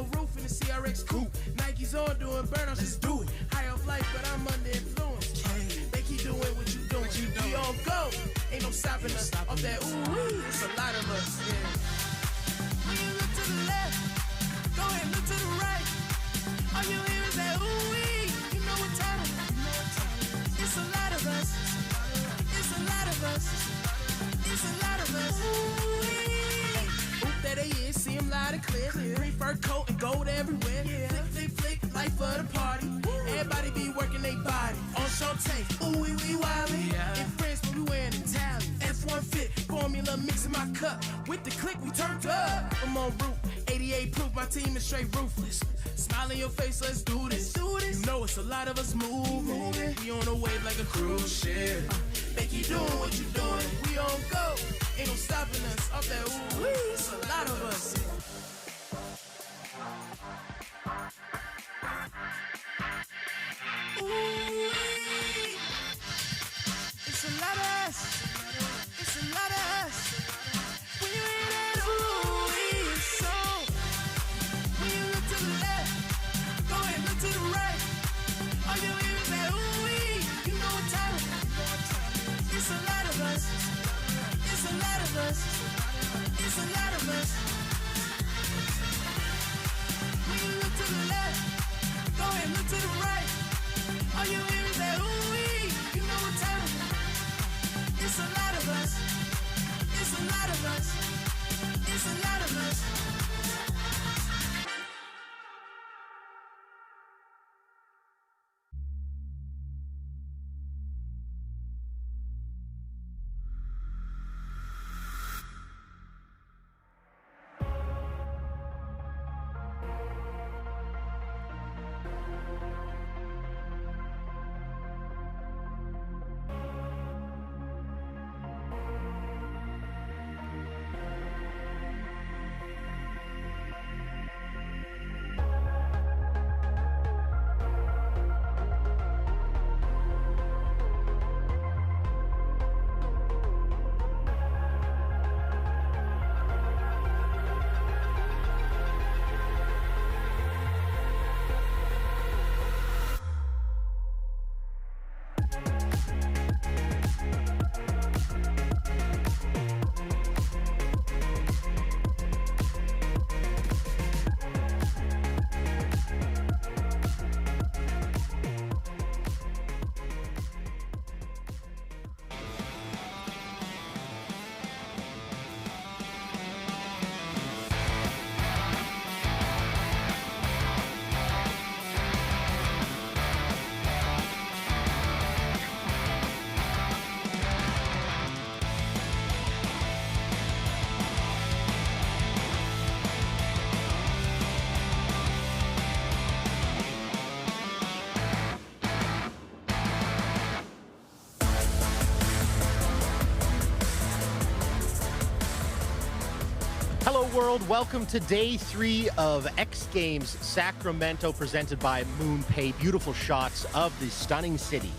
the roof in the CRX coupe. Nike's on doing burnouts, just do it. High off life, but I'm under influence. They keep doing what you doing. We on go, ain't no stopping us. Off that ooh-wee, it's a lot of us. Yeah. When you look to the left, go ahead, look to the right. All you hear is that ooh-wee, you know what time it is. It's a lot of us. It's a lot of us. It's a lot of us. Ooh-wee. Oop, there they is, see him loud and clear. Green fur coat and gold everywhere. Flick, flick, flick, life for the party. Everybody be working their body. On Showtime, ooh-wee, we wildin'. In France, but we wearing Italian. F1 fit, formula mixing my cup. With the click, we turned up. I'm on route, 88 proof, my team is straight ruthless. Smile in your face, let's do this. You know it's a lot of us moving. We on a wave like a cruise ship. They keep doing what you doing. We on go, ain't no stopping us. Off that ooh-wee, it's a lot of us. Ooh-wee. It's a lot of us. It's a lot of us. When you hear that ooh-wee song, when you look to the left, go ahead, look to the right. All you hear is that ooh-wee, you know what time it is. It's a lot of us. It's a lot of us. It's a lot of us. When you look to the left, go ahead, look to the right. All you hear is that ooh-wee, you know what time it is. It's a lot of us. It's a lot of us. It's a lot of us. Hello world, welcome to day 3 of XGames Sacramento presented by MoonPay. Beautiful shots of the stunning city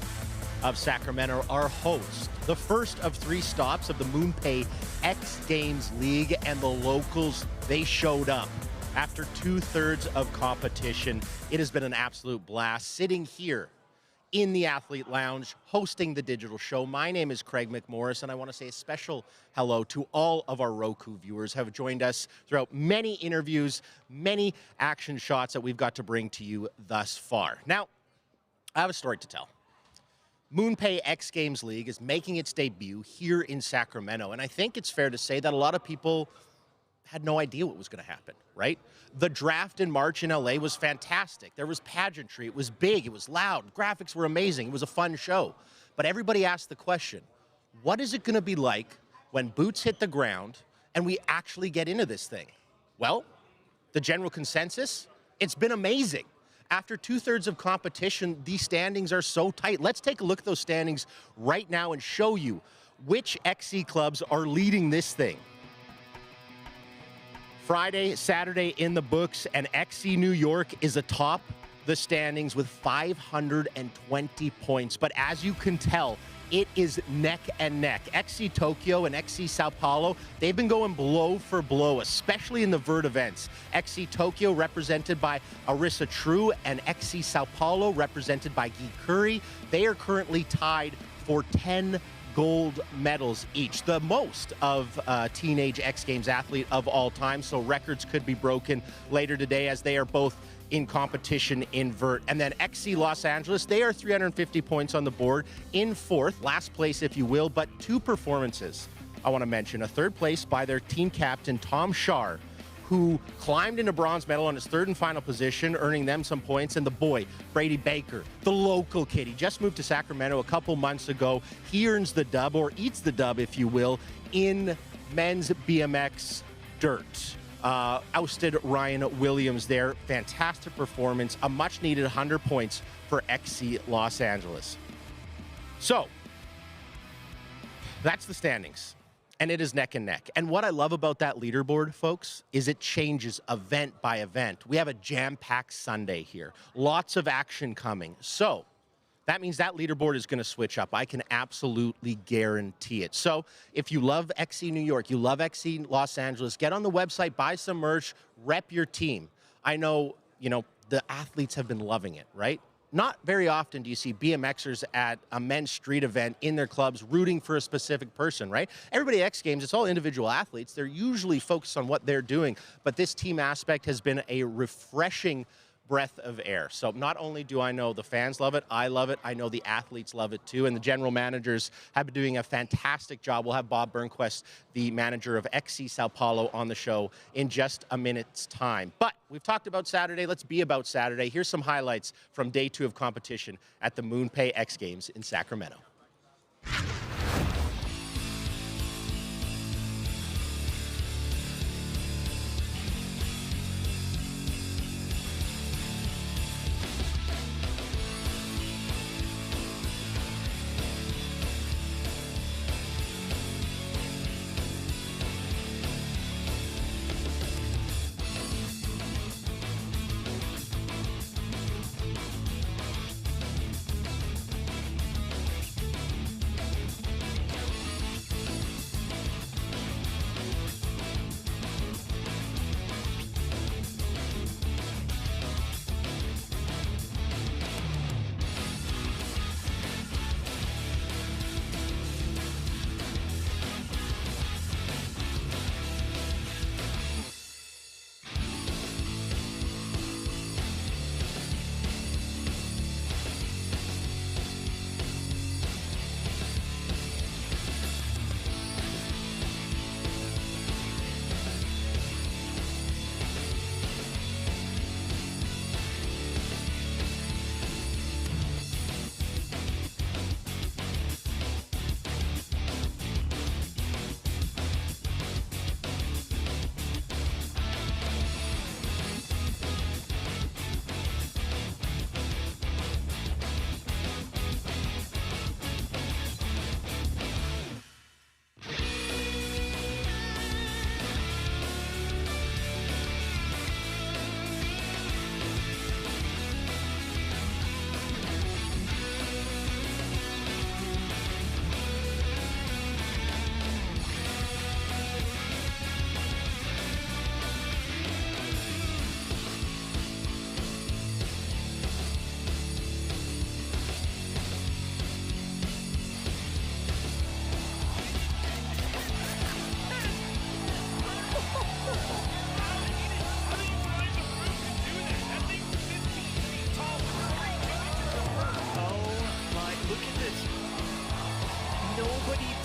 of Sacramento. Our host, the first of 3 stops of the MoonPay XGames League, and the locals, they showed up. After 2/3 of competition, it has been an absolute blast sitting here in the Athlete Lounge, hosting the digital show. My name is Craig McMorris, and I want to say a special hello to all of our Roku viewers who have joined us throughout many interviews, many action shots that we've got to bring to you thus far. Now, I have a story to tell. MoonPay XGames League is making its debut here in Sacramento, and I think it's fair to say that a lot of people had no idea what was going to happen, right? The draft in March in LA was fantastic. There was pageantry. It was big. It was loud. Graphics were amazing. It was a fun show. But everybody asked the question, what is it going to be like when boots hit the ground and we actually get into this thing? Well, the general consensus, it's been amazing. After 2/3 of competition, these standings are so tight. Let's take a look at those standings right now and show you which XC clubs are leading this thing. Friday, Saturday in the books, and XC New York is atop the standings with 520 points. But as you can tell, it is neck and neck. XC Tokyo and XC Sao Paulo, they've been going blow for blow, especially in the vert events. XC Tokyo represented by Arissa True and XC Sao Paulo represented by Guy Curry. They are currently tied for 10 gold medals each, the most of a teenage X Games athlete of all time. So records could be broken later today as they are both in competition in vert. And then XC Los Angeles, they are 350 points on the board in fourth, last place if you will, but two performances I want to mention. A third place by their team captain, Tom Shar, who climbed into bronze medal on his third and final position, earning them some points. And the boy, Brady Baker, the local kid. He just moved to Sacramento a couple months ago. He earns the dub, or eats the dub, if you will, in men's BMX dirt. Ousted Ryan Williams there. Fantastic performance. A much-needed 100 points for XC Los Angeles. So, that's the standings. And it is neck and neck. And what I love about that leaderboard, folks, is it changes event by event. We have a jam-packed Sunday here. Lots of action coming. So that means that leaderboard is going to switch up. I can absolutely guarantee it. So if you love XC New York, you love XC Los Angeles, get on the website, buy some merch, rep your team. I know, the athletes have been loving it, right? Not very often do you see BMXers at a men's street event in their clubs rooting for a specific person, right? Everybody at X Games, it's all individual athletes. They're usually focused on what they're doing, but this team aspect has been a refreshing breath of air. So not only do I know the fans love it, I know the athletes love it too, and the general managers have been doing a fantastic job. We'll have Bob Burnquist, the manager of XC Sao Paulo, on the show in just a minute's time. But we've talked about Saturday. Let's be about Saturday. Here's some highlights from day 2 of competition at the MoonPay X Games in Sacramento.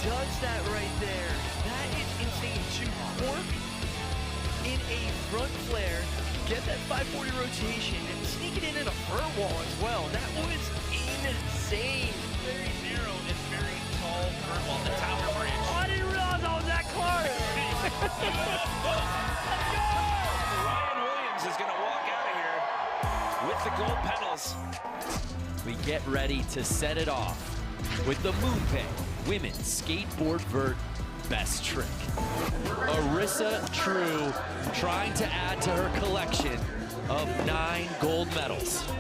does that right there. That is insane. To work in a front flare, get that 540 rotation, and sneak it in a fur wall as well. That was insane. Very narrow and very tall fur wall, the tower bridge. Oh, I didn't realize I was that close. Ryan Williams is going to walk out of here with the gold pedals. We get ready to set it off with the MoonPay Women's Skateboard Vert Best Trick. Arissa True trying to add to her collection of 9 gold medals. All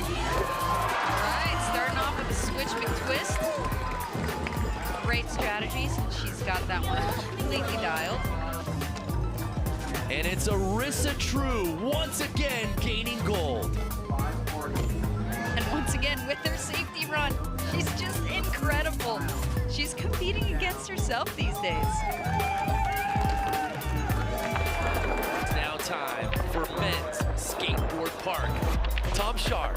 right, starting off with a switch McTwist. great strategies, and she's got that one completely dialed. And it's Arissa True once again gaining gold. And once again, with her safety run, she's just incredible. She's competing against herself these days. It's now time for men's skateboard park. Tom Sharp,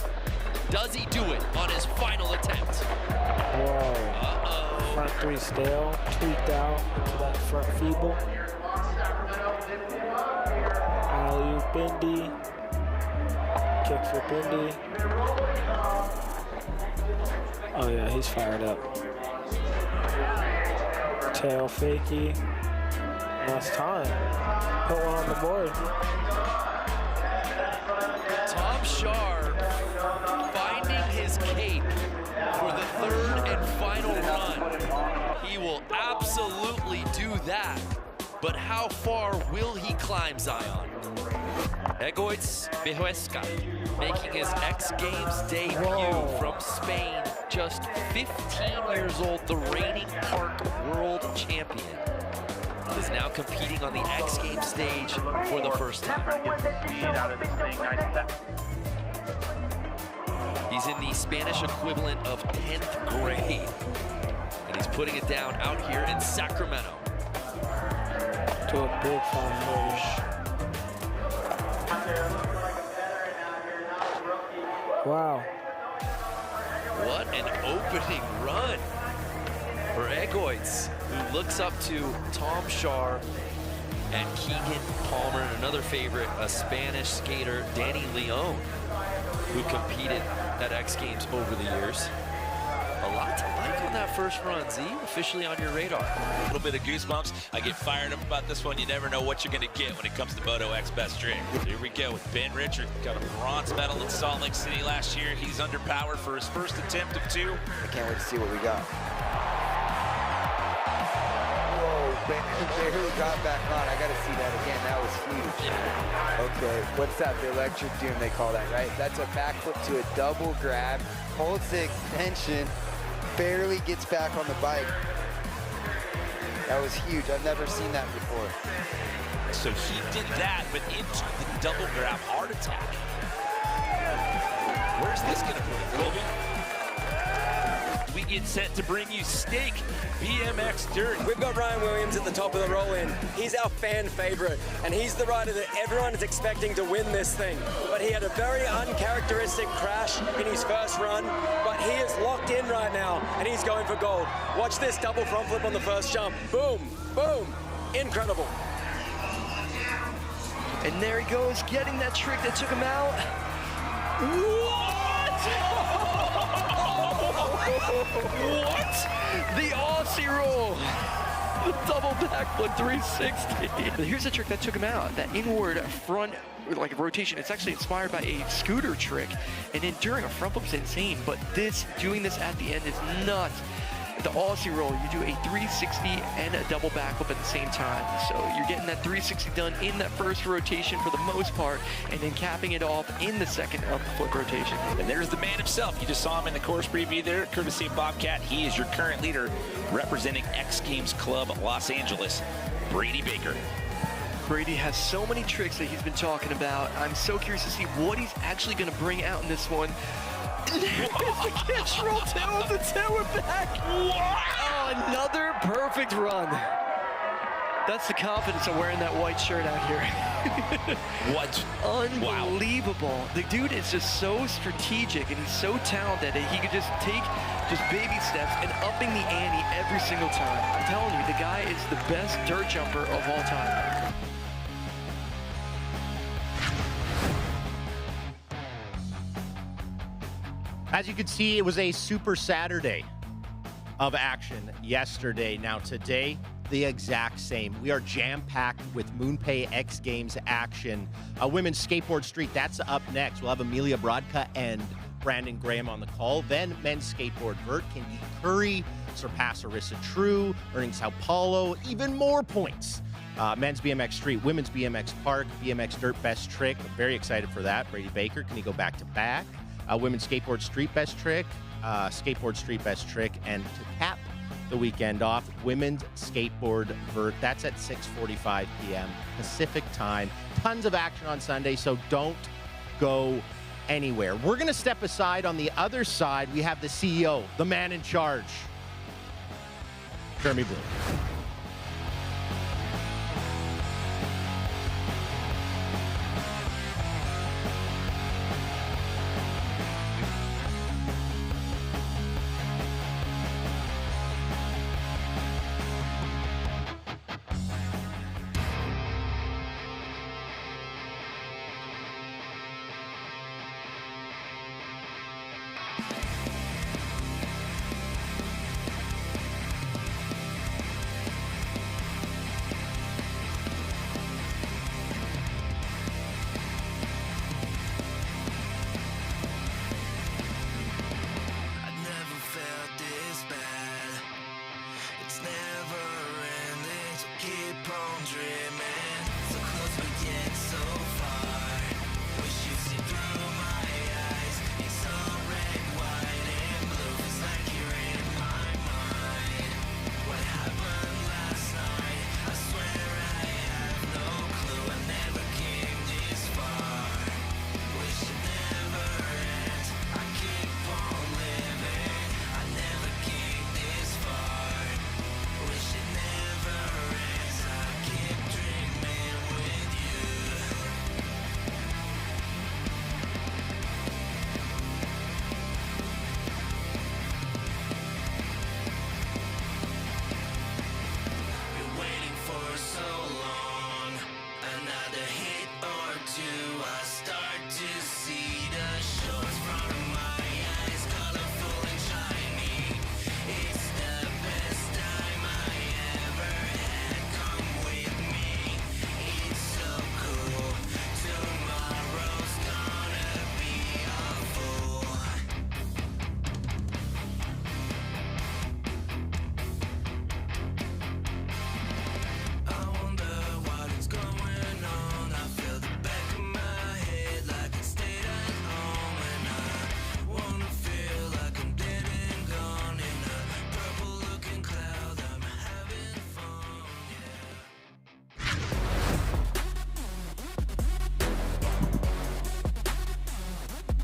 does he do it on his final attempt? Whoa. Uh-oh. Front three stale, tweaked out into that front feeble. Alley-oop bendy. Kick for bendy. Oh yeah, he's fired up. Tail fakie. Last time. Put one on the board. Tom Sharp finding his cape for the third and final run. He will absolutely do that. But how far will he climb, Zion? Egoitz Behuesca making his X Games debut from Spain, just 15 years old, the reigning park world champion, is now competing on the X Games stage for the first time. He's in the Spanish equivalent of 10th grade, and he's putting it down out here in Sacramento. To a big foundation. Wow. What an opening run for Egoitz, who looks up to Tom Sharp and Keegan Palmer, and another favorite, a Spanish skater, Danny Leon, who competed at X Games over the years. A lot to like on that first run, Z, officially on your radar. A little bit of goosebumps. I get fired up about this one. You never know what you're going to get when it comes to Moto X Best Trick. Here we go with Ben Richard. Got a bronze medal in Salt Lake City last year. He's underpowered for his first attempt of 2. I can't wait to see what we got. Whoa, Ben barely got back on. I got to see that again. That was huge. Okay, what's that? The electric doom, they call that, right? That's a backflip to a double grab. Holds the extension. Barely gets back on the bike. That was huge. I've never seen that before. So he did that, but into the double grab heart attack. Where's this going to put it, Colby? We get set to bring you Steak BMX Dirt. We've got Ryan Williams at the top of the roll-in. He's our fan favorite, and he's the rider that everyone is expecting to win this thing. But he had a very uncharacteristic crash in his first run, but he is locked in right now, and he's going for gold. Watch this double front flip on the first jump. Boom, boom, incredible. And there he goes, getting that trick that took him out. What? The Aussie roll. The double backflip 360. But here's a trick that took him out. That inward front like rotation. It's actually inspired by a scooter trick. And then during a front flip's insane. But doing this at the end is nuts. The Aussie roll, you do a 360 and a double backflip at the same time. So you're getting that 360 done in that first rotation for the most part, and then capping it off in the second of the flip rotation. And there's the man himself. You just saw him in the course preview there, courtesy of Bobcat. He is your current leader representing X Games Club Los Angeles, Brady Baker. Brady has so many tricks that he's been talking about. I'm so curious to see what he's actually going to bring out in this one. It's the catch roll tail of the tower back. Wow! Oh, another perfect run. That's the confidence of wearing that white shirt out here. What? Unbelievable. Wow. The dude is just so strategic and he's so talented that he could just take baby steps and upping the ante every single time. I'm telling you, the guy is the best dirt jumper of all time. As you can see, it was a super Saturday of action yesterday. Now today, the exact same. We are jam-packed with MoonPay X Games action. Women's Skateboard Street, that's up next. We'll have Amelia Brodka and Brandon Graham on the call. Then men's skateboard vert, can Yi Curry surpass Arissa True, earning Sao Paulo even more points. Men's BMX Street, women's BMX Park, BMX Dirt Best Trick. Very excited for that. Brady Baker, can he go back to back? Women's Skateboard Street Best Trick, Skateboard Street Best Trick, and to cap the weekend off. Women's skateboard vert, that's at 6:45 p.m. Pacific time. Tons of action on Sunday, so don't go anywhere. We're going to step aside. On the other side, we have the CEO, the man in charge, Jeremy Bloom.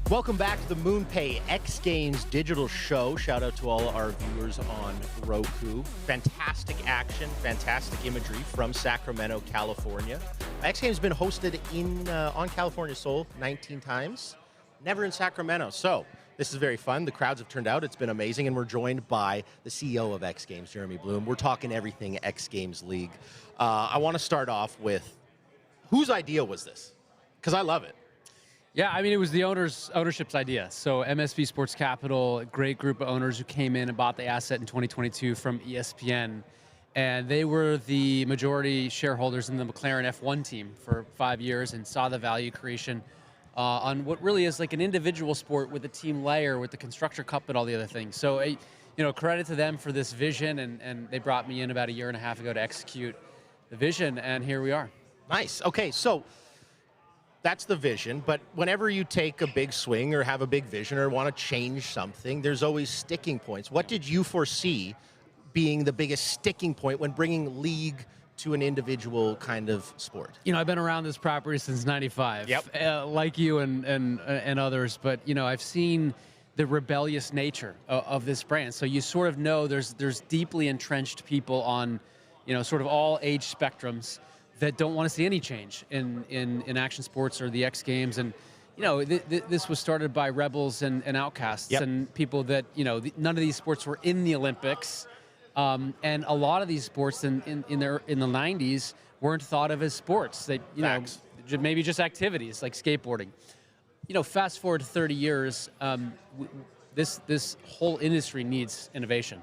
Welcome back to the MoonPay XGames digital show. Shout out to all our viewers on Roku. Fantastic action, fantastic imagery from Sacramento, California. XGames has been hosted on California Soul 19 times, never in Sacramento. So this is very fun. The crowds have turned out. It's been amazing. And we're joined by the CEO of XGames, Jeremy Bloom. We're talking everything XGames League. I want to start off with, whose idea was this? Because I love it. Yeah, I mean, it was the ownership's idea. So MSV Sports Capital, a great group of owners who came in and bought the asset in 2022 from ESPN. And they were the majority shareholders in the McLaren F1 team for 5 years and saw the value creation on what really is like an individual sport with a team layer, with the Constructor Cup and all the other things. So, credit to them for this vision. And they brought me in about a year and a half ago to execute the vision. And here we are. Nice. Okay, so that's the vision, but whenever you take a big swing or have a big vision or want to change something, there's always sticking points. What did you foresee being the biggest sticking point when bringing league to an individual kind of sport? I've been around this property since '95, like you and others, but I've seen the rebellious nature of this brand. So you sort of know there's deeply entrenched people on, sort of all age spectrums that don't want to see any change in action sports or the X Games. And, this was started by rebels and outcasts and people that, none of these sports were in the Olympics. And a lot of these sports in the 90s weren't thought of as sports. They, maybe just activities like skateboarding. Fast forward 30 years, this whole industry needs innovation.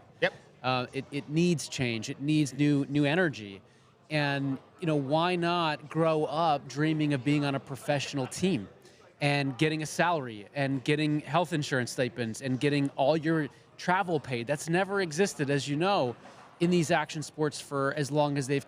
It needs change. It needs new energy. And, why not grow up dreaming of being on a professional team and getting a salary and getting health insurance stipends and getting all your travel paid? That's never existed, as you know, in these action sports for as long as they've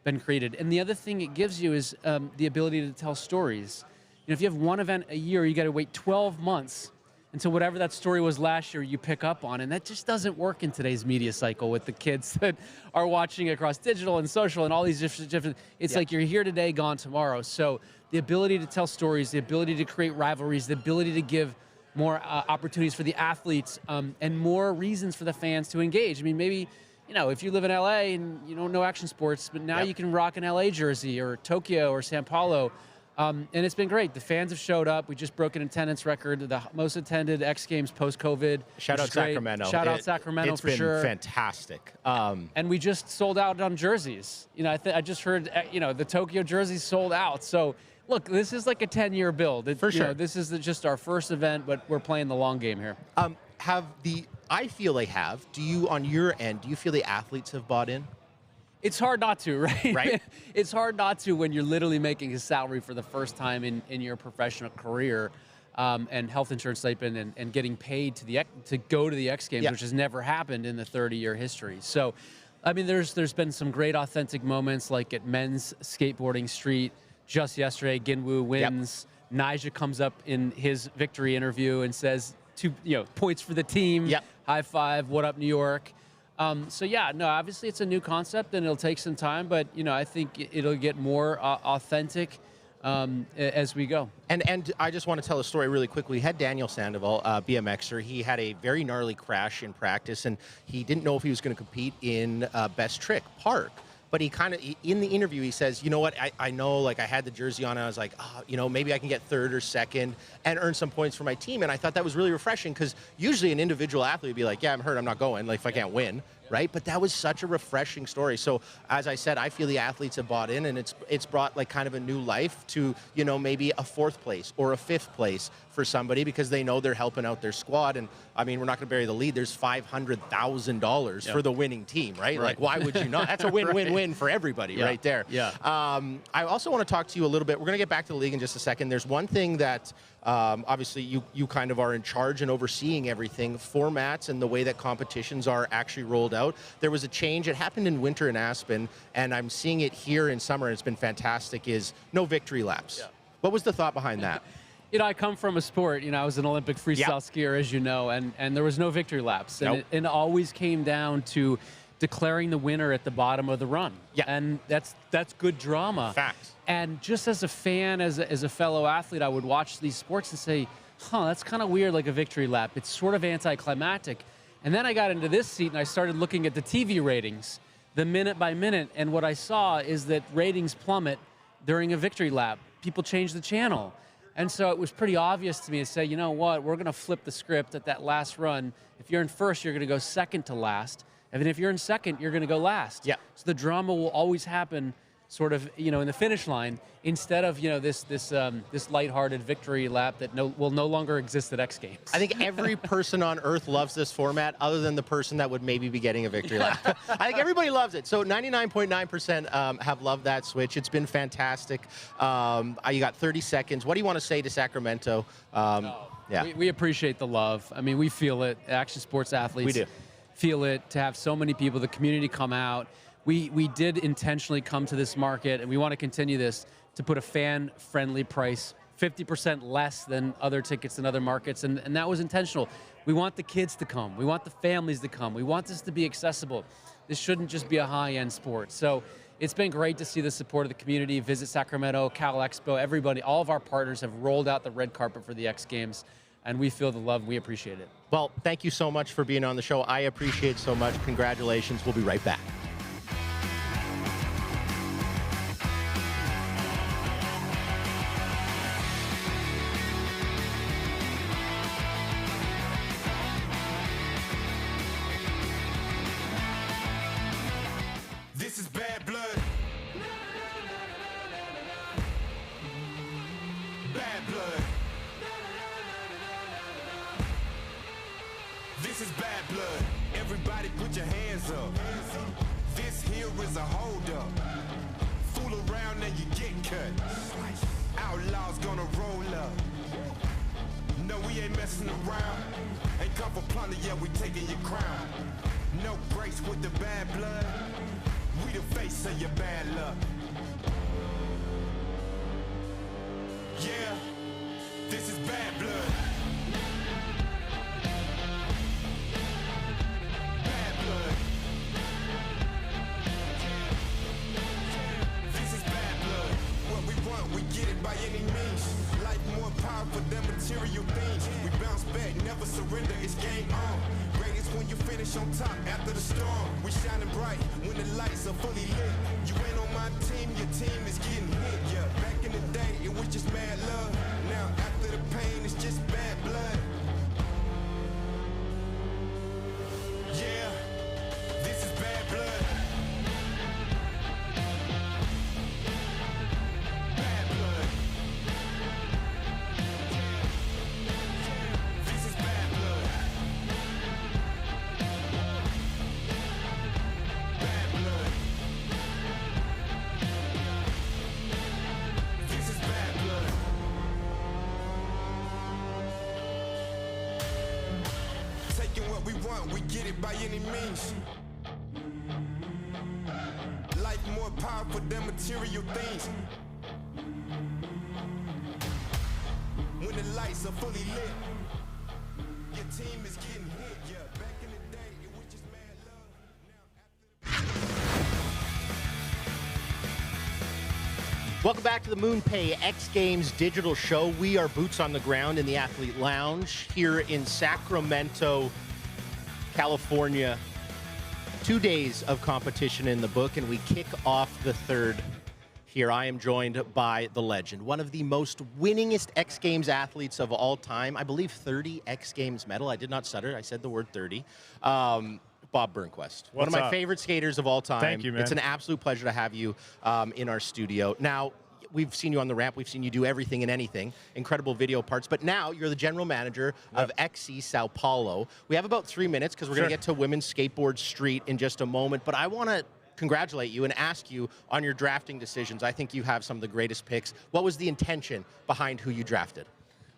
been created. And the other thing it gives you is the ability to tell stories. If you have one event a year, you got to wait 12 months And so whatever that story was last year, you pick up on, and that just doesn't work in today's media cycle with the kids that are watching across digital and social and all these different it's like you're here today, gone tomorrow. So the ability to tell stories, the ability to create rivalries, the ability to give more opportunities for the athletes and more reasons for the fans to engage. I mean, maybe, you know, if you live in LA and you don't know action sports, but now you can rock an LA jersey or Tokyo or Sao Paulo. And it's been great. The fans have showed up. We just broke an attendance record, the most attended X Games post-COVID. Shout out Sacramento. Shout out Sacramento for sure. It's been fantastic. And we just sold out on jerseys. You know, I just heard, you know, the Tokyo jerseys sold out. So, look, this is like a 10-year build. For sure. You know, this is just our first event, but we're playing the long game here. I feel they have. Do you, on your end, do you feel the athletes have bought in? It's hard not to, right? Right. It's hard not to when you're literally making a salary for the first time in your professional career, and health insurance stipend and getting paid to go to the X Games, which has never happened in the 30-year history. So, I mean, there's been some great authentic moments, like at men's skateboarding street just yesterday. Ginwoo wins. Nyjah comes up in his victory interview and says, points for the team. High five. What up, New York? So yeah, no, obviously it's a new concept and it'll take some time, but you know, I think it'll get more authentic as we go. And I just want to tell a story really quickly. We had Daniel Sandoval, BMXer. He had a very gnarly crash in practice, and he didn't know if he was going to compete in Best Trick Park. But he kind of, in the interview, he says, you know what, I know, like, I had the jersey on, and I was like, you know, maybe I can get third or second and earn some points for my team. And I thought that was really refreshing, because usually an individual athlete would be like, yeah, I'm hurt, I'm not going, like, if I can't win, right? But that was such a refreshing story. So, as I said, I feel the athletes have bought in, and it's brought, like, kind of a new life to, you know, maybe a 4th place or a 5th place for somebody, because they know they're helping out their squad. And, I mean, we're not going to bury the lead. There's $500,000 for the winning team, right? Like, why would you not? That's a win-win-win for everybody right there. I also want to talk to you a little bit. We're going to get back to the league in just a second. There's one thing that obviously you kind of are in charge and overseeing everything, formats and the way that competitions are actually rolled out. There was a change. It happened in winter in Aspen, and I'm seeing it here in summer. It's been fantastic, is no victory laps. What was the thought behind that? You know, I come from a sport, you know, I was an Olympic freestyle skier, as you know, and there was no victory laps. And it always came down to declaring the winner at the bottom of the run. And that's good drama. Fact. And just as a fan, as a fellow athlete, I would watch these sports and say, that's kind of weird, like a victory lap. It's sort of anticlimactic. And then I got into this seat and I started looking at the TV ratings, the minute by minute, and what I saw is that ratings plummet during a victory lap. People change the channel. And so it was pretty obvious to me to say, you know what, we're going to flip the script at that last run. If you're in first, you're going to go second to last. And if you're in second, you're going to go last. So the drama will always happen sort of, you know, in the finish line, instead of, you know, this lighthearted victory lap that will no longer exist at X Games. I think every person on earth loves this format, other than the person that would maybe be getting a victory lap. I think everybody loves it. So 99.9% have loved that switch. It's been fantastic. You got 30 seconds. What do you want to say to Sacramento? We appreciate the love. I mean, we feel it. Action sports athletes feel it, to have so many people, the community come out. We did intentionally come to this market, and we want to continue this, to put a fan-friendly price, 50% less than other tickets in other markets, and that was intentional. We want the kids to come. We want the families to come. We want this to be accessible. This shouldn't just be a high-end sport. So it's been great to see the support of the community. Visit Sacramento, Cal Expo, everybody, all of our partners have rolled out the red carpet for the X Games, and we feel the love, and we appreciate it. Well, thank you so much for being on the show. I appreciate it so much. Congratulations. We'll be right back. This is bad blood. Bad blood. This is bad blood. Everybody put your hands up. This here is a hold up. Fool around and you get cut. Outlaws gonna roll up. No, we ain't messing around. Ain't come for plunder, yeah, we taking your crown. No breaks with the bad blood. We the face of your bad luck. Yeah, this is bad blood. material things. We bounce back, never surrender, it's game on. Greatest when you finish on top after the storm. We shining bright when the lights are fully lit. You ain't on my team, your team is getting hit. Yeah, back in the day, it was just mad love. Now after the pain, it's just bad blood. Yeah, this is bad blood. Bad blood. This is bad blood. Bad blood. This is bad blood. Taking what we want, we get it by any means. Life more powerful than material things. When the lights are fully lit, your team is getting hit. Yeah, back in the day, it was just mad love. Welcome back to the MoonPay X Games digital show. We are boots on the ground in the Athlete Lounge here in Sacramento, California. 2 days of competition in the book, and we kick off the third here. I am joined by the legend, one of the most winningest X Games athletes of all time. I believe 30 X Games medal. I did not stutter. I said the word 30. Bob Burnquist, one of my favorite skaters of all time. Thank you, man. It's an absolute pleasure to have you in our studio. Now, we've seen you on the ramp. We've seen you do everything and anything. Incredible video parts. But now you're the general manager of XC Sao Paulo. We have about 3 minutes because we're going to get to Women's Skateboard Street in just a moment. But I want to congratulate you and ask you on your drafting decisions. I think you have some of the greatest picks. What was the intention behind who you drafted?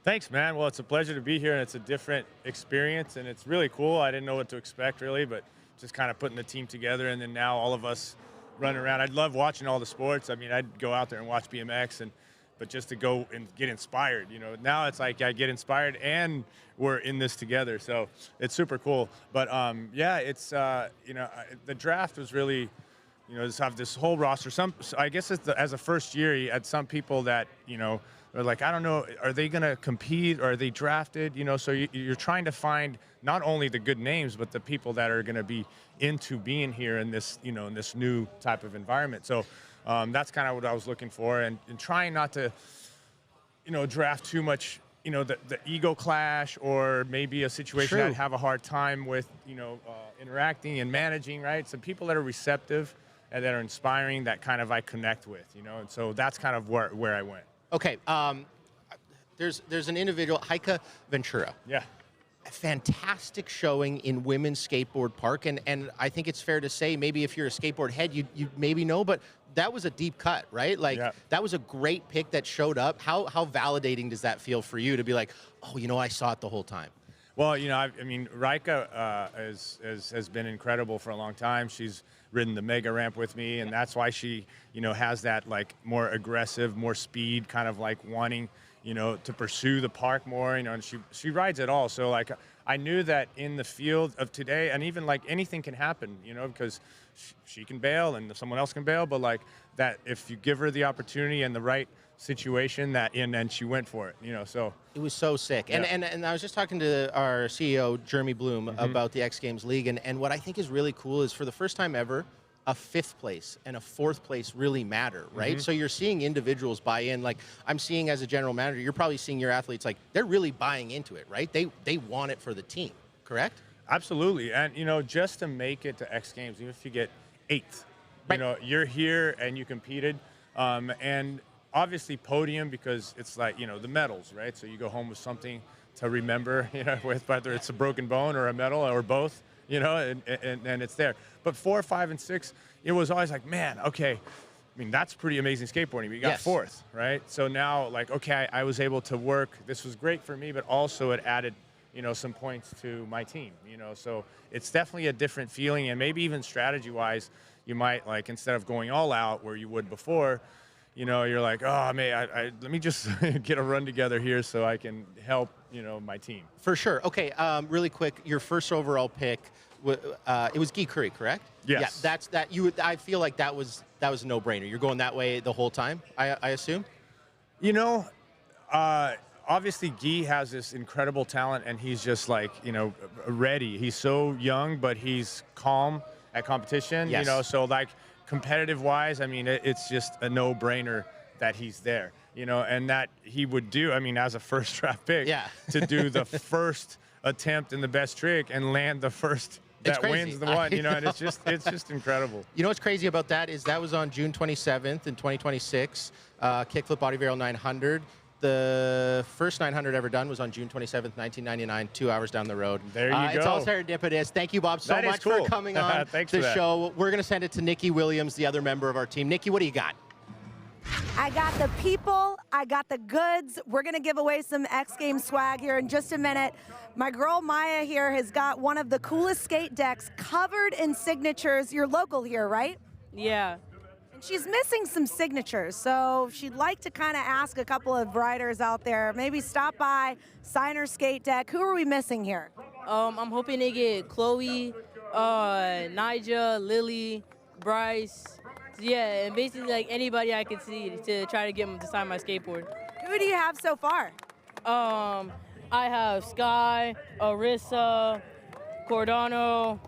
Thanks, man. Well, it's a pleasure to be here, and it's a different experience, and it's really cool. I didn't know what to expect, really, but just kind of putting the team together, and then now all of us running around. I love watching all the sports. I mean, I'd go out there and watch BMX, but just to go and get inspired, you know. Now it's like I get inspired, and we're in this together, so it's super cool. But yeah, it's you know, the draft was really, you know, just have this whole roster. I guess as a first year, you had some people that, you know, are like, I don't know, are they going to compete or are they drafted? You know, so you're trying to find not only the good names, but the people that are going to be into being here in this, you know, in this new type of environment. So that's kind of what I was looking for, and trying not to, you know, draft too much, you know, the ego clash or maybe a situation I'd have a hard time with, you know, interacting and managing, right? Some people that are receptive and that are inspiring, that kind of I connect with, you know, and so that's kind of where I went. Okay, there's an individual, Heike Ventura. Yeah. A fantastic showing in women's skateboard park, and I think it's fair to say, maybe if you're a skateboard head, you maybe know, but that was a deep cut, right? Like, that was a great pick that showed up. How validating does that feel for you to be like, oh, you know, I saw it the whole time? Well, you know, I mean, Rika has been incredible for a long time. She's ridden the mega ramp with me, and that's why she, you know, has that like more aggressive, more speed, kind of like wanting, you know, to pursue the park more, you know, and she rides it all. So like, I knew that in the field of today, and even like anything can happen, you know, because she can bail and someone else can bail, but like that, if you give her the opportunity and the right situation, and she went for it, you know. So it was so sick. Yeah. And I was just talking to our CEO Jeremy Bloom about the X Games League, and what I think is really cool is, for the first time ever, a 5th place and a 4th place really matter, right? So you're seeing individuals buy in. Like, I'm seeing as a general manager, you're probably seeing your athletes, like, they're really buying into it, right? They want it for the team, correct? Absolutely. And, you know, just to make it to X Games, even if you get 8th, you know, you're here and you competed, and obviously podium, because it's like, you know, the medals, right? So you go home with something to remember, you know, with whether it's a broken bone or a medal or both, you know, and it's there. But 4, 5, and 6, it was always like, man, okay, I mean, that's pretty amazing skateboarding. We got 4th, right? So now, like, okay, I was able to work. This was great for me, but also it added, you know, some points to my team, you know. So it's definitely a different feeling, and maybe even strategy-wise, you might, like, instead of going all out where you would before, you know, you're like, oh, man, let me just get a run together here so I can help, you know, my team. For sure. Okay, really quick, your first overall pick, it was Guy Curry, correct? Yes. Yeah, I feel like that was a no-brainer. You're going that way the whole time, I assume? You know, obviously Guy has this incredible talent, and he's just like, you know, ready. He's so young, but he's calm at competition, Yes. you know, so like competitive-wise, I mean, it's just a no-brainer that he's there, you know, and that he would do, I mean, as a first draft pick, to do the first attempt in the best trick and land the first that wins the one, you know, and it's just incredible. You know what's crazy about that is that was on June 27th in 2026, kickflip body varial 900. The first 900 ever done was on June 27th, 1999, 2 hours down the road. There you go. It's all serendipitous. Thank you, Bob, so That is much cool. for coming on the show. We're going to send it to Nikki Williams, the other member of our team. Nikki, what do you got? I got the people, I got the goods. We're gonna give away some X Games swag here in just a minute. My girl Maya here has got one of the coolest skate decks covered in signatures. You're local here, right? Yeah. And she's missing some signatures, so she'd like to kind of ask a couple of riders out there, maybe stop by, sign her skate deck. Who are we missing here? I'm hoping they get Chloe, Nigel, Lily, Bryce. Yeah, and basically like anybody I could see to try to get them to sign my skateboard. Who do you have so far? I have Sky, Arissa, Cordano,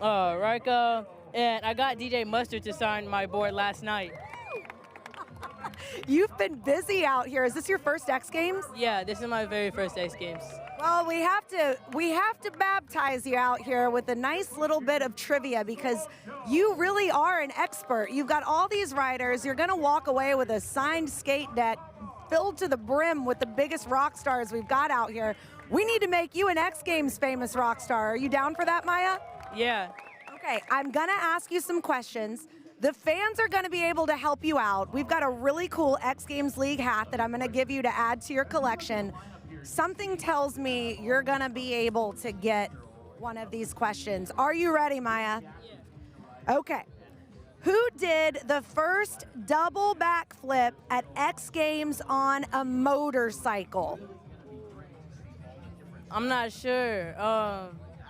Rika, and I got DJ Mustard to sign my board last night. You've been busy out here. Is this your first X Games? Yeah, this is my very first X Games. Well, we have to baptize you out here with a nice little bit of trivia because you really are an expert. You've got all these riders. You're gonna walk away with a signed skate deck filled to the brim with the biggest rock stars we've got out here. We need to make you an X Games famous rock star. Are you down for that, Maya? Yeah. Okay, I'm gonna ask you some questions. The fans are gonna be able to help you out. We've got a really cool X Games League hat that I'm gonna give you to add to your collection. Something tells me you're gonna be able to get one of these questions. Are you ready, Maya? Yeah. Okay. Who did the first double backflip at X Games on a motorcycle? I'm not sure.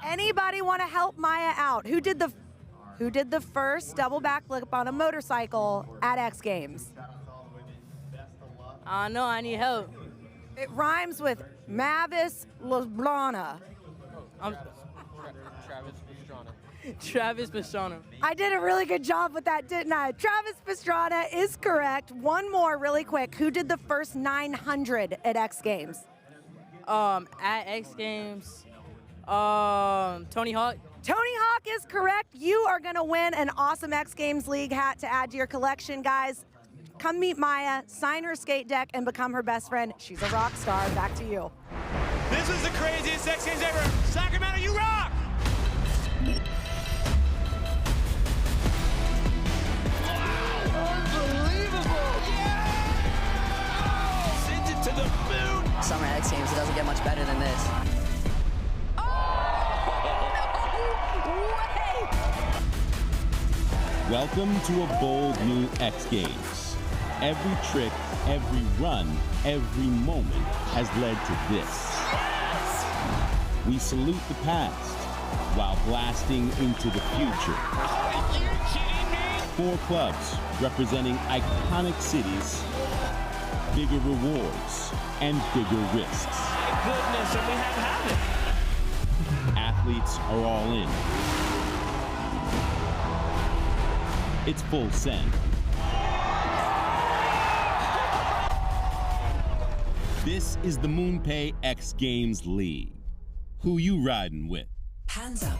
Anybody want to help Maya out? Who did the first double backflip on a motorcycle at X Games? I know, I need help. It rhymes with Mavis Loblana. Travis Pastrana. I did a really good job with that, didn't I? Travis Pastrana is correct. One more really quick. Who did the first 900 at X Games? At X Games, Tony Hawk. Tony Hawk is correct. You are gonna win an awesome X Games League hat to add to your collection, guys. Come meet Maya, sign her skate deck, and become her best friend. She's a rock star. Back to you. This is the craziest X Games ever. Sacramento, you rock! Sends it to the moon. Summer X Games, it doesn't get much better than this. Welcome to a bold new X Games. Every trick, every run, every moment has led to this. Yes! We salute the past while blasting into the future. Are you kidding me? 4 clubs representing iconic cities, bigger rewards, and bigger risks. My goodness, and we have it. Athletes are all in. It's full send. This is the MoonPay X Games League. Who you riding with? Hands up.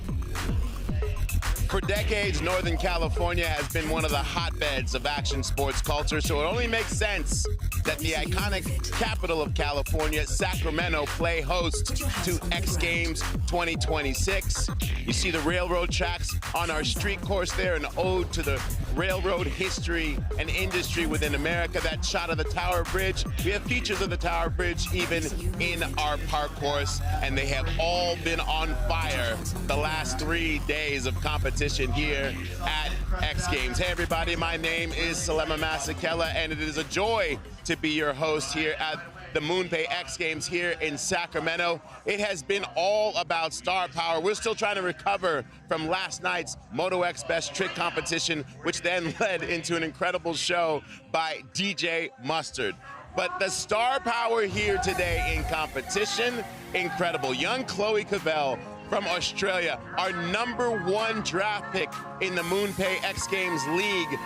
For decades, Northern California has been one of the hotbeds of action sports culture, so it only makes sense that the iconic capital of California, Sacramento, play host to X Games 2026. You see the railroad tracks on our street course there, an ode to the railroad history and industry within America. That shot of the Tower Bridge. We have features of the Tower Bridge even in our park course, and they have all been on fire the last 3 days of competition here at X Games. Hey everybody, my name is Salema Masekela, and it is a joy to be your host here at the MoonPay X Games here in Sacramento. It has been all about star power. We're still trying to recover from last night's Moto X Best Trick competition, which then led into an incredible show by DJ Mustard. But the star power here today in competition, incredible. Young Chloe Cavell from Australia, our #1 draft pick in the MoonPay X Games League.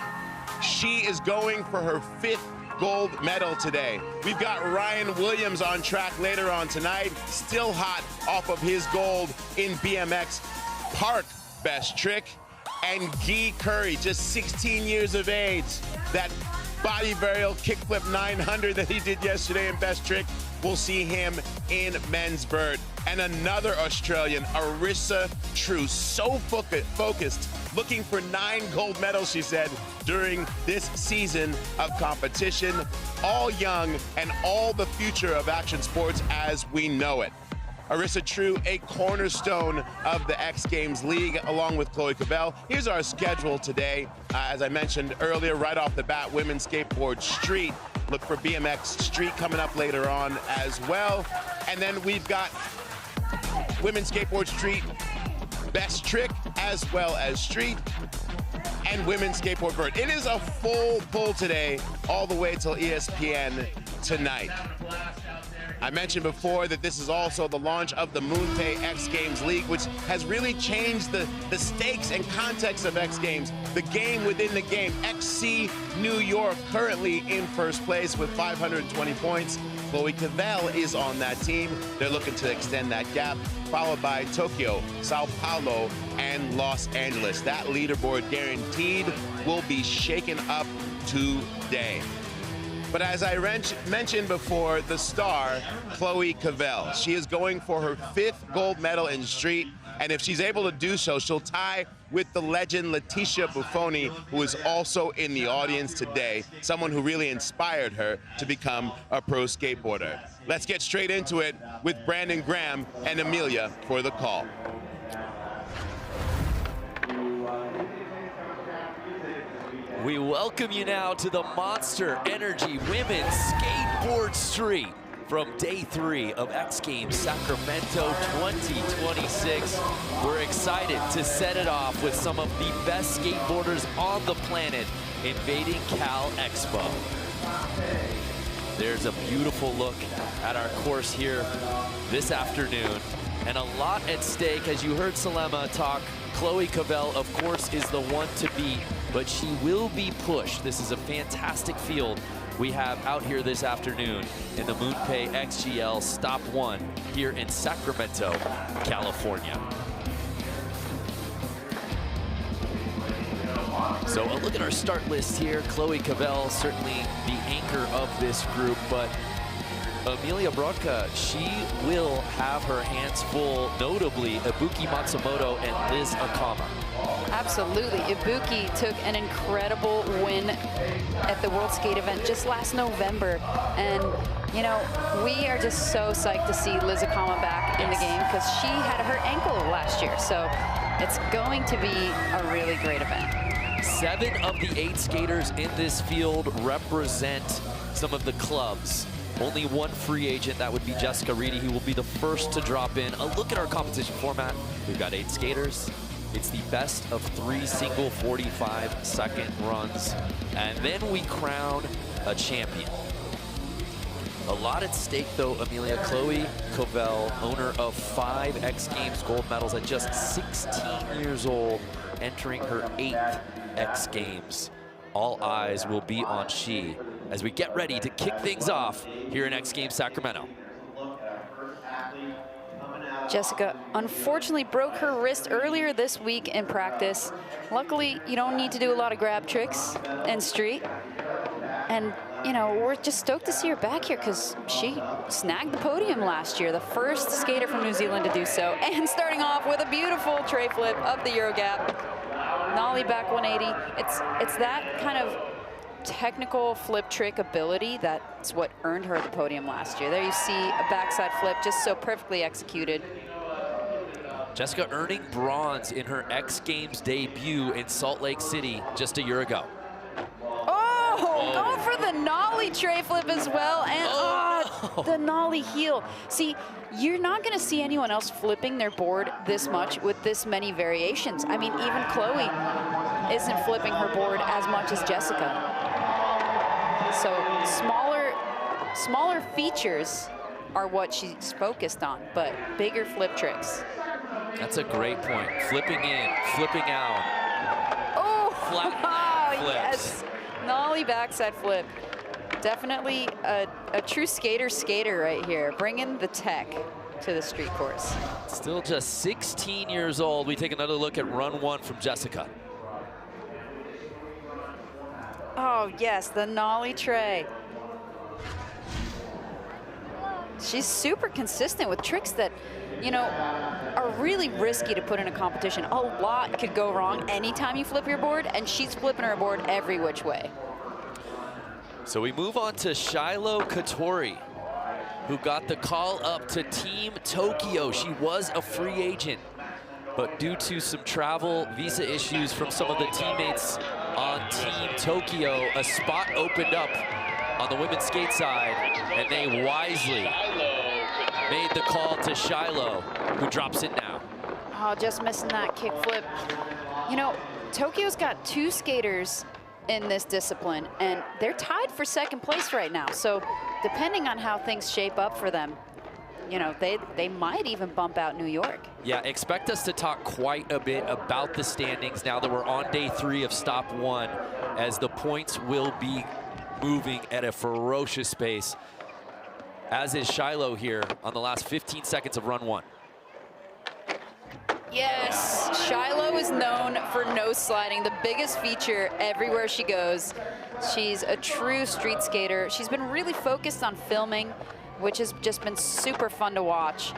She is going for her 5th gold medal today. We've got Ryan Williams on track later on tonight, still hot off of his gold in BMX Park best trick. And Guy Curry, just 16 years of age, that body varial kickflip 900 that he did yesterday in best trick, we'll see him in men's vert. And another Australian, Arissa True, so focused, looking for 9 gold medals, she said, during this season of competition. All young and all the future of action sports as we know it. Arissa True, a cornerstone of the X Games League, along with Chloe Cavell. Here's our schedule today. As I mentioned earlier, right off the bat, women's skateboard street. Look for BMX street coming up later on as well. And then we've got women's skateboard street best trick as well as street, and women's skateboard vert. It is a full pull today, all the way till ESPN tonight. I mentioned before that this is also the launch of the MoonPay X Games League, which has really changed the stakes and context of X Games, the game within the game. XC New York currently in first place with 520 points. Chloe Cavell is on that team. They're looking to extend that gap, followed by Tokyo, Sao Paulo, and Los Angeles. That leaderboard guaranteed will be shaken up today. But as I mentioned before, the star, Chloe Cavell, she is going for her 5th gold medal in street, and if she's able to do so, she'll tie with the legend Leticia Buffoni, who is also in the audience today, someone who really inspired her to become a pro skateboarder. Let's get straight into it with Brandon Graham and Amelia for the call. We welcome you now to the Monster Energy Women's Skateboard Street from day 3 of X Games Sacramento 2026. We're excited to set it off with some of the best skateboarders on the planet invading Cal Expo. There's a beautiful look at our course here this afternoon, and a lot at stake. As you heard Salema talk, Chloe Cavell, of course, is the one to beat, but she will be pushed. This is a fantastic field we have out here this afternoon in the MoonPay XGL Stop 1 here in Sacramento, California. So a look at our start list here. Chloe Cavell, certainly the anchor of this group, but Amelia Brodka, she will have her hands full, notably Ibuki Matsumoto and Liz Akama. Absolutely. Ibuki took an incredible win at the World Skate event just last November. And, you know, we are just so psyched to see Liz Akama back in the game because she had her ankle last year. So it's going to be a really great event. 7 of the 8 skaters in this field represent some of the clubs. Only one free agent, that would be Jessica Reedy, who will be the first to drop in. A look at our competition format. We've got 8 skaters. It's the best of 3 single 45-second runs. And then we crown a champion. A lot at stake, though, Amelia. Chloe Cavell, owner of 5 X Games gold medals at just 16 years old, entering her 8th X Games. All eyes will be on she as we get ready to kick things off here in X Games Sacramento. Jessica unfortunately broke her wrist earlier this week in practice. Luckily, you don't need to do a lot of grab tricks in street. And, you know, we're just stoked to see her back here because she snagged the podium last year, the first skater from New Zealand to do so. And starting off with a beautiful tray flip up the Euro gap. Nollie back 180. It's that kind of technical flip trick ability that's what earned her the podium last year. There you see a backside flip just so perfectly executed. Jessica earning bronze in her X Games debut in Salt Lake City just a year ago. Oh, going for the nollie tray flip as well, and the nollie heel. See, you're not gonna see anyone else flipping their board this much with this many variations. I mean, even Chloe isn't flipping her board as much as Jessica. So smaller smaller features are what she's focused on, but bigger flip tricks. That's a great point. Flipping in, flipping out. Oh, Flat flips. Yes. Nollie backside flip. Definitely a true skater right here, bringing the tech to the street course. Still just 16 years old. We take another look at run 1 from Jessica. Oh, yes, the nollie tray. She's super consistent with tricks that, you know, are really risky to put in a competition. A lot could go wrong anytime you flip your board, and she's flipping her board every which way. So we move on to Shiloh Katori, who got the call up to Team Tokyo. She was a free agent, but due to some travel visa issues from some of the teammates on Team Tokyo, a spot opened up on the women's skate side, and they wisely made the call to Shiloh, who drops it now. Oh, just missing that kick flip. You know, Tokyo's got 2 skaters in this discipline, and they're tied for 2nd place right now. So depending on how things shape up for them, you know, they might even bump out New York. Yeah, expect us to talk quite a bit about the standings now that we're on day 3 of stop 1, as the points will be moving at a ferocious pace, as is Shiloh here on the last 15 seconds of run 1. Yes, Shiloh is known for nose sliding, the biggest feature everywhere she goes. She's a true street skater. She's been really focused on filming, which has just been super fun to watch.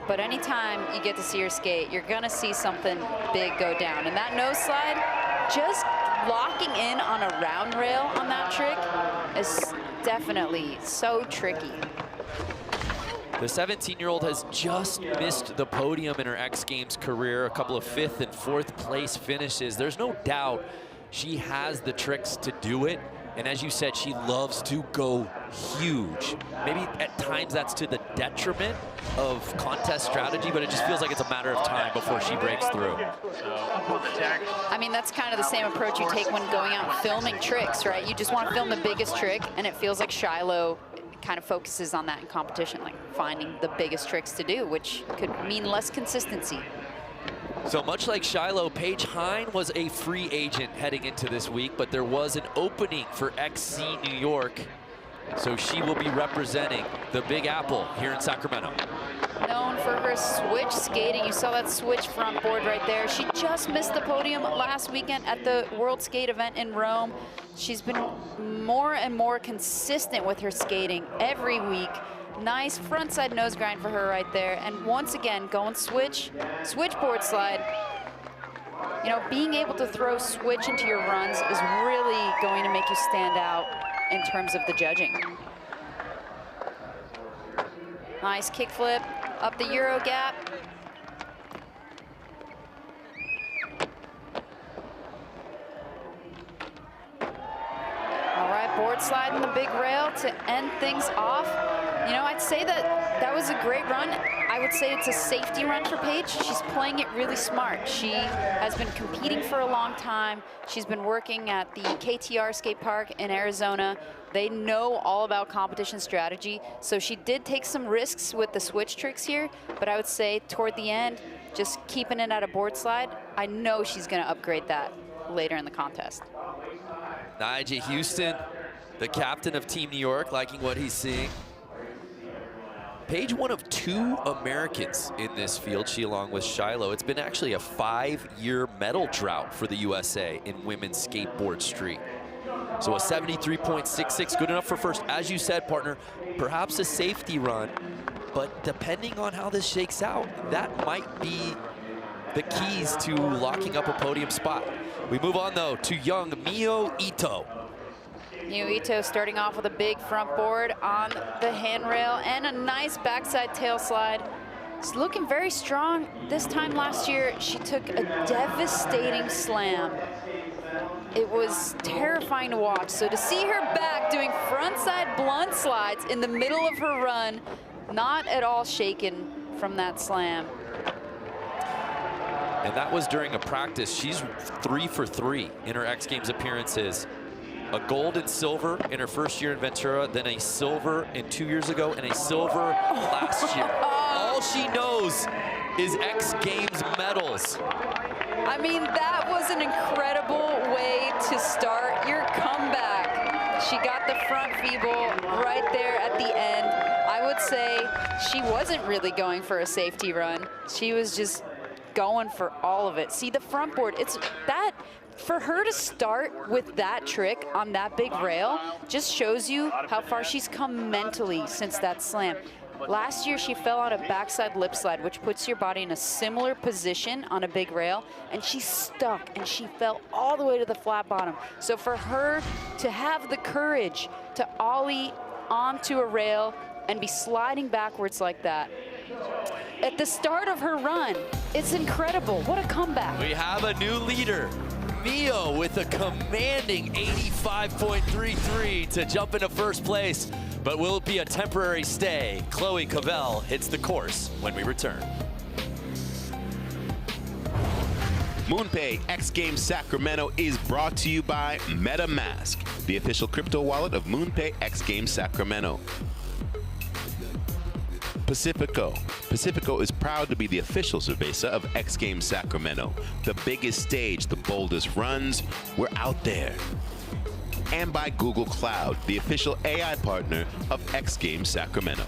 But anytime you get to see her skate, you're gonna see something big go down. And that nose slide, just locking in on a round rail on that trick is definitely so tricky. The 17-year-old has just missed the podium in her X Games career, a couple of 5th and 4th place finishes. There's no doubt she has the tricks to do it. And as you said, she loves to go huge. Maybe at times that's to the detriment of contest strategy, but it just feels like it's a matter of time before she breaks through. I mean, that's kind of the same approach you take when going out and filming tricks, right? You just want to film the biggest trick, and it feels like Shiloh kind of focuses on that in competition, like finding the biggest tricks to do, which could mean less consistency. So much like Shiloh, Paige Hine was a free agent heading into this week, but there was an opening for XC New York, so she will be representing the Big Apple here in Sacramento. Known for her switch skating. You saw that switch front board right there. She just missed the podium last weekend at the World Skate event in Rome. She's been more and more consistent with her skating every week. Nice frontside nose grind for her right there. And once again, going switchboard slide. You know, being able to throw switch into your runs is really going to make you stand out in terms of the judging. Nice kick flip up the Euro gap. All right, board slide in the big rail to end things off. You know, I'd say that was a great run. I would say it's a safety run for Paige. She's playing it really smart. She has been competing for a long time. She's been working at the KTR skate park in Arizona. They know all about competition strategy. So she did take some risks with the switch tricks here, but I would say toward the end, just keeping it at a board slide, I know she's gonna upgrade that later in the contest. Nyjah Houston, the captain of Team New York, liking what he's seeing. Paige, one of 2 Americans in this field, she along with Shiloh. It's been actually a 5-year medal drought for the USA in women's skateboard street. So a 73.66, good enough for first. As you said, partner, perhaps a safety run, but depending on how this shakes out, that might be the keys to locking up a podium spot. We move on though to young Mio Ito. Mio Ito starting off with a big front board on the handrail and a nice backside tail slide. She's looking very strong. This time last year, she took a devastating slam. It was terrifying to watch. So to see her back doing frontside blunt slides in the middle of her run, not at all shaken from that slam. And that was during a practice. She's 3 for 3 in her X Games appearances. A gold and silver in her first year in Ventura, then a silver in 2 years ago, and a silver last year. All she knows is X Games medals. I mean, that was an incredible way to start your comeback. She got the front feeble right there at the end. I would say she wasn't really going for a safety run. She was just going for all of it. See the front board, it's that, for her to start with that trick on that big rail just shows you how far she's come mentally since that slam. Last year, she fell on a backside lip slide, which puts your body in a similar position on a big rail, and she stuck, and she fell all the way to the flat bottom. So for her to have the courage to ollie onto a rail and be sliding backwards like that, at the start of her run, it's incredible. What a comeback. We have a new leader. Mio with a commanding 85.33 to jump into first place, but will it be a temporary stay? Chloe Cavell hits the course when we return. MoonPay X Games Sacramento is brought to you by MetaMask, the official crypto wallet of MoonPay X Games Sacramento. Pacifico. Pacifico is proud to be the official cerveza of X Games Sacramento. The biggest stage, the boldest runs, we're out there. And by Google Cloud, the official AI partner of X Games Sacramento.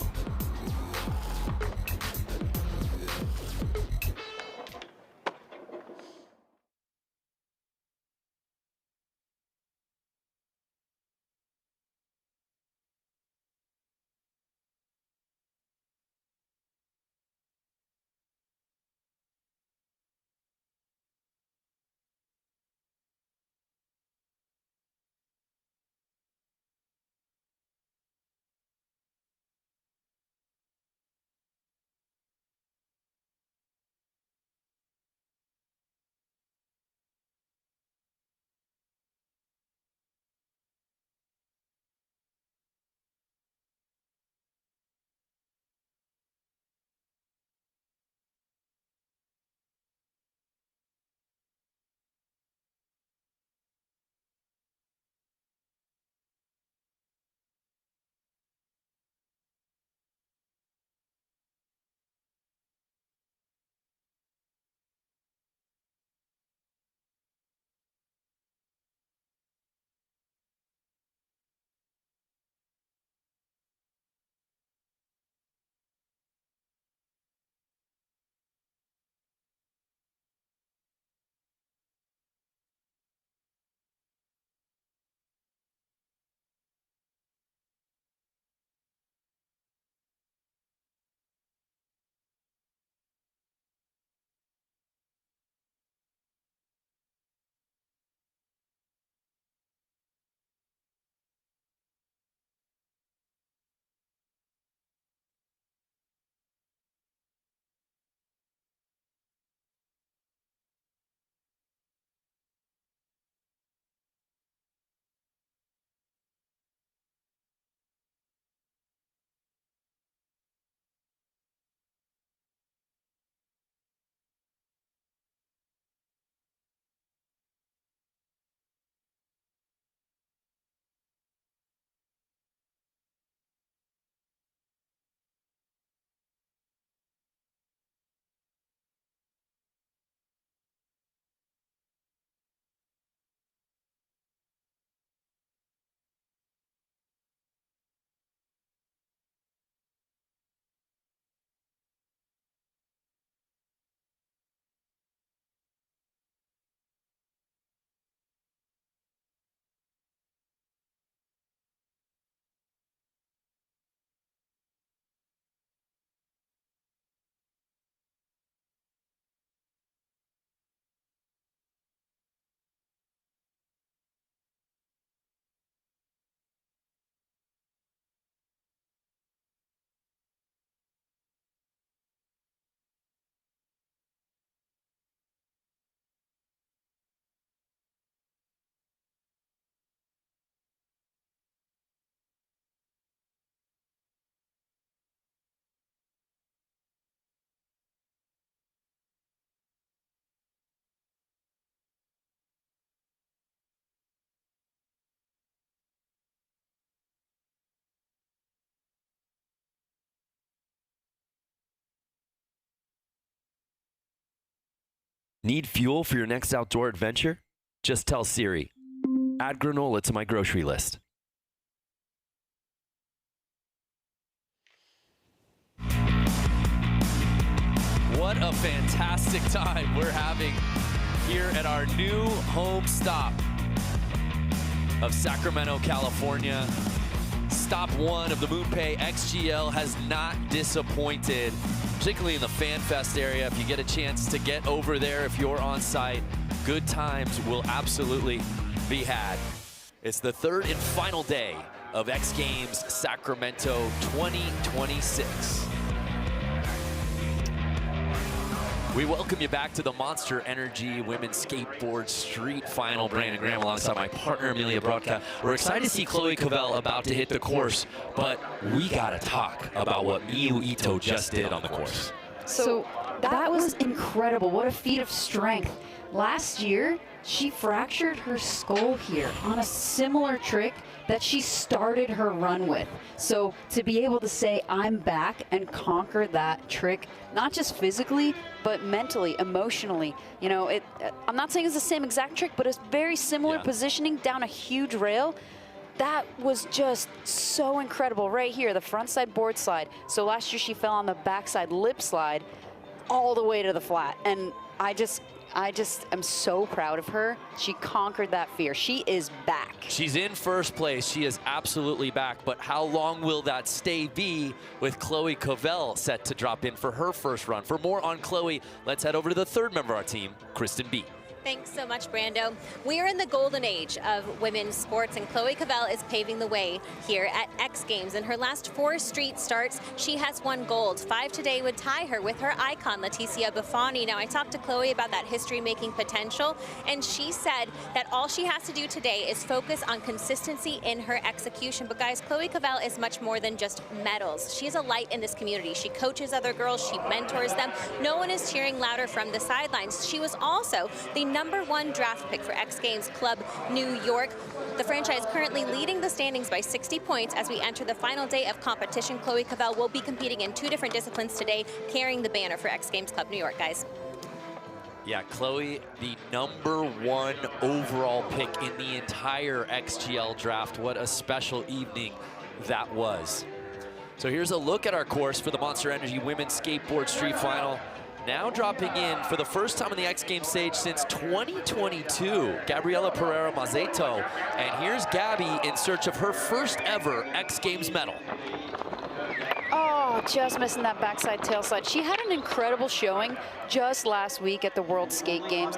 Need fuel for your next outdoor adventure? Just tell Siri, add granola to my grocery list. What a fantastic time we're having here at our new home stop of Sacramento, California. Stop 1 of the MoonPay XGL has not disappointed, particularly in the Fan Fest area. If you get a chance to get over there, if you're on site, good times will absolutely be had. It's the 3rd and final day of X Games Sacramento 2026. We welcome you back to the Monster Energy Women's Skateboard Street Final. Brandon Graham alongside my partner Amelia Brodka. We're excited to see Chloe Cavell about to hit the course, but we gotta talk about what Miyu Ito just did on the course. So that was incredible. What a feat of strength. Last year, she fractured her skull here on a similar trick that she started her run with. So to be able to say, I'm back and conquer that trick, not just physically, but mentally, emotionally. You know, I'm not saying it's the same exact trick, but it's very similar positioning down a huge rail. That was just so incredible right here, the front side board slide. So last year she fell on the backside lip slide all the way to the flat. And I just am so proud of her. She conquered that fear. She is back. She's in first place. She is absolutely back. But how long will that stay be with Chloe Cavell set to drop in for her first run? For more on Chloe, let's head over to the 3rd member of our team, Kristen B. Thanks so much, Brando. We are in the golden age of women's sports, and Chloe Cavell is paving the way here at X Games. In her last 4 street starts, she has won gold. 5 today would tie her with her icon, Leticia Buffoni. Now, I talked to Chloe about that history-making potential, and she said that all she has to do today is focus on consistency in her execution. But guys, Chloe Cavell is much more than just medals. She's a light in this community. She coaches other girls. She mentors them. No one is cheering louder from the sidelines. She was also the #1 draft pick for X Games Club New York. The franchise currently leading the standings by 60 points as we enter the final day of competition. Chloe Cavell will be competing in 2 different disciplines today, carrying the banner for X Games Club New York, guys. Yeah, Chloe, the #1 overall pick in the entire XGL draft. What a special evening that was. So here's a look at our course for the Monster Energy Women's Skateboard Street Final. Now dropping in for the first time on the X Games stage since 2022, Gabriela Pereira Mazeto. And here's Gabby in search of her first ever X Games medal. Oh, just missing that backside tail slide. She had an incredible showing just last week at the World Skate Games.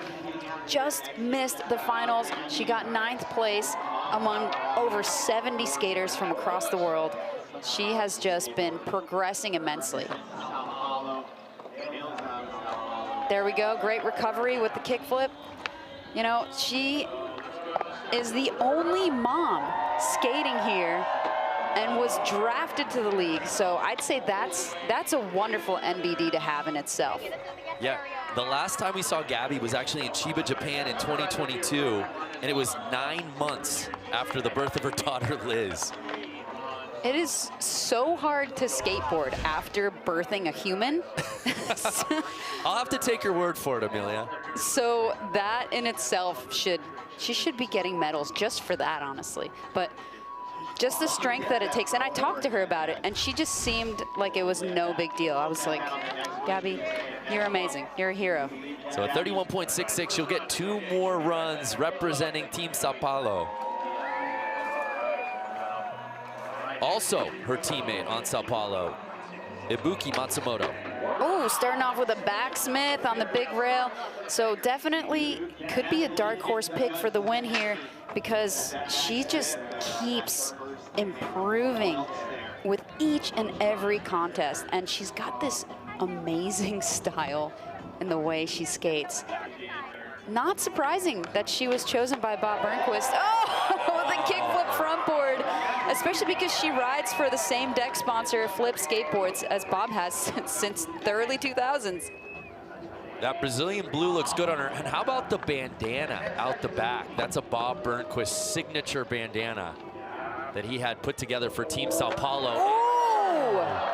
Just missed the finals. She got 9th place among over 70 skaters from across the world. She has just been progressing immensely. There we go, great recovery with the kickflip. You know, she is the only mom skating here and was drafted to the league. So I'd say that's a wonderful NBD to have in itself. Yeah, the last time we saw Gabby was actually in Chiba, Japan in 2022, and it was 9 months after the birth of her daughter, Liz. It is so hard to skateboard after birthing a human. I'll have to take your word for it, Amelia. So that in itself she should be getting medals just for that, honestly. But just the strength that it takes. And I talked to her about it, and she just seemed like it was no big deal. I was like, Gabby, you're amazing. You're a hero. So at 31.66, she'll get 2 more runs representing Team Sao Paulo. Also, her teammate on Sao Paulo, Ibuki Matsumoto. Oh, starting off with a backsmith on the big rail. So definitely could be a dark horse pick for the win here because she just keeps improving with each and every contest. And she's got this amazing style in the way she skates. Not surprising that she was chosen by Bob Burnquist. Oh, the kickflip front board, especially because she rides for the same deck sponsor, Flip Skateboards, as Bob has since the early 2000s. That Brazilian blue looks good on her. And how about the bandana out the back? That's a Bob Burnquist signature bandana that he had put together for Team Sao Paulo. Oh!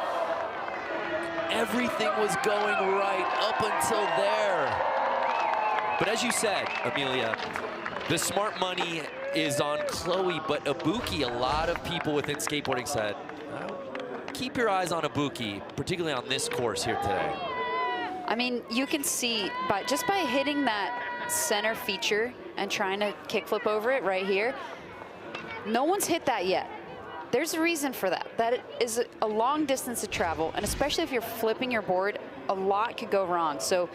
Everything was going right up until there. But as you said, Amelia, the smart money is on Chloe, but Ibuki, a lot of people within skateboarding said, keep your eyes on Ibuki, particularly on this course here today. I mean, you can see just by hitting that center feature and trying to kickflip over it right here, no one's hit that yet. There's a reason for that. That is a long distance to travel, and especially if you're flipping your board, a lot could go wrong. So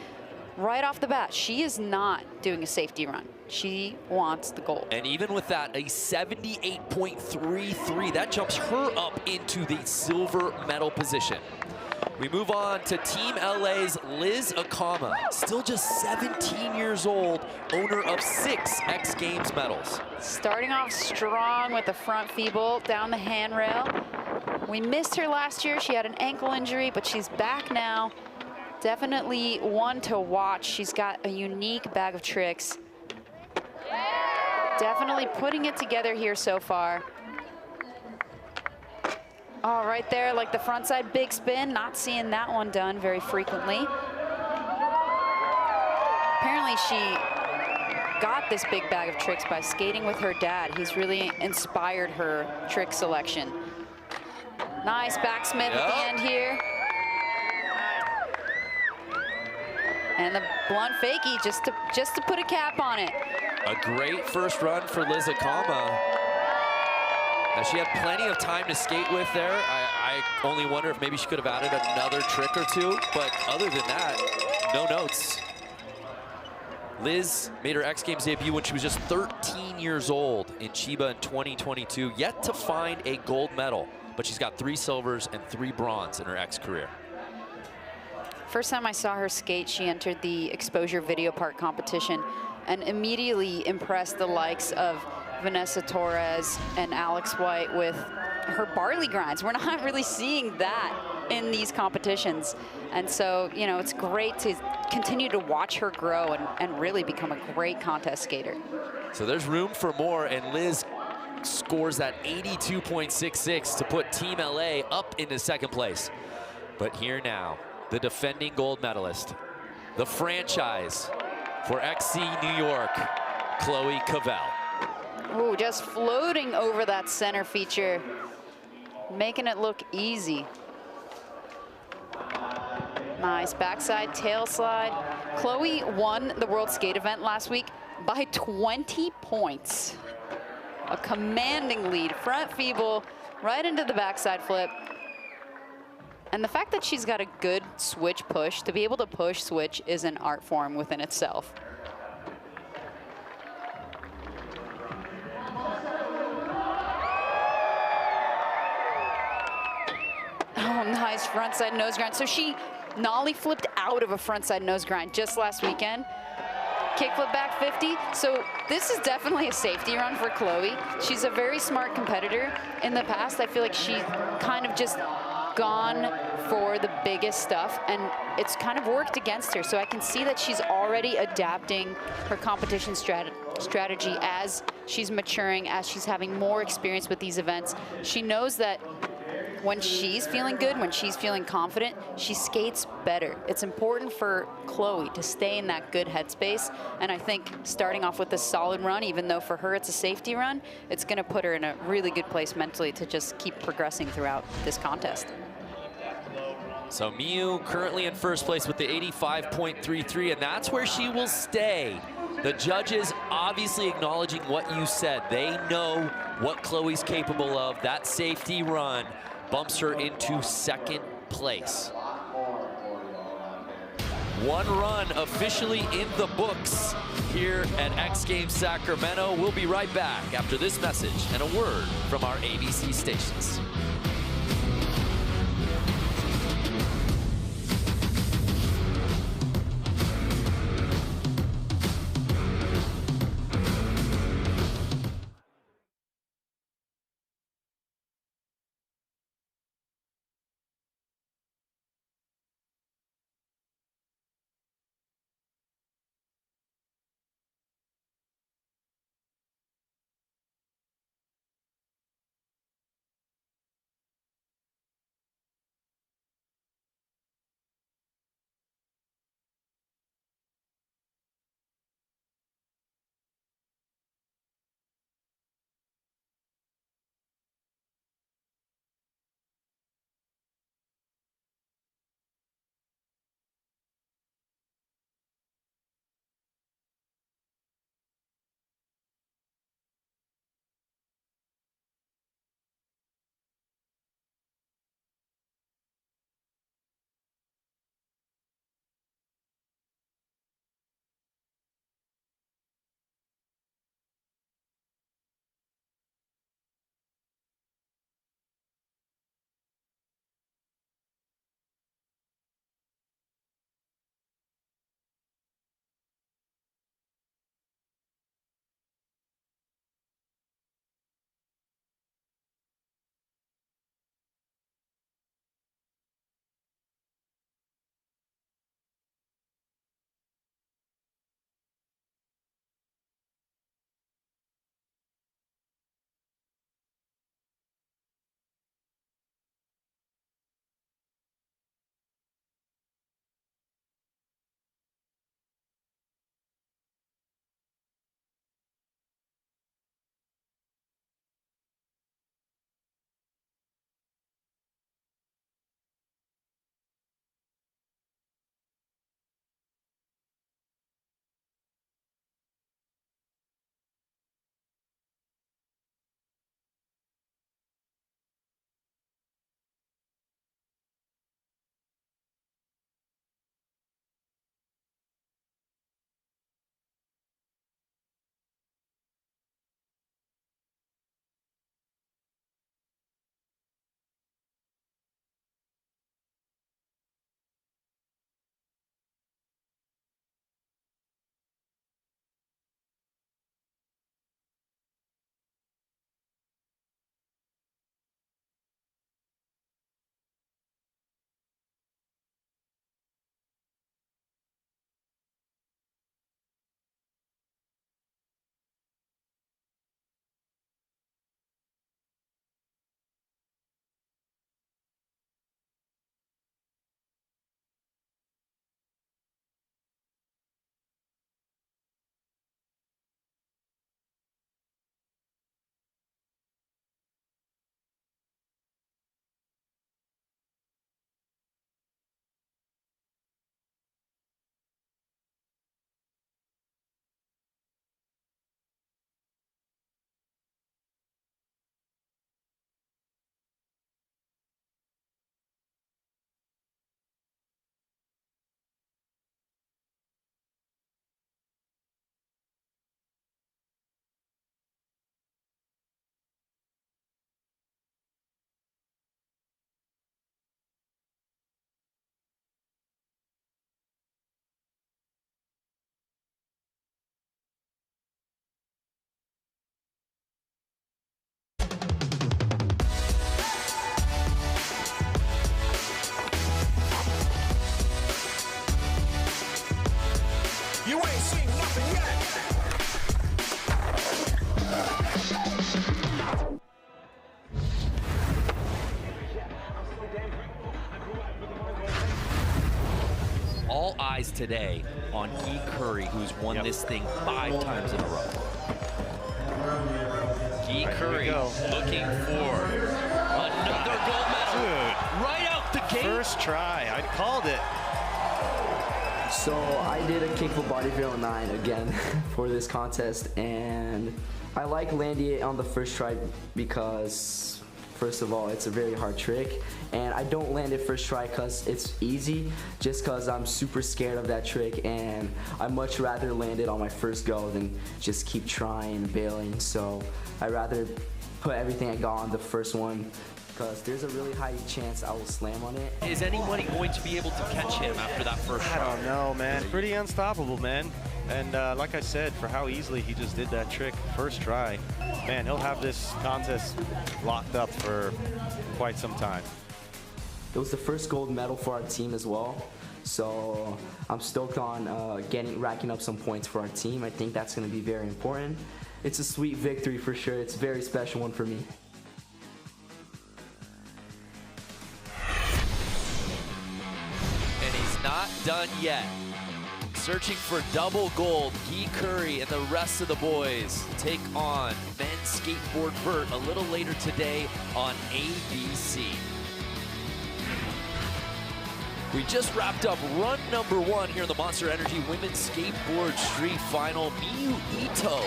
right off the bat, she is not doing a safety run. She wants the gold. And even with that, a 78.33, that jumps her up into the silver medal position. We move on to Team LA's Liz Akama, still just 17 years old, owner of 6 X Games medals. Starting off strong with the front feeble down the handrail. We missed her last year. She had an ankle injury, but she's back now. Definitely one to watch. She's got a unique bag of tricks. Definitely putting it together here so far. Oh, right there, like the front side big spin. Not seeing that one done very frequently. Apparently she got this big bag of tricks by skating with her dad. He's really inspired her trick selection. Nice backsmith at the end here. And the blunt fakie just to put a cap on it. A great first run for Liz Akama. Now she had plenty of time to skate with there. I only wonder if maybe she could have added another trick or two, but other than that, no notes. Liz made her X Games debut when she was just 13 years old in Chiba in 2022, yet to find a gold medal, but she's got 3 silvers and 3 bronze in her X career. First time I saw her skate, she entered the exposure video part competition and immediately impressed the likes of Vanessa Torres and Alex White with her barley grinds. We're not really seeing that in these competitions. And so, you know, it's great to continue to watch her grow and really become a great contest skater. So there's room for more, and Liz scores that 82.66 to put Team LA up into second place. But here now, the defending gold medalist, the franchise for XC New York, Chloe Cavell. Oh, just floating over that center feature, making it look easy. Nice backside tail slide. Chloe won the World Skate event last week by 20 points. A commanding lead, front feeble, right into the backside flip. And the fact that she's got a good switch push, to be able to push switch is an art form within itself. Oh, nice frontside nose grind. So she nollie flipped out of a frontside nose grind just last weekend. Kickflip back 50. So this is definitely a safety run for Chloe. She's a very smart competitor. In the past, I feel like she's kind of just gone for the biggest stuff, and it's kind of worked against her. So I can see that she's already adapting her competition strategy as she's maturing, as she's having more experience with these events. She knows that when she's feeling good, when she's feeling confident, she skates better. It's important for Chloe to stay in that good headspace, and I think starting off with a solid run, even though for her it's a safety run, it's gonna put her in a really good place mentally to just keep progressing throughout this contest. So Miyu currently in first place with the 85.33, and that's where she will stay. The judges obviously acknowledging what you said. They know what Chloe's capable of. That safety run bumps her into second place. One run officially in the books here at X Games Sacramento. We'll be right back after this message and a word from our ABC stations. all eyes today on Guy Curry, who's won this thing 5 times in a row. Guy Curry looking for another gold medal. Dude. Right out the gate. First try, I called it. So I did a kickflip body varial 9 again for this contest, and I like landing it on the first try because, first of all, it's a very hard trick, and I don't land it first try because it's easy, just because I'm super scared of that trick, and I'd much rather land it on my first go than just keep trying and bailing. So I'd rather put everything I got on the first one, because there's a really high chance I will slam on it. Is anybody going to be able to catch him after that first try? I don't know, man. Pretty unstoppable, man. And like I said, for how easily he just did that trick first try, man, he'll have this contest locked up for quite some time. It was the first gold medal for our team as well. So I'm stoked on racking up some points for our team. I think that's going to be very important. It's a sweet victory for sure. It's a very special one for me. Not done yet. Searching for double gold, Guy Curry and the rest of the boys take on men's skateboard vert a little later today on ABC. We just wrapped up run number 1 here in the Monster Energy Women's Skateboard Street Final. Miyu Ito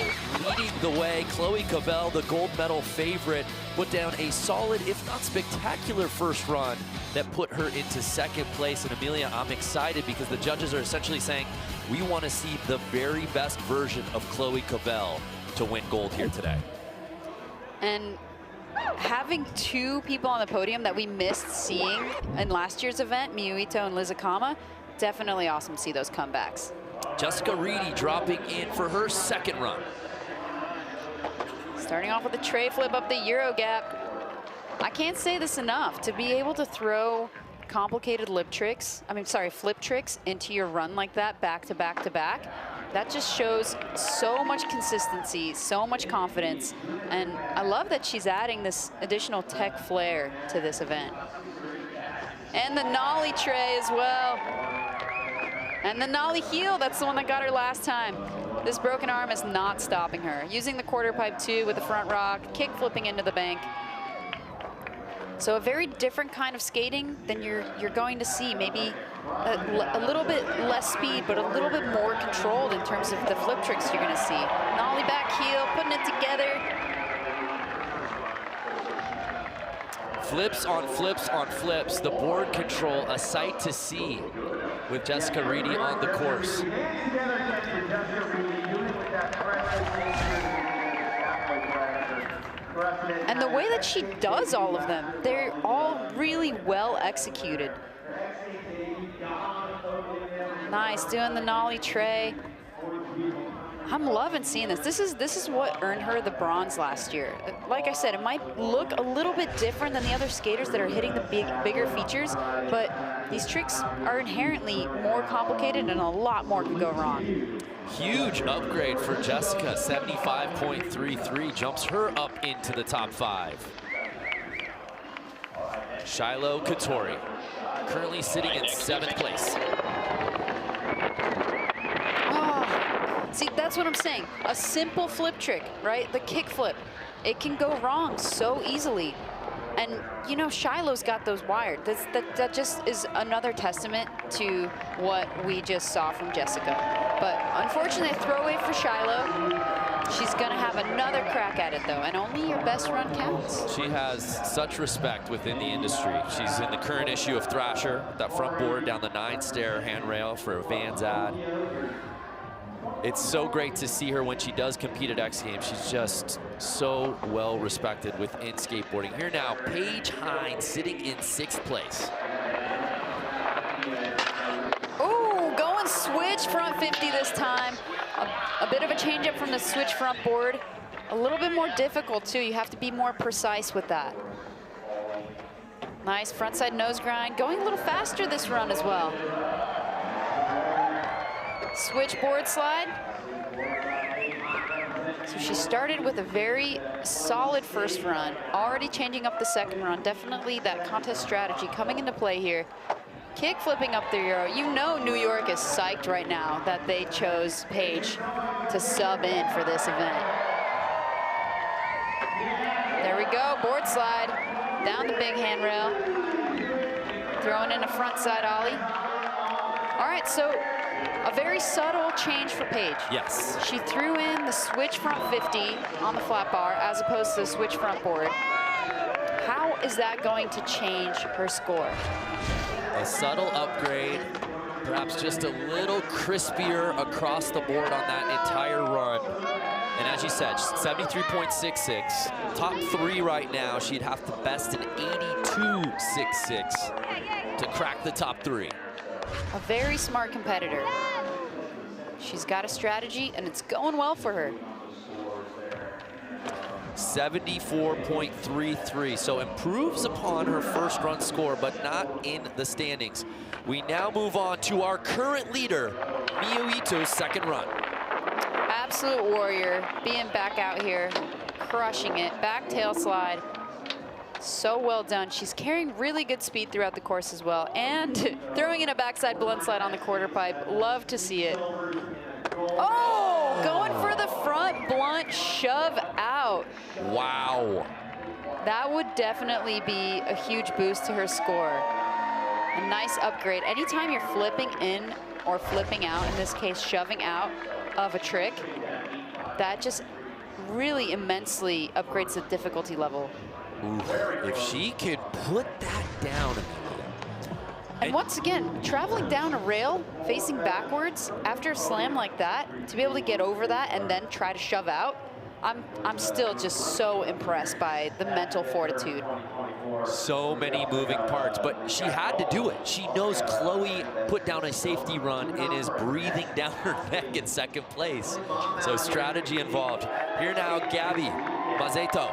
leading the way. Chloe Cavell, the gold medal favorite, put down a solid, if not spectacular, first run that put her into second place. And Amelia, I'm excited because the judges are essentially saying, we want to see the very best version of Chloe Cavell to win gold here today. And having 2 people on the podium that we missed seeing in last year's event, Miyu Ito and Liz Akama, definitely awesome to see those comebacks. Jessica Reedy dropping in for her second run. Starting off with a tray flip up the Euro gap. I can't say this enough, to be able to throw complicated flip tricks into your run like that, back to back to back, that just shows so much consistency, so much confidence, and I love that she's adding this additional tech flair to this event. And the nollie tray as well. And the nollie heel, that's the one that got her last time. This broken arm is not stopping her. Using the quarter pipe 2 with the front rock, kick flipping into the bank. So a very different kind of skating than you're going to see. Maybe a little bit less speed, but a little bit more controlled in terms of the flip tricks you're going to see. Nollie back heel, putting it together. Flips on flips on flips. The board control, a sight to see with Jessica Reedy on the course. And the way that she does all of them, they're all really well executed. Nice, doing the nollie tray. I'm loving seeing this. This is what earned her the bronze last year. Like I said, it might look a little bit different than the other skaters that are hitting the bigger features, but these tricks are inherently more complicated and a lot more can go wrong. Huge upgrade for Jessica, 75.33, jumps her up into the top 5. Shiloh Katori, currently sitting in 7th place. See, that's what I'm saying. A simple flip trick, right? The kick flip. It can go wrong so easily. And, you know, Shiloh's got those wired. That just is another testament to what we just saw from Jessica. But unfortunately, a throwaway for Shiloh. She's going to have another crack at it, though, and only your best run counts. She has such respect within the industry. She's in the current issue of Thrasher, that front board down the 9-stair handrail for Van's ad. It's so great to see her when she does compete at X Games. She's just so well respected within skateboarding. Here now, Paige Hines sitting in 6th place. Ooh, going switch front 50 this time. A bit of a change up from the switch front board. A little bit more difficult too. You have to be more precise with that. Nice frontside nose grind. Going a little faster this run as well. Switch board slide. So she started with a very solid first run, already changing up the second run. Definitely that contest strategy coming into play here. Kick flipping up the Euro. You know New York is psyched right now that they chose Paige to sub in for this event. There we go, board slide. Down the big handrail. Throwing in a front side ollie. All right, so a very subtle change for Paige. Yes. She threw in the switch front 50 on the flat bar as opposed to the switch front board. How is that going to change her score? A subtle upgrade, perhaps just a little crispier across the board on that entire run. And as you said, 73.66, top 3 right now. She'd have to best an 82.66 to crack the top 3. A very smart competitor. She's got a strategy, and it's going well for her. 74.33, so improves upon her first run score, but not in the standings. We now move on to our current leader, Miyu Ito's second run. Absolute warrior, being back out here, crushing it. Back tail slide. So well done. She's carrying really good speed throughout the course as well. And throwing in a backside blunt slide on the quarter pipe. Love to see it. Oh, going for the front blunt shove out. Wow. That would definitely be a huge boost to her score. A nice upgrade. Anytime you're flipping in or flipping out, in this case shoving out of a trick, that just really immensely upgrades the difficulty level. Oof. If she could put that down. And once again, traveling down a rail, facing backwards after a slam like that, to be able to get over that and then try to shove out, I'm still just so impressed by the mental fortitude. So many moving parts, but she had to do it. She knows Chloe put down a safety run and is breathing down her neck in second place. So strategy involved. Here now, Gabby Mazzetto.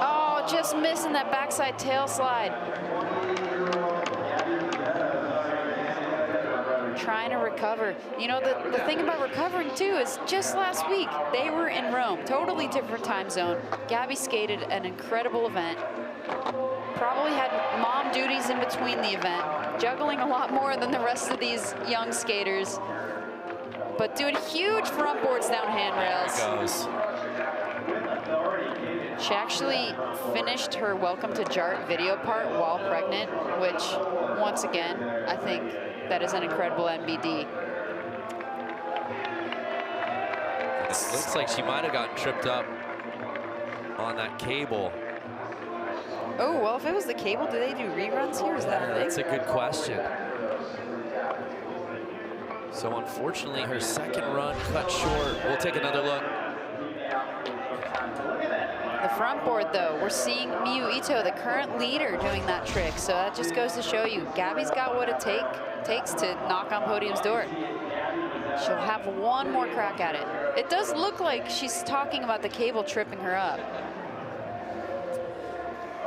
Oh, just missing that backside tail slide. Trying to recover. You know, the thing about recovering too is just last week, they were in Rome, totally different time zone. Gabby skated an incredible event. Probably had mom duties in between the event, juggling a lot more than the rest of these young skaters. But doing huge front boards down handrails. There it goes. She actually finished her Welcome to Jart video part while pregnant, which, once again, I think that is an incredible NBD. It looks like she might have gotten tripped up on that cable. Oh, well, if it was the cable, do they do reruns here? Is that a thing? That's a good question. So unfortunately, her second run cut short. We'll take another look. The front board, though, we're seeing Miyu Ito, the current leader, doing that trick. So that just goes to show you, Gabby's got what it takes to knock on podium's door. She'll have one more crack at it. It does look like she's talking about the cable tripping her up.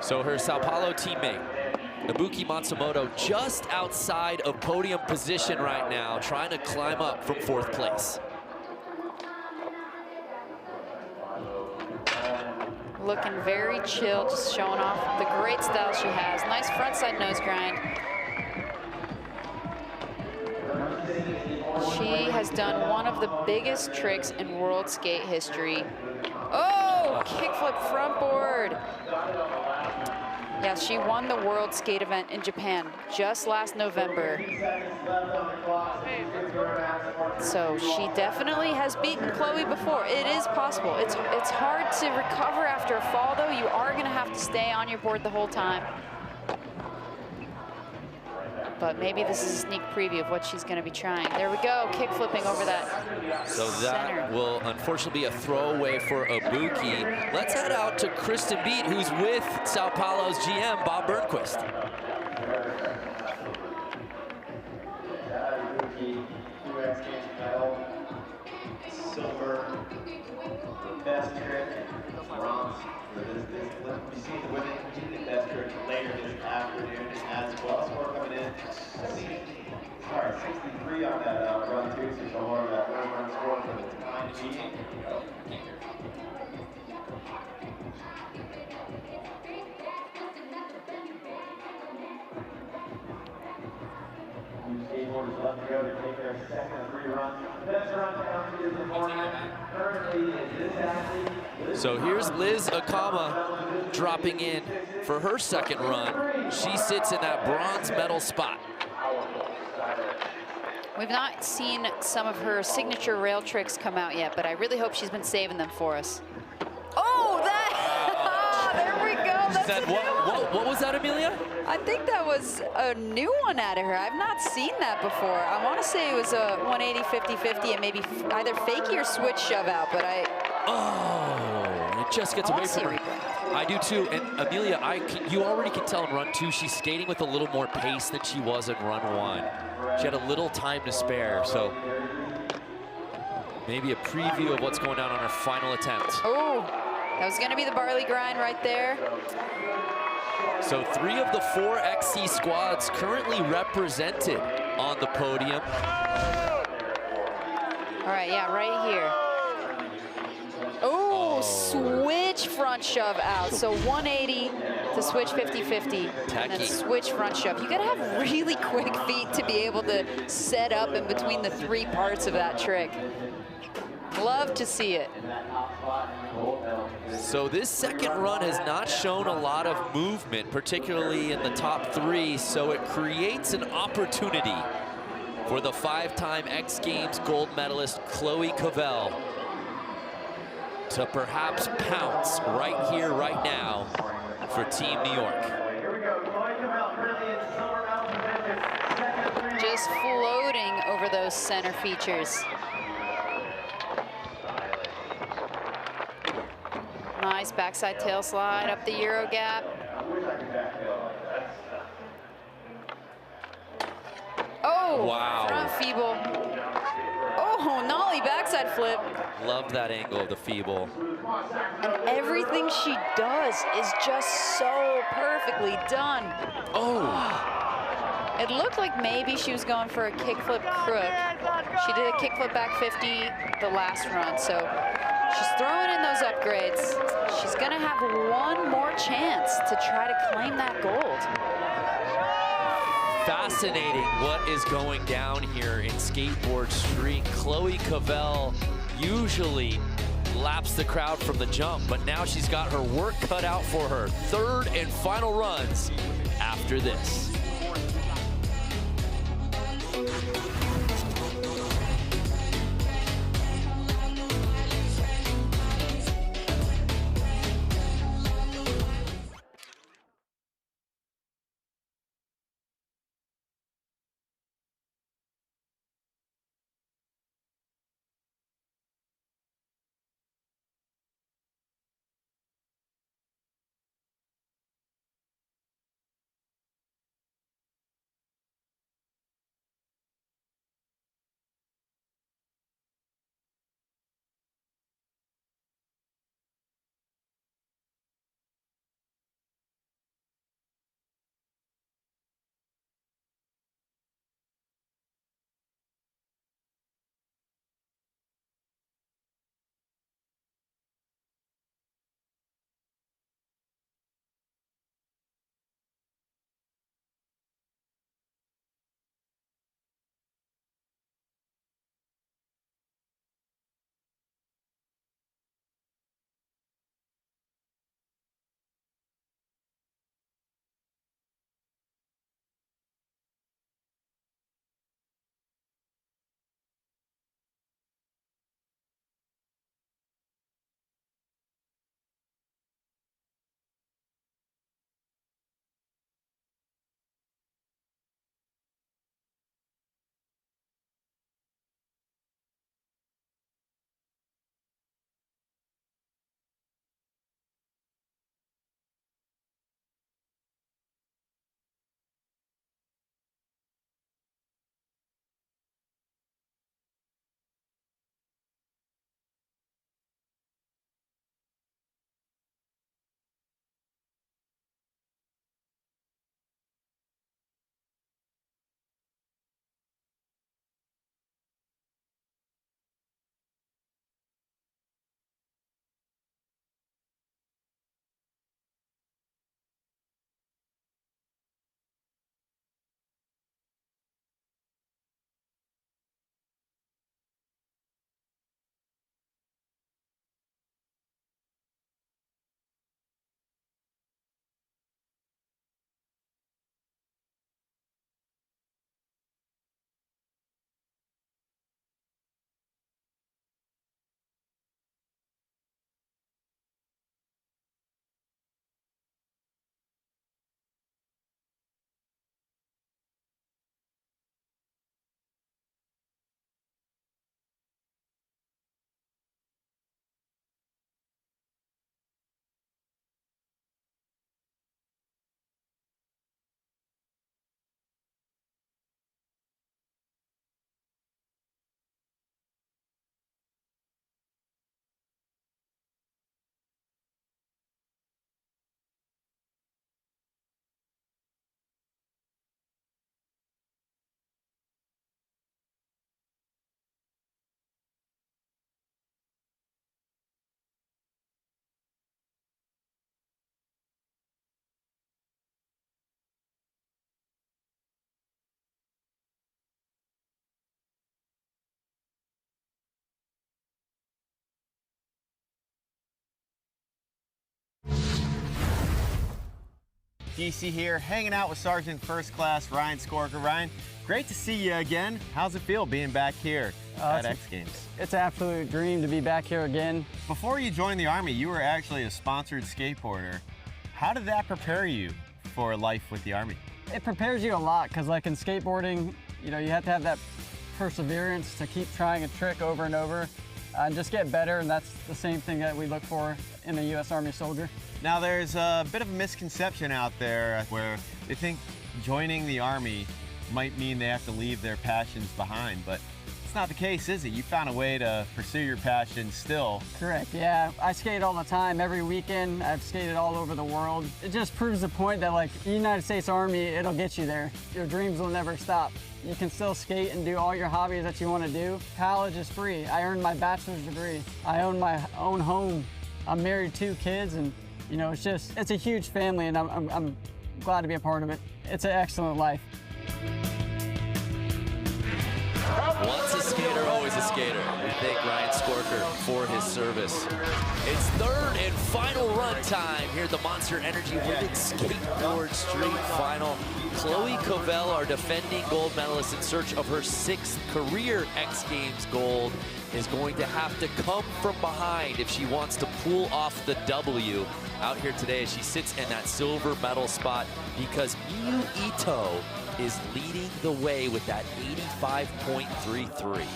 So her Sao Paulo teammate, Ibuki Matsumoto, just outside of podium position right now, trying to climb up from 4th place. Looking very chill, just showing off the great style she has. Nice frontside nose grind. She has done one of the biggest tricks in world skate history. Oh, kickflip front board. Yeah, she won the world skate event in Japan just last November. So she definitely has beaten Chloe before. It is possible. It's hard to recover after a fall, though. You are going to have to stay on your board the whole time. But maybe this is a sneak preview of what she's going to be trying. There we go, kick flipping over that So that center. will unfortunately be a throwaway for Ibuki. Let's head out to Kristen Beat, who's with Sao Paulo's GM, Bob Burnquist. Silver, best trick, bronze. We see the women continue the best trick later this afternoon as well. So we're coming in 63 on that run too, so more of that first run score for the time being. skateboarders left to go to take their second free run. The best run count is the format. Currently, is this athlete. So here's Liz Akama dropping in for her second run. She sits in that bronze medal spot. We've not seen some of her signature rail tricks come out yet, but I really hope she's been saving them for us. Oh, that! There we go. That's a new one. What was that, Amelia? I think that was a new one out of her. I've not seen that before. I want to say it was a 180, 50, 50, and maybe either fakie or switch shove out, but Oh, it just gets away from her. I do too, and Amelia, you already can tell in run 2, she's skating with a little more pace than she was in run 1. She had a little time to spare, so maybe a preview of what's going down on her final attempt. Oh, that was going to be the barley grind right there. So 3 of the 4 XC squads currently represented on the podium. All right, yeah, right here. Oh, switch front shove out. So 180 to switch 50-50, and then switch front shove. You gotta have really quick feet to be able to set up in between the 3 parts of that trick. Love to see it. So this second run has not shown a lot of movement, particularly in the top 3, so it creates an opportunity for the 5-time X Games gold medalist Chloe Cavell to perhaps pounce right here, right now for Team New York. Just floating over those center features. Nice backside tail slide up the Euro gap. Oh, wow. Front feeble. Oh, nollie backside flip. Love that angle of the feeble. And everything she does is just so perfectly done. Oh. It looked like maybe she was going for a kickflip crook. She did a kickflip back 50 the last run, so she's throwing in those upgrades. She's gonna have one more chance to try to claim that gold. Fascinating what is going down here in skateboard street. Chloe Cavell usually laps the crowd from the jump, but now she's got her work cut out for her. 3rd and final runs after this. DC here, hanging out with Sergeant First Class Ryan Skorker. Ryan, great to see you again. How's it feel being back here at X Games? It's an absolute dream to be back here again. Before you joined the Army, you were actually a sponsored skateboarder. How did that prepare you for life with the Army? It prepares you a lot because, like in skateboarding, you know, you have to have that perseverance to keep trying a trick over and over and just get better, and that's the same thing that we look for in a U.S. Army soldier. Now, there's a bit of a misconception out there where they think joining the Army might mean they have to leave their passions behind, but it's not the case, is it? You found a way to pursue your passion still. Correct, yeah. I skate all the time, every weekend. I've skated all over the world. It just proves the point that, like, the United States Army, it'll get you there. Your dreams will never stop. You can still skate and do all your hobbies that you want to do. College is free. I earned my bachelor's degree. I own my own home. I'm married, 2 kids, and you know, it's a huge family, and I'm glad to be a part of it. It's an excellent life. Once a skater, always a skater. We thank Ryan Skorker for his service. It's third and final run time here at the Monster Energy Women's Skateboard Street Final. Chloe Covell, our defending gold medalist in search of her 6th career X Games gold, is going to have to come from behind if she wants to pull off the W out here today as she sits in that silver medal spot, because Miyu Ito is leading the way with that 85.33.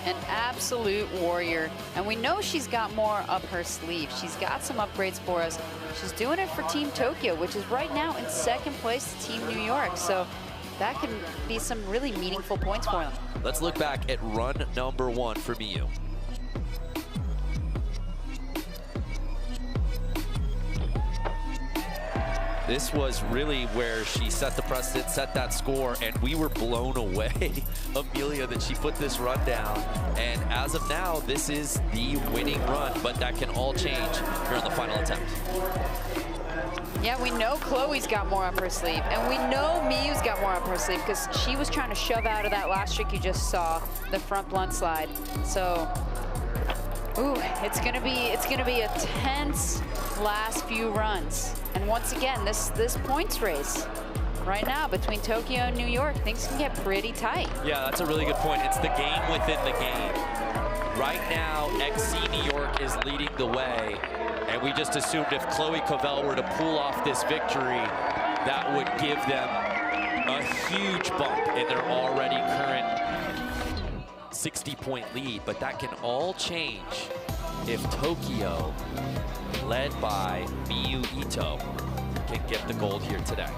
An absolute warrior, and we know she's got more up her sleeve. She's got some upgrades for us. She's doing it for Team Tokyo, which is right now in 2nd place to Team New York, so that can be some really meaningful points for them. Let's look back at run number 1 for Miyu. This was really where she set the precedent, set that score, and we were blown away, Amelia, that she put this run down. And as of now, this is the winning run, but that can all change here on the final attempt. Yeah, we know Chloe's got more up her sleeve, and we know Miyu's got more up her sleeve because she was trying to shove out of that last trick you just saw, the front blunt slide. So, ooh, it's gonna be a tense last few runs. And once again, this points race right now between Tokyo and New York, things can get pretty tight. Yeah, that's a really good point. It's the game within the game. Right now, XC New York is leading the way, and we just assumed if Chloe Covell were to pull off this victory, that would give them a huge bump in their already current 60-point lead, but that can all change if Tokyo, led by Miyu Ito, can get the gold here today.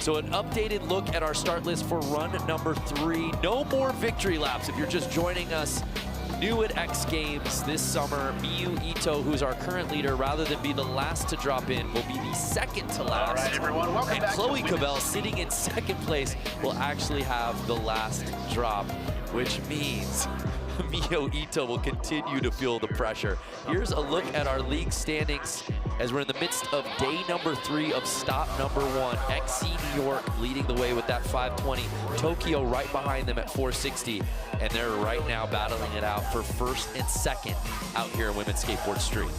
So an updated look at our start list for run number 3. No more victory laps if you're just joining us new at X Games this summer. Miyu Ito, who's our current leader, rather than be the last to drop in, will be the 2nd to last. All right, everyone, welcome and back Chloe Covell, sitting in 2nd place, will actually have the last drop, which means Miyu Ito will continue to feel the pressure. Here's a look at our league standings as we're in the midst of day number 3 of stop number 1. XC New York leading the way with that 520. Tokyo right behind them at 460. And they're right now battling it out for 1st and 2nd out here in Women's Skateboard Street.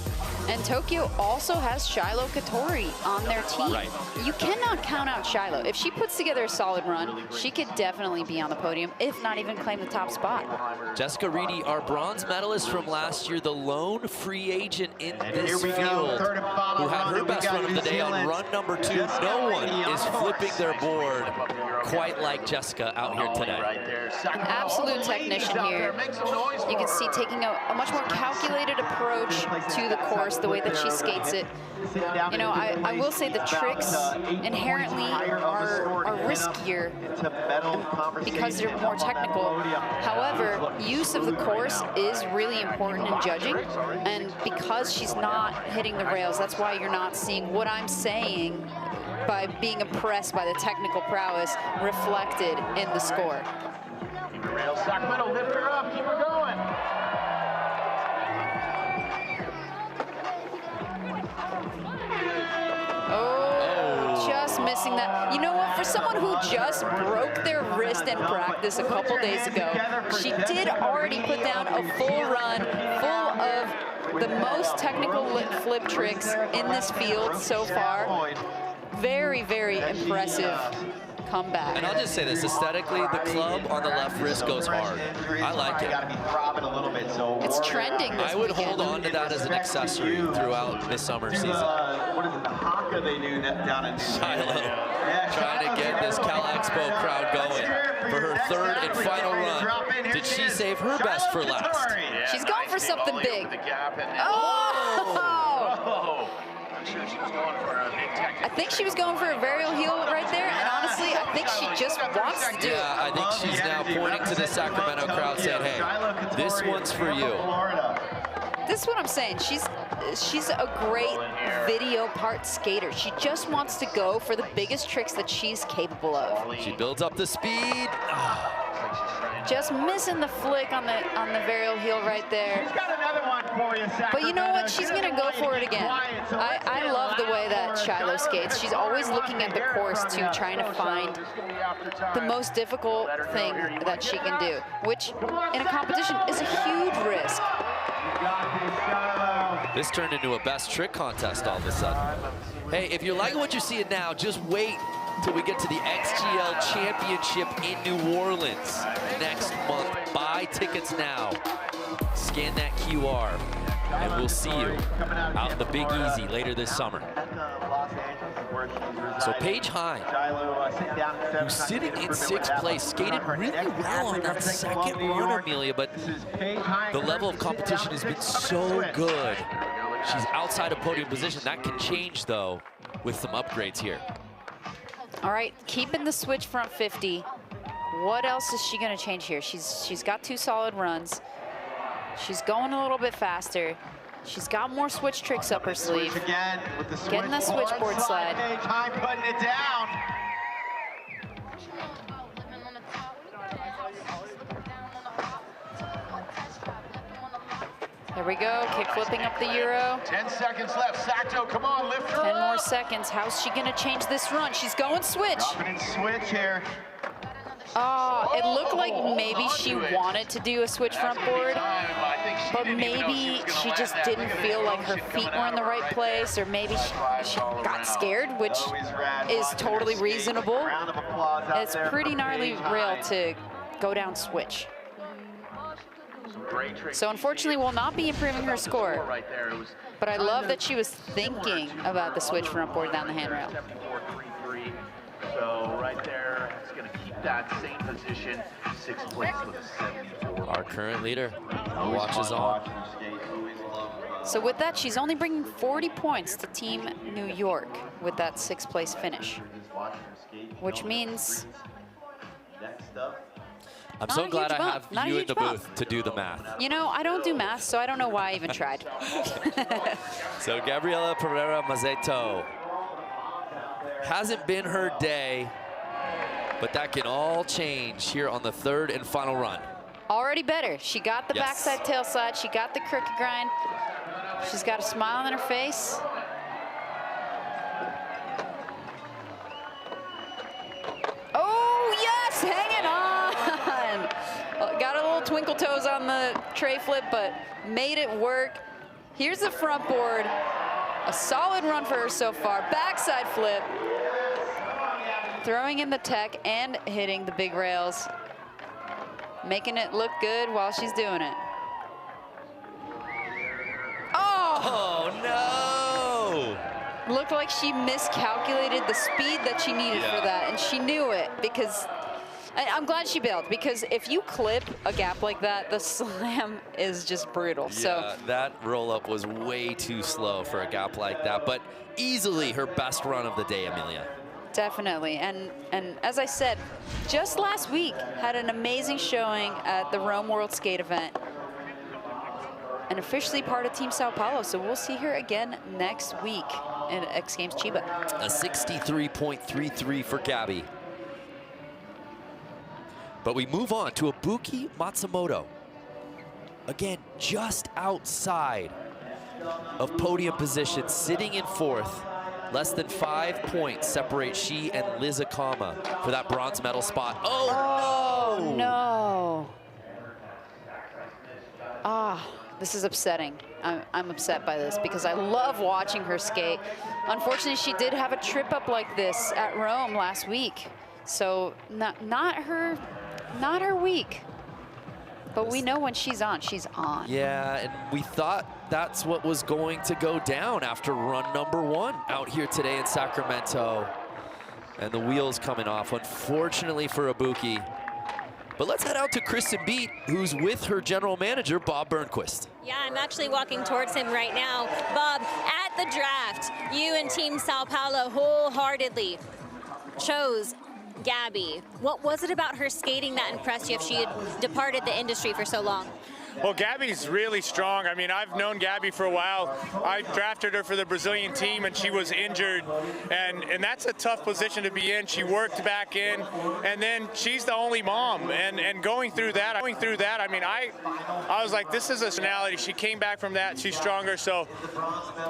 And Tokyo also has Shiloh Katori on their team. Right. You cannot count out Shiloh. If she puts together a solid run, she could definitely be on the podium, if not even claim the top spot. Jessica Reedy, our bronze medalist from last year, the lone free agent in this field, who had her best run of the day on run number 2. No one is flipping their board quite like Jessica out here today. An absolute technician here. You can see taking a much more calculated approach to the course, the way that she skates it. You know, I will say the tricks inherently are riskier because they're more technical. However, use of the course is really important in judging, and because she's not hitting the rails, that's why you're not seeing what I'm saying by being impressed by the technical prowess reflected in the score. Sacramento, lift her up, keep her going. Oh, just missing that. You know what? For someone who just broke their wrist in practice a couple days ago, she did already put down a full run, full of the most technical flip tricks in this field so far. very, very impressive comeback. And I'll just say this, aesthetically, the club on the left wrist goes hard. I like it. It's trending this I would weekend. hold on to that as an accessory throughout this summer season. What is it, the haka they do down in Shiloh trying to get this Cal Expo crowd going for her third and final run. Did she save her best for last? She's going for something big. Oh! I think she was going for a varial heel right there, and honestly, I think she just wants to do it. Yeah, I think she's now pointing to the Sacramento crowd saying, hey, this one's for you. This is what I'm saying. She's a great video part skater. She just wants to go for the biggest tricks that she's capable of. She builds up the speed. Just missing the flick on the varial heel right there. But you know what? She's gonna go for it again. I love the way that Shiloh skates. She's always looking at the course too, trying to find the most difficult thing that she can do, which in a competition is a huge risk. This turned into a best trick contest all of a sudden. Hey, if you're liking what you're seeing now, just wait till we get to the XGL Championship in New Orleans next month. Buy tickets now. Scan that QR, and we'll see you out in the Big Easy later this summer. So Paige Hine, who's sitting in 6th place, skated really well on that second run, Amelia, but the level of competition has been so good. She's outside of podium position. That can change, though, with some upgrades here. All right, keeping the switch front 50. What else is she gonna change here? She's got 2 solid runs. She's going a little bit faster. She's got more switch tricks up her sleeve. Getting that switchboard slide. Time putting it down. There we go, kick flipping up the Euro. 10 seconds left. Sacto, come on, lift her 10 more seconds. How's she gonna change this run? She's going switch. Dropping in switch here. Oh, it looked like maybe she wanted to do a switch front board, but maybe she just didn't feel like her feet were in the right place, or maybe she got scared, which is totally reasonable. It's pretty gnarly rail to go down switch. So unfortunately, will not be improving her score, but I love that she was thinking about the switch front board down the handrail. So right there, it's going to keep that same position, 6th place with a 74. Our current leader watches on. So with that, she's only bringing 40 points to Team New York with that 6th place finish, which means I'm so glad I have you in the booth to do the math. You know, I don't do math, so I don't know why I even tried. So Gabriela Pereira Mazeto. Hasn't been her day, but that can all change here on the 3rd and final run. Already better. She got the backside tail slide. She got the crooked grind. She's got a smile on her face. Oh, yes, hanging on. Got a little twinkle toes on the tray flip, but made it work. Here's the front board. A solid run for her so far. Backside flip. Throwing in the tech and hitting the big rails. Making it look good while she's doing it. Oh no! Looked like she miscalculated the speed that she needed for that, and she knew it, because I'm glad she bailed, because if you clip a gap like that, the slam is just brutal. Yeah, so that roll up was way too slow for a gap like that, but easily her best run of the day, Amelia. definitely, and as I said, just last week had an amazing showing at the Rome World Skate event, and officially part of Team Sao Paulo. So we'll see her again next week in X Games Chiba. A 63.33 for Gabby. But we move on to Ibuki Matsumoto. Again, just outside of podium position, sitting in 4th. Less than 5 points separate she and Liz Akama for that bronze medal spot. Oh, no! Ah, This is upsetting. I'm upset by this because I love watching her skate. Unfortunately, she did have a trip up like this at Rome last week. So not her week. But we know when she's on, she's on. Yeah, and we thought that's what was going to go down after run #1 out here today in Sacramento. And the wheels coming off, unfortunately for Ibuki. But let's head out to Kristen Beat, who's with her general manager, Bob Burnquist. Yeah, I'm actually walking towards him right now. Bob, at the draft, you and Team Sao Paulo wholeheartedly chose Gabby. What was it about her skating that impressed you if she had departed the industry for so long? Well, Gabby's really strong. I mean, I've known Gabby for a while. I drafted her for the Brazilian team, and she was injured, and that's a tough position to be in. She worked back in, and then she's the only mom, and going through that, I mean, I was like, this is a personality. She came back from that. She's stronger. So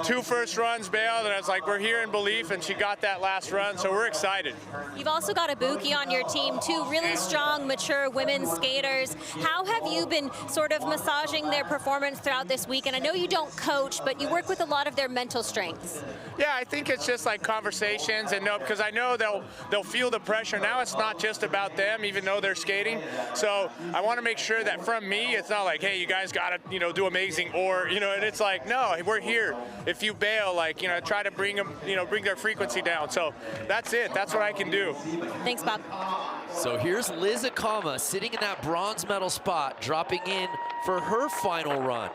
2 first runs bailed, and I was like, we're here in belief, and she got that last run, so we're excited. You've also got Ibuki on your team, 2 really strong, mature women skaters. How have you been sort of massaging their performance throughout this week? And I know you don't coach, but you work with a lot of their mental strengths. Yeah, I think it's just like conversations, and because I know they'll feel the pressure. Now it's not just about them, even though they're skating. So I want to make sure that from me, it's not like, hey, you guys got to, do amazing, or, and it's like, no, we're here. If you bail, like, try to bring them, bring their frequency down. So that's it. That's what I can do. Thanks, Bob. So here's Liz Akama sitting in that bronze medal spot, dropping in for her final run.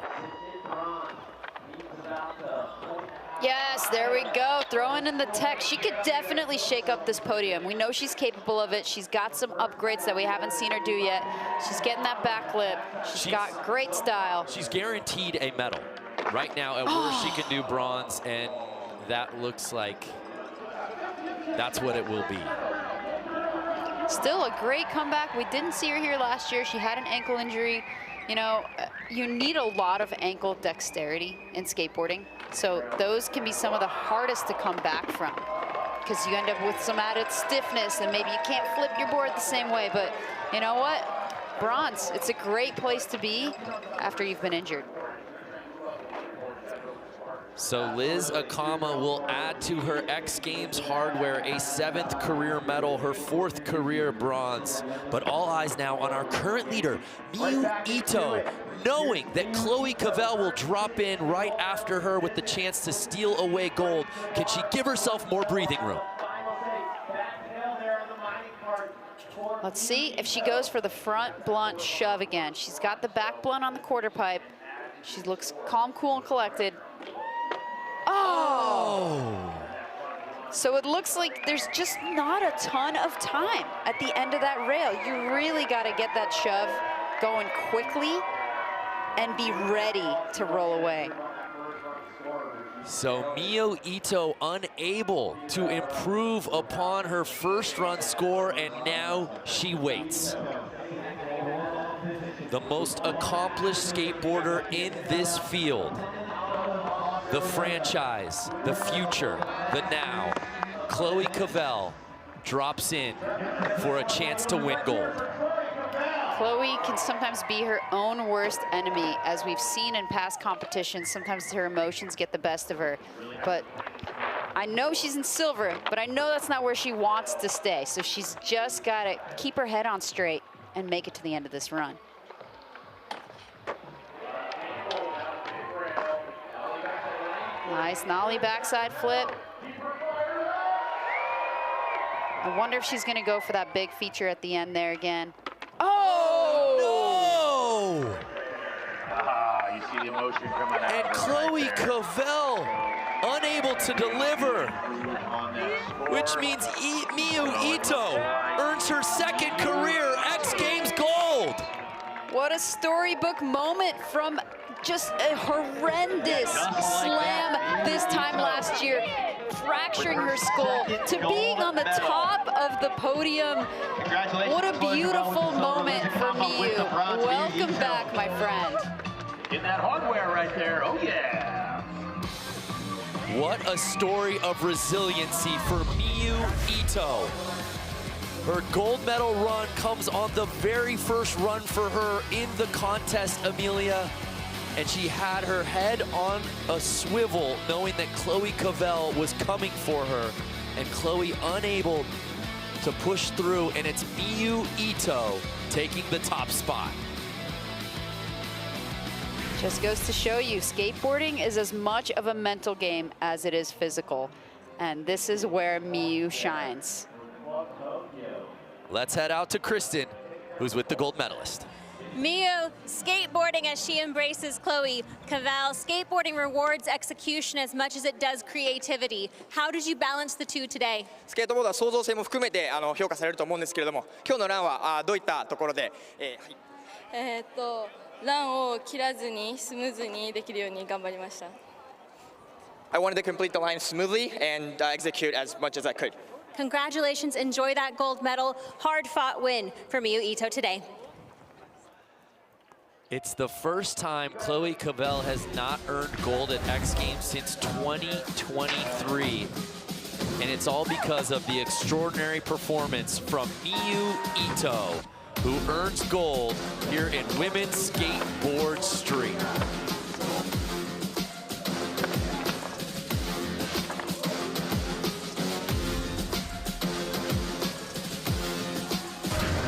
Yes, there we go. Throwing in the tech. She could definitely shake up this podium. We know she's capable of it. She's got some upgrades that we haven't seen her do yet. She's getting that back lip. She's got great style. She's guaranteed a medal right now. At worst, she can do bronze, and that looks like that's what it will be. Still a great comeback. We didn't see her here last year. She had an ankle injury. You need a lot of ankle dexterity in skateboarding. So those can be some of the hardest to come back from, because you end up with some added stiffness and maybe you can't flip your board the same way. But you know what? Bronze, it's a great place to be after you've been injured. So Liz Akama will add to her X Games hardware a 7th career medal, her 4th career bronze. But all eyes now on our current leader, Miyu Ito, knowing that Chloe Cavell will drop in right after her with the chance to steal away gold. Can she give herself more breathing room? Let's see if she goes for the front blunt shove again. She's got the back blunt on the quarter pipe. She looks calm, cool, and collected. Oh! So it looks like there's just not a ton of time at the end of that rail. You really got to get that shove going quickly and be ready to roll away. So Miyu Ito unable to improve upon her first run score, and now she waits. The most accomplished skateboarder in this field. The franchise, the future, the now. Chloe Cavell drops in for a chance to win gold. Chloe can sometimes be her own worst enemy, as we've seen in past competitions. Sometimes her emotions get the best of her. But I know she's in silver, but I know that's not where she wants to stay. So she's just got to keep her head on straight and make it to the end of this run. Nice nollie backside flip. I wonder if she's going to go for that big feature at the end there again. Oh! No! You see the emotion coming out. And Chloe Cavell unable to deliver, which means Miyu Ito earns her 2nd career X Games gold. What a storybook moment from just a horrendous slam this time last year, fracturing her skull, to being on the top of the podium. What a beautiful moment for Miyu. Welcome back, my friend. Get that hardware right there. Oh, yeah. What a story of resiliency for Miyu Ito. Her gold medal run comes on the very first run for her in the contest, Amelia. and she had her head on a swivel knowing that Chloe Cavell was coming for her, and Chloe unable to push through, and it's Miyu Ito taking the top spot. Just goes to show you, skateboarding is as much of a mental game as it is physical. And this is where Miyu shines. Let's head out to Kristen, who's with the gold medalist. Miyu skateboarding as she embraces Chloe Cavell. Skateboarding rewards execution as much as it does creativity. How did you balance the two today? スケートボードは創造性も含めて評価されると思うんですけれども、今日のランはどういったところで、ランを切らずにスムーズにできるように頑張りました。I wanted to complete the line smoothly and execute as much as I could. Congratulations, enjoy that gold medal. Hard-fought win for Miyu Ito today. It's the first time Chloe Cavell has not earned gold at X Games since 2023. And it's all because of the extraordinary performance from Miyu Ito, who earns gold here in Women's Skateboard Street.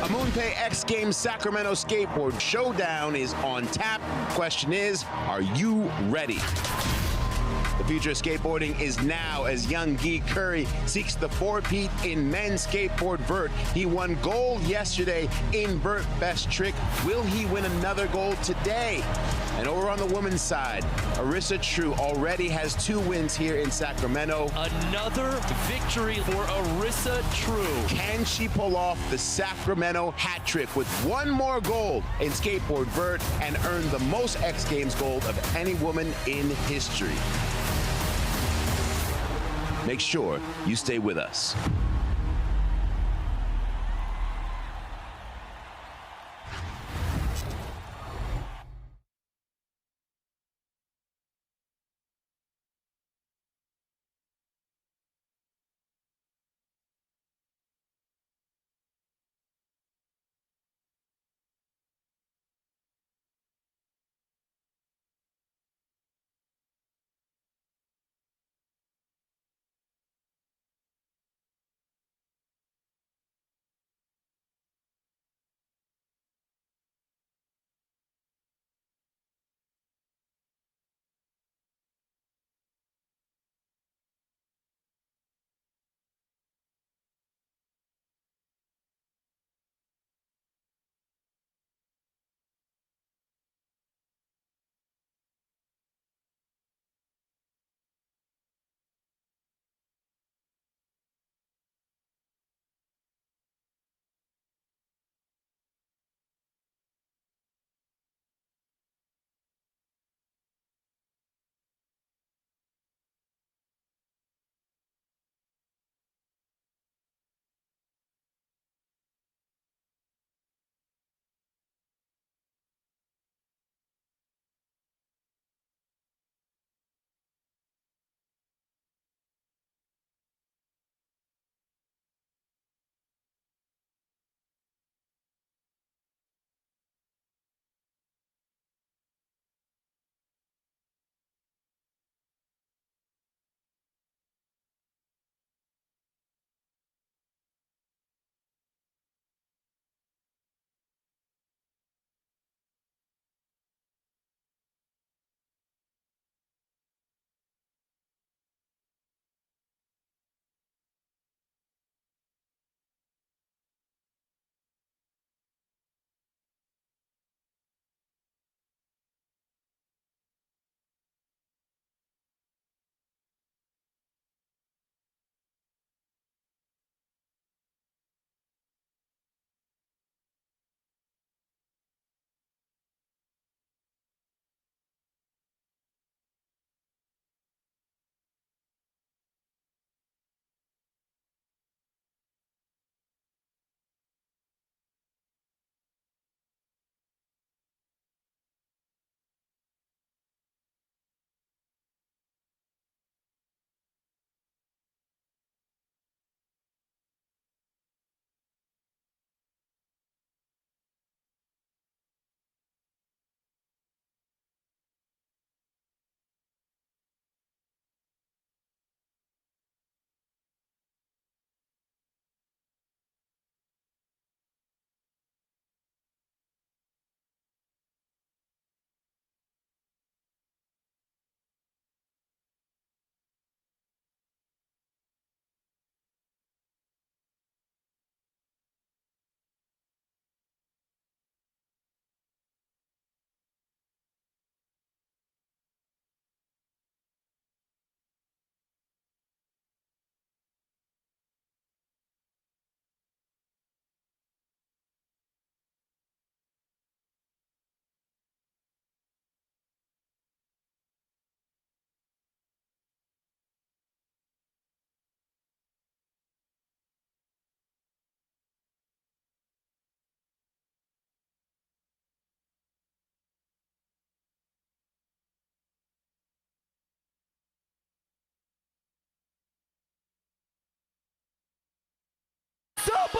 A MoonPay X Games Sacramento Skateboard Showdown is on tap. Question is, are you ready? The future of skateboarding is now as young Guy Curry seeks the four-peat in men's skateboard vert. He won gold yesterday in vert best trick. Will he win another gold today? And over on the women's side, Arissa True already has 2 wins here in Sacramento. Another victory for Arissa True. Can she pull off the Sacramento hat trick with 1 more gold in skateboard vert and earn the most X Games gold of any woman in history? Make sure you stay with us.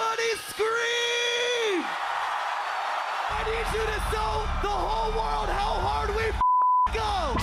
Everybody scream! I need you to show the whole world how hard we go!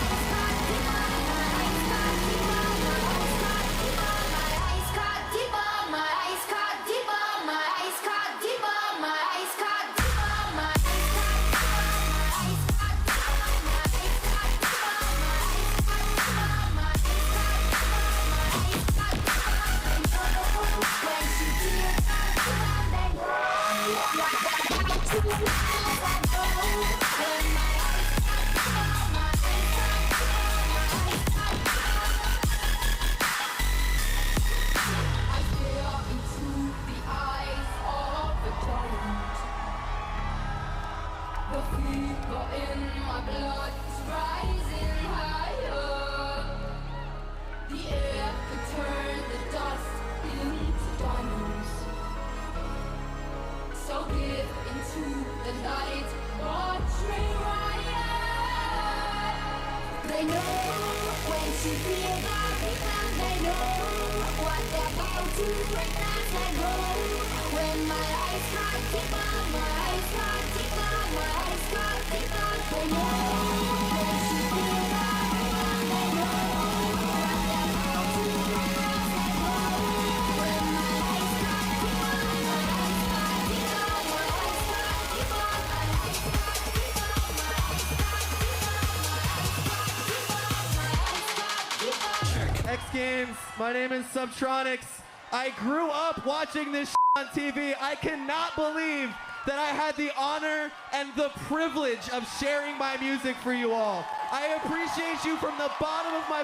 XGames, my name is Subtronics. I grew up watching this on TV. I cannot believe that I had the honor and the privilege of sharing my music for you all. I appreciate you from the bottom of my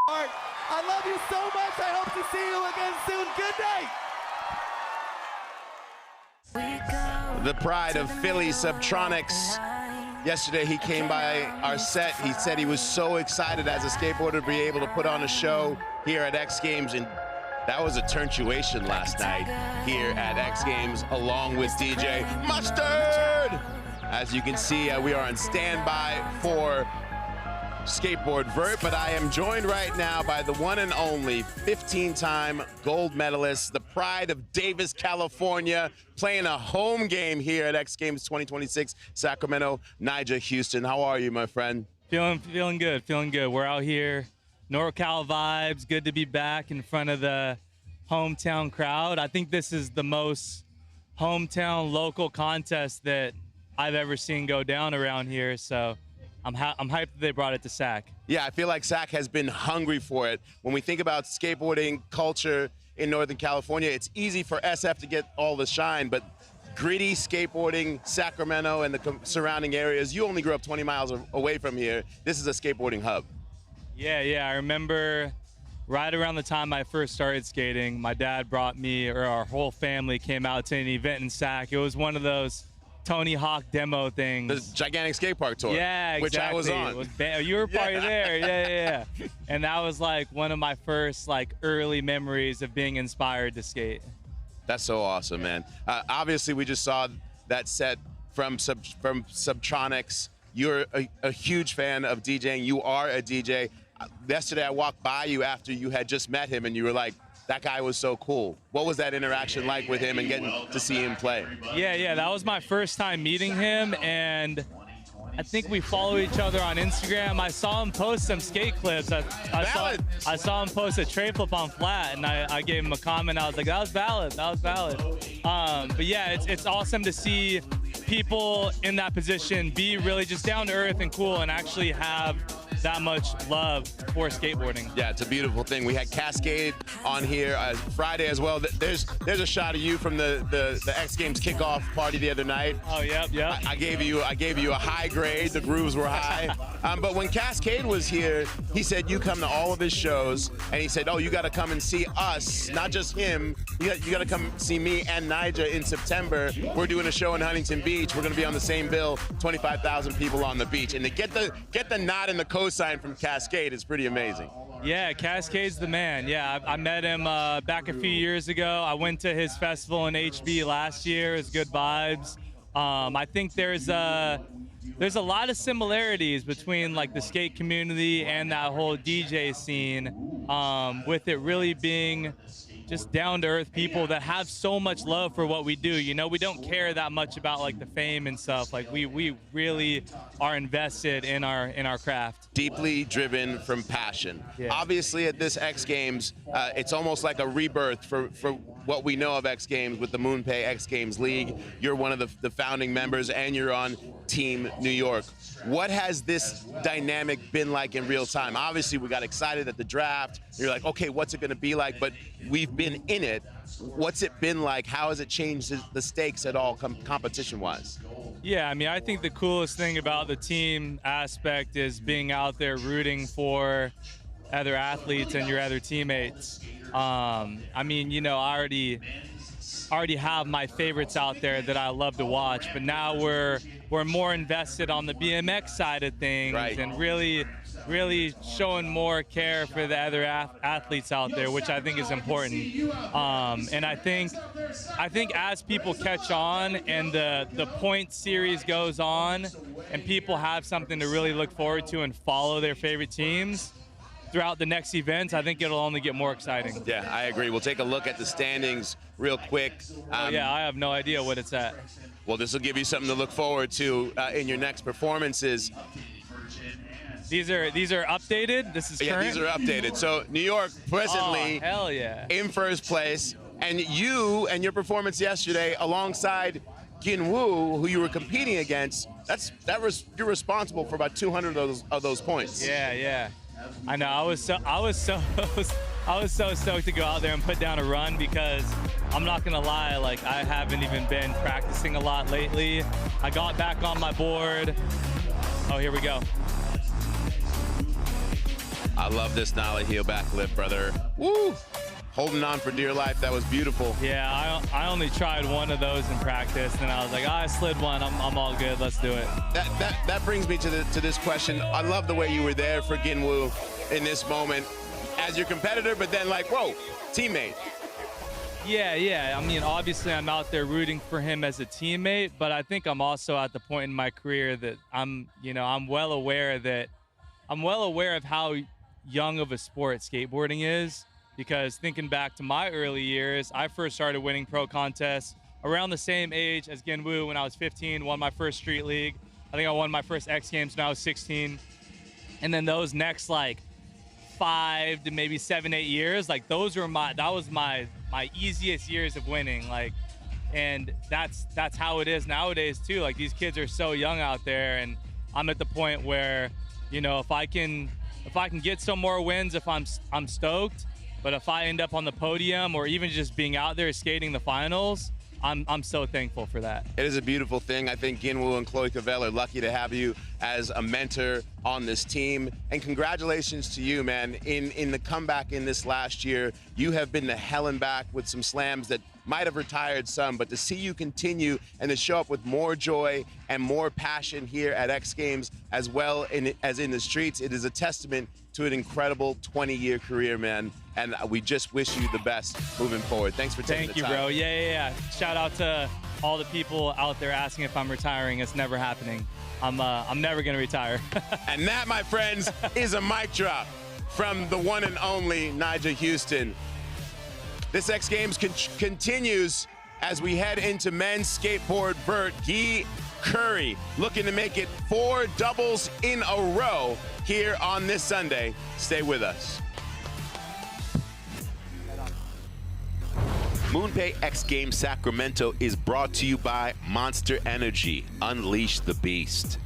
heart. I love you so much. I hope to see you again soon. Good night. The pride of Philly, Subtronics. Yesterday he came by our set. He said he was so excited as a skateboarder to be able to put on a show here at X Games, and that was a turntuation last night here at X Games along with DJ Mustard. As you can see, we are on standby for skateboard vert, but I am joined right now by the one and only 15-time gold medalist, the pride of Davis, California, playing a home game here at X Games 2026, Sacramento, Nyjah Houston. How are you, my friend? Feeling good, feeling good. We're out here, NorCal vibes, good to be back in front of the hometown crowd. I think this is the most hometown local contest that I've ever seen go down around here, so I'm hyped that they brought it to Sac. Yeah, I feel like Sac has been hungry for it. When we think about skateboarding culture in Northern California, it's easy for SF to get all the shine, but gritty skateboarding, Sacramento and the surrounding areas, you only grew up 20 miles away from here. This is a skateboarding hub. Yeah, I remember right around the time I first started skating, my dad brought me, or our whole family came out to an event in Sac. It was one of those Tony Hawk demo things. The gigantic skate park tour. Yeah, exactly. Which I was on. You were part of there. Yeah. And that was like one of my first early memories of being inspired to skate. That's so awesome, man. Obviously, we just saw that set from Subtronics. You're a huge fan of DJing. You are a DJ. Yesterday, I walked by you after you had just met him, and you were like, that guy was so cool. What was that interaction like with him and getting to see him play? Yeah, that was my first time meeting him, and I think we follow each other on Instagram. I saw him post some skate clips. I saw him post a tray flip on flat, and I gave him a comment. I was like, that was valid. But yeah, it's awesome to see people in that position be really just down to earth and cool and actually have that much love for skateboarding. Yeah, it's a beautiful thing. We had Cascade on here Friday as well. There's a shot of you from the X Games kickoff party the other night. Oh, yep. I gave you a high grade. The grooves were high. But when Cascade was here, he said you come to all of his shows, and he said, oh, you got to come and see us, not just him. You got to come see me and Nyjah in September. We're doing a show in Huntington Beach. We're going to be on the same bill, 25,000 people on the beach. And to get the nod and the cosign from Cascade is pretty amazing. Yeah, Cascade's the man. Yeah, I met him back a few years ago. I went to his festival in HB last year. It was good vibes. I think there's a lot of similarities between the skate community and that whole DJ scene, with it really being just down-to-earth people that have so much love for what we do. You know, we don't care that much about like the fame and stuff. Like we really are invested in our craft. Deeply driven from passion. Yeah. Obviously, at this X Games, it's almost like a rebirth for what we know of X Games with the MoonPay X Games League. You're one of the founding members, and you're on Team New York. What has this dynamic been like in real time? Obviously, we got excited at the draft. You're like, okay, what's it going to be like? But we've been in it. What's it been like? How has it changed the stakes at all, competition-wise? Yeah, I mean, I think the coolest thing about the team aspect is being out there rooting for other athletes and your other teammates. I mean, you know, I already have my favorites out there that I love to watch, but now we're more invested on the BMX side of things, right, and really showing more care for the other athletes out there, which I think is important. And I think as people catch on and the point series goes on and people have something to really look forward to and follow their favorite teams throughout the next events, I think it'll only get more exciting. Yeah, I agree. We'll take a look at the standings real quick. Yeah, I have no idea what it's at. Well, this will give you something to look forward to in your next performances. These are updated? This is current? Yeah, these are updated. So New York presently hell yeah, in first place, and you and your performance yesterday alongside Jin Woo, who you were competing against, you're responsible for about 200 of those points. Yeah. I know. I was so stoked to go out there and put down a run, because I'm not gonna lie, like, I haven't even been practicing a lot lately. I got back on my board. Oh, here we go. I love this nollie heel backflip, brother. Woo! Holding on for dear life. That was beautiful. Yeah, I only tried one of those in practice, and I was like, I slid one. I'm all good. Let's do it. That brings me to this question. I love the way you were there for Ginwoo in this moment as your competitor, but then like, whoa, teammate. Yeah. I mean, obviously, I'm out there rooting for him as a teammate, but I think I'm also at the point in my career that I'm well aware of how young of a sport skateboarding is. Because thinking back to my early years, I first started winning pro contests around the same age as Ginwoo when I was 15, won my first street league. I think I won my first X Games when I was 16. And then those next like 5 to maybe 7, 8 years, like that was my easiest years of winning. Like, and that's how it is nowadays too. Like, these kids are so young out there, and I'm at the point where, you know, if I can get some more wins, if I'm stoked. But if I end up on the podium or even just being out there skating the finals, I'm so thankful for that. It is a beautiful thing. I think Ginwoo and Chloe Cavell are lucky to have you as a mentor on this team. And congratulations to you, man. In the comeback in this last year, you have been to hell and back with some slams that might have retired some, but to see you continue and to show up with more joy and more passion here at X Games as well as in the streets, it is a testament to an incredible 20-year career, man. And we just wish you the best moving forward. Thanks for taking the time. Thank you, bro. Yeah. Shout out to all the people out there asking if I'm retiring. It's never happening. I'm never gonna retire. And that, my friends, is a mic drop from the one and only Nyjah Huston. This X Games continues as we head into men's skateboard vert. Guy Curry looking to make it 4 doubles in a row here on this Sunday. Stay with us. MoonPay X Games Sacramento is brought to you by Monster Energy. Unleash the beast.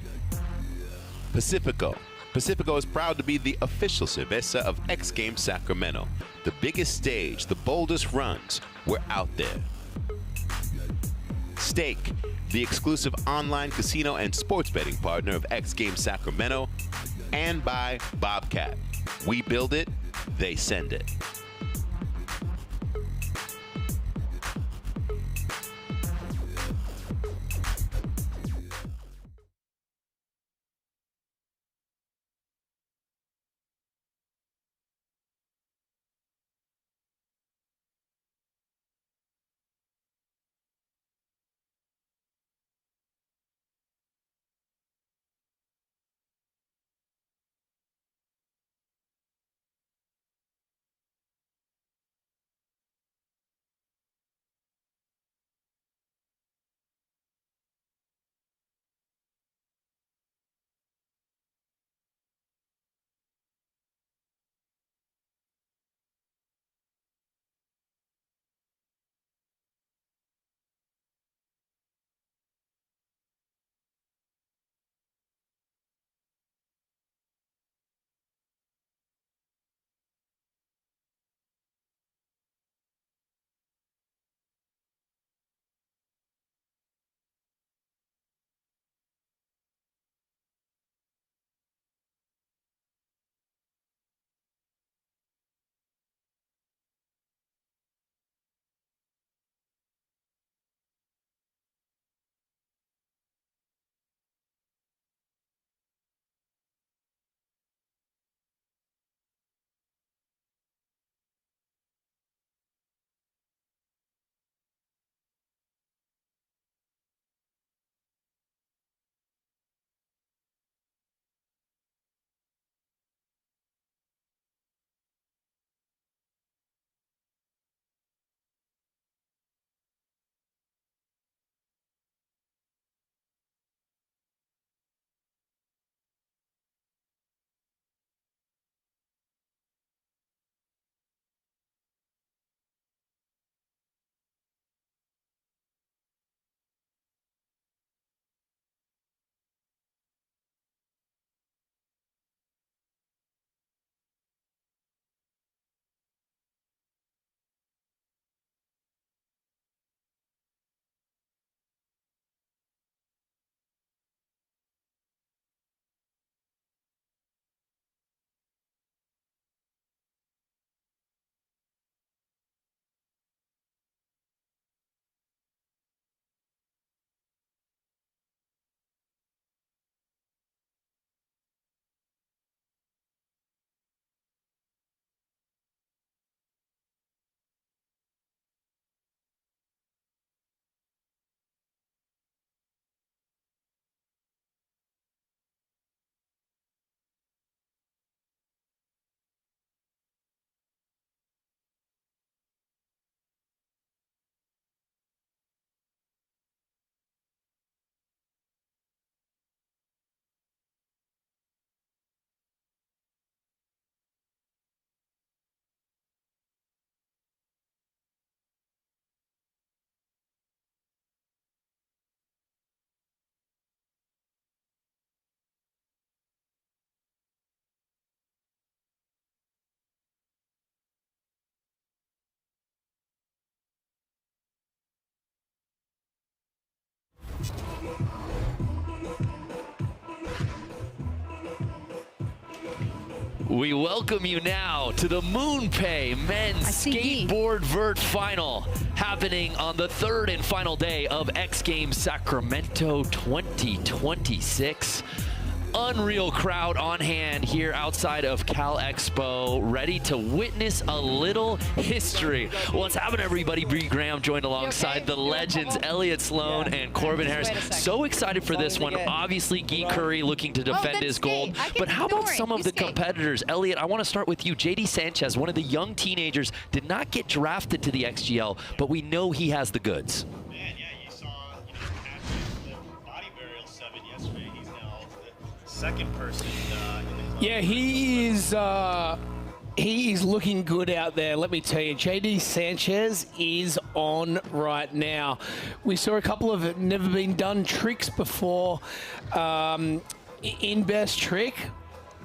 Pacifico. Pacifico is proud to be the official cerveza of X Games Sacramento. The biggest stage, the boldest runs, we're out there. Stake, the exclusive online casino and sports betting partner of X Games Sacramento. And by Bobcat. We build it, they send it. We welcome you now to the MoonPay Men's Skateboard Vert Final, happening on the third and final day of X Games Sacramento 2026. Unreal crowd on hand here outside of Cal Expo, ready to witness a little history. What's happening, everybody? Bree Graham joined alongside the legends Elliott Sloan and Corbin Harris. So excited for this one. Obviously, Guy Curry looking to defend his gold. But how about some of the competitors? Elliott, I want to start with you. JD Sanchez, one of the young teenagers, did not get drafted to the XGL, but we know he has the goods. Second person in the club. Yeah, he is looking good out there, let me tell you. JD Sanchez is on right now. We saw a couple of never been done tricks before in Best Trick.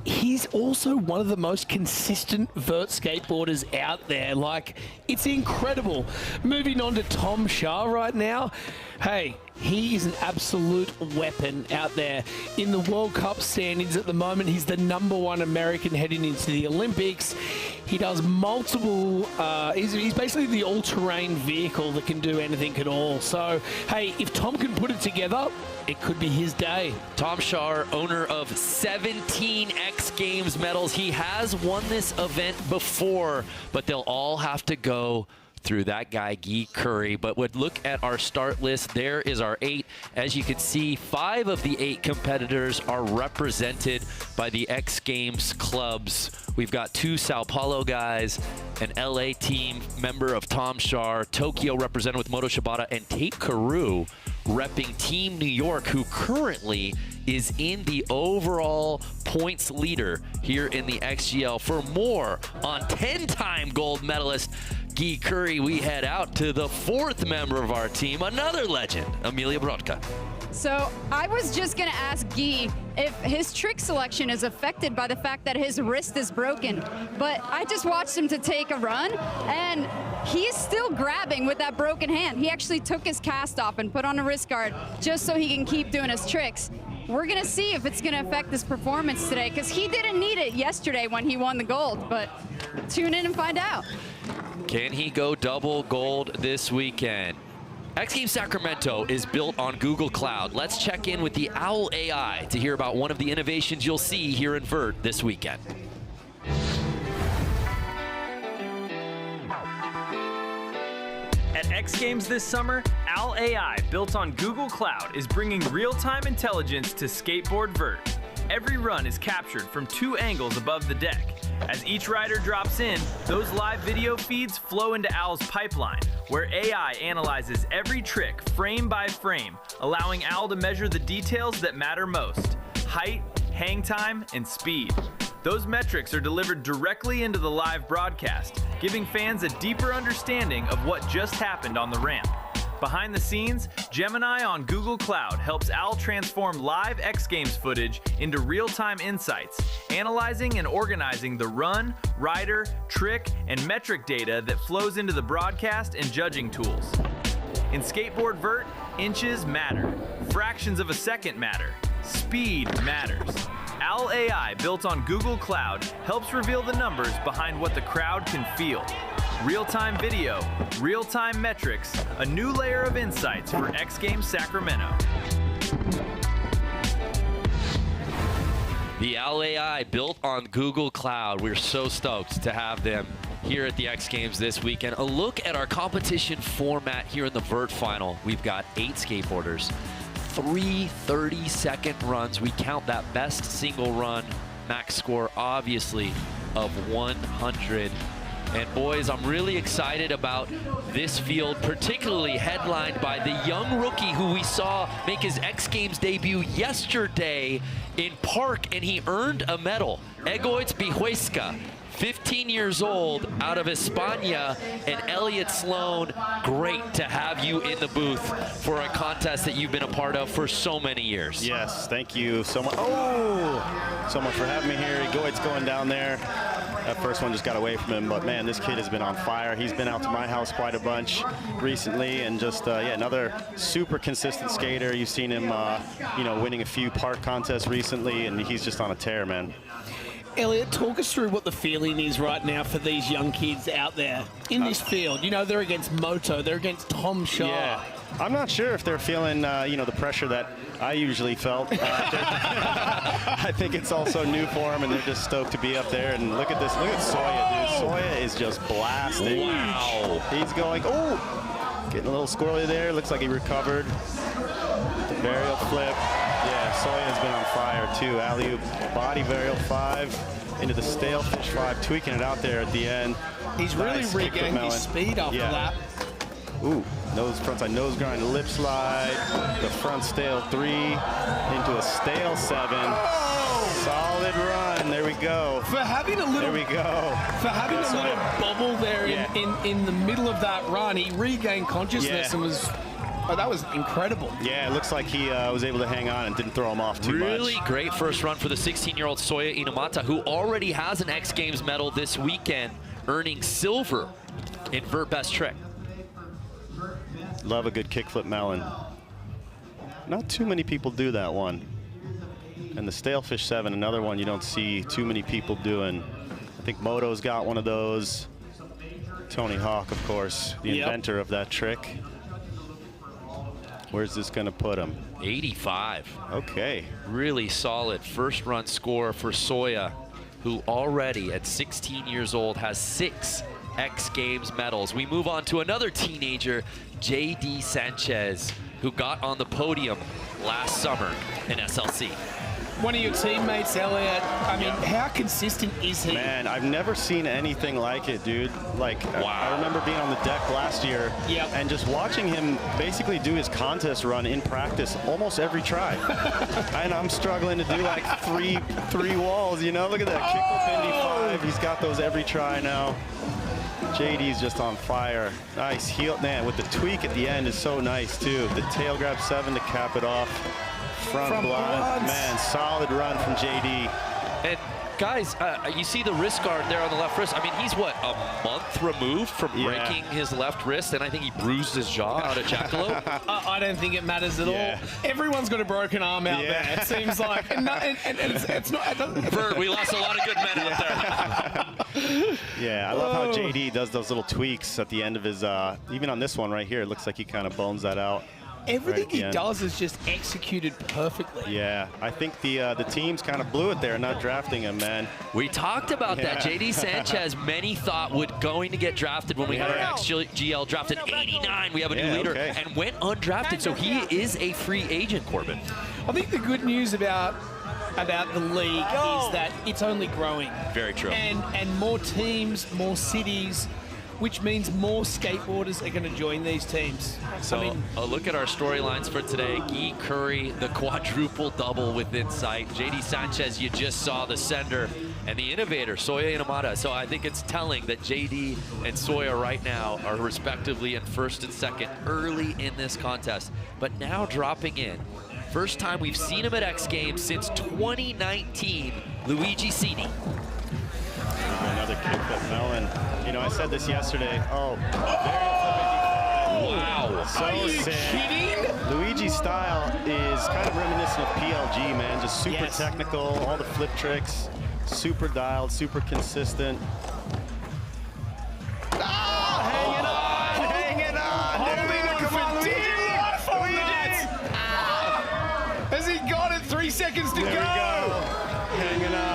He's also one of the most consistent vert skateboarders out there. Like, it's incredible. Moving on to Tom Shah right now. Hey, he is an absolute weapon out there. In the World Cup standings at the moment, he's the #1 American heading into the Olympics. He does multiple, he's basically the all-terrain vehicle that can do anything at all. So, hey, if Tom can put it together, it could be his day. Tom Shah, owner of 17 X Games medals. He has won this event before, but they'll all have to go through that guy, Guy Curry. But would look at our start list. There is our 8. As you can see, 5 of the 8 competitors are represented by the X Games clubs. We've got 2 Sao Paulo guys, an LA team member of Tom Shah, Tokyo represented with Moto Shibata, and Tate Carew repping Team New York, who currently is in the overall points leader here in the XGL. For more on 10-time gold medalist Guy Curry, we head out to the 4th member of our team, another legend, Amelia Brodka. So I was just going to ask Guy if his trick selection is affected by the fact that his wrist is broken. But I just watched him to take a run, and he's still grabbing with that broken hand. He actually took his cast off and put on a wrist guard just so he can keep doing his tricks. We're going to see if it's going to affect his performance today, because he didn't need it yesterday when he won the gold. But tune in and find out. Can he go double gold this weekend? X Games Sacramento is built on Google Cloud. Let's check in with the Owl AI to hear about one of the innovations you'll see here in Vert this weekend. At X Games this summer, Owl AI, built on Google Cloud, is bringing real-time intelligence to skateboard vert. Every run is captured from 2 angles above the deck. As each rider drops in, those live video feeds flow into Owl's pipeline, where AI analyzes every trick frame by frame, allowing Owl to measure the details that matter most: height, hang time, and speed. Those metrics are delivered directly into the live broadcast, giving fans a deeper understanding of what just happened on the ramp. Behind the scenes, Gemini on Google Cloud helps Owl transform live X Games footage into real-time insights, analyzing and organizing the run, rider, trick, and metric data that flows into the broadcast and judging tools. In skateboard vert, inches matter, fractions of a second matter, speed matters. Owl AI, built on Google Cloud, helps reveal the numbers behind what the crowd can feel. Real-time video, real-time metrics, a new layer of insights for X Games Sacramento. The Owl AI, built on Google Cloud. We're so stoked to have them here at the X Games this weekend. A look at our competition format here in the Vert Final. We've got 8 skateboarders, 3 30-second runs. We count that best single run, max score obviously of 100. And boys, I'm really excited about this field, particularly headlined by the young rookie who we saw make his X Games debut yesterday in Park, and he earned a medal. Egoitz Bihuesca, 15 years old, out of España, and Elliott Sloan, great to have you in the booth for a contest that you've been a part of for so many years. Yes, thank you so much. Oh, so much for having me here. Egoit's going down there. That first one just got away from him, but man, this kid has been on fire. He's been out to my house quite a bunch recently, and just yeah, another super consistent skater. You've seen him, you know, winning a few park contests recently, and he's just on a tear, man. Elliot, talk us through what the feeling is right now for these young kids out there in this field. You know, they're against Moto, they're against Tom Shaw. Yeah. I'm not sure if they're feeling, the pressure that I usually felt. I think it's also new for them, and they're just stoked to be up there. And look at this. Look at Soya, dude. Soya is just blasting. Wow. He's going, getting a little squirrely there. Looks like he recovered. The varial flip. Yeah, Soya's been on fire, too. Alley-oop, body varial 5 into the stale fish 5, tweaking it out there at the end. He's really regained his speed after that. Ooh, frontside nose grind, lip slide, the front stale 3 into a stale 7. Solid run. There we go. For having a little, there we go. For having a little bubble there in the middle of that run, he regained consciousness and was. Oh, that was incredible. Yeah, it looks like he was able to hang on and didn't throw him off too much. Really great first run for the 16-year-old Soya Inamata, who already has an X Games medal this weekend, earning silver in vert best trick. Love a good kickflip melon. Not too many people do that one. And the stalefish 7, another one you don't see too many people doing. I think Moto's got one of those. Tony Hawk, of course, the inventor of that trick. Where's this gonna put him? 85. Okay. Really solid first run score for Soya, who already at 16 years old has 6 X Games medals. We move on to another teenager, JD Sanchez, who got on the podium last summer in SLC. One of your teammates, Elliot, I mean, how consistent is he? Man, I've never seen anything like it, dude. Like, I remember being on the deck last year and just watching him basically do his contest run in practice almost every try. And I'm struggling to do like three walls, you know? Look at that, kickflip Indy 5. He's got those every try now. JD's just on fire. Nice heel, man, with the tweak at the end is so nice too. The tail grab 7 to cap it off. Front blunt, man, solid run from JD. And guys, you see the wrist guard there on the left wrist. I mean, he's what, a month removed from breaking his left wrist, and I think he bruised his jaw out at Jackalope. I don't think it matters at all. Everyone's got a broken arm out there, it seems like. And it's not. Bert, we lost a lot of good men out there. Yeah, I love how JD does those little tweaks at the end of his, even on this one right here, it looks like he kind of bones that out. Everything he does is just executed perfectly. Yeah, I think the teams kind of blew it there, not drafting him, man. We talked about that. JD Sanchez, many thought would going to get drafted when we had our XGL drafted 89. We have a new leader and went undrafted, so he is a free agent, Corbin. I think the good news about the league is that it's only growing. Very true. And more teams, more cities, which means more skateboarders are going to join these teams. So a look at our storylines for today. Guy Curry, the quadruple double within sight. JD Sanchez, you just saw the sender. And the innovator, Soya Inamata. So I think it's telling that JD and Soya right now are respectively in first and second early in this contest. But now dropping in. First time we've seen him at X Games since 2019, Luigi Cini. Another kickflip melon. You know, I said this yesterday. Wow. So Are you sick. kidding? Luigi's style is kind of reminiscent of PLG, man. Just super technical, all the flip tricks, super dialed, super consistent. Hanging on. Come on, Luigi. Has he got it? 3 seconds to go. There we go. Hanging on.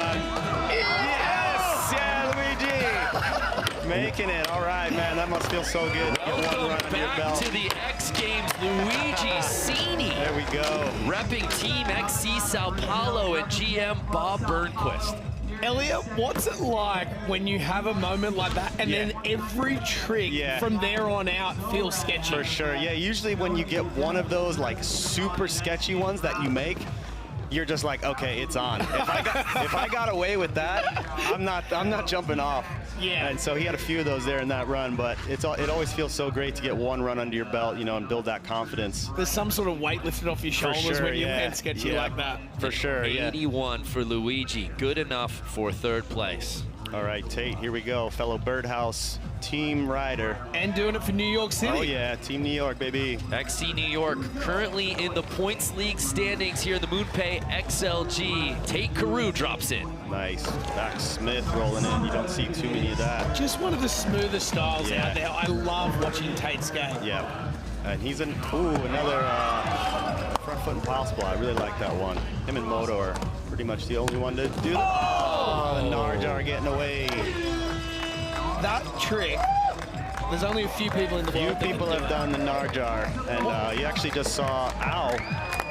Making it. All right, man. That must feel so good. Welcome back to the X Games, Luigi Cini. There we go. Repping Team XC Sao Paulo and GM Bob Burnquist. Elliot, what's it like when you have a moment like that and then every trick from there on out feels sketchy? For sure. Yeah, usually when you get one of those like super sketchy ones that you make, you're just like, okay, it's on. If I got away with that, I'm not jumping off. Yeah. And so he had a few of those there in that run, but it always feels so great to get one run under your belt, you know, and build that confidence. There's some sort of weight lifted off your shoulders when you head sketchy like that. For sure, 81 for Luigi, good enough for third place. All right, Tate, here we go. Fellow Birdhouse team rider. And doing it for New York City. Oh yeah, Team New York, baby. XC New York currently in the points league standings here in the MoonPay XLG. Tate Carew drops in. Nice. Back Smith rolling in. You don't see too many of that. Just one of the smoothest styles out there. I love watching Tate skate. Yeah. And he's in, another front foot impossible. I really like that one. Him and Moto are pretty much the only one to do that. Oh, the Narjar getting away. That trick, there's only a few people in the world. Few people have done the Narjar. And you actually just saw Al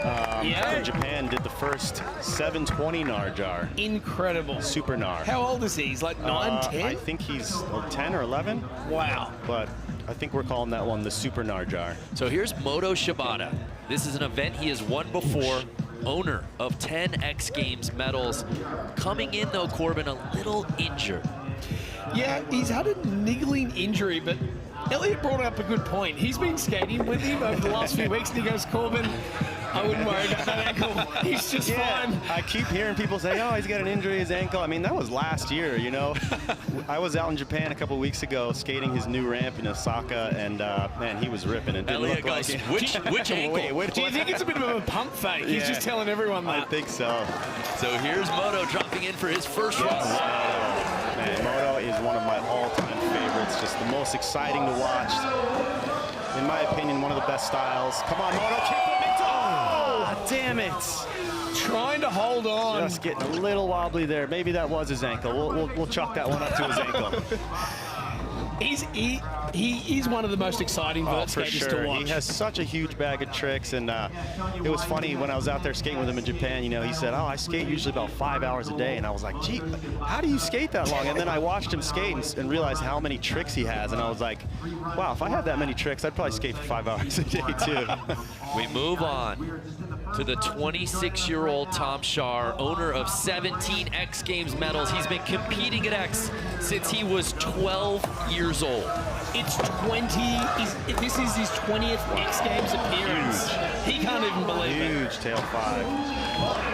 from Japan did the first 720 Narjar. Incredible. Super Nar. How old is he? He's like 9, 10? I think he's 10 or 11. Wow. But I think we're calling that one the Super Narjar. So here's Moto Shibata. This is an event he has won before. Owner of 10 X Games medals. Coming in though, Corbin, a little injured. Yeah, he's had a niggling injury, but Elliot brought up a good point. He's been skating with him over the last few weeks, and he goes, Corbin, I wouldn't worry about that ankle. He's just fine. I keep hearing people say, oh, he's got an injury, his ankle. I mean, that was last year, you know. I was out in Japan a couple weeks ago skating his new ramp in Osaka, and man, he was ripping. And didn't Elliot look goes, like which ankle? Wait, do you think it's a bit of a pump fake? He's just telling everyone that. I think so. So here's Moto dropping in for his first run. Man, Moto is one of my all-time favorites. Just the most exciting to watch. In my opinion, one of the best styles. Come on, Moto, kickflip it. Oh, damn it. Trying to hold on. Just getting a little wobbly there. Maybe that was his ankle. We'll chalk that one up to his ankle. He is one of the most exciting vert skaters to watch. He has such a huge bag of tricks, and it was funny when I was out there skating with him in Japan. You know, he said, "Oh, I skate usually about 5 hours a day," and I was like, "Gee, how do you skate that long?" And then I watched him skate and realized how many tricks he has, and I was like, "Wow, if I had that many tricks, I'd probably skate for 5 hours a day too." We move on to the 26-year-old Tom Shar, owner of 17 X Games medals. He's been competing at X since he was 12 years old. It's 20. This is his 20th X Games appearance. Huge. He can't even believe it. Huge tail 5.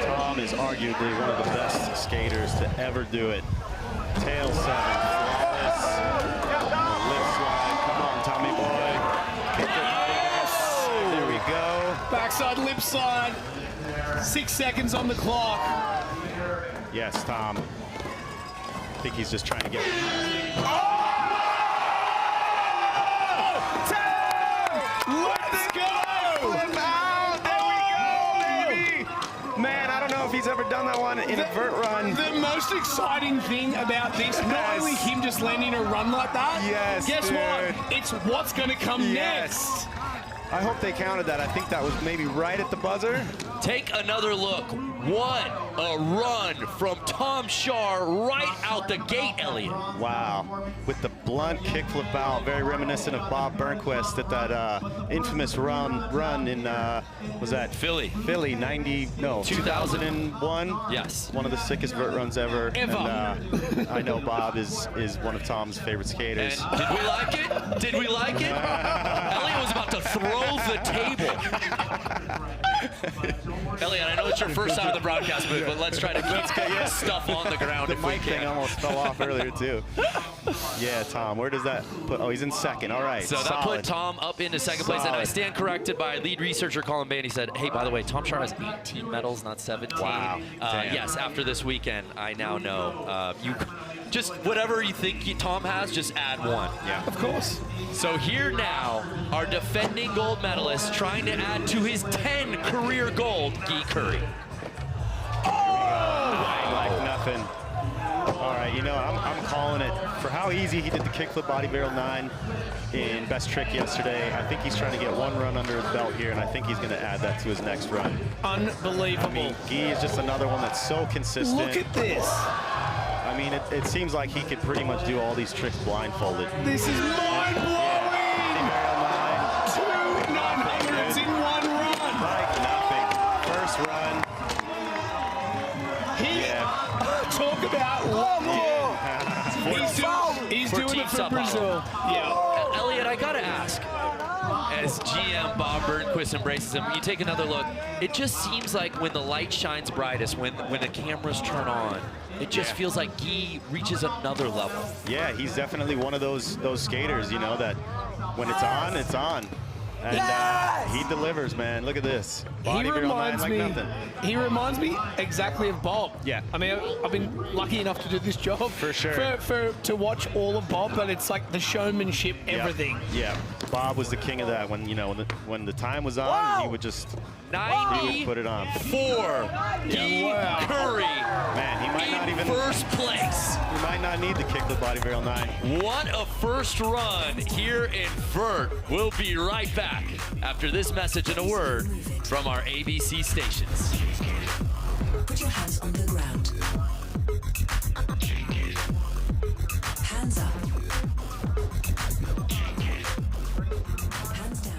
Tom is arguably one of the best skaters to ever do it. Tail 7. Flawless. Lip slide. Come on, Tommy boy. Yes! There we go. Backside lip slide. 6 seconds on the clock. Yes, Tom. I think he's just trying to get. Let's go! There we go, baby! Man, I don't know if he's ever done that one in a vert run. The most exciting thing about this, not only him just landing a run like that, guess what? It's what's going to come next. I hope they counted that. I think that was maybe right at the buzzer. Take another look. What a run from Tom Shar right out the gate, Elliot. Wow. With the blunt kickflip out, very reminiscent of Bob Burnquist at that infamous run in, was that? Philly. Philly, 2001. Yes. One of the sickest vert runs ever. Ever. And I know Bob is one of Tom's favorite skaters. And did we like it? Did we like it? Elliot was about to throw the table. Elliot, I know it's your first time at the broadcast booth, but let's try to keep stuff on the ground if we mic can. thing almost fell off earlier, too. Yeah, Tom, where does that put? Oh, he's in second. All right, So that put Tom up into second place, and I stand corrected by lead researcher Colin Bain. He said, hey, by the way, Tom Shar has 18 medals, not 17. Wow. Yes, after this weekend, I now know. You just whatever you think Tom has, just add one. Yeah. Of course. So here now, our defending gold medalist trying to add to his 10 career gold, Guy Curry. Like nothing. All right, you know, I'm calling it. For how easy he did the kickflip body barrel 9 in best trick yesterday, I think he's trying to get one run under his belt here, and I think he's going to add that to his next run. Unbelievable. I mean, Guy is just another one that's so consistent. Look at this. I mean, it seems like he could pretty much do all these tricks blindfolded. This is mind-blowing! 2 900s in one run! Like nothing. First run. Talk about he's doing it for Brazil. Yeah. Elliot, I gotta ask, as GM Bob Burnquist embraces him. When you take another look, it just seems like when the light shines brightest, when the cameras turn on, it just feels like Guy reaches another level. Yeah, he's definitely one of those skaters, you know, that when it's on, it's on. And he delivers, man. Look at this. Body real nine like nothing. He reminds me exactly of Bob. Yeah. I mean, I've been lucky enough to do this job. For sure. To watch all of Bob, but it's like the showmanship, everything. Yeah. Bob was the king of that. When, you know, when the time was on, he would just... 94 put it on. Guy Curry. Man, he might not even first place. He might not need to kick the body barrel 9. What a first run here in Vert. We'll be right back after this message and a word from our ABC stations. Put your hands on the ground. Hands up. Hands down.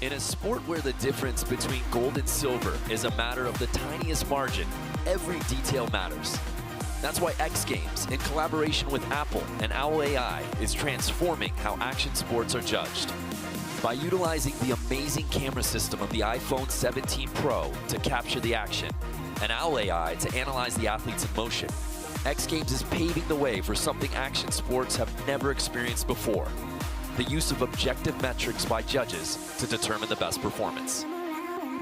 In a sport where the difference between gold and silver is a matter of the tiniest margin, every detail matters. That's why XGames, in collaboration with Apple and Owl AI, is transforming how action sports are judged. By utilizing the amazing camera system of the iPhone 17 Pro to capture the action, and Owl AI to analyze the athletes in motion, XGames is paving the way for something action sports have never experienced before: the use of objective metrics by judges to determine the best performance.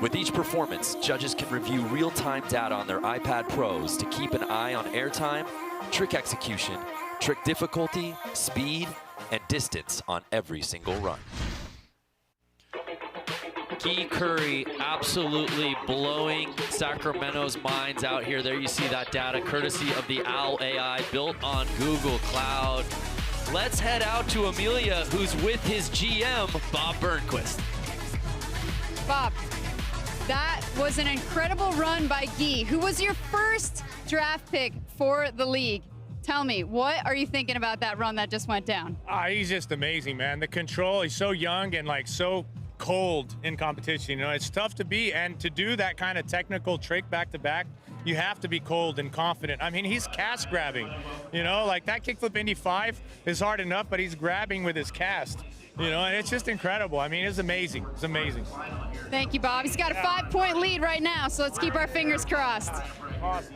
With each performance, judges can review real-time data on their iPad Pros to keep an eye on airtime, trick execution, trick difficulty, speed, and distance on every single run. Key Curry absolutely blowing Sacramento's minds out here. There you see that data courtesy of the Owl AI built on Google Cloud. Let's head out to Amelia, who's with his GM, Bob Burnquist. Bob, that was an incredible run by Guy, who was your first draft pick for the league. Tell me, what are you thinking about that run that just went down? He's just amazing, man. The control, he's so young and like so cold in competition. You know, it's tough to be, and to do that kind of technical trick back to back, you have to be cold and confident. I mean, he's cast grabbing, you know, like that kickflip Indy 5 is hard enough, but he's grabbing with his cast, you know, and it's just incredible. I mean, it's amazing. It's amazing. Thank you, Bob. He's got a 5-point lead right now, so let's keep our fingers crossed. Awesome.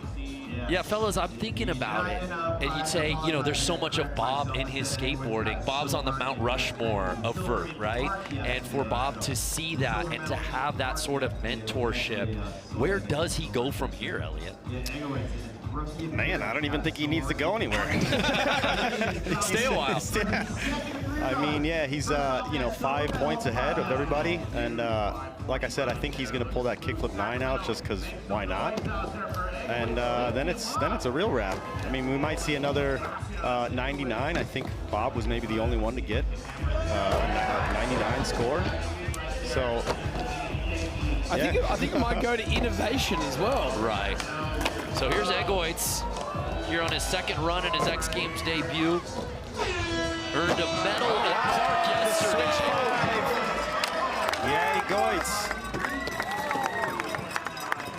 Yeah, fellas, I'm thinking about it. And you'd say, you know, there's so much of Bob in his skateboarding. Bob's on the Mount Rushmore of vert, right? And for Bob to see that and to have that sort of mentorship, where does he go from here, Elliot? Man, I don't even think he needs to go anywhere. Stay a while. I mean, yeah, he's, you know, 5 points ahead of everybody. And like I said, I think he's going to pull that kickflip 9 out just because why not? And then it's a real wrap. I mean, we might see another 99. I think Bob was maybe the only one to get a 99 score. So I think it might go to innovation as well. Right. So here's Egoitz here on his second run in his X Games debut. Earned a medal at Park yesterday. Yeah, Egoitz.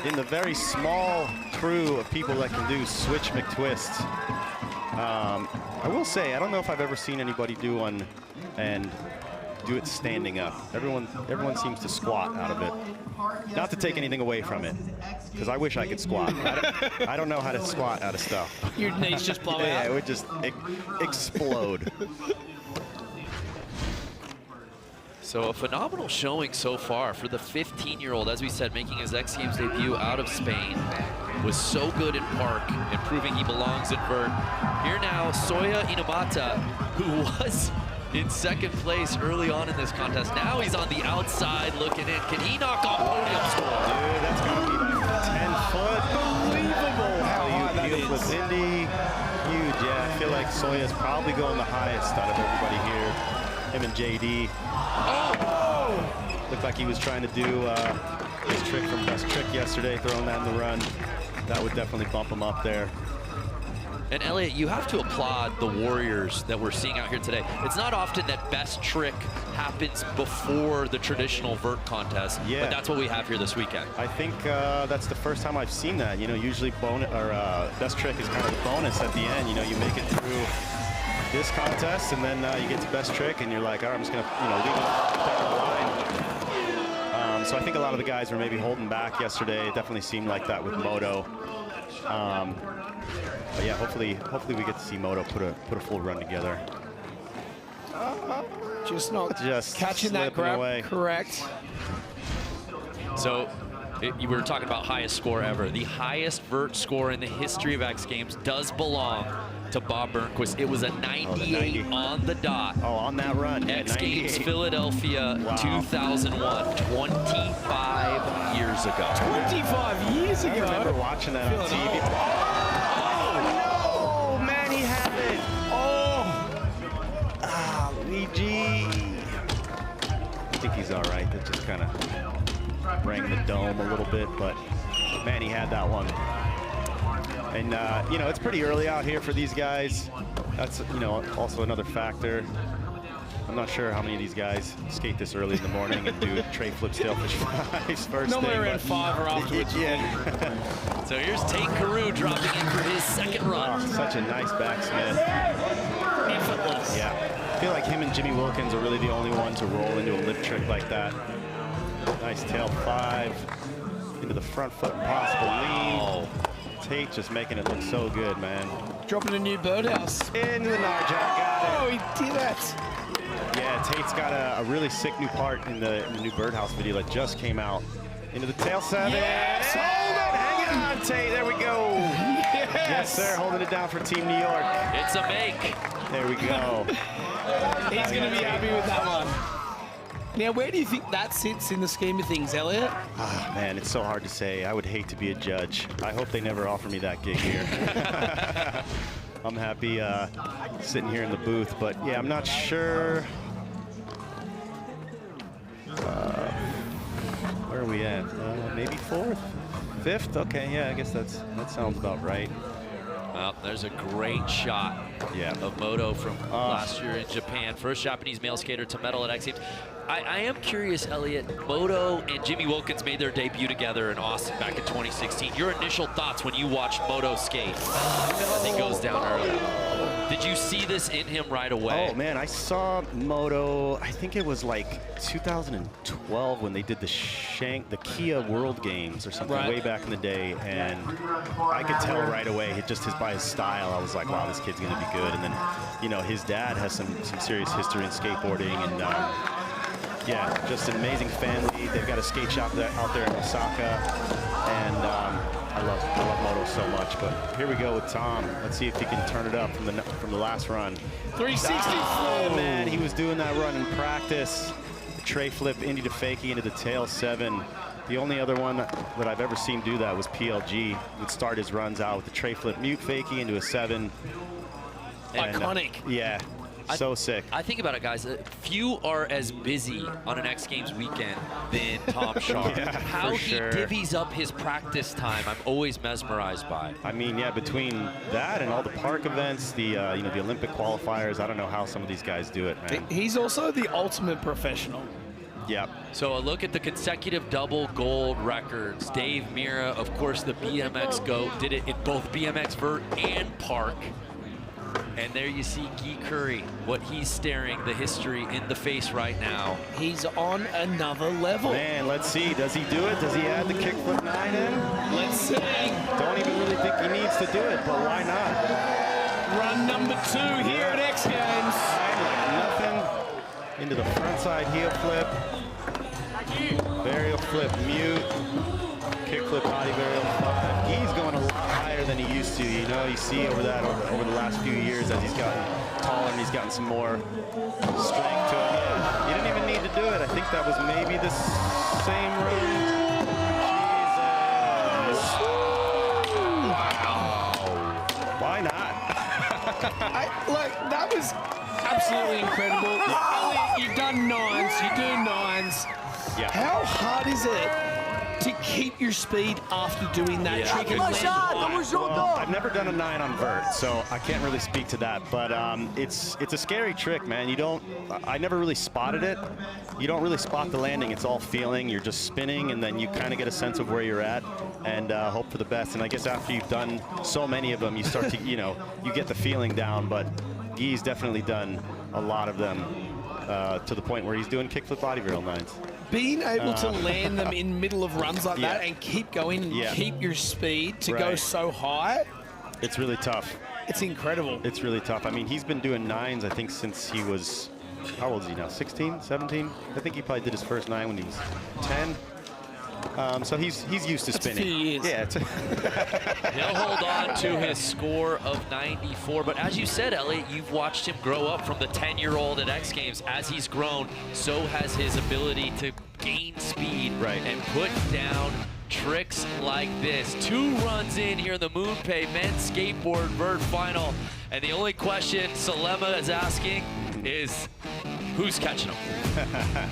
In the very small crew of people that can do switch McTwists. I will say, I don't know if I've ever seen anybody do one and do it standing up. Everyone seems to squat out of it. Not to take anything away from it, because I wish I could squat. I don't know how to squat out of stuff. Your knees just blow out. Yeah, it would just explode. So a phenomenal showing so far for the 15-year-old, as we said, making his X Games debut out of Spain. Was so good in Park and proving he belongs in vert. Here now, Soya Inamata, who was in second place early on in this contest. Now he's on the outside looking in. Can he knock on podium score? Dude, that's got to be like 10 foot. Unbelievable how high that is. With Indy, huge. Yeah, I feel like Soya's probably going the highest out of everybody here. Him and JD. Oh! Looked like he was trying to do his trick from Best Trick yesterday, throwing that in the run. That would definitely bump him up there. And Elliot, you have to applaud the warriors that we're seeing out here today. It's not often that Best Trick happens before the traditional vert contest, yeah, but that's what we have here this weekend. I think that's the first time I've seen that. You know, usually Best Trick is kind of the bonus at the end. You know, you make it through this contest, and then you get to Best Trick, and you're like, all right, I'm just gonna, you know, leave it down the line. So I think a lot of the guys were maybe holding back yesterday. It definitely seemed like that with Moto. But yeah, hopefully we get to see Moto put a full run together. Just not catching that grab away. Correct. So you were talking about highest score ever. The highest vert score in the history of X Games does belong to Bob Burnquist. It was a 98 on the dot. Oh, on that run. X Games Philadelphia 2001, 25 years ago. 25 years ago? I remember watching that on TV. Oh, no, man, he had it. Oh, Luigi. I think he's all right. That just kind of rang the dome a little bit, but man, he had that one. And, you know, it's pretty early out here for these guys. That's, you know, also another factor. I'm not sure how many of these guys skate this early in the morning and do tray flip sailfish fives first Normally thing. around 5 or afterwards. Yeah. So here's Tate Carew dropping in for his second run. Oh, such a nice backsmith. Effortless. Yeah. I feel like him and Jimmy Wilkins are really the only ones to roll into a lip trick like that. Nice tail 5 into the front foot, possible lean. Tate just making it look so good, man. Dropping a new birdhouse. Into the Narja, got it. Oh, he did that. Yeah, Tate's got a really sick new part in the new birdhouse video that just came out. Into the tail 7. Yes, hold it. Hang on, Tate. There we go. Yes, sir. Holding it down for Team New York. It's a make. There we go. He's going to be happy with that one. Now, where do you think that sits in the scheme of things, Elliot? Ah, man, it's so hard to say. I would hate to be a judge. I hope they never offer me that gig here. I'm happy sitting here in the booth, but yeah, I'm not sure. Where are we at? Maybe 4th? 5th? Okay, yeah, I guess that sounds about right. Well, there's a great shot of Moto from last year in Japan. First Japanese male skater to medal at XGames. I am curious, Elliot. Moto and Jimmy Wilkins made their debut together in Austin back in 2016. Your initial thoughts when you watched Moto skate as he goes down early? Did you see this in him right away? Oh, man, I saw Moto, I think it was like 2012 when they did the Kia World Games or something way back in the day, and I could tell right away, just by his style, I was like, wow, this kid's going to be good. And then, you know, his dad has some serious history in skateboarding, and yeah, just an amazing family. They've got a skate shop out there in Osaka, and I love Moto so much. But here we go with Tom. Let's see if he can turn it up from the last run. 360 Oh, man, he was doing that run in practice. The tray flip into the fakie into the tail 7. The only other one that I've ever seen do that was PLG. He would start his runs out with the tray flip mute fakie into a 7. Iconic. Yeah. So sick. I think about it, guys. Few are as busy on an X Games weekend than Tom Shaw. Yeah, How he divvies up his practice time, I'm always mesmerized by. I mean, yeah, between that and all the park events, the you know, the Olympic qualifiers, I don't know how some of these guys do it, man. He's also the ultimate professional. Yep. So a look at the consecutive double gold records. Dave Mira, of course, the BMX GOAT, did it in both BMX vert and park. And there you see Guy Curry, what he's staring the history in the face right now. He's on another level. Man, let's see. Does he do it? Does he add the kickflip 9 in? Let's see. Don't even really think he needs to do it, but why not? Run number 2 here at X Games. Like nothing. Into the front side heel flip. Varial flip mute. Kickflip body varial 5. He's going a lot higher than he used to. You know, you see over the last few years as he's gotten taller and he's gotten some more strength to him. Yeah, he didn't even need to do it. I think that was maybe the same run. Jesus. Wow. Why not? That was absolutely incredible. Elliot, you've done 9s. You do 9s. Yeah. How hard is it to keep your speed after doing that trick? Well, I've never done a 9 on vert, so I can't really speak to that. But it's a scary trick, man. I never really spotted it. You don't really spot the landing. It's all feeling. You're just spinning, and then you kind of get a sense of where you're at and hope for the best. And I guess after you've done so many of them, you start to, you know, you get the feeling down. But Guy's definitely done a lot of them to the point where he's doing kickflip body varial 9s. Being able to land them in middle of runs like that and keep going and keep your speed to go so high. It's really tough. It's incredible. It's really tough. I mean, he's been doing 9s, I think, since he was, how old is he now, 16, 17? I think he probably did his first 9 when he was 10. So he's used to spinning. A few years. Yeah. He'll hold on to his score of 94. But as you said, Elliot, you've watched him grow up from the 10-year-old at X Games. As he's grown, so has his ability to gain speed and put down tricks like this. 2 runs in here in the MoonPay men's skateboard vert final. And the only question Salema is asking is, who's catching him?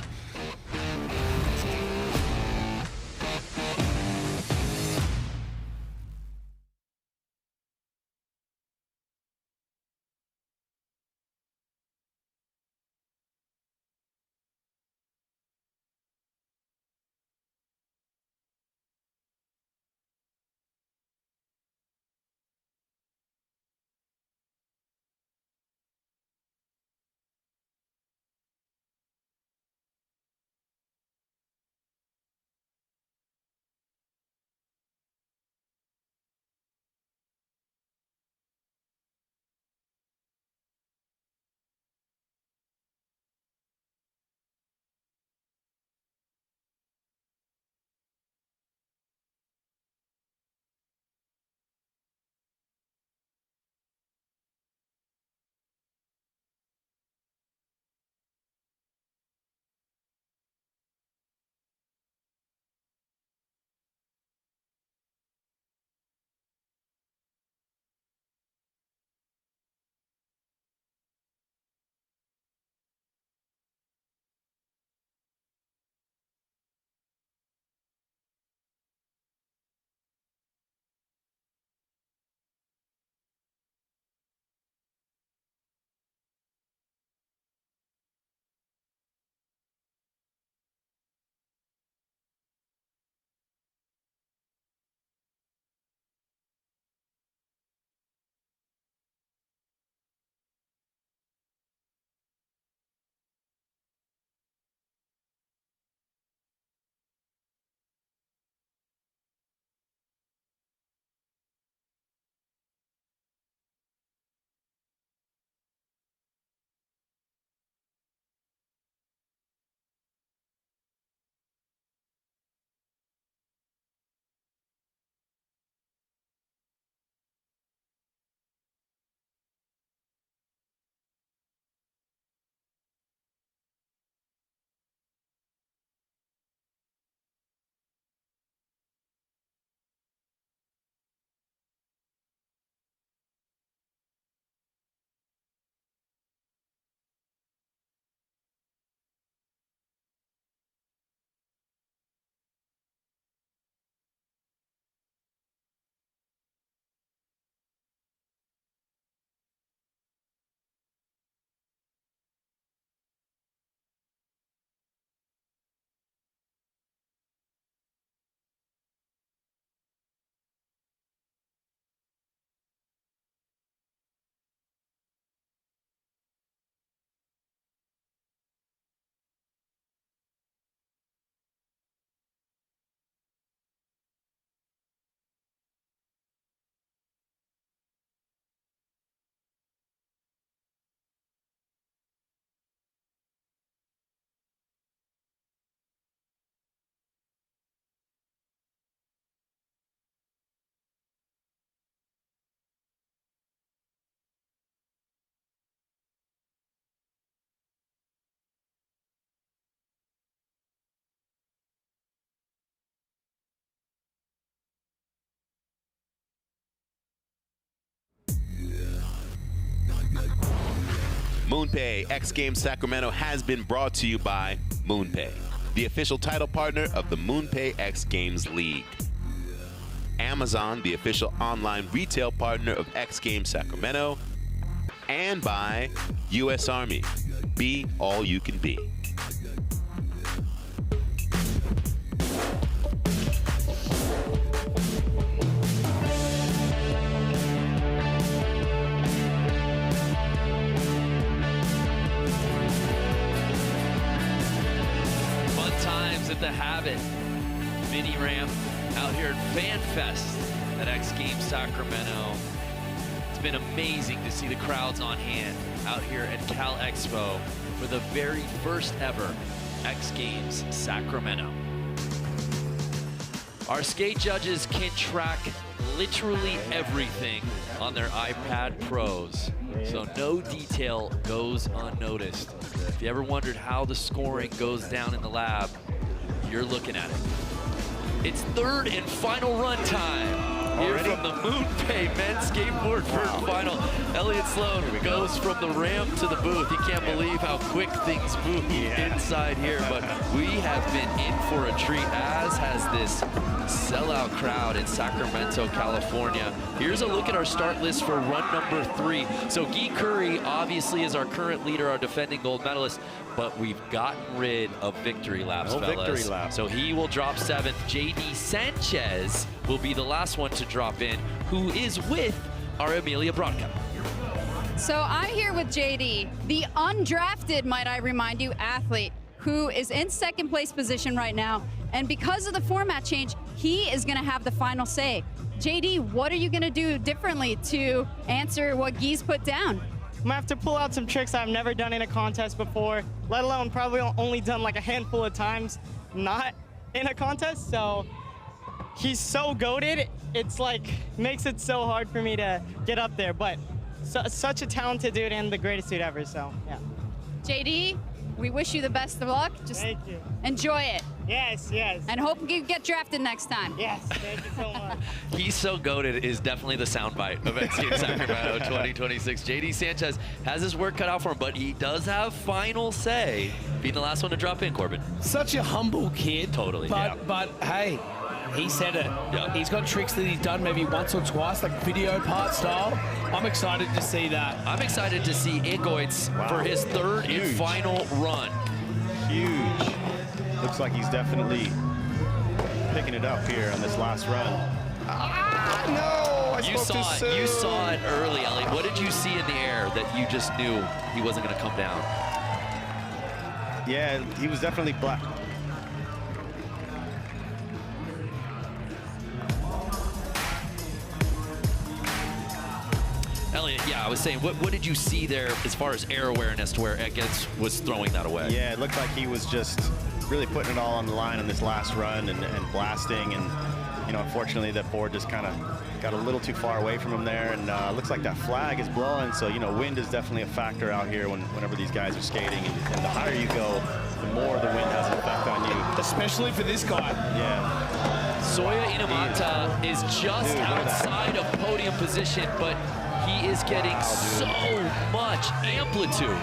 MoonPay X Games Sacramento has been brought to you by MoonPay, the official title partner of the MoonPay X Games League. Amazon, the official online retail partner of X Games Sacramento. And by U.S. Army, be all you can be. At the Habit mini ramp out here at Fan Fest at X Games Sacramento. It's been amazing to see the crowds on hand out here at Cal Expo for the very first ever X Games Sacramento. Our skate judges can track literally everything on their iPad Pros, so no detail goes unnoticed. If you ever wondered how the scoring goes down in the lab, you're looking at it. It's third and final run time here from the MoonPay men's skateboard vert final. Elliott Sloan goes from the ramp to the booth. He can't believe how quick things move inside here, but we have been in for a treat, as has this sellout crowd in Sacramento, California. Here's a look at our start list for run number 3. So Guy Curry obviously is our current leader, our defending gold medalist, but we've gotten rid of victory laps, fellas. Victory lap. So he will drop 7th. JD Sanchez will be the last one to drop in, who is with our Amelia Bronca. So I'm here with JD, the undrafted, might I remind you, athlete, who is in second place position right now. And because of the format change, he is gonna have the final say. JD, what are you gonna do differently to answer what Guy's put down? I'm gonna have to pull out some tricks I've never done in a contest before, let alone probably only done like a handful of times not in a contest. So he's so goated, it's like makes it so hard for me to get up there. But such a talented dude and the greatest dude ever, so yeah. JD, we wish you the best of luck. Just thank you. Enjoy it. Yes, yes. And hope you get drafted next time. Yes, thank you so much. He's so goated is definitely the soundbite of X Games Sacramento 2026. JD Sanchez has his work cut out for him, but he does have final say, being the last one to drop in, Corbin. Such a humble kid. Totally, but hey, he said it. Yeah. He's got tricks that he's done maybe once or twice, like video part style. I'm excited to see that. I'm excited to see Ingoitz for his third and final run. Huge. Looks like he's definitely picking it up here on this last run. No, I spoke too soon. You saw it early, Elliot. What did you see in the air that you just knew he wasn't going to come down? Yeah, he was definitely black. Elliot, yeah, I was saying, what did you see there as far as air awareness to where Eggets was throwing that away? Yeah, it looked like he was just really putting it all on the line on this last run and blasting. And, you know, unfortunately, that board just kind of got a little too far away from him there. And looks like that flag is blowing. So, you know, wind is definitely a factor out here whenever these guys are skating. And the higher you go, the more the wind has an effect on you. Especially for this guy. Yeah. Soya Inamata is just outside of podium position, but he is getting so much amplitude.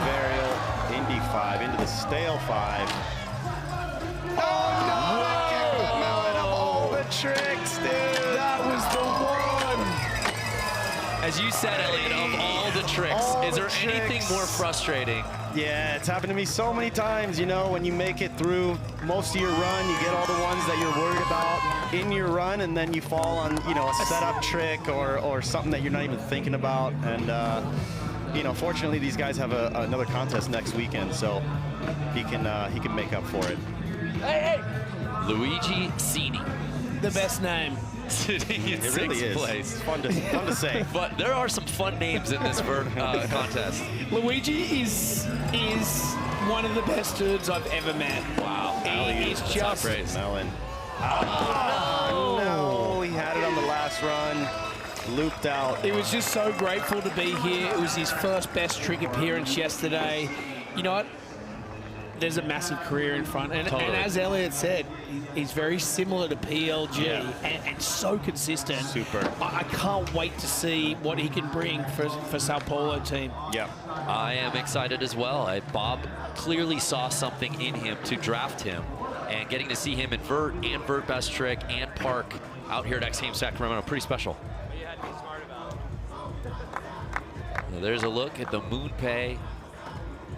Varial, Indy 5, into the stale 5. Oh, no! Melon of all the tricks, dude! That was the one! As you said, Elliot, of all the tricks, is there anything more frustrating? Yeah, it's happened to me so many times, you know, when you make it through most of your run, you get all the ones that you're worried about in your run, and then you fall on, you know, a setup trick or something that you're not even thinking about. And, you know, fortunately, these guys have another contest next weekend, so he can make up for it. Hey! Luigi Cini. The best name. Sitting in It really is. place. It's fun to say. But there are some fun names in this contest. Luigi is one of the best dudes I've ever met. Wow. He's just Melon. Oh, no. He had it on the last run. Looped out. It was just so grateful to be here. It was his first best trick appearance yesterday. You know what? there's a massive career in front. And, Totally. and as Elliot said, he's very similar to PLG and so consistent. Super. I can't wait to see what he can bring for Sao Paulo team. Yeah. I am excited as well. Bob clearly saw something in him to draft him, and getting to see him in Vert and Vert Best Trick and Park out here at XGames Sacramento, pretty special. Now there's a look at the MoonPay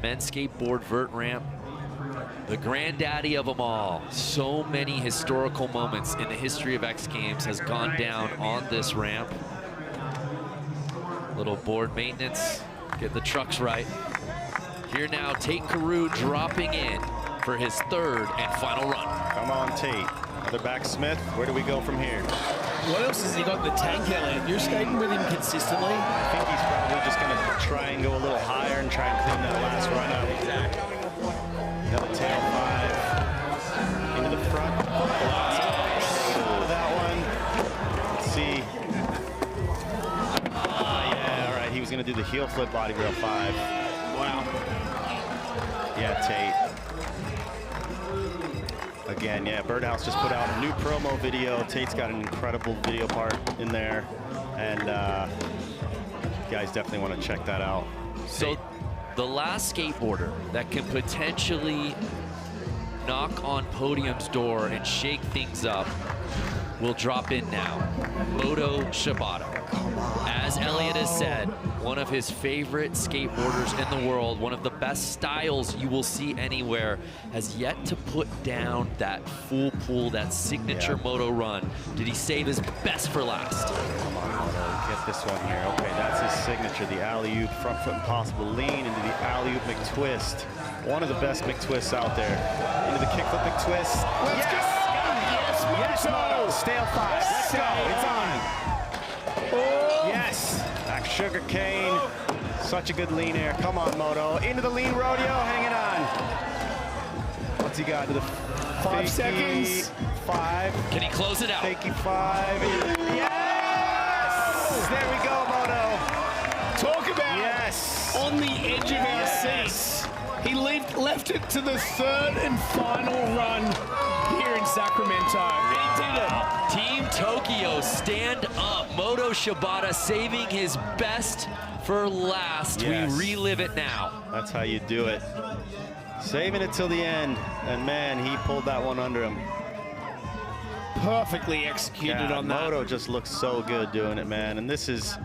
men's skateboard vert ramp. The granddaddy of them all. So many historical moments in the history of X Games has gone down on this ramp. Little board maintenance, get the trucks right. Here now, Tate Carew dropping in for his third and final run. Come on, Tate. Another back Smith. Where do we go from here? What else has he got in the tank, Elliot? You're skating with him consistently. I think he's probably just going to try and go a little higher and try and clean that last run up. Exactly. Another tail 5. Into the front. That one. Let's see. Yeah, all right. He was going to do the heel flip body rail 5. Wow. Yeah, Tate. Again, yeah, Birdhouse just put out a new promo video. Tate's got an incredible video part in there, and you guys definitely want to check that out. So the last skateboarder that can potentially knock on Podium's door and shake things up will drop in now. Moto Shibata. As Elliot has said, one of his favorite skateboarders in the world, one of the best styles you will see anywhere, has yet to put down that full pull, that signature moto run. Did he save his best for last? Come on, Moto, get this one here. Okay, that's his signature, the alley-oop, front foot impossible lean into the alley-oop McTwist. One of the best McTwists out there. Into the kickflip McTwist. Let's go! Yes, Moto! Stale 5. Let's go. It's on. Oh. Yes. Back sugar cane. Such a good lean air. Come on, Moto. Into the lean rodeo. Hanging on. What's he got? To the 5 seconds. 5. Can he close it out? Fakey 5. Yes! There we go, Moto. Talk about on the edge of our seats. He left it to the third and final run here in Sacramento. He did it. Team Tokyo, stand up. Moto Shibata saving his best for last. Yes. We relive it now. That's how you do it. Saving it till the end. And man, he pulled that one under him. Perfectly executed on that. Moto just looks so good doing it, man. And this is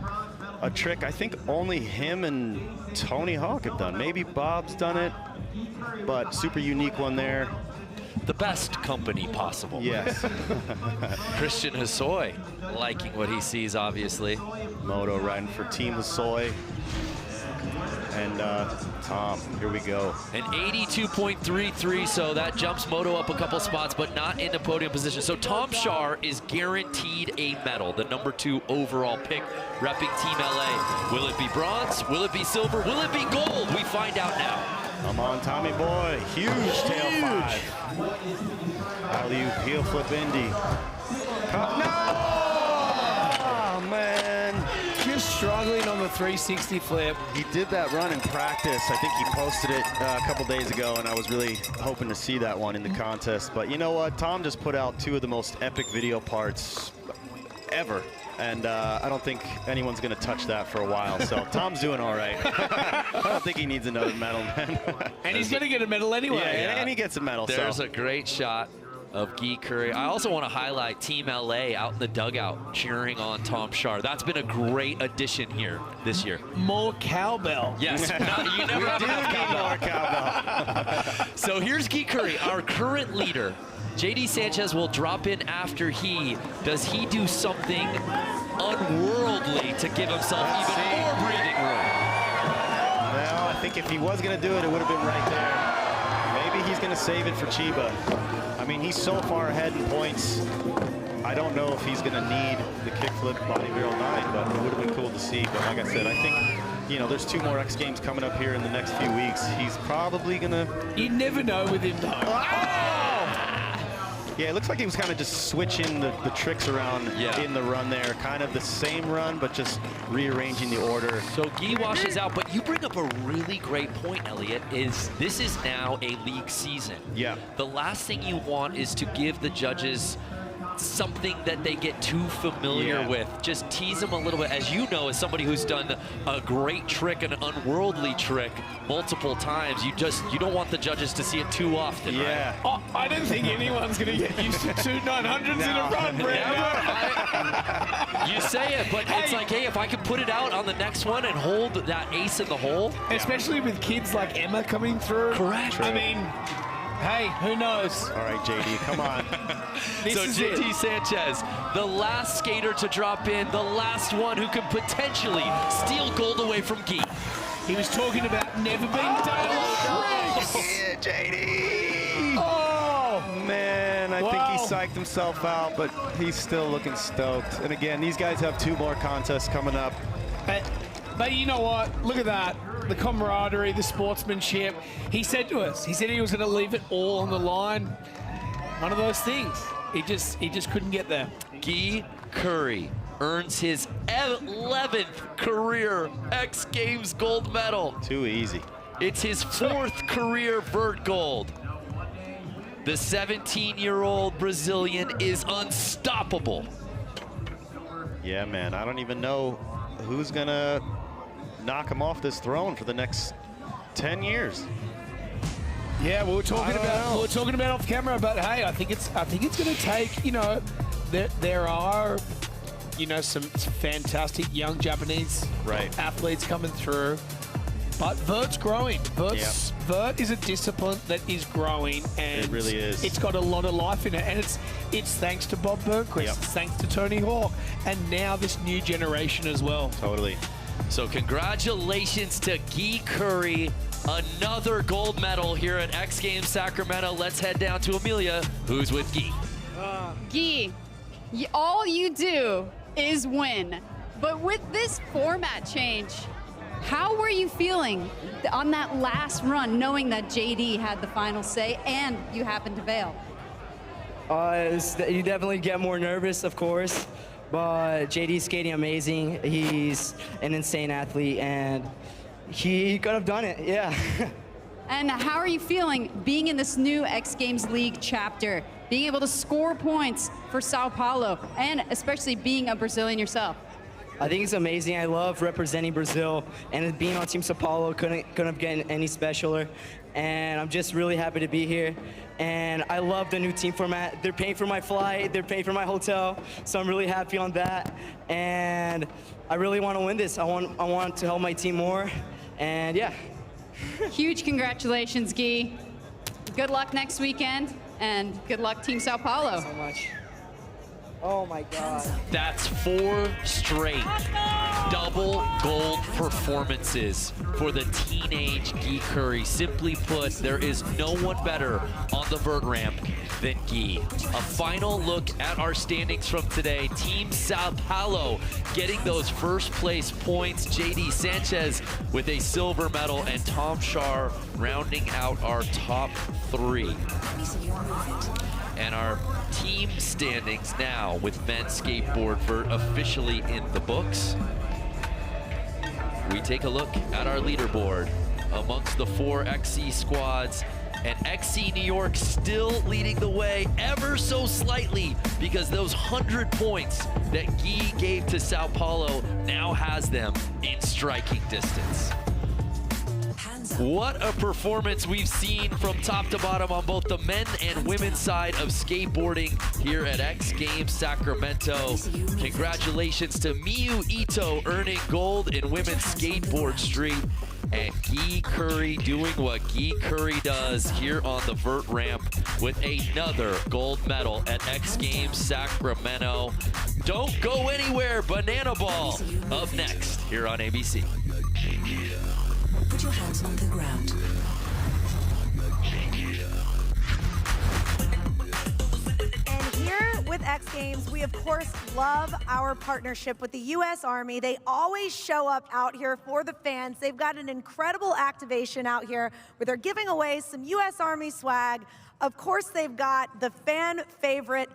a trick I think only him and Tony Hawk have done. Maybe Bob's done it, but super unique one there. The best company possible. Yes. Christian Hosoi liking what he sees, obviously. Moto riding for Team Hosoi. And Tom, here we go. An 82.33, so that jumps Moto up a couple spots, but not into podium position. So Tom Shar is guaranteed a medal, the #2 overall pick, repping Team LA. Will it be bronze? Will it be silver? Will it be gold? We find out now. Come on, Tommy boy. Huge tail 5. Alley-oop, heel flip Indy. No! Oh, man. Just struggling on the 360 flip. He did that run in practice. I think he posted it a couple days ago, and I was really hoping to see that one in the contest. But you know what? Tom just put out 2 of the most epic video parts ever. And I don't think anyone's going to touch that for a while. So Tom's doing all right. I don't think he needs another medal, man. And he's going to get a medal anyway. Yeah, and he gets a medal. There's a great shot of Guy Curry. I also want to highlight Team LA out in the dugout cheering on Tom Shar. That's been a great addition here this year. More cowbell. Yes, you never have enough cowbell. So here's Guy Curry, our current leader. JD Sanchez will drop in after he. Does he do something unworldly to give himself even more breathing room? Well, I think if he was going to do it, it would have been right there. Maybe he's going to save it for Chiba. I mean, he's so far ahead in points. I don't know if he's going to need the kickflip body barrel 9, but it would have been cool to see. But like I said, I think, you know, there's 2 more X Games coming up here in the next few weeks. He's probably going to... You never know with him, though. Yeah, it looks like he was kind of just switching the tricks around in the run there. Kind of the same run, but just rearranging the order. So Guy washes out, but you bring up a really great point, Elliot, is this is now a league season. Yeah. The last thing you want is to give the judges something that they get too familiar with. Just tease them a little bit. As you know, as somebody who's done a great trick, an unworldly trick multiple times, you don't want the judges to see it too often, right? Oh, I don't think anyone's going to get used to 2 900s in a run, Brandon. You say it, but it's like, hey, if I can put it out on the next one and hold that ace in the hole. Especially with kids like Emma coming through. Correct. I mean, hey, who knows? All right, JD, come on. So JD Sanchez, the last skater to drop in, the last one who could potentially steal gold away from Guy. He was talking about never being done. Yeah, JD! Oh, man, I think he psyched himself out, but he's still looking stoked. And again, these guys have 2 more contests coming up. But you know what? Look at that. The camaraderie, the sportsmanship. He said to us, he said he was going to leave it all on the line. One of those things. He just couldn't get there. Guy Curry earns his 11th career X Games gold medal. Too easy. It's his 4th career vert gold. The 17-year-old Brazilian is unstoppable. Yeah, man, I don't even know who's going to knock him off this throne for the next 10 years. Yeah, we were talking about off camera, but hey, I think it's going to take, you know, there are, you know, some fantastic young Japanese athletes coming through, but vert's growing. Vert is a discipline that is growing, and it really is. It's got a lot of life in it, and it's thanks to Bob Burnquist, it's thanks to Tony Hawk, and now this new generation as well. Totally. So congratulations to Guy Curry. Another gold medal here at X Games Sacramento. Let's head down to Amelia, who's with Guy. Guy, all you do is win. But with this format change, how were you feeling on that last run, knowing that JD had the final say and you happened to bail? You definitely get more nervous, of course, but JD's skating amazing. He's an insane athlete, and he could have done it, yeah. And how are you feeling being in this new X Games League chapter, being able to score points for Sao Paulo, and especially being a Brazilian yourself? I think it's amazing. I love representing Brazil, and being on Team Sao Paulo couldn't have gotten any specialer. And I'm just really happy to be here. And I love the new team format. They're paying for my flight, they're paying for my hotel, so I'm really happy on that. And I really want to win this. I want to help my team more, and yeah. Huge congratulations, Guy. Good luck next weekend, and good luck, Team Sao Paulo. Thank you so much. Oh my God. That's 4 straight double gold performances for the teenage Guy Curry. Simply put, there is no one better on the vert ramp than Guy. A final look at our standings from today. Team Sao Paulo getting those first place points. JD Sanchez with a silver medal, and Tom Shar rounding out our top 3. And our team standings now with men's skateboard vert officially in the books. We take a look at our leaderboard amongst the 4 XC squads, and XC New York still leading the way ever so slightly, because those 100 points that Guy gave to Sao Paulo now has them in striking distance. What a performance we've seen from top to bottom on both the men and women's side of skateboarding here at X Games Sacramento. Congratulations to Miyu Ito earning gold in women's skateboard street, and Guy Curry doing what Guy Curry does here on the vert ramp with another gold medal at X Games Sacramento. Don't go anywhere, Banana Ball up next here on ABC. Put your hands on the ground. And here with X Games, we of course love our partnership with the U.S. Army. They always show up out here for the fans. They've got an incredible activation out here where they're giving away some U.S. Army swag Of course, they've got the fan favorite,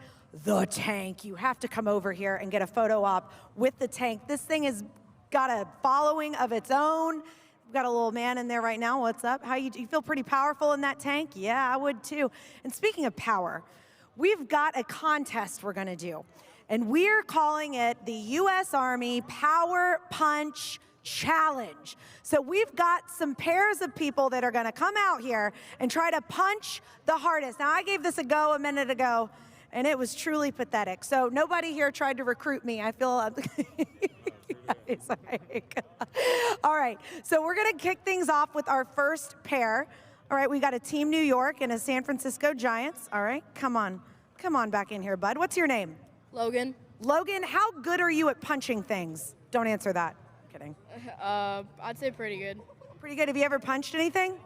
the tank. You have to come over here and get a photo op with the tank. This thing has got a following of its own. We've got a little man in there right now. What's up? How you feel pretty powerful in that tank? Yeah, I would too. And speaking of power, we've got a contest we're gonna do. And we're calling it the U.S. Army Power Punch Challenge. So we've got some pairs of people that are gonna come out here and try to punch the hardest. Now, I gave this a go a minute ago, and it was truly pathetic. So nobody here tried to recruit me. I feel, all right, so we're gonna kick things off with our first pair. All right, we got a Team New York and a San Francisco Giants. All right, come on back in here, bud. What's your name? Logan. Logan, how good are you at punching things? Don't answer that. Kidding. I'd say pretty good. Pretty good. Have you ever punched anything?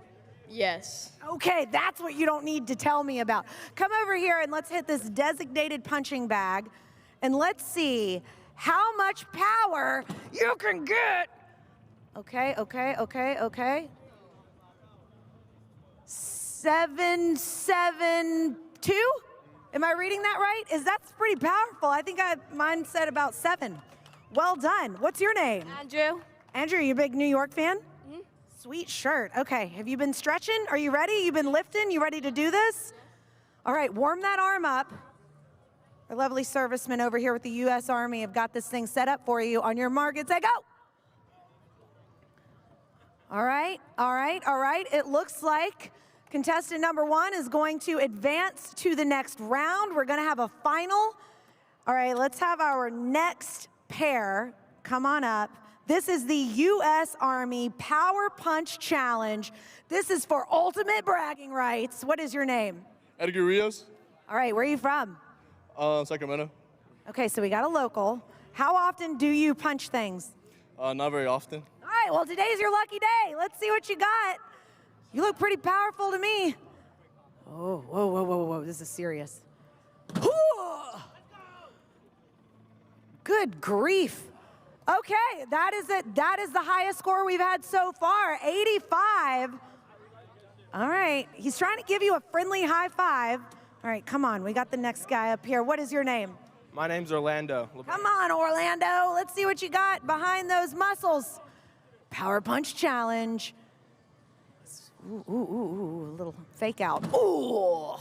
Yes. Okay, that's what you don't need to tell me about. Come over here and let's hit this designated punching bag and let's see how much power you can get. Okay. 772? Am I reading that right? That's pretty powerful. I think mine said about 7. Well done. What's your name? Andrew. Andrew, you a big New York fan? Mm-hmm. Sweet shirt. Okay, have you been stretching? Are you ready? You've been lifting? You ready to do this? All right, warm that arm up. Our lovely servicemen over here with the U.S. Army have got this thing set up for you. On your mark, get set, go. All right. It looks like contestant number 1 is going to advance to the next round. We're gonna have a final. All right, let's have our next pair come on up. This is the U.S. Army Power Punch Challenge. This is for ultimate bragging rights. What is your name? Edgar Rios. All right, where are you from? Sacramento. Okay, so we got a local. How often do you punch things? Not very often. All right, well, today's your lucky day. Let's see what you got. You look pretty powerful to me. Oh, whoa, this is serious. Good grief. Okay, that is it. That is the highest score we've had so far, 85. All right, he's trying to give you a friendly high five. All right, come on, we got the next guy up here. What is your name? My name's Orlando. Come on, Orlando. Let's see what you got behind those muscles. Power Punch Challenge. Ooh, a little fake out. Ooh,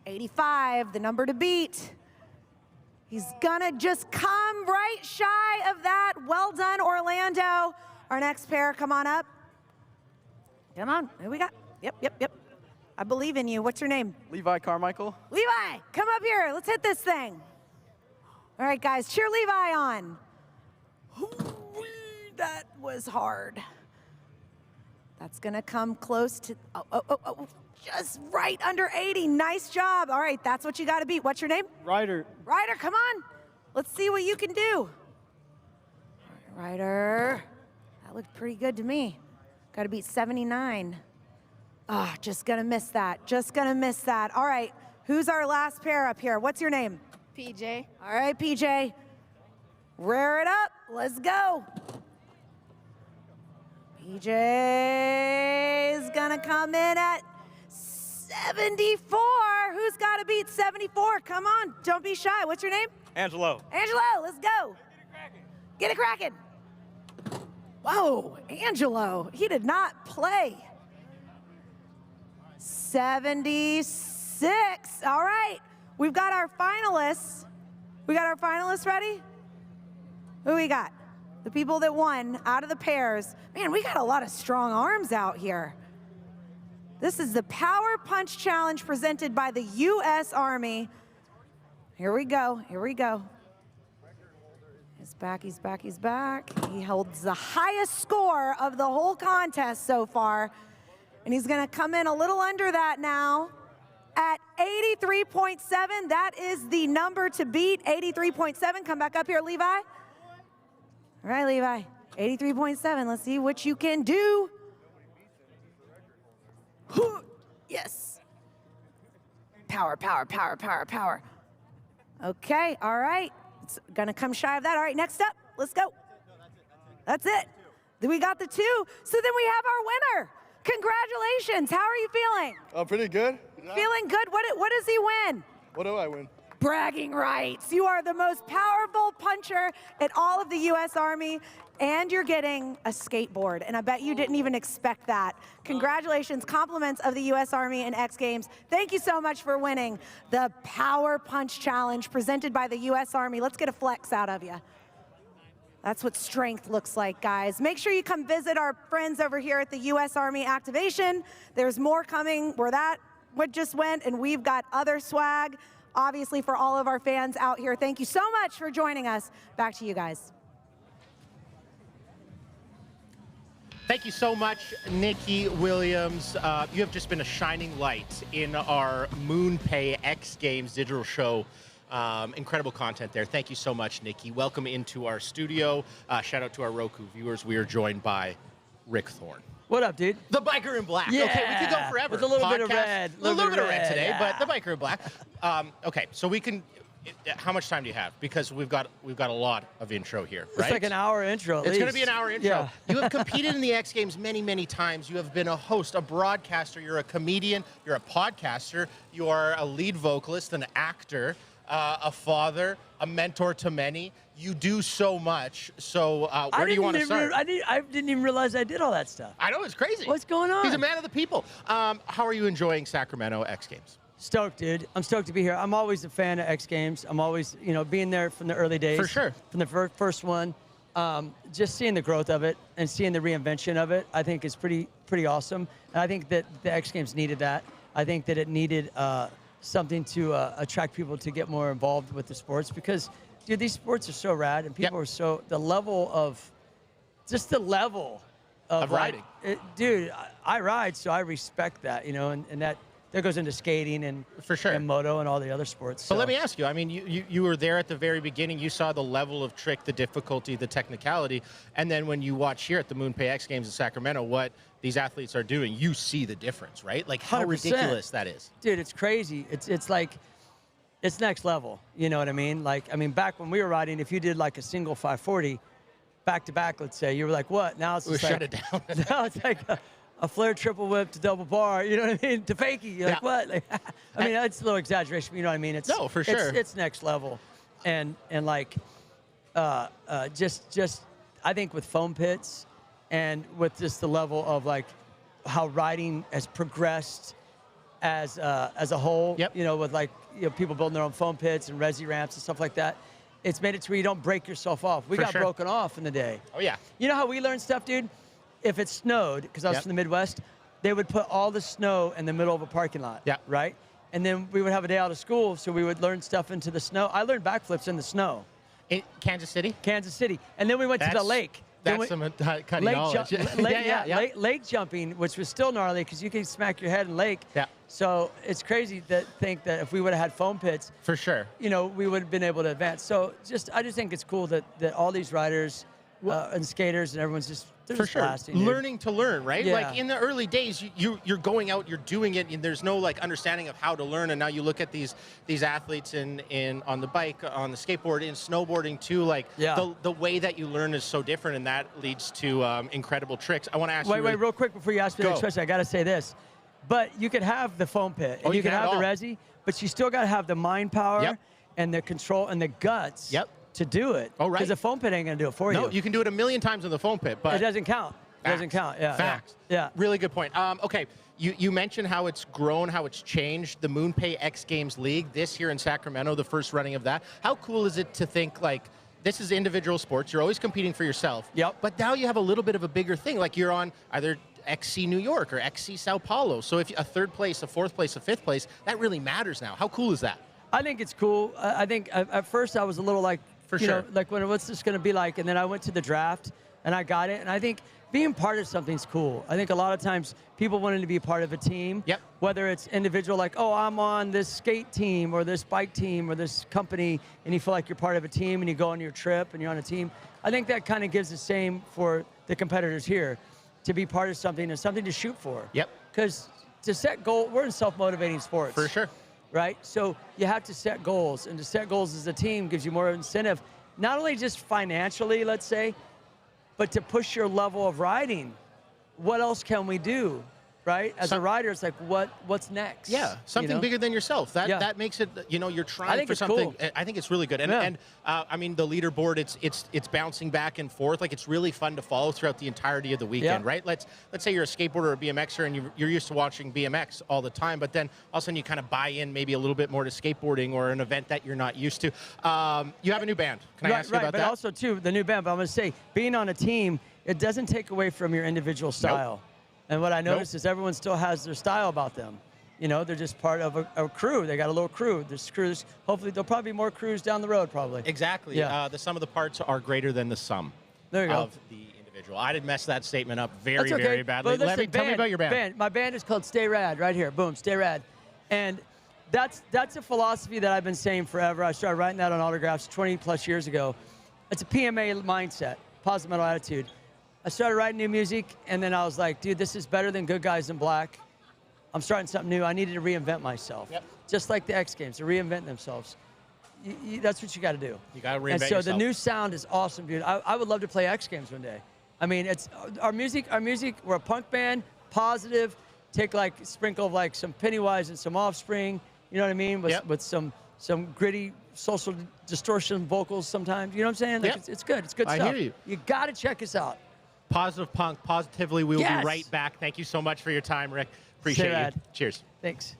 85, the number to beat. He's gonna just come right shy of that. Well done, Orlando. Our next pair, come on up. Come on, who we got? Yep. I believe in you. What's your name? Levi Carmichael. Levi, come up here. Let's hit this thing. All right, guys, cheer Levi on. That was hard. That's gonna come close to, just right under 80. Nice job. All right, that's what you gotta beat. What's your name? Ryder. Ryder, come on. Let's see what you can do. Ryder, that looked pretty good to me. Gotta beat 79. Just gonna miss that. All right, who's our last pair up here? What's your name? PJ. All right, PJ. Rear it up. Let's go. PJ is gonna come in at 74. Who's got to beat 74? Come on, don't be shy. What's your name? Angelo. Angelo, let's go. Get it cracking. Whoa, Angelo, he did not play. 76. All right, we've got our finalists. We got our finalists ready? Who we got? The people that won out of the pairs. Man, we got a lot of strong arms out here. This is the Power Punch Challenge presented by the U.S. Army. Here we go. He's back. He holds the highest score of the whole contest so far. And he's gonna come in a little under that now at 83.7. That is the number to beat, 83.7. Come back up here, Levi. All right, Levi, 83.7. Let's see what you can do. Yes. Power. Okay, all right. It's gonna come shy of that. All right, next up, let's go. That's it. Then we got the 2. So then we have our winner. Congratulations. How are you feeling? Pretty good. Feeling good? What does he win? What do I win? Bragging rights. You are the most powerful puncher in all of the U.S. Army, and you're getting a skateboard. And I bet you didn't even expect that. Congratulations, compliments of the U.S. Army and X Games. Thank you so much for winning the Power Punch Challenge presented by the U.S. Army. Let's get a flex out of you. That's what strength looks like, guys. Make sure you come visit our friends over here at the U.S. Army Activation. There's more coming where that just went, and we've got other swag, obviously, for all of our fans out here. Thank you so much for joining us. Back to you guys. Thank you so much, Nikki Williams. You have just been a shining light in our MoonPay X Games digital show. Incredible content there. Thank you so much, Nikki. Welcome into our studio. Shout out to our Roku viewers. We are joined by Rick Thorne. What up, dude? The biker in black. Yeah. Okay, we could go forever. With a little bit of red. A little bit of red today, yeah. but the biker in black. Okay, so we can. How much time do you have? Because we've got a lot of intro here, right? It's like an hour intro. It's going to be an hour intro. Yeah. You have competed in the X Games many, many times. You have been a host, a broadcaster. You're a comedian. You're a podcaster. You are a lead vocalist, an actor, a father, a mentor to many. You do so much. So where do you want to start? I didn't even realize I did all that stuff. I know, it's crazy. What's going on? He's a man of the people. How are you enjoying Sacramento X Games? Stoked, dude. I'm stoked to be here. I'm always a fan of X Games. I'm always, being there from the early days. For sure. From the first one. Just seeing the growth of it and seeing the reinvention of it, I think is pretty awesome. And I think that the X Games needed that. I think that it needed something to attract people to get more involved with the sports because, dude, these sports are so rad and people are so, the level of riding. Dude, I ride, so I respect that, and that goes into skating and for sure and moto and all the other sports. So let me ask you, I mean, you were there at the very beginning. You saw the level of trick, the difficulty, the technicality. And then when you watch here at the MoonPay X Games in Sacramento, what these athletes are doing, you see the difference, right? Like how 100%. ridiculous that is. Dude, it's crazy. It's like, it's next level. You know what I mean? Like, I mean, back when we were riding, if you did like a single 540 back to back, let's say, you were like, what? Now it's just like, shut it down. now it's like a flare triple whip to double bar, you know what I mean? To fakie, you're like, what? Like, I mean, it's a little exaggeration, but you know what I mean? It's, no, for sure. It's next level. And like, just, I think with foam pits and with just the level of like how riding has progressed as a whole, with like, people building their own foam pits and resi ramps and stuff like that. It's made it to where you don't break yourself off. We got broken off in the day. Oh, yeah. You know how we learned stuff, dude? If it snowed, because I was from the Midwest, they would put all the snow in the middle of a parking lot, right? And then we would have a day out of school, so we would learn stuff into the snow. I learned backflips in the snow. In Kansas City? Kansas City. And then we went to the lake. That's some kind of knowledge. Lake jumping, which was still gnarly because you can smack your head in lake. Yeah. So it's crazy to think that if we would have had foam pits, for sure, we would have been able to advance. So I just think it's cool that all these riders and skaters and everyone's just for sure blasting, learning to learn, right? Yeah. Like in the early days, you're going out, you're doing it, and there's no like understanding of how to learn. And now you look at these athletes in on the bike, on the skateboard, in snowboarding too. Like the way that you learn is so different, and that leads to incredible tricks. I want to ask you. Wait, real quick before you ask me the next question, I got to say this. But you could have the foam pit, and you can have the resi, but you still got to have the mind power and the control and the guts. To do it. Oh, right. Because the foam pit ain't going to do it for you. No, you can do it a million times in the foam pit, but it doesn't count. It doesn't count. Yeah. Facts. Yeah. Really good point. Okay, you mentioned how it's grown, how it's changed. The MoonPay X Games League this year in Sacramento, the first running of that. How cool is it to think like this is individual sports? You're always competing for yourself. Yep. But now you have a little bit of a bigger thing. Like you're on either XC New York or XC Sao Paulo. So if a third place, a fourth place, a fifth place, that really matters now. How cool is that? I think it's cool. I think at first I was a little like, for sure. Like what's this going to be like? And then I went to the draft and I got it. And I think being part of something's cool. I think a lot of times people wanting to be part of a team, whether it's individual, like, oh, I'm on this skate team or this bike team or this company, and you feel like you're part of a team and you go on your trip and you're on a team. I think that kind of gives the same for the competitors here to be part of something and something to shoot for. Yep. Because to set goals, we're in self-motivating sports. For sure. Right? So you have to set goals, and to set goals as a team gives you more incentive, not only just financially, let's say, but to push your level of riding. What else can we do? right? As a rider, it's like, what's next? Yeah, something bigger than yourself. That makes it, you're trying for something. Cool. I think it's really good. And I mean, the leaderboard, it's bouncing back and forth. Like, it's really fun to follow throughout the entirety of the weekend, right? Let's say you're a skateboarder or a BMXer and you're used to watching BMX all the time, but then all of a sudden you kind of buy in maybe a little bit more to skateboarding or an event that you're not used to. You have a new band. Can I ask you about that? But also, too, the new band. But I'm going to say, being on a team, it doesn't take away from your individual style. Nope. And what I noticed is everyone still has their style about them. They're just part of a crew. They got a little crew. There's crews. Hopefully, there'll probably be more crews down the road, probably. Exactly. Yeah. The sum of the parts are greater than the sum of the individual. I did mess that statement up very, very badly. Tell me about your band. My band is called Stay Rad, right here. Boom, Stay Rad. And that's a philosophy that I've been saying forever. I started writing that on autographs 20-plus years ago. It's a PMA mindset, positive mental attitude. I started writing new music, and then I was like, dude, this is better than Good Guys in Black. I'm starting something new. I needed to reinvent myself. Yep. Just like the X Games, to reinvent themselves. That's what you got to do. You got to reinvent yourself. And so yourself. The new sound is awesome, dude. I would love to play X Games one day. I mean, it's our music, we're a punk band, positive, take sprinkle of some Pennywise and some Offspring, you know what I mean? With some gritty social distortion vocals sometimes, you know what I'm saying? It's good. It's good stuff. I hear you. You got to check us out. Positive Punk, positively. We will be right back. Thank you so much for your time, Rick. Appreciate you. Cheers. Thanks.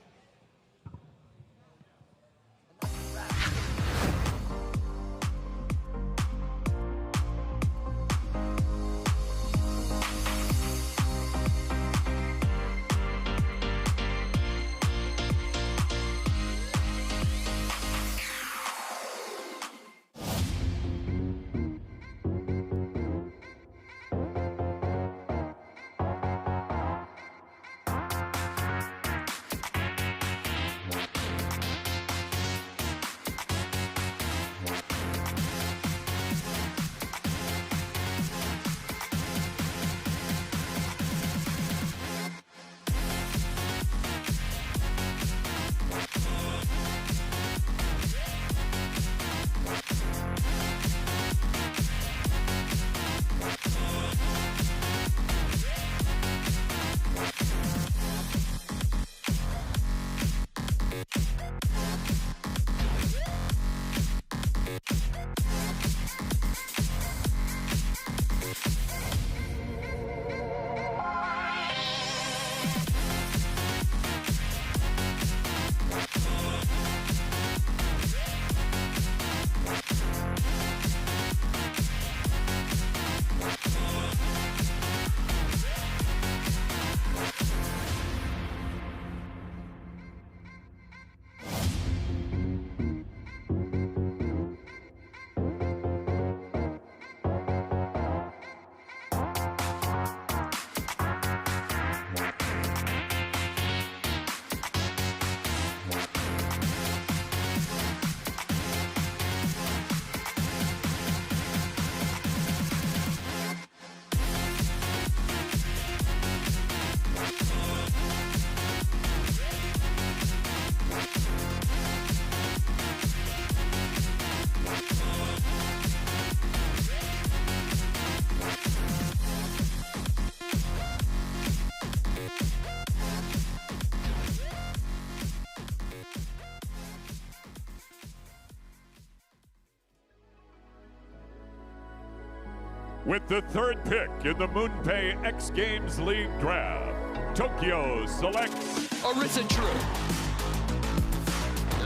With the third pick in the MoonPay X Games League Draft, Tokyo selects Arisa True.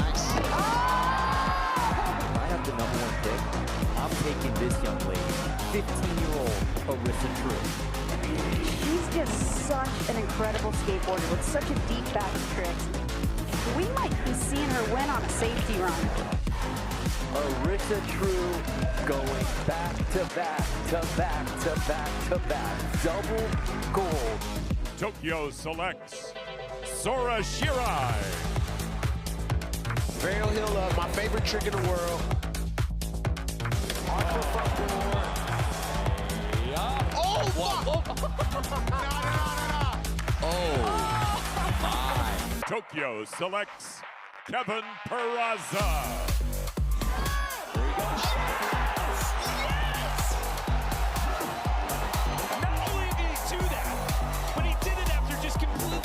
Nice. If I have the #1 pick, I'm taking this young lady, 15-year-old Arisa True. She's just such an incredible skateboarder with such a deep bag of tricks. We might be seeing her win on a safety run. Arisa True going back to back to back to back to back. Double gold. Tokyo selects Sora Shirai. Varial heel up, my favorite trick in the world. Archer front door. Yeah. Oh, fuck! Oh, my. Tokyo selects Kevin Peraza. There he goes. Not only did he do that, but he did it after just completely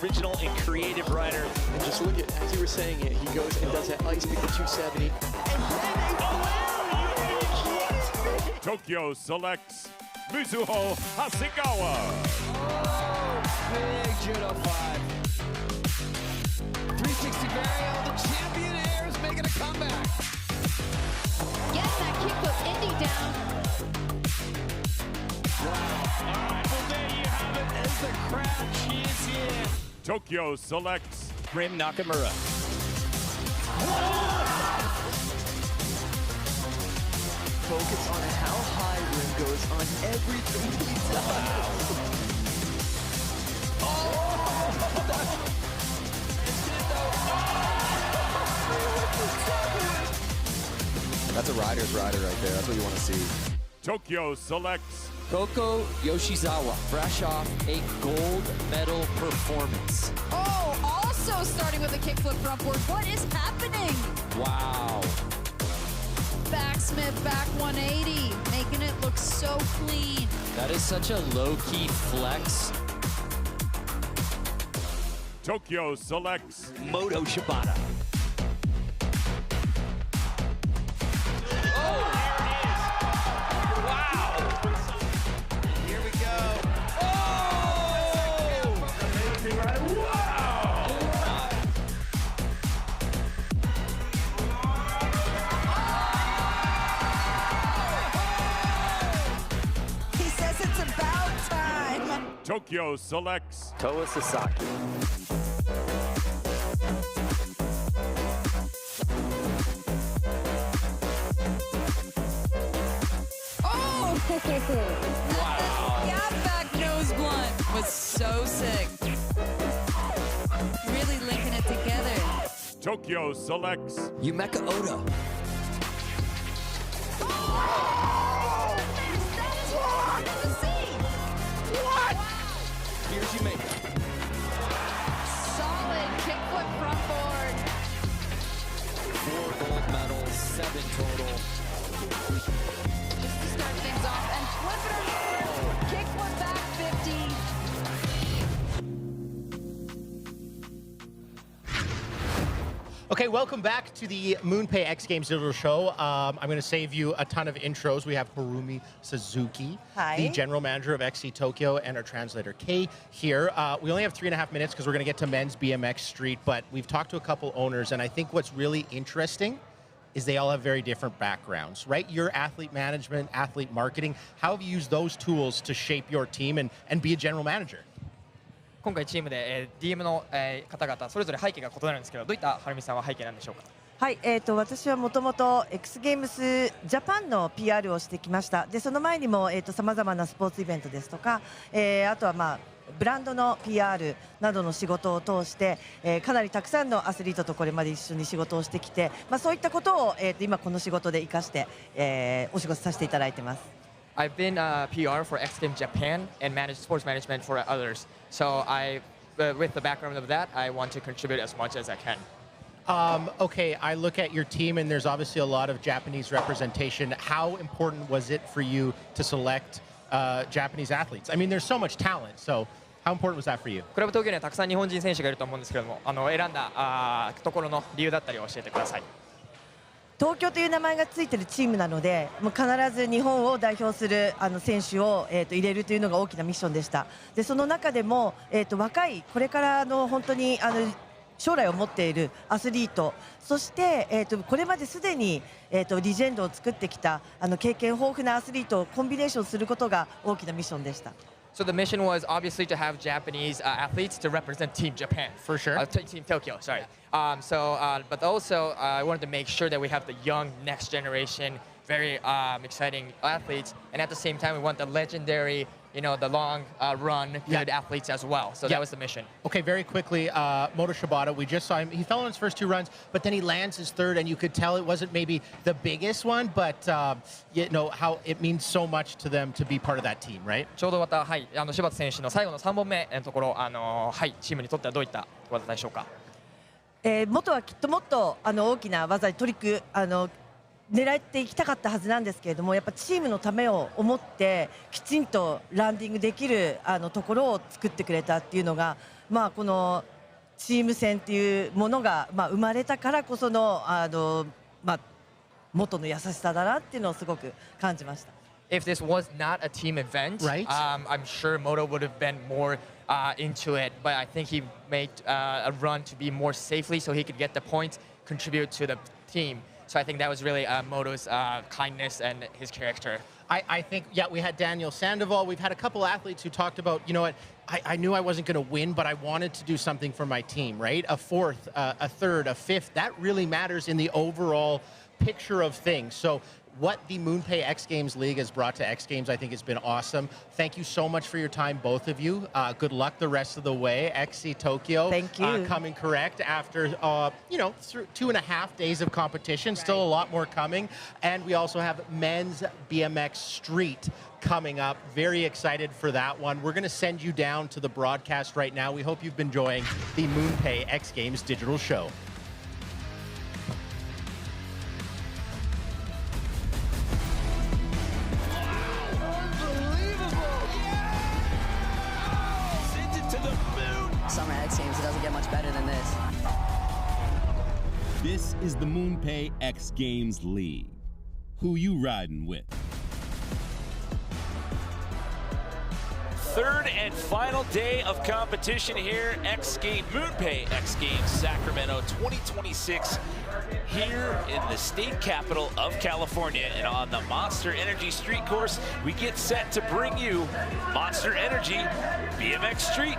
original and creative rider. And just look at, as you were saying it, he goes and does that ice pick at 270. Tokyo selects Mizuho Hasegawa. Big judo 5. 360 varial, the champion air is making a comeback. Gets that kickflip ending down. Alright, well there you have it as the crowd cheers here. Tokyo selects Rim Nakamura. Focus on how high Rim goes on everything he does. That's a rider's rider right there. That's what you want to see. Tokyo selects Koko Yoshizawa, fresh off a gold medal performance. Oh, also starting with a kickflip frontboard. What is happening? Wow. Backsmith back 180, making it look so clean. That is such a low-key flex. Tokyo selects Moto Shibata. Tokyo selects Toa Sasaki. Oh! Wow. That back nose blunt was so sick. Really linking it together. Tokyo selects Yumeka Oda. Here's Yumeka. Solid kickflip frontboard. 4 gold medals, 7 total. Just to start things off and flip it around. Kickflip back 50. Okay, welcome back to the MoonPay X Games Digital Show. I'm going to save you a ton of intros. We have Harumi Suzuki, the general manager of XC Tokyo, and our translator Kei here. We only have 3.5 minutes because we're going to get to men's BMX Street, but we've talked to a couple owners, and I think what's really interesting is they all have very different backgrounds, right? Your athlete management, athlete marketing, how have you used those tools to shape your team and be a general manager? 今回チームで、DM の、方々それぞれ背景が異なるんですけど、どういったはるみさんは背景なんでしょうか。はい、私はもともと X ゲームスジャパンの PR をしてきました。でその前にもさまざまなスポーツイベントですとか、あとはまあブランドの PR などの仕事を通して、かなりたくさんのアスリートとこれまで一緒に仕事をしてきて、まあそういったことを、今この仕事で生かして、お仕事させていただいてます。I've been PR for X Games Japan and managed sports management for others. So with the background of that, I want to contribute as much as I can. Okay, I look at your team and there's obviously a lot of Japanese representation. How important was it for you to select Japanese athletes? I mean, there's so much talent, so how important was that for you? クラブ東京にはたくさん日本人選手がいると思うんですけれども、選んだところの理由だったりを教えてください。東京という名前がついているチームなので、もう必ず日本を代表する選手を入れるというのが大きなミッションでした。でその中でも若いこれからの本当に将来を持っているアスリート、そしてこれまですでにリジェンドを作ってきた経験豊富なアスリートをコンビネーションすることが大きなミッションでした。So the mission was obviously to have Japanese athletes to represent Team Japan. For sure. Team Tokyo, sorry. But also I wanted to make sure that we have the young next generation, very exciting athletes, and at the same time we want the legendary, the long run good athletes as well. So that was the mission. Okay, very quickly, Moto Shibata, we just saw him. He fell on his first 2 runs, but then he lands his third, and you could tell it wasn't maybe the biggest one, but how it means so much to them to be part of that team, right? ちょうどまた柴田選手の最後の3本目のところ、チームにとってはどういった技でしょうか。元はきっともっと大きな技にトリック狙っていきたかったはずなんですけれども、やっぱチームのためを思ってきちんとランディングできるところを作ってくれたっていうのが、このチーム戦っていうものが生まれたからこその元の優しさだなっていうのをすごく感じました。If this was not a team event, right? I'm sure Moto would have been more into it, but I think he made a run to be more safely so he could get the points, contribute to the team. So I think that was really Moto's kindness and his character. I think, yeah, we had Daniel Sandoval. We've had a couple athletes who talked about, you know what, I knew I wasn't going to win, but I wanted to do something for my team, right? A fourth, a third, a fifth, that really matters in the overall picture of things. So what the MoonPay X Games League has brought to X Games, I think, has been awesome. Thank you so much for your time, both of you. Good luck the rest of the way. XC Tokyo. Thank you. Coming correct after, through 2.5 days of competition. Still a lot more coming. And we also have men's BMX Street coming up. Very excited for that one. We're going to send you down to the broadcast right now. We hope you've been enjoying the MoonPay X Games digital show. Summer X Games, it doesn't get much better than this. This is the MoonPay X Games League. Who you riding with? Third and final day of competition here, MoonPay X Games Sacramento 2026 here in the state capital of California. And on the Monster Energy Street course, we get set to bring you Monster Energy BMX Street.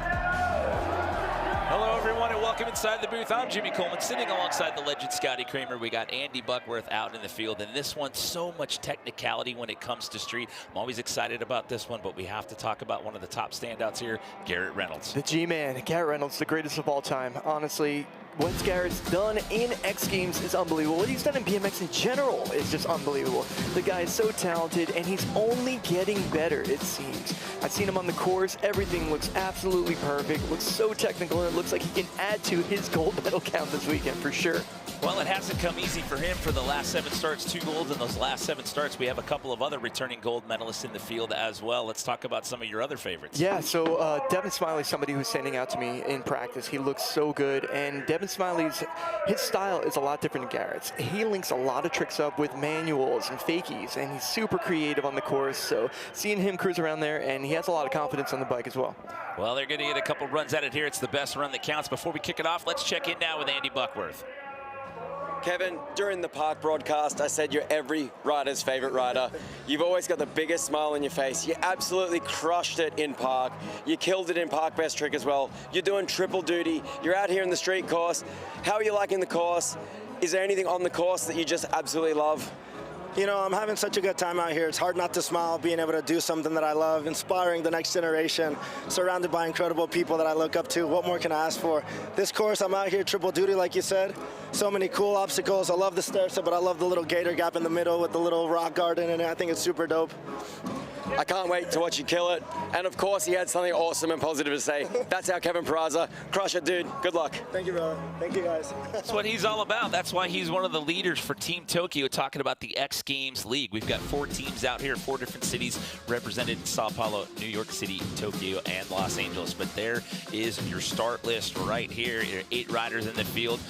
Hello, everyone, and welcome inside the booth. I'm Jimmy Coleman, sitting alongside the legend Scotty Kramer. We got Andy Buckworth out in the field, and this one, so much technicality when it comes to street. I'm always excited about this one, but we have to talk about one of the top standouts here, Garrett Reynolds. The G-Man, Garrett Reynolds, the greatest of all time. Honestly, what Garrett's done in X Games is unbelievable. What he's done in BMX in general is just unbelievable. The guy is so talented, and he's only getting better, it seems. I've seen him on the course. Everything looks absolutely perfect. Looks so technical, and it looks like he can add to his gold medal count this weekend for sure. Well, it hasn't come easy for him for the last 7 starts, 2 golds in those last 7 starts. We have a couple of other returning gold medalists in the field as well. Let's talk about some of your other favorites. Yeah, so Devin Smiley's somebody who's standing out to me in practice. He looks so good, and Devin Smiley's, his style is a lot different than Garrett's. He links a lot of tricks up with manuals and fakies, and he's super creative on the course. So seeing him cruise around there, and he has a lot of confidence on the bike as well. Well, they're going to get a couple runs at it here. It's the best run that counts. Before we kick it off, let's check in now with Andy Buckworth. Kevin, during the park broadcast, I said you're every rider's favorite rider. You've always got the biggest smile on your face. You absolutely crushed it in park. You killed it in park best trick as well. You're doing triple duty. You're out here in the street course. How are you liking the course? Is there anything on the course that you just absolutely love? You know, I'm having such a good time out here. It's hard not to smile, being able to do something that I love, inspiring the next generation, surrounded by incredible people that I look up to. What more can I ask for? This course, I'm out here triple duty, like you said. So many cool obstacles. I love the stair step, but I love the little gator gap in the middle with the little rock garden, and I think it's super dope. I can't wait to watch you kill it. And of course, he had something awesome and positive to say. That's our Kevin Peraza. Crush it, dude. Good luck. Thank you, brother. Thank you, guys. That's what he's all about. That's why he's one of the leaders for Team Tokyo, talking about the X Games League. We've got 4 teams out here, 4 different cities represented in Sao Paulo, New York City, Tokyo, and Los Angeles. But there is your start list right here. Your 8 riders in the field.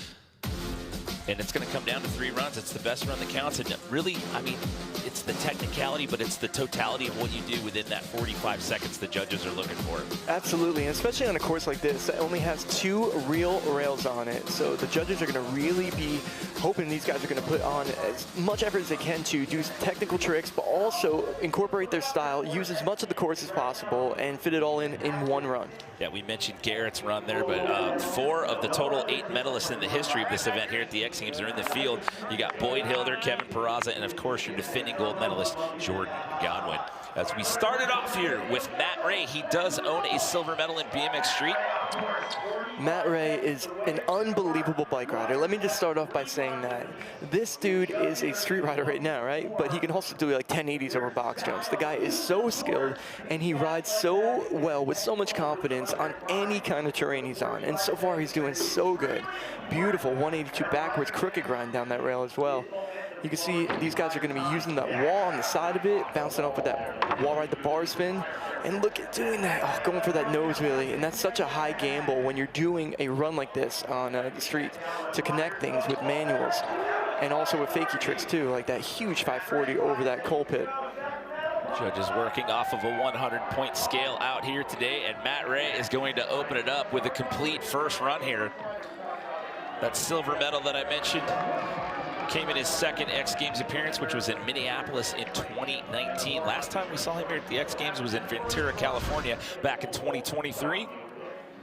And it's going to come down to 3 runs. It's the best run that counts. And really, I mean, it's the technicality, but it's the totality of what you do within that 45 seconds the judges are looking for. Absolutely, and especially on a course like this that only has 2 real rails on it. So the judges are going to really be hoping these guys are going to put on as much effort as they can to do technical tricks, but also incorporate their style, use as much of the course as possible, and fit it all in one run. Yeah, we mentioned Garrett's run there, but 4 of the total 8 medalists in the history of this event here at the X Games are in the field. You got Boyd Hilder, Kevin Peraza, and of course your defending gold medalist, Jordan Godwin. As we started off here with Matt Ray, he does own a silver medal in BMX Street. Matt Ray is an unbelievable bike rider. Let me just start off by saying that. This dude is a street rider right now, right? But he can also do like 1080s over box jumps. The guy is so skilled, and he rides so well with so much confidence on any kind of terrain he's on. And so far, he's doing so good. Beautiful 182 backwards crooked grind down that rail as well. You can see these guys are going to be using that wall on the side of it, bouncing off with that wall ride, the bar spin. And look at doing that, going for that nose wheelie. And that's such a high gamble when you're doing a run like this on the street to connect things with manuals. And also with fakie tricks too, like that huge 540 over that coal pit. Judges working off of a 100-point scale out here today, and Matt Ray is going to open it up with a complete first run here. That silver medal that I mentioned came in his second X Games appearance, which was in Minneapolis in 2019. Last time we saw him here at the X Games was in Ventura, California, back in 2023.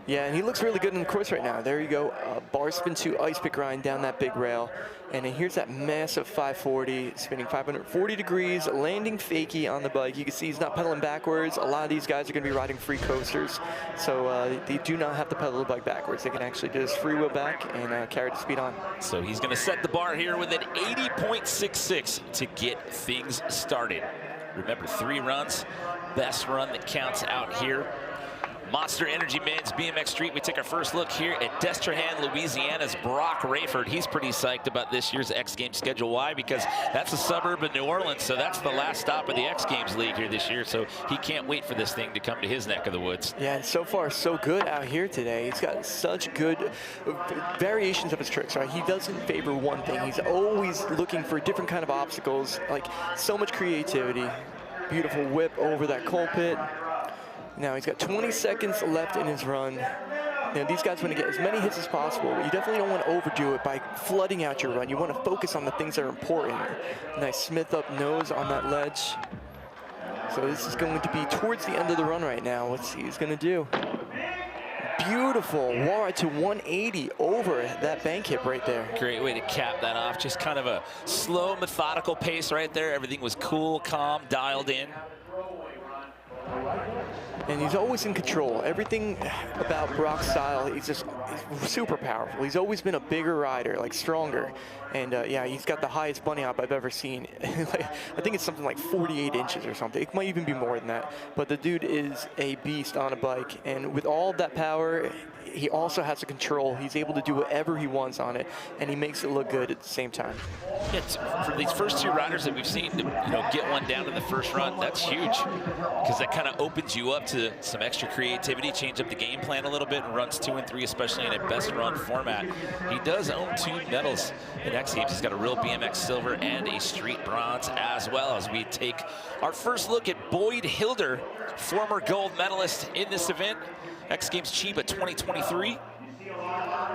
Yeah, and he looks really good in the course right now. There you go, bar spin 2 ice pick grind down that big rail. And then here's that massive 540, spinning 540 degrees, landing fakie on the bike. You can see he's not pedaling backwards. A lot of these guys are going to be riding free coasters. So they do not have to pedal the bike backwards. They can actually just freewheel back and carry the speed on. So he's going to set the bar here with an 80.66 to get things started. Remember, 3 runs, best run that counts out here. Monster Energy Men's BMX Street. We take our first look here at Destrehan, Louisiana's Brock Rayford. He's pretty psyched about this year's X Games schedule. Why? Because that's a suburb of New Orleans, so that's the last stop of the X Games League here this year, so he can't wait for this thing to come to his neck of the woods. Yeah, and so far so good out here today. He's got such good variations of his tricks, right? He doesn't favor one thing. He's always looking for different kind of obstacles, like so much creativity. Beautiful whip over that coal pit. Now he's got 20 seconds left in his run. Now these guys want to get as many hits as possible, but you definitely don't want to overdo it by flooding out your run. You want to focus on the things that are important. Nice Smith up nose on that ledge. So this is going to be towards the end of the run right now. Let's see what he's going to do. Beautiful wall ride to 180 over that bank hip right there. Great way to cap that off. Just kind of a slow, methodical pace right there. Everything was cool, calm, dialed in. And he's always in control. Everything about Brock's style, he's super powerful. He's always been a bigger rider, like stronger. And yeah, he's got the highest bunny hop I've ever seen. I think it's something like 48 inches or something. It might even be more than that. But the dude is a beast on a bike. And with all of that power, he also has the control. He's able to do whatever he wants on it, and he makes it look good at the same time. Yeah, for these first 2 riders that we've seen, to, get one down in the first run, that's huge, because that kind of opens you up to some extra creativity, change up the game plan a little bit, and runs 2 and 3, especially in a best run format. He does own 2 medals in X Games. He's got a real BMX silver and a street bronze, as well as we take our first look at Boyd Hilder, former gold medalist in this event. X Games Chiba 2023.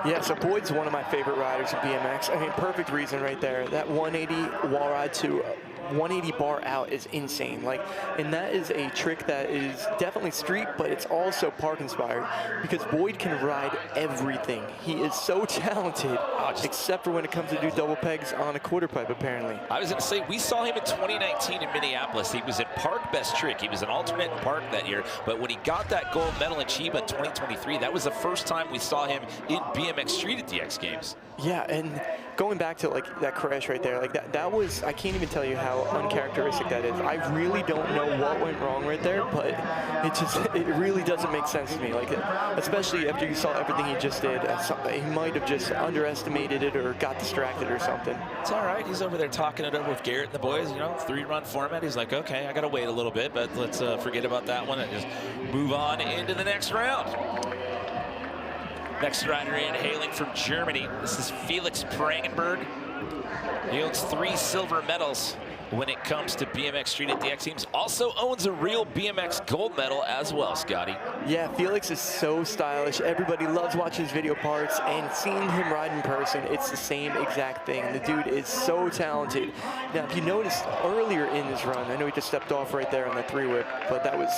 Yeah, so Boyd's one of my favorite riders in BMX. I mean, perfect reason right there. That 180 wall ride to 180 bar out is insane. And that is a trick that is definitely street, but it's also park inspired, because Boyd can ride everything. He is so talented, except for when it comes to do double pegs on a quarter pipe, apparently. I was going to say, we saw him in 2019 in Minneapolis. He was in park best trick. He was an alternate in park that year, but when he got that gold medal in Chiba in 2023, that was the first time we saw him in BMX Street at the X Games. Yeah, and going back to that crash right there, that was, I can't even tell you how uncharacteristic that is. I really don't know what went wrong right there, but it really doesn't make sense to me. Especially after you saw everything he just did. He might have just underestimated it or got distracted or something. It's all right. He's over there talking it over with Garrett and the boys. 3-run format. He's like, okay, I got to wait a little bit, but let's forget about that one and just move on into the next round. Next rider in, hailing from Germany, this is Felix Prangenberg. He owns 3 silver medals when it comes to BMX Street at the X Games. Also owns a real BMX gold medal as well, Scotty. Yeah, Felix is so stylish. Everybody loves watching his video parts, and seeing him ride in person, it's the same exact thing. The dude is so talented. Now, if you noticed earlier in his run, I know he just stepped off right there on that 3-whip, but that was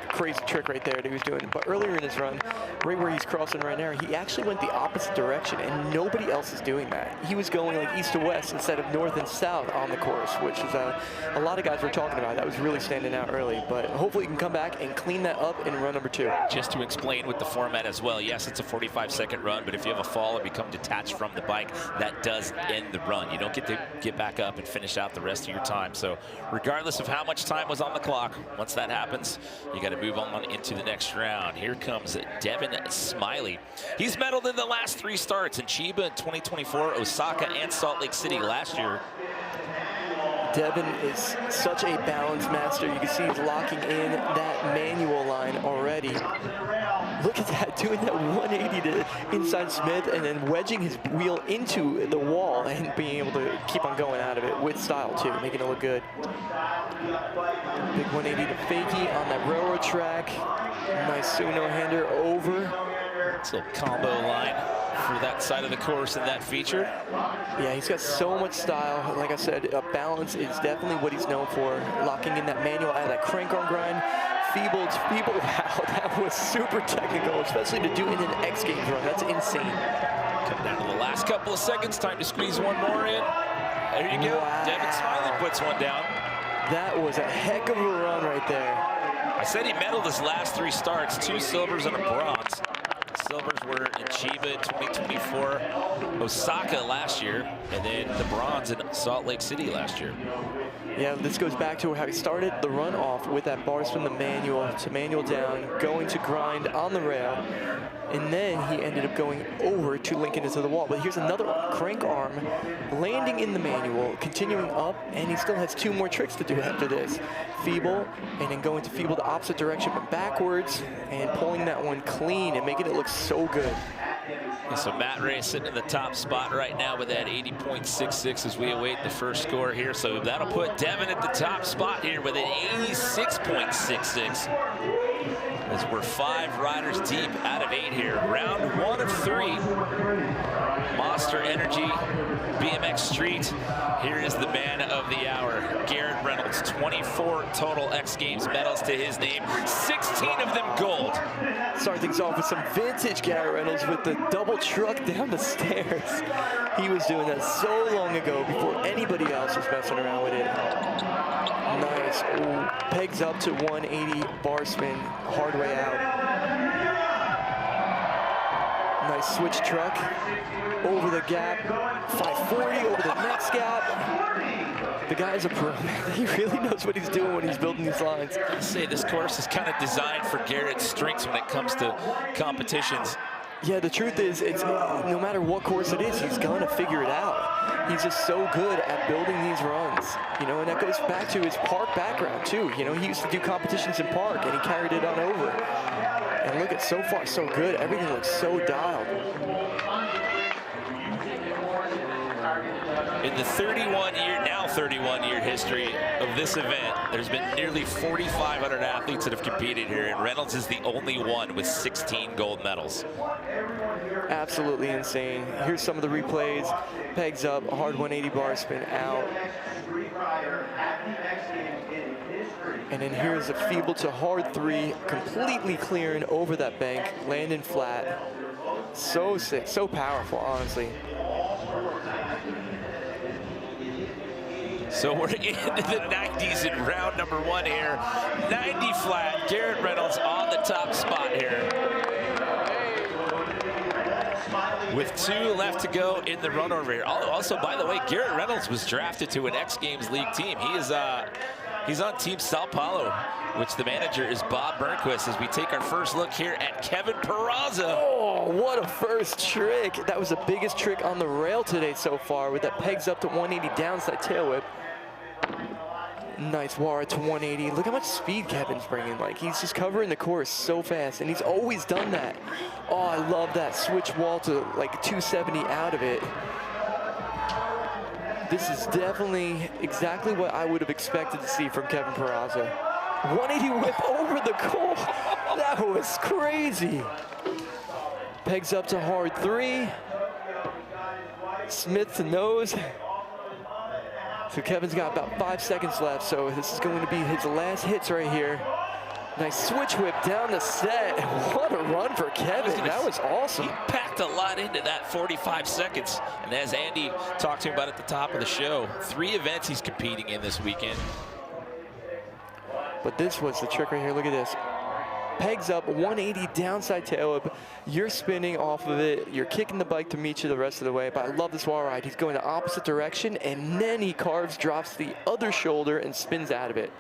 crazy trick right there that he was doing. But earlier in his run, right where he's crossing right now, he actually went the opposite direction, and nobody else is doing that. He was going east to west instead of north and south on the course, which is a lot of guys were talking about. That was really standing out early, but hopefully he can come back and clean that up in run number 2. Just to explain with the format as well, yes, it's a 45-second run, but if you have a fall or become detached from the bike, that does end the run. You don't get to get back up and finish out the rest of your time. So regardless of how much time was on the clock, once that happens, you got to move on into the next round. Here comes Devin Smiley. He's medaled in the last 3 starts in Chiba in 2024, Osaka, and Salt Lake City last year. Devin is such a balance master. You can see he's locking in that manual line already. Look at that, doing that 180 to inside Smith and then wedging his wheel into the wall and being able to keep on going out of it with style too, making it look good. Big 180 to fakie on that railroad track. Nice no-hander over. It's a little combo line for that side of the course in that feature. Yeah, he's got so much style. Like I said, balance is definitely what he's known for. Locking in that manual out of that crank arm grind. Feeble, wow, that was super technical, especially to do in an X Games run. That's insane. Come down to the last couple of seconds. Time to squeeze one more in. There you go. Wow. Devin Smiley puts one down. That was a heck of a run right there. I said he medaled his last 3 starts, 2 silvers and a bronze. The silvers were in Chiba in 2024, Osaka last year, and then the bronze in Salt Lake City last year. Yeah, this goes back to how he started the run off with that bars from the manual to manual down, going to grind on the rail, and then he ended up going over to link it into the wall. But here's another one, crank arm, landing in the manual, continuing up, and he still has 2 more tricks to do after this. Feeble, and then going to feeble the opposite direction, but backwards, and pulling that one clean and making it look so good. And so Matt Ray sitting in the top spot right now with that 80.66 as we await the first score here. So that'll put Devin at the top spot here with an 86.66. As we're 5 riders deep out of 8 here. Round 1 of 3. Monster Energy, BMX Street. Here is the man of the hour, Garrett Reynolds. 24 total X Games medals to his name, 16 of them gold. Start things off with some vintage Garrett Reynolds with the double truck down the stairs. He was doing that so long ago before anybody else was messing around with it. Nice. Ooh, pegs up to 180 bar spin, hard way out. Nice switch truck over the gap, 540 over the next gap. The guy's a pro, man. He really knows what he's doing when he's building these lines. I say this course is kind of designed for Garrett's strengths when it comes to competitions. Yeah, the truth is, it's no matter what course it is, he's gonna figure it out. He's just so good at building these runs, you know, and that goes back to his park background too. You know, he used to do competitions in park and he carried it on over. And look at so far so good. Everything looks so dialed. In the 31-year history of this event, there's been nearly 4,500 athletes that have competed here, and Reynolds is the only one with 16 gold medals. Absolutely insane. Here's some of the replays. Pegs up, a hard 180 bar spin out. And then here's a feeble to hard 3, completely clearing over that bank, landing flat. So sick, so powerful, honestly. So we're into the 90s in round number 1 here. 90 flat, Garrett Reynolds on the top spot here. With 2 left to go in the run over here. Also, by the way, Garrett Reynolds was drafted to an X Games League team. He is he's on Team Sao Paulo, which the manager is Bob Burnquist, as we take our first look here at Kevin Peraza. Oh, what a first trick. That was the biggest trick on the rail today so far with that pegs up to 180 downside tail whip. Nice wire to 180. Look how much speed Kevin's bringing. Like, he's just covering the course so fast, and he's always done that. Oh, I love that switch wall to like 270 out of it. This is definitely exactly what I would have expected to see from Kevin Peraza. 180 whip over the goal. That was crazy. Pegs up to hard 3. Smith to nose. So Kevin's got about 5 seconds left, so this is going to be his last hits right here. Nice switch whip down the set. What a run for Kevin. That was awesome. He packed a lot into that 45 seconds. And as Andy talked to him about at the top of the show, 3 events he's competing in this weekend. But this was the trick right here. Look at this. Pegs up, 180 downside tail whip. You're spinning off of it. You're kicking the bike to meet you the rest of the way. But I love this wall ride. He's going the opposite direction, and then he carves, drops the other shoulder, and spins out of it.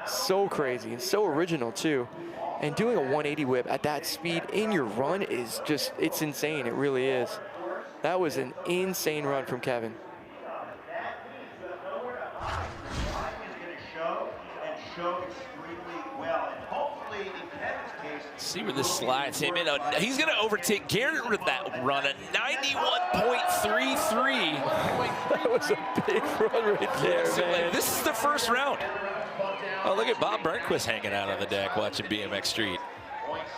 So crazy and so original too. And doing a 180 whip at that speed in your run is just, it's insane. It really is. That was an insane run from Kevin. See where this slides him in. He's going to overtake Garrett with that run, a 91.33. That was a big run right there, man. This is the first round. Oh, look at Bob Burnquist hanging out on the deck watching BMX Street.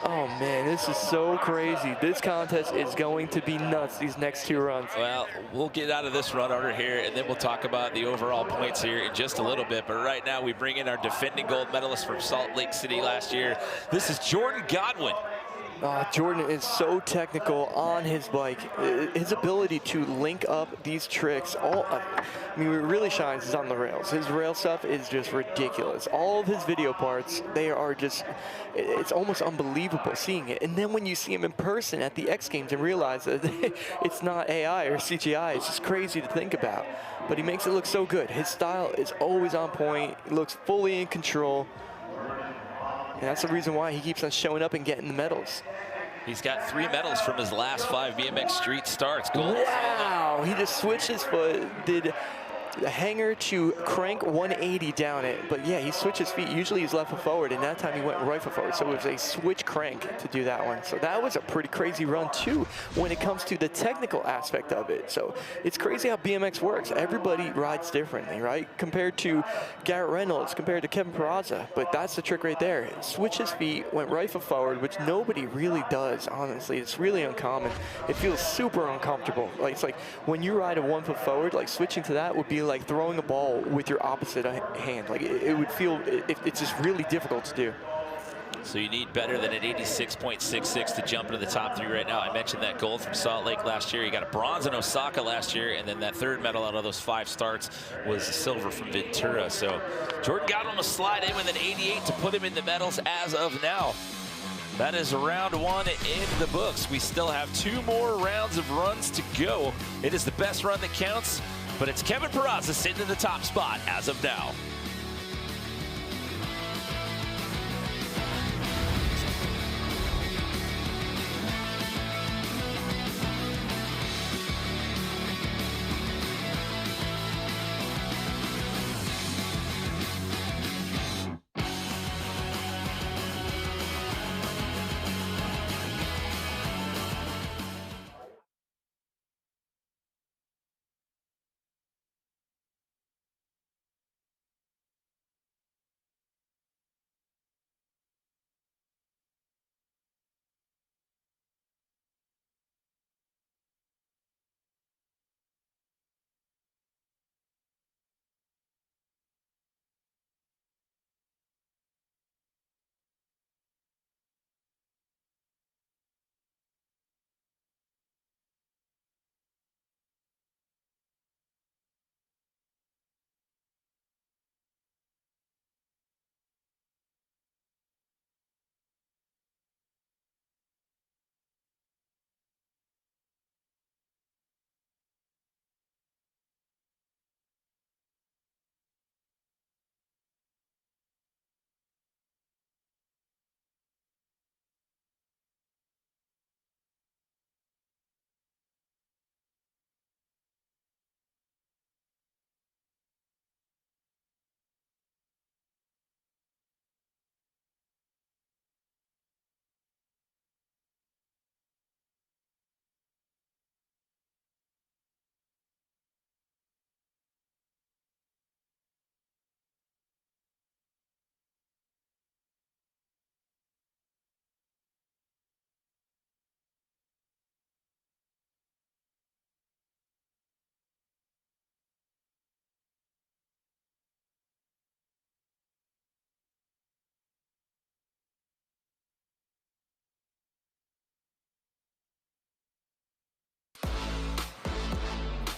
Oh man, this is so crazy. This contest is going to be nuts, these next 2 runs. Well, we'll get out of this run order here, and then we'll talk about the overall points here in just a little bit. But right now, we bring in our defending gold medalist from Salt Lake City last year. This is Jordan Godwin. Jordan is so technical on his bike. His ability to link up these tricks, I mean, what really shines is on the rails. His rail stuff is just ridiculous. All of his video parts, they are just, it's almost unbelievable seeing it. And then when you see him in person at the X Games and realize that it's not AI or CGI, it's just crazy to think about. But he makes it look so good. His style is always on point. He looks fully in control. And that's the reason why he keeps on showing up and getting the medals. He's got 3 medals from his last 5 BMX Street starts. Gold. Wow, he just switched his foot, did a hanger to crank 180 down it. But yeah, he switched his feet. Usually he's left foot forward, and that time he went right foot forward. So it was a switch crank to do that one. So that was a pretty crazy run too when it comes to the technical aspect of it. So it's crazy how BMX works. Everybody rides differently, right? Compared to Garrett Reynolds, compared to Kevin Peraza. But that's the trick right there. Switch his feet, went right foot forward, which nobody really does, honestly. It's really uncommon. It feels super uncomfortable. Like, it's like when you ride a 1 foot forward, like switching to that would be like throwing a ball with your opposite hand. Like it would feel, it's just really difficult to do. So you need better than an 86.66 to jump into the top 3 right now. I mentioned that gold from Salt Lake last year. He got a bronze in Osaka last year, and then that 3rd medal out of those 5 starts was a silver from Ventura. So Jordan Godwin will slide in with an 88 to put him in the medals as of now. That is round 1 in the books. We still have 2 more rounds of runs to go. It is the best run that counts, but it's Kevin Peraza sitting in the top spot as of now.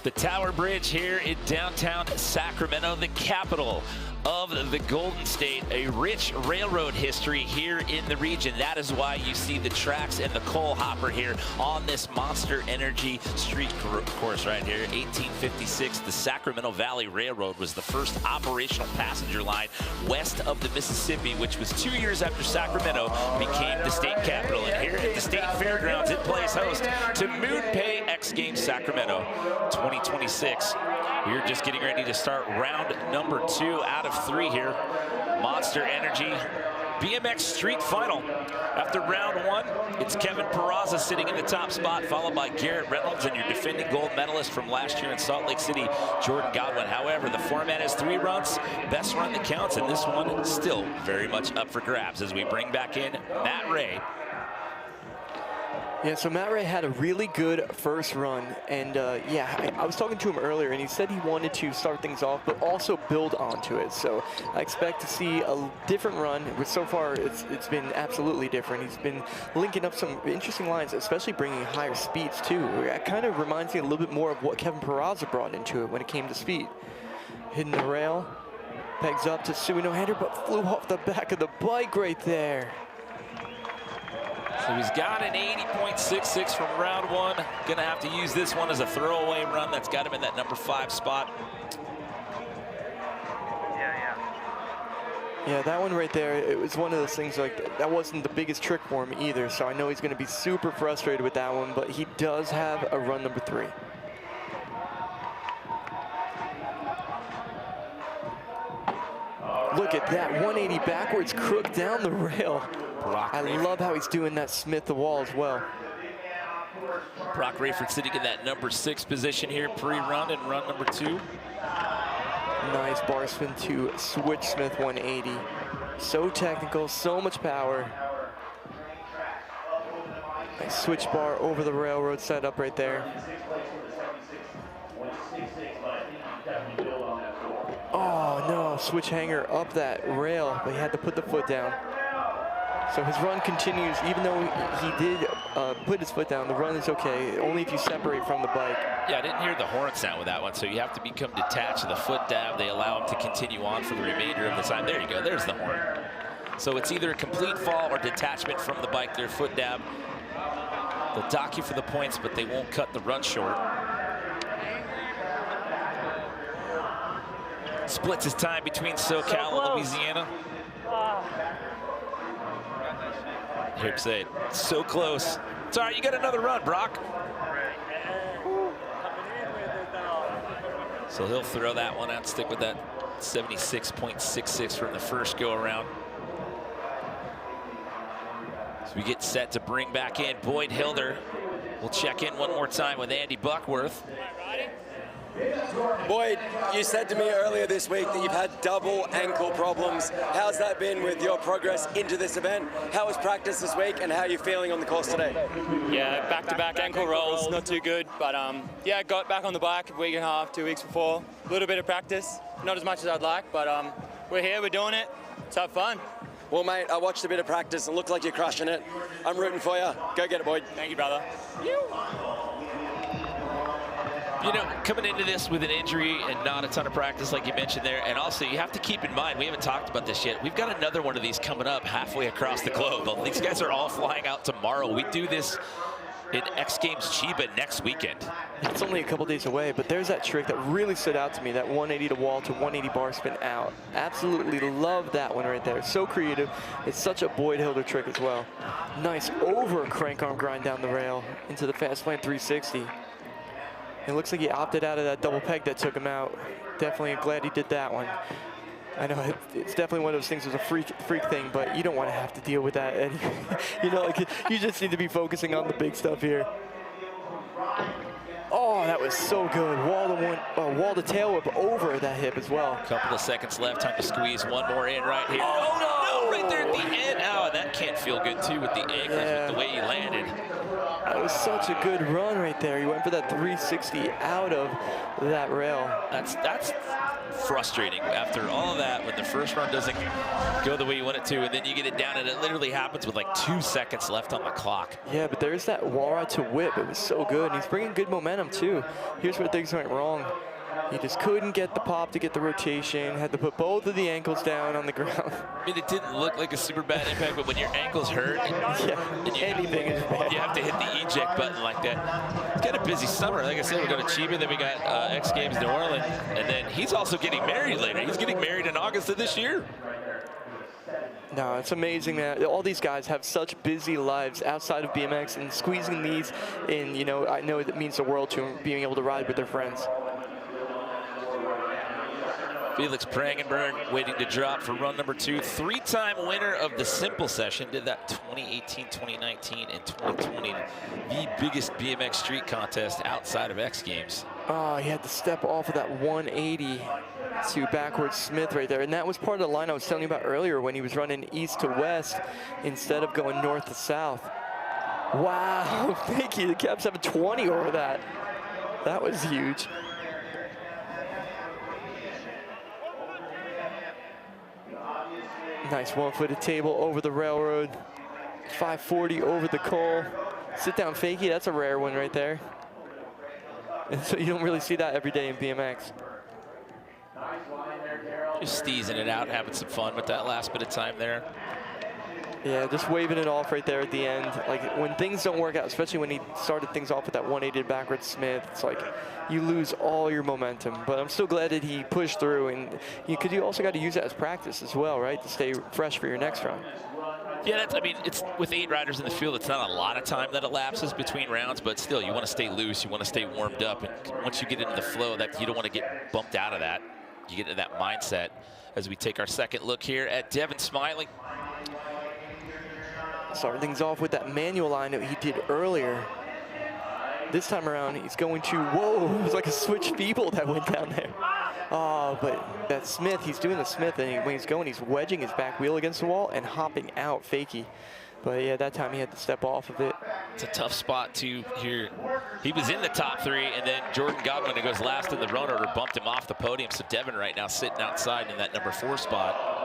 The Tower Bridge here in downtown Sacramento, the capital of the Golden State. A rich railroad history here in the region. That is why you see the tracks and the coal hopper here on this Monster Energy Street course right here. 1856, the Sacramento Valley Railroad was the first operational passenger line west of the Mississippi, which was 2 years after Sacramento became the state capital. And here at the State Fairgrounds, it plays host to MoonPay X Games Sacramento 2026. We're just getting ready to start round number 2 out of 3 here. Monster Energy BMX Street Final. After round one, it's Kevin Peraza sitting in the top spot, followed by Garrett Reynolds and your defending gold medalist from last year in Salt Lake City, Jordan Godwin. However, the format has 3 runs, best run that counts, and this one still very much up for grabs as we bring back in Matt Ray. Yeah, so Matt Ray had a really good first run, and yeah, I was talking to him earlier, and he said he wanted to start things off, but also build onto it. So I expect to see a different run, which so far it's been absolutely different. He's been linking up some interesting lines, especially bringing higher speeds too. It kind of reminds me a little bit more of what Kevin Peraza brought into it when it came to speed. Hitting the rail, pegs up to Sui no-hander, but flew off the back of the bike right there. So he's got an 80.66 from round one. Gonna have to use this one as a throwaway run. That's got him in that number 5 spot. Yeah, that one right there, it was one of those things like, that wasn't the biggest trick for him either, so I know he's gonna be super frustrated with that one, but he does have a run number 3. Look at that, 180 backwards crook down the rail. I love how he's doing that Smith the wall as well. Brock Rayford sitting in that number 6 position here, pre-run and run number 2. Nice bar spin to switch Smith 180. So technical, so much power. Nice switch bar over the railroad setup right there. Oh no, switch hanger up that rail, but he had to put the foot down. So his run continues, even though he did put his foot down, the run is okay, only if you separate from the bike. Yeah, I didn't hear the horn sound with that one, so you have to become detached of the foot dab. They allow him to continue on for the remainder of the time. There you go, there's the horn. So it's either a complete fall or detachment from the bike, their foot dab. They'll dock you for the points, but they won't cut the run short. Splits his time between SoCal and Louisiana. Here, say it. So close. It's all right, you got another run, Brock. So he'll throw that one out, stick with that 76.66 from the first go around. So we get set to bring back in Boyd Hilder. We'll check in one more time with Andy Buckworth. Boyd, you said to me earlier this week that you've had double ankle problems. How's that been with your progress into this event? How was practice this week, and how are you feeling on the course today? Yeah, back-to-back ankle rolls, not too good, but yeah, got back on the bike a week and a half, 2 weeks before. A little bit of practice, not as much as I'd like, but we're here, we're doing it. Let's have fun. Well, mate, I watched a bit of practice and looked like you're crushing it. I'm rooting for you. Go get it, Boyd. Thank you, brother. You know, coming into this with an injury and not a ton of practice like you mentioned there, and also you have to keep in mind, we haven't talked about this yet, we've got another one of these coming up halfway across the globe. These guys are all flying out tomorrow. We do this in X Games Chiba next weekend. It's only a couple days away, but there's that trick that really stood out to me, that 180 to wall to 180 bar spin out. Absolutely love that one right there. So creative. It's such a Boyd Hilder trick as well. Nice over crank arm grind down the rail into the fast lane 360. It looks like he opted out of that double peg that took him out. Definitely glad he did that one. I know it's definitely one of those things. It was a freak thing, but you don't want to have to deal with that anyway. You know, like you just need to be focusing on the big stuff here. Oh, that was so good. Wall to tail whip over that hip as well. Couple of seconds left, time to squeeze one more in right here. Oh no, right there at the end. Oh, and that can't feel good too with the anchors, with the way he landed. That was such a good run right there. He went for that 360 out of that rail. That's frustrating after all of that when the first run doesn't go the way you want it to, and then you get it down and it literally happens with like 2 seconds left on the clock. Yeah, but there's that wall ride to whip. It was so good, and he's bringing good momentum too. Here's where things went wrong. He just couldn't get the pop to get the rotation, had to put both of the ankles down on the ground. I mean, it didn't look like a super bad impact, but when your ankle's hurt, anything is bad. You have to hit the eject button like that. It's got a busy summer. Like I said, we go to Chiba, then we got X Games New Orleans, and then he's also getting married later. He's getting married in August of this year. No, it's amazing that all these guys have such busy lives outside of BMX, and squeezing these in, you know, I know it means the world to them, being able to ride with their friends. Felix Prangenberg waiting to drop for run number 2. 3-time winner of the simple session. Did that 2018, 2019, and 2020. The biggest BMX street contest outside of X Games. Oh, he had to step off of that 180 to backwards Smith right there. And that was part of the line I was telling you about earlier when he was running east to west instead of going north to south. Wow, thank you. The Caps have a 20 over that. That was huge. Nice one-footed table over the railroad. 540 over the coal. Sit-down fakie, that's a rare one right there. And so you don't really see that every day in BMX. Just steezing it out, having some fun with that last bit of time there. Yeah, just waving it off right there at the end. Like when things don't work out, especially when he started things off with that 180 backwards Smith, it's like you lose all your momentum. But I'm still glad that he pushed through, and you also got to use that as practice as well, right? To stay fresh for your next run. Yeah, I mean, it's with 8 riders in the field, it's not a lot of time that elapses between rounds, but still, you want to stay loose, you want to stay warmed up, and once you get into the flow, that you don't want to get bumped out of that. You get into that mindset as we take our second look here at Devin Smiley. Starting things off with that manual line that he did earlier. This time around, he's going to, whoa, it was like a switch feeble that went down there. Oh, but that Smith, he's doing the Smith, and when he's going, he's wedging his back wheel against the wall and hopping out fakie. But yeah, that time he had to step off of it. It's a tough spot to here. He was in the top 3, and then Jordan Godwin, who goes last in the run order, bumped him off the podium. So Devin right now sitting outside in that number 4 spot.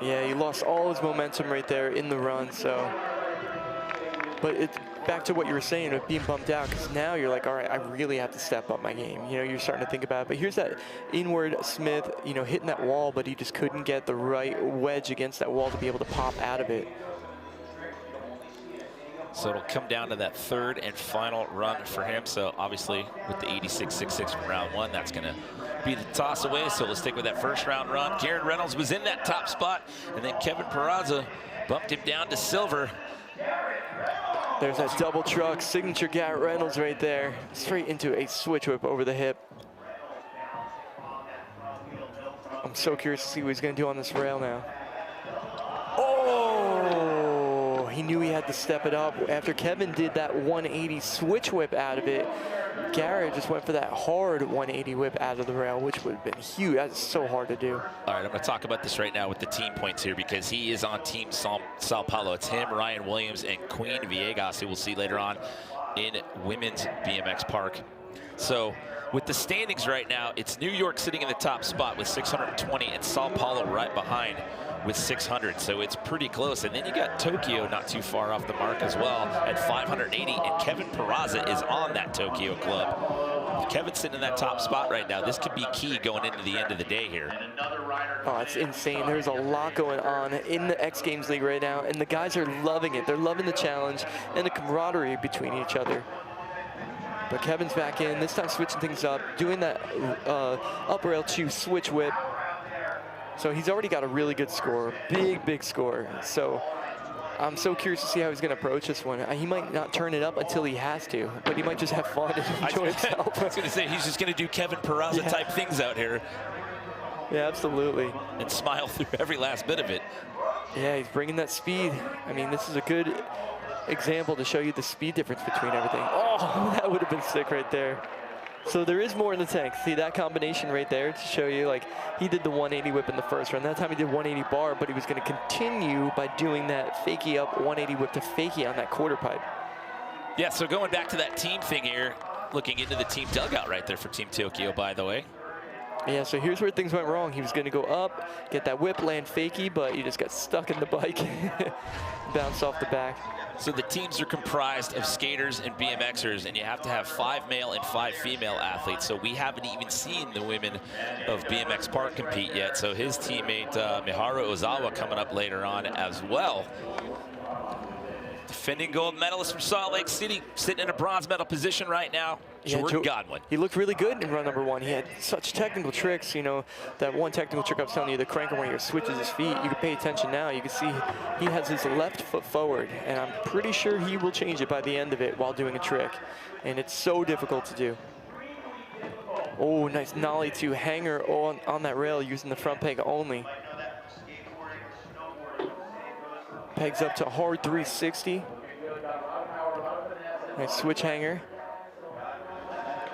Yeah, he lost all his momentum right there in the run, so. But it's back to what you were saying of being bumped out, because now you're like, all right, I really have to step up my game. You know, you're starting to think about it. But here's that inward Smith, you know, hitting that wall, but he just couldn't get the right wedge against that wall to be able to pop out of it. So it'll come down to that 3rd and final run for him. So obviously with the 86.66 from round 1, that's going to be the toss away. So let's stick with that first round run. Garrett Reynolds was in that top spot, and then Kevin Peraza bumped him down to silver. There's that double truck, signature Garrett Reynolds right there. Straight into a switch whip over the hip. I'm so curious to see what he's going to do on this rail now. Oh, he knew he had to step it up. After Kevin did that 180 switch whip out of it, Garrett just went for that hard 180 whip out of the rail, which would have been huge. That's so hard to do. All right, I'm going to talk about this right now with the team points here, because he is on Team Sao Paulo. It's him, Ryan Williams, and Queen Villegas, who we'll see later on in Women's BMX Park. So with the standings right now, it's New York sitting in the top spot with 620, and Sao Paulo right behind with 600, so it's pretty close. And then you got Tokyo not too far off the mark as well at 580, and Kevin Peraza is on that Tokyo club. Kevin's sitting in that top spot right now. This could be key going into the end of the day here. Oh, it's insane. There's a lot going on in the X Games League right now, and the guys are loving it. They're loving the challenge and the camaraderie between each other. But Kevin's back in, this time switching things up, doing that up rail 2 switch whip. So he's already got a really good score, big score. So I'm so curious to see how he's going to approach this one. He might not turn it up until he has to, but he might just have fun and enjoy himself. I was going to say, he's just going to do Kevin Peraza type things out here. Yeah, absolutely. And smile through every last bit of it. Yeah, he's bringing that speed. I mean, this is a good example to show you the speed difference between everything. Oh, that would have been sick right there. So there is more in the tank. See that combination right there to show you, like, he did the 180 whip in the first run. That time he did 180 bar, but he was going to continue by doing that fakie up 180 whip to fakie on that quarter pipe. Yeah, so going back to that team thing here, looking into the team dugout right there for Team Tokyo, by the way. Yeah, so here's where things went wrong. He was going to go up, get that whip, land fakie, but he just got stuck in the bike, bounced off the back. So the teams are comprised of skaters and BMXers, and you have to have 5 male and 5 female athletes. So we haven't even seen the women of BMX Park compete yet. So his teammate Miharu Ozawa coming up later on as well. Defending gold medalist from Salt Lake City, sitting in a bronze medal position right now, Jordan Godwin. He looked really good in run number 1. He had such technical tricks, you know, that one technical trick I was telling you, the cranker where he switches his feet. You can pay attention now. You can see he has his left foot forward, and I'm pretty sure he will change it by the end of it while doing a trick. And it's so difficult to do. Oh, nice nollie to hanger on that rail using the front peg only. Pegs up to hard 360. Nice switch hanger.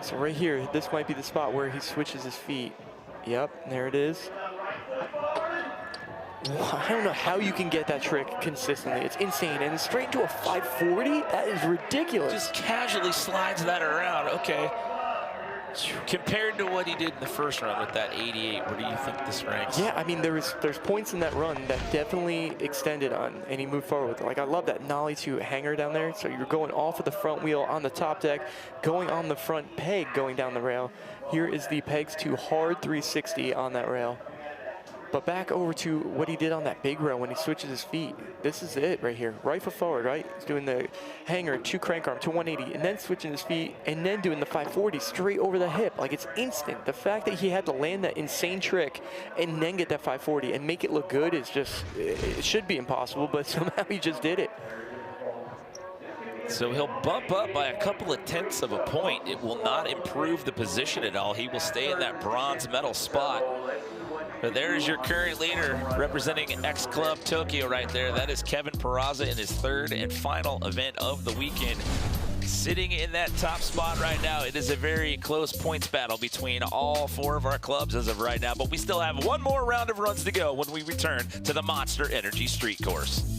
So right here, this might be the spot where he switches his feet. Yep, there it is. I don't know how you can get that trick consistently. It's insane. And straight into a 540? That is ridiculous. Just casually slides that around. Okay. Compared to what he did in the first run with that 88, where do you think this ranks? Yeah, I mean, there's points in that run that definitely extended on, and he moved forward with it. Like, I love that nollie to hanger down there. So you're going off of the front wheel on the top deck, going on the front peg, going down the rail. Here is the pegs to hard 360 on that rail. But back over to what he did on that big rail when he switches his feet. This is it right here. Right foot forward, right? He's doing the hanger to crank arm to 180 and then switching his feet and then doing the 540 straight over the hip. Like, it's instant. The fact that he had to land that insane trick and then get that 540 and make it look good is just, it should be impossible, but somehow he just did it. So he'll bump up by a couple of tenths of a point. It will not improve the position at all. He will stay in that bronze medal spot. But there's your current leader representing X Club Tokyo right there. That is Kevin Peraza in his third and final event of the weekend. Sitting in that top spot right now. It is a very close points battle between all four of our clubs as of right now. But we still have one more round of runs to go when we return to the Monster Energy Street Course.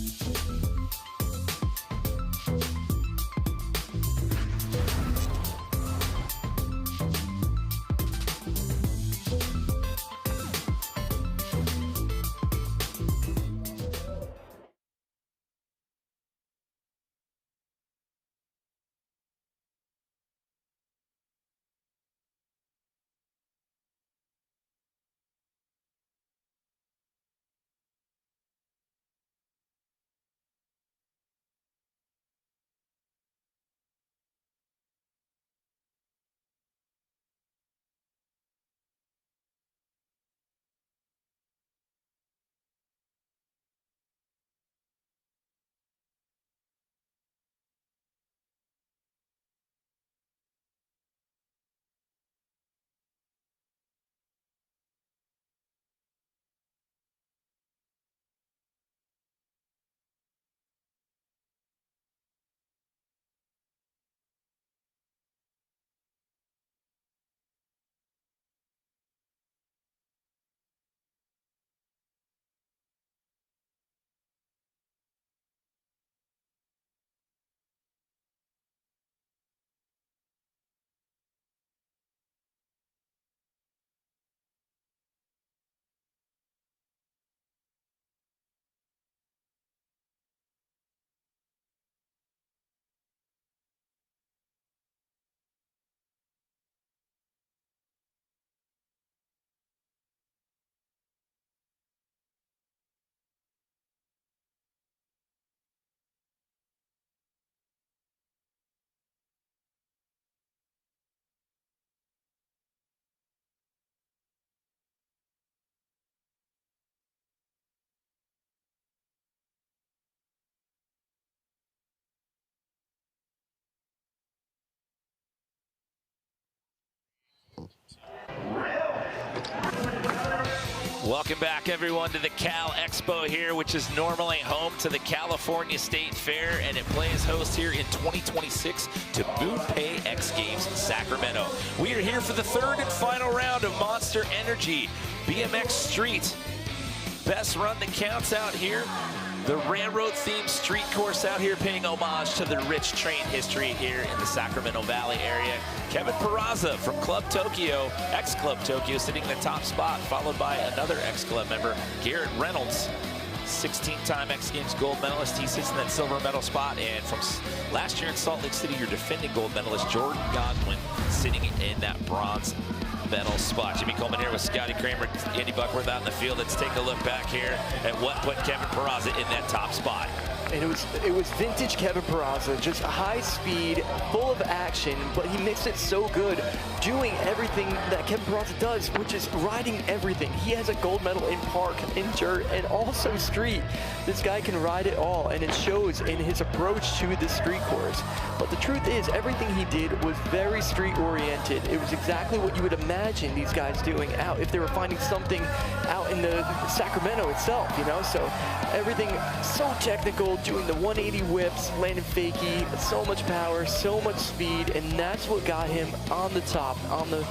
Welcome back, everyone, to the Cal Expo here, which is normally home to the California State Fair, and it plays host here in 2026 to MoonPay X Games in Sacramento. We are here for the third and final round of Monster Energy BMX Street. Best run that counts out here. The railroad-themed street course out here paying homage to the rich train history here in the Sacramento Valley area. Kevin Peraza from Club Tokyo, X Club Tokyo, sitting in the top spot, followed by another X Club member, Garrett Reynolds, 16-time X Games gold medalist. He sits in that silver medal spot. And from last year in Salt Lake City, your defending gold medalist, Jordan Godwin, sitting in that bronze medal spot. Jimmy Coleman here with Scotty Kramer, Andy Buckworth out in the field. Let's take a look back here at what put Kevin Peraza in that top spot. And it was vintage Kevin Peraza, just high speed, full of action, but he mixed it so good, doing everything that Kevin Peraza does, which is riding everything. He has a gold medal in park, in dirt, and also street. This guy can ride it all, and it shows in his approach to the street course. But the truth is, everything he did was very street oriented. It was exactly what you would imagine these guys doing out if they were finding something out in the Sacramento itself, you know? So everything so technical, doing the 180 whips, landing fakie, so much power, so much speed, and that's what got him on the top, on the,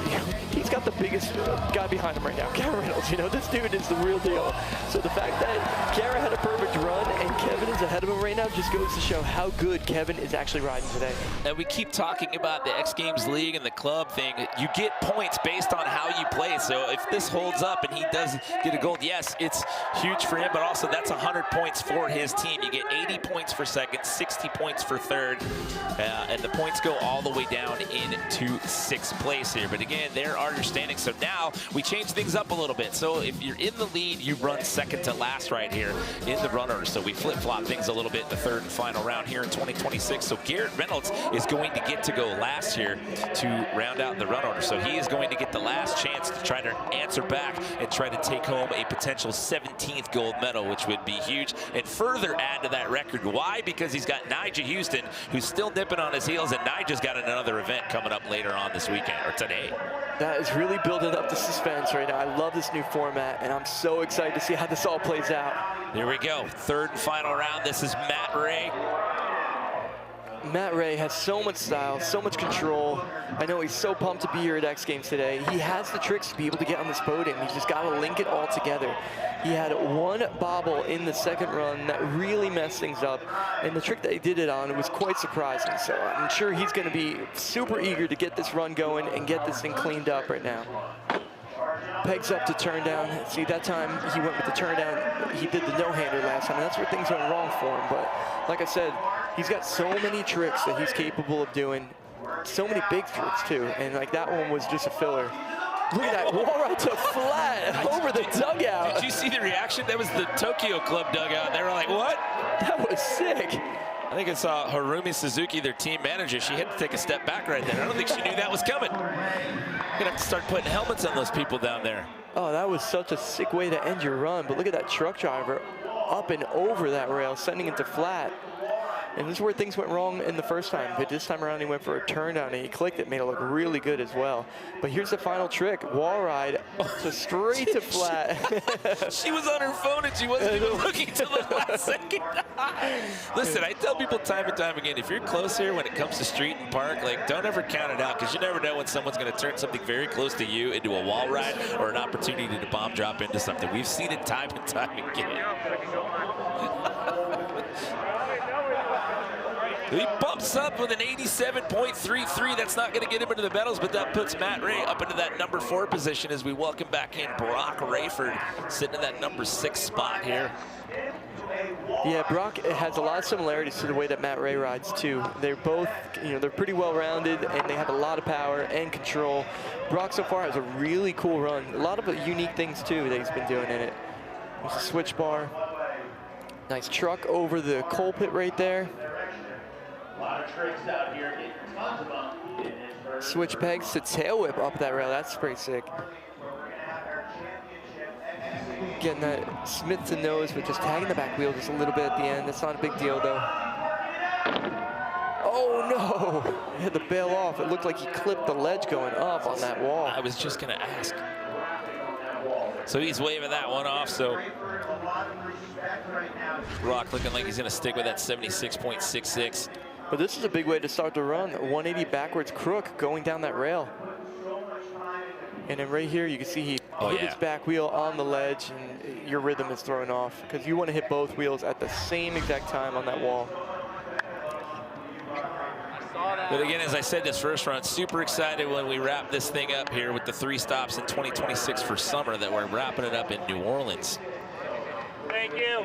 you know, he's got the biggest guy behind him right now, Garrett Reynolds. You know, this dude is the real deal. So the fact that Garrett had a perfect run and Kevin is ahead of him right now just goes to show how good Kevin is actually riding today. And we keep talking about the X Games League and the club thing. You get points based on how you play. So if this holds up and he does get a gold, yes, it's huge for him, but also that's 100 points for his team. You get 80 points for second, 60 points for third, and the points go all the way down into sixth place here. But again, there are your standings. So now we change things up a little bit. So if you're in the lead, you run second to last right here in the run order. So we flip-flop things a little bit in the third and final round here in 2026. So Garrett Reynolds is going to get to go last here to round out the run order. So he is going to get the last chance to try to answer back and try to take home a potential 17th gold medal, which would be huge and further add to that record. Why? Because he's got Nigel Houston, who's still nipping on his heels, and Nigel's got another event coming up later on this weekend, or today. That is really building up the suspense right now. I love this new format, and I'm so excited to see how this all plays out. Here we go, third and final round. This is Matt Ray. Matt Ray has so much style, so much control. I know he's so pumped to be here at X Games today. He has the tricks to be able to get on this podium. He's just got to link it all together. He had one bobble in the second run that really messed things up, and the trick that he did it on was quite surprising. So I'm sure he's going to be super eager to get this run going and get this thing cleaned up right now. Pegs up to turn down. See, that time he went with the turn down. He did the no-hander last time, and that's where things went wrong for him. But like I said, he's got so many tricks that he's capable of doing. So many big tricks, too. And like that one was just a filler. Look at that wall right to flat over the dugout. Did you see the reaction? That was the Tokyo Club dugout. They were like, what? That was sick. I think it's Harumi Suzuki, their team manager. She had to take a step back right there. I don't think she knew that was coming. Gonna have to start putting helmets on those people down there. Oh, that was such a sick way to end your run. But look at that truck driver up and over that rail, sending it to flat. And this is where things went wrong in the first time. But this time around, he went for a turn down and he clicked it, made it look really good as well. But here's the final trick, wall ride, so straight to flat. She was on her phone and she wasn't even looking till the last second. Listen, I tell people time and time again, if you're close here when it comes to street and park, like, don't ever count it out, because you never know when someone's going to turn something very close to you into a wall ride or an opportunity to bomb drop into something. We've seen it time and time again. He bumps up with an 87.33. That's not going to get him into the medals, but that puts Matt Ray up into that number 4 position as we welcome back in Brock Rayford, sitting in that number 6 spot here. Yeah, Brock has a lot of similarities to the way that Matt Ray rides too. They're both, you know, they're pretty well-rounded and they have a lot of power and control. Brock so far has a really cool run. A lot of unique things too that he's been doing in it. There's a switch bar. Nice truck over the coal pit right there. A lot of tricks out here, getting tons of them. Switch pegs to tail whip up that rail. That's pretty sick. Getting that Smith to nose, but just tagging the back wheel just a little bit at the end. That's not a big deal though. Oh no! He had to bail off. It looked like he clipped the ledge going up on that wall. I was just gonna ask. So he's waving that one off, so Brock looking like he's gonna stick with that 76.66. But this is a big way to start the run. 180 backwards crook going down that rail. And then right here, you can see he hit his back wheel on the ledge, and your rhythm is thrown off because you want to hit both wheels at the same exact time on that wall. But again, as I said this first run, super excited when we wrap this thing up here with the 3 stops in 2026 for summer, that we're wrapping it up in New Orleans. Thank you.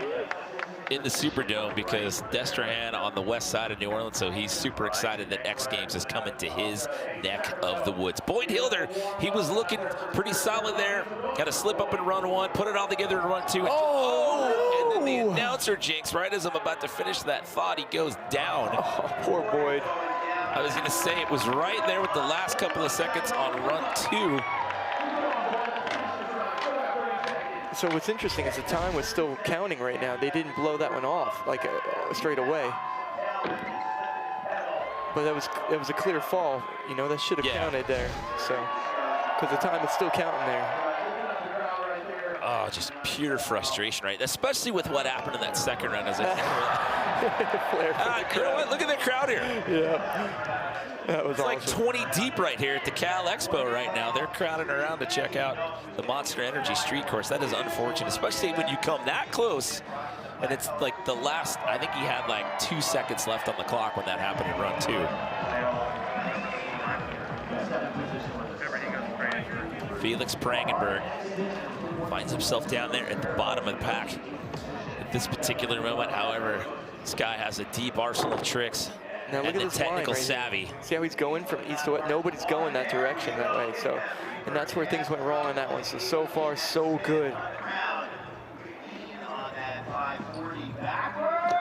In the Superdome, because Destrehan on the west side of New Orleans, so he's super excited that X Games is coming to his neck of the woods. Boyd Hilder, he was looking pretty solid there. Got a slip up in run 1, put it all together in run 2. And And the announcer jinx, right as I'm about to finish that thought, he goes down. Oh, poor Boyd. I was going to say it was right there with the last couple of seconds on run 2. So what's interesting is the time was still counting right now. They didn't blow that one off like straight away. But that was a clear fall. You know, that should have counted there. So, because the time is still counting there. Oh, just pure frustration, right? Especially with what happened in that second round. As I you know what? Look at the crowd here. Yeah, that was awesome. It's like 20 deep right here at the Cal Expo right now. They're crowding around to check out the Monster Energy Street Course. That is unfortunate, especially when you come that close. And it's like the last, I think he had like 2 seconds left on the clock when that happened in run 2. Felix Prangenberg finds himself down there at the bottom of the pack at this particular moment. However, this guy has a deep arsenal of tricks now look and at the this technical line right savvy. Here. See how he's going from east to west? Nobody's going that direction that way. So, and that's where things went wrong in that one. So far, so good.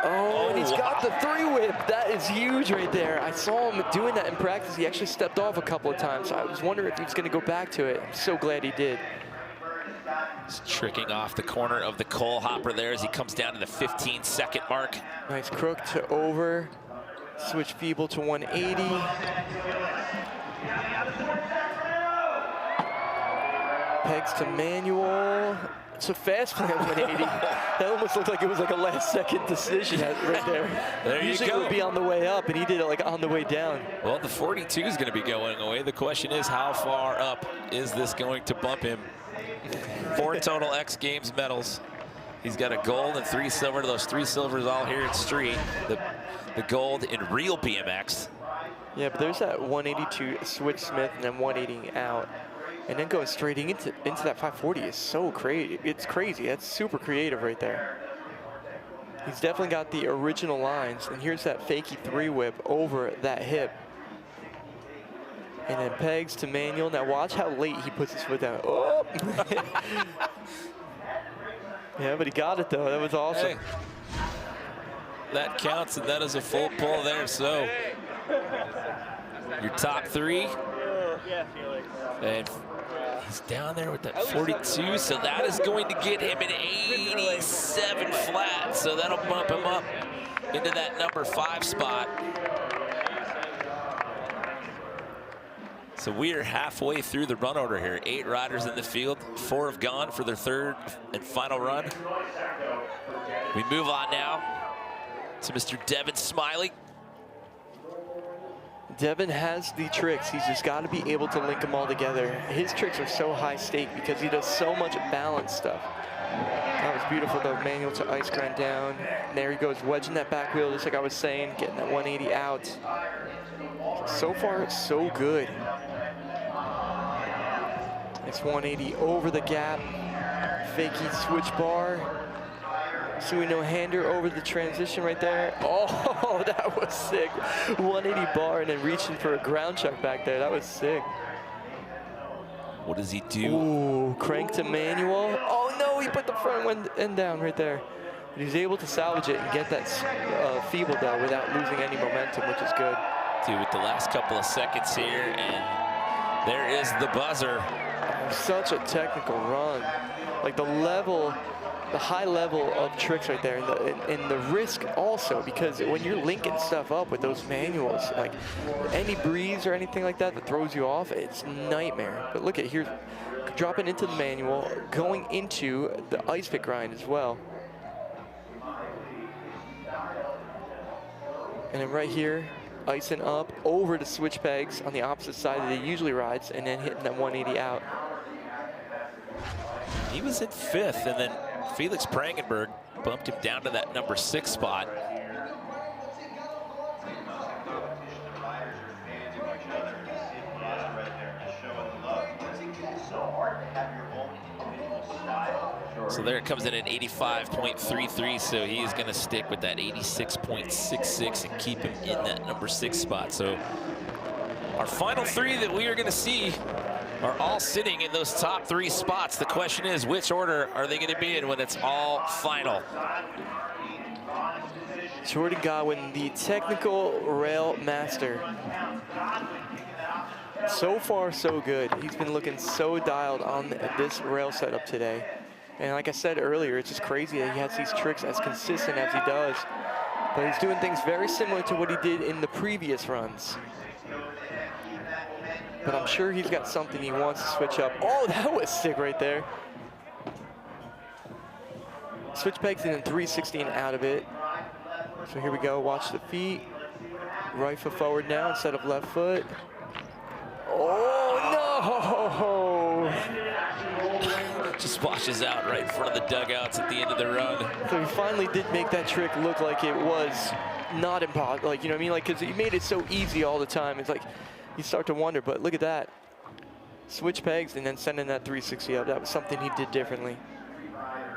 Oh, and he's got the 3-whip. That is huge right there. I saw him doing that in practice. He actually stepped off a couple of times. I was wondering if he was going to go back to it. I'm so glad he did. He's tricking off the corner of the coal hopper there as he comes down to the 15-second mark. Nice crook to over. Switch feeble to 180. Pegs to manual. It's a fast play at 180. That almost looked like it was like a last-second decision right there. There you Usually go. it would be on the way up, and he did it like on the way down. Well, the 42 is going to be going away. The question is, how far up is this going to bump him? 4 total X Games medals. He's got a gold and 3 silver. Those 3 silvers all here in street. The gold in real BMX. Yeah, but there's that 182 switch Smith and then 180 out. And then going straight into that 540 is so crazy. It's crazy. That's super creative right there. He's definitely got the original lines. And here's that fakey 3-whip over that hip. And then pegs to manual. Now watch how late he puts his foot down. Oh! Yeah, but he got it though. That was awesome. Hey, that counts, and that is a full pull there. So your top 3. And he's down there with that 42, so that is going to get him an 87 flat. So that'll bump him up into that number 5 spot. So we are halfway through the run order here. 8 riders in the field, 4 have gone for their 3rd and final run. We move on now to Mr. Devin Smiley. Devin has the tricks. He's just got to be able to link them all together. His tricks are so high stake because he does so much balance stuff. That was beautiful though. Manual to ice grind down. There he goes, wedging that back wheel, just like I was saying, getting that 180 out. So far, it's so good. It's 180 over the gap. Fakey switch bar. Suino hander over the transition right there. Oh, that was sick. 180 bar and then reaching for a ground chuck back there. That was sick. What does he do? Ooh, crank to manual. Oh no, he put the front end down right there. But he's able to salvage it and get that feeble though without losing any momentum, which is good. Dude, with the last couple of seconds here, and there is the buzzer. Such a technical run. Like the level, the high level of tricks right there, and the risk also, because when you're linking stuff up with those manuals, like any breeze or anything like that that throws you off, it's nightmare. But look at here, dropping into the manual, going into the ice pick grind as well. And then right here, icing up over the switch pegs on the opposite side that he usually rides, and then hitting that 180 out. He was in 5th, and then Felix Prangenberg bumped him down to that number 6 spot. So there it comes in at 85.33, so he's going to stick with that 86.66 and keep him in that number 6 spot. So our final 3 that we are going to see are all sitting in those top 3 spots. The question is, which order are they going to be in when it's all final? Jordan Godwin, the technical rail master. So far, so good. He's been looking so dialed on this rail setup today. And like I said earlier, it's just crazy that he has these tricks as consistent as he does. But he's doing things very similar to what he did in the previous runs. But I'm sure he's got something he wants to switch up. Oh, that was sick right there. Switch pegs in 360 and out of it. So here we go, watch the feet. Right foot forward now instead of left foot. Oh, no! Just washes out right in front of the dugouts at the end of the run. So he finally did make that trick look like it was not impossible. Like, you know what I mean? Like, because he made it so easy all the time. It's like, you start to wonder, but look at that. Switch pegs and then sending that 360 up. That was something he did differently.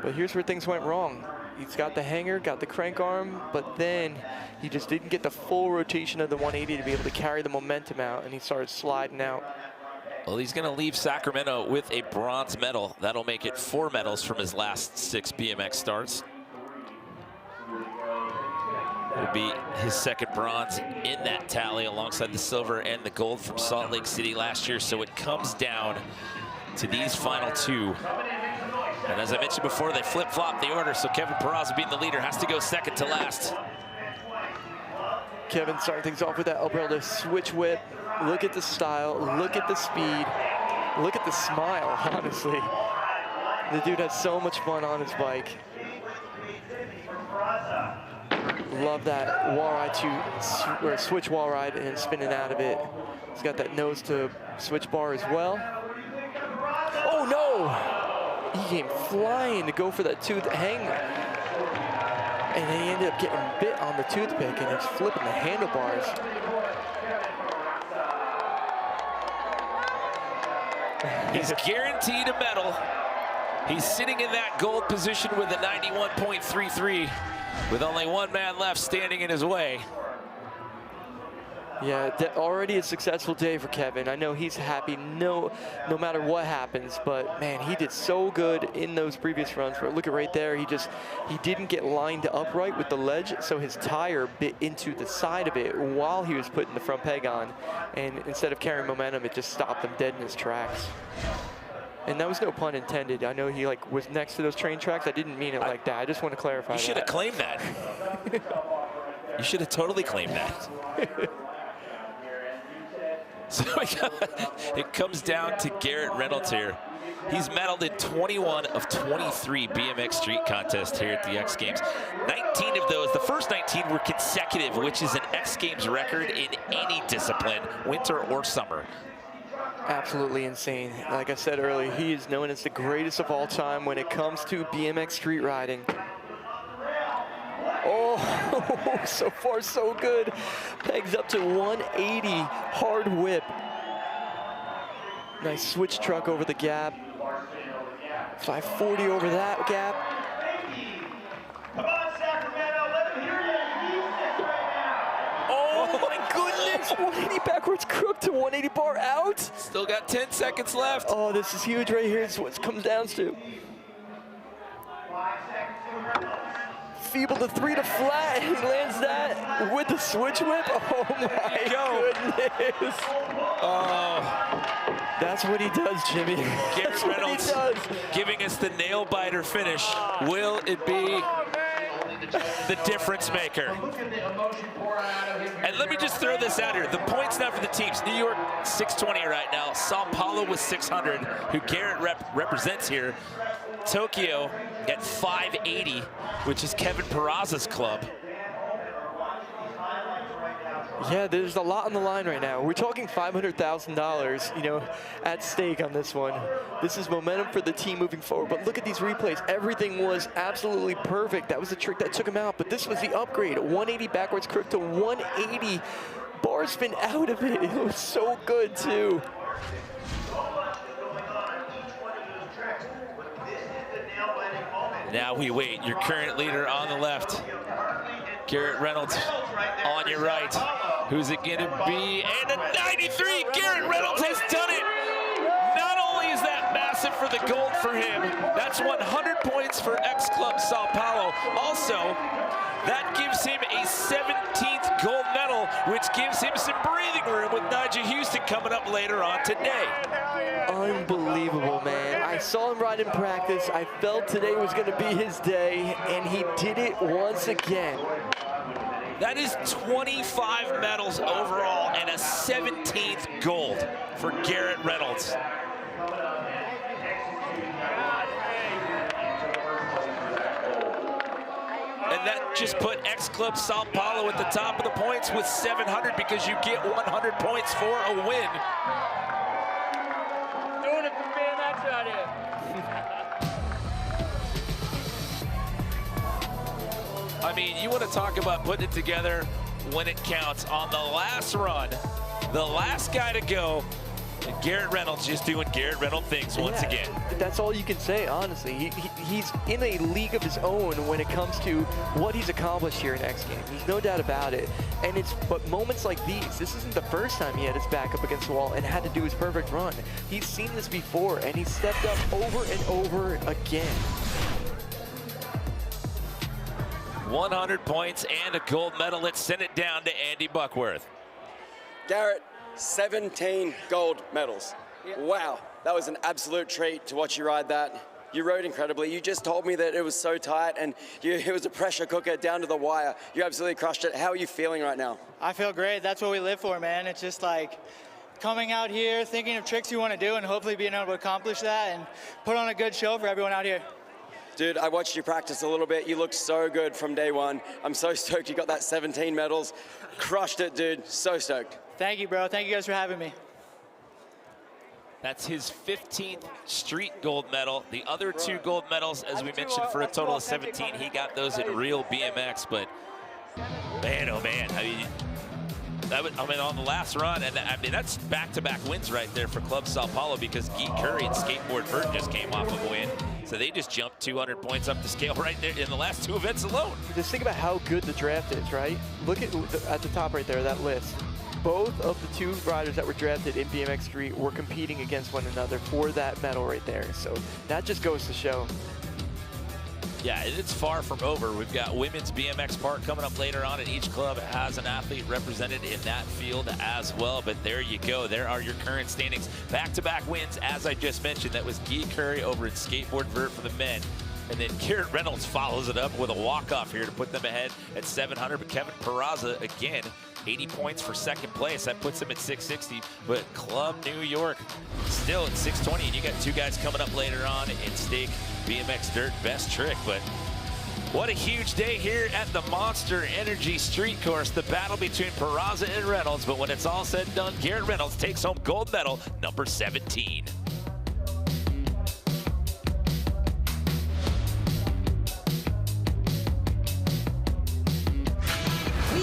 But here's where things went wrong. He's got the hanger, got the crank arm, but then he just didn't get the full rotation of the 180 to be able to carry the momentum out, and he started sliding out. Well, he's going to leave Sacramento with a bronze medal. That'll make it 4 medals from his last 6 BMX starts. It'll be his second bronze in that tally alongside the silver and the gold from Salt Lake City last year. So it comes down to these final 2. And as I mentioned before, they flip-flop the order, so Kevin Peraza, being the leader, has to go second to last. Kevin starting things off with that umbrella switch whip. Look at the style, look at the speed, look at the smile, honestly. The dude has so much fun on his bike. Love that wall ride or switch wall ride and spinning out of it. He's got that nose to switch bar as well. Oh no! He came flying to go for that tooth hang. And he ended up getting bit on the toothpick and it's flipping the handlebars. He's guaranteed a medal. He's sitting in that gold position with a 91.33 with only 1 man left standing in his way. Yeah, already a successful day for Kevin. I know he's happy no matter what happens, but man, he did so good in those previous runs. Look at right there, he didn't get lined upright with the ledge, so his tire bit into the side of it while he was putting the front peg on, and instead of carrying momentum, it just stopped him dead in his tracks. And that was no pun intended. I know he was next to those train tracks. I didn't mean it like that. I just want to clarify. You should have claimed that. You should have totally claimed that. So it comes down to Garrett Reynolds here. He's medaled in 21 of 23 BMX street contests here at the X Games. 19 of those, the first 19 were consecutive, which is an X Games record in any discipline, winter or summer. Absolutely insane. Like I said earlier, he is known as the greatest of all time when it comes to BMX street riding. Oh, so far so good. Pegs up to 180, hard whip. Nice switch truck over the gap. 540 over that gap. Come on, Sacramento, let him hear you. Oh my goodness, 180 backwards crook to 180 bar out. Still got 10 seconds left. Oh, this is huge right here. It's what it comes down to. Feeble to 3 to flat, and he lands that with the switch whip. Oh my goodness. Oh. That's what he does, Jimmy. Garrett Reynolds giving us the nail biter finish. Will it be the difference maker? And let me just throw this out here. The points now for the teams. New York 620 right now. Sao Paulo with 600, who Garrett represents here. Tokyo at 580, which is Kevin Peraza's club. Yeah, there's a lot on the line right now. We're talking $500,000, you know, at stake on this one. This is momentum for the team moving forward. But look at these replays. Everything was absolutely perfect. That was the trick that took him out. But this was the upgrade. 180 backwards crook to 180 bar spin out of it. It was so good too. Now we wait. Your current leader on the left, Garrett Reynolds on your right. Who's it going to be? And a 93. Garrett Reynolds has done it. massive for the gold for him. That's 100 points for X-Club Sao Paulo. Also, that gives him a 17th gold medal, which gives him some breathing room with Nigel Houston coming up later on today. Unbelievable, man. I saw him ride in practice. I felt today was going to be his day, and he did it once again. That is 25 medals overall and a 17th gold for Garrett Reynolds. And that just put X-Club Sao Paulo at the top of the points with 700 because you get 100 points for a win. Doing it for BMX out here. I mean, you want to talk about putting it together when it counts. On the last run, the last guy to go, and Garrett Reynolds just doing Garrett Reynolds things once again. That's all you can say, honestly. He's in a league of his own when it comes to what he's accomplished here in X Games. There's no doubt about it. And but moments like these, this isn't the first time he had his back up against the wall and had to do his perfect run. He's seen this before, and he stepped up over and over again. 100 points and a gold medal. Let's send it down to Andy Buckworth. Garrett, 17 gold medals. Wow, that was an absolute treat to watch you ride that. You rode incredibly. You just told me that it was so tight and it was a pressure cooker down to the wire. You absolutely crushed it. How are you feeling right now? I feel great. That's what we live for, man. It's just like coming out here, thinking of tricks you want to do, and hopefully being able to accomplish that and put on a good show for everyone out here. Dude, I watched you practice a little bit. You looked so good from day one. I'm so stoked you got that 17 medals. Crushed it, dude. So stoked. Thank you, bro. Thank you guys for having me. That's his 15th street gold medal. The other 2 gold medals, as we mentioned, for a total of 17. He got those in real BMX, but man, oh man. I mean, on the last run, and I mean, that's back-to-back wins right there for Club Sao Paulo because Guy Curry and Skateboard Vert just came off of a win. So they just jumped 200 points up the scale right there in the last 2 events alone. Just think about how good the draft is, right? Look at the top right there, that list. Both of the 2 riders that were drafted in BMX Street were competing against one another for that medal right there. So that just goes to show. Yeah, it's far from over. We've got women's BMX park coming up later on, and each club has an athlete represented in that field as well. But there you go. There are your current standings. Back-to-back wins, as I just mentioned. That was Guy Curry over at Skateboard Vert for the men. And then Garrett Reynolds follows it up with a walk-off here to put them ahead at 700. But Kevin Peraza, again, 80 points for second place. That puts him at 660. But Club New York still at 620. And you got 2 guys coming up later on in stake BMX Dirt Best Trick. But what a huge day here at the Monster Energy Street Course. The battle between Peraza and Reynolds. But when it's all said and done, Garrett Reynolds takes home gold medal number 17.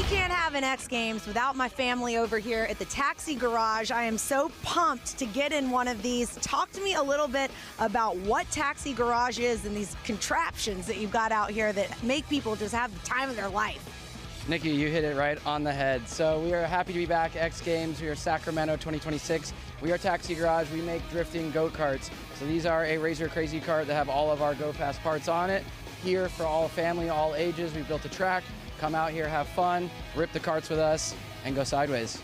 Can't have an X Games without my family over here at the Taxi Garage. I am so pumped to get in one of these. Talk to me a little bit about what Taxi Garage is and these contraptions that you've got out here that make people just have the time of their life. Nikki, you hit it right on the head. So we are happy to be back at X Games. We are Sacramento 2026. We are Taxi Garage. We make drifting go-karts. So these are a Razor Crazy kart that have all of our Go Fast parts on it. Here for all family, all ages. We built a track. Come out here, have fun, rip the carts with us, and go sideways.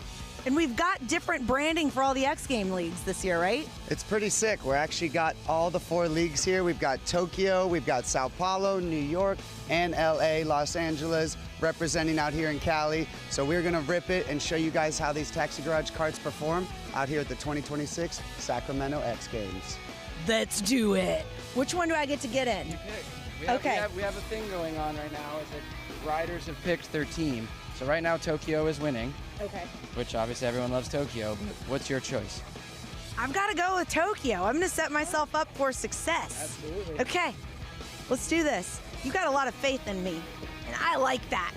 And we've got different branding for all the X Game leagues this year, right? It's pretty sick. We're actually got all the 4 leagues here. We've got Tokyo, we've got Sao Paulo, New York, and LA, Los Angeles, representing out here in Cali. So we're gonna rip it and show you guys how these Taxi Garage carts perform out here at the 2026 Sacramento X Games. Let's do it. Which one do I get to get in? You pick. Okay. We have a thing going on right now is that riders have picked their team. So right now Tokyo is winning. Okay. Which obviously everyone loves Tokyo. What's your choice? I've got to go with Tokyo. I'm going to set myself up for success. Absolutely. Okay, let's do this. You got a lot of faith in me, and I like that.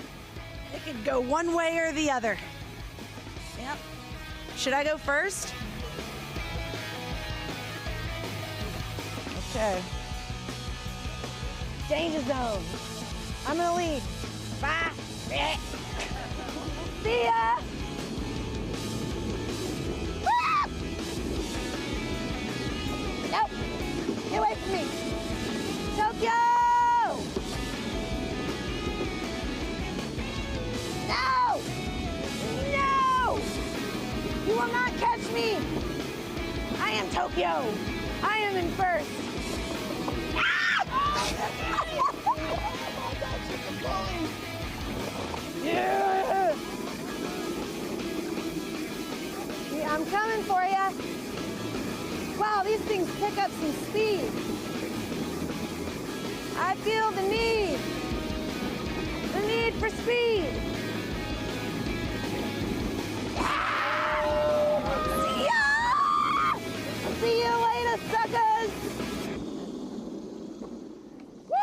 It could go one way or the other. Yep. Should I go first? Okay. Danger zone. I'm going to lead. Bye. See ya. Nope. am Tokyo. I am in first. Yeah. Yeah, I'm coming for you. Wow, these things pick up some speed. I feel the need for speed. See ya! See you later, suckers! Woo!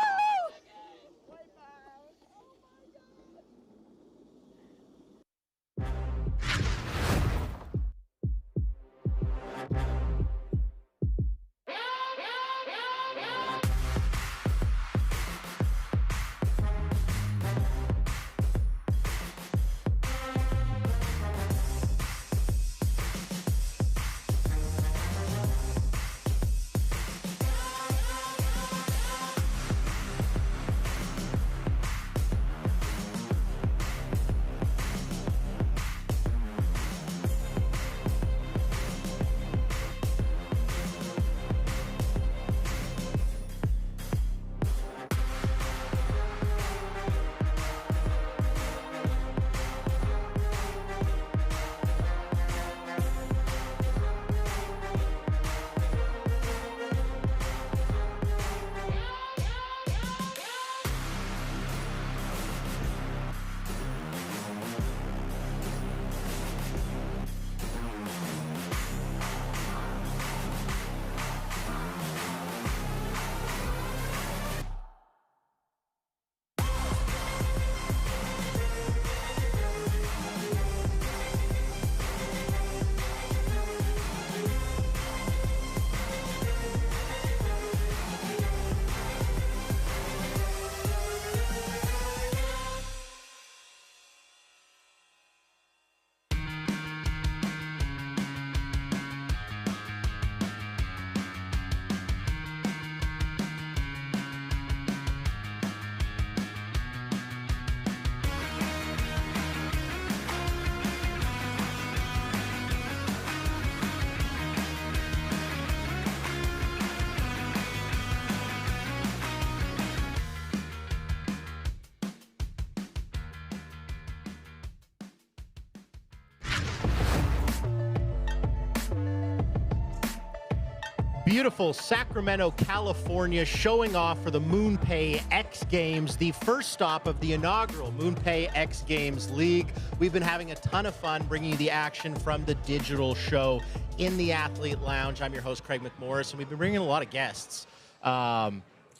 Beautiful Sacramento, California, showing off for the MoonPay X Games, the first stop of the inaugural MoonPay X Games League. We've been having a ton of fun bringing you the action from the digital show in the Athlete Lounge. I'm your host, Craig McMorris, and we've been bringing a lot of guests.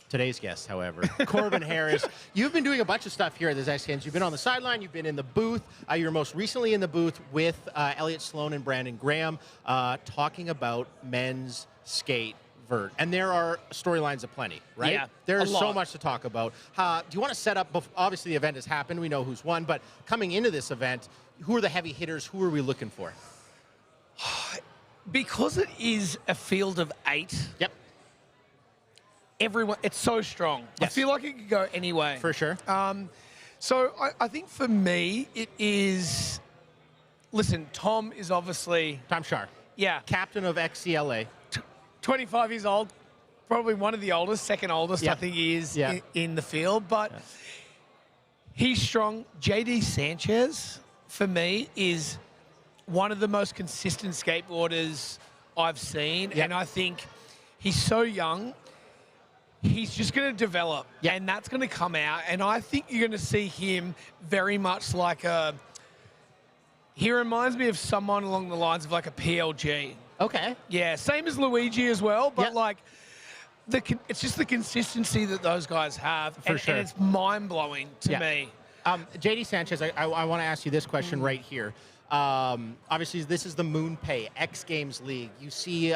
Today's guest, however, Corbin Harris. You've been doing a bunch of stuff here at the X Games. You've been on the sideline. You've been in the booth. You were most recently in the booth with Elliott Sloan and Brandon Graham talking about men's skate vert. And there are storylines aplenty, right? Yeah, there is so much to talk about. Do you want to set up, obviously the event has happened. We know who's won. But coming into this event, who are the heavy hitters? Who are we looking for? Because it is a field of 8. Yep. Everyone, it's so strong. Yes. I feel like it could go any way. For sure. So I think for me, it is, listen, Tom is obviously... Tom Sharp. Yeah. Captain of XCLA. 25 years old, probably one of the oldest, second oldest, Yeah. I think he is Yeah. in the field. But he's strong. JD Sanchez, for me, is one of the most consistent skateboarders I've seen. Yeah. And I think he's so young. He's just going to develop, and that's going to come out. And I think you're going to see him very much like a... He reminds me of someone along the lines of like a PLG. Okay. Yeah, same as Luigi as well, but like it's just the consistency that those guys have, and it's mind-blowing to me. JD Sanchez, I want to ask you this question right here. Obviously, this is the MoonPay X Games League. You see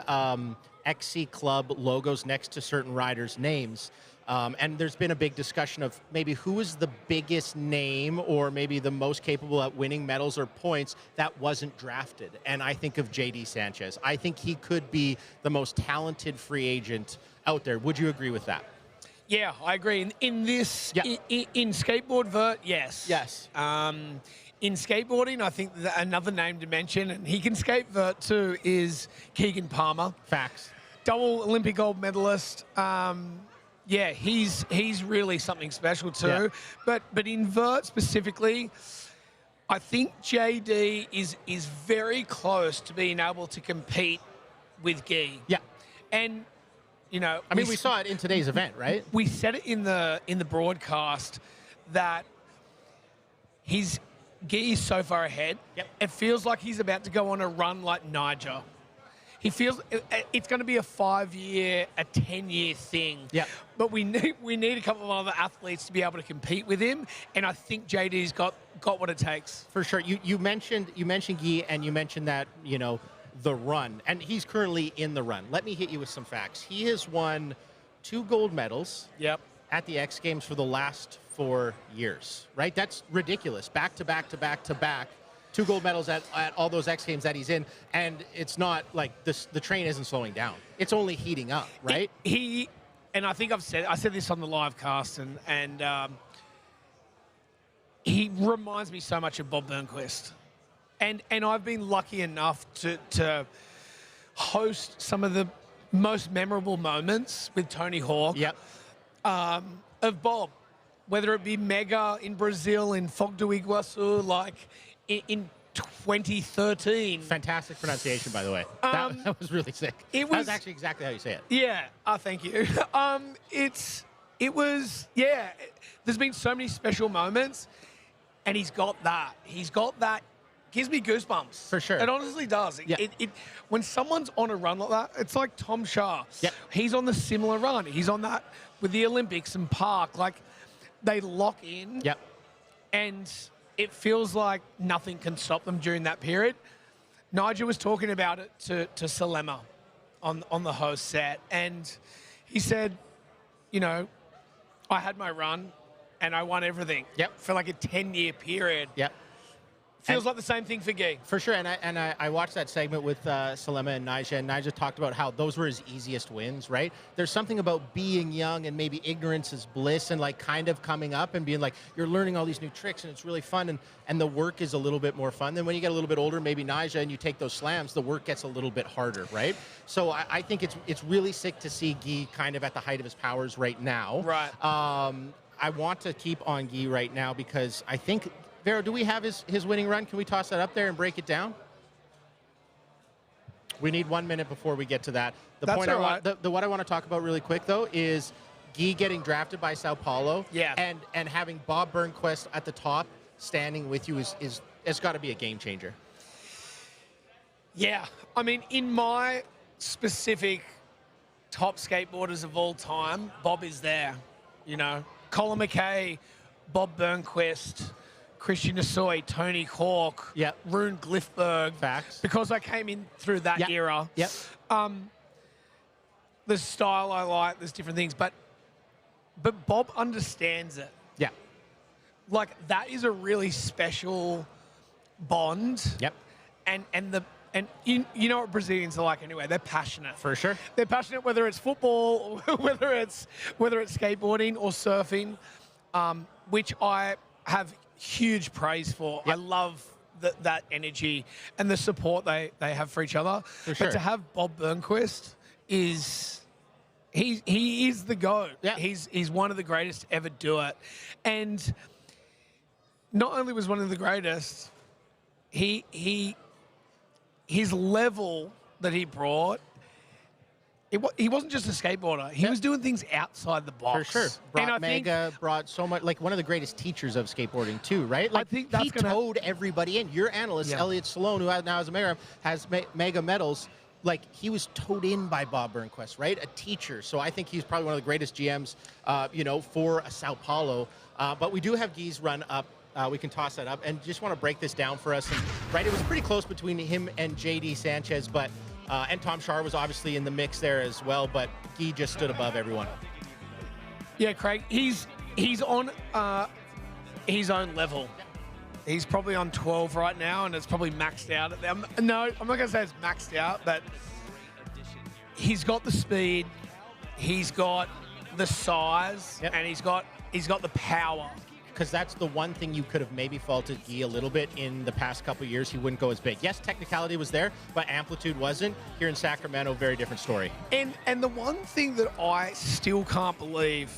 XC Club logos next to certain riders' names. And there's been a big discussion of maybe who is the biggest name or maybe the most capable at winning medals or points that wasn't drafted. And I think of JD Sanchez. I think he could be the most talented free agent out there. Would you agree with that? Yeah, I agree. In this, in skateboard vert, yes. Yes. In skateboarding, I think that another name to mention, and he can skate vert too, is Keegan Palmer. Facts. Double Olympic gold medalist. Yeah, he's really something special too. Yeah. But in vert specifically, I think JD is very close to being able to compete with Guy. Yeah. And you know, I mean, we saw it in today's event, right? We said it in the broadcast that Guy is so far ahead. Yep. It feels like he's about to go on a run like Nigel. He feels it's going to be a 5-year, a 10-year thing. Yeah. But we need a couple of other athletes to be able to compete with him, and I think JD's got what it takes. For sure. You mentioned Guy, and you mentioned that, you know, the run, and he's currently in the run. Let me hit you with some facts. He has won 2 gold medals. Yep. At the X Games for the last 4 years, right? That's ridiculous. Back to back to back to back. 2 gold medals at all those X Games that he's in, and it's not like the train isn't slowing down. It's only heating up, right? And I think I said this on the live cast, and he reminds me so much of Bob Burnquist. And I've been lucky enough to host some of the most memorable moments with Tony Hawk. Yep. Of Bob, whether it be Mega in Brazil, in Foz do Iguaçu, like in 2013. Fantastic pronunciation, by the way. That was really sick. That was actually exactly how you say it. Yeah. Thank you. There's been so many special moments, and he's got that. Gives me goosebumps. For sure. It honestly does. Yeah. When someone's on a run like that, it's like Tom Shah. Yep. He's on the similar run. He's on that with the Olympics and Park. Like, they lock in. Yep. And it feels like nothing can stop them during that period. Nigel was talking about it to Salema on the host set, and he said, you know, I had my run and I won everything. Yep. For like a 10-year period. Yep. Feels like the same thing for Guy. For sure, and I watched that segment with Salema and Nigel talked about how those were his easiest wins, right? There's something about being young and maybe ignorance is bliss, and like kind of coming up and being like, you're learning all these new tricks and it's really fun, and the work is a little bit more fun. Then when you get a little bit older, maybe Nigel, and you take those slams, the work gets a little bit harder, right? So I think it's really sick to see Guy kind of at the height of his powers right now. Right. I want to keep on Guy right now because I think, Vero, do we have his winning run? Can we toss that up there and break it down? We need 1 minute before we get to that. That's all right. What I want to talk about really quick, though, is Guy getting drafted by Sao Paulo. Yeah. And having Bob Burnquist at the top standing with you it's got to be a game changer. Yeah. I mean, in my specific top skateboarders of all time, Bob is there. You know, Colin McKay, Bob Burnquist, Christian Assoy, Tony Hawk, Rune Glifberg. Facts. Because I came in through that era. Yep. The style I like, there's different things, but Bob understands it. Yeah. Like, that is a really special bond. Yep. And you know what Brazilians are like anyway. They're passionate. For sure. They're passionate whether it's football, whether it's skateboarding or surfing, which I have huge praise for. Yep. I love that energy and the support they have for each other. For sure. But to have Bob Burnquist he is the GOAT. Yeah. He's one of the greatest to ever do it. And not only was one of the greatest, his level that he brought, he wasn't just a skateboarder. He was doing things outside the box. For sure. Brought so much, like one of the greatest teachers of skateboarding too, right? Like, I think that's he towed everybody in. Your analyst, Elliot Stallone, who now has a Mega, has Mega medals. Like, he was towed in by Bob Burnquist, right? A teacher. So I think he's probably one of the greatest GMs, for a Sao Paulo. But we do have Guy's run up. We can toss that up. And just want to break this down for us. And, right, it was pretty close between him and J.D. Sanchez, but and Tom Shar was obviously in the mix there as well, but Guy just stood above everyone. Yeah, Craig, he's on his own level. He's probably on 12 right now, and it's probably maxed out. No, I'm not going to say it's maxed out, but he's got the speed, he's got the size, and he's got the power. because that's the one thing you could have maybe faulted Guy a little bit in the past couple of years. He wouldn't go as big. Yes, technicality was there, but amplitude wasn't. Here in Sacramento, very different story. And the one thing that I still can't believe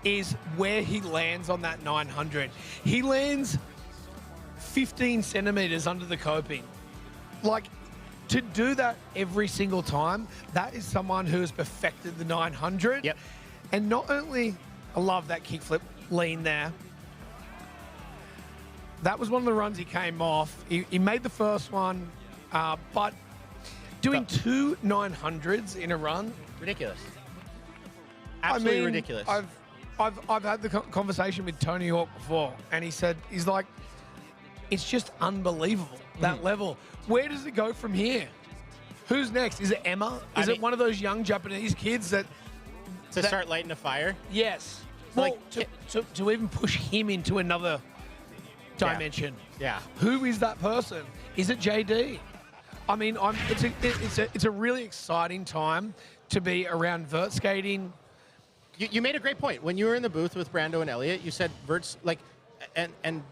is where he lands on that 900. He lands 15 centimeters under the coping. Like, to do that every single time, that is someone who has perfected the 900. Yep. And not only, I love that kickflip lean there. That was one of the runs he came off. He made the first one, but doing two 900s in a run. Ridiculous. Absolutely ridiculous. I've had the conversation with Tony Hawk before, and he's like, it's just unbelievable, that level. Where does it go from here? Who's next? Is it Emma? Is it one of those young Japanese kids that start lighting a fire? Yes. Well, to even push him into another dimension. Yeah. Who is that person? Is it JD? I mean, it's a really exciting time to be around vert skating. You made a great point. When you were in the booth with Brando and Elliot, you said vert's like, and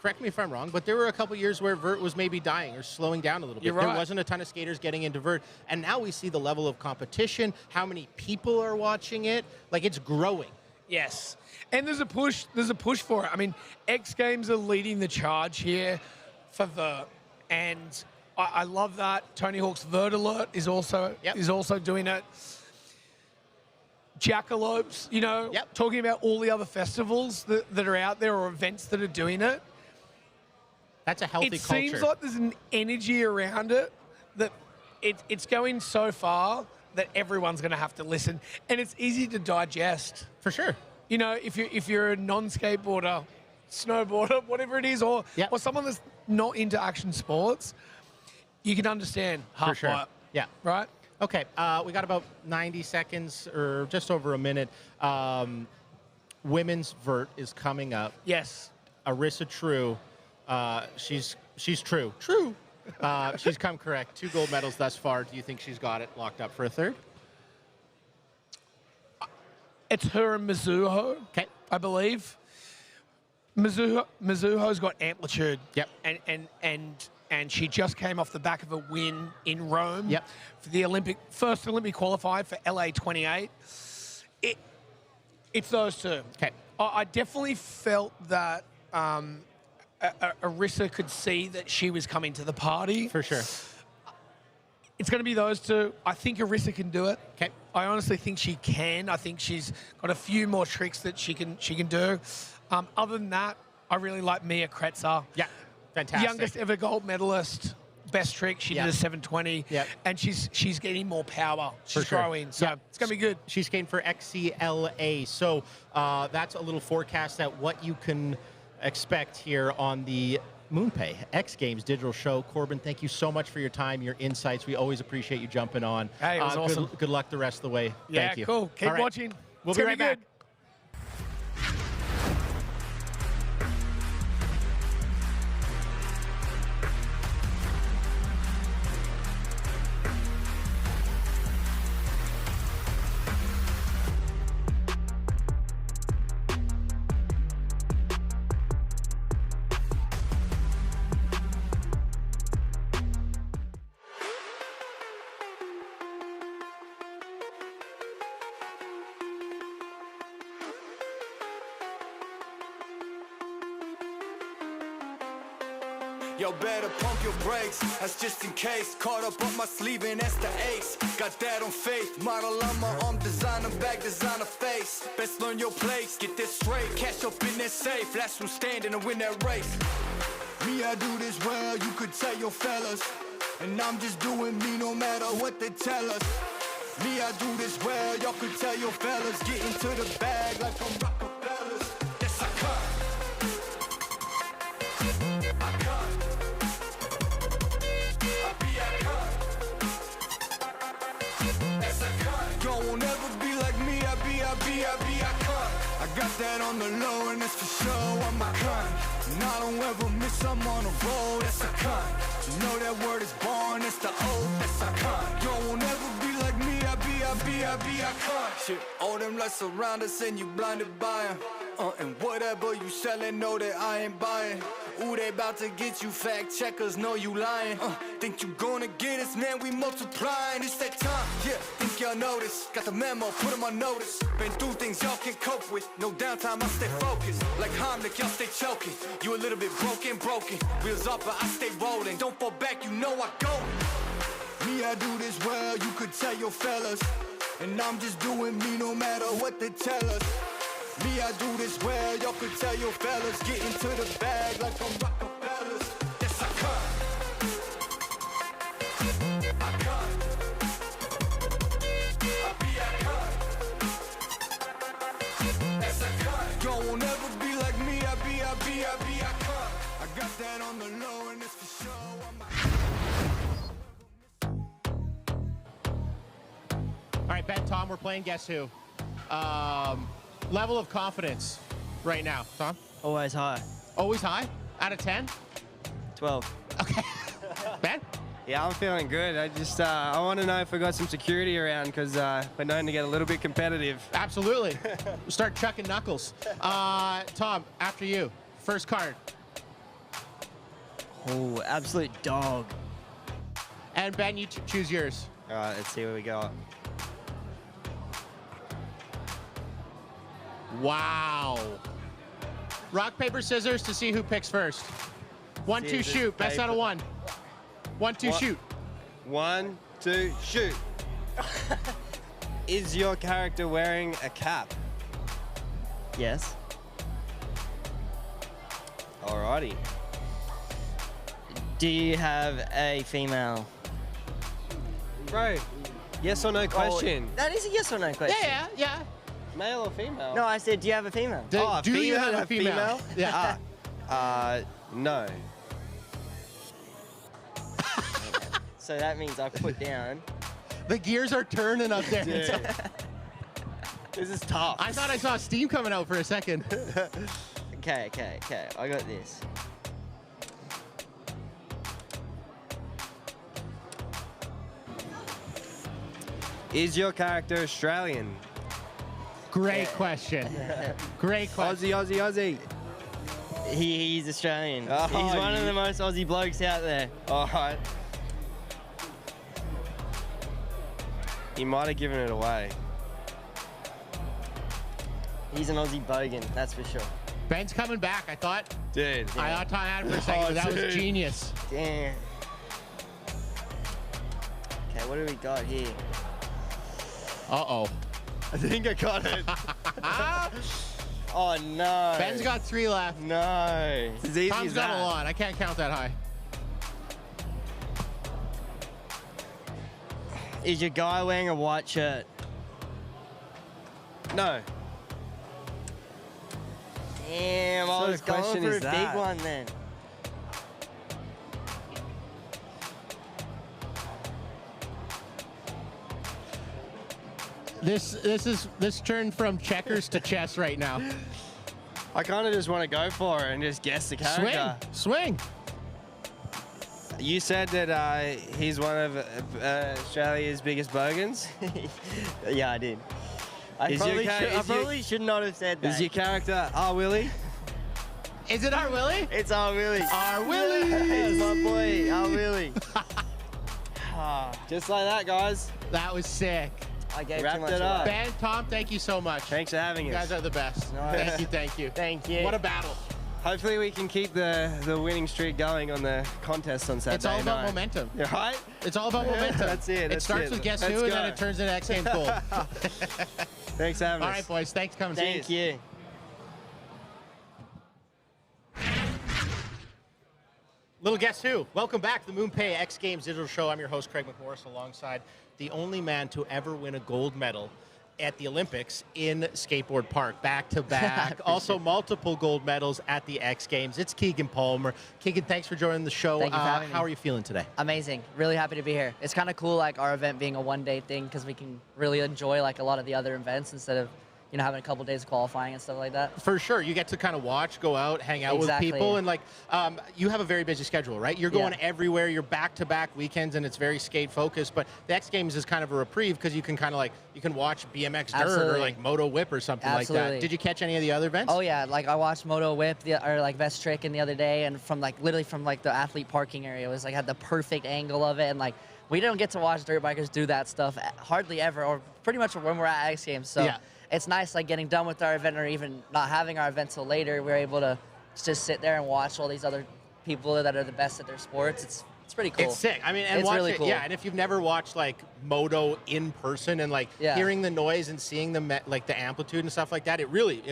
correct me if I'm wrong, but there were a couple years where vert was maybe dying or slowing down a little bit. You're right. There wasn't a ton of skaters getting into vert, and now we see the level of competition, how many people are watching it. Like, it's growing. Yes. And there's a push for it. I mean, X Games are leading the charge here for vert, and I love that. Tony Hawk's Vert Alert is also doing it. Jackalopes, talking about all the other festivals that are out there or events that are doing it. That's a healthy culture. It seems like there's an energy around it that it's going so far that everyone's going to have to listen, and it's easy to digest. For sure. If you're a non-skateboarder, snowboarder, whatever it is, or someone that's not into action sports, you can understand half For sure. pipe. Yeah. Right? Okay, we got about 90 seconds or just over a minute. Women's vert is coming up. Yes. Arissa True, she's true. True. She's come correct. 2 gold medals thus far. Do you think she's got it locked up for a third? It's her and Mizuho, I believe. Mizuho's got amplitude. Yep. And she just came off the back of a win in Rome. Yep. For the first Olympic qualified for LA 28. It's those two. Okay. I definitely felt that Arissa could see that she was coming to the party. For sure. It's going to be those two. I think Arissa can do it. Okay. I honestly think she can. I think she's got a few more tricks that she can do. Other than that, I really like Mia Kretzer. Yeah. Fantastic. Youngest ever gold medalist. Best trick. She did a 720. Yeah. And she's getting more power. She's growing. So it's going to be good. She's skating for XCLA. So that's a little forecast at what you can expect here on the MoonPay X Games digital show. Corbin, thank you so much for your time, your insights. We always appreciate you jumping on. Hey, it was awesome. Good luck the rest of the way. Yeah, thank you. Cool. Keep watching. We'll be right back. Yo, better pump your brakes, that's just in case. Caught up on my sleeve and that's the ace. Got that on faith, model on my arm, designer bag, designer face. Best learn your place, get this straight. Cash up in that safe, last one standing to win that race. Me, I do this well, you could tell your fellas. And I'm just doing me no matter what they tell us. Me, I do this well, y'all could tell your fellas. Get into the bag like I'm Rockefellers. Yes, I cut. I cut. Won't ever be like me, I cut. I got that on the low and that's for sure, I'm a cunt. And I don't ever miss, I'm on a roll, that's a cunt. You know that word is born, it's the oath, that's a cunt. Yo, won't ever be like me, I cut. Shit, all them lights around us and you blinded by 'em. And whatever you selling, know that I ain't buying. Ooh, they about to get you, fact checkers know you lying. Think you gonna get us, man, we multiplying. It's that time, yeah, think y'all notice. Got the memo, put them on notice. Been through things y'all can cope with. No downtime, I stay focused. Like Heimlich, y'all stay choking. You a little bit broken. Wheels up, but I stay rolling. Don't fall back, you know I go. Me, I do this well, you could tell your fellas. And I'm just doing me no matter what they tell us. Me, I do this well, y'all could tell your fellas. Get into the bag like I'm Rockefellers. Yes, I cut. I cut. I be a cut. Yes, I cut. Y'all won't ever be like me, I be a cut. I got that on the low and it's for sure. All right, Ben, Tom, we're playing Guess Who. Level of confidence right now, Tom? Always high. Always high? Out of 10? 12. Okay. Ben? Yeah, I'm feeling good. I want to know if we got some security around because we're known to get a little bit competitive. Absolutely. We'll start chucking knuckles. Tom, after you. First card. Oh, absolute dog. And Ben, you choose yours. All right, let's see what we got. Wow. Rock, paper, scissors to see who picks first. 1, 2, shoot. Best out of 1. 1, 2, shoot. 1, 2, shoot. Is your character wearing a cap? Yes. Alrighty. Do you have a female? Bro, yes or no question. Oh, that is a yes or no question. Yeah. Male or female? No, I said, do you have a female? Do you have a female? Yeah. No. So that means I put down. The gears are turning up there. This is tough. I thought I saw steam coming out for a second. Okay. I got this. Is your character Australian? Great question. Great question. Aussie. He's Australian. Oh, He's one of the most Aussie blokes out there. All right. He might have given it away. He's an Aussie bogan, that's for sure. Ben's coming back, I thought. Dude. I thought Tom had it for a second, but that was genius. Damn. Okay, what do we got here? Uh-oh. I think I got it. Oh, no. Ben's got 3 left. No. It's as easy Tom's as got that. a lot. I can't count that high. Is your guy wearing a white shirt? No. Damn, I was going for a big one then. This turned from checkers to chess right now. I kind of just want to go for it and just guess the character. Swing. You said that he's one of Australia's biggest bogans? Yeah, I did. I probably should not have said that. Is your character R. Willie? Is it R. Willie? It's R. Willie. R. Willie! It's my boy, R. Willie. Just like that, guys. That was sick. I gave Wrapped too much it up. away. Ben, Tom, thank you so much. Thanks for having You us. guys are the best. Nice. Thank you. Thank you. What a battle. Hopefully we can keep the winning streak going on the contest on Saturday It's all about night. momentum. Yeah, right? It's all about momentum. That's it. It starts with Guess Who, and then it turns into X Games Gold. Thanks for having All us. right, boys. Thanks for coming. Thank you. Little Guess Who. Welcome back to the MoonPay X Games Digital Show. I'm your host, Craig McMorris, alongside the only man to ever win a gold medal at the Olympics in Skateboard Park, back-to-back. Also, multiple gold medals at the X Games. It's Keegan Palmer. Keegan, thanks for joining the show. Thank you for having me. How are you feeling today? Amazing. Really happy to be here. It's kind of cool, like, our event being a one-day thing because we can really enjoy, like, a lot of the other events instead of, having a couple days of qualifying and stuff like that. For sure. You get to kind of watch, go out, hang out with people. And like, you have a very busy schedule, right? You're going everywhere. You're back-to-back weekends, and it's very skate focused. But the X Games is kind of a reprieve because you can kind of like, you can watch BMX Dirt or like Moto Whip or something like that. Did you catch any of the other events? Oh yeah, like I watched Moto Whip or like Best Trick the other day, and from like literally from like the athlete parking area, it was like had the perfect angle of it, and like we don't get to watch dirt bikers do that stuff hardly ever, or pretty much when we're at X Games. So it's nice like getting done with our event, or even not having our event till later. We're able to just sit there and watch all these other people that are the best at their sports. It's pretty cool. It's sick. I mean, and it's watch really it, cool. Yeah, and if you've never watched like Moto in person and like hearing the noise and seeing the like the amplitude and stuff like that, it really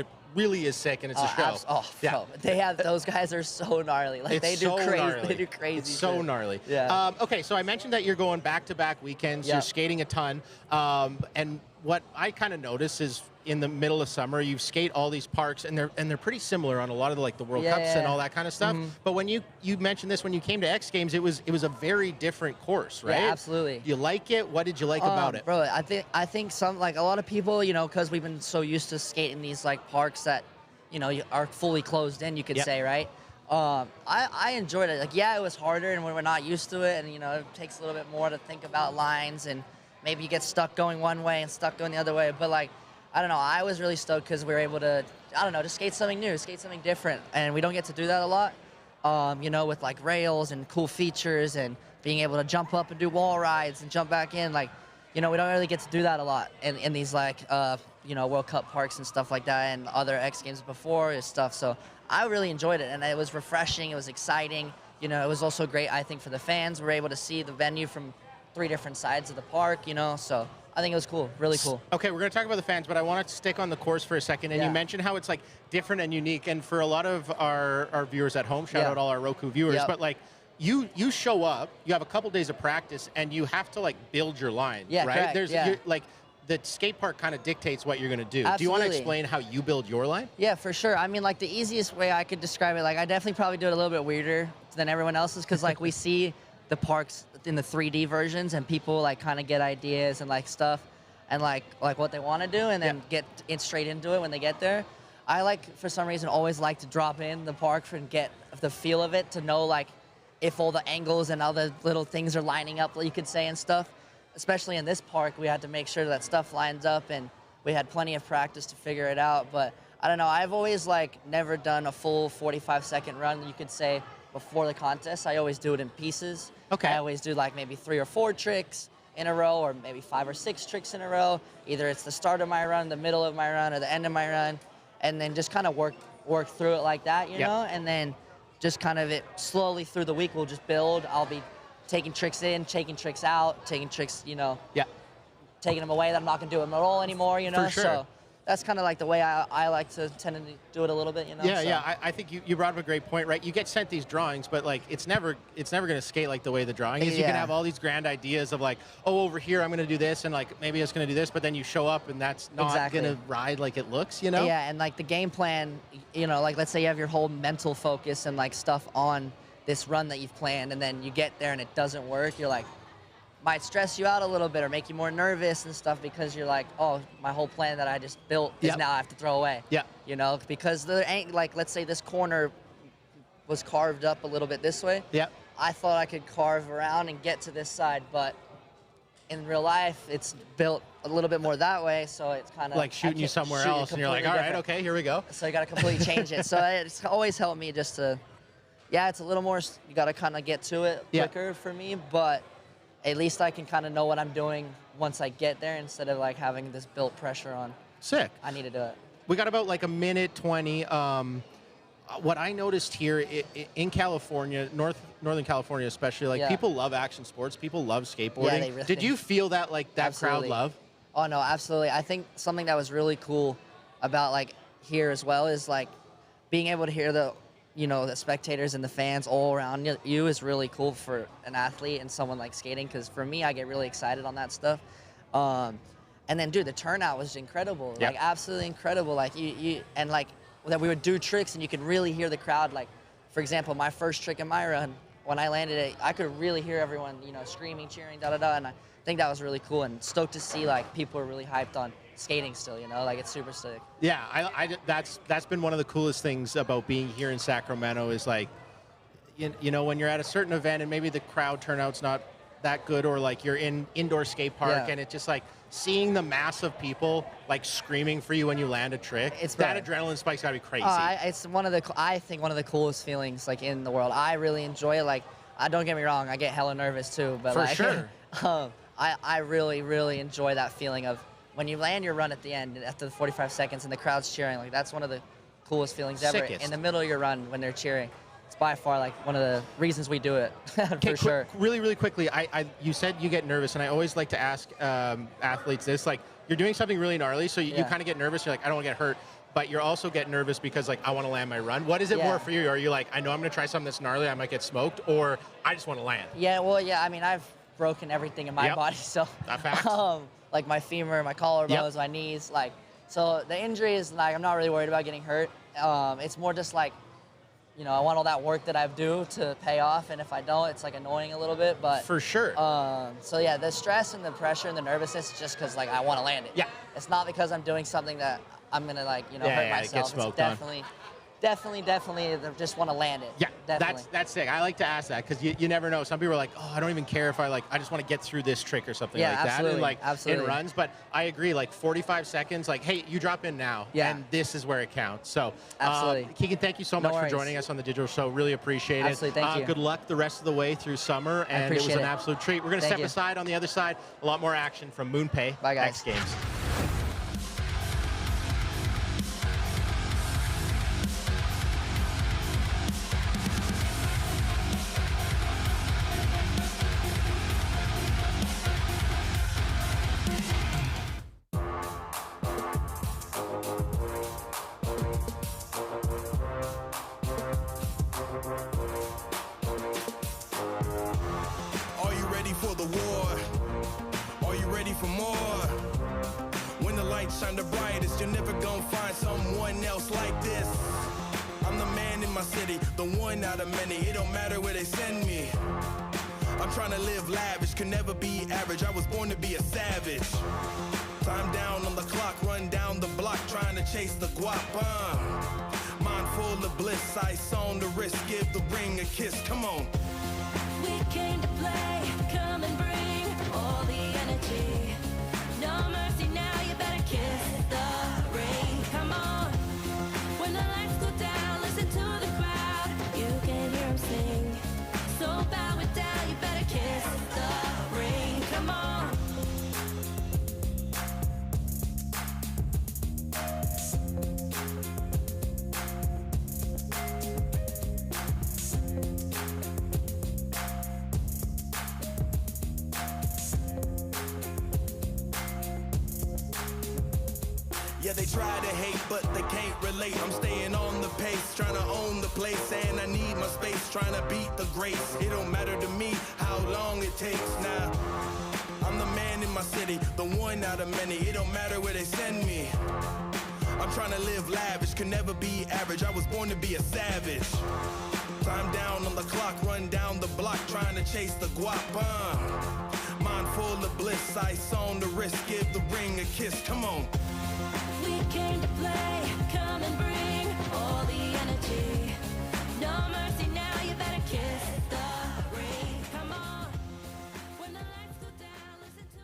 is sick, and it's a show. Bro, they have those guys are so gnarly. Like It's they do so crazy. gnarly. They do crazy. It's so shit. gnarly. Yeah. Okay, so I mentioned that you're going back-to-back weekends. You're skating a ton, and what I kind of notice is in the middle of summer, you skate all these parks, and they're pretty similar on a lot of the World Cups and all that kind of stuff. But when you mentioned this when you came to X Games, it was a very different course, right? Yeah, absolutely. You like it? What did you like about it, bro? I think some like a lot of people, because we've been so used to skating these like parks that, are fully closed in, you could say, right? I enjoyed it. Like, yeah, it was harder, and we're not used to it, and it takes a little bit more to think about lines, and maybe you get stuck going one way and stuck going the other way. But like, I don't know, I was really stoked because we were able to, just skate something new, skate something different, and we don't get to do that a lot. With like rails and cool features and being able to jump up and do wall rides and jump back in, like, we don't really get to do that a lot in these like World Cup parks and stuff like that, and other X Games before and stuff. So I really enjoyed it, and it was refreshing. It was exciting. It was also great, I think, for the fans. We were able to see the venue from 3 different sides of the park, so I think it was cool, really cool. Okay, we're going to talk about the fans, but I want to stick on the course for a second. And you mentioned how it's like different and unique. And for a lot of our viewers at home, shout out all our Roku viewers, but like you show up, you have a couple days of practice, and you have to like build your line, right? Correct, like the skate park kind of dictates what you're going to do. Absolutely. Do you want to explain how you build your line? Yeah, for sure. I mean, like the easiest way I could describe it, like I definitely probably do it a little bit weirder than everyone else's, because like we see the parks in the 3D versions, and people like kind of get ideas and like stuff and like what they want to do, and then get straight into it when they get there. I like, for some reason, always like to drop in the park and get the feel of it, to know like if all the angles and all the little things are lining up, you could say, and stuff. Especially in this park, we had to make sure that stuff lines up, and we had plenty of practice to figure it out. But I don't know, I've always like never done a full 45-second run, you could say, before the contest. I always do it in pieces. Okay. I always do like maybe 3 or 4 tricks in a row, or maybe 5 or 6 tricks in a row. Either it's the start of my run, the middle of my run, or the end of my run, and then just kind of work through it like that, you know? And then just kind of it slowly through the week, we'll just build. I'll be taking tricks in, taking tricks out, taking tricks, taking them away that I'm not going to do them at all anymore, For sure. So that's kind of like the way I like to tend to do it a little bit, Yeah, I think you brought up a great point, right? You get sent these drawings, but like it's never going to skate like the way the drawing is. You can have all these grand ideas of like, oh, over here I'm going to do this, and like maybe it's going to do this, but then you show up and that's not going to ride like it looks, Yeah, and like the game plan, like let's say you have your whole mental focus and like stuff on this run that you've planned, and then you get there and it doesn't work. You're like, might stress you out a little bit or make you more nervous and stuff, because you're like, oh, my whole plan that I just built is now I have to throw away. Because let's say this corner was carved up a little bit this way. I thought I could carve around and get to this side, but in real life, it's built a little bit more that way, so it's kind of like shooting you somewhere else, and you're like, all right, okay, here we go. So you got to completely change it. So it's always helped me just to, it's a little more, you got to kind of get to it quicker for me, but at least I can kind of know what I'm doing once I get there, instead of like having this built pressure on. Sick. I need to do it. We got about like a minute 20. What I noticed here in California, Northern California especially, like people love action sports. People love skateboarding. Yeah, they really Did you feel that like that Absolutely. crowd love? Oh no, absolutely. I think something that was really cool about like here as well is like being able to hear the spectators and the fans all around you is really cool for an athlete and someone like skating, because for me, I get really excited on that stuff. And then, dude, the turnout was incredible, like absolutely incredible. Like you and like that we would do tricks and you could really hear the crowd. Like, for example, my first trick in my run, when I landed it, I could really hear everyone, screaming, cheering, and I think that was really cool, and stoked to see like people are really hyped on skating still, you know, like it's super sick. Yeah, that's been one of the coolest things about being here in Sacramento is like, you know, when you're at a certain event and maybe the crowd turnout's not that good, or like you're in indoor skate park and it's just like seeing the mass of people like screaming for you when you land a trick. That adrenaline spike's gotta be crazy. It's I think one of the coolest feelings like in the world. I really enjoy it. Like, don't get me wrong, I get hella nervous too, but for like, sure. I really, really enjoy that feeling of when you land your run at the end after the 45 seconds and the crowd's cheering. Like, that's one of the coolest feelings ever. Sickest. In the middle of your run when they're cheering. It's by far like one of the reasons we do it, for sure. Really, really quickly, you said you get nervous, and I always like to ask athletes this. Like, you're doing something really gnarly, so you kind of get nervous. You're like, I don't want to get hurt. But you're also getting nervous because, like, I want to land my run. What is it more for you? Are you like, I know I'm going to try something that's gnarly, I might get smoked, or I just want to land? Yeah, well, yeah, I mean, I've broken everything in my body, so. Like my femur, my collarbones, my knees, like, so the injury is like, I'm not really worried about getting hurt. It's more just like, you know, I want all that work that I do to pay off, and if I don't, it's like annoying a little bit, but. For sure. So yeah, the stress and the pressure and the nervousness is just because like I want to land it. Yeah. It's not because I'm doing something that I'm gonna like, you know, hurt myself. Get smoked it's definitely, just want to land it. Yeah, definitely. that's sick. I like to ask that because you never know. Some people are like, oh, I don't even care if I just want to get through this trick or something like that. And like it runs, but I agree. Like 45 seconds, like, hey, you drop in now, and this is where it counts. So, absolutely. Keegan, thank you so much for joining us on the Digital Show. Really appreciate it. Absolutely, thank you. Good luck the rest of the way through summer, and it was an absolute treat. We're going to step aside. On the other side, a lot more action from MoonPay. Bye, guys. X Games. Shine the brightest, you're never gonna find someone else like this. I'm the man in my city, the one out of many. It don't matter where they send me. I'm trying to live lavish, can never be average. I was born to be a savage. Time down on the clock, run down the block, trying to chase the guap. Mind full of bliss, ice on the wrist, give the ring a kiss. Come on. We came to play, come and bring all the energy. No mercy now, you better kiss the ring. Come on. When the lights go down, listen to the crowd. You can hear them sing. So bow it down, you better kiss the ring. Come on. Yeah, they try to hate, but they can't relate. I'm staying on the pace, trying to own the place, and I need my space, trying to beat the grace. It don't matter to me how long it takes now. I'm the man in my city, the one out of many. It don't matter where they send me. I'm trying to live lavish, can never be average. I was born to be a savage. Time down on the clock, run down the block, trying to chase the guap. Mind full of bliss, ice on the wrist, give the ring a kiss. Come on. We came to play, come and bring all the energy. No mercy now, you better kiss the ring. Come on. When the lights go down, listen to.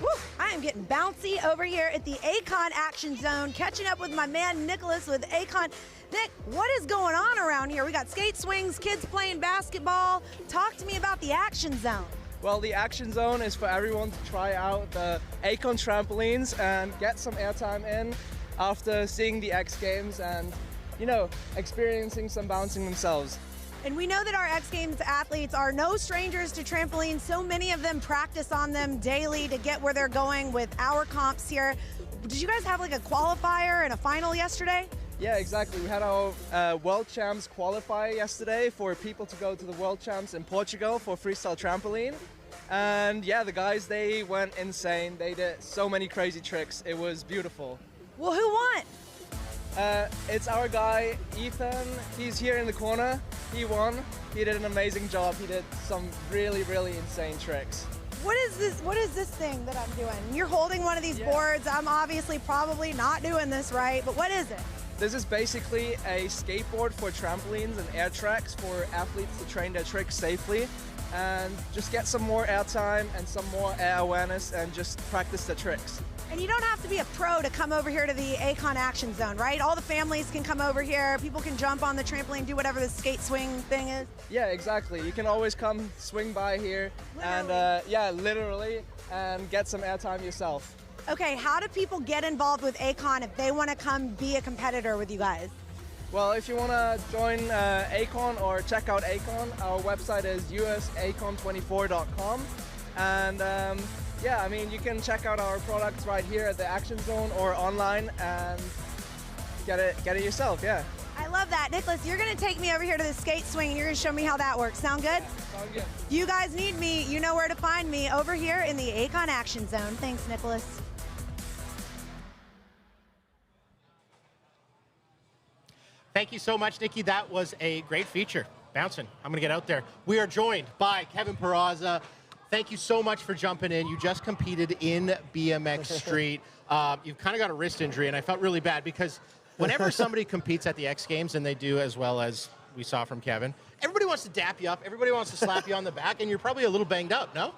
Woo, I am getting bouncy over here at the Akon Action Zone, catching up with my man Nicholas with Akon. Nick, what is going on around here? We got skate swings, kids playing basketball. Talk to me about the Action Zone. Well, the Action Zone is for everyone to try out the Akon trampolines and get some airtime in after seeing the X Games and, you know, experiencing some bouncing themselves. And we know that our X Games athletes are no strangers to trampolines. So many of them practice on them daily to get where they're going with our comps here. Did you guys have like a qualifier and a final yesterday? Yeah, exactly. We had our World Champs qualifier yesterday for people to go to the World Champs in Portugal for freestyle trampoline. And yeah, the guys, they went insane. They did so many crazy tricks. It was beautiful. Well, who won? It's our guy, Ethan. He's here in the corner. He won. He did an amazing job. He did some really, really insane tricks. What is this? What is this thing that I'm doing? You're holding one of these boards. I'm obviously probably not doing this right, but what is it? This is basically a skateboard for trampolines and air tracks for athletes to train their tricks safely and just get some more air time and some more air awareness and just practice the tricks. And you don't have to be a pro to come over here to the Acon Action Zone, right? All the families can come over here. People can jump on the trampoline, do whatever the skate swing thing is. Yeah, exactly. You can always come swing by here and literally, and get some airtime yourself. Okay, how do people get involved with Acon if they want to come be a competitor with you guys? Well, if you want to join Acon or check out Acon, our website is usacon24.com. And yeah, I mean, you can check out our products right here at the Action Zone or online and get it yourself, yeah. I love that. Nicholas, you're going to take me over here to the skate swing and you're going to show me how that works. Sound good? Sound good. You guys need me. You know where to find me over here in the Acon Action Zone. Thanks, Nicholas. Thank you so much, Nikki. That was a great feature. Bouncing. I'm going to get out there. We are joined by Kevin Peraza. Thank you so much for jumping in. You just competed in BMX Street. You've kind of got a wrist injury, and I felt really bad because whenever somebody competes at the X Games, and they do as well as we saw from Kevin, everybody wants to dap you up. Everybody wants to slap you on the back, and you're probably a little banged up, no?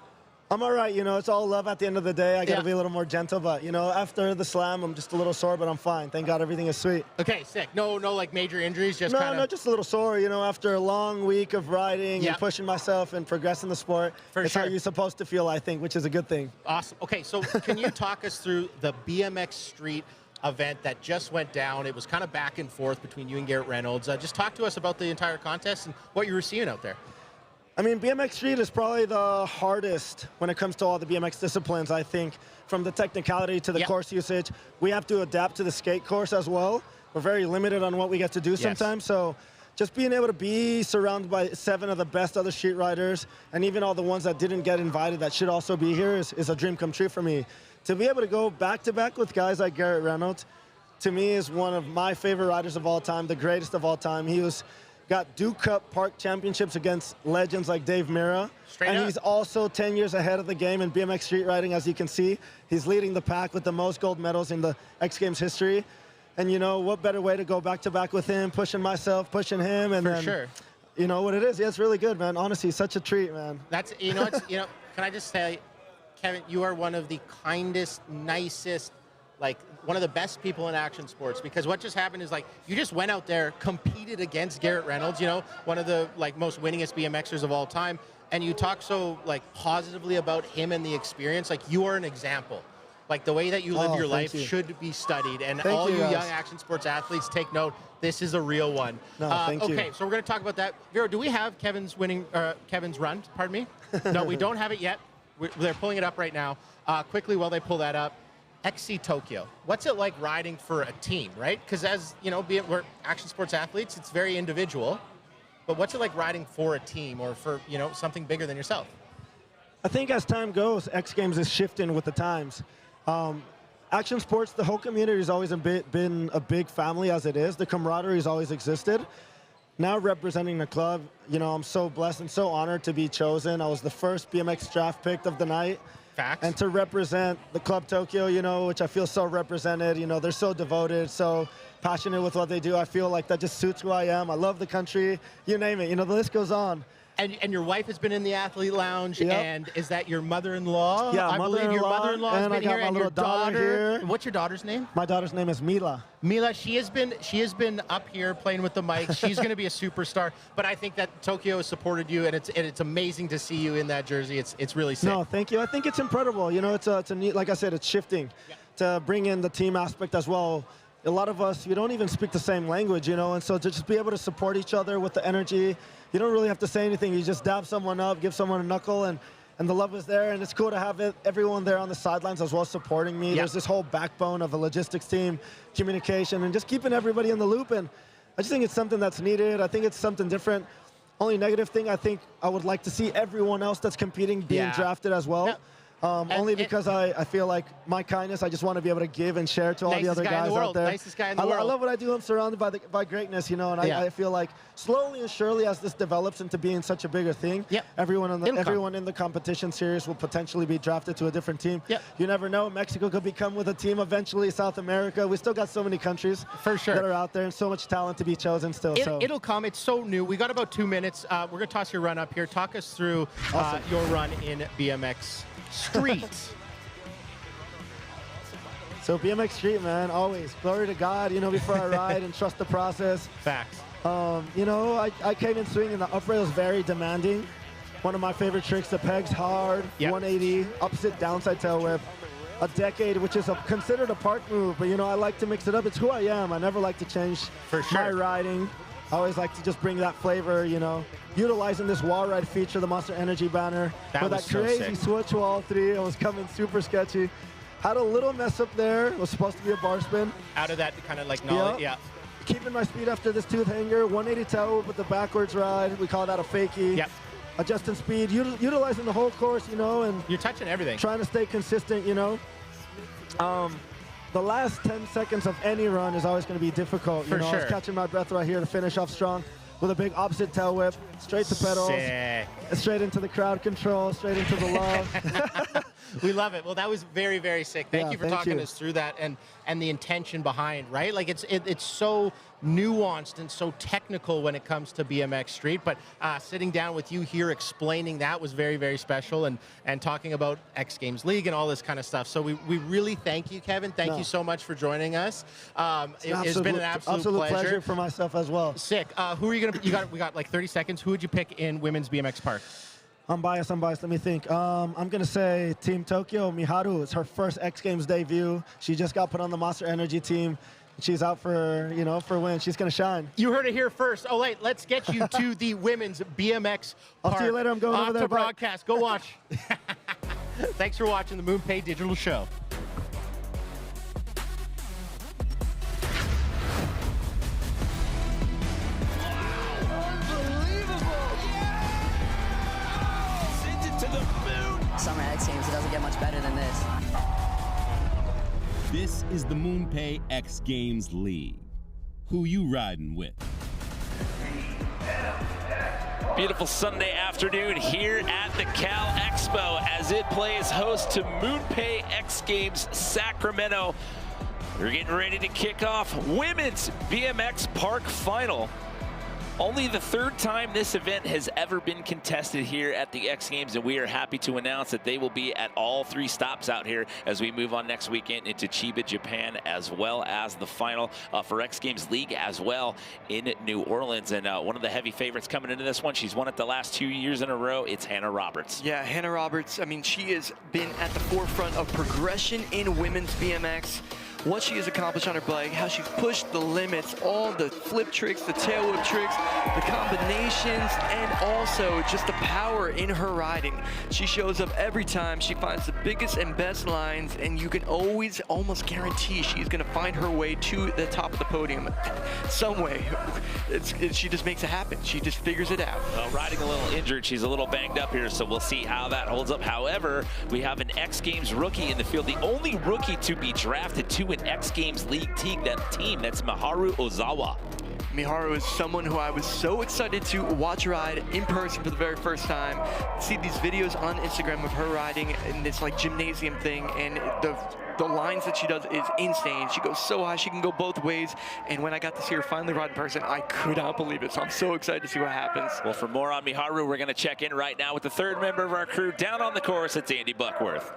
I'm all right, you know, it's all love at the end of the day. I got to be a little more gentle, but, you know, after the slam, I'm just a little sore, but I'm fine. Thank God everything is sweet. Okay, sick. No, like major injuries, just kind of... No, just a little sore, you know, after a long week of riding and pushing myself and progressing the sport. It's how you're supposed to feel, I think, which is a good thing. Awesome. Okay, so can you talk us through the BMX Street event that just went down? It was kind of back and forth between you and Garrett Reynolds. Just talk to us about the entire contest and what you were seeing out there. I mean, BMX Street is probably the hardest when it comes to all the BMX disciplines, I think. From the technicality to the course usage, we have to adapt to the skate course as well. We're very limited on what we get to do sometimes, so just being able to be surrounded by 7 of the best other street riders, and even all the ones that didn't get invited that should also be here is a dream come true for me. To be able to go back-to-back with guys like Garrett Reynolds, to me is one of my favorite riders of all time, the greatest of all time. He got Duke Cup Park Championships against legends like Dave Mirra. He's also 10 years ahead of the game in BMX street riding, as you can see. He's leading the pack with the most gold medals in the X Games history. And, you know, what better way to go back-to-back with him, pushing myself, pushing him. And you know what it is? Yeah, it's really good, man. Honestly, such a treat, man. That's, you know, can I just say, Kevin, you are one of the kindest, nicest, like one of the best people in action sports, because what just happened is, like, you just went out there, competed against Garrett Reynolds, you know, one of the most winningest BMXers of all time, and you talk so positively about him and the experience. Like, you are an example. Like, the way that you live your life should be studied, and all you young action sports athletes, take note. This is a real one. No, thank you. Okay, so we're going to talk about that. Vera, do we have Kevin's run? Pardon me. No, we don't have it yet. They're pulling it up right now. Quickly, while they pull that up. XC Tokyo. What's it like riding for a team, right? Because as you know, we're action sports athletes, it's very individual. But what's it like riding for a team or for, you know, something bigger than yourself? I think as time goes, X Games is shifting with the times. Action sports, the whole community has always been a big family as it is. The camaraderie has always existed. Now representing the club, you know, I'm so blessed and so honored to be chosen. I was the first BMX draft pick of the night. Facts. And to represent the Club Tokyo, you know, which I feel so represented. You know, they're so devoted, so passionate with what they do. I feel like that just suits who I am. I love the country, you name it. You know, the list goes on. And your wife has been in the athlete lounge, and is that your mother-in-law? Yeah, I believe your mother-in-law has been here, and your daughter here. And what's your daughter's name? My daughter's name is Mila. Mila, she has been up here playing with the mic. She's going to be a superstar. But I think that Tokyo has supported you, and it's amazing to see you in that jersey. It's really sick. No, thank you. I think it's incredible. You know, it's a neat, like I said, it's shifting to bring in the team aspect as well. A lot of us, we don't even speak the same language, you know, and so to just be able to support each other with the energy, you don't really have to say anything. You just dab someone up, give someone a knuckle, and the love is there. And it's cool to have everyone there on the sidelines as well supporting me. There's this whole backbone of a logistics team, communication, and just keeping everybody in the loop. And I just think it's something that's needed. I think it's something different. Only negative thing, I think I would like to see everyone else that's competing being drafted as well. Only because I feel like my kindness, I just want to be able to give and share to all the other guys out there. Nicest guy in the world. I love what I do. I'm surrounded by greatness, you know, and I feel like slowly and surely as this develops into being such a bigger thing, everyone in the competition series will potentially be drafted to a different team. You never know. Mexico could become with a team eventually. South America. We still got so many countries that are out there and so much talent to be chosen still. It'll come. It's so new. We got about 2 minutes. We're going to toss your run up here. Talk us through your run in BMX Street. So BMX Street, man, always glory to God, you know, before I ride and trust the process. Facts. You know, I came in swinging. The up rail is very demanding. One of my favorite tricks, the pegs hard, 180, upsit, downside tail whip. A decade, which is considered a park move, but you know, I like to mix it up. It's who I am. I never like to change my riding. I always like to just bring that flavor, you know, utilizing this wall ride feature, the Monster Energy banner. With that crazy switch wall 3, it was coming super sketchy. Had a little mess up there. It was supposed to be a bar spin. Out of that kind of like knowledge, Keeping my speed after this tooth hanger, 180 tail whip with the backwards ride. We call that a fakie. Adjusting speed, utilizing the whole course, you know, and you're touching everything. Trying to stay consistent, you know. The last 10 seconds of any run is always going to be difficult. You know, I was catching my breath right here to finish off strong with a big opposite tail whip, straight to pedals, straight into the crowd control, straight into the love. We love it. Well, that was very, very sick. Thank you for talking us through that and the intention behind, right? Like it's so nuanced and so technical when it comes to BMX Street, but sitting down with you here explaining that was very, very special and talking about X Games League and all this kind of stuff. So we really thank you, Kevin. Thank you so much for joining us. It's been an absolute pleasure for myself as well. Sick. Who are you going to, we got like 30 seconds. Who would you pick in women's BMX park? I'm biased. Let me think. I'm going to say Team Tokyo. Miharu. It's her first X Games debut. She just got put on the Monster Energy team. She's out for, you know, for win. She's going to shine. You heard it here first. Oh, wait, let's get you to the women's BMX park. I'll see you later. I'm going over there. To broadcast. Go watch. Thanks for watching the MoonPay Digital Show. Summer X Games, it doesn't get much better than this. This is the MoonPay X Games League. Who you riding with? Beautiful Sunday afternoon here at the Cal Expo as it plays host to MoonPay X Games Sacramento. We're getting ready to kick off Women's BMX Park Final. Only the third time this event has ever been contested here at the X Games, and we are happy to announce that they will be at all 3 stops out here as we move on next weekend into Chiba, Japan, as well as the final for X Games League as well in New Orleans. And one of the heavy favorites coming into this one, she's won it the last 2 years in a row, it's Hannah Roberts. Yeah, Hannah Roberts, I mean, she has been at the forefront of progression in women's BMX. What she has accomplished on her bike, how she's pushed the limits, all the flip tricks, the tail whip tricks, the combinations, and also just the power in her riding. She shows up every time. She finds the biggest and best lines, and you can always almost guarantee she's going to find her way to the top of the podium some way. She just makes it happen. She just figures it out. Well, riding a little injured, she's a little banged up here, so we'll see how that holds up. However, we have an X Games rookie in the field, the only rookie to be drafted to an X Games League team, that's Miharu Ozawa. Miharu is someone who I was so excited to watch ride in person for the very first time. See these videos on Instagram of her riding in this like gymnasium thing, and the lines that she does is insane. She goes so high, she can go both ways. And when I got to see her finally ride in person, I could not believe it. So I'm so excited to see what happens. Well, for more on Miharu, we're going to check in right now with the third member of our crew down on the course. It's Andy Buckworth.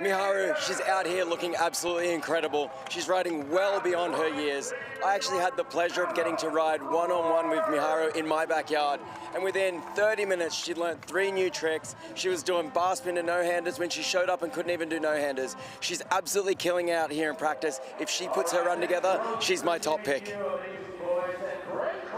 Miharu, she's out here looking absolutely incredible. She's riding well beyond her years. I actually had the pleasure of getting to ride one-on-one with Miharu in my backyard, and within 30 minutes, she learned 3 new tricks. She was doing bar spin and no-handers when she showed up and couldn't even do no-handers. She's absolutely killing out here in practice. If she puts her run together, she's my top pick.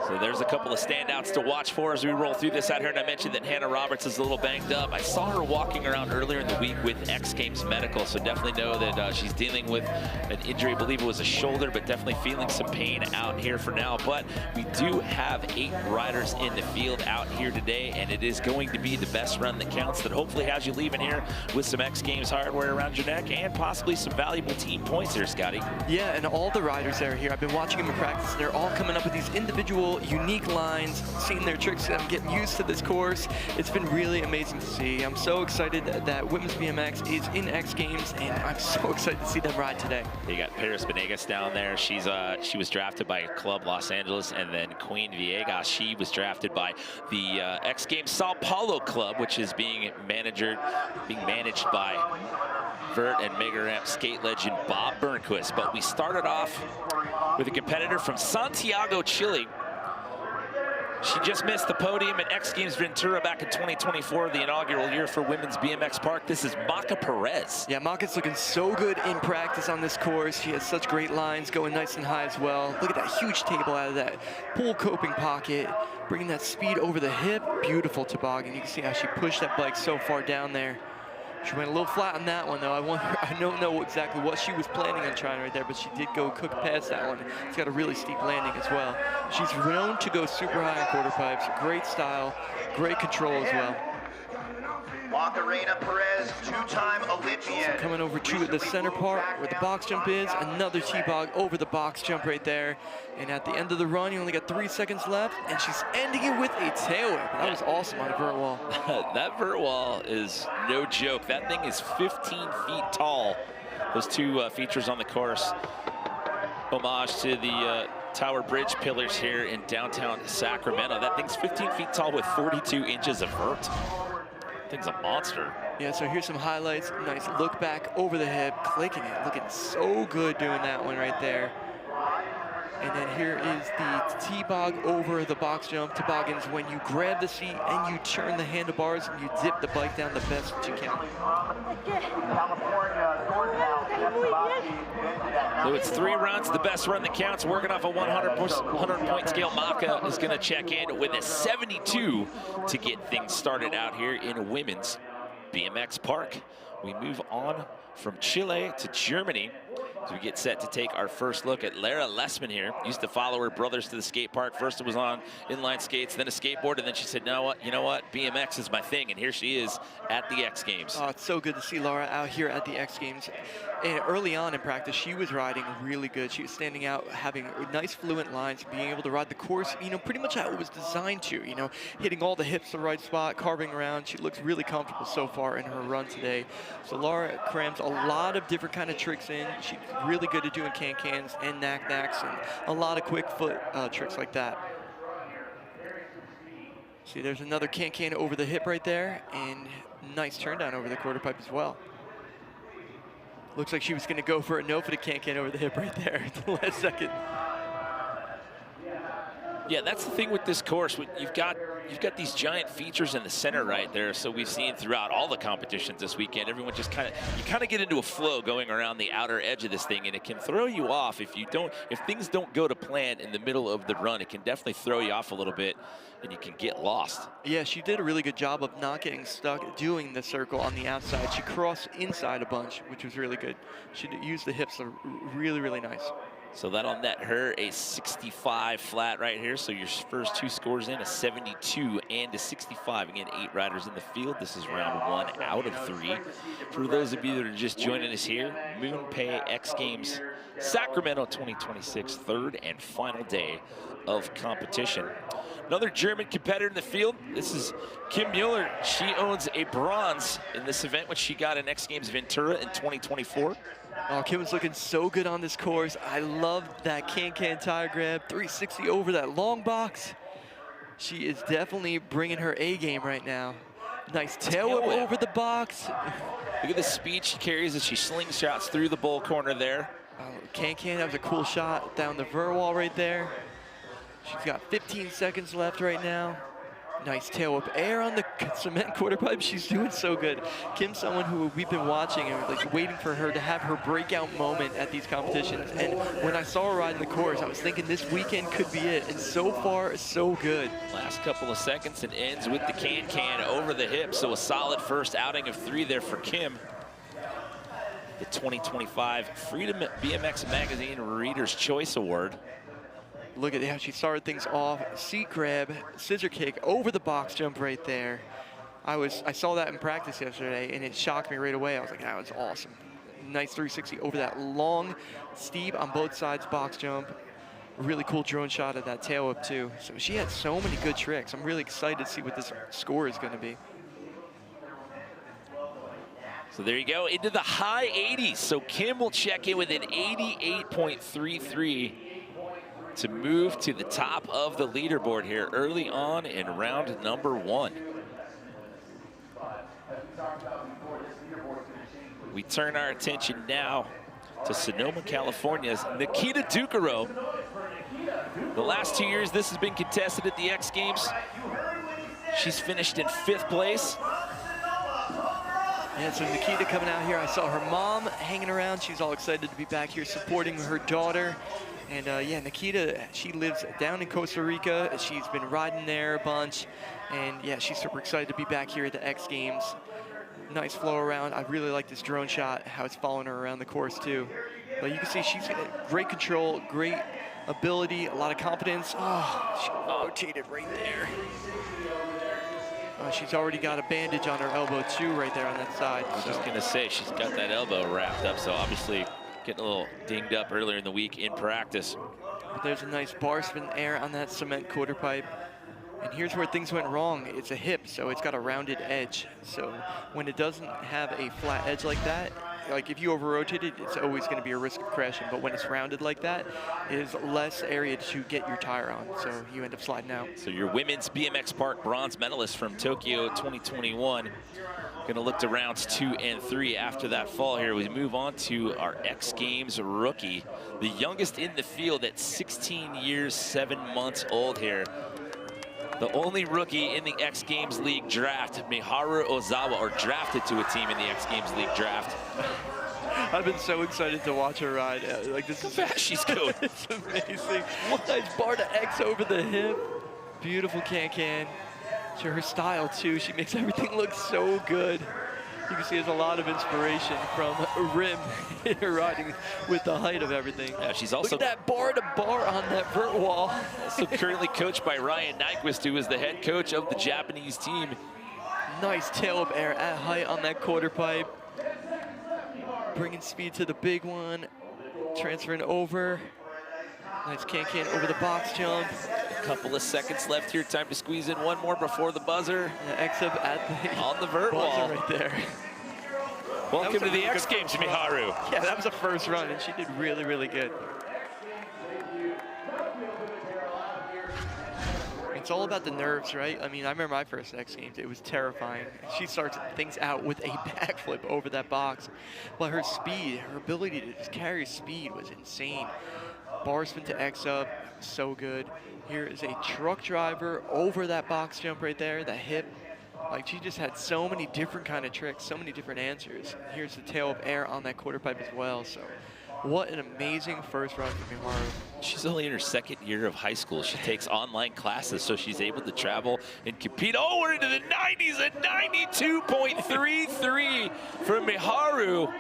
So there's a couple of standouts to watch for as we roll through this out here. And I mentioned that Hannah Roberts is a little banged up. I saw her walking around earlier in the week with X Games Medical, so definitely know that she's dealing with an injury. I believe it was a shoulder, but definitely feeling some pain out here for now. But we do have 8 riders in the field out here today, and it is going to be the best run that counts that hopefully has you leaving here with some X Games hardware around your neck and possibly some valuable team points here, Scotty. Yeah, and all the riders that are here, I've been watching them in practice, and they're all coming up with these individual, unique lines, seeing their tricks, and getting used to this course. It's been really amazing to see. I'm so excited that Women's BMX is in X Games, and I'm so excited to see them ride today. You got Paris Benegas down there. She was drafted by Club Los Angeles, and then Queen Villegas, she was drafted by the X Games Sao Paulo Club, which is being managed by Vert and Mega Ramp skate legend Bob Burnquist. But we started off with a competitor from Santiago, Chile. She just missed the podium at X Games Ventura back in 2024, the inaugural year for Women's BMX Park. This is Maca Perez. Yeah, Maca's looking so good in practice on this course. She has such great lines, going nice and high as well. Look at that huge table out of that pool coping pocket, bringing that speed over the hip. Beautiful toboggan. You can see how she pushed that bike so far down there. She went a little flat on that one, though. I don't know exactly what she was planning on trying right there, but she did go cook past that one. It's got a really steep landing as well. She's known to go super high on quarter pipes. Great style, great control as well. Macarena Perez, 2-time Olympian. Coming over to the center part where the box jump is, another T-bog over the box jump right there. And at the end of the run, you only got 3 seconds left, and she's ending it with a tail whip. That was awesome on a vert wall. That vert wall is no joke. That thing is 15 feet tall. Those 2 features on the course. Homage to the Tower Bridge pillars here in downtown Sacramento. That thing's 15 feet tall with 42 inches of vert. Thing's a monster. Yeah, so here's some highlights. Nice look back over the hip, clicking it. Looking so good doing that one right there. And then here is the T-bog over the box jump toboggans when you grab the seat and you turn the handlebars and you dip the bike down the best that you can. So it's 3 runs, the best run that counts. Working off a 100-point scale. Maca is going to check in with a 72 to get things started out here in Women's BMX Park. We move on from Chile to Germany as we get set to take our first look at Lara Lessman here. Used to follow her brothers to the skate park. First it was on inline skates, then a skateboard, and then she said, no, you know what, BMX is my thing, and here she is at the X Games. Oh, it's so good to see Laura out here at the X Games. And early on in practice, she was riding really good. She was standing out, having nice fluent lines, being able to ride the course, pretty much how it was designed to, hitting all the hips the right spot, carving around. She looks really comfortable so far in her run today. So Laura crams a lot of different kind of tricks in. She's really good at doing can-cans and knack-knacks and a lot of quick foot tricks like that. See, there's another can-can over the hip right there, and nice turn down over the quarter pipe as well. Looks like she was going to go for a no for the can-can over the hip right there at the last second. Yeah, that's the thing with this course. You've got these giant features in the center right there. So we've seen throughout all the competitions this weekend, everyone just kind of get into a flow going around the outer edge of this thing, and it can throw you off if things don't go to plan in the middle of the run. It can definitely throw you off a little bit, and you can get lost. Yeah, she did a really good job of not getting stuck doing the circle on the outside. She crossed inside a bunch, which was really good. She used the hips really, really nice. So that'll net her a 65 flat right here. So your first 2 scores in, a 72 and a 65. Again, 8 riders in the field. This is round 1 out of 3. For those of you that are just joining us here, MoonPay X Games Sacramento 2026, 3rd and final day of competition. Another German competitor in the field. This is Kim Mueller. She owns a bronze in this event, which she got in X Games Ventura in 2024. Oh, Kim's looking so good on this course. I love that can-can tire grab, 360 over that long box. She is definitely bringing her A game right now. Nice tail whip over the box. Look at the speed she carries as she slingshots through the bowl corner there. Can-can, that was a cool shot down the vert wall right there. She's got 15 seconds left right now. Nice tail whip air on the cement quarter pipe. She's doing so good. Kim's someone who we've been watching and like waiting for her to have her breakout moment at these competitions. And when I saw her riding the course, I was thinking this weekend could be it. And so far, so good. Last couple of seconds and ends with the can over the hip. So a solid first outing of 3 there for Kim. The 2025 Freedom BMX Magazine Reader's Choice Award. Look at how she started things off. Seat grab, scissor kick over the box jump right there. I saw that in practice yesterday, and it shocked me right away. I was like, that was awesome. Nice 360 over that long, steep on both sides box jump. Really cool drone shot of that tail whip too. So she had so many good tricks. I'm really excited to see what this score is going to be. So there you go, into the high 80s. So Kim will check in with an 88.33 to move to the top of the leaderboard here early on in round number 1. We turn our attention now to Sonoma, California's Nikita Ducaro. The last 2 years this has been contested at the X Games. She's finished in 5th place. Yeah, so Nikita coming out here. I saw her mom hanging around. She's all excited to be back here supporting her daughter. And yeah, Nikita, she lives down in Costa Rica. She's been riding there a bunch. And yeah, she's super excited to be back here at the X Games. Nice flow around. I really like this drone shot, how it's following her around the course too. But you can see she's got great control, great ability, a lot of confidence. Oh, she rotated right there. She's already got a bandage on her elbow too right there on that side. I was just gonna say, she's got that elbow wrapped up, so obviously getting a little dinged up earlier in the week in practice. But there's a nice bar spin air on that cement quarter pipe. And here's where things went wrong. It's a hip, so it's got a rounded edge. So when it doesn't have a flat edge like that, like if you over-rotate it, it's always going to be a risk of crashing. But when it's rounded like that, it is less area to get your tire on, so you end up sliding out. So your women's BMX Park bronze medalist from Tokyo 2021 going to look to rounds 2 and 3 after that fall here. We move on to our X Games rookie, the youngest in the field at 16 years, 7 months old here. The only rookie in the X Games League draft, Miharu Ozawa, or drafted to a team in the X Games League draft. I've been so excited to watch her ride. Like this is fast she's going. It's amazing. Nice bar to X over the hip. Beautiful can-can. To her style too. She makes everything look so good. You can see there's a lot of inspiration from Rim in her riding with the height of everything. Yeah, she's also look at that bar to bar on that vert wall. Also currently coached by Ryan Nyquist, who is the head coach of the Japanese team. Nice tail up air at height on that quarter pipe. Bringing speed to the big one. Transferring over. Nice can-can over the box jump. A couple of seconds left here. Time to squeeze in one more before the buzzer. X-up at the on the vert wall right there. Welcome to the X Games, Miharu. Yeah, that was a first run, and she did really, really good. It's all about the nerves, right? I mean, I remember my first X Games. It was terrifying. She starts things out with a backflip over that box. But her speed, her ability to just carry speed was insane. Bar spin to X up, so good. Here is a truck driver over that box jump right there, the hip. Like, she just had so many different kind of tricks, so many different answers. Here's the tail of air on that quarter pipe as well. So what an amazing first run for Miharu. She's only in her 2nd year of high school. She takes online classes, so she's able to travel and compete. Oh, we're into the 90s at 92.33 for Miharu.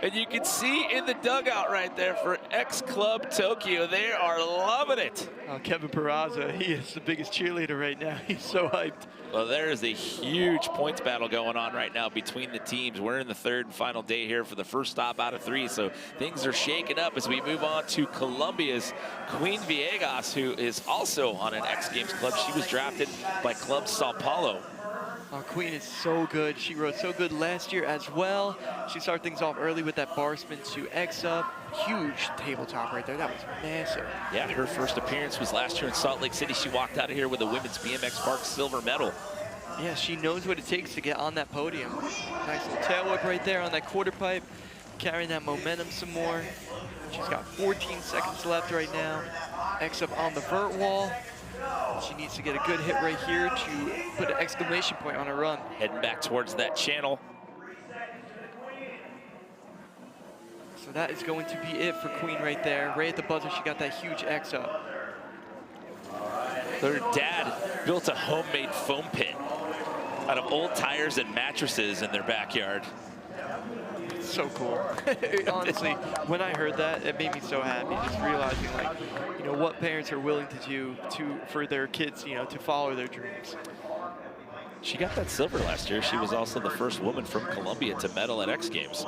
And you can see in the dugout right there for X Club Tokyo, they are loving it. Oh, Kevin Peraza, he is the biggest cheerleader right now. He's so hyped. Well, there is a huge points battle going on right now between the teams. We're in the 3rd and final day here for the first stop out of 3, so things are shaking up as we move on to Colombia's Queen Villegas, who is also on an X Games club. She was drafted by Club Sao Paulo. Oh, Queen is so good. She rode so good last year as well. She started things off early with that bar spin to X up. Huge tabletop right there. That was massive. Yeah, her first appearance was last year in Salt Lake City. She walked out of here with a women's BMX Park silver medal. Yeah, she knows what it takes to get on that podium. Nice little tail whip right there on that quarter pipe. Carrying that momentum some more. She's got 14 seconds left right now. X up on the vert wall. She needs to get a good hit right here to put an exclamation point on her run. Heading back towards that channel. So that is going to be it for Queen right there. Right at the buzzer, she got that huge X up. Her dad built a homemade foam pit out of old tires and mattresses in their backyard. So cool. Honestly, when I heard that, it made me so happy. Just realizing, like, you know, what parents are willing to do for their kids, you know, to follow their dreams. She got that silver last year. She was also the first woman from Colombia to medal at X Games.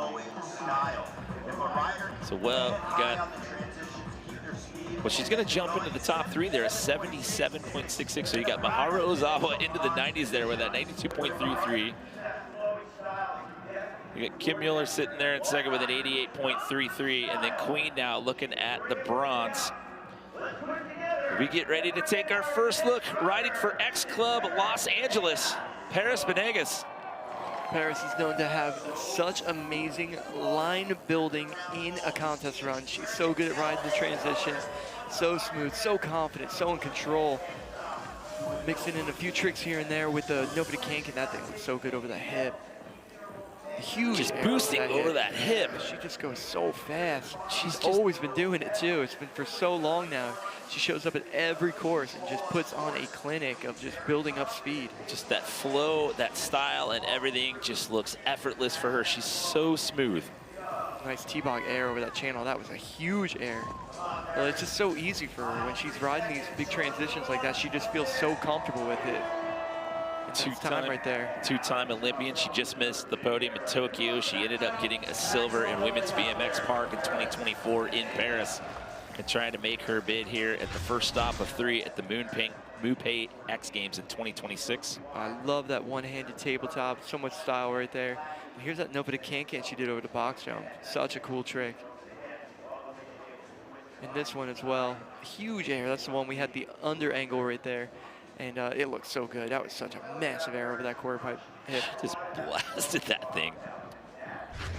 So, well, you got... Well, she's going to jump into the top 3 there at 77.66. So you got Maharu Ozawa into the 90s there with that 92.33. You got Kim Mueller sitting there in second with an 88.33. And then Queen now looking at the bronze. We get ready to take our first look riding for X Club Los Angeles, Paris Benegas. Paris is known to have such amazing line building in a contest run. She's so good at riding the transitions, so smooth, so confident, so in control. Mixing in a few tricks here and there with the nobody cank, and that thing looks so good over the hip. Huge just boosting over that hip. She just goes so fast. She's always been doing it too. It's been for so long now. She shows up at every course and just puts on a clinic of just building up speed. Just that flow, that style, and everything just looks effortless for her. She's so smooth. Nice T-bog air over that channel. That was a huge air. Well, it's just so easy for her. When she's riding these big transitions like that, she just feels so comfortable with it. Two-time Olympian. She just missed the podium in Tokyo. She ended up getting a silver in Women's BMX Park in 2024 in Paris, and trying to make her bid here at the first stop of 3 at the MoonPay X Games in 2026. I love that one-handed tabletop. So much style right there. And here's that nobody can she did over the box jump. Such a cool trick. And this one as well. Huge air. That's the one we had the under angle right there. And it looked so good. That was such a massive air over that quarter pipe hip. Just blasted that thing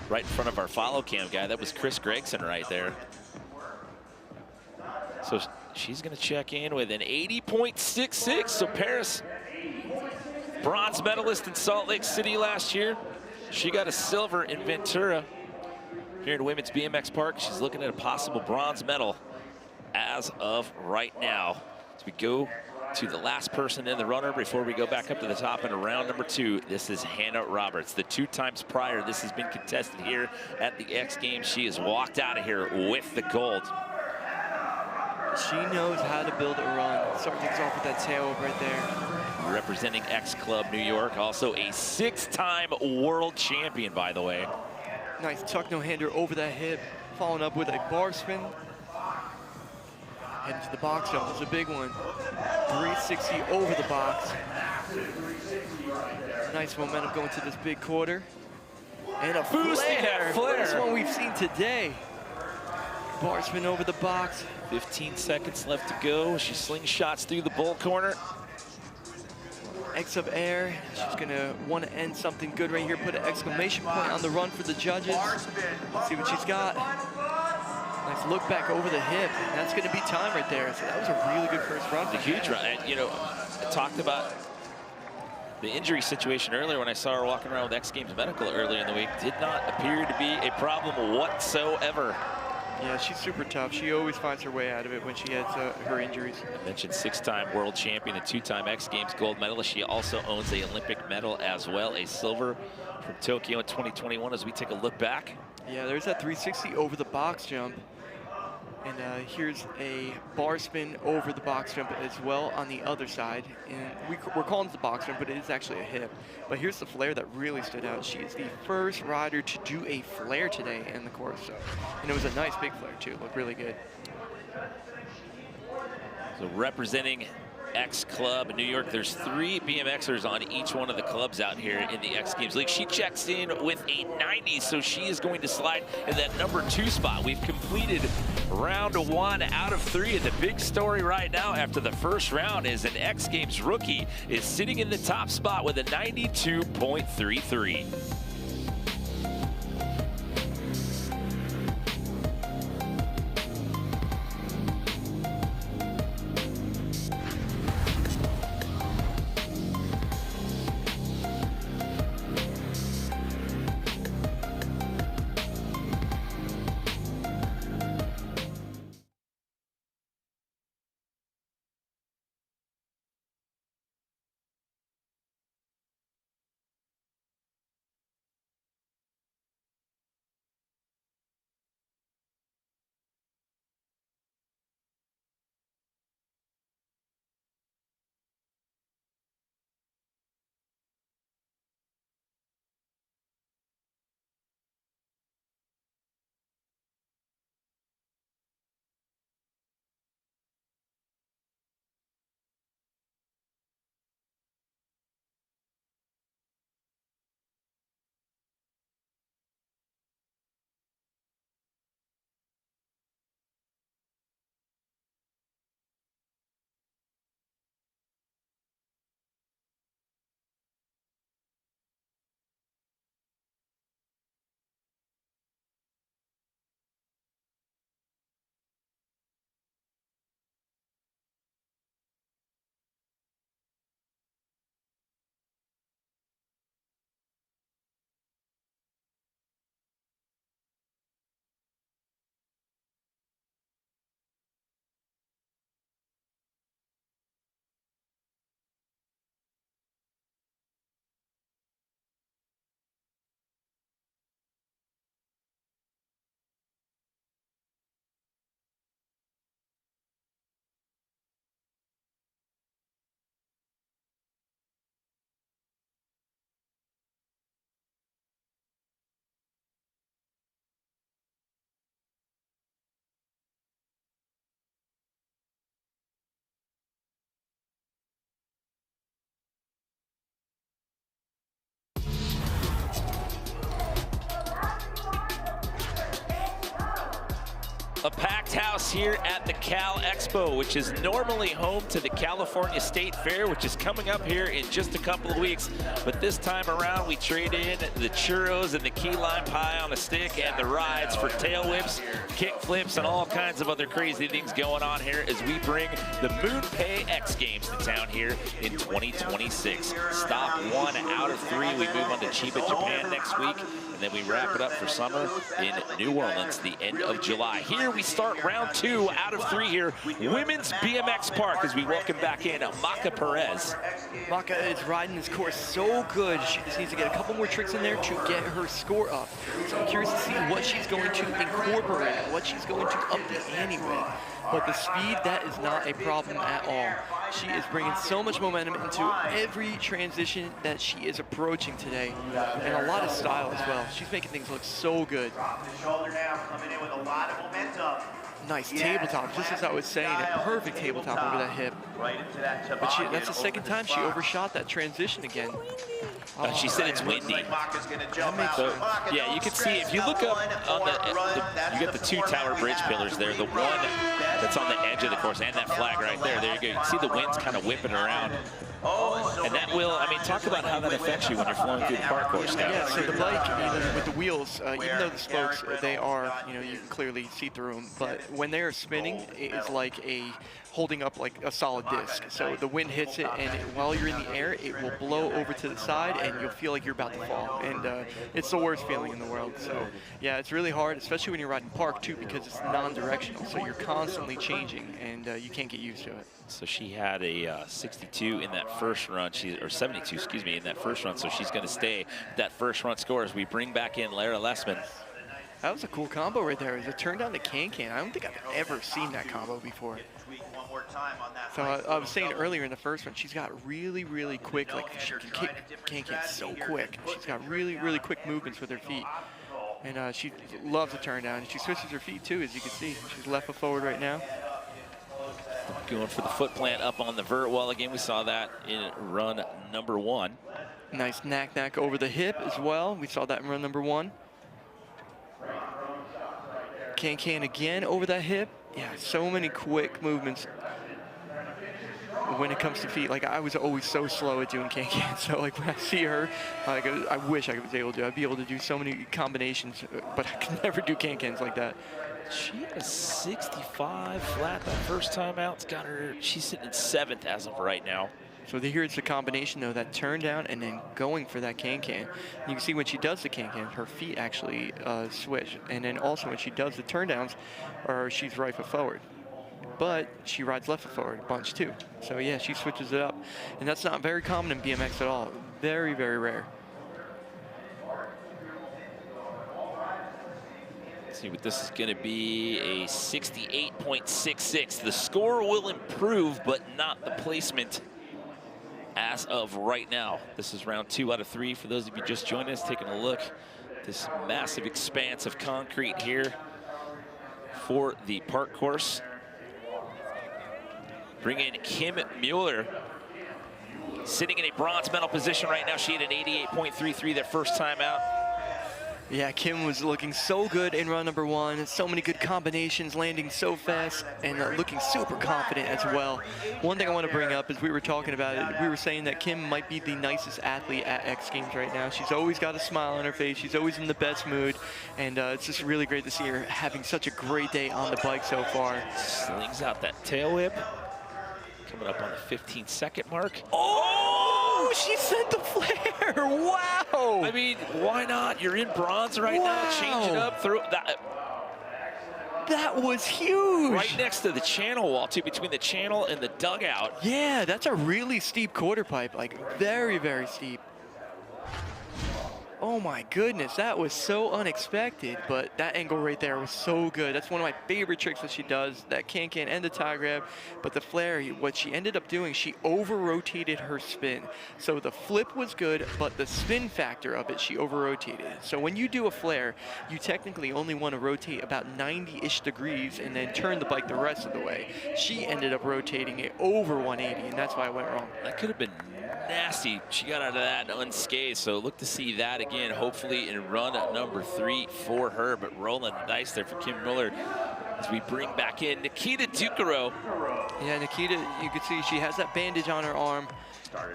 right in front of our follow cam guy. That was Chris Gregson right there. So she's going to check in with an 80.66. So Paris, bronze medalist in Salt Lake City last year. She got a silver in Ventura here in Women's BMX Park. She's looking at a possible bronze medal as of right now. As we go to the last person in the runner before we go back up to the top in round number 2. This is Hannah Roberts. The 2 times prior this has been contested here at the X Games. She has walked out of here with the gold. She knows how to build a run. Starting things off with that tail right there. Representing X Club New York, also a 6-time world champion, by the way. Nice tuck no-hander over that hip, following up with a bar spin. Heading to the box jump is a big one. 360 over the box. Nice momentum going to this big quarter. And a flare. First one we've seen today. Bar spin over the box. 15 seconds left to go. She slingshots through the bull corner. X of air. She's gonna want to end something good right here. Put an exclamation point on the run for the judges. Let's see what she's got. Nice look back over the hip. That's going to be time right there. So that was a really good first run. A huge run. And, you know, I talked about the injury situation earlier when I saw her walking around with X Games Medical earlier in the week. Did not appear to be a problem whatsoever. Yeah, she's super tough. She always finds her way out of it when she has her injuries. I mentioned 6-time world champion and 2-time X Games gold medalist. She also owns an Olympic medal as well, a silver from Tokyo in 2021 as we take a look back. Yeah, there's that 360 over the box jump. And here's a bar spin over the box jump as well on the other side. And we're calling it the box jump, but it is actually a hip. But here's the flare that really stood out. She is the first rider to do a flare today in the course. So, and it was a nice big flare too. It looked really good. So representing X Club in New York, there's 3 BMXers on each one of the clubs out here in the X Games League. She checks in with a 90, so she is going to slide in that number 2 spot. We've completed round 1 out of 3. And the big story right now after the first round is an X Games rookie is sitting in the top spot with a 92.33. A packed house here at the Cal Expo, which is normally home to the California State Fair, which is coming up here in just a couple of weeks. But this time around, we trade in the churros and the key lime pie on a stick and the rides for tail whips, kick flips, and all kinds of other crazy things going on here as we bring the MoonPay X Games to town here in 2026. Stop 1 out of 3. We move on to Chiba, Japan next week, and then we wrap it up for summer in New Orleans, the end of July. Here we start round 2 out of 3 here. Women's BMX Park as we welcome back in Maka Perez. Maka is riding this course so good. She just needs to get a couple more tricks in there to get her score up. So I'm curious to see what she's going to incorporate, what she's going to up the ante with. But the speed, that is not a problem at all. She is bringing so much momentum into every transition that she is approaching today, and a lot of style as well. She's making things look so good. Nice tabletop, just as I was saying, a perfect tabletop over that hip. But that's the second time she overshot that transition again. She said it's windy. So, yeah, you can see, if you look up on you got the 2 tower bridge pillars there, the one that's on the edge of the course, and that flag right there. There you go. You can see the wind's kind of whipping around. And that will, I mean, talk about how that affects you when you're flowing through the park course now. Yeah, so the bike, with the wheels, even though the spokes, they are, you can clearly see through them, but when they are spinning, it is like holding up like a solid disc. So the wind hits it, and while you're in the air, it will blow over to the side, and you'll feel like you're about to fall. And it's the worst feeling in the world. So yeah, it's really hard, especially when you're riding park too, because it's non-directional. So you're constantly changing, and you can't get used to it. So she had a 62 in that first run, or 72, excuse me, in that first run. So she's going to stay that first run score as we bring back in Lara Lessman. That was a cool combo right there. It was a turn down the can-can. I don't think I've ever seen that combo before. So I was saying earlier in the first one, she's got really, really quick, like she can kick can-can so quick. She's got really, really quick movements with her feet. And she loves a turn down. She switches her feet too, as you can see. She's left foot forward right now. Going for the foot plant up on the vert wall again. We saw that in run number 1. Nice knack over the hip as well. We saw that in run number 1. Can again over that hip. Yeah, so many quick movements when it comes to feet. Like, I was always so slow at doing can-can. So like when I see her, like, I wish I was able to. I'd be able to do so many combinations, but I can never do can-cans like that. She has 65 flat that first time out. It's got her, she's sitting in 7th as of right now. So here it's a combination though, that turn down and then going for that can-can. You can see when she does the can-can, her feet actually switch. And then also when she does the turn downs, she's right foot forward. But she rides left foot forward a bunch too. So yeah, she switches it up. And that's not very common in BMX at all. Very, very rare. See what this is going to be, a 68.66. The score will improve, but not the placement as of right now. This is round 2 out of 3. For those of you just joining us, taking a look, this massive expanse of concrete here for the park course. Bring in Kim Mueller, sitting in a bronze medal position right now. She had an 88.33 that first time out. Yeah, Kim was looking so good in run number 1. So many good combinations, landing so fast, and looking super confident as well. One thing I want to bring up is we were talking about it. We were saying that Kim might be the nicest athlete at X Games right now. She's always got a smile on her face. She's always in the best mood, and it's just really great to see her having such a great day on the bike so far. Slings out that tail whip. Coming up on the 15-second mark. Oh, she sent the flare. Wow. I mean, why not? You're in bronze right now. Change it up. Through that. That was huge. Right next to the channel wall, too, between the channel and the dugout. Yeah, that's a really steep quarter pipe. Like, very, very steep. Oh my goodness, that was so unexpected, but that angle right there was so good. That's one of my favorite tricks that she does, that can-can and the tie grab. But the flare, what she ended up doing, she over-rotated her spin. So the flip was good, but the spin factor of it, she over-rotated. So when you do a flare, you technically only want to rotate about 90-ish degrees and then turn the bike the rest of the way. She ended up rotating it over 180, and that's why it went wrong. That could have been nasty. She got out of that unscathed, so look to see that again, hopefully in run number 3 for her. But rolling the dice there for Kim Mueller. as we bring back in Nikita Ducaro. Yeah, Nikita, you can see she has that bandage on her arm.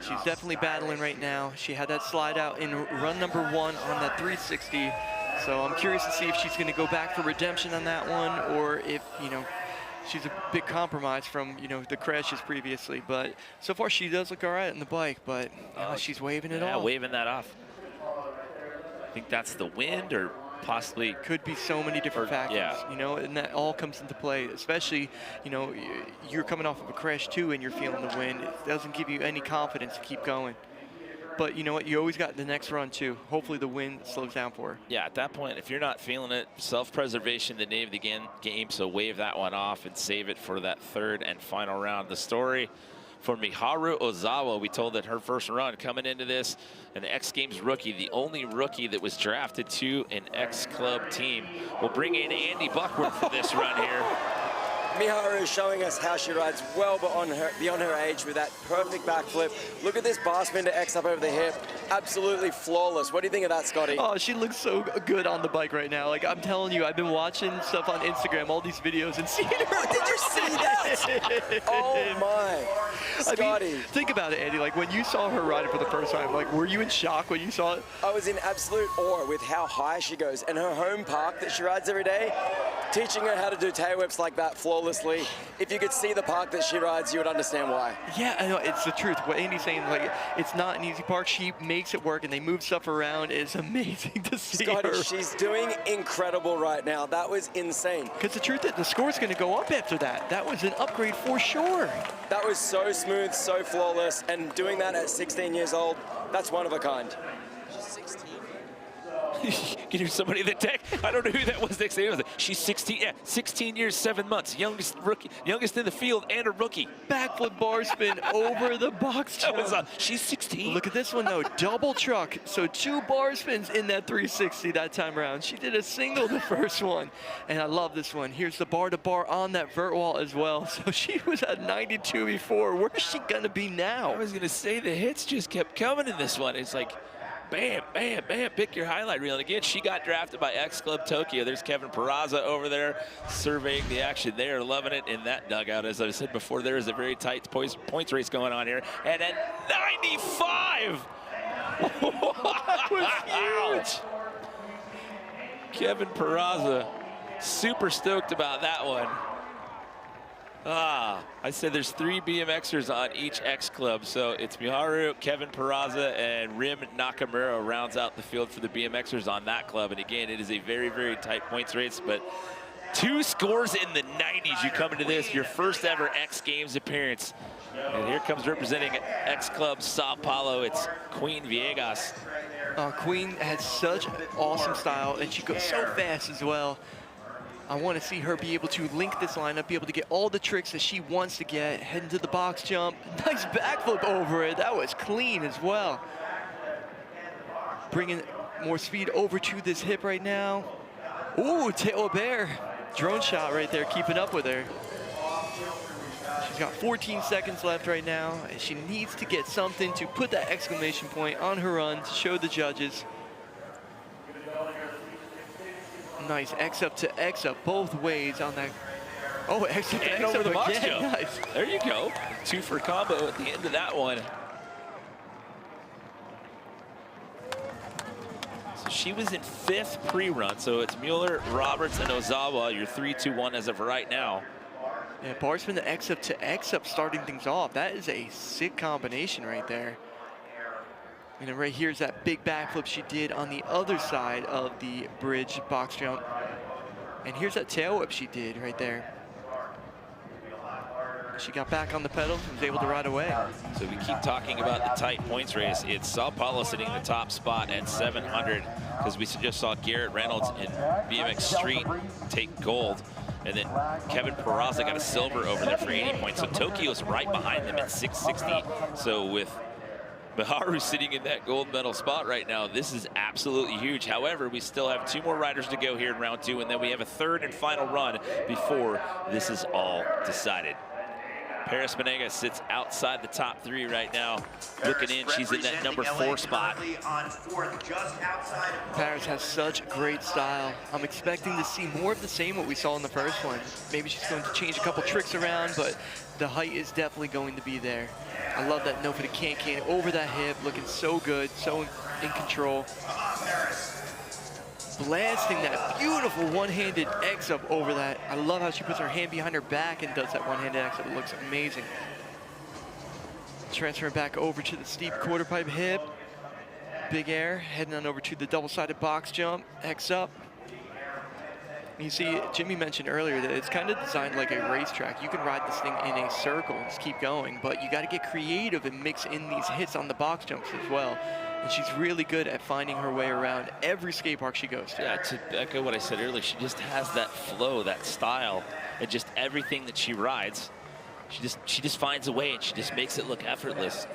She's definitely battling right now. She had that slide out in run number 1 on that 360. So I'm curious to see if she's going to go back for redemption on that one, or if, you know, she's a big compromise from, you know, the crashes previously. But so far she does look all right on the bike, but she's waving it off. Yeah, waving that off. I think that's the wind, or possibly could be so many different factors, you know, and that all comes into play, especially, you know, you're coming off of a crash too and you're feeling the wind. It doesn't give you any confidence to keep going. But you know what, you always got the next run too. Hopefully the wind slows down for her. Yeah, at that point, if you're not feeling it, self-preservation, the name of the game, so wave that one off and save it for that third and final round. The story for Miharu Ozawa, we told that her first run coming into this, an X Games rookie, the only rookie that was drafted to an X Club team. We'll bring in Andy Buckworth for this run here. Miharu is showing us how she rides well beyond her age with that perfect backflip. Look at this bar spin to X up over the hip. Absolutely flawless. What do you think of that, Scotty? Oh, she looks so good on the bike right now. Like, I'm telling you, I've been watching stuff on Instagram, all these videos, and seeing her. Did you see that? Oh my. Scotty. I mean, think about it, Andy. Like, when you saw her ride it for the first time, like, were you in shock when you saw it? I was in absolute awe with how high she goes, and her home park that she rides every day, teaching her how to do tail whips like that flawlessly. If you could see the park that she rides, you would understand why. Yeah, I know, it's the truth. What Andy's saying, like, it's not an easy park. She makes it work, and they move stuff around. It's amazing to see Scotty, her. she's doing incredible right now. That was insane. Because the truth is, the score's going to go up after that. That was an upgrade for sure. That was so smooth, so flawless, and doing that at 16 years old, that's one of a kind. She's 16. Can you somebody in the deck? I don't know who that was next to me. She's 16. Yeah, 16 years, 7 months. Youngest rookie, youngest in the field, and a rookie. Backflip bar spin over the box jump. She's 16. Look at this one though, double truck. So 2 bar spins in that 360 that time around. She did a single the first one, and I love this one. Here's the bar to bar on that vert wall as well. So she was at 92 before. Where's she gonna be now? I was gonna say the hits just kept coming in this one. It's like, bam, bam, bam, pick your highlight reel. And again, she got drafted by X Club Tokyo. There's Kevin Peraza over there surveying the action. They are loving it in that dugout. As I said before, there is a very tight points race going on here. And at 95! That was huge! Kevin Peraza, super stoked about that one. I said there's 3 BMXers on each X Club, so it's Miharu, Kevin Peraza, and Rim Nakamura rounds out the field for the BMXers on that club. And again, it is a very, very tight points race, but 2 scores in the 90s. You come into this, your first ever X Games appearance. And here comes representing X Club Sao Paulo, it's Queen Viegas. Queen has such awesome style, and she goes so fast as well. I want to see her be able to link this lineup, be able to get all the tricks that she wants to get, head into the box jump. Nice backflip over it. That was clean as well. Bringing more speed over to this hip right now. Ooh, tail bear. Drone shot right there, keeping up with her. She's got 14 seconds left right now, and she needs to get something to put that exclamation point on her run to show the judges. Nice X up to X up both ways on that. Oh, X up to X over up the box again. jump. Nice. There you go. 2 for combo at the end of that one. So she was in 5th pre-run. So it's Mueller, Roberts, and Ozawa. Your 3-2-1 as of right now. Yeah, bar spin the X up to X up starting things off. That is a sick combination right there. And then right here's that big backflip she did on the other side of the bridge box jump. And here's that tail whip she did right there. She got back on the pedals and was able to ride away. So we keep talking about the tight points race. It's Sao Paulo sitting in the top spot at 700, because we just saw Garrett Reynolds in BMX Street take gold. And then Kevin Peraza got a silver over there for 80 points. So Tokyo's right behind them at 660. So with Miharu sitting in that gold medal spot right now, this is absolutely huge. However, we still have 2 more riders to go here in round 2, and then we have a 3rd and final run before this is all decided. Paris Menega sits outside the top 3 right now. Looking in, she's in that number 4 spot. Paris has such great style. I'm expecting to see more of the same what we saw in the first one. Maybe she's going to change a couple tricks around, but the height is definitely going to be there. I love that no for the can over that hip, looking so good, so in control. Blasting that beautiful one-handed X-up over that. I love how she puts her hand behind her back and does that one-handed X-up. It looks amazing. Transferring back over to the steep quarter pipe hip. Big air, heading on over to the double-sided box jump, X-up. You see, Jimmy mentioned earlier that it's kind of designed like a racetrack. You can ride this thing in a circle and just keep going, but you got to get creative and mix in these hits on the box jumps as well. And she's really good at finding her way around every skate park she goes to. Yeah, to echo what I said earlier, she just has that flow, that style, and just everything that she rides. She just finds a way, and she just makes it look effortless.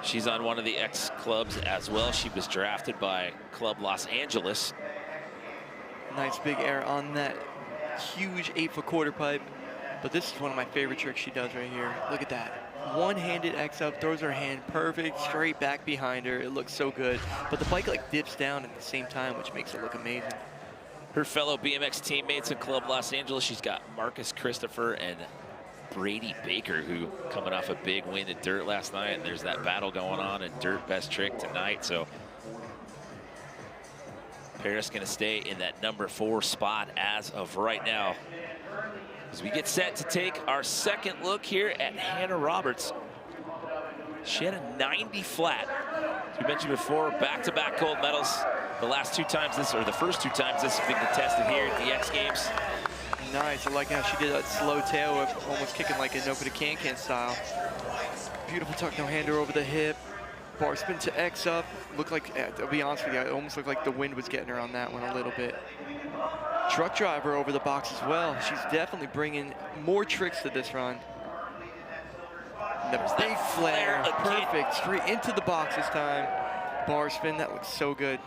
She's on one of the X clubs as well. She was drafted by Club Los Angeles. Nice big air on that huge 8-foot quarter pipe. But this is one of my favorite tricks she does right here. Look at that. One-handed X up, throws her hand perfect, straight back behind her. It looks so good. But the bike like dips down at the same time, which makes it look amazing. Her fellow BMX teammates in Club Los Angeles, she's got Marcus Christopher and Brady Baker, who coming off a big win at Dirt last night, and there's that battle going on in Dirt Best Trick tonight. So Paris gonna stay in that number 4 spot as of right now. As we get set to take our second look here at Hannah Roberts. She had a 90 flat. As we mentioned before, back-to-back gold medals. The last 2 times this, or the first 2 times this has been contested here at the X Games. Nice, I like how she did that slow tail whip, almost kicking like a no for the can style. Beautiful tuck no hander over the hip. Bar spin to X up. Looked like, to be honest with you, it almost looked like the wind was getting her on that one a little bit. Truck driver over the box as well. She's definitely bringing more tricks to this run. And the big flare, perfect, straight into the box this time. Bar spin, that looks so good.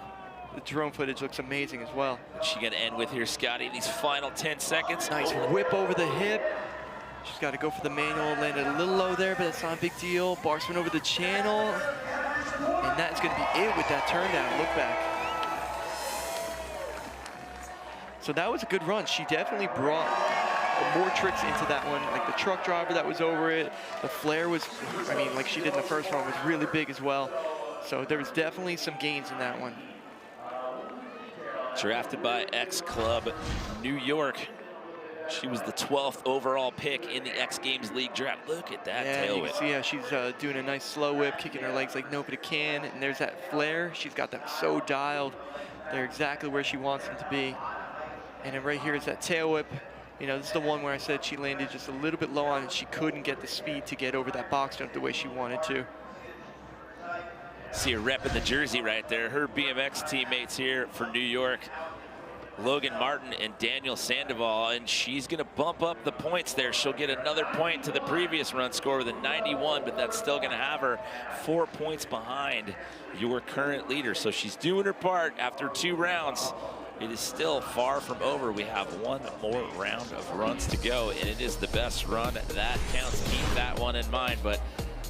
The drone footage looks amazing as well. What's she gonna end with here, Scotty, in these final 10 seconds? Nice whip over the hip. She's got to go for the manual, landed a little low there, but it's not a big deal. Bar spin over the channel. And that's gonna be it with that turn down, look back. So that was a good run. She definitely brought more tricks into that one, like the truck driver that was over it. The flare was, I mean, like she did in the first one, was really big as well. So there was definitely some gains in that one. Drafted by X Club New York. She was the 12th overall pick in the X Games League draft. Look at that tail whip. Yeah, she's doing a nice slow whip, kicking her legs like nobody can. And there's that flare. She's got them so dialed. They're exactly where she wants them to be. And then right here is that tail whip. You know, this is the one where I said she landed just a little bit low on it. She couldn't get the speed to get over that box jump the way she wanted to. See her repping the jersey right there. Her BMX teammates here for New York, Logan Martin and Daniel Sandoval, and she's gonna bump up the points there. She'll get another point to the previous run score with a 91, but that's still gonna have her 4 points behind your current leader. So she's doing her part after 2 rounds. It is still far from over. We have 1 more round of runs to go, and it is the best run that counts. Keep that one in mind. But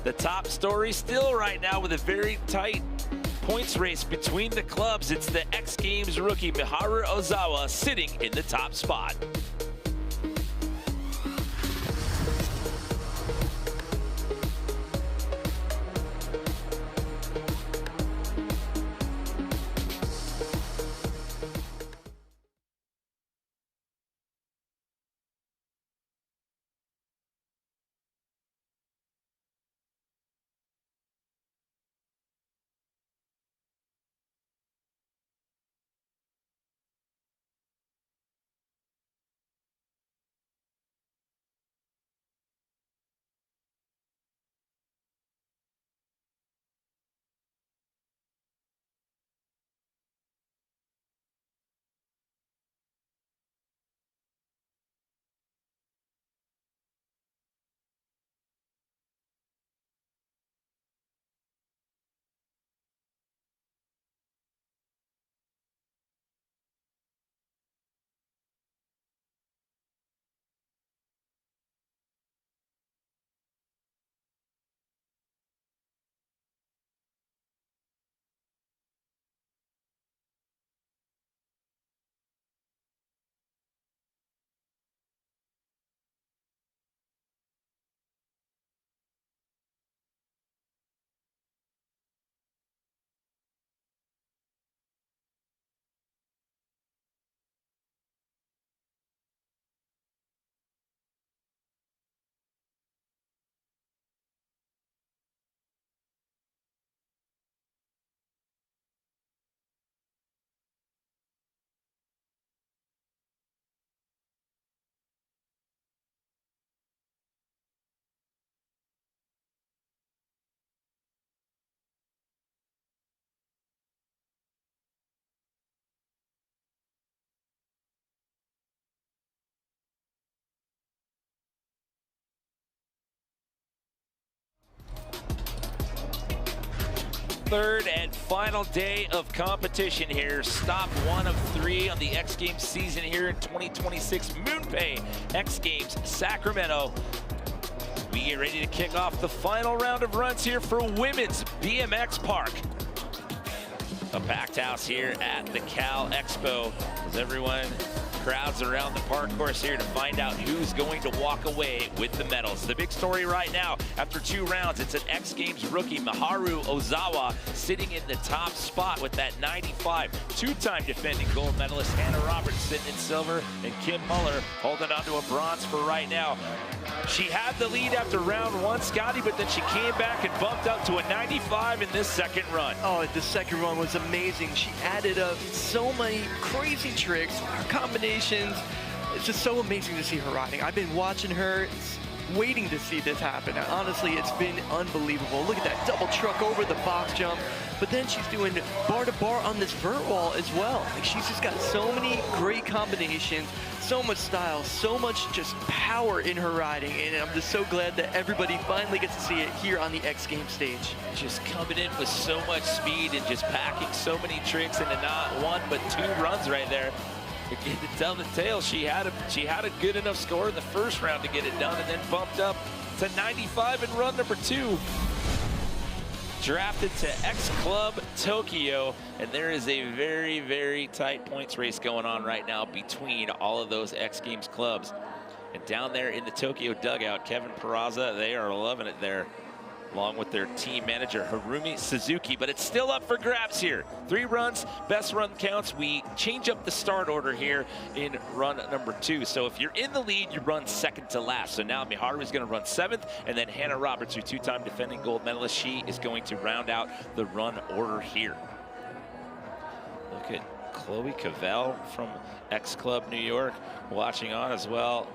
the top story still right now with a very tight points race between the clubs. It's the X Games rookie Miharu Ozawa sitting in the top spot. third and final day of competition here. Stop 1 of 3 on the X Games season here in 2026. MoonPay X Games Sacramento. We get ready to kick off the final round of runs here for Women's BMX Park. A packed house here at the Cal Expo as everyone crowds around the park course here to find out who's going to walk away with the medals. The big story right now, after 2 rounds, it's an X Games rookie, Miharu Ozawa, sitting in the top spot with that 95. 2-time defending gold medalist Hannah Roberts sitting in silver, and Kim Muller holding on to a bronze for right now. She had the lead after round 1, Scotty, but then she came back and bumped up to a 95 in this second run. Oh, the second run was amazing. She added up so many crazy tricks, her combinations. It's just so amazing to see her riding. I've been watching her, waiting to see this happen. Honestly, it's been unbelievable. Look at that double truck over the box jump, but then she's doing bar to bar on this vert wall as well. Like, she's just got so many great combinations, so much style, so much just power in her riding, and I'm just so glad that everybody finally gets to see it here on the X Games stage. Just coming in with so much speed and just packing so many tricks into not 1 but 2 runs right there. Again, to tell the tale, she had a good enough score in the first round to get it done, and then bumped up to 95 in run number 2. Drafted to X Club Tokyo, and there is a very, very tight points race going on right now between all of those X Games clubs. And down there in the Tokyo dugout, Kevin Peraza, they are loving it there, along with their team manager, Harumi Suzuki. But it's still up for grabs here. 3 runs, best run counts. We change up the start order here in run number 2. So if you're in the lead, you run second to last. So now Miharu is going to run 7th, and then Hannah Roberts, your 2-time defending gold medalist, she is going to round out the run order here. Look at Chloe Cavell from X Club New York watching on as well.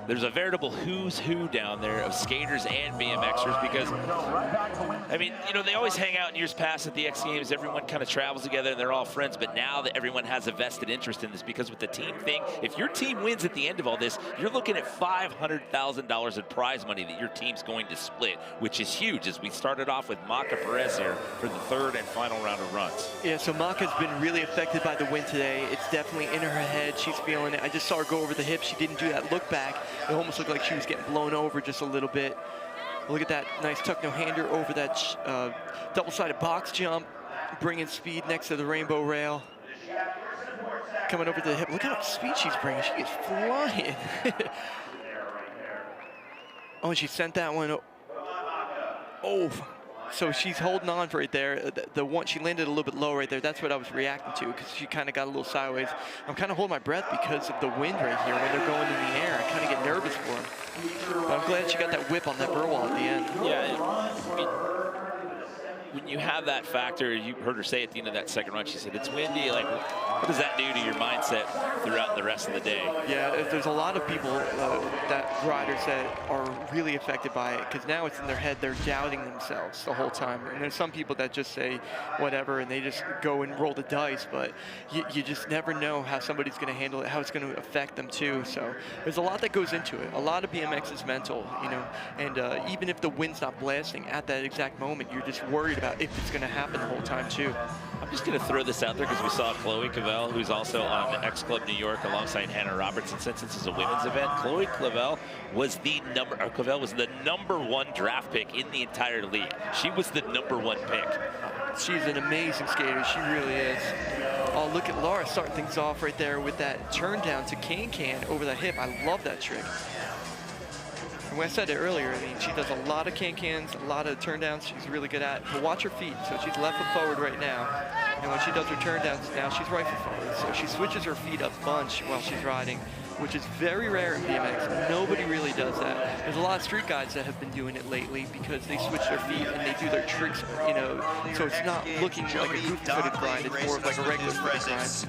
There's a veritable who's who down there of skaters and BMXers, because, I mean, you know, they always hang out in years past at the X Games. Everyone kind of travels together and they're all friends, but now that everyone has a vested interest in this, because with the team thing, if your team wins at the end of all this, you're looking at $500,000 in prize money that your team's going to split, which is huge, as we started off with Maka Perez here for the 3rd and final round of runs. Yeah, so Maka's been really affected by the win today. It's definitely in her head. She's feeling it. I just saw her go over the hip. She didn't do that look back. It almost looked like she was getting blown over just a little bit. Look at that nice tuck no-hander over that double-sided box jump, bringing speed next to the rainbow rail. Coming over to the hip. Look how much speed she's bringing. She is flying. Oh, and she sent that one. Oh, so she's holding on right there. The one, she landed a little bit low right there. That's what I was reacting to, because she kind of got a little sideways. I'm kind of holding my breath because of the wind right here. When they're going in the air, I kind of get nervous for them. But I'm glad she got that whip on that burr wall at the end. Yeah, when you have that factor, you heard her say at the end of that second run, she said, it's windy. Like, what does that do to your mindset throughout the rest of the day? Yeah, there's a lot of people, riders that are really affected by it, because now it's in their head, they're doubting themselves the whole time. And there's some people that just say whatever, and they just go and roll the dice, but you just never know how somebody's going to handle it, how it's going to affect them too. So there's a lot that goes into it. A lot of BMX is mental, you know, and even if the wind's not blasting at that exact moment, you're just worried about if it's going to happen the whole time too. I'm just going to throw this out there because we saw Chloe Cavell, who's also on the X Club New York alongside Hannah Roberts. And since this is a women's event, Chloe Cavell was the number #1 draft pick in the entire league. She was the #1 pick. She's an amazing skater. She really is. Oh, look at Laura starting things off right there with that turn down to can over the hip. I love that trick. And when I said it earlier, I mean, she does a lot of can-cans, a lot of turn-downs she's really good at. But watch her feet. So she's left foot forward right now. And when she does her turn-downs, now she's right foot forward. So she switches her feet a bunch while she's riding, which is very rare in BMX. Nobody really does that. There's a lot of street guys that have been doing it lately because they switch their feet and they do their tricks, you know, so it's not looking like a goofy-footed grind. It's more of like a regular footed grind.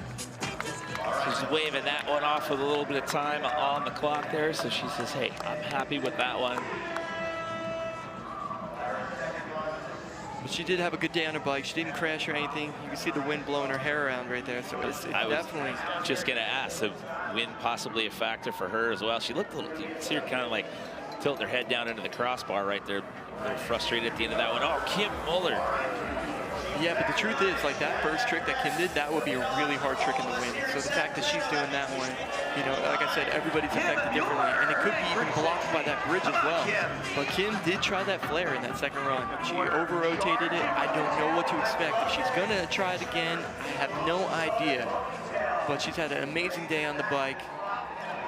She's waving that one off with a little bit of time on the clock there, so she says, hey, I'm happy with that one. But she did have a good day on her bike. She didn't crash or anything. You can see the wind blowing her hair around right there, so it's definitely... just going to ask if wind possibly a factor for her as well. She looked a little, you can see her kind of like tilting her head down into the crossbar right there. A little frustrated at the end of that one. Oh, Kim Muller Yeah, but the truth is, like that first trick that Kim did, that would be a really hard trick in the wind. So the fact that she's doing that one, you know, like I said, everybody's affected differently, and it could be even blocked by that bridge as well. But Kim did try that flare in that second run. She over-rotated it. I don't know what to expect. If she's gonna try it again, I have no idea. But she's had an amazing day on the bike.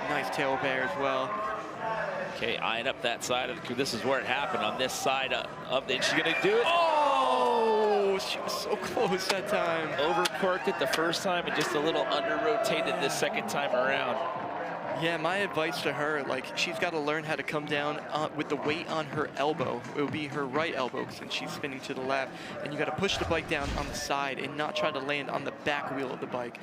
Nice tail bear as well. Okay, eyeing up that side of the, this is where it happened, on this side of it. She's gonna do it. Oh, she was so close that time. Overcorked it the first time and just a little under-rotated this second time around. Yeah, my advice to her, like, she's got to learn how to come down with the weight on her elbow. It would be her right elbow since she's spinning to the left. And you got to push the bike down on the side and not try to land on the back wheel of the bike.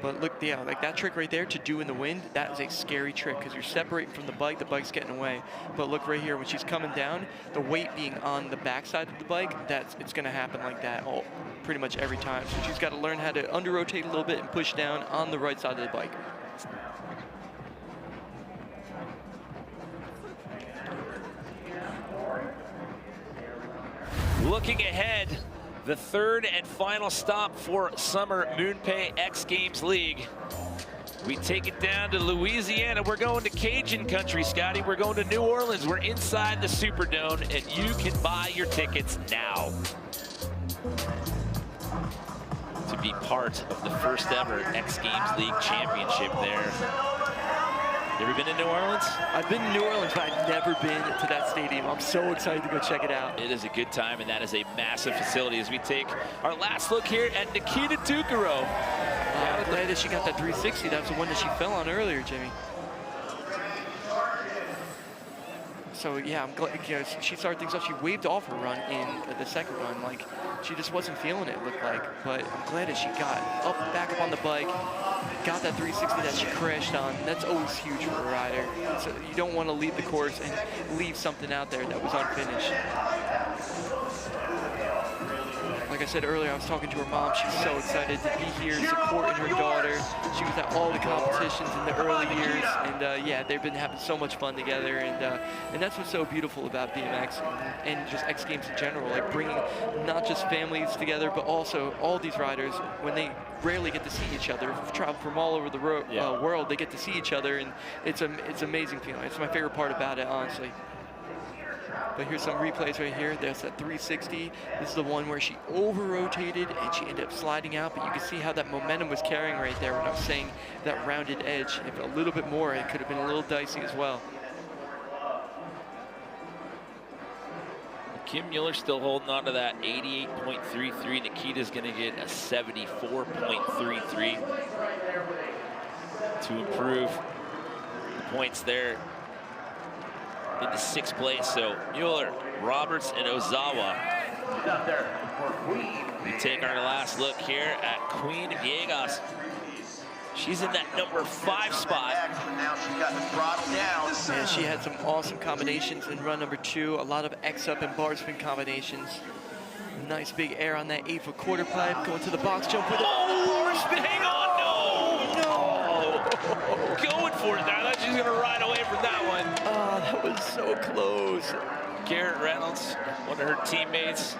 But look, yeah, like that trick right there to do in the wind, that is a scary trick because you're separating from the bike's getting away. But look right here, when she's coming down, the weight being on the back side of the bike, it's going to happen like that pretty much every time. So she's got to learn how to under-rotate a little bit and push down on the right side of the bike. Looking ahead, the third and final stop for Summer MoonPay X Games League. We take it down to Louisiana. We're going to Cajun country, Scotty. We're going to New Orleans. We're inside the Superdome, and you can buy your tickets now to be part of the first ever X Games League championship there. You ever been to New Orleans? I've been to New Orleans, but I've never been to that stadium. I'm so excited to go check it out. It is a good time, and that is a massive facility as we take our last look here at Nikita Tukaro. I'm glad that she got that 360. That's the one that she fell on earlier, Jimmy. So yeah, I'm glad, you know, she started things off. She waved off her run in the second run. Like, she just wasn't feeling it, looked like. But I'm glad that she got back up on the bike, got that 360 that she crashed on. That's always huge for a rider. So you don't want to leave the course and leave something out there that was unfinished. Like I said earlier, I was talking to her mom. She's so excited to be here supporting her daughter. She was at all the competitions in the early years, and yeah, they've been having so much fun together, and that's what's so beautiful about BMX and just X Games in general, like bringing not just families together, but also all these riders, when they rarely get to see each other, travel from all over the world, they get to see each other, and it's amazing feeling. It's my favorite part about it, honestly. But here's some replays right here. There's that 360. This is the one where she over-rotated and she ended up sliding out, but you can see how that momentum was carrying right there when I was saying that rounded edge. If a little bit more, it could have been a little dicey as well. Kim Mueller still holding on to that 88.33. Nikita's going to get a 74.33 to improve the points there into sixth place. So Mueller, Roberts, and Ozawa. We take our last look here at Queen Villegas. She's in that number 5 spot. Now she's got the throttle down. And she had some awesome combinations in run number 2. A lot of X-up and bar spin combinations. Nice big air on that 8-foot quarter pipe. Going to the box jump with a bar spin. Hang on, no! Going for it now. I thought she was going to ride away from that one. Oh, that was so close. Garrett Reynolds, one of her teammates,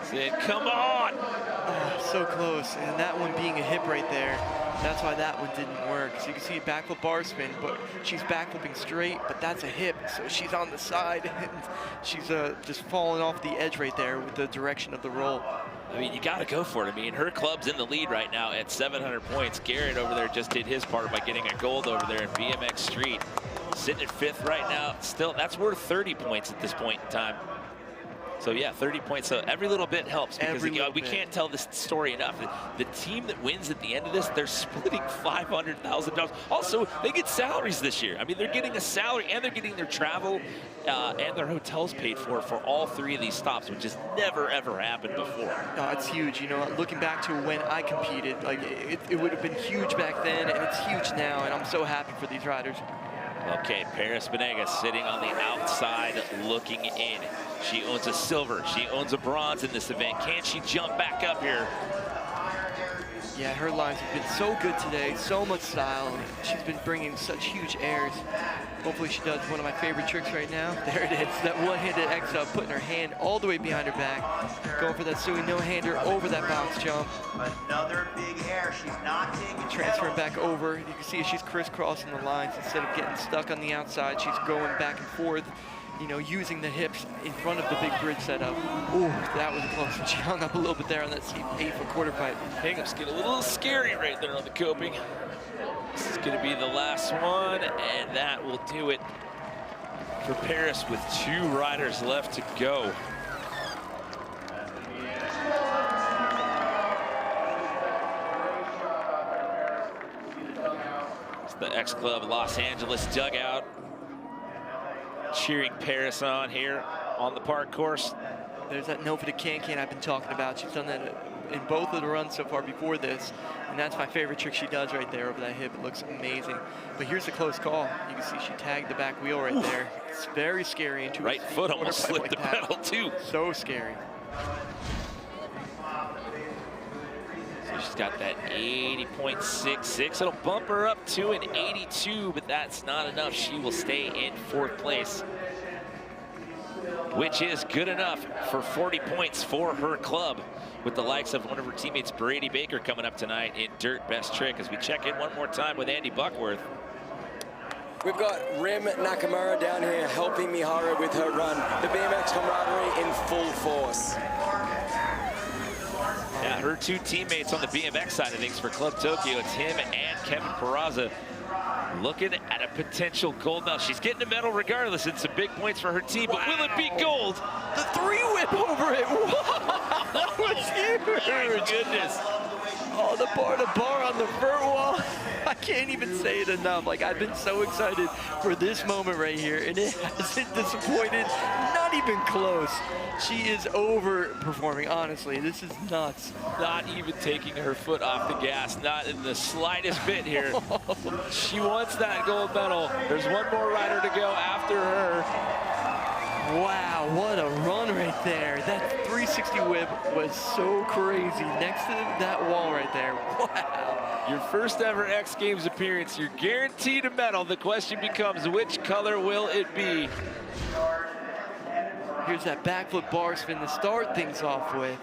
said, come on! Oh, so close. And that one being a hip right there. That's why that one didn't work. So you can see backflip bar spin, but she's backflipping straight, but that's a hip. So she's on the side, and she's just falling off the edge right there with the direction of the roll. I mean, you got to go for it. I mean, her club's in the lead right now at 700 points. Garrett over there just did his part by getting a gold over there in BMX Street. Sitting at 5th right now. Still, that's worth 30 points at this point in time. So yeah, 30 points. So every little bit helps because we can't tell this story enough. The team that wins at the end of this, they're splitting $500,000. Also, they get salaries this year. I mean, they're getting a salary and they're getting their travel and their hotels paid for all 3 of these stops, which has never ever happened before. No, it's huge. You know, looking back to when I competed, like it would have been huge back then, and it's huge now. And I'm so happy for these riders. Okay, Paris Venegas sitting on the outside looking in. She owns a silver. She owns a bronze in this event. Can she jump back up here? Yeah, her lines have been so good today, so much style. She's been bringing such huge airs. Hopefully she does one of my favorite tricks right now. There it is, that one-handed X-up, putting her hand all the way behind her back, going for that Sui no-hander over that box jump. Another big air. She's not taking Transferring back over. You can see she's crisscrossing the lines instead of getting stuck on the outside. She's going back and forth, you know, using the hips in front of the big bridge setup. Ooh, that was close. She hung up a little bit there on that 8-foot quarter pipe. Hang-ups get a little scary right there on the coping. This is going to be the last one, and that will do it for Paris with 2 riders left to go. It's the X Club Los Angeles dugout cheering Paris on here on the park course. There's that no for the can-can I've been talking about. She's done that in both of the runs so far before this, and that's my favorite trick she does right there over that hip. It looks amazing. But here's a close call. You can see she tagged the back wheel right there. It's very scary. Into right foot almost slipped the pedal too. So scary. So she's got that 80.66. It'll bump her up to an 82, but that's not enough. She will stay in 4th place, which is good enough for 40 points for her club, with the likes of one of her teammates, Brady Baker, coming up tonight in Dirt Best Trick, as we check in one more time with Andy Buckworth. We've got Rim Nakamura down here helping Miharu with her run. The BMX camaraderie in full force. Yeah, her 2 teammates on the BMX side of things for Club Tokyo, it's him and Kevin Peraza, looking at a potential gold medal. She's getting a medal regardless. It's some big points for her team, but will it be gold? The 3-whip over it. Wow, that was huge. My goodness. Oh, the bar on the vert wall. I can't even say it enough. Like, I've been so excited for this moment right here, and it hasn't disappointed, not even close. She is overperforming, honestly. This is nuts. Not even taking her foot off the gas, not in the slightest bit here. She wants that gold medal. There's one more rider to go after her. Wow, what a run right there. That 360 whip was so crazy next to that wall right there. Wow. Your first ever X Games appearance. You're guaranteed a medal. The question becomes, which color will it be? Here's that backflip bar spin to start things off with.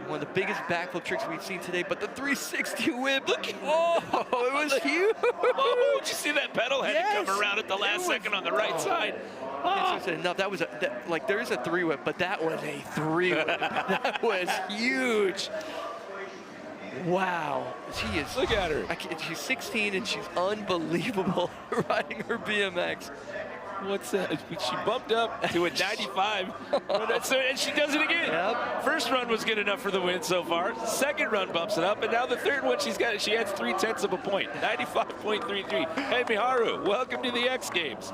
One of the biggest backflip tricks we've seen today, but the 360 whip, look, oh, it was huge. Oh, did you see that pedal had to come around at the last second on the right side? No, that was like there's a 3-whip, but that was a 3-whip. That was huge. Wow, she is. Look at her. She's 16 and she's unbelievable riding her BMX. What's that? She bumped up to a 95, and she does it again. Yep. First run was good enough for the win so far. Second run bumps it up, and now the third one she adds 0.3 of a point, 95.33. Hey, Miharu, welcome to the X Games.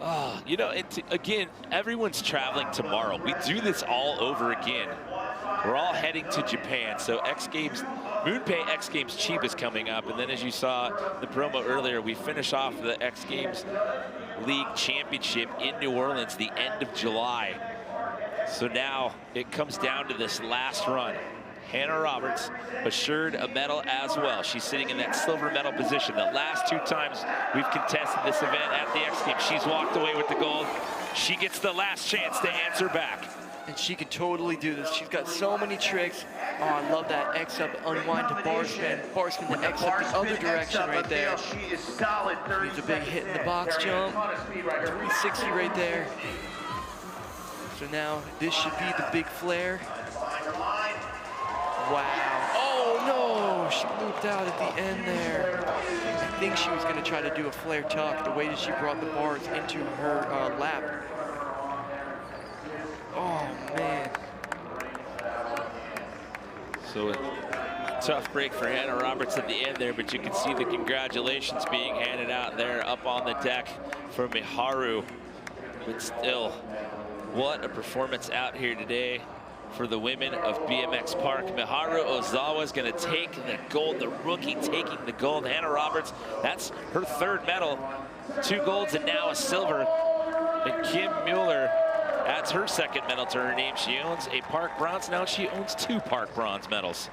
Oh, you know, again, everyone's traveling tomorrow. We do this all over again. We're all heading to Japan, so X Games, MoonPay X Games Cheap is coming up, and then as you saw the promo earlier, we finish off the X Games League Championship in New Orleans the end of July. So now it comes down to this last run. Hannah Roberts assured a medal as well. She's sitting in that silver medal position. The last 2 times we've contested this event at the X Games, she's walked away with the gold. She gets the last chance to answer back. And she could totally do this. She's got so many tricks. Oh, I love that X-up unwind to bar spin to X-up the other direction right there. She's a big hit in the box jump. 360 right there. So now this should be the big flare. Wow. Oh no, she looped out at the end there. I think she was gonna try to do a flare tuck, the way that she brought the bars into her lap. Oh man. So a tough break for Hannah Roberts at the end there, but you can see the congratulations being handed out there up on the deck for Miharu. But still, what a performance out here today for the women of BMX Park. Miharu Ozawa is going to take the gold, the rookie taking the gold. Hannah Roberts, that's her 3rd medal, 2 golds and now a silver. And Kim Mueller at adds her second medal to her name. She owns a Park Bronze. Now she owns 2 Park Bronze medals.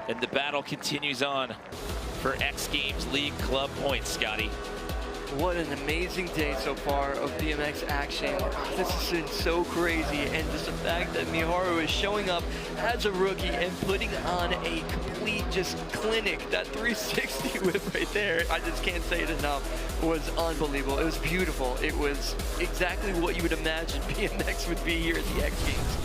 And the battle continues on for X Games League Club points, Scotty. What an amazing day so far of BMX action. This has been so crazy, and just the fact that Miharu is showing up as a rookie and putting on a complete just clinic. That 360 whip right there, I just can't say it enough, was unbelievable. It was beautiful. It was exactly what you would imagine BMX would be here at the X Games.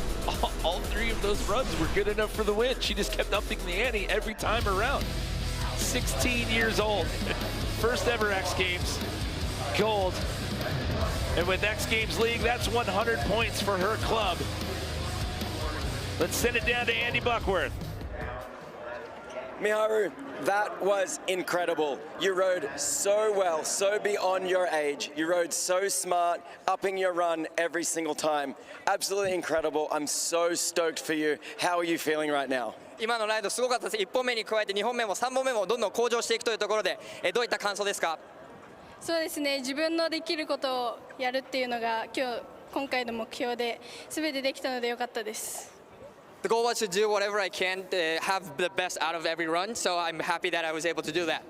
All 3 of those runs were good enough for the win. She just kept upping the ante every time around. 16 years old. First ever X Games, gold. And with X Games League, that's 100 points for her club. Let's send it down to Andy Buckworth. Miharu, that was incredible. You rode so well, so beyond your age. You rode so smart, upping your run every single time. Absolutely incredible. I'm so stoked for you. How are you feeling right now? 今のライドすごかったです。1本目に加えて2本目も3本目もどんどん向上していくというところで、どういった感想ですか？そうですね、自分のできることをやるっていうのが今回の目標で、全てできたので良かったです。The goal was to do whatever I can to have the best out of every run, so I'm happy that I was able to do that.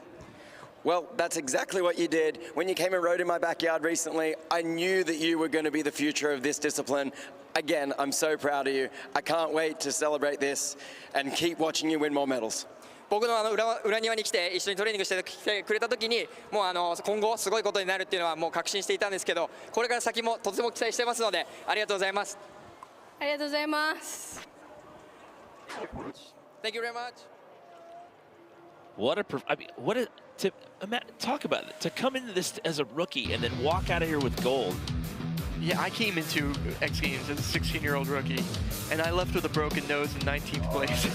Well, that's exactly what you did. When you came and rode in my backyard recently, I knew that you were going to be the future of this discipline. Again, I'm so proud of you. I can't wait to celebrate this and keep watching you win more medals. 僕の裏庭に来て一緒にトレーニングしてきてくれた時にもう今後すごいことになるっていうのはもう確信していたんですけど、これから先もとても期待してますのでありがとうございます。ありがとうございます。Thank you very much. Talk about it. To come into this as a rookie and then walk out of here with gold. Yeah, I came into X Games as a 16-year-old rookie, and I left with a broken nose in 19th place.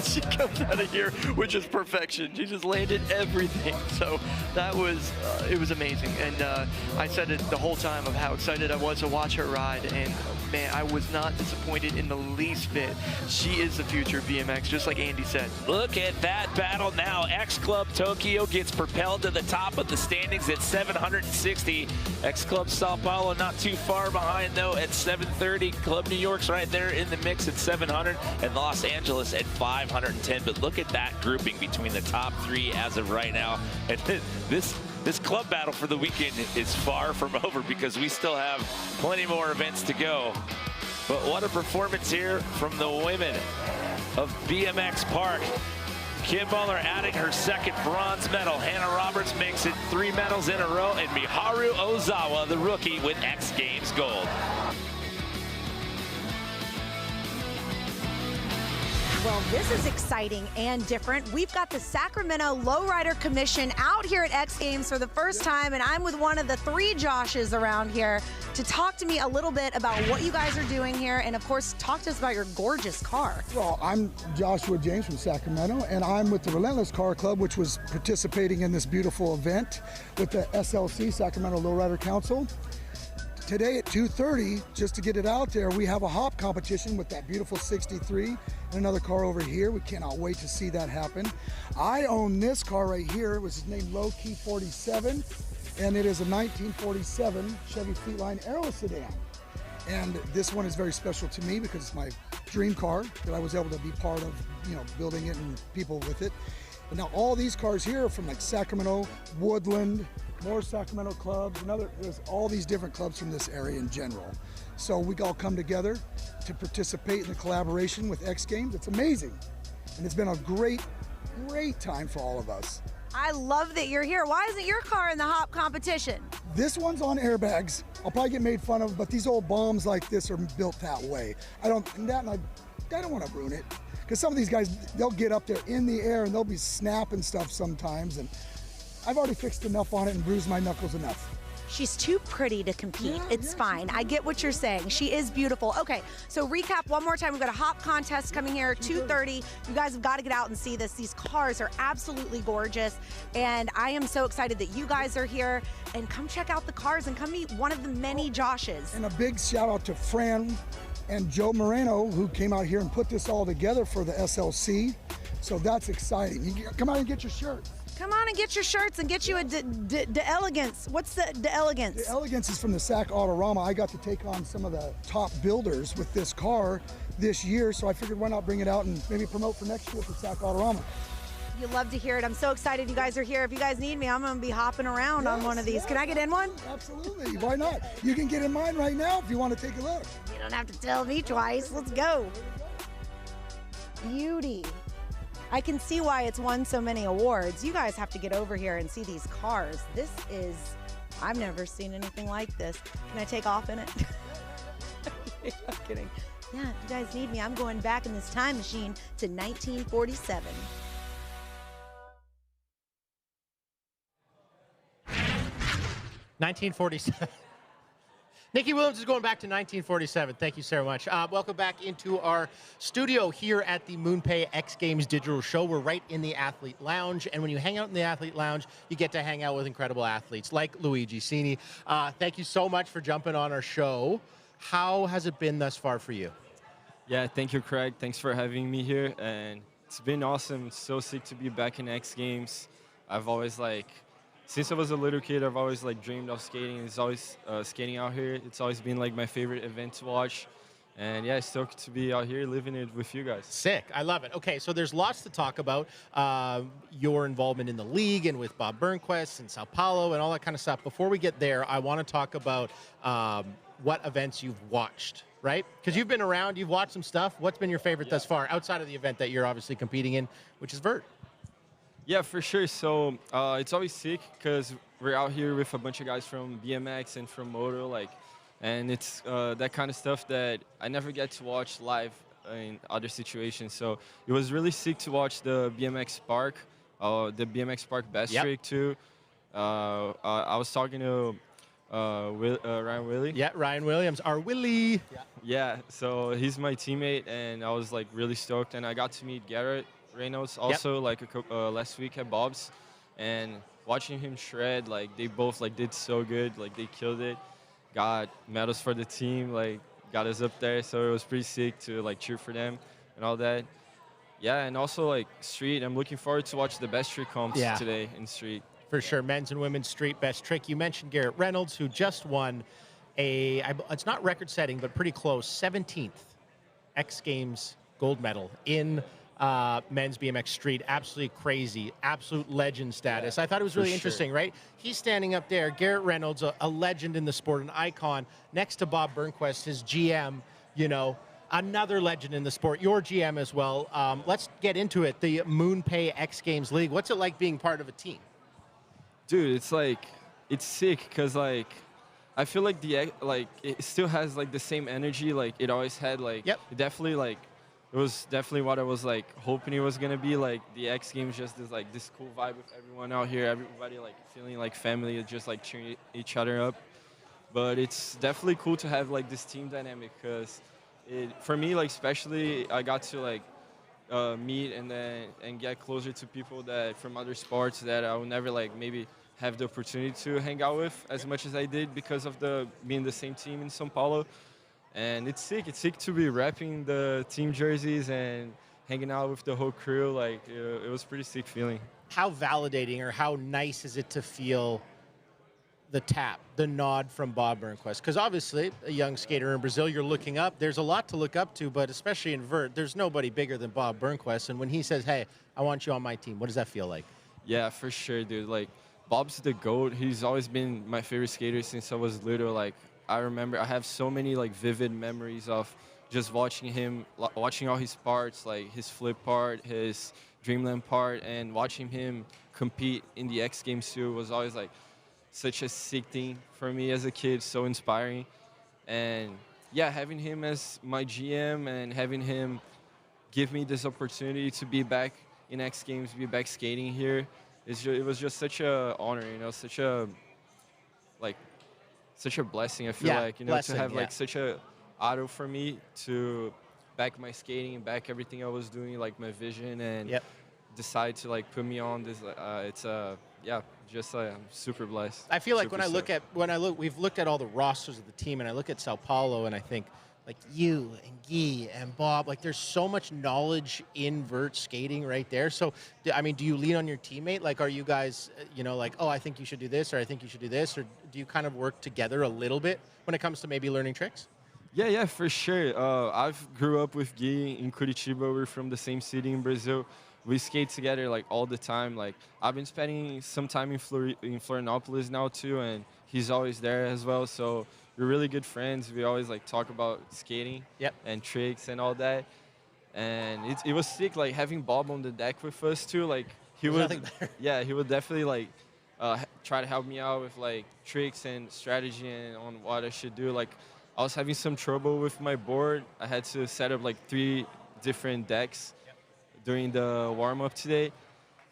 She comes out of here with just perfection. She just landed everything. So that was, it was amazing. And I said it the whole time of how excited I was to watch her ride. And man, I was not disappointed in the least bit. She is the future of BMX, just like Andy said. Look at that battle now. X Club Tokyo gets propelled to the top of the standings at 760. X Club Sao Paulo not too far behind though at 730. Club New York's right there in the mix at 700, and Los Angeles at 510. But look at that grouping between the top 3 as of right now. And this club battle for the weekend is far from over because we still have plenty more events to go. But what a performance here from the women of BMX Park. Kim Muller adding her second bronze medal. Hannah Roberts makes it 3 medals in a row, and Miharu Ozawa, the rookie, with X Games gold. Well, this is exciting and different. We've got the Sacramento Lowrider Commission out here at X Games for the first time, and I'm with one of the 3 Joshes around here to talk to me a little bit about what you guys are doing here, and of course, talk to us about your gorgeous car. Well, I'm Joshua James from Sacramento, and I'm with the Relentless Car Club, which was participating in this beautiful event with the SLC, Sacramento Lowrider Council. Today at 2:30, just to get it out there, we have a hop competition with that beautiful 63 and another car over here. We cannot wait to see that happen. I own this car right here, which is named Low Key 47, and it is a 1947 Chevy Fleetline Aero sedan. And this one is very special to me because it's my dream car that I was able to be part of, building it and people with it. And now all these cars here are from like Sacramento, Woodland, more Sacramento clubs, there's all these different clubs from this area in general. So we all come together to participate in the collaboration with X Games. It's amazing. And it's been a great time for all of us. I love that you're here. Why isn't your car in the hop competition? This one's on airbags. I'll probably get made fun of, but these old bombs like this are built that way. I don't want to ruin it. Because some of these guys, they'll get up there in the air and they'll be snapping stuff sometimes. And I've already fixed enough on it and bruised my knuckles enough. She's too pretty to compete. It's fine. I get what you're saying. She is beautiful. Okay, so recap one more time. We've got a hop contest coming here at 2:30. You guys have got to get out and see this. These cars are absolutely gorgeous. And I am so excited that you guys are here. And come check out the cars and come meet one of the many Joshes. And a big shout out to Fran and Joe Moreno, who came out here and put this all together for the SLC. So that's exciting. You come out and get your shirt. Come on and get your shirts and get you a De Elegance. What's the De Elegance? The Elegance is from the Sac Autorama. I got to take on some of the top builders with this car this year, so I figured why not bring it out and maybe promote for next year for Sac Autorama. You love to hear it. I'm so excited you guys are here. If you guys need me, I'm going to be hopping around on one of these. Can I get in one? Absolutely. Why not? You can get in mine right now if you want to take a look. You don't have to tell me twice. Let's go. Beauty. I can see why it's won so many awards. You guys have to get over here and see these cars. This is, I've never seen anything like this. Can I take off in it? I'm kidding. Yeah, if you guys need me, I'm going back in this time machine to 1947. 1947. Nikki Williams is going back to 1947. Thank you so much. Welcome back into our studio here at the MoonPay X Games Digital Show. We're right in the Athlete Lounge, and when you hang out in the Athlete Lounge, you get to hang out with incredible athletes like Luigi Cini. Thank you so much for jumping on our show. How has it been thus far for you? Yeah, thank you, Craig. Thanks for having me here, and it's been awesome. It's so sick to be back in X Games. I've always since I was a little kid, I've always dreamed of skating. It's always skating out here. It's always been my favorite event to watch. And yeah, stoked to be out here living it with you guys. Sick. I love it. Okay, so there's lots to talk about. Your involvement in the league and with Bob Burnquist and Sao Paulo and all that kind of stuff. Before we get there, I want to talk about what events you've watched, right? Because you've been around, you've watched some stuff. What's been your favorite thus far, outside of the event that you're obviously competing in, which is Vert? Yeah, for sure. So it's always sick because we're out here with a bunch of guys from BMX and from Moto, and it's that kind of stuff that I never get to watch live in other situations. So it was really sick to watch the BMX Park, the BMX Park best trick too. I was talking to Ryan Willie. Yeah, Ryan Williams, our Willie. Yeah, so he's my teammate, and I was really stoked, and I got to meet Garrett Reynolds also last week at Bob's, and watching him shred, they both did so good, they killed it, got medals for the team, got us up there, so it was pretty sick to cheer for them and all that. Yeah, and also street, I'm looking forward to watch the best trick comps today in street. For sure, men's and women's street best trick. You mentioned Garrett Reynolds, who just won it's not record setting, but pretty close, 17th X Games gold medal in men's BMX street. Absolutely crazy, absolute legend status. I thought it was really interesting, right? He's standing up there, Garrett Reynolds, a legend in the sport, an icon, next to Bob Burnquist, his GM, another legend in the sport, your GM as well. Let's get into it, the MoonPay X Games League. What's it like being part of a team? Dude, it's sick because I feel it still has the same energy it always had. It definitely it was definitely what I was hoping it was gonna be. The X Games, just this cool vibe with everyone out here, everybody feeling like family, just cheering each other up. But it's definitely cool to have this team dynamic because for me especially I got to meet and get closer to people that from other sports that I would never maybe have the opportunity to hang out with as much as I did because of being the same team in Sao Paulo. And it's sick. It's sick to be repping the team jerseys and hanging out with the whole crew. It was a pretty sick feeling. How validating or how nice is it to feel the tap, the nod from Bob Burnquist? Because obviously, a young skater in Brazil, you're looking up. There's a lot to look up to, but especially in Vert, there's nobody bigger than Bob Burnquist. And when he says, hey, I want you on my team, what does that feel like? Yeah, for sure, dude. Bob's the GOAT. He's always been my favorite skater since I was little. I remember I have so many vivid memories of just watching him, watching all his parts, his flip part, his Dreamland part, and watching him compete in the X Games too was always such a sick thing for me as a kid, so inspiring. And yeah, having him as my GM and having him give me this opportunity to be back in X Games, be back skating here, it was just such a honor, such a such a blessing. I feel to have such a auto for me to back my skating and back everything I was doing, my vision, and decide to put me on this. I'm super blessed. I feel when I look, we've looked at all the rosters of the team, and I look at Sao Paulo, and I think like you and Guy and Bob, like there's so much knowledge in vert skating right there. So, I mean, do you lean on your teammate? Like, are you guys, like, oh, I think you should do this, or I think you should do this, or do you kind of work together a little bit when it comes to maybe learning tricks? Yeah, for sure. I've grew up with Guy in Curitiba. We're from the same city in Brazil. We skate together like all the time. Like I've been spending some time in Florianopolis now too, and he's always there as well. So we're really good friends. We always like talk about skating and tricks and all that. And it was sick like having Bob on the deck with us too. Like he would, he would definitely like try to help me out with like tricks and strategy and on what I should do. Like I was having some trouble with my board. I had to set up like 3 different decks during the warm-up today.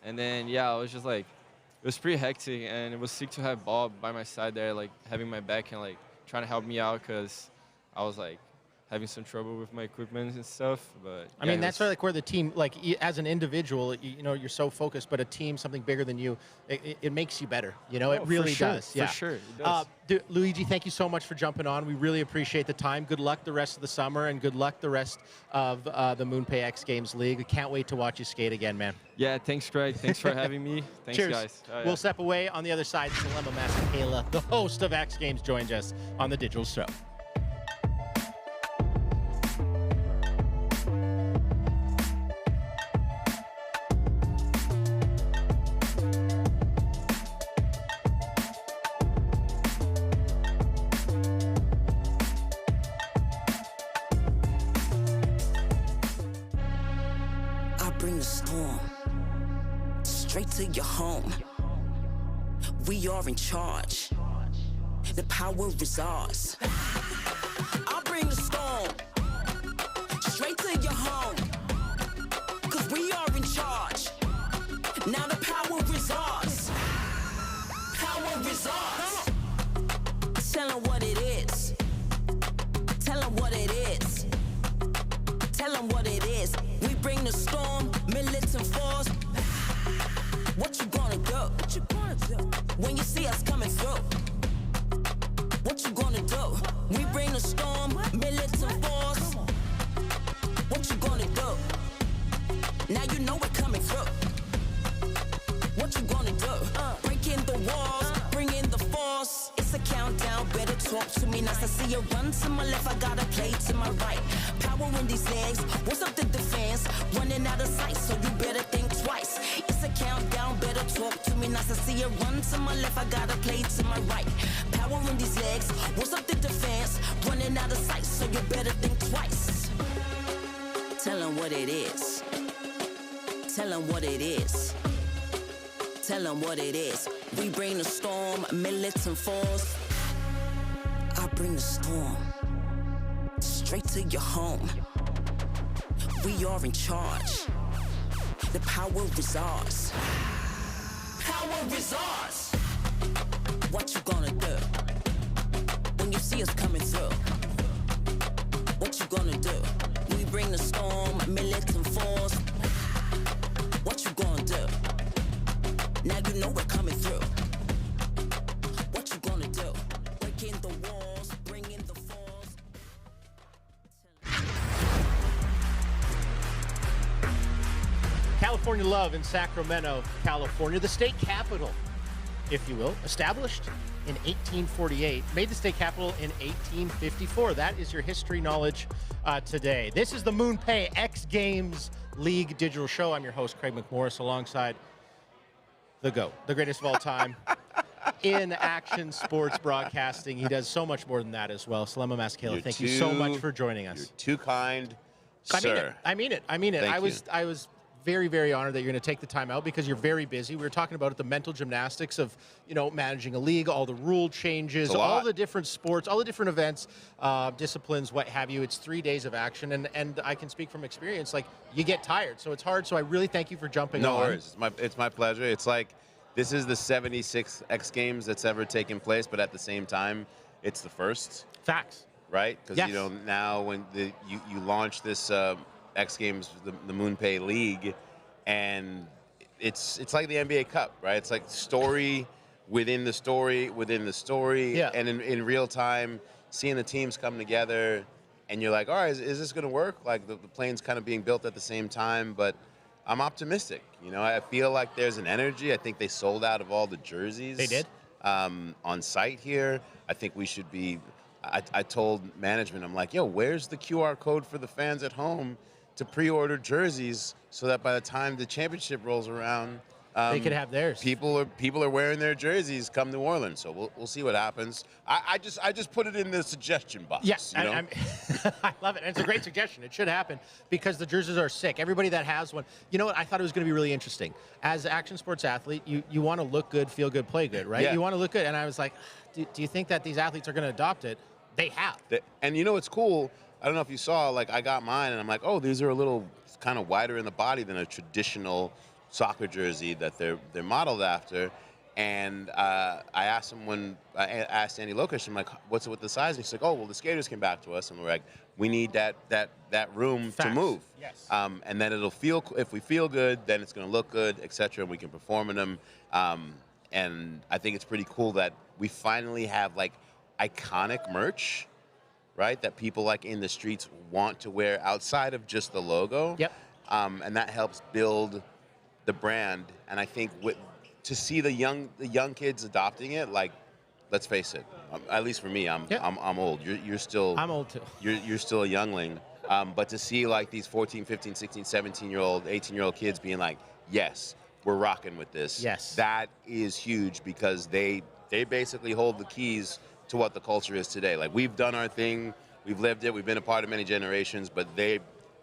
And then, I was just like, it was pretty hectic, and it was sick to have Bob by my side there, like having my back and like trying to help me out because I was like having some trouble with my equipment and stuff. But I mean, that's like where the team, like as an individual, you're so focused, but a team, something bigger than you, it makes you better. It really does. For sure, it does. Luigi, thank you so much for jumping on. We really appreciate the time. Good luck the rest of the summer, and good luck the rest of the MoonPay X Games League. We can't wait to watch you skate again, man. Yeah, thanks, Greg. Thanks for having me. Thanks, Cheers. guys. We'll step away. On the other side, Dilemma Master Kayla, the host of X Games, joins us on the Digital Show. Straight to your home. We are in charge. The power is ours. I'll bring the storm straight to your home. 'Cause we are in charge. Now the power is ours. Power is ours. Tell them what it is. Tell them what it is. Tell them what it is. We bring the storm, militant force. What you gonna do? What you gonna do? When you see us coming through. What you gonna do? We bring the storm, militant force. What you gonna do? Now you know we're coming through. What you gonna do? Breaking the walls, bringing the force. It's a countdown, better talk to me. Nice to see you run to my left, I gotta play to my right. Power in these legs, what's up the defense? Running out of sight, so you better think twice. It's a countdown, better talk to me. Nice to see you run to my left, I gotta play to my right. Power in these legs, what's up the defense? Running out of sight, so you better think twice. Tell them what it is. Tell them what it is. Tell them what it is. We bring the storm, militant force. I bring the storm straight to your home. We are in charge. The power is ours. Power is ours. What you gonna do when you see us coming through? What you gonna do? We bring the storm, militant force. What you gonna do? Now you know we're coming through. What you gonna do? Breaking the walls, bringing the force. California love in Sacramento, California, the state capital, if you will, established in 1848, made the state capital in 1854. That is your history knowledge today. This is the MoonPay X Games League digital show. I'm your host, Craig McMorris, alongside the GOAT, the greatest of all time in action sports broadcasting. He does so much more than that as well. Salema Maskela, thank you so much for joining us. You're too kind, sir. I mean it. I was very, very honored that you're going to take the time out because you're very busy. We were talking about it, the mental gymnastics of, managing a league, all the rule changes, all the different sports, all the different events, disciplines, what have you. It's 3 days of action, and I can speak from experience. Like, you get tired, so it's hard. So I really thank you for jumping on. No worries. It's my pleasure. It's like this is the 76th X Games that's ever taken place, but at the same time, it's the first. Facts. Right? Because, now when you launch this X Games, the MoonPay League, and it's like the NBA Cup, right? It's like story within the story within the story, and in real time, seeing the teams come together, and you're like, all right, is this going to work? Like the plane's kind of being built at the same time, but I'm optimistic. You know, I feel like there's an energy. I think they sold out of all the jerseys. They did. On site here. I think we should be, I told management, I'm like, yo, where's the QR code for the fans at home to pre-order jerseys so that by the time the championship rolls around, they could have theirs. People are wearing their jerseys come New Orleans, so we'll see what happens. I just put it in the suggestion box. Yes, you know? I love it. And it's a great suggestion. It should happen because the jerseys are sick. Everybody that has one, you know what? I thought it was going to be really interesting. As an action sports athlete, you want to look good, feel good, play good, right? Yeah. You want to look good. And I was like, do you think that these athletes are going to adopt it? They have. And you know what's cool? I don't know if you saw, like I got mine, and I'm like, oh, these are a little kind of wider in the body than a traditional soccer jersey that they're modeled after. And I asked him when I asked Andy Lokish, I'm like, what's it with the size? And he's like, oh, well, the skaters came back to us and we're like, we need that room to move. Yes. And then it'll feel, if we feel good, then it's going to look good, etc. And we can perform in them. And I think it's pretty cool that we finally have like iconic merch, right? That people like in the streets want to wear outside of just the logo. Yep. And that helps build the brand. And I think to see the young kids adopting it, like, let's face it, at least for me, I'm old. You're still. I'm old too. You're still a youngling. But to see like these 14, 15, 16, 17-year-old, 18-year-old kids being like, yes, we're rocking with this. Yes. That is huge because they basically hold the keys to what the culture is today. Like, we've done our thing, we've lived it, we've been a part of many generations, but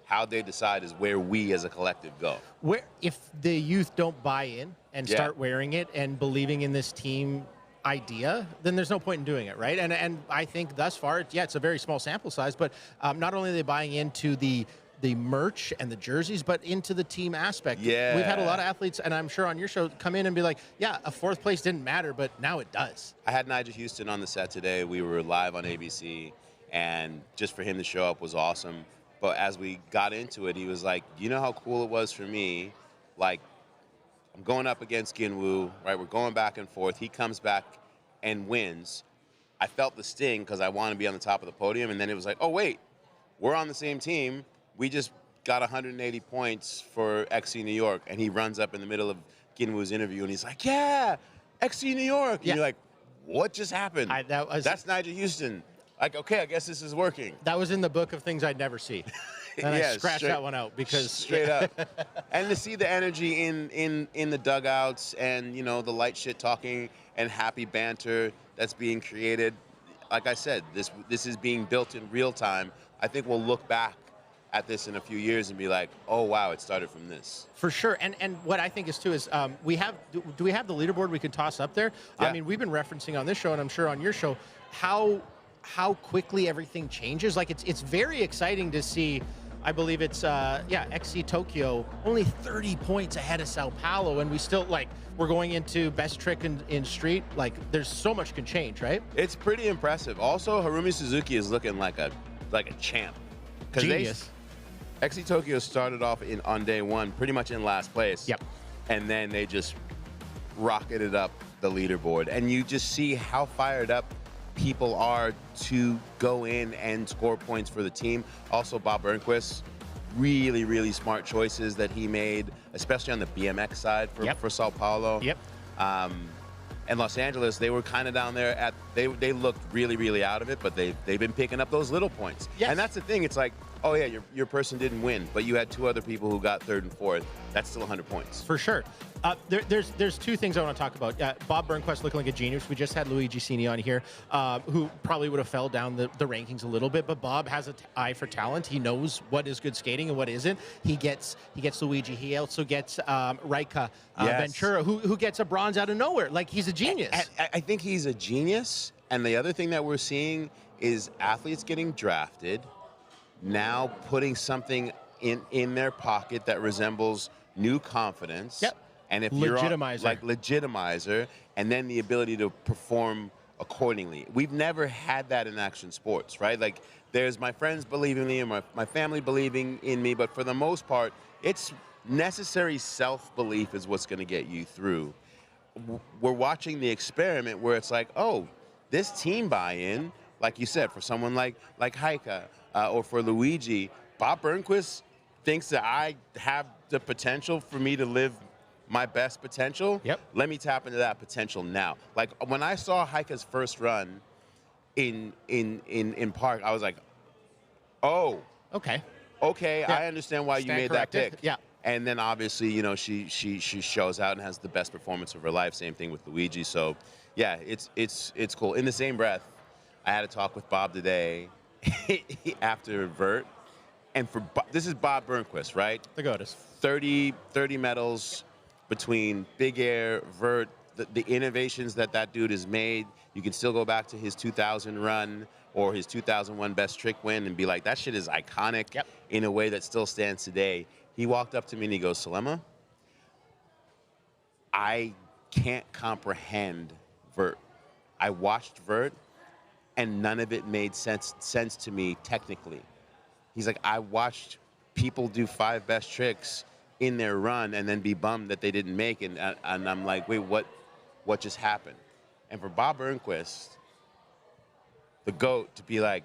how they decide is where we as a collective go. Where if the youth don't buy in and start wearing it and believing in this team idea, then there's no point in doing it, right? And I think thus far, it's a very small sample size, but not only are they buying into the merch and the jerseys, but into the team aspect. Yeah. We've had a lot of athletes, and I'm sure on your show, come in and be like, yeah, a fourth place didn't matter, but now it does. I had Nigel Houston on the set today. We were live on ABC, and just for him to show up was awesome. But as we got into it, he was like, you know how cool it was for me? Like, I'm going up against Ginwoo, right? We're going back and forth. He comes back and wins. I felt the sting because I want to be on the top of the podium. And then it was like, oh, wait, we're on the same team. We just got 180 points for XC New York. And he runs up in the middle of Ginwoo's interview, and he's like, yeah, XC New York. And you're like, what just happened? That's Nigel Houston. Like, okay, I guess this is working. That was in the book of things I'd never see. And I scratched that one out because straight up. And to see the energy in the dugouts and, you know, the light shit talking and happy banter that's being created. Like I said, this is being built in real time. I think we'll look back at this in a few years and be like, oh wow, it started from this. For sure. And what I think is too is do we have the leaderboard we could toss up there? Yeah. I mean, we've been referencing on this show, and I'm sure on your show, how quickly everything changes. Like, it's very exciting to see. I believe it's XC Tokyo only 30 points ahead of Sao Paulo, and we still, like, we're going into best trick in street. Like, there's so much can change, right? It's pretty impressive. Also, Harumi Suzuki is looking like a champ. Genius. XC Tokyo started off on day one pretty much in last place. Yep. And then they just rocketed up the leaderboard, and you just see how fired up people are to go in and score points for the team. Also, Bob Burnquist, really, really smart choices that he made, especially on the BMX side for Sao Paulo. Yep. And Los Angeles, they were kind of down there they looked really, really out of it, but they've been picking up those little points. Yes. And that's the thing. It's like, oh yeah, your person didn't win, but you had two other people who got third and fourth. That's still 100 points. For sure. There's two things I want to talk about. Bob Burnquist looking like a genius. We just had Luigi Cini on here, who probably would have fell down the rankings a little bit, but Bob has an eye for talent. He knows what is good skating and what isn't. He gets Luigi. He also gets Raika Ventura, who gets a bronze out of nowhere. Like, he's a genius. I think he's a genius. And the other thing that we're seeing is athletes getting drafted, now putting something in their pocket that resembles new confidence. Yep. And if Legitimizer. you're legitimizer, and then the ability to perform accordingly. We've never had that in action sports, right? Like, there's my friends believing in me and my family believing in me, but for the most part, it's necessary self-belief is what's going to get you through. We're watching the experiment where it's like, oh, this team buy-in, like you said, for someone like Heike or for Luigi, Bob Burnquist thinks that I have the potential for me to live my best potential. Yep. Let me tap into that potential now. Like when I saw Heike's first run in Park, I was like, oh, okay, yeah. I understand why you made that pick. Yeah. And then obviously, you know, she shows out and has the best performance of her life. Same thing with Luigi. So, yeah, it's cool. In the same breath, I had a talk with Bob today after Vert, and this is Bob Burnquist, right? The GOATest. 30 medals between Big Air, Vert, the innovations that dude has made. You can still go back to his 2000 run or his 2001 best trick win and be like, that shit is iconic in a way that still stands today. He walked up to me and he goes, Salema, I can't comprehend Vert. I watched Vert and none of it made sense to me technically. He's like, I watched people do 5 best tricks in their run and then be bummed that they didn't make it. And I'm like, wait, what just happened? And for Bob Burnquist, the GOAT, to be like,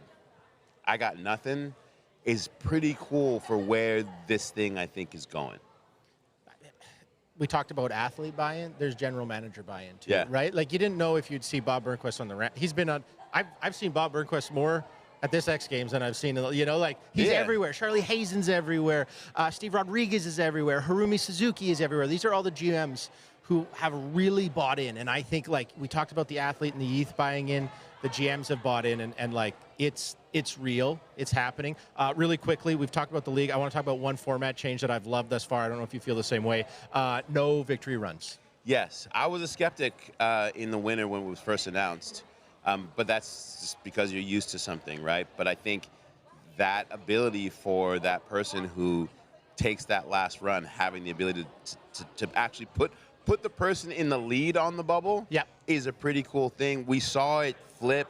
I got nothing, is pretty cool for where this thing, I think, is going. We talked about athlete buy-in. There's general manager buy-in too, right? Like you didn't know if you'd see Bob Burnquist on the ramp. He's been on. I've seen Bob Burnquist more at this X Games than I've seen. You know, like he's everywhere. Charlie Hazen's everywhere. Steve Rodriguez is everywhere. Harumi Suzuki is everywhere. These are all the GMs who have really bought in. And I think, like we talked about the athlete and the youth buying in. The GMs have bought in, and like it's real. It's happening. Really quickly, we've talked about the league. I want to talk about one format change that I've loved thus far. I don't know if you feel the same way. No victory runs. Yes, I was a skeptic in the winter when it was first announced, but that's just because you're used to something, right? But I think that ability for that person who takes that last run, having the ability to actually put the person in the lead on the bubble is a pretty cool thing. We saw it flip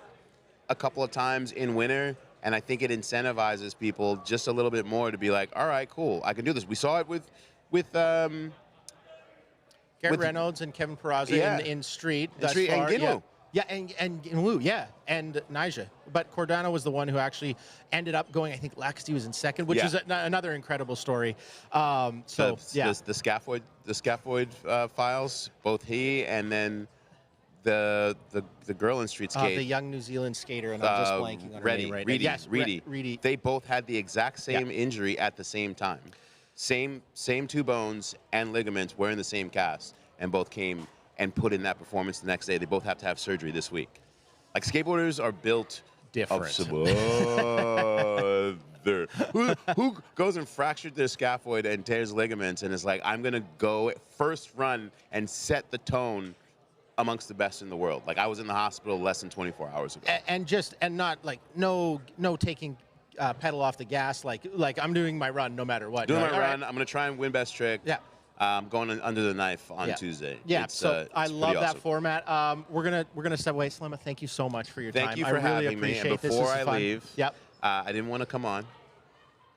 a couple of times in winter, and I think it incentivizes people just a little bit more to be like, all right, cool, I can do this. We saw it with Garrett Reynolds and Kevin Peraza in Street. And Ginwu. Yeah, and Ginwu, and Nyjah. But Cordano was the one who actually ended up going, I think Laxty was in second, which is another incredible story. The scaphoid files, both he and then the girl in street skate. The young New Zealand skater, and I'm just blanking on her name right now. Yes, Reedy. They both had the exact same injury at the same time. Same 2 bones and ligaments were in the same cast, and both came and put in that performance the next day. They both have to have surgery this week. Like, skateboarders are built different. Who goes and fractured their scaphoid and tears ligaments and is like, I'm going to go first run and set the tone amongst the best in the world. Like, I was in the hospital less than 24 hours ago. And not like no taking pedal off the gas. Like I'm doing my run no matter what. Doing my run. I'm going to try and win best trick. Yeah. Going under the knife on Tuesday. Yeah, so I love that format. We're gonna step away. Salema, thank you so much for your time. Thank you for having me. And before I leave, yep. I didn't want to come on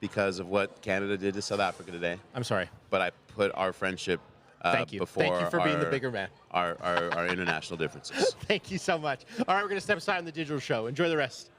because of what Canada did to South Africa today. I'm sorry, but I put our friendship before. Thank you for being the bigger man. Our international differences. Thank you so much. All right, we're gonna step aside on the digital show. Enjoy the rest.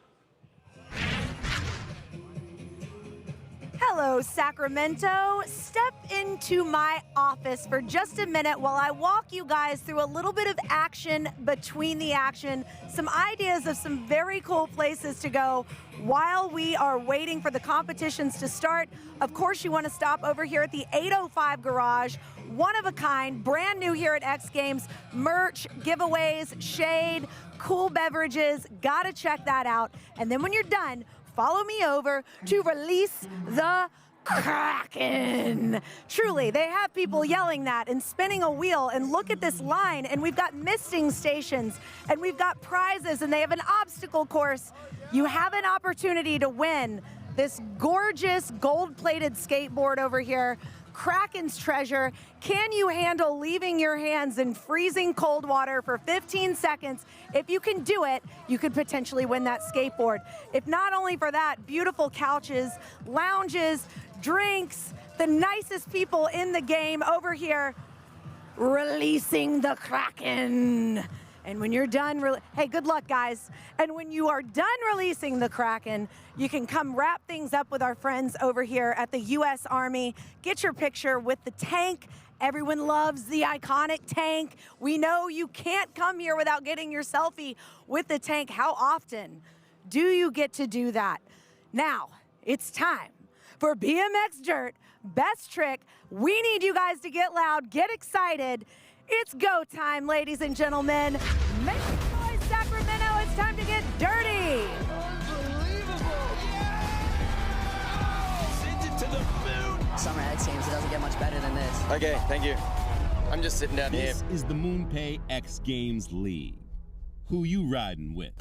Hello, Sacramento. Step into my office for just a minute while I walk you guys through a little bit of action between the action, some ideas of some very cool places to go while we are waiting for the competitions to start. Of course, you want to stop over here at the 805 Garage, one of a kind, brand new here at X Games, merch, giveaways, shade, cool beverages. Gotta check that out. And then when you're done, follow me over to Release the Kraken. Truly, they have people yelling that and spinning a wheel, and look at this line, and we've got misting stations, and we've got prizes, and they have an obstacle course. You have an opportunity to win this gorgeous gold-plated skateboard over here. Kraken's treasure. Can you handle leaving your hands in freezing cold water for 15 seconds? If you can do it, you could potentially win that skateboard. If not only for that, beautiful couches, lounges, drinks, the nicest people in the game over here, releasing the Kraken. And when you're done, hey, good luck, guys. And when you are done releasing the Kraken, you can come wrap things up with our friends over here at the U.S. Army. Get your picture with the tank. Everyone loves the iconic tank. We know you can't come here without getting your selfie with the tank. How often do you get to do that? Now, it's time for BMX Dirt Best Trick. We need you guys to get loud, get excited. It's go time, ladies and gentlemen. Make some noise, Sacramento. It's time to get dirty. Sends it to the moon. Summer X Games, it doesn't get much better than this. Okay, thank you. I'm just sitting down here. This is the MoonPay X Games League. Who you riding with?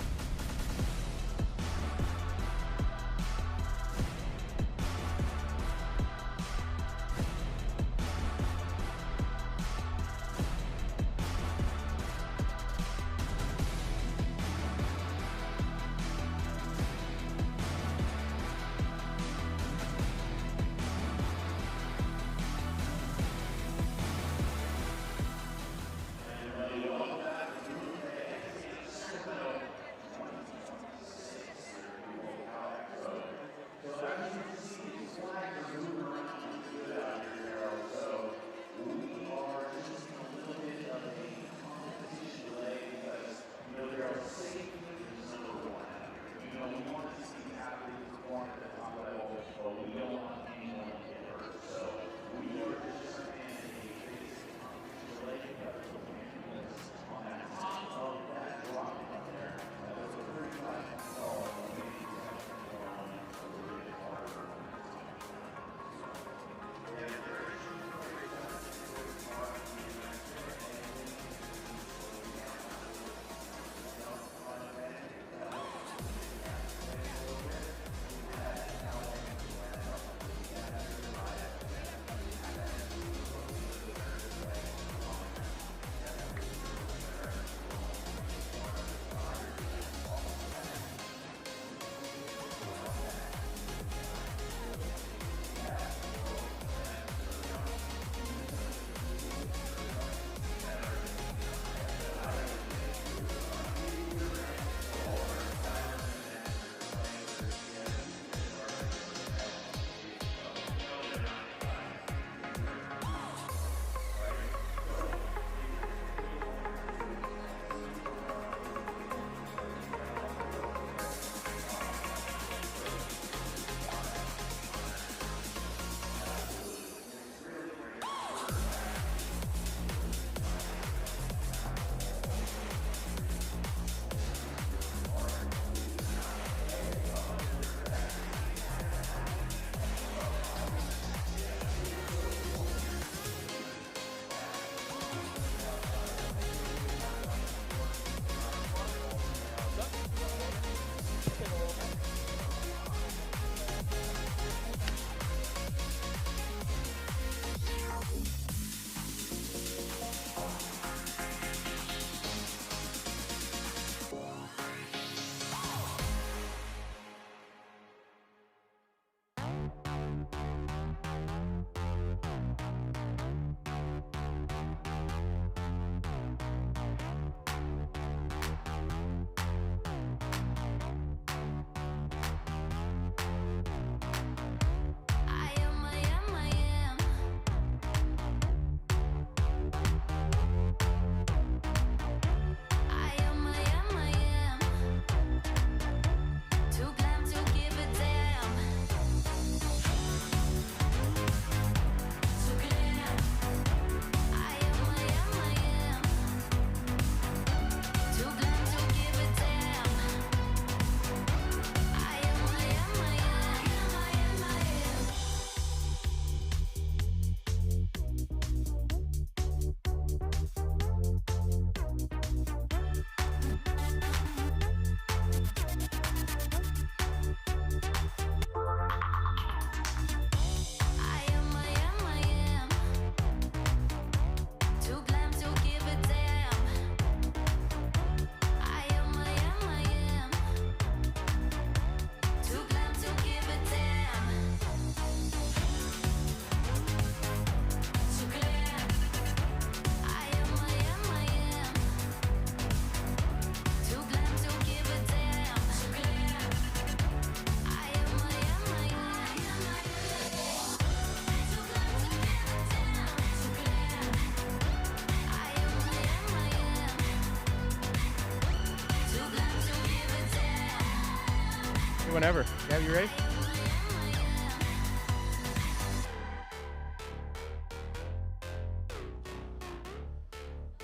whenever. Yeah, you ready?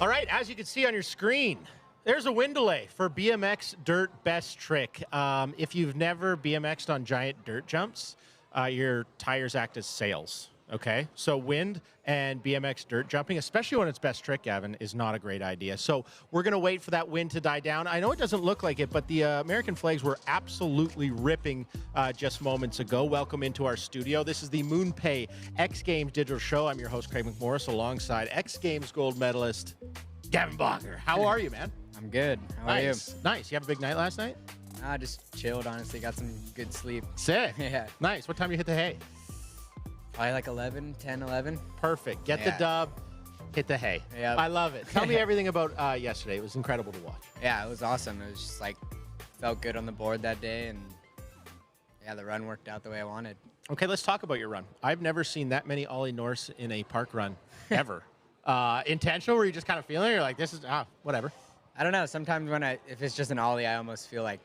All right, as you can see on your screen, there's a wind delay for BMX Dirt Best Trick. If you've never BMX'd on giant dirt jumps, your tires act as sails, okay? So wind and BMX dirt jumping, especially when it's best trick, Gavin, is not a great idea. So we're going to wait for that wind to die down. I know it doesn't look like it, but the American flags were absolutely ripping just moments ago. Welcome into our studio. This is the MoonPay X Games digital show. I'm your host, Craig McMorris, alongside X Games gold medalist Gavin Bacher. How are you, man? I'm good. How are you? Nice. You have a big night last night? I just chilled, honestly. Got some good sleep. Sick. Yeah. Nice. What time you hit the hay? Probably like 10, 11. Perfect. Get the dub, hit the hay. Yep. I love it. Tell me everything about yesterday. It was incredible to watch. Yeah, it was awesome. It was just like, felt good on the board that day, and yeah, the run worked out the way I wanted. Okay, let's talk about your run. I've never seen that many Ollie Norse in a park run, ever. Intentional, where you just kind of feeling it? You're like, this is, whatever. I don't know. Sometimes if it's just an Ollie, I almost feel like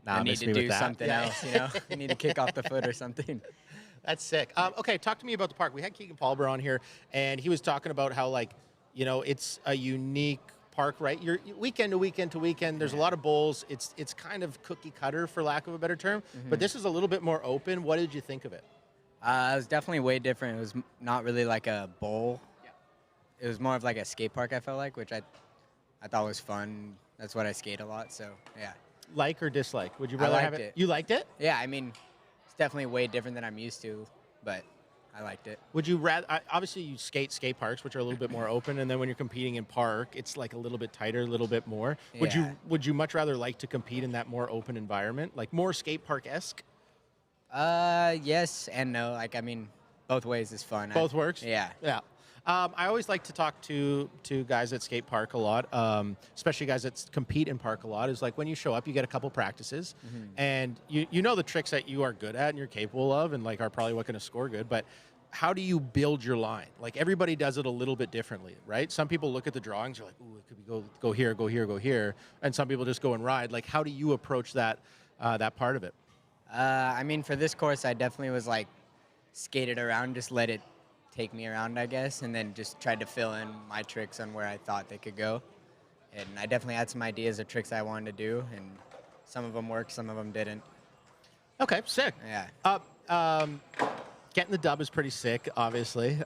I need to do something else, you know? I need to kick off the foot or something. That's sick. Okay, talk to me about the park. We had Keegan Palber on here, and he was talking about how, like, you know, it's a unique park, right? You're weekend to weekend to weekend. There's a lot of bowls. It's kind of cookie cutter, for lack of a better term. But this is a little bit more open. What did you think of it? It was definitely way different. It was not really like a bowl. It was more of like a skate park, I felt like, which I thought was fun. That's what I skate a lot, so yeah. Like or dislike? Would you rather have it? You liked it? Yeah, I mean, it's definitely way different than I'm used to, but I liked it. Would you rather, obviously you skate parks, which are a little bit more open, and then when you're competing in park, it's like a little bit tighter, a little bit more. Yeah. Would you much rather like to compete in that more open environment, like more skate park-esque? Yes and no. Like, I mean, both ways is fun. Both works? Yeah. Yeah. I always like to talk to guys that skate park a lot, especially guys that compete in park a lot, is like when you show up, you get a couple practices, and you know the tricks that you are good at and you're capable of and like are probably what going to score good, but how do you build your line? Like everybody does it a little bit differently, right? Some people look at the drawings, are like, ooh, it could be go here, go here, go here, and some people just go and ride. Like how do you approach that part of it? I mean, for this course, I definitely was like skated around, just let it take me around, I guess, and then just tried to fill in my tricks on where I thought they could go. And I definitely had some ideas of tricks I wanted to do, and some of them worked, some of them didn't. Okay, sick. Yeah. Getting the dub is pretty sick, obviously.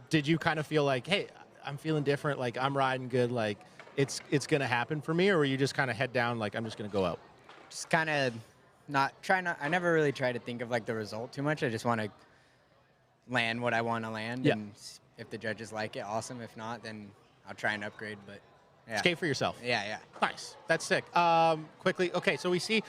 Did you kind of feel like, hey, I'm feeling different, like I'm riding good, like it's going to happen for me, or were you just kind of head down, like I'm just going to go out? Just kind of I never really try to think of like the result too much. I just want to land what I want to land, and if the judges like it, awesome. If not, then I'll try and upgrade, but yeah. Skate for yourself. Yeah. Nice. That's sick. Quickly, okay, so we see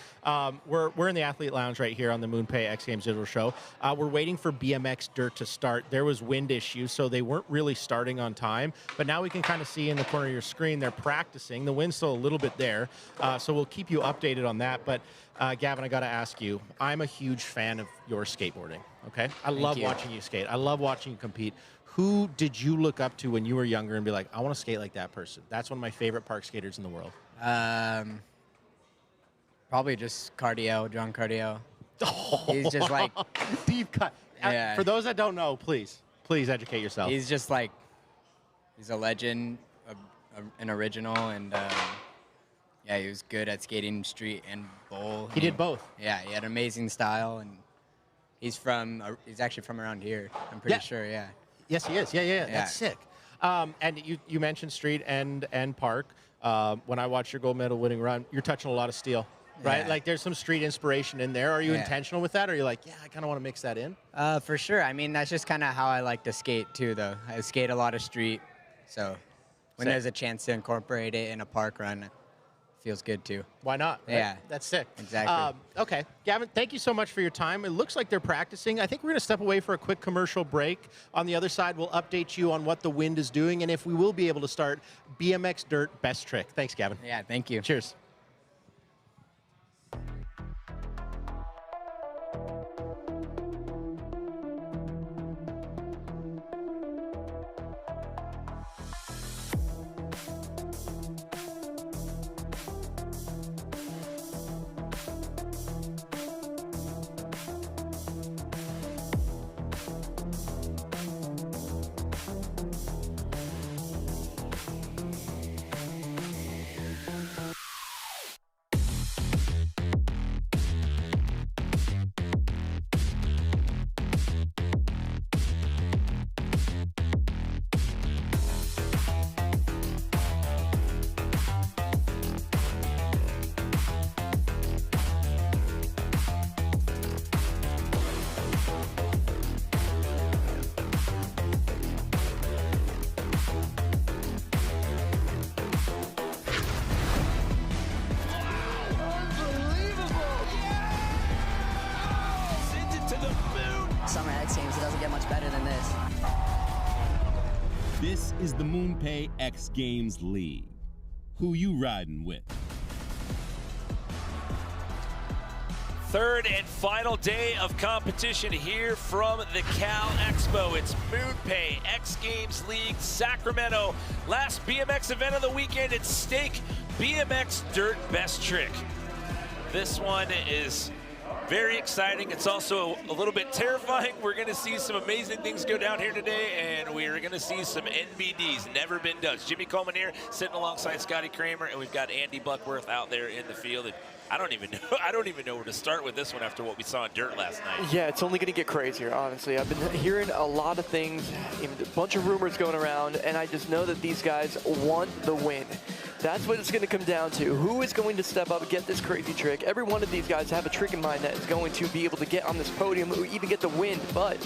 we're in the athlete lounge right here on the MoonPay X Games digital show. We're waiting for BMX Dirt to start. There was wind issues, so they weren't really starting on time, but now we can kind of see in the corner of your screen they're practicing. The wind's still a little bit there, so we'll keep you updated on that. But Gavin, I got to ask you, I'm a huge fan of your skateboarding, okay? I love watching you skate. I love watching you compete. Who did you look up to when you were younger and be like, I want to skate like that person? That's one of my favorite park skaters in the world. Probably just John Cardiel. He's just like... Deep cut. Yeah. For those that don't know, please educate yourself. He's just like, he's a legend, an original, and yeah, he was good at skating street and bowl. He did both. Yeah, he had amazing style, and he's actually from around here, I'm pretty sure, yeah. Yes, he is. Yeah. That's sick. And you mentioned street and park. When I watch your gold medal winning run, you're touching a lot of steel, right? Yeah. Like there's some street inspiration in there. Are you intentional with that? Or are you like, yeah, I kind of want to mix that in? For sure. I mean, that's just kind of how I like to skate too, though. I skate a lot of street, so when there's a chance to incorporate it in a park run, it feels good too. Why not? Right? Yeah. That's sick. Exactly. Okay. Gavin, thank you so much for your time. It looks like they're practicing. I think we're going to step away for a quick commercial break. On the other side, we'll update you on what the wind is doing and if we will be able to start BMX Dirt Best Trick. Thanks, Gavin. Yeah, thank you. Cheers. Summer X Games, it doesn't get much better than this. This is the MoonPay X Games League. Who you riding with? Third and final day of competition here from the Cal Expo. It's MoonPay X Games League Sacramento. Last BMX event of the weekend at stake, BMX Dirt Best Trick. This one is very exciting. It's also a little bit terrifying. We're going to see some amazing things go down here today, and we're going to see some NBDs, never been done. Jimmy Coleman here, sitting alongside Scotty Kramer, and we've got Andy Buckworth out there in the field. And I don't even know where to start with this one after what we saw in dirt last night. Yeah, it's only going to get crazier, honestly. I've been hearing a lot of things, a bunch of rumors going around, and I just know that these guys want the win. That's what it's going to come down to. Who is going to step up and get this crazy trick? Every one of these guys have a trick in mind that is going to be able to get on this podium or even get the win, but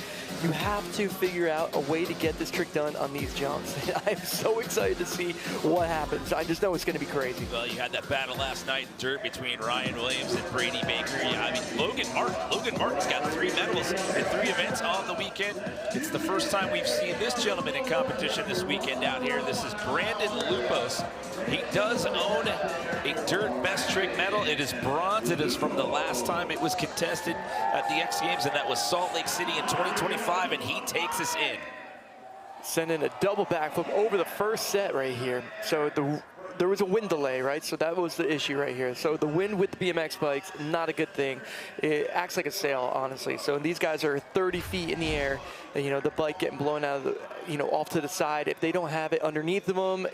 you have to figure out a way to get this trick done on these jumps. I'm so excited to see what happens. I just know it's going to be crazy. Well, you had that battle last night in dirt between Ryan Williams and Brady Baker. Yeah, I mean, Logan Martin's got 3 medals in 3 events on the weekend. It's the first time we've seen this gentleman in competition this weekend out here. This is Brandon Lupos. He does own a dirt best trick medal. It is bronze. It is from the last time it was contested at the X Games, and that was Salt Lake City in 2025, and he takes us in. Sending a double backflip over the first set right here. So there was a wind delay, right? So that was the issue right here. So the wind with the BMX bikes, not a good thing. It acts like a sail, honestly. So these guys are 30 feet in the air. You know, the bike getting blown out of the, off to the side. If they don't have it underneath them,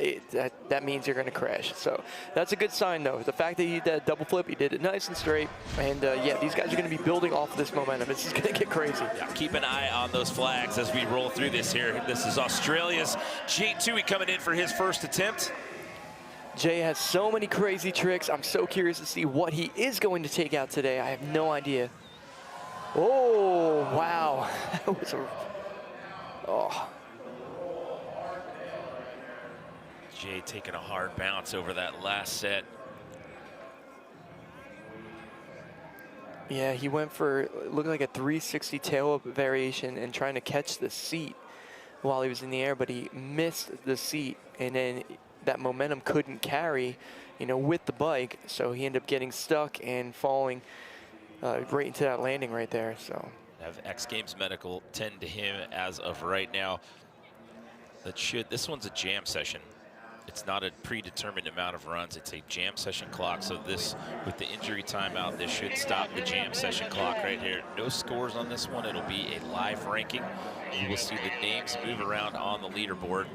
that means you're going to crash. So that's a good sign, though. The fact that he did that double flip, he did it nice and straight. And yeah, these guys are going to be building off of this momentum. This is going to get crazy. Yeah, keep an eye on those flags as we roll through this here. This is Australia's Jay Tui coming in for his first attempt. Jay has so many crazy tricks. I'm so curious to see what he is going to take out today. I have no idea. Oh, wow. That was oh. Jay taking a hard bounce over that last set. Yeah, he went for, looked like a 360 tail up variation and trying to catch the seat while he was in the air, but he missed the seat, and then that momentum couldn't carry, with the bike, so he ended up getting stuck and falling right into that landing right there. So have X Games Medical tend to him as of right now. This one's a jam session. It's not a predetermined amount of runs. It's a jam session clock. So this, with the injury timeout, this should stop the jam session clock right here. No scores on this one. It'll be a live ranking. You will see the names move around on the leaderboard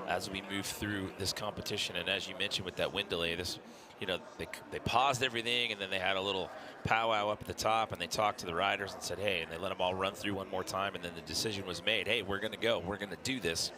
as we move through this competition. And as you mentioned with that wind delay, they paused everything, and then they had a little powwow up at the top, and they talked to the riders and said, hey, and they let them all run through one more time, and then the decision was made, hey, we're gonna go, we're gonna do this.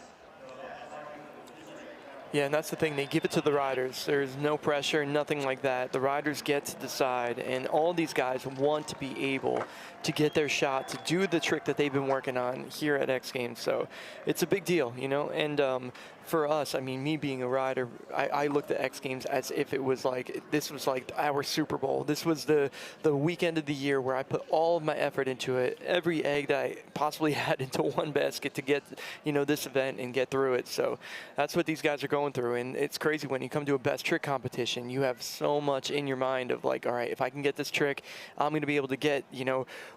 Yeah, and that's the thing, they give it to the riders. There's no pressure, nothing like that. The riders get to decide, and all these guys want to be able to get their shot, to do the trick that they've been working on here at X Games. So it's a big deal, and for us, I mean, me being a rider, I looked at X Games as if it was like, this was like our Super Bowl. This was the weekend of the year where I put all of my effort into it, every egg that I possibly had into one basket to get, this event and get through it. So that's what these guys are going through, and it's crazy when you come to a best trick competition. You have so much in your mind of like, all right, if I can get this trick, I'm going to be able to get,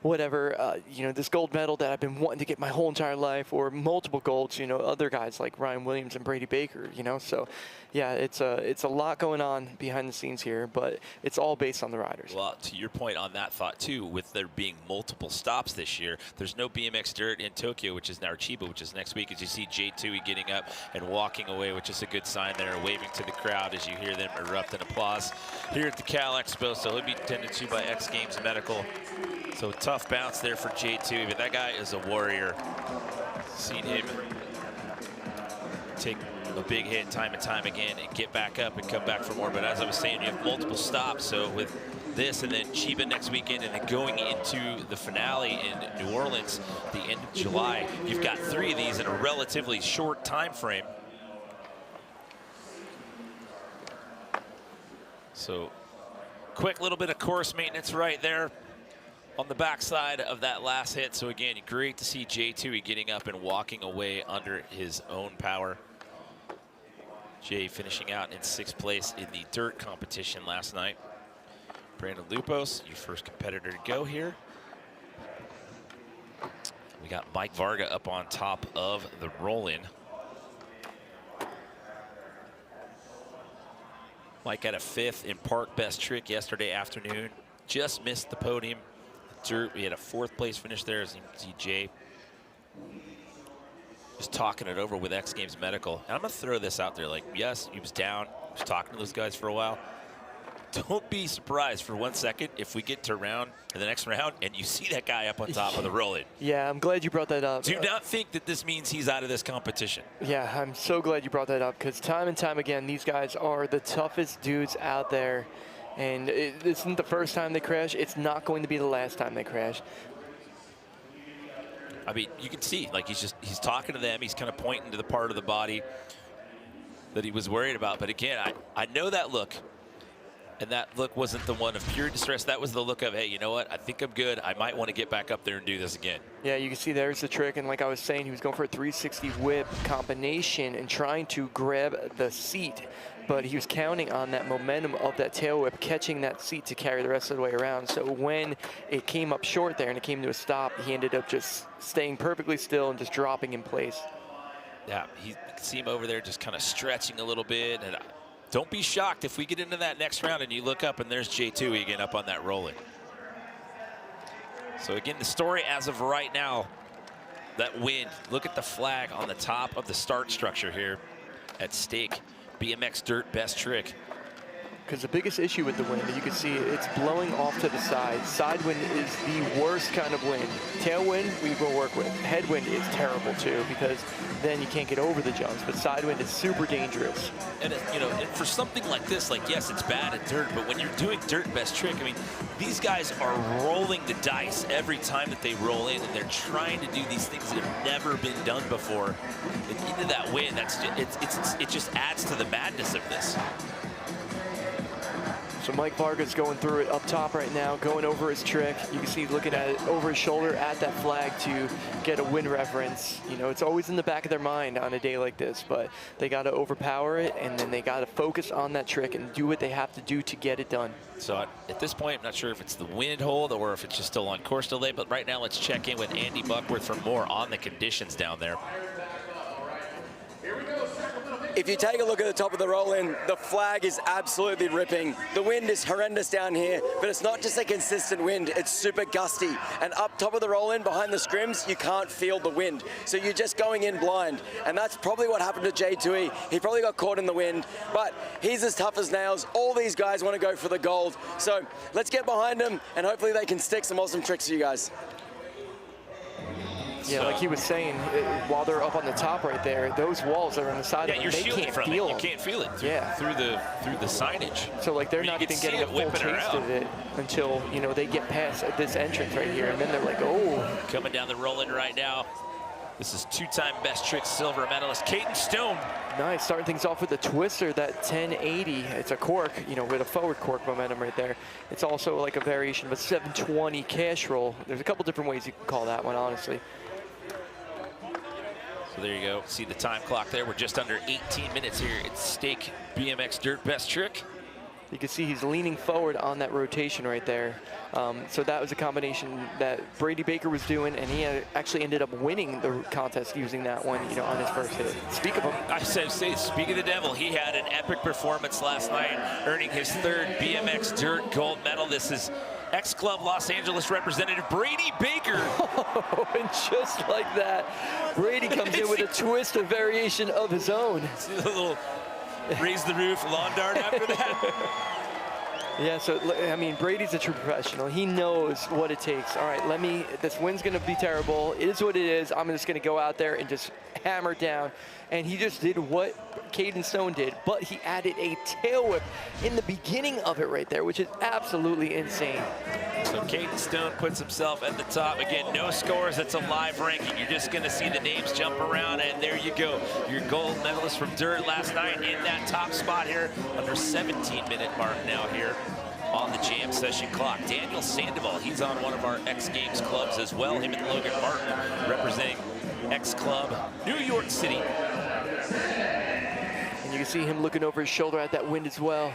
whatever, this gold medal that I've been wanting to get my whole entire life, or multiple golds, other guys like Ryan Williams and Brady Baker, so yeah, it's a lot going on behind the scenes here, but it's all based on the riders. Well, to your point on that thought too, with there being multiple stops this year, there's no BMX Dirt in Tokyo, which is now Chiba, which is next week, as you see Jay Tui getting up and walking away, which is a good sign there, waving to the crowd as you hear them erupt in applause here at the Cal Expo. So he'll be tended to by X Games Medical. So tough bounce there for Jay Tui, but that guy is a warrior. Seen him take a big hit time and time again and get back up and come back for more. But as I was saying, you have multiple stops. So with this and then Chiba next weekend and then going into the finale in New Orleans the end of July, you've got 3 of these in a relatively short time frame. So quick little bit of course maintenance right there. on the backside of that last hit. So again, great to see J2 getting up and walking away under his own power. Jay finishing out in 6th place in the dirt competition last night. Brandon Lupos, your first competitor to go here. We got Mike Varga up on top of the roll-in. Mike had a 5th in park best trick yesterday afternoon. Just missed the podium. Dirt, we had a 4th place finish there, as you can see Jay just talking it over with X Games Medical. And I'm gonna throw this out there, like, yes, he was down, he was talking to those guys for a while. Don't be surprised for 1 second if we get to the next round and you see that guy up on top of the roll-in. Yeah, I'm glad you brought that up. Do not think that this means he's out of this competition. Yeah, I'm so glad you brought that up, because time and time again, these guys are the toughest dudes out there. And it isn't the first time they crash. It's not going to be the last time they crash. I mean, you can see, like, he's talking to them. He's kind of pointing to the part of the body that he was worried about. But again, I know that look. And that look wasn't the one of pure distress. That was the look of, hey, you know what? I think I'm good. I might want to get back up there and do this again. Yeah, you can see there's the trick. And like I was saying, he was going for a 360 whip combination and trying to grab the seat. But he was counting on that momentum of that tail whip, catching that seat to carry the rest of the way around. So when it came up short there and it came to a stop, he ended up just staying perfectly still and just dropping in place. Yeah, you can see him over there just kind of stretching a little bit. And don't be shocked if we get into that next round and you look up and there's J2 again up on that rolling. So again, the story as of right now, that wind, look at the flag on the top of the start structure here at stake. BMX Dirt Best Trick. Because the biggest issue with the wind, you can see it's blowing off to the side. Side wind is the worst kind of wind. Tailwind, we will work with. Headwind is terrible too, because then you can't get over the jumps. But side wind is super dangerous. And you know, and for something like this, like, yes, it's bad at dirt, but when you're doing Dirt Best Trick, I mean, these guys are rolling the dice every time that they roll in, and they're trying to do these things that have never been done before. And into that wind, that's just, it just adds to the madness of this. So Mike Varga's going through it up top right now, going over his trick. You can see looking at it over his shoulder at that flag to get a wind reference. You know, it's always in the back of their mind on a day like this, but they got to overpower it, and then they got to focus on that trick and do what they have to do to get it done. So at this point, I'm not sure if it's the wind hold or if it's just still on course delay, but right now let's check in with Andy Buckworth for more on the conditions down there. If you take a look at the top of the roll-in, the flag is absolutely ripping. The wind is horrendous down here, but it's not just a consistent wind, it's super gusty. And up top of the roll-in, behind the scrims, you can't feel the wind. So you're just going in blind. And that's probably what happened to J2E. He probably got caught in the wind, but he's as tough as nails. All these guys want to go for the gold. So let's get behind him, and hopefully they can stick some awesome tricks for you guys. Yeah, like he was saying, while they're up on the top right there, those walls are on the side of them. They can't feel them. You can't feel it through the signage. So like they're not even getting a full taste of it until, you know, they get past this entrance right here, and then they're like, oh. Coming down the roll-in right now. This is two-time Best Trick silver medalist Caden Stone. Nice, starting things off with a twister, that 1080. It's a cork, you know, with a forward cork momentum right there. It's also like a variation of a 720 cash roll. There's a couple different ways you can call that one, honestly. So there you go. See the time clock there. We're just under 18 minutes here at stake. BMX Dirt Best Trick. You can see he's leaning forward on that rotation right there. So that was a combination that Brady Baker was doing, and he actually ended up winning the contest using that one, you know, on his first hit. Speak of him. I said, speak of the devil, he had an epic performance last night, earning his 3rd BMX Dirt gold medal. This is X-Club Los Angeles representative Brady Baker. Oh, and just like that, Brady comes in with a twist, a variation of his own. See the little raise the roof lawn dart after that. Yeah, so, I mean, Brady's a true professional. He knows what it takes. All right, this wind's going to be terrible. It is what it is. I'm just going to go out there and just hammer down. And he just did what Caden Stone did, but he added a tail whip in the beginning of it right there, which is absolutely insane. So Caden Stone puts himself at the top. Again, no scores. It's a live ranking. You're just going to see the names jump around, and there you go. Your gold medalist from Dirt last night in that top spot here, under 17-minute mark now here on on the jam session clock. Daniel Sandoval, he's on one of our X Games clubs as well. Him and Logan Martin representing X Club, New York City. And you can see him looking over his shoulder at that wind as well.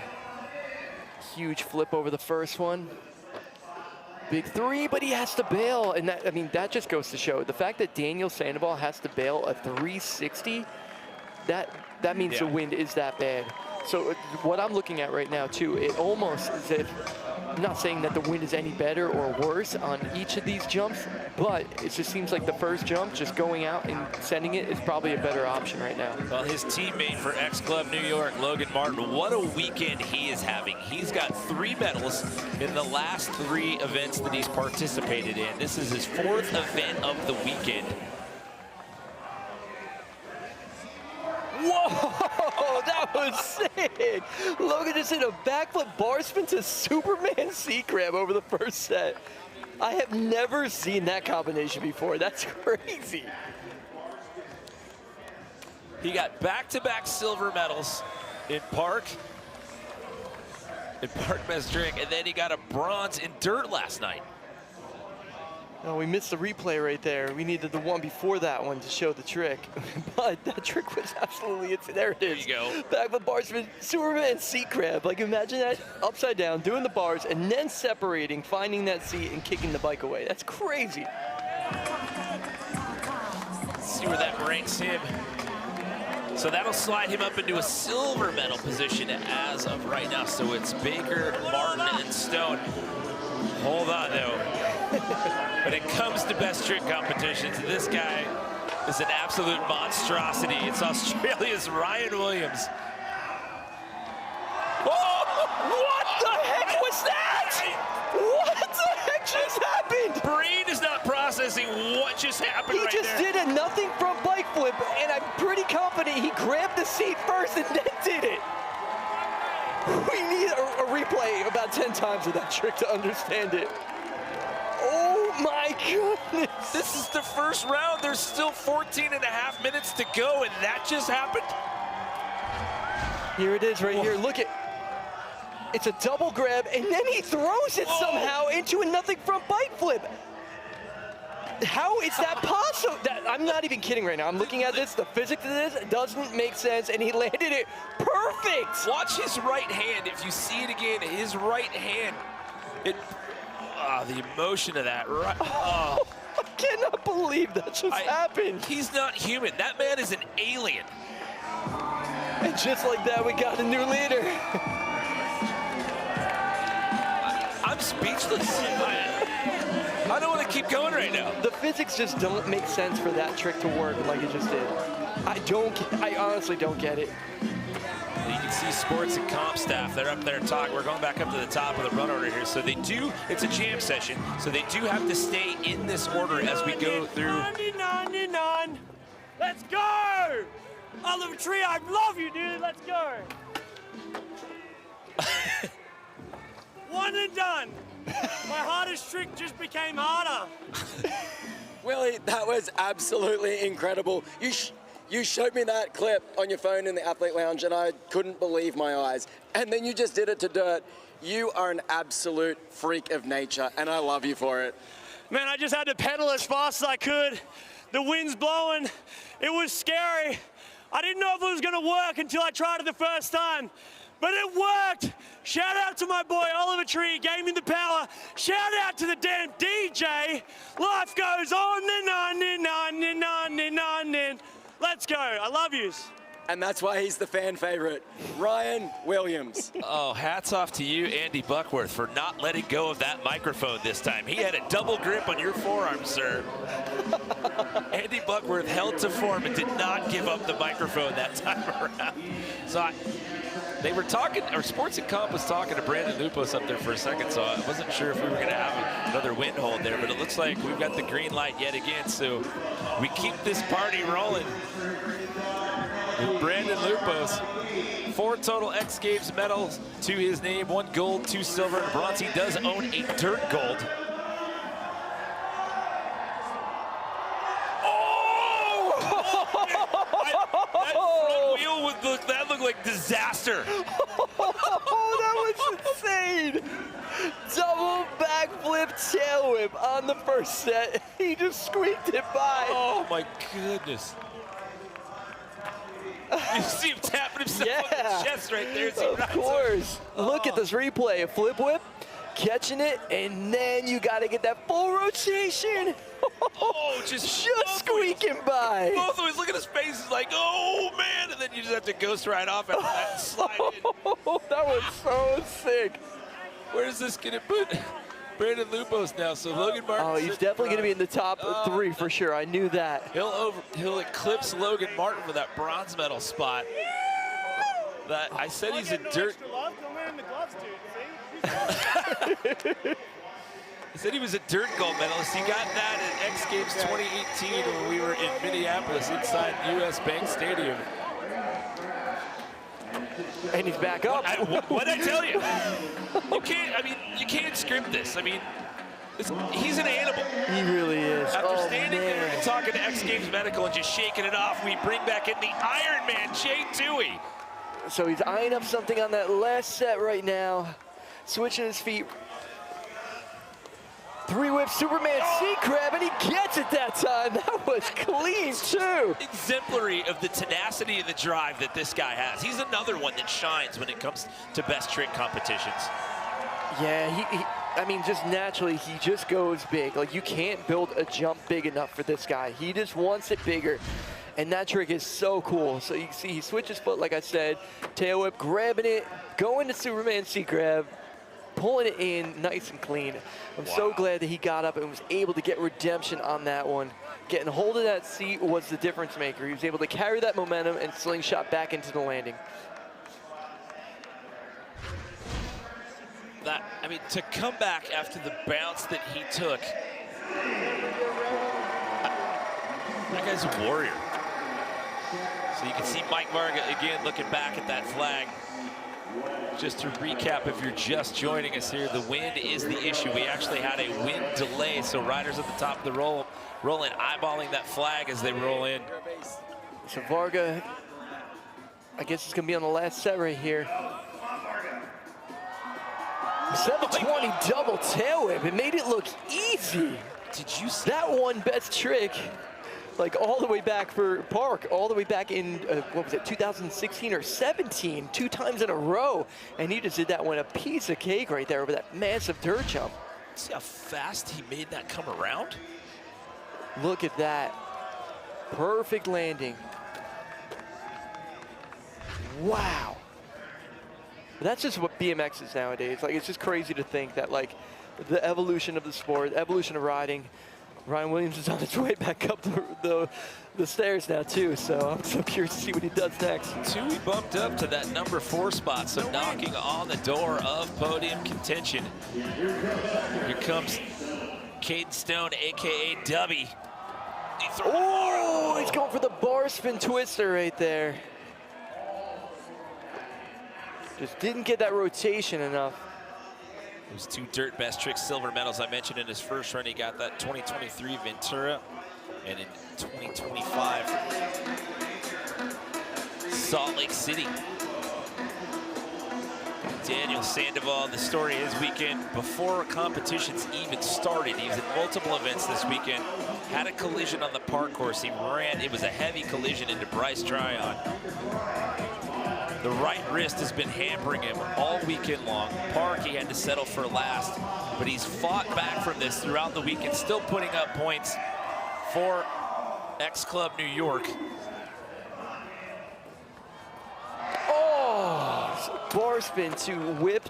Huge flip over the first one. Big three, but he has to bail. And that, I mean, that just goes to show the fact that Daniel Sandoval has to bail a 360, that means the wind is that bad. So what I'm looking at right now too, it almost as if, I'm not saying that the wind is any better or worse on each of these jumps, but it just seems like the first jump, just going out and sending it, is probably a better option right now. Well, his teammate for X Club New York, Logan Martin, what a weekend he is having. He's got 3 medals in the last 3 events that he's participated in. This is his 4th event of the weekend. Whoa, that was sick. Logan just hit a backflip bar spin to Superman C-Crab over the first set. I have never seen that combination before. That's crazy. He got back-to-back silver medals in Park Best Trick, and then he got a bronze in Dirt last night. Oh, we missed the replay right there. We needed the one before that one to show the trick. But that trick was absolutely, there it is. There you go. Backflip bar spin, Superman seat crab. Like, imagine that upside down, doing the bars, and then separating, finding that seat, and kicking the bike away. That's crazy. Let's see where that ranks him. So that'll slide him up into a silver medal position as of right now. So it's Baker, Martin, and Stone. Hold on, though. When it comes to best trick competitions, this guy is an absolute monstrosity. It's Australia's Ryan Williams. Oh, what the heck was that? What the heck just happened? Brain is not processing what just happened right there. He just did a nothing front bike flip, and I'm pretty confident he grabbed the seat first and then did it. We need a replay about 10 times of that trick to understand it. Oh my goodness. This is the first round. There's still 14.5 minutes to go, and that just happened. Here it is right here. Look at, it's a double grab, and then he throws it somehow into a nothing front bike flip. How is that possible? I'm not even kidding right now. I'm looking at this. The physics of this doesn't make sense, and he landed it perfect. Watch his right hand. If you see it again, his right hand. The emotion of that. Right. I cannot believe that just happened. He's not human. That man is an alien. And just like that, we got a new leader. I'm speechless. I don't want to keep going right now. The physics just don't make sense for that trick to work like it just did. I honestly don't get it. You can see sports and comp staff, they're up there talking. We're going back up to the top of the run order here. So they do, it's a jam session, so they do have to stay in this order as we go through. 99. Let's go! Oliver Tree, I love you, dude. Let's go. One and done. My hardest trick just became harder. Willie, that was absolutely incredible. You showed me that clip on your phone in the Athlete Lounge, and I couldn't believe my eyes. And then you just did it to dirt. You are an absolute freak of nature, and I love you for it. Man, I just had to pedal as fast as I could. The wind's blowing. It was scary. I didn't know if it was going to work until I tried it the first time. But it worked. Shout out to my boy Oliver Tree, gave me the power. Shout out to the damn DJ. Life goes on. Let's go. I love yous. And that's why he's the fan favorite, Ryan Williams. Oh, hats off to you, Andy Buckworth, for not letting go of that microphone this time. He had a double grip on your forearm, sir. Andy Buckworth held to form and did not give up the microphone that time around. So they were talking, or Sports and Comp was talking to Brandon Lupos up there for a second, so I wasn't sure if we were going to have another wind hold there, but it looks like we've got the green light yet again, so we keep this party rolling. Brandon Lupos, 4 total X Games medals to his name, 1 gold, 2 silver, and bronze. He does own a dirt gold. That wheel that looked like disaster. Oh, that was insane. clean. Double backflip tail whip on the first set. He just squeaked it by. Oh my goodness. You see him tapping himself on the chest right there. Of course. Look at this replay. A flip whip, catching it, and then you got to get that full rotation. Oh, just squeaking by. Both of us, look at his face. He's like, oh man, and then you just have to ghost right off after that and slide in. That was so sick. Where does this get it put? Brandon Lupos now, so Logan Martin. Oh, he's definitely going to be in the top 3 for sure. I knew that. He'll eclipse Logan Martin for that bronze medal spot. That I said he's a dirt. I said he was a dirt gold medalist. He got that at X Games 2018 when we were in Minneapolis inside US Bank Stadium. And he's back up. What'd I tell you? You can't script this. I mean, he's an animal. He really is. After standing there and talking to X Games Medical and just shaking it off, we bring back in the Iron Man, Jay Dewey. So he's eyeing up something on that last set right now. Switching his feet. 3-whip Superman C-crab, and he gets it that time. That was clean, too. Exemplary of the tenacity and the drive that this guy has. He's another one that shines when it comes to best trick competitions. Yeah, I mean, just naturally, he just goes big. Like, you can't build a jump big enough for this guy. He just wants it bigger. And that trick is so cool. So you see, he switches foot, like I said, tail whip, grabbing it, going to Superman C-grab, pulling it in nice and clean. I'm so glad that he got up and was able to get redemption on that one. Getting hold of that seat was the difference maker. He was able to carry that momentum and slingshot back into the landing. To come back after the bounce that he took, that guy's a warrior. So you can see Mike Varga again looking back at that flag. Just to recap, if you're just joining us here, the wind is the issue. We actually had a wind delay, so riders at the top of the rolling, eyeballing that flag as they roll in. So Varga, I guess it's going to be on the last set right here. 720 double tail whip. It made it look easy. Did you see that one best trick? Like all the way back for Park, all the way back in, what was it, 2016 or 17, 2 times in a row. And he just did that one, a piece of cake right there over that massive dirt jump. See how fast he made that come around? Look at that. Perfect landing. Wow. That's just what BMX is nowadays. Like, it's just crazy to think that, like, the evolution of the sport, the evolution of riding. Ryan Williams is on his way back up the stairs now, too, so I'm so curious to see what he does next. Tui bumped up to that number 4 spot, so knocking on the door of podium contention. Here comes Caden Stone, a.k.a. Dubby. Oh, he's going for the bar spin twister right there. Just didn't get that rotation enough. Those 2 dirt best trick silver medals I mentioned in his first run. He got that 2023 Ventura, and in 2025 Salt Lake City. Daniel Sandoval, the story his weekend before competitions even started. He was at multiple events this weekend. Had a collision on the park course. He ran. It was a heavy collision into Bryce Tryon. The right wrist has been hampering him all weekend long. Park, he had to settle for last, but he's fought back from this throughout the weekend, still putting up points for X Club New York. Oh, bar spin to whip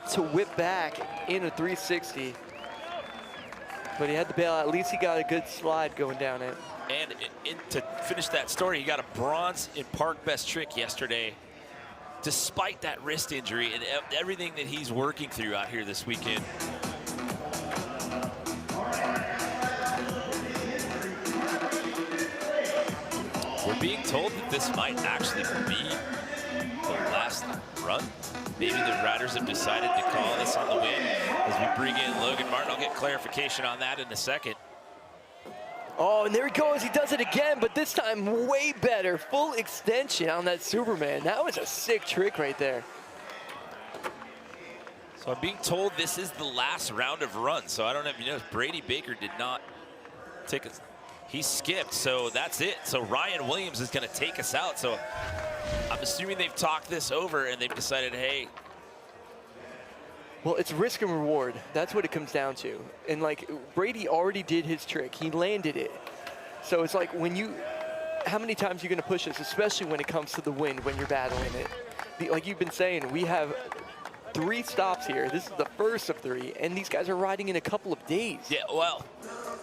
back in a 360. But he had to bail out. At least he got a good slide going down it. And to finish that story, he got a bronze in Park Best Trick yesterday, despite that wrist injury and everything that he's working through out here this weekend. We're being told that this might actually be the last run. Maybe the riders have decided to call this on the win as we bring in Logan Martin. I'll get clarification on that in a second. Oh, and there he goes. He does it again, but this time way better. Full extension on that Superman. That was a sick trick right there. So I'm being told this is the last round of runs. So I don't know if you know, Brady Baker did not take us. He skipped, so that's it. So Ryan Williams is going to take us out. So I'm assuming they've talked this over and they've decided, hey. Well, it's risk and reward. That's what it comes down to. And like Brady already did his trick. He landed it. So it's like when you, how many times are you going to push this, especially when it comes to the wind, when you're battling it? Like you've been saying, we have 3 stops here. This is the first of 3, and these guys are riding in a couple of days. Yeah, well,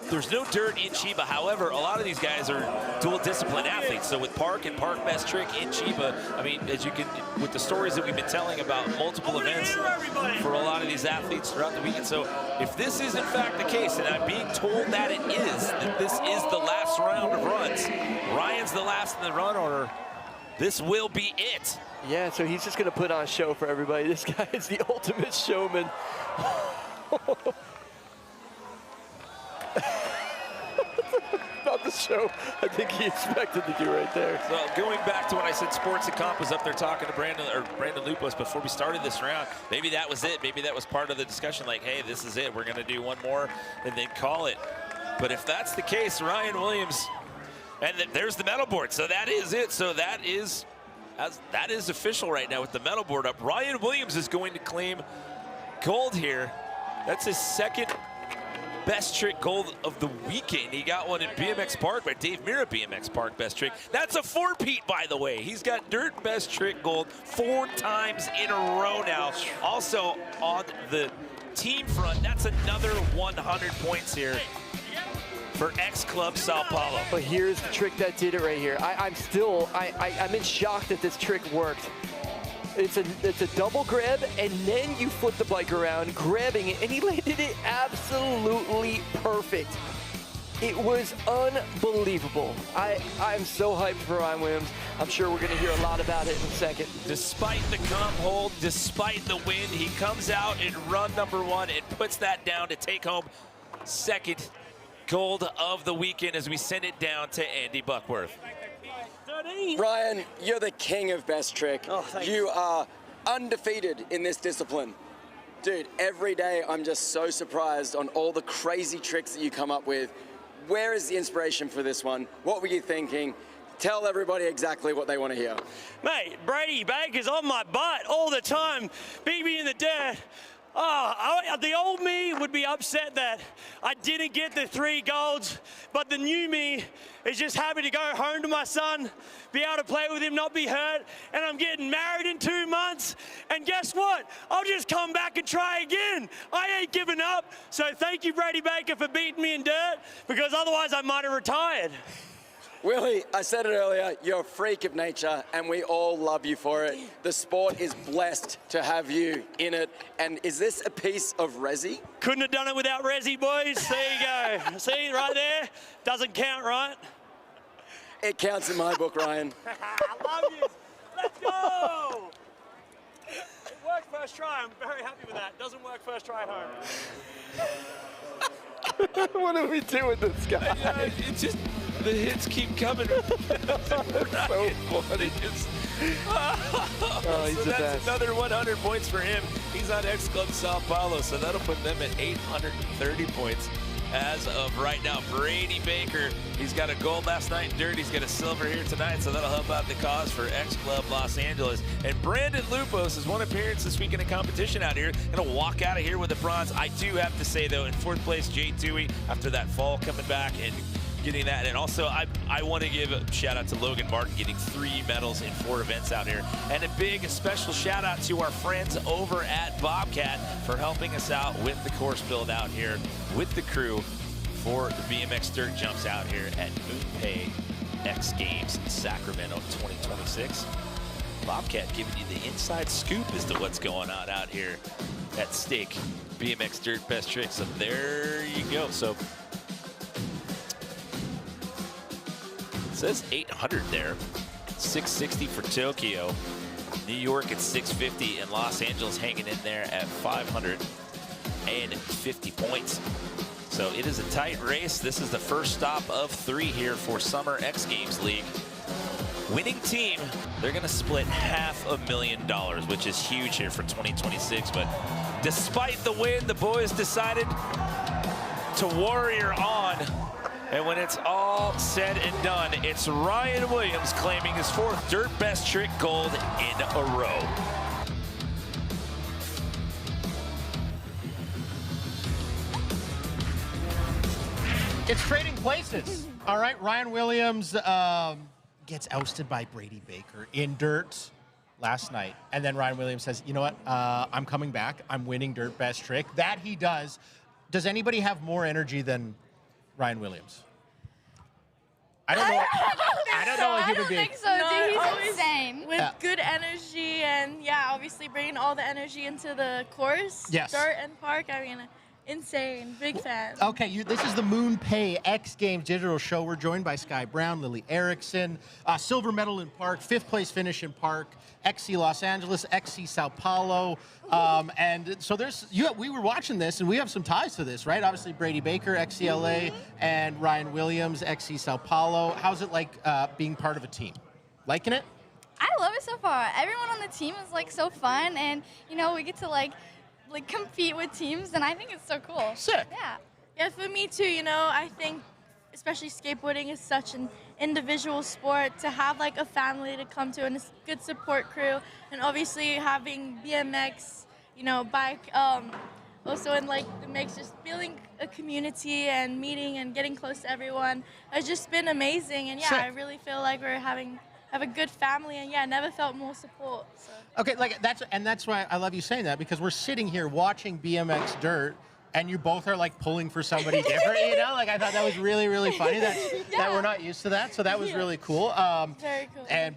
there's no dirt in Chiba. However, a lot of these guys are dual discipline athletes. So with Park and Park Best Trick in Chiba, I mean, as you can, with the stories that we've been telling about multiple events for a lot of these athletes throughout the weekend. So if this is in fact the case, and I'm being told that it is, that this is the last round of runs, Ryan's the last in the run order, this will be it. Yeah, so he's just going to put on a show for everybody. This guy is the ultimate showman. Not the show I think he expected to do right there. So going back to when I said Sports and Comp was up there talking to Brandon Lupos before we started this round, maybe that was it. Maybe that was part of the discussion, like, hey, this is it. We're going to do one more and then call it. But if that's the case, Ryan Williams, and there's the medal board. So that is it. So that is official right now with the medal board up. Ryan Williams is going to claim gold here. That's his second best trick gold of the weekend. He got one in BMX Park by Dave Mira BMX Park Best Trick. That's a 4-peat, by the way. He's got dirt best trick gold 4 times in a row now. Also on the team front, that's another 100 points here for X Club Sao Paulo. But here's the trick that did it right here. I'm in shock that this trick worked. It's a double grab, and then you flip the bike around, grabbing it, and he landed it absolutely perfect. It was unbelievable. I'm so hyped for Ryan Williams. I'm sure we're going to hear a lot about it in a second. Despite the comp hold, despite the wind, he comes out in run number 1 and puts that down to take home second gold of the weekend as we send it down to Andy Buckworth. Ryan, you're the king of best trick. Oh, thanks. You are undefeated in this discipline. Dude, every day I'm just so surprised on all the crazy tricks that you come up with. Where is the inspiration for this one? What were you thinking? Tell everybody exactly what they want to hear. Mate, Brady Baker's on my butt all the time, beat me in the dirt. Oh, the old me would be upset that I didn't get the 3 golds, but the new me is just happy to go home to my son, be able to play with him, not be hurt, and I'm getting married in 2 months, and guess what? I'll just come back and try again. I ain't giving up, so thank you, Brady Baker, for beating me in dirt, because otherwise I might have retired. Willie, I said it earlier, you're a freak of nature, and we all love you for it. The sport is blessed to have you in it. And is this a piece of resi? Couldn't have done it without resi, boys. There you go. See, right there? Doesn't count, right? It counts in my book, Ryan. I love you. Let's go. It worked first try. I'm very happy with that. Doesn't work first try at home. What do we do with this guy? It's just, the hits keep coming. So funny. So that's another 100 points for him. He's on X Club Sao Paulo, so that'll put them at 830 points as of right now. Brady Baker, he's got a gold last night in dirt. He's got a silver here tonight, so that'll help out the cause for X Club Los Angeles. And Brandon Lupos has one appearance this week in a competition out here. Gonna walk out of here with a bronze. I do have to say, though, in 4th place, Jay Dewey, after that fall coming back and getting that. And also, I want to give a shout out to Logan Martin getting 3 medals in 4 events out here. And a big special shout out to our friends over at Bobcat for helping us out with the course build out here with the crew for the BMX Dirt Jumps out here at MoonPay X Games Sacramento 2026. Bobcat giving you the inside scoop as to what's going on out here at stake. BMX Dirt Best Tricks. So there you go. So it says 800 there. 660 for Tokyo. New York at 650 and Los Angeles hanging in there at 550 points. So it is a tight race. This is the first stop of 3 here for Summer X Games League. Winning team, they're going to split $500,000, which is huge here for 2026, but Despite the win, the boys decided to warrior on. And when it's all said and done, it's Ryan Williams claiming his 4th Dirt Best Trick gold in a row. It's trading places. All right, Ryan Williams gets ousted by Brady Baker in dirt last night. And then Ryan Williams says, you know what, I'm coming back. I'm winning Dirt Best Trick. That he does. Does anybody have more energy than Ryan Williams? I don't know. I don't know a human being. I don't think so, dude. He's always insane. With good energy and, yeah, obviously bringing all the energy into the course. Yes. Dirt and park, I mean, insane. Big fan. Okay, this is the MoonPay X Games digital show. We're joined by Sky Brown, Lily Erickson, silver medal in park, 5th place finish in park, XC Los Angeles, XC Sao Paulo. And so we were watching this, and we have some ties to this, right? Obviously, Brady Baker, XCLA, and Ryan Williams, XC Sao Paulo. How's it like being part of a team? Liking it? I love it so far. Everyone on the team is like so fun, and we get to like compete with teams, and I think it's so cool. Sick. Yeah, for me too, I think especially skateboarding is such an individual sport. To have like a family to come to and a good support crew, and obviously having BMX, bike, also in like the mix, just building a community and meeting and getting close to everyone has just been amazing. And yeah, Sick. I really feel like we're have a good family, and yeah, never felt more support. So. Okay, that's why I love you saying that, because we're sitting here watching BMX dirt, and you both are like pulling for somebody different, Like I thought that was really, really funny that we're not used to that. So that was really cool. Very cool. And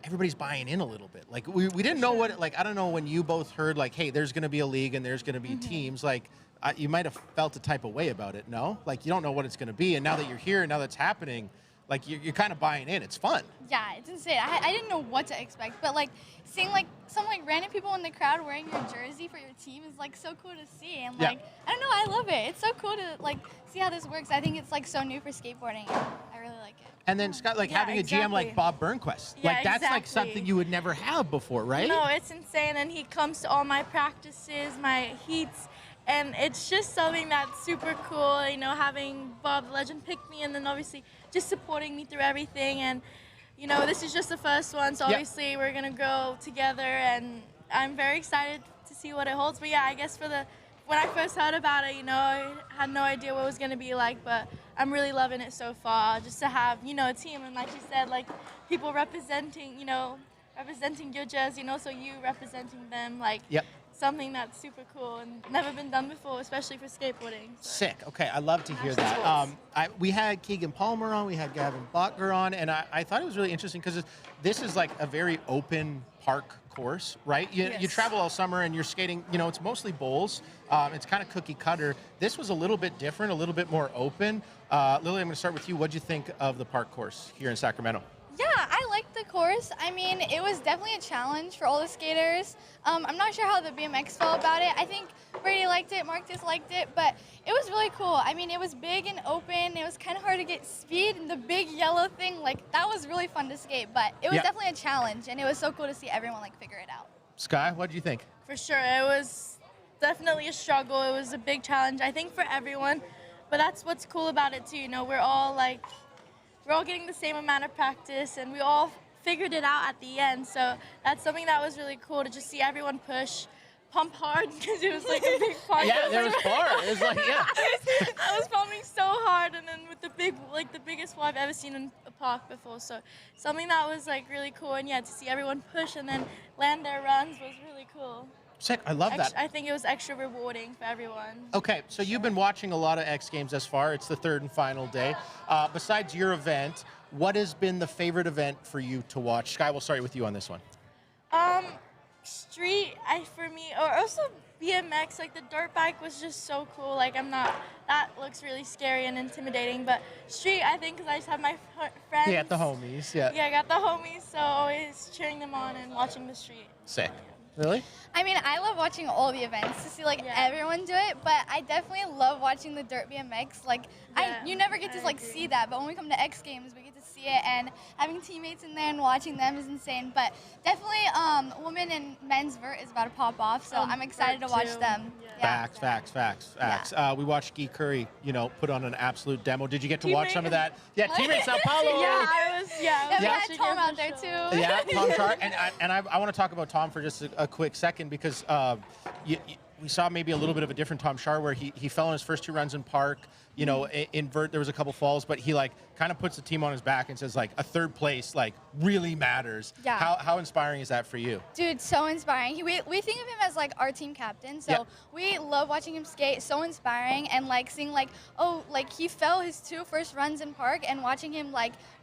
everybody's buying in a little bit. Like we didn't know what I don't know when you both heard like, hey, there's going to be a league and there's going to be teams. Like you might have felt a type of way about it. No, like you don't know what it's going to be, and now that you're here and now that's happening, like you're kind of buying in. It's fun. Yeah, it's insane. I didn't know what to expect, but like seeing like some like random people in the crowd wearing your jersey for your team is like so cool to see. And like I don't know, I love it. It's so cool to like see how this works. I think it's like so new for skateboarding. I really like it. And then Scott, like having a GM like Bob Burnquist, Yeah, like that's like something you would never have before, right? No, it's insane, and he comes to all my practices, my heats. And it's just something that's super cool, having Bob the Legend pick me, and then obviously just supporting me through everything. And, this is just the first one, so obviously we're going to grow together, and I'm very excited to see what it holds. But yeah, I guess when I first heard about it, I had no idea what it was going to be like, but I'm really loving it so far, just to have, a team. And like you said, like people representing, representing your jersey, so you representing them, like something that's super cool and never been done before, especially for skateboarding. So. Sick. Okay, I love to hear that. We had Keegan Palmer on, we had Gavin Butker on, and I thought it was really interesting because this is like a very open park course, right? You travel all summer and you're skating, it's mostly bowls. It's kind of cookie cutter. This was a little bit different, a little bit more open. Lily, I'm going to start with you. What'd you think of the park course here in Sacramento? Yeah, I liked the course. I mean, it was definitely a challenge for all the skaters. I'm not sure how the BMX felt about it. I think Brady liked it, Marcus liked it, but it was really cool. I mean, it was big and open. It was kind of hard to get speed, and the big yellow thing, like, that was really fun to skate, but it was definitely a challenge, and it was so cool to see everyone, like, figure it out. Sky, what did you think? For sure, it was definitely a struggle. It was a big challenge, I think, for everyone, but that's what's cool about it, too. We're all getting the same amount of practice, and we all figured it out at the end. So that's something that was really cool to just see everyone push, pump hard, because it was like a big park. Yeah, there was bar. It was like, I was pumping so hard, and then with the biggest wall I've ever seen in a park before. So something that was like really cool, and to see everyone push and then land their runs was really cool. Sick, I love that. I think it was extra rewarding for everyone. Okay, so you've been watching a lot of X Games thus far. It's the 3rd and final day. Besides your event, what has been the favorite event for you to watch? Sky, we'll start with you on this one. Street, for me, or also BMX, like the dirt bike was just so cool. Like that looks really scary and intimidating, but street, I think, because I just have my friends. Yeah, the homies, Yeah, I got the homies, so always cheering them on and watching the street. Sick. Really? I mean, I love watching all the events to see like everyone do it, but I definitely love watching the dirt BMX. Like, you never get to like see that, but when we come to X Games, we get to see it, and having teammates in there and watching them is insane. But definitely, women and men's vert is about to pop off, so I'm excited to watch them. Yeah. Facts. We watched Guy Curry, put on an absolute demo. Did you get to watch some of that? Yeah, teammate Sao Paulo. We had Tom out there too. Yeah, Tom Sharp. And I want to talk about Tom for just a quick second because we saw maybe a little bit of a different Tom Sharp where he fell on his first 2 runs in park. In vert there was a couple falls, but he kind of puts the team on his back and says a 3rd place really matters. Yeah. How inspiring is that for you? Dude, so inspiring. We think of him as our team captain, so we love watching him skate. So inspiring, and seeing he fell his 2 first runs in park, and watching him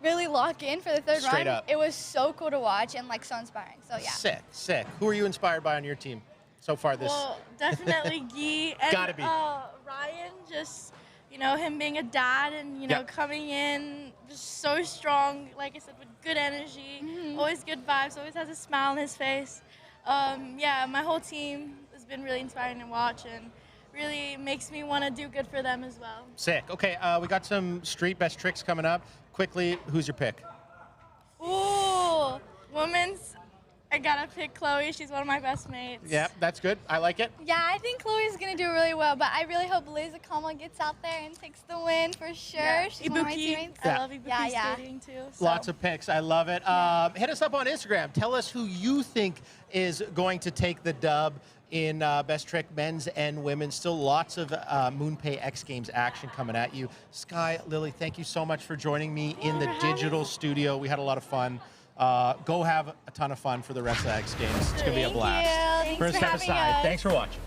really lock in for the 3rd Straight run. Up. It was so cool to watch and so inspiring. So yeah. Sick. Who are you inspired by on your team so far this? Well, definitely Guy and Gotta be. Ryan. Just him being a dad and coming in just so strong. Like I said, with good energy, always good vibes. Always has a smile on his face. My whole team has been really inspiring to watch and really makes me want to do good for them as well. Sick. Okay, we got some street best tricks coming up. Quickly, who's your pick? Ooh, women's. I gotta pick Chloe. She's one of my best mates. Yeah, that's good. I like it. Yeah, I think Chloe's gonna do really well, but I really hope Liz Akama gets out there and takes the win for sure. Yeah. She's one of my teammates. I love Ibuki skating too. So. Lots of picks. I love it. Hit us up on Instagram. Tell us who you think is going to take the dub in Best Trick, men's and women's. Still lots of MoonPay X Games action coming at you. Sky, Lily, thank you so much for joining me in the digital studio. We had a lot of fun. Go have a ton of fun for the rest of the X Games. It's going to be a blast. Thanks First for step having aside. us. Thanks for watching.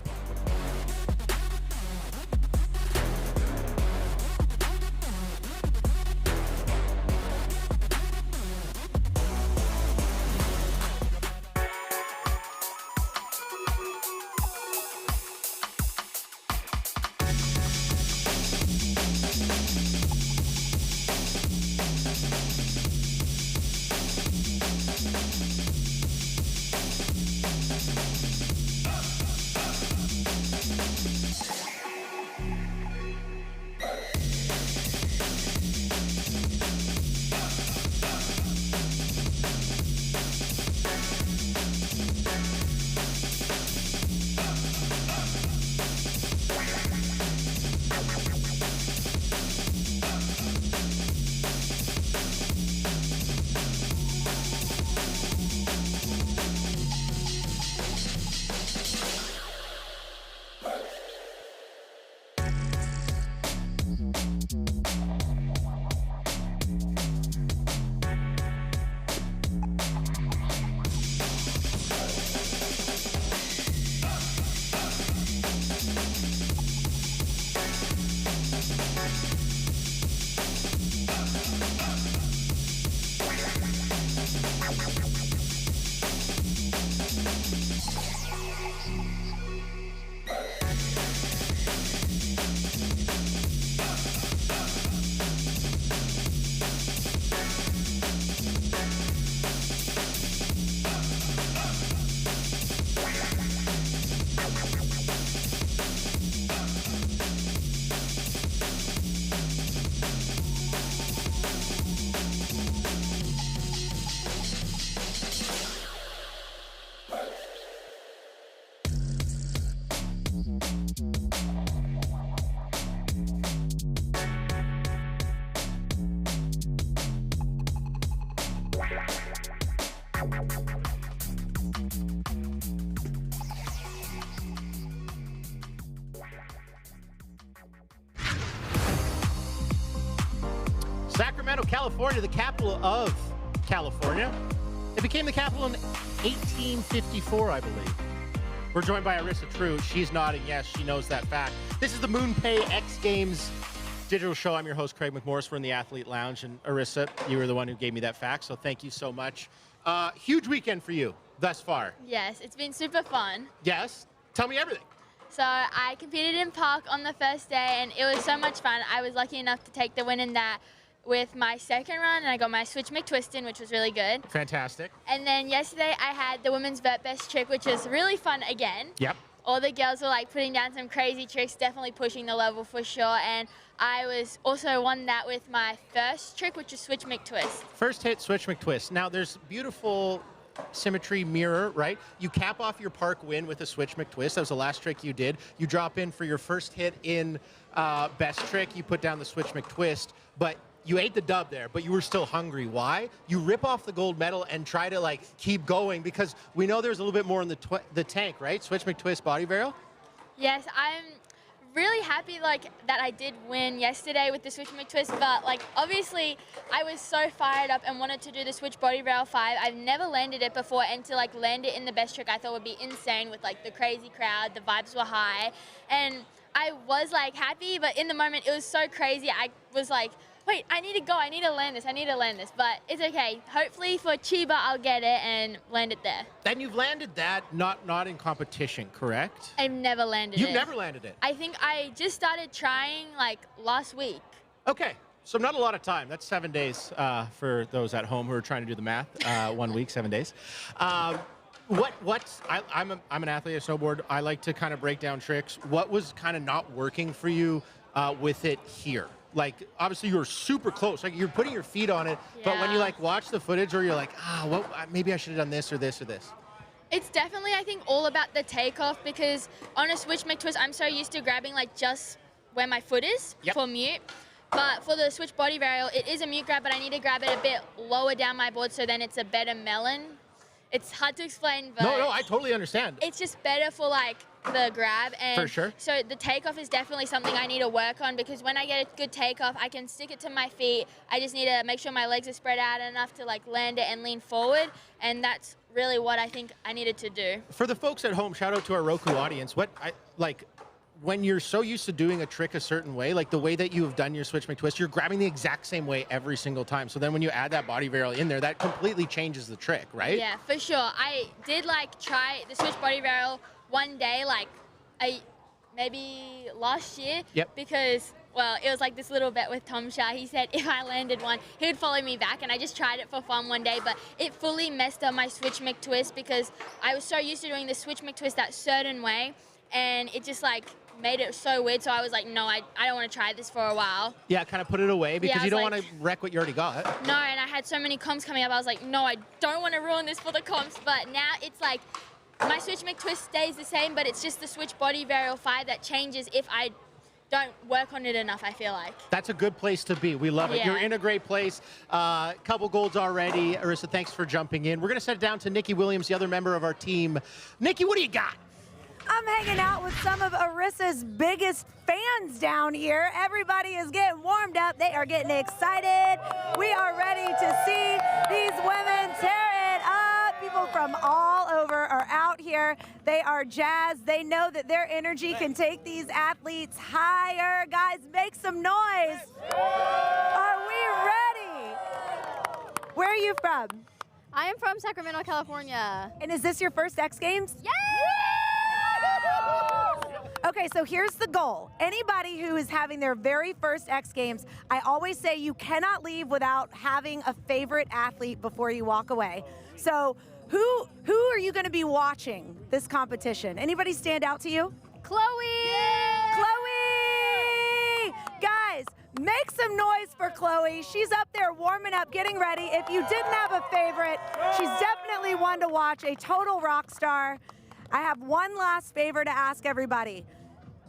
Sacramento, California, the capital of California. It became the capital in 1854, I believe. We're joined by Arissa True. She's nodding yes, she knows that fact. This is the MoonPay X Games digital show. I'm your host, Craig McMorris. We're in the Athlete Lounge. And Arissa, you were the one who gave me that fact, so thank you so much. Huge weekend for you thus far. Yes, it's been super fun. Yes? Tell me everything. So I competed in park on the first day, and it was so much fun. I was lucky enough to take the win in that. with my second run, and I got my switch McTwist in, which was really good. Fantastic. And then yesterday I had the women's vert best trick, which was really fun again. Yep. All the girls were like putting down some crazy tricks, definitely pushing the level for sure. And I was also won that with my first trick, which is switch McTwist. First hit, switch McTwist. Now there's beautiful symmetry mirror, right? You cap off your park win with a switch McTwist. That was the last trick you did. You drop in for your first hit in best trick. You put down the switch McTwist, but you ate the dub there, but you were still hungry. Why? You rip off the gold medal and try to like keep going because we know there's a little bit more in the tank, right? Switch McTwist body barrel. Yes, I'm really happy like that I did win yesterday with the switch McTwist, but like obviously I was so fired up and wanted to do the switch body rail 5. I've never landed it before, and to like land it in the best trick I thought would be insane with like the crazy crowd, the vibes were high, and I was like happy, but in the moment it was so crazy. I was like, wait, I need to go, I need to land this, but it's okay. Hopefully for Chiba, I'll get it and land it there. And you've landed that not in competition, correct? I've never landed it. You've never landed it? I think I just started trying like last week. Okay, so not a lot of time. That's 7 days for those at home who are trying to do the math. 1 week, 7 days. I'm an athlete at snowboard. I like to kind of break down tricks. What was kind of not working for you with it here? Like, obviously you were super close. Like, you're putting your feet on it, but when you like watch the footage, or you're like, maybe I should have done this or this or this. It's definitely, I think, all about the takeoff, because on a switch McTwist, I'm so used to grabbing like just where my foot is for mute. But for the switch body varial, it is a mute grab, but I need to grab it a bit lower down my board, so then it's a better melon. It's hard to explain, but no, I totally understand. It's just better for like the grab, and for sure. So the takeoff is definitely something I need to work on, because when I get a good takeoff, I can stick it to my feet. I just need to make sure my legs are spread out enough to like land it and lean forward, and that's really what I think I needed to do. For the folks at home, shout out to our Roku audience. When you're so used to doing a trick a certain way, like the way that you have done your switch McTwist, you're grabbing the exact same way every single time. So then when you add that body varial in there, that completely changes the trick, right? Yeah, for sure. I did like try the switch body varial one day, like maybe last year. Yep. Because, well, it was like this little bet with Tom Shah. He said if I landed one, he would follow me back, and I just tried it for fun one day, but it fully messed up my switch McTwist because I was so used to doing the switch McTwist that certain way, and it just like made it so weird. So I was like, no, I don't want to try this for a while. Yeah, kind of put it away because you don't like, want to wreck what you already got. No, and I had so many comps coming up. I was like, no, I don't want to ruin this for the comps. But now it's like my switch McTwist stays the same, but it's just the switch body varial 5 that changes if I don't work on it enough, I feel like. That's a good place to be. We love it. Yeah. You're in a great place. Couple golds already. Arissa, thanks for jumping in. We're going to set it down to Nikki Williams, the other member of our team. Nikki, what do you got? I'm hanging out with some of Arissa's biggest fans down here. Everybody is getting warmed up. They are getting excited. We are ready to see these women tear it up. People from all over are out here. They are jazzed. They know that their energy can take these athletes higher. Guys, make some noise. Are we ready? Where are you from? I am from Sacramento, California. And is this your first X Games? Yay! Okay, so here's the goal. Anybody who is having their very first X Games, I always say you cannot leave without having a favorite athlete before you walk away. So who are you gonna be watching this competition? Anybody stand out to you? Chloe! Yay! Chloe! Guys, make some noise for Chloe. She's up there warming up, getting ready. If you didn't have a favorite, she's definitely one to watch, a total rock star. I have one last favor to ask everybody.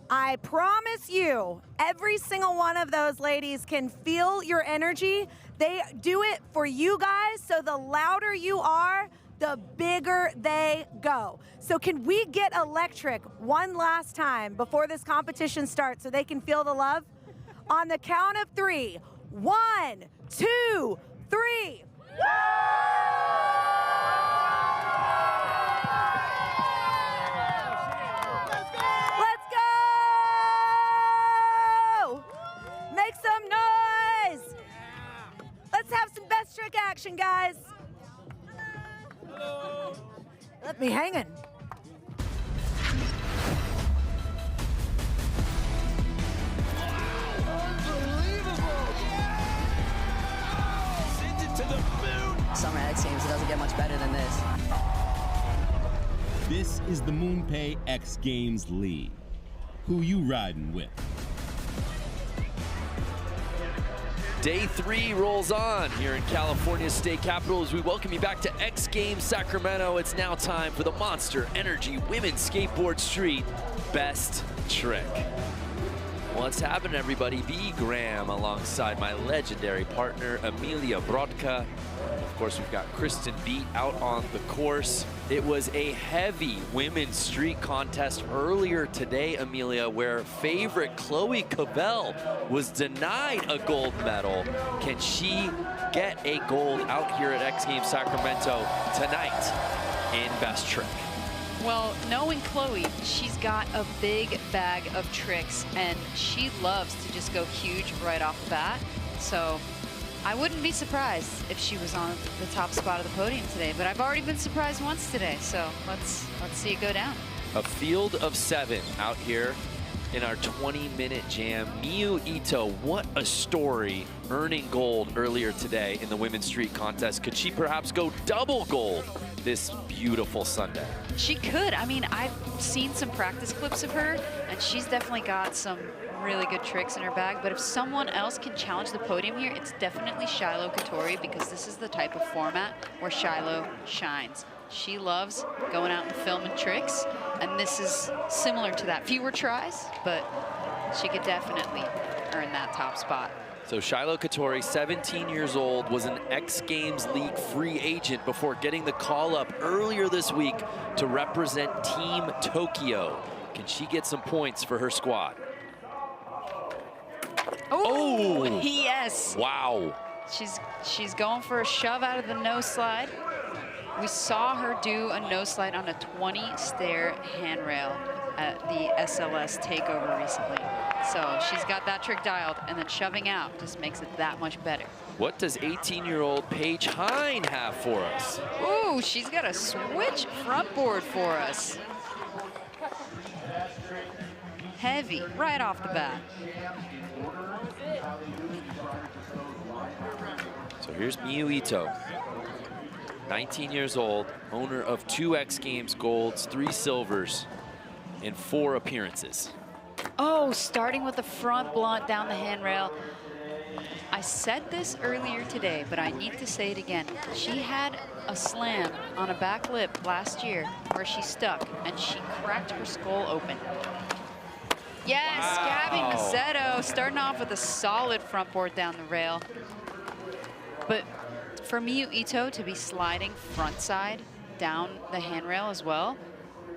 I promise you, every single one of those ladies can feel your energy. They do it for you guys, so the louder you are, the bigger they go. So can we get electric one last time before this competition starts so they can feel the love? On the count of 3, 1, 2, 3. Make some noise! Let's have some best trick action, guys. Hello. Let me hanging. to the moon. Summer X Games, it doesn't get much better than this. This is the MoonPay X Games League. Who you riding with? Day 3 rolls on here in California's state capital as we welcome you back to X Games Sacramento. It's now time for the Monster Energy Women's Skateboard Street Best Trick. What's happening, everybody? B. Graham alongside my legendary partner, Amelia Brodka. Of course, we've got Kristen Beat out on the course. It was a heavy women's street contest earlier today, Amelia, where favorite Chloe Cavell was denied a gold medal. Can she get a gold out here at X Games Sacramento tonight in Best Trick? Well, knowing Chloe, she's got a big bag of tricks, and she loves to just go huge right off the bat. So I wouldn't be surprised if she was on the top spot of the podium today, but I've already been surprised once today, so let's see it go down. A field of 7 out here in our 20-minute jam. Miyu Ito, what a story, earning gold earlier today in the women's street contest. Could she perhaps go double gold this beautiful Sunday? She could. I mean, I've seen some practice clips of her, and she's definitely got some really good tricks in her bag, but if someone else can challenge the podium here, it's definitely Shiloh Katori, because this is the type of format where Shiloh shines. She loves going out and filming tricks, and this is similar to that. Fewer tries, but she could definitely earn that top spot. So Shiloh Katori, 17 years old, was an X Games League free agent before getting the call up earlier this week to represent Team Tokyo. Can she get some points for her squad? Oh, yes. Wow. She's going for a shove out of the nose slide. We saw her do a nose slide on a 20-stair handrail at the SLS takeover recently. So she's got that trick dialed, and then shoving out just makes it that much better. What does 18-year-old Paige Hine have for us? Ooh, she's got a switch front board for us. Heavy, right off the bat. So here's Miyu Ito, 19 years old, owner of 2 X Games golds, 3 silvers, in 4 appearances. Oh, starting with the front blunt down the handrail. I said this earlier today, but I need to say it again. She had a slam on a back lip last year where she stuck, and she cracked her skull open. Yes, wow. Gabby Mazzetto starting off with a solid front board down the rail. But for Miyu Ito to be sliding front side down the handrail as well,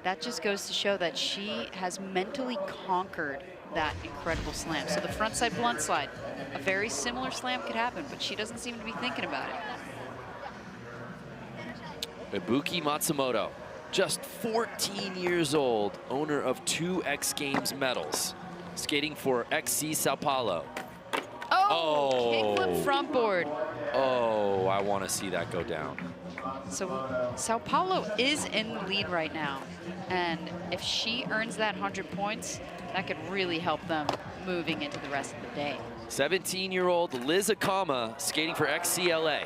that just goes to show that she has mentally conquered that incredible slam. So the front side blunt slide, a very similar slam could happen, but she doesn't seem to be thinking about it. Ibuki Matsumoto, just 14 years old, owner of 2 X Games medals, skating for XC Sao Paulo. Oh, kickflip front board. Oh, I want to see that go down. So Sao Paulo is in the lead right now, and if she earns that 100 points, that could really help them moving into the rest of the day. 17-year-old Liz Akama skating for XCLA.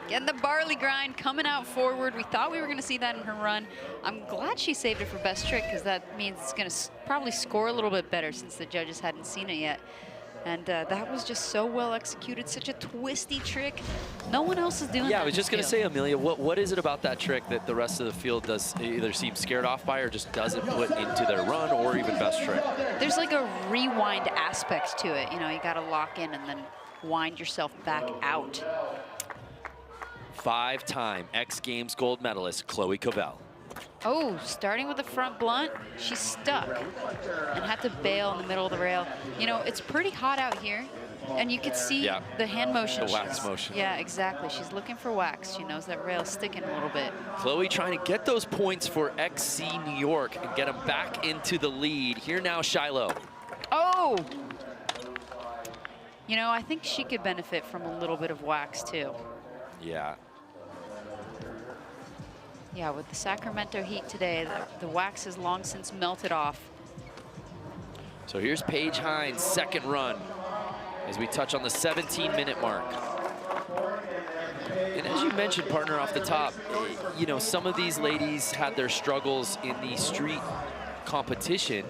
Getting the barley grind, coming out forward. We thought we were going to see that in her run. I'm glad she saved it for best trick, because that means it's going to probably score a little bit better since the judges hadn't seen it yet. And that was just so well executed, such a twisty trick. No one else is doing that. Yeah, I was just going to say, Amelia, what is it about that trick that the rest of the field does either seem scared off by or just doesn't put into their run or even best trick? There's like a rewind aspect to it. You know, you got to lock in and then wind yourself back out. 5-time X Games gold medalist Chloe Cavell. Oh, starting with the front blunt, she's stuck and had to bail in the middle of the rail. You know, it's pretty hot out here, and you could see the hand motion. The wax motion. Yeah, exactly. She's looking for wax. She knows that rail's sticking a little bit. Chloe trying to get those points for XC New York and get them back into the lead. Here now, Shiloh. Oh! You know, I think she could benefit from a little bit of wax, too. Yeah. Yeah, with the Sacramento heat today, the wax has long since melted off. So here's Paige Hines' second run as we touch on the 17-minute mark. And as you mentioned, partner, off the top, you know, some of these ladies had their struggles in the street competition,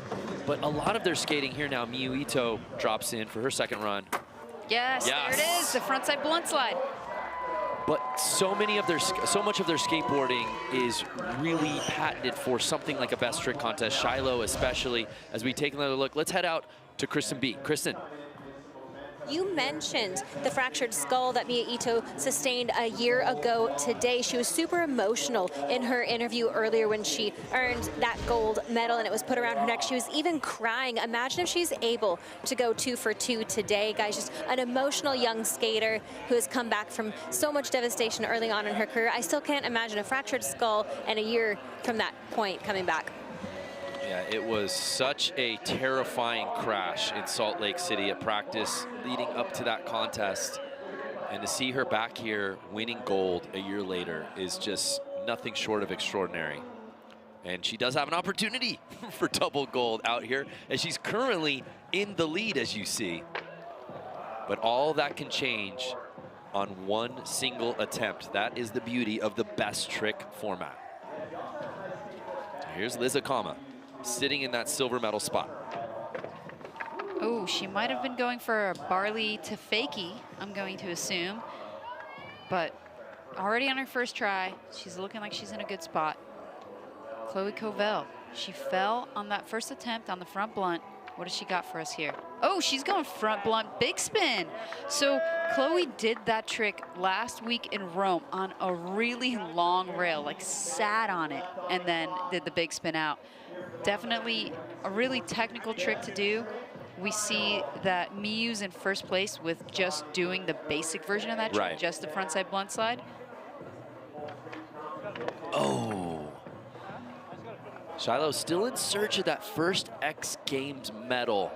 but a lot of their skating here now. Miyu Ito drops in for her second run. Yes, there it is, the frontside blunt slide. But so much of their skateboarding is really patented for something like a best trick contest. Shiloh especially. As we take another look, let's head out to Kristen B. Kristen. You mentioned the fractured skull that Miyu Ito sustained a year ago today. She was super emotional in her interview earlier when she earned that gold medal and it was put around her neck. She was even crying. Imagine if she's able to go 2 for 2 today. Guys, just an emotional young skater who has come back from so much devastation early on in her career. I still can't imagine a fractured skull and a year from that point coming back. Yeah, it was such a terrifying crash in Salt Lake City at practice leading up to that contest. And to see her back here winning gold a year later is just nothing short of extraordinary. And she does have an opportunity for double gold out here, as she's currently in the lead, as you see. But all that can change on one single attempt. That is the beauty of the best trick format. Here's Liz Akama, sitting in that silver medal spot. Oh, she might have been going for a Barley to fakie, I'm going to assume. But already on her first try, she's looking like she's in a good spot. Chloe Covell, she fell on that first attempt on the front blunt. What has she got for us here? Oh, she's going front blunt big spin. So Chloe did that trick last week in Rome on a really long rail, like sat on it and then did the big spin out. Definitely a really technical trick to do. We see that Miyu's in first place with just doing the basic version of that trick, just the frontside blunt slide. Oh. Shiloh still in search of that first X Games medal.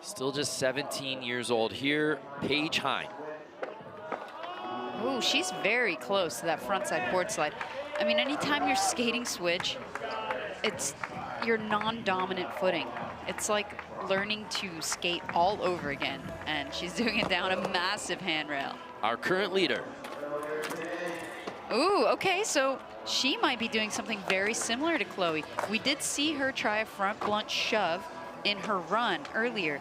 Still just 17 years old here, Paige Hine. Oh, she's very close to that frontside board slide. I mean, anytime you're skating switch, it's your non-dominant footing. It's like learning to skate all over again, and she's doing it down a massive handrail. Our current leader. Ooh, okay, so she might be doing something very similar to Chloe. We did see her try a front blunt shove in her run earlier.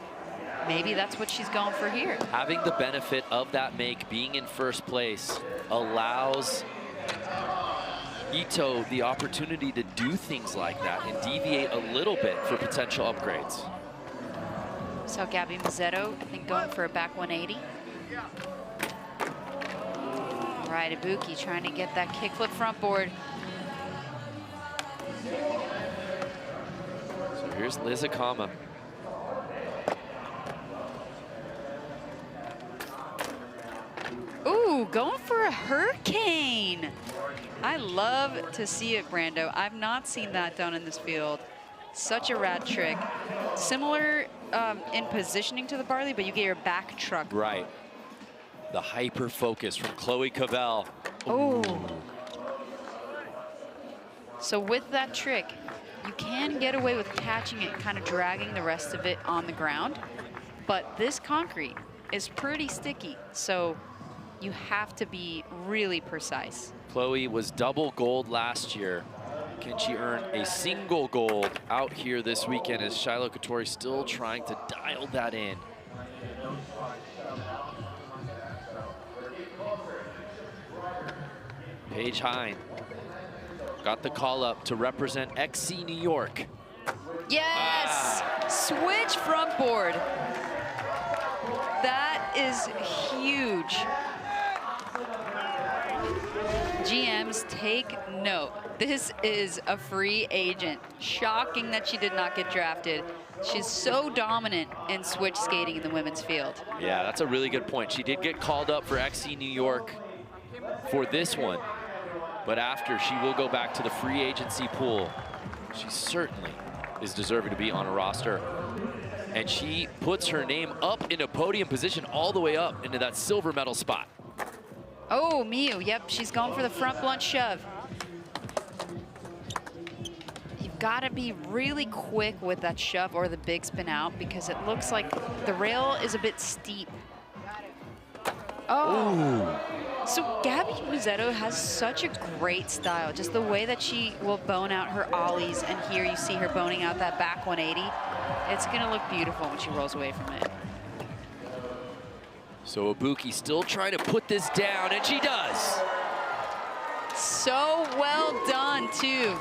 Maybe that's what she's going for here. Having the benefit of that make, being in first place, allows Ito the opportunity to do things like that and deviate a little bit for potential upgrades. So Gabby Mazzetto, I think, going for a back 180. All right, Ibuki trying to get that kickflip front board. So here's Liz Akama. Ooh, going for a hurricane. I love to see it, Brando. I've not seen that done in this field. Such a rad trick. Similar in positioning to the Barley, but you get your back truck. Right. The hyper focus from Chloe Covell. Oh. So with that trick, you can get away with catching it, kind of dragging the rest of it on the ground. But this concrete is pretty sticky, so you have to be really precise. Chloe was double gold last year. Can she earn a single gold out here this weekend, as Shiloh Katori still trying to dial that in? Paige Hine got the call up to represent XC New York. Yes! Switch front board. That is huge. GMs, take note. This is a free agent. Shocking that she did not get drafted. She's so dominant in switch skating in the women's field. Yeah, that's a really good point. She did get called up for XC New York for this one, but after, she will go back to the free agency pool. She certainly is deserving to be on a roster. And she puts her name up in a podium position all the way up into that silver medal spot. Oh, Miyu, yep, she's going for the front blunt shove. You've got to be really quick with that shove or the big spin out, because it looks like the rail is a bit steep. Oh. So Gabby Muzetto has such a great style. Just the way that she will bone out her ollies, and here you see her boning out that back 180. It's gonna look beautiful when she rolls away from it. So Ibuki still trying to put this down, and she does. So well done, too.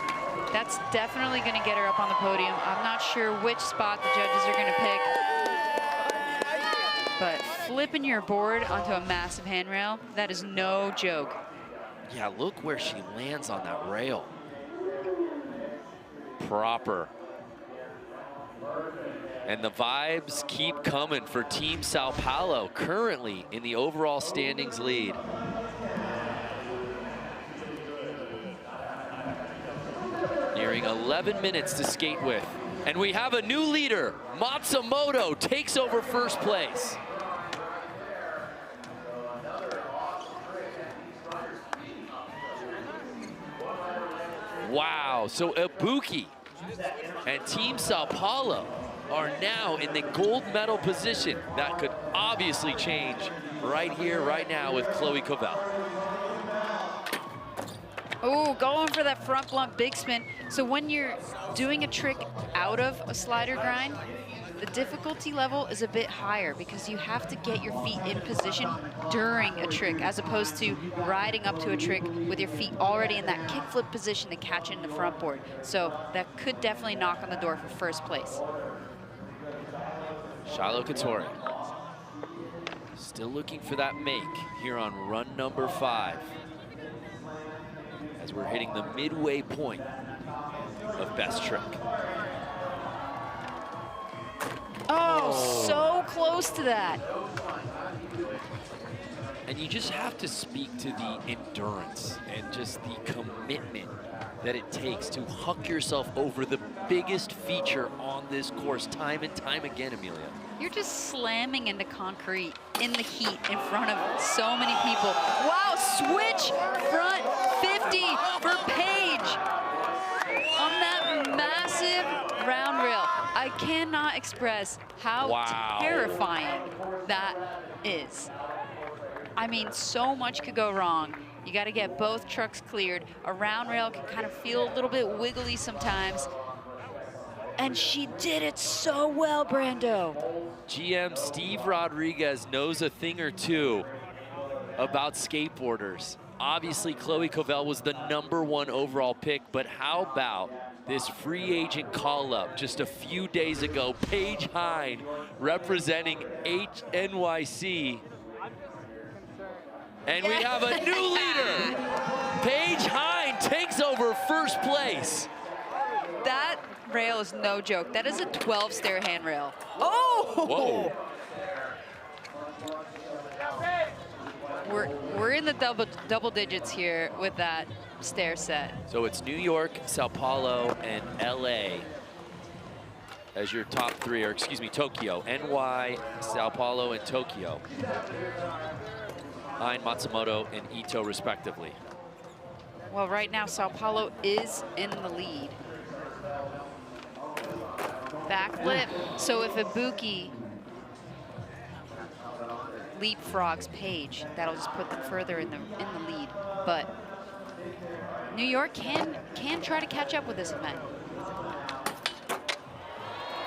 That's definitely gonna get her up on the podium. I'm not sure which spot the judges are gonna pick. But flipping your board onto a massive handrail, that is no joke. Yeah, look where she lands on that rail. Proper. And the vibes keep coming for Team Sao Paulo, currently in the overall standings lead. Nearing 11 minutes to skate with. And we have a new leader. Matsumoto takes over first place. Wow, so Ibuki and Team Sao Paulo are now in the gold medal position. That could obviously change right here, right now with Chloe Covell. Oh, going for that front blunt big spin. So when you're doing a trick out of a slider grind, the difficulty level is a bit higher because you have to get your feet in position during a trick, as opposed to riding up to a trick with your feet already in that kickflip position to catch it in the front board. So that could definitely knock on the door for first place. Shiloh Katori still looking for that make here on run number 5. As we're hitting the midway point of best trick. Oh, so close to that. And you just have to speak to the endurance and just the commitment that it takes to huck yourself over the biggest feature on this course time and time again, Amelia. You're just slamming into concrete in the heat in front of so many people. Wow, switch front 50 for Paige on that massive round rail. I cannot express how terrifying that is. I mean, so much could go wrong. You got to get both trucks cleared. A round rail can kind of feel a little bit wiggly sometimes. And she did it so well, Brando. GM Steve Rodriguez knows a thing or two about skateboarders. Obviously, Chloe Covell was the #1 overall pick, but how about this free agent call-up just a few days ago? Paige Hine representing HNYC. And we have a new leader. Paige Hine takes over first place. That rail is no joke. That is a 12-stair handrail. Oh! Whoa. We're in the double digits here with that stair set. So it's New York, Sao Paulo, and LA as your top 3, or excuse me, Tokyo. NY, Sao Paulo, and Tokyo. Hine, Matsumoto, and Ito, respectively. Well, right now, Sao Paulo is in the lead. Backflip. So if Ibuki leapfrogs Paige, that'll just put them further in the lead. But New York can try to catch up with this event.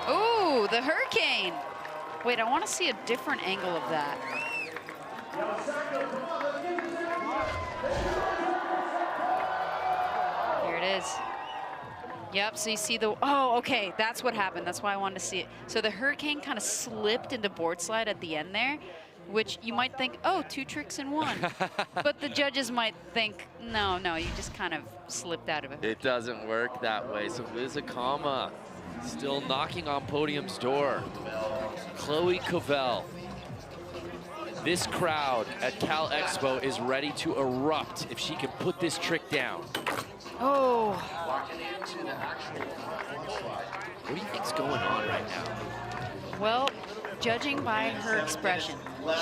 Ooh, the hurricane. Wait, I want to see a different angle of that. Here it is. Yep, so you see the, oh, okay, that's what happened. That's why I wanted to see it. So the hurricane kind of slipped into board slide at the end there, which you might think, oh, 2 tricks in 1. But the judges might think, no, you just kind of slipped out of it. It doesn't work that way. So Vizakama still knocking on podium's door. Chloe Covell. This crowd at Cal Expo is ready to erupt if she can put this trick down. Oh. What do you think's going on right now? Well, judging by her expression,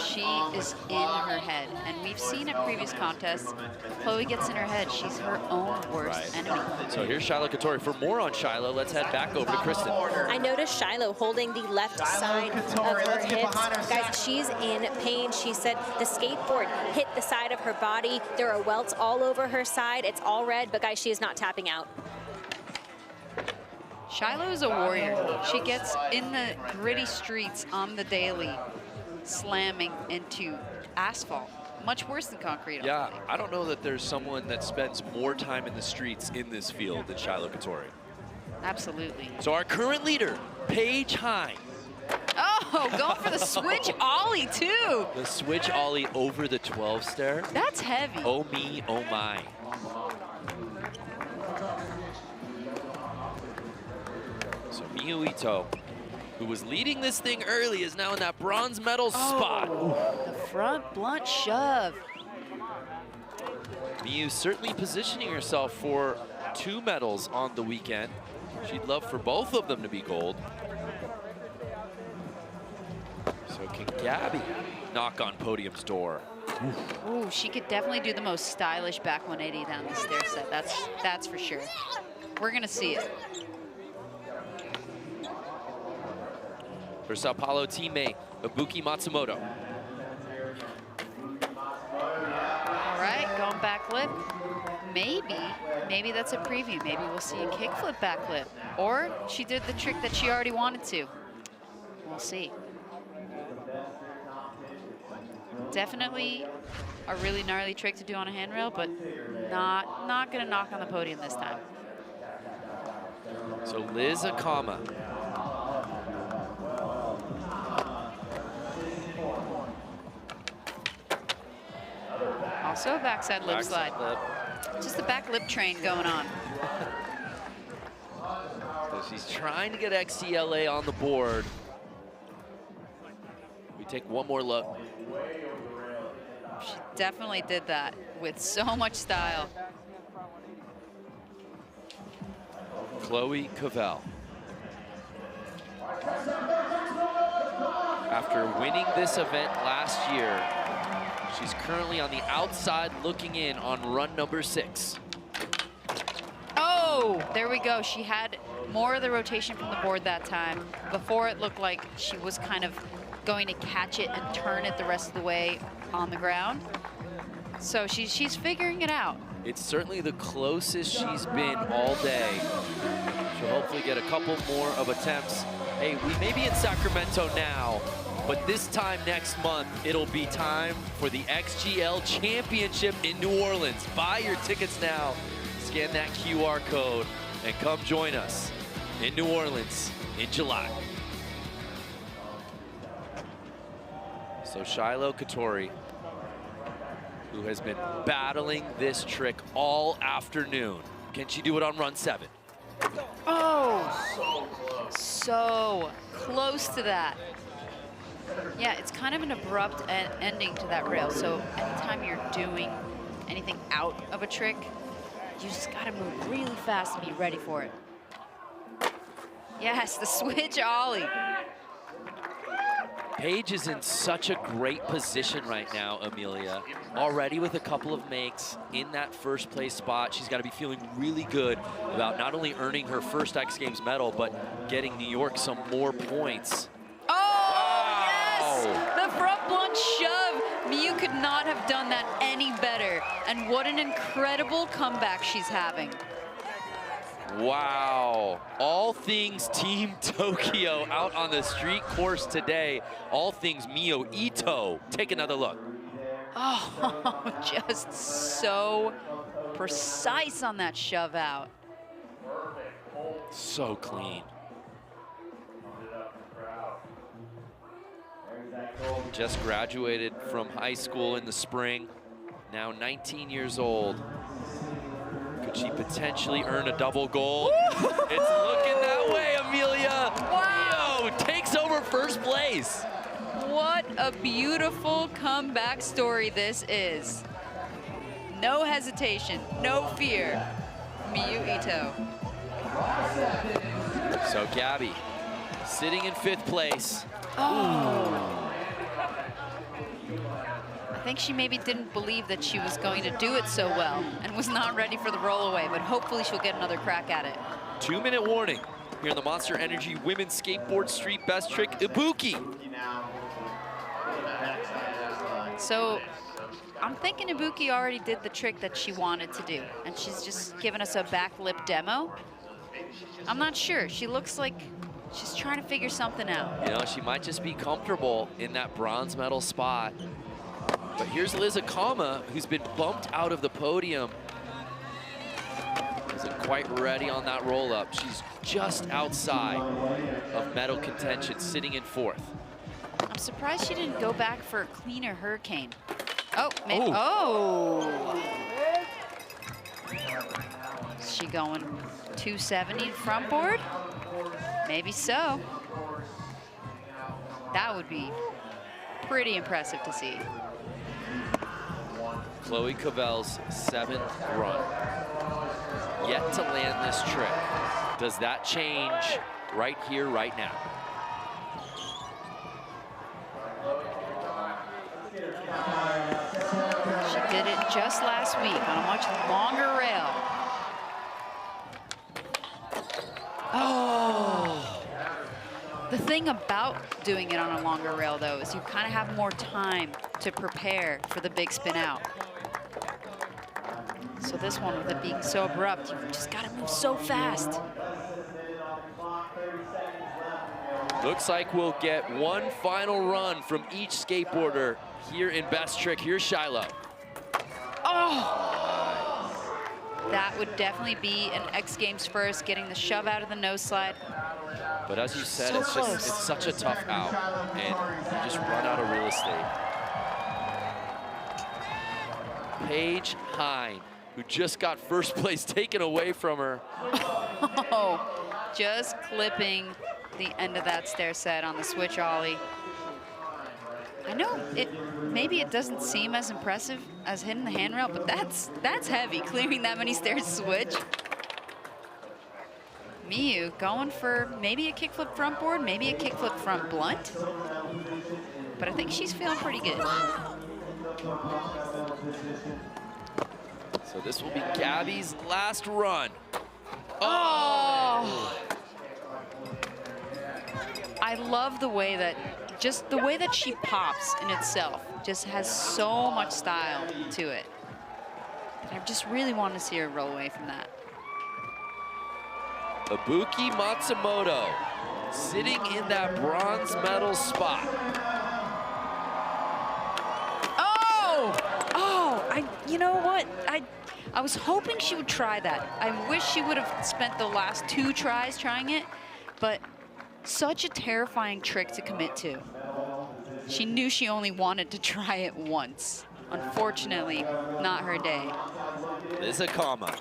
She is in her head, and we've seen at previous contests, Chloe gets in her head. She's her own worst enemy. So here's Shiloh Katori. For more on Shiloh, let's head back over to Kristen. I noticed Shiloh holding the left side of her hips. Guys, she's in pain. She said the skateboard hit the side of her body. There are welts all over her side. It's all red, but guys, she is not tapping out. Shiloh is a warrior. She gets in the gritty streets on the daily, slamming into asphalt. Much worse than concrete. Yeah, I don't know that there's someone that spends more time in the streets in this field than Shiloh Katori. Absolutely. So our current leader, Paige Hine. Oh, going for the switch ollie too. The switch ollie over the 12 stair. That's heavy. Oh me, oh my. So Miyu Ito, who was leading this thing early, is now in that bronze medal spot. The front blunt shove. Miyu certainly positioning herself for 2 medals on the weekend. She'd love for both of them to be gold. So can Gabby knock on podium's door? Ooh, she could definitely do the most stylish back 180 down the stair set. That's for sure. We're gonna see it. For Sao Paulo teammate, Ibuki Matsumoto. All right, going back lip. Maybe that's a preview. Maybe we'll see a kickflip back lip. Or she did the trick that she already wanted to. We'll see. Definitely a really gnarly trick to do on a handrail, but not gonna knock on the podium this time. So Liz Akama. Also a backside lip slide. Just the back lip train going on. So she's trying to get XCLA on the board. We take one more look. She definitely did that with so much style. Chloe Cavell. After winning this event last year, she's currently on the outside looking in on run number 6. Oh, there we go. She had more of the rotation from the board that time. Before it looked like she was kind of going to catch it and turn it the rest of the way on the ground. So she's figuring it out. It's certainly the closest she's been all day. She'll hopefully get a couple more of attempts. Hey, we may be in Sacramento now, but this time next month, it'll be time for the XGL Championship in New Orleans. Buy your tickets now, scan that QR code, and come join us in New Orleans in July. So Shiloh Katori, who has been battling this trick all afternoon. Can she do it on run 7? Oh, so close to that. Yeah, it's kind of an abrupt ending to that rail. So anytime you're doing anything out of a trick, you just gotta move really fast and be ready for it. Yes, the switch ollie. Paige is in such a great position right now, Amelia. Already with a couple of makes in that first place spot. She's got to be feeling really good about not only earning her first X Games medal, but getting New York some more points. Oh, wow. Yes! The front blunt shove. Miyu could not have done that any better. And what an incredible comeback she's having. Wow, all things Team Tokyo out on the street course today. All things Miyu Ito. Take another look. Oh, just so precise on that shove out. So clean. Just graduated from high school in the spring. Now 19 years old. Could she potentially earn a double gold? It's looking that way, Amelia. Wow. Miyu takes over first place. What a beautiful comeback story this is. No hesitation, no fear. Miyu Ito. So Gabby sitting in 5th place. Oh. think she maybe didn't believe that she was going to do it so well and was not ready for the rollaway, but hopefully she'll get another crack at it. 2-minute warning here in the Monster Energy Women's Skateboard Street best trick, Ibuki. So I'm thinking Ibuki already did the trick that she wanted to do, and she's just given us a back lip demo. I'm not sure. She looks like she's trying to figure something out. You know, she might just be comfortable in that bronze medal spot. But here's Liz Akama, who's been bumped out of the podium. Isn't quite ready on that roll up. She's just outside of medal contention, sitting in 4th. I'm surprised she didn't go back for a cleaner hurricane. Oh, maybe. Oh. Is she going 270 front board? Maybe so. That would be pretty impressive to see. Chloe Cavell's 7th run. Yet to land this trick. Does that change right here, right now? She did it just last week on a much longer rail. Oh. The thing about doing it on a longer rail, though, is you kind of have more time to prepare for the big spin out. So this one, with it being so abrupt, you've just got to move so fast. Looks like we'll get one final run from each skateboarder here in best trick. Here's Shiloh. Oh! That would definitely be an X Games first, getting the shove out of the nose slide. But as you said, So it's such a tough out, and you just run out of real estate. Paige Hine, who just got first place taken away from her. Oh, just clipping the end of that stair set on the switch ollie. I know maybe it doesn't seem as impressive as hitting the handrail, but that's heavy, clearing that many stairs switch. Miyu going for maybe a kickflip front board, maybe a kickflip front blunt. But I think she's feeling pretty good. So this will be Gabby's last run. Oh! I love the way that, just the way that she pops in itself just has so much style to it. I just really want to see her roll away from that. Ibuki Matsumoto sitting in that bronze medal spot. Oh! Oh! You know what? I was hoping she would try that. I wish she would have spent the last 2 tries trying it, but such a terrifying trick to commit to. She knew she only wanted to try it once. Unfortunately, not her day. Liz Akama.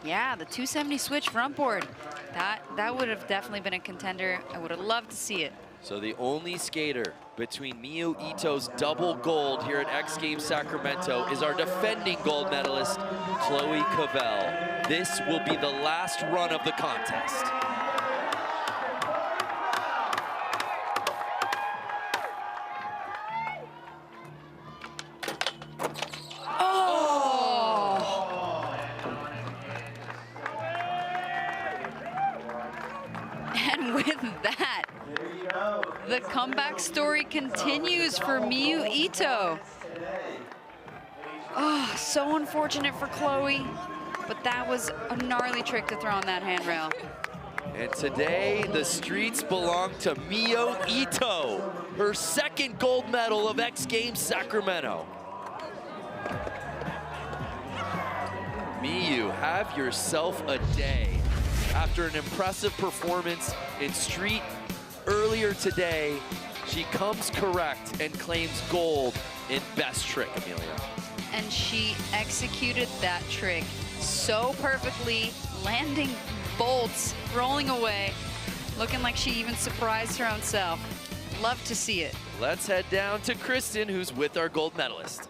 Yeah, the 270 switch front board. That would have definitely been a contender. I would have loved to see it. So the only skater between Miyu Ito's double gold here at X Games Sacramento is our defending gold medalist, Chloe Cavell. This will be the last run of the contest. And with that, the comeback story continues for Miyu Ito. Oh, so unfortunate for Chloe, but that was a gnarly trick to throw on that handrail. And today, the streets belong to Miyu Ito, her 2nd gold medal of X Games Sacramento. Miyu, have yourself a day. After an impressive performance in street earlier today, she comes correct and claims gold in best trick, Amelia. And she executed that trick so perfectly, landing bolts, rolling away, looking like she even surprised her own self. Love to see it. Let's head down to Kristen, who's with our gold medalist.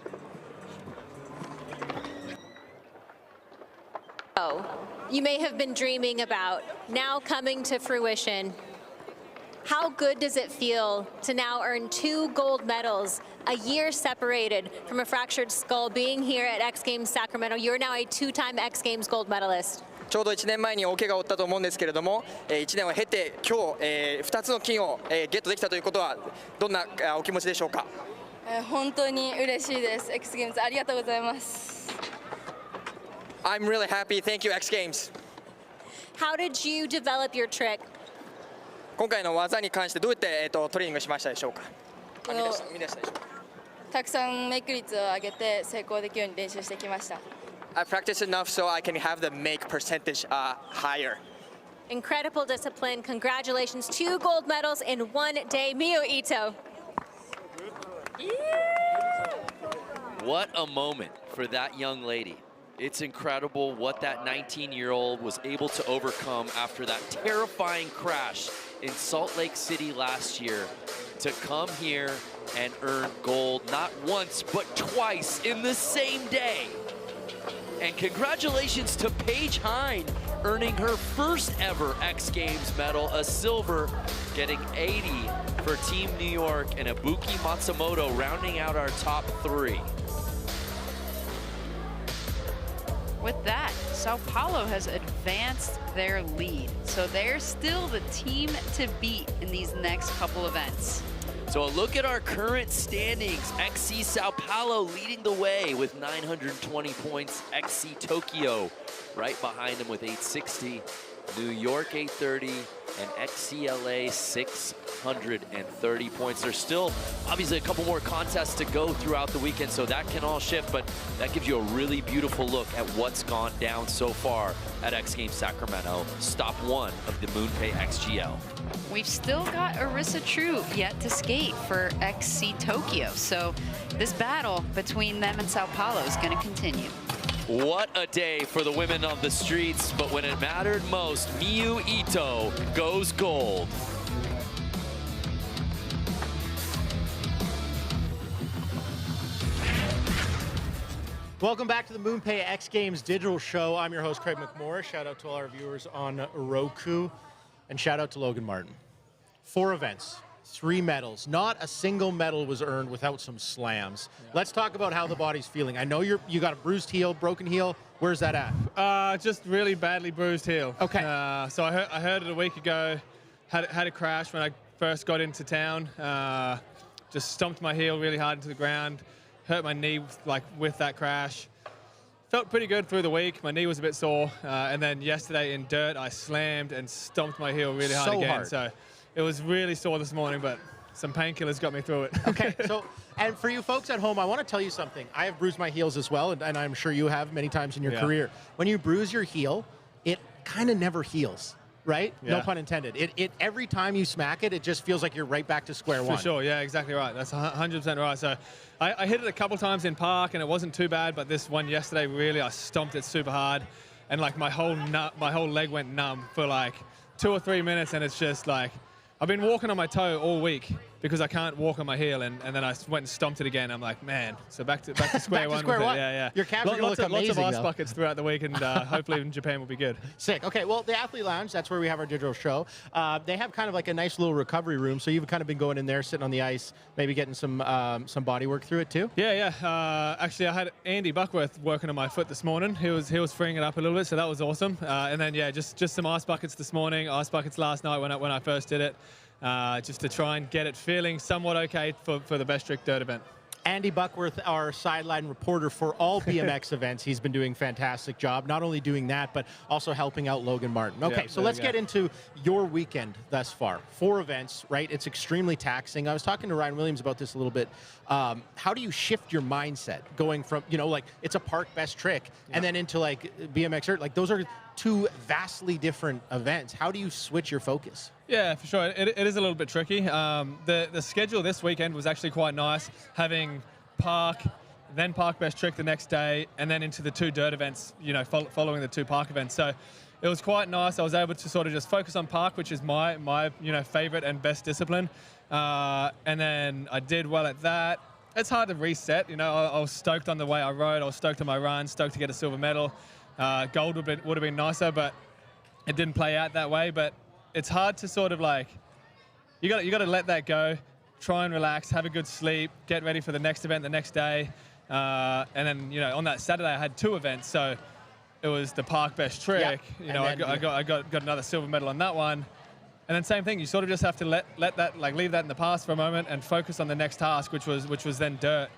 You may have been dreaming about now coming to fruition. How good does it feel to now earn 2 gold medals, a year separated from a fractured skull, being here at X Games Sacramento? You're now a 2-time X Games gold medalist. ちょうど1年前に大怪我を負ったと思うんですけれども、1年を経て今日、2つの金を、ゲットできたということはどんなお気持ちでしょうか。本当に嬉しいです。X Games ありがとうございます。I'm really happy. Thank you, X Games. How did you develop your trick? 今回の技に関してどうやって、トレーニングしましたでしょうか。生み出したでしょうか。たくさんメイク率を上げて成功できるように練習してきました。I practiced enough so I can have the make percentage higher. Incredible discipline. Congratulations. 2 gold medals in 1 day. Miyu Ito. What a moment for that young lady. It's incredible what that 19-year-old was able to overcome after that terrifying crash in Salt Lake City last year to come here and earn gold not once but twice in the same day. And congratulations to Paige Hine, earning her first ever X Games medal, a silver, getting 80 for Team New York, and Ibuki Matsumoto rounding out our top 3. With that, Sao Paulo has advanced their lead. So they're still the team to beat in these next couple events. So a look at our current standings. XC Sao Paulo leading the way with 920 points. XC Tokyo right behind them with 860. New York 830 and XCLA 630 points. There's still obviously a couple more contests to go throughout the weekend, so that can all shift, but that gives you a really beautiful look at what's gone down so far at X Games Sacramento, stop 1 of the MoonPay XGL. We've still got Arissa True yet to skate for XC Tokyo, so this battle between them and Sao Paulo is going to continue. What a day for the women of the streets, but when it mattered most, Miyu Ito goes gold. Welcome back to the MoonPay X Games digital show. I'm your host, Craig McMorris. Shout out to all our viewers on Roku, and shout out to Logan Martin. 4 events, 3 medals. Not a single medal was earned without some slams. Yeah. Let's talk about how the body's feeling. I know you got a bruised heel, broken heel. Where's that at? Just really badly bruised heel. Okay. So I heard it a week ago. Had a crash when I first got into town. Just stomped my heel really hard into the ground. Hurt my knee with that crash. Felt pretty good through the week. My knee was a bit sore. And then yesterday in dirt, I slammed and stomped my heel really hard again. Hard. So it was really sore this morning, but some painkillers got me through it. Okay, so, and for you folks at home, I want to tell you something. I have bruised my heels as well, and I'm sure you have many times in your career. When you bruise your heel, it kind of never heals, right? Yeah. No pun intended. It every time you smack it, it just feels like you're right back to square one. For sure, yeah, exactly right. That's 100% right. So I hit it a couple times in park, and it wasn't too bad, but this one yesterday, really, I stomped it super hard, and like my whole leg went numb for like 2 or 3 minutes, and it's just like, I've been walking on my toe all week because I can't walk on my heel, and then I went and stomped it again. I'm like, man, so back to square one. Square one. Yeah, yeah. Your calves are going to look amazing, lots of ice buckets throughout the week, and hopefully in Japan will be good. Sick. Okay, well, the Athlete Lounge, that's where we have our digital show. They have kind of like a nice little recovery room, so you've kind of been going in there, sitting on the ice, maybe getting some body work through it too? Yeah. Actually, I had Andy Buckworth working on my foot this morning. He was freeing it up a little bit, so that was awesome. And then, yeah, just some ice buckets this morning, ice buckets last night when I first did it. Just to try and get it feeling somewhat okay for the Best Trick Dirt event. Andy Buckworth, our sideline reporter for all BMX events. He's been doing a fantastic job, not only doing that, but also helping out Logan Martin. Okay, yeah, so let's get into your weekend thus far. 4 events, right? It's extremely taxing. I was talking to Ryan Williams about this a little bit. How do you shift your mindset going from, like it's a park Best Trick and then into like BMX Dirt? Like those are 2 vastly different events. How do you switch your focus? Yeah, for sure. It is a little bit tricky. The schedule this weekend was actually quite nice, having park, then park Best Trick the next day, and then into the 2 dirt events, following the 2 park events. So it was quite nice. I was able to sort of just focus on park, which is my favorite and best discipline. And then I did well at that. It's hard to reset. I was stoked on the way I rode. I was stoked on my run, stoked to get a silver medal. Gold would have been nicer, but it didn't play out that way. But it's hard to sort of like, you got to let that go, try and relax, have a good sleep, get ready for the next event the next day. And then, you know, on that Saturday I had 2 events, so it was the park best trick. You know, I got another silver medal on that one. And then same thing, you sort of just have to let that, like, leave that in the past for a moment and focus on the next task, which was then dirt,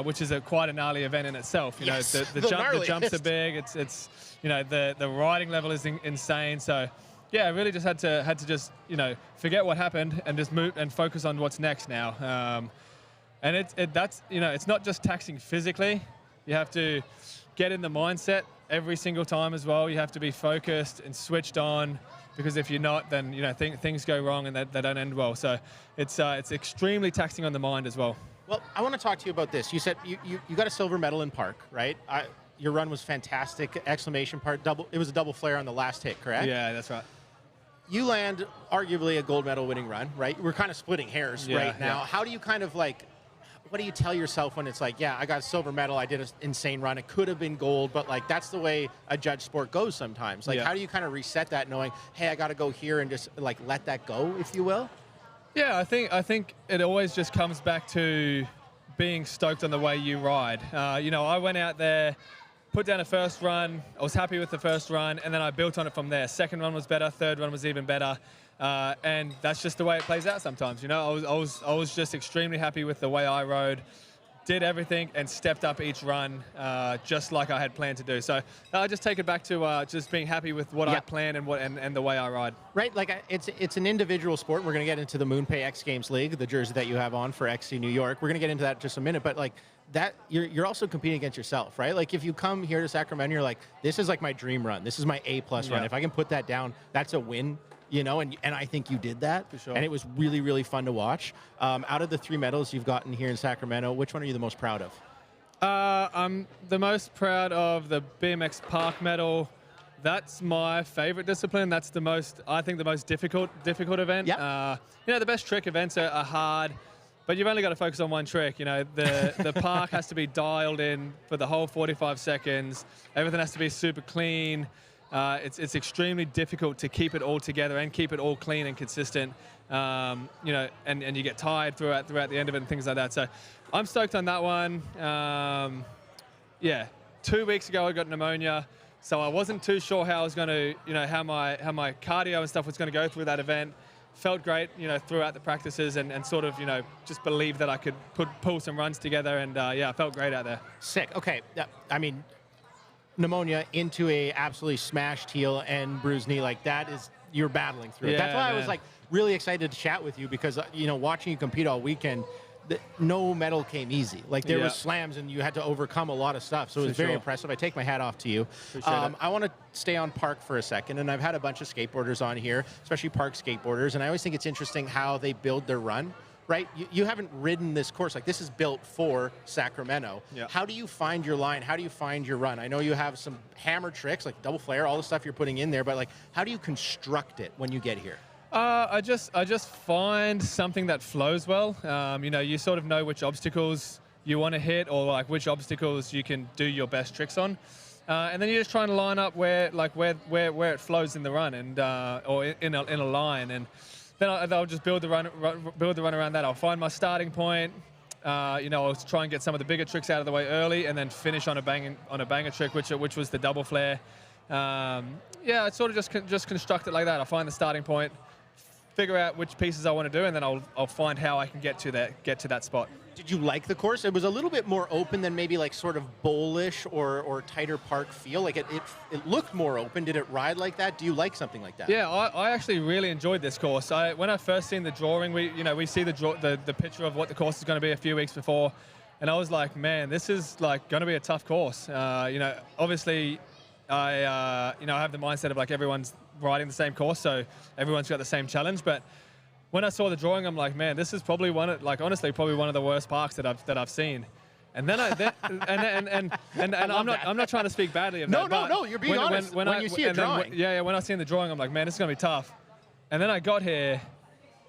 which is quite a gnarly event in itself. You know, the jumps are big. It's you know, the riding level is insane. So yeah, I really just had to just, you know, forget what happened and just move and focus on what's next now. And that's, you know, it's not just taxing physically. You have to get in the mindset every single time as well. You have to be focused and switched on, because if you're not, then, you know, things go wrong and they don't end well. So it's extremely taxing on the mind as well. Well, I want to talk to you about this. You said you got a silver medal in park, right? Your run was fantastic! Exclamation part! It was a double flare on the last hit, correct? Yeah, that's right. You land arguably a gold medal winning run, right? We're kind of splitting hairs right now. Yeah. How do you kind of like, what do you tell yourself when it's like, yeah, I got a silver medal, I did an insane run, it could have been gold, but like that's the way a judge sport goes sometimes. Like, how do you kind of reset that, knowing, hey, I got to go here and just like let that go, if you will? Yeah, I think it always just comes back to being stoked on the way you ride. You know, I went out there, put down a first run, I was happy with the first run, and then I built on it from there. Second run was better, third run was even better. And that's just the way it plays out sometimes. You know, I was just extremely happy with the way I rode, did everything, and stepped up each run just like I had planned to do. So I just take it back to just being happy with what I planned and the way I ride. Right, like it's an individual sport. We're going to get into the MoonPay X Games League, the jersey that you have on for XC New York. We're going to get into that in just a minute, but like that, you're also competing against yourself, right? Like if you come here to Sacramento, you're like, this is like my dream run. This is my A+ run. If I can put that down, that's a win. You know, and I think you did that, for sure. And it was really, really fun to watch. Out of the 3 medals you've gotten here in Sacramento, which one are you the most proud of? I'm the most proud of the BMX Park medal. That's my favorite discipline. That's the most, I think, the most difficult event. Yep. You know, the best trick events are hard, but you've only got to focus on one trick. You know, the park has to be dialed in for the whole 45 seconds. Everything has to be super clean. It's extremely difficult to keep it all together and keep it all clean and consistent, you know, and you get tired throughout the end of it and things like that. So I'm stoked on that one. Yeah, 2 weeks ago I got pneumonia, so I wasn't too sure how I was going to, you know, how my cardio and stuff was going to go through that event. Felt great, you know, throughout the practices and sort of, you know, just believed that I could pull some runs together, and yeah, I felt great out there. Sick. Okay, I mean, pneumonia into a absolutely smashed heel and bruised knee, like that is, you're battling through it. That's why I was like really excited to chat with you, because you know, watching you compete all weekend, no medal came easy. Like there was slams and you had to overcome a lot of stuff, so it was very impressive. I take my hat off to you. I want to stay on park for a second, and I've had a bunch of skateboarders on here, especially park skateboarders, and I always think it's interesting how they build their run. Right, you haven't ridden this course. Like, this is built for Sacramento. How do you find your line? How do you find your run? I know you have some hammer tricks, like double flare, all the stuff you're putting in there, but like, how do you construct it when you get here? I just find something that flows well. You know, you sort of know which obstacles you want to hit, or like which obstacles you can do your best tricks on. And then you just try and line up where it flows in the run, and or in a line, and then I'll just build the run around that. I'll find my starting point. You know, I'll try and get some of the bigger tricks out of the way early, and then finish on a banger trick, which was the double flare. Yeah, I sort of just construct it like that. I'll find the starting point, figure out which pieces I want to do, and then I'll find how I can get to that spot. Did you like the course? It was a little bit more open than maybe like sort of bowlish or tighter park feel. Like it looked more open. Did it ride like that? Do you like something like that? Yeah, I actually really enjoyed this course. When I first seen the drawing, we see the picture of what the course is going to be a few weeks before, and I was like, man, this is like going to be a tough course. You know, obviously, I have the mindset of like everyone's riding the same course, so everyone's got the same challenge, but when I saw the drawing, I'm like, man, this is probably honestly probably one of the worst parks that I've seen. And then I'm not trying to speak badly of that. No, you're being honest. When you see a drawing. When I seen the drawing, I'm like, man, this is gonna be tough. And then I got here,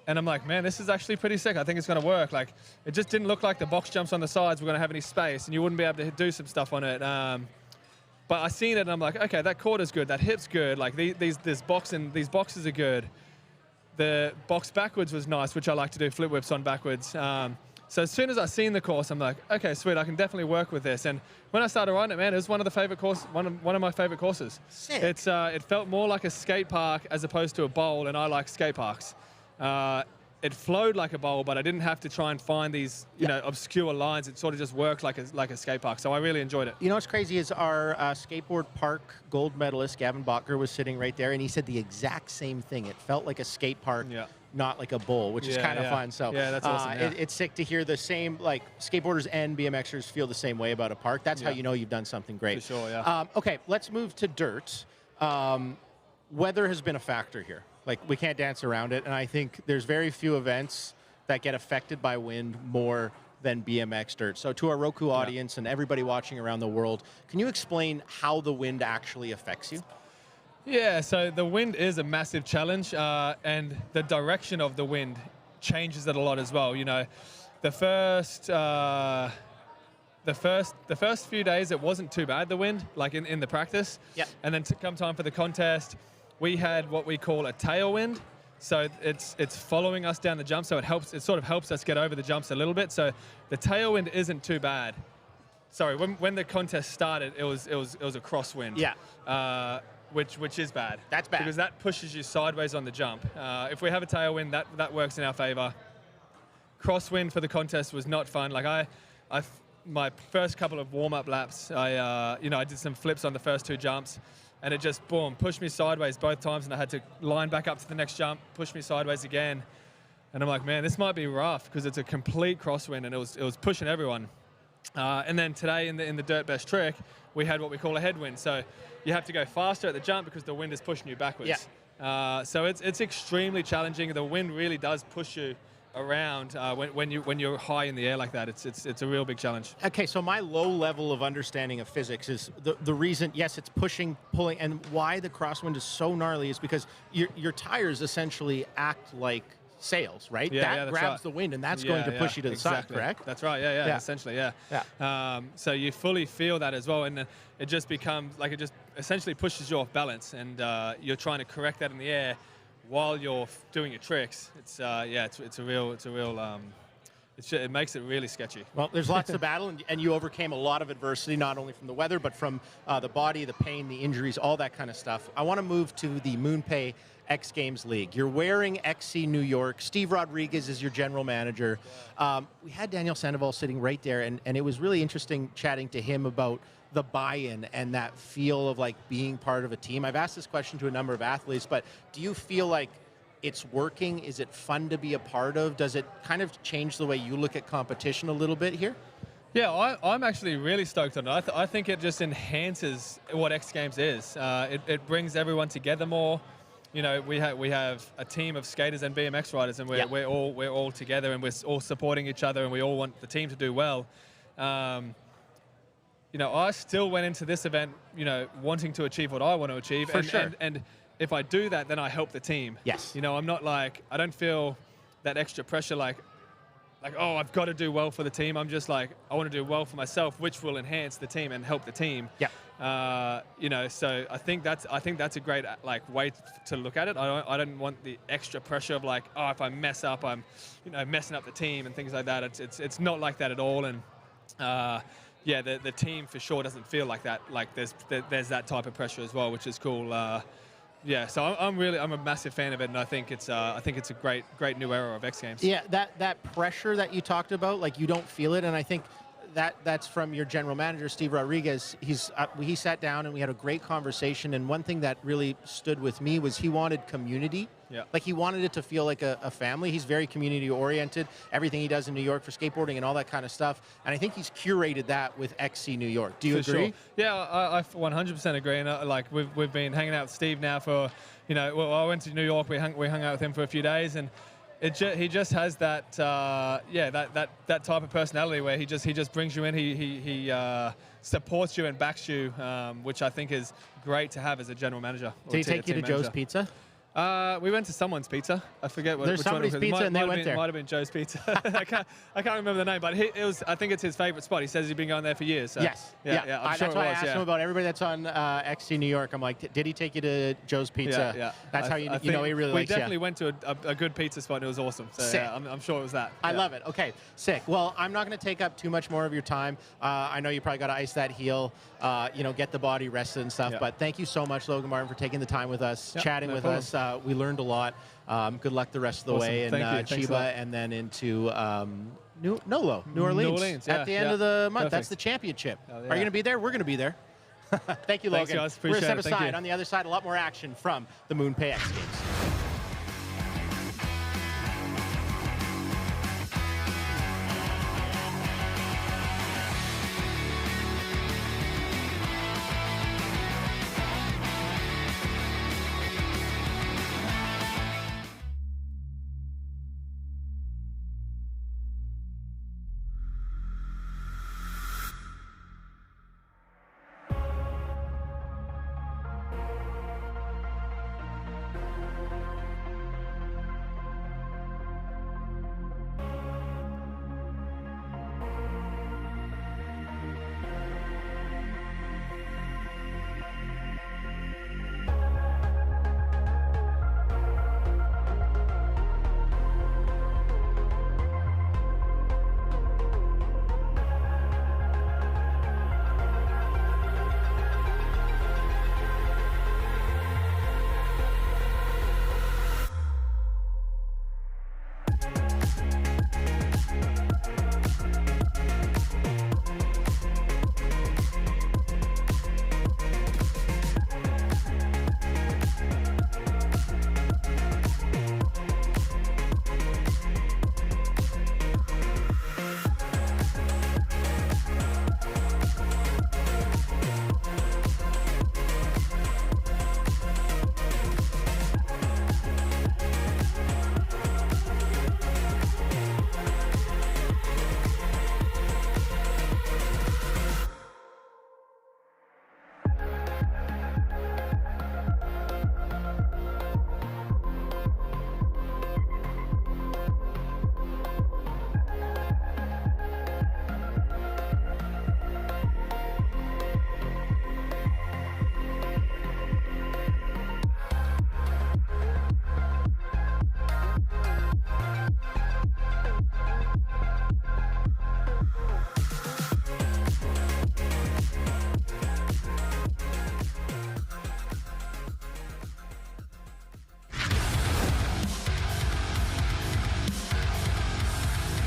and I'm like, man, this is actually pretty sick. I think it's gonna work. Like, it just didn't look like the box jumps on the sides were gonna have any space, and you wouldn't be able to do some stuff on it. But I seen it, and I'm like, okay, that quarter's good, that hip's good. Like these boxes are good. the box backwards was nice, which I like to do, flip whips on backwards. So as soon as I seen the course, I'm like, okay, sweet, I can definitely work with this. And when I started riding it, man, it was one of my favorite courses. Sick. It felt more like a skate park as opposed to a bowl, and I like skate parks. It flowed like a bowl, but I didn't have to try and find these, you know, obscure lines. It sort of just worked like a skate park. So I really enjoyed it. You know what's crazy is our skateboard park gold medalist, Gavin Botker, was sitting right there, and he said the exact same thing. It felt like a skate park, not like a bowl, which is kind of fun. So yeah, that's awesome. It's sick to hear the same, like, skateboarders and BMXers feel the same way about a park. That's how you know you've done something great. For sure, yeah. Okay, let's move to dirt. Weather has been a factor here. Like, we can't dance around it, and I think there's very few events that get affected by wind more than BMX dirt. So to our Roku audience and everybody watching around the world, can you explain how the wind actually affects you? Yeah, so the wind is a massive challenge, and the direction of the wind changes it a lot as well. You know, the first few days it wasn't too bad, the wind, like in the practice. Yeah. And then to come time for the contest, we had what we call a tailwind. So it's following us down the jump, so it sort of helps us get over the jumps a little bit. So the tailwind isn't too bad. Sorry, when the contest started, it was a crosswind. Yeah. Which is bad. That's bad. Because that pushes you sideways on the jump. If we have a tailwind, that works in our favor. Crosswind for the contest was not fun. Like my first couple of warm-up laps, I did some flips on the first 2 jumps, and it just, boom, pushed me sideways both times, and I had to line back up to the next jump, push me sideways again. And I'm like, man, this might be rough, because it's a complete crosswind, and it was pushing everyone. And then today in the dirt best trick, we had what we call a headwind. So you have to go faster at the jump because the wind is pushing you backwards. Yeah. So it's extremely challenging. The wind really does push you around when you're high in the air like that. It's a real big challenge. Okay, so my low level of understanding of physics is the reason, yes, it's pushing, pulling, and why the crosswind is so gnarly is because your tires essentially act like sails, right? Yeah, that grabs the wind, and that's going to push you to the side, correct? That's right, yeah. Essentially, yeah. So you fully feel that as well, and it just becomes, like, it just essentially pushes you off balance, and you're trying to correct that in the air while you're doing your tricks. It makes it really sketchy. Well, there's lots of battle, and you overcame a lot of adversity, not only from the weather, but from the body, the pain, the injuries, all that kind of stuff. I want to move to the MoonPay X Games League. You're wearing XC New York. Steve Rodriguez is your general manager. We had Daniel Sandoval sitting right there, and it was really interesting chatting to him about the buy-in and that feel of, like, being part of a team. I've asked this question to a number of athletes, but do you feel like it's working? Is it fun to be a part of? Does it kind of change the way you look at competition a little bit here? Yeah, I'm actually really stoked on it. I think it just enhances what X Games is. It brings everyone together more. You know, we have a team of skaters and BMX riders, and we're all together, and we're all supporting each other, and we all want the team to do well. You know, I still went into this event, you know, wanting to achieve what I want to achieve. For sure. And if I do that, then I help the team. Yes. You know, I'm not like, I don't feel that extra pressure like, oh, I've got to do well for the team. I'm just like, I want to do well for myself, which will enhance the team and help the team. Yeah. You know, so I think that's a great, like, way to look at it. I don't want the extra pressure of, like, oh, if I mess up, I'm, you know, messing up the team and things like that. It's not like that at all. And yeah, the team for sure doesn't feel like that. Like, there's that type of pressure as well, which is cool. Yeah, so I'm a massive fan of it, and I think it's a great new era of X Games. Yeah, that pressure that you talked about, like, you don't feel it, and I think that's from your general manager, Steve Rodriguez. He sat down and we had a great conversation, and one thing that really stood with me was he wanted community. Yeah. Like, he wanted it to feel like a family. He's very community oriented, everything he does in New York for skateboarding and all that kind of stuff. And I think he's curated that with XC New York. Do you agree? Sure. Yeah, I 100% agree. And like, we've been hanging out with Steve now for, you know, well, I went to New York, we hung out with him for a few days, and he just has that that type of personality where he just brings you in, he supports you and backs you, which I think is great to have as a general manager. Did he take you to Joe's Pizza? We went to someone's pizza. I forget which somebody's one it was. pizza and they went Might there. have been Joe's Pizza. I can't remember the name, but I think it's his favorite spot. He says he's been going there for years. So. Yes. Yeah. I'm sure that's why I it was, asked him about everybody that's on XC New York. I'm like, did he take you to Joe's Pizza? Yeah. That's how you know he really we likes definitely you. went to a good pizza spot and it was awesome. So Sick. yeah, I'm sure it was that. I love it. Okay, sick. Well, I'm not going to take up too much more of your time. I know you probably got to ice that heel, get the body rested and stuff. Yeah. But thank you so much, Logan Martin, for taking the time with us, chatting no with problem. us. We learned a lot. Good luck the rest of the Awesome. way in Thank you. Thanks a lot. Chiba and then into New Orleans. Yeah, At the end of the month. That's Perfect. the championship. Oh, Are you yeah. going to be there? We're going to be there. Thank you, Thanks, Logan. guys. We're going to Appreciate step it. Thank aside. you. On the other side, a lot more action from the MoonPay X Games.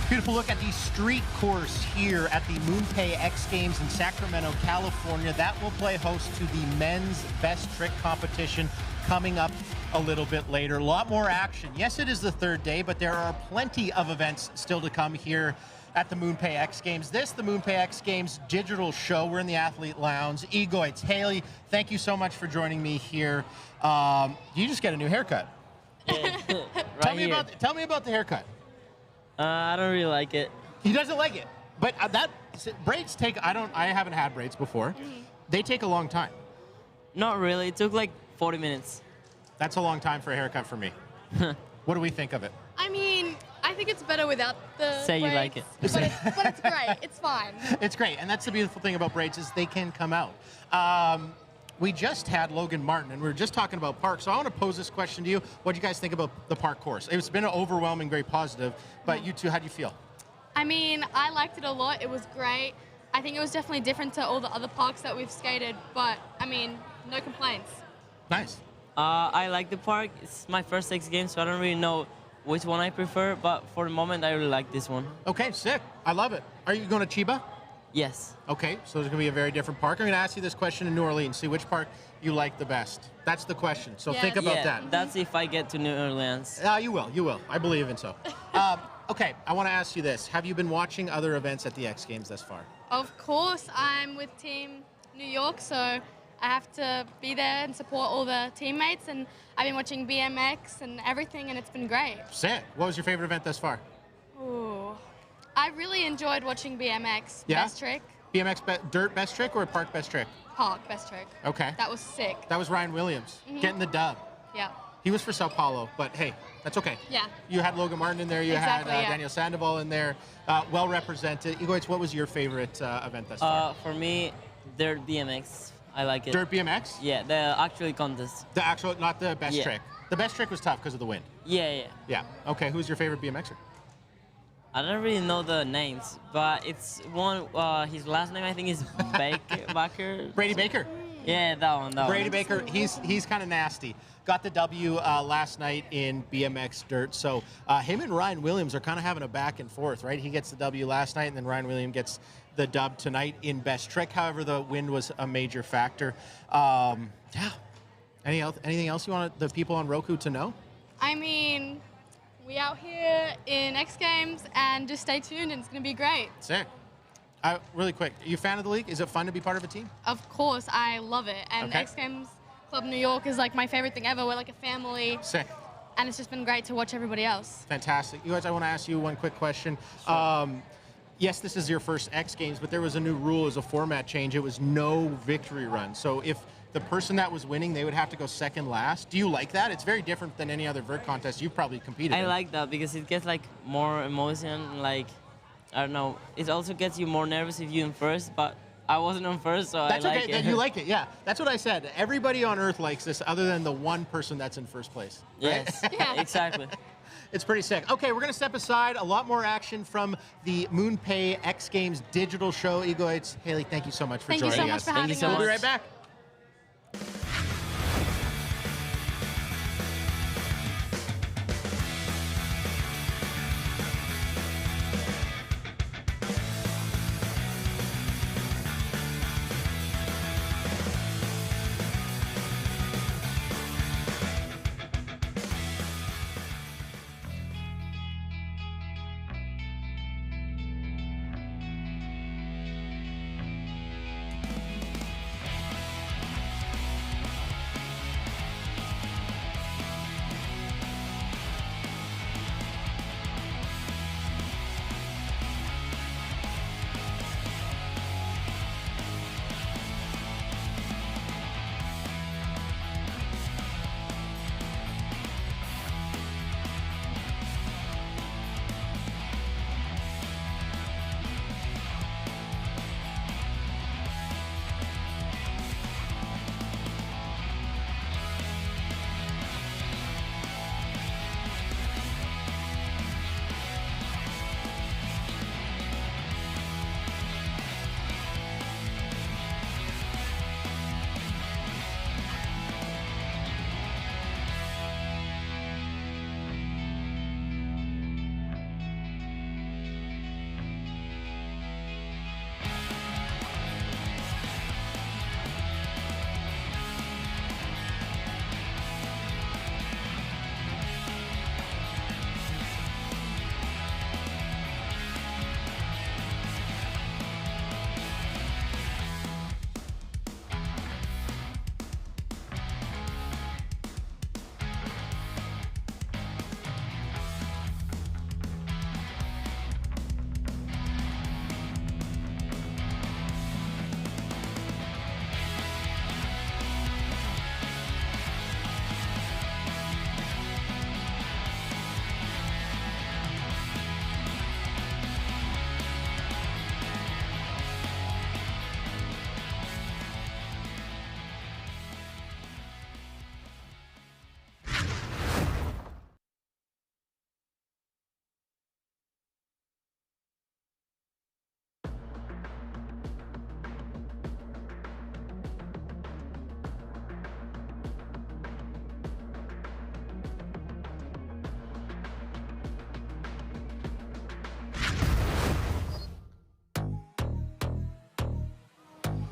Beautiful look at the street course here at the MoonPay X Games in Sacramento, California. That will play host to the men's best trick competition coming up a little bit later. A lot more action. Yes, it is the third day, but there are plenty of events still to come here at the MoonPay X Games. The MoonPay X Games digital show. We're in the Athlete Lounge. Egoitz, Haley, thank you so much for joining me here. You just get a new haircut. Tell me about the haircut. I don't really like it. He doesn't like it, but braids take. I haven't had braids before. They take a long time. Not really. It took like 40 minutes. That's a long time for a haircut for me. What do we think of it? I mean, I think it's better without the Say you braids, like it. but it's great. It's fine. It's great, and that's the beautiful thing about braids is they can come out. We just had Logan Martin, and we were just talking about park, so I want to pose this question to you. What do you guys think about the park course? It's been an overwhelming, very positive, but you two, how do you feel? I mean, I liked it a lot. It was great. I think it was definitely different to all the other parks that we've skated, but I mean, no complaints. Nice. I like the park. It's my first X Games, so I don't really know which one I prefer, but for the moment, I really like this one. Okay, sick. I love it. Are you going to Chiba? Yes. Okay, so there's going to be a very different park. I'm going to ask you this question in New Orleans. See which park you like the best. That's the question. So think about that. That's if I get to New Orleans. You will. You will. I believe in so. Okay, I want to ask you this. Have you been watching other events at the X Games thus far? Of course, I'm with Team New York, so I have to be there and support all the teammates, and I've been watching BMX and everything, and it's been great. Sick. What was your favorite event thus far? Ooh. I really enjoyed watching BMX. Yeah? Best trick. BMX dirt best trick or park best trick? Park best trick. Okay. That was sick. That was Ryan Williams getting the dub. Yeah. He was for Sao Paulo, but hey, that's okay. Yeah. You had Logan Martin in there. You Exactly, had yeah. Daniel Sandoval in there. Well represented. Egoitz, what was your favorite event thus far? For me, Dirt BMX. I like it. Dirt BMX? Yeah, the actual contest. The actual, not the best Yeah. trick. The best trick was tough because of the wind. Yeah. Yeah. Okay, who's your favorite BMXer? I don't really know the names, but it's one, his last name I think is Baker. Brady Baker. Yeah, that one. Brady Baker, he's kind of nasty. Got the W last night in BMX Dirt. So him and Ryan Williams are kind of having a back and forth, right? He gets the W last night, and then Ryan Williams gets the dub tonight in best trick. However, the wind was a major factor. Yeah. Anything else you want the people on Roku to know? I mean, we out here in X Games, and just stay tuned, and it's going to be great. Sick. Really quick, are you a fan of the league? Is it fun to be part of a team? Of course, I love it. And Okay. X Games Club New York is like my favorite thing ever. We're like a family. Sick. And it's just been great to watch everybody else. Fantastic. You guys, I want to ask you one quick question. Yes, this is your first X Games, but there was a new rule as a format change. It was no victory run. So if the person that was winning, they would have to go second last. Do you like that? It's very different than any other vert contest you've probably competed in. I like that because it gets like more emotion, like, I don't know. It also gets you more nervous if you're in first, but I wasn't on first, so That's I like okay. it. Then you like it, yeah. That's what I said. Everybody on Earth likes this other than the one person that's in first place. Right? Yes, exactly. It's pretty sick. Okay, we're going to step aside. A lot more action from the MoonPay X Games digital show. Egoitz, Haley, thank you so much for Thank you joining so much us. for having us. We'll be right back.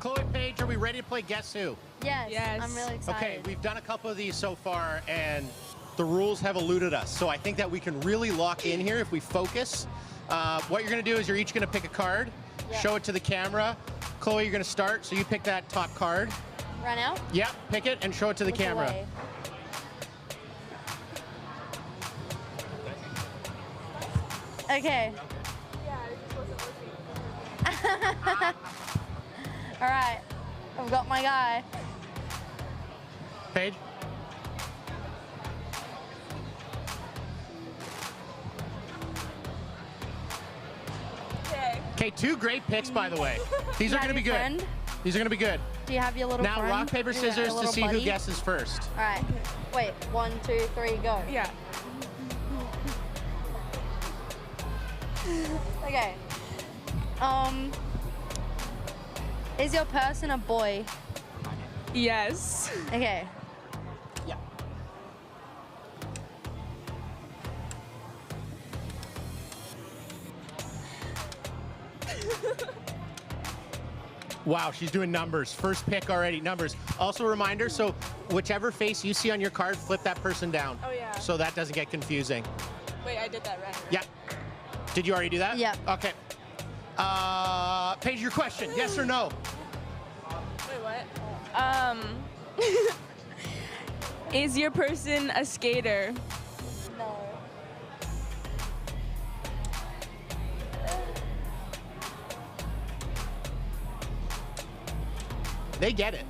Chloe Page, are we ready to play Guess Who? Yes, I'm really excited. Okay, we've done a couple of these so far, and the rules have eluded us. So I think that we can really lock in here if we focus. What you're going to do is you're each going to pick a card, show it to the camera. Chloe, you're going to start, so you pick that top card. Right now? Yep, pick it and show it to the Look camera. away. Okay. All right, I've got my guy. Paige? Okay, 2 great picks, by the way. These are going to be good. Friend? These are going to be good. Do you have your little Now, friend? rock, paper, Yeah, scissors a to little see who buddy? guesses first. All right. Wait, 1, 2, 3, go. Yeah. Okay. Is your person a boy? Yes. Okay. Yeah. Wow, she's doing numbers. First pick already, numbers. Also a reminder, so whichever face you see on your card, flip that person down. Oh, yeah. So that doesn't get confusing. Wait, I did that right. Yeah. Did you already do that? Yeah. Okay. Paige, your question, yes or no? Wait, what? Is your person a skater? No. They get it.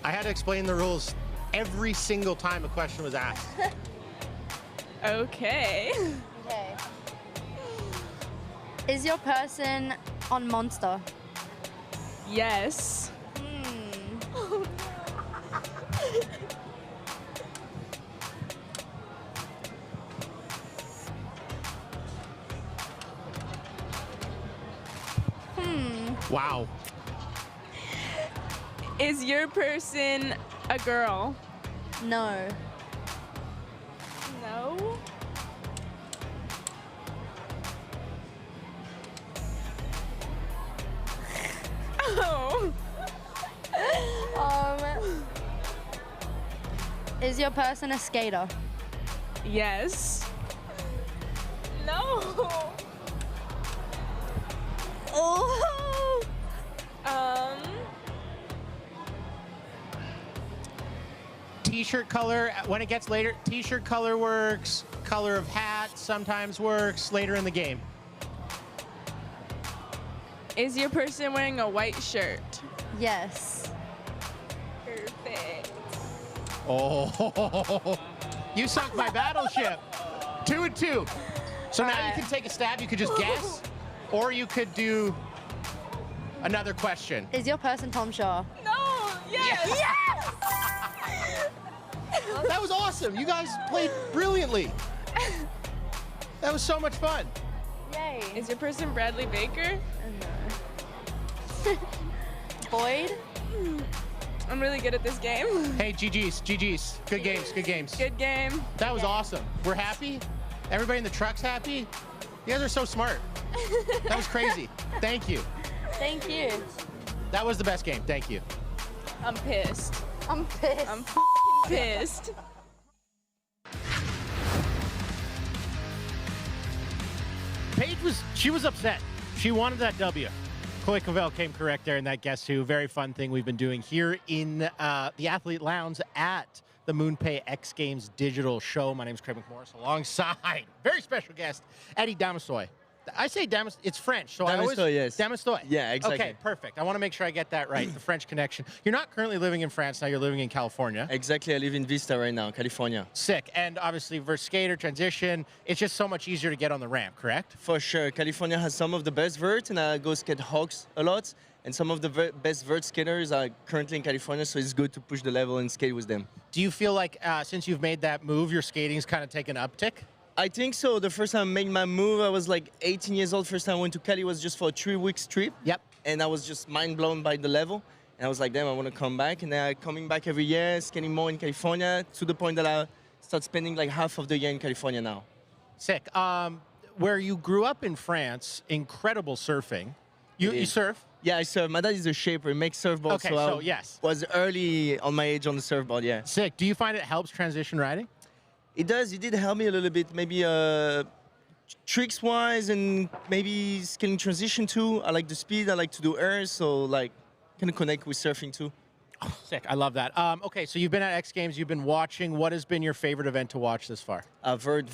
I had to explain the rules every single time a question was asked. Okay. Okay. Is your person on Monster? Yes. Wow. Is your person a girl? No. No. Oh. Is your person a skater? Yes. No. Oh. T-shirt color, when it gets later, T-shirt color works. Color of hat sometimes works later in the game. Is your person wearing a white shirt? Yes. Perfect. Oh, you sunk my battleship. 2 and 2. So now you can take a stab. You could just guess, or you could do another question. Is your person Tom Shaw? No. Yes. Yes. That was awesome. You guys played brilliantly. That was so much fun. Yay. Is your person Bradley Baker? Boyd? I'm really good at this game. Hey, GG's. Good games, good games. Good game. That was awesome. We're happy. Everybody in the truck's happy. You guys are so smart. That was crazy. Thank you. Thank you. That was the best game. Thank you. I'm pissed. I'm pissed. I'm pissed. Paige was upset. She wanted that W. Chloe Cavell came correct there in that Guess Who. Very fun thing we've been doing here in the Athlete Lounge at the MoonPay X Games digital show. My name is Craig McMorris, alongside very special guest, Eddie Damasoy. I say Damas, it's French, so I always... yes. Damasoy. Yeah, exactly. Okay, perfect. I want to make sure I get that right, the French connection. You're not currently living in France now, you're living in California. Exactly, I live in Vista right now, California. Sick, and obviously versus skater, transition, it's just so much easier to get on the ramp, correct? For sure, California has some of the best verts, and I go skate Hawks a lot, and some of the best vert skaters are currently in California, so it's good to push the level and skate with them. Do you feel like since you've made that move, your skating's kind of taken an uptick? I think so. The first time I made my move, I was like 18 years old. First time I went to Cali was just for a 3-week trip. Yep. And I was just mind blown by the level. And I was like, damn, I want to come back. And I'm coming back every year, skating more in California, to the point that I start spending like half of the year in California now. Sick. Where you grew up in France, incredible surfing. You surf? Yeah, I surf. My dad is a shaper. He makes surfboards. Okay, so I yes. was early on my age on the surfboard, yeah. Sick. Do you find it helps transition riding? It does. It did help me a little bit, maybe tricks-wise and maybe skating transition too. I like the speed. I like to do airs, so like kind of connect with surfing too. Oh, sick. I love that. Okay, so you've been at X Games. You've been watching. What has been your favorite event to watch this far? Vert.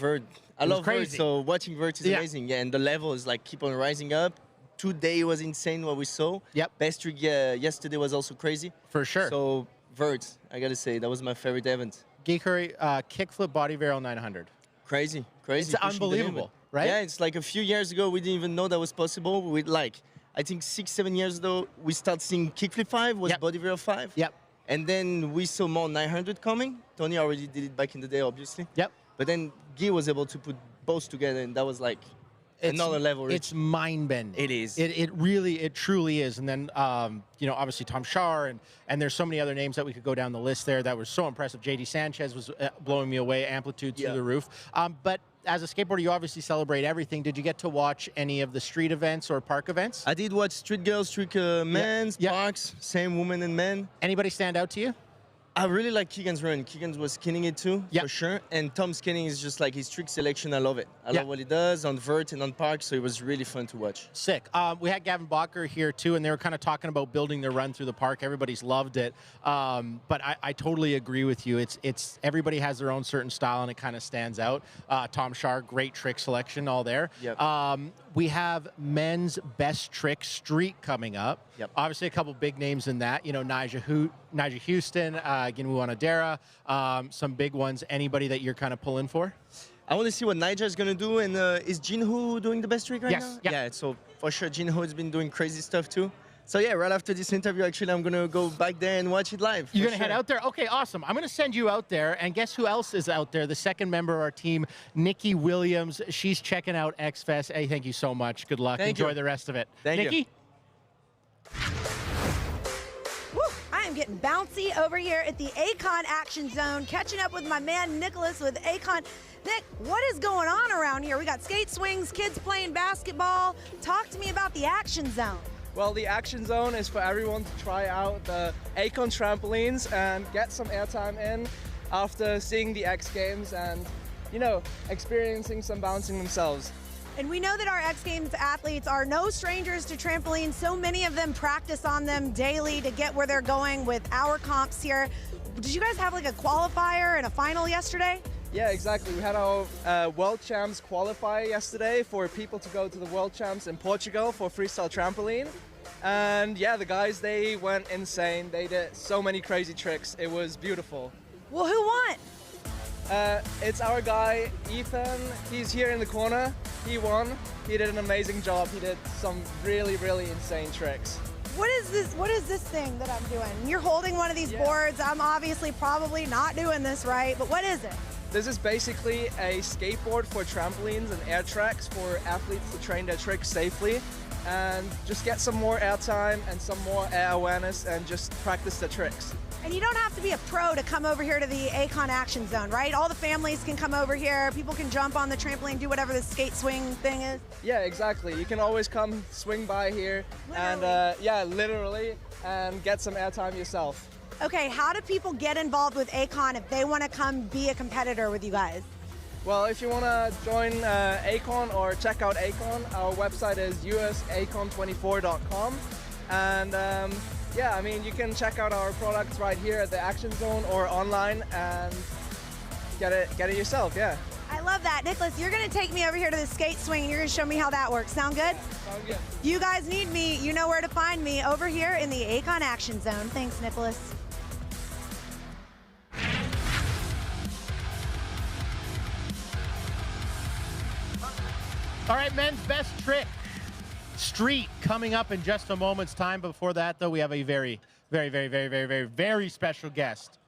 I love vert, so watching vert is Yeah. amazing. Yeah, and the level is like keep on rising up. Today was insane what we saw. Yep. Best trick yesterday was also crazy. For sure. So vert, I gotta say, that was my favorite event. Geekery, kickflip body barrel 900. Crazy. It's unbelievable, right? Yeah, it's like a few years ago, we didn't even know that was possible. We like, I think 6-7 years ago, we started seeing kickflip 5 was body rail 5. Yep. And then we saw more 900 coming. Tony already did it back in the day, obviously. Yep. But then Guy was able to put both together, and that was like another level. It's mind-bending. It is. It truly is. And then, you know, obviously Tom Shar, and there's so many other names that we could go down the list there that were so impressive. JD Sanchez was blowing me away, amplitude through the roof. But as a skateboarder, you obviously celebrate everything. Did you get to watch any of the street events or park events? I did watch street girls, street men's, parks, same women and men. Anybody stand out to you? I really like Keegan's run. Keegan was skinning it too, for sure. And Tom's skinning is just like his trick selection. I love it. I love what he does on vert and on park, so it was really fun to watch. Sick. We had Gavin Bacher here too, and they were kind of talking about building their run through the park. Everybody's loved it. But I totally agree with you. It's everybody has their own certain style, and it kind of stands out. Tom Shar, great trick selection, all there. Yep. We have men's best trick street coming up. Yep. Obviously, a couple big names in that. You know, Nigel Houston, Ginwu Anadera, some big ones. Anybody that you're kind of pulling for? I want to see what Niger is going to do. And is Jinho doing the best trick right now? Yes. Yeah, so for sure, Jinho has been doing crazy stuff too. So yeah, right after this interview, actually, I'm going to go back there and watch it live. You're going to head out there? Okay, awesome. I'm going to send you out there. And guess who else is out there? The second member of our team, Nikki Williams. She's checking out X-Fest. Hey, thank you so much. Good luck. Enjoy the rest of it. Thank Nikki? you. I am getting bouncy over here at the Akon Action Zone, catching up with my man Nicholas with Akon. Nick, what is going on around here? We got skate swings, kids playing basketball. Talk to me about the Action Zone. Well, the Action Zone is for everyone to try out the Akon trampolines and get some airtime in after seeing the X Games and, you know, experiencing some bouncing themselves. And we know that our X Games athletes are no strangers to trampolines. So many of them practice on them daily to get where they're going with our comps here. Did you guys have like a qualifier and a final yesterday? Yeah, exactly. We had our World Champs qualifier yesterday for people to go to the World Champs in Portugal for freestyle trampoline. And yeah, the guys, they went insane. They did so many crazy tricks. It was beautiful. Well, who won? It's our guy, Ethan. He's here in the corner. He won. He did an amazing job. He did some really, really insane tricks. What is this? What is this thing that I'm doing? You're holding one of these boards. I'm obviously probably not doing this right, but what is it? This is basically a skateboard for trampolines and air tracks for athletes to train their tricks safely and just get some more air time and some more air awareness and just practice the tricks. And you don't have to be a pro to come over here to the Akon Action Zone, right? All the families can come over here. People can jump on the trampoline, do whatever the skate swing thing is. Yeah, exactly. You can always come swing by here and yeah, literally, and get some air time yourself. Okay, how do people get involved with Akon if they want to come be a competitor with you guys? Well, if you want to join Akon or check out Akon, our website is usakon24.com. And yeah, I mean, you can check out our products right here at the Action Zone or online and get it yourself, yeah. I love that. Nicholas, you're going to take me over here to the skate swing and you're going to show me how that works. Sound good? Sound good. You guys need me. You know where to find me over here in the Akon Action Zone. Thanks, Nicholas. All right, men's best trick. Street coming up in just a moment's time. Before that, though, we have a very, very, very, very, very, very, very special guest.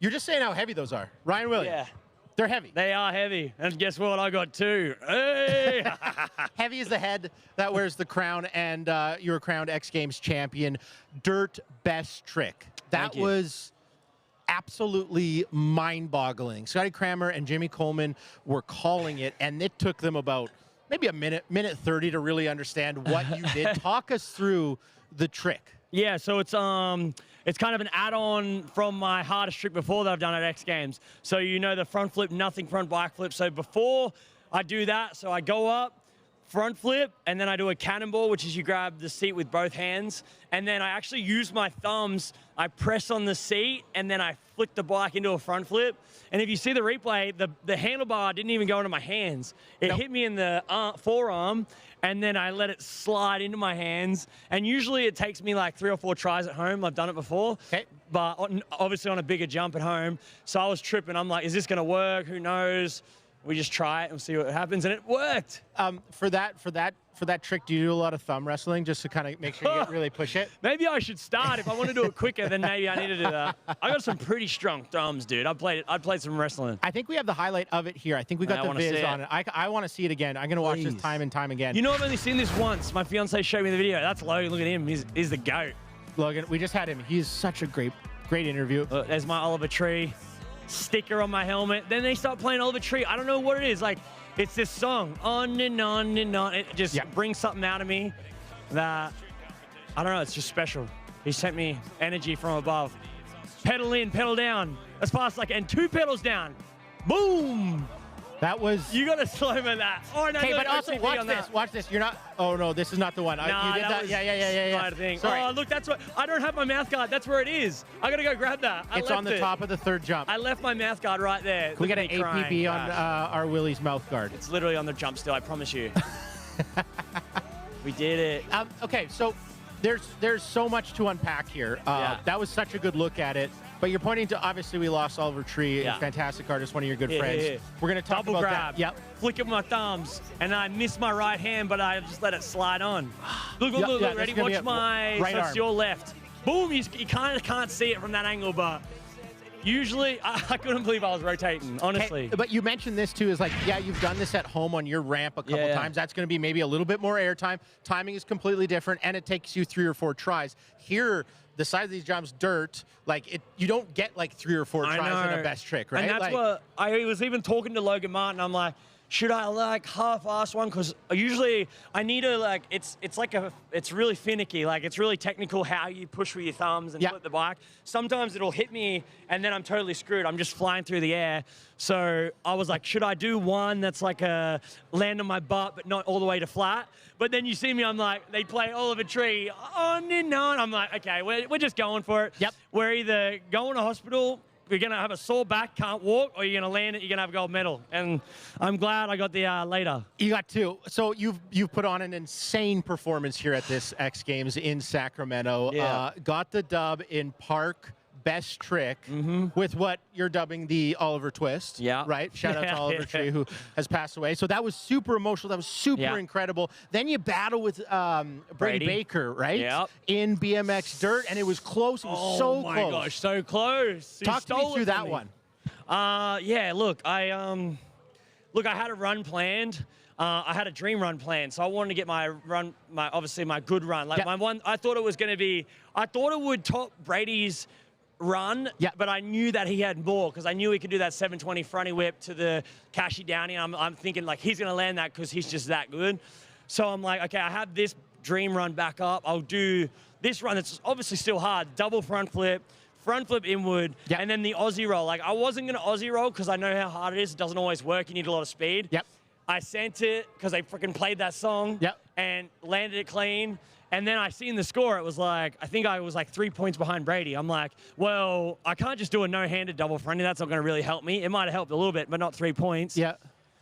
You're just saying how heavy those are. Ryan Williams. Yeah. They're heavy. They are heavy. And guess what? I got two. Hey! Heavy is the head that wears the crown, and you're a crowned X Games champion. Dirt best trick. That was absolutely mind-boggling. Scotty Kramer and Jimmy Coleman were calling it, and it took them about maybe a minute 30 to really understand what you did. Talk us through the trick. Yeah, so it's kind of an add-on from my hardest trick before that I've done at X Games. So you know the front flip, nothing front back flip. So before I do that, so I go up, front flip, and then I do a cannonball, which is you grab the seat with both hands, and then I actually use my thumbs, I press on the seat, and then I flick the bike into a front flip. And if you see the replay, the handlebar didn't even go into my hands. It hit me in the forearm, and then I let it slide into my hands. And usually it takes me like 3 or 4 tries at home. I've done it before, but obviously on a bigger jump at home. So I was tripping. I'm like, is this gonna work? Who knows? We just try it and see what happens, and it worked. For that trick, do you do a lot of thumb wrestling just to kind of make sure you really push it? Maybe I should start. If I want to do it quicker, then maybe I need to do that. I got some pretty strong thumbs, dude. I played some wrestling. I think we have the highlight of it here. I think we got the viz on it. I want to see it again. I'm going to watch this time and time again. You know, I've only seen this once. My fiance showed me the video. That's Logan. Look at him. He's the GOAT. Logan, we just had him. He's such a great interview. Look, there's my Oliver Tree sticker on my helmet. Then they start playing Oliver Tree. I don't know what it is. Like, it's this song, on and on and on. It just brings something out of me that, I don't know, it's just special. He sent me energy from above. Pedal in, pedal down, as fast as I can. 2 pedals down. Boom! That was... You got to slow mo that. Oh, no, okay, but also watch this. Watch this. You're not... Oh, no, this is not the one. No, you did that. Yeah. Thing. Sorry. Oh, look, that's what... I don't have my mouth guard. That's where it is. I got to go grab that. It's on the top of the 3rd jump. I left my mouth guard right there. Can we get an APB on our Willie's mouth guard? It's literally on the jump still, I promise you. We did it. Okay, so there's so much to unpack here. That was such a good look at it. But you're pointing to, obviously, we lost Oliver Tree, a fantastic artist, one of your good friends. Yeah. We're going to talk Double about grab. that. Yep. Flick of my thumbs, and I missed my right hand, but I just let it slide on. Look, ready? Watch my, right so arm. it's your left. Boom, you kind of can't see it from that angle, but usually, I couldn't believe I was rotating, honestly. But you mentioned this, too, is like, you've done this at home on your ramp a couple times. That's going to be maybe a little bit more airtime. Timing is completely different, and it takes you 3 or 4 tries. Here, the size of these jumps, dirt, like you don't get like 3 or 4 tries in a best trick, right? And that's what I was even talking to Logan Martin. I'm like, should I like half-ass one? Because usually I need to like, it's really finicky. Like it's really technical how you push with your thumbs and flip the bike. Sometimes it'll hit me and then I'm totally screwed. I'm just flying through the air. So I was like, should I do one that's like a land on my butt but not all the way to flat? But then you see me, I'm like, they play Oliver Tree on and on. I'm like, okay, we're just going for it. Yep. We're either going to hospital, you're going to have a sore back, can't walk, or you're going to land it, you're going to have a gold medal. And I'm glad I got the later. You got 2. So you've put on an insane performance here at this X Games in Sacramento. Yeah. Got the dub in park best trick with what you're dubbing the Oliver Twist. Yeah. Right? Shout out to Oliver Tree, who has passed away. So that was super emotional. That was super incredible. Then you battle with Brady Baker, right? Yep. In BMX Dirt, and it was close. It was so close. Oh my gosh, so close. Talk to me through that one. Yeah, look, I had a run planned. I had a dream run planned, so I wanted to get my obviously my good run. Like my one, I thought it would top Brady's run, but I knew that he had more because I knew he could do that 720 fronty whip to the Kashi Downey. I'm thinking like he's gonna land that because he's just that good. So I'm like, okay, I have this dream run back up. I'll do this run that's obviously still hard, double front flip inward, and then the Aussie roll. Like I wasn't gonna Aussie roll because I know how hard it is. It doesn't always work. You need a lot of speed. Yep. I sent it because they freaking played that song. Yep. And landed it clean. And then I seen the score. It was like, I think I was like 3 points behind Brady. I'm like, well, I can't just do a no-handed double fronty. That's not going to really help me. It might have helped a little bit, but not 3 points. Yeah.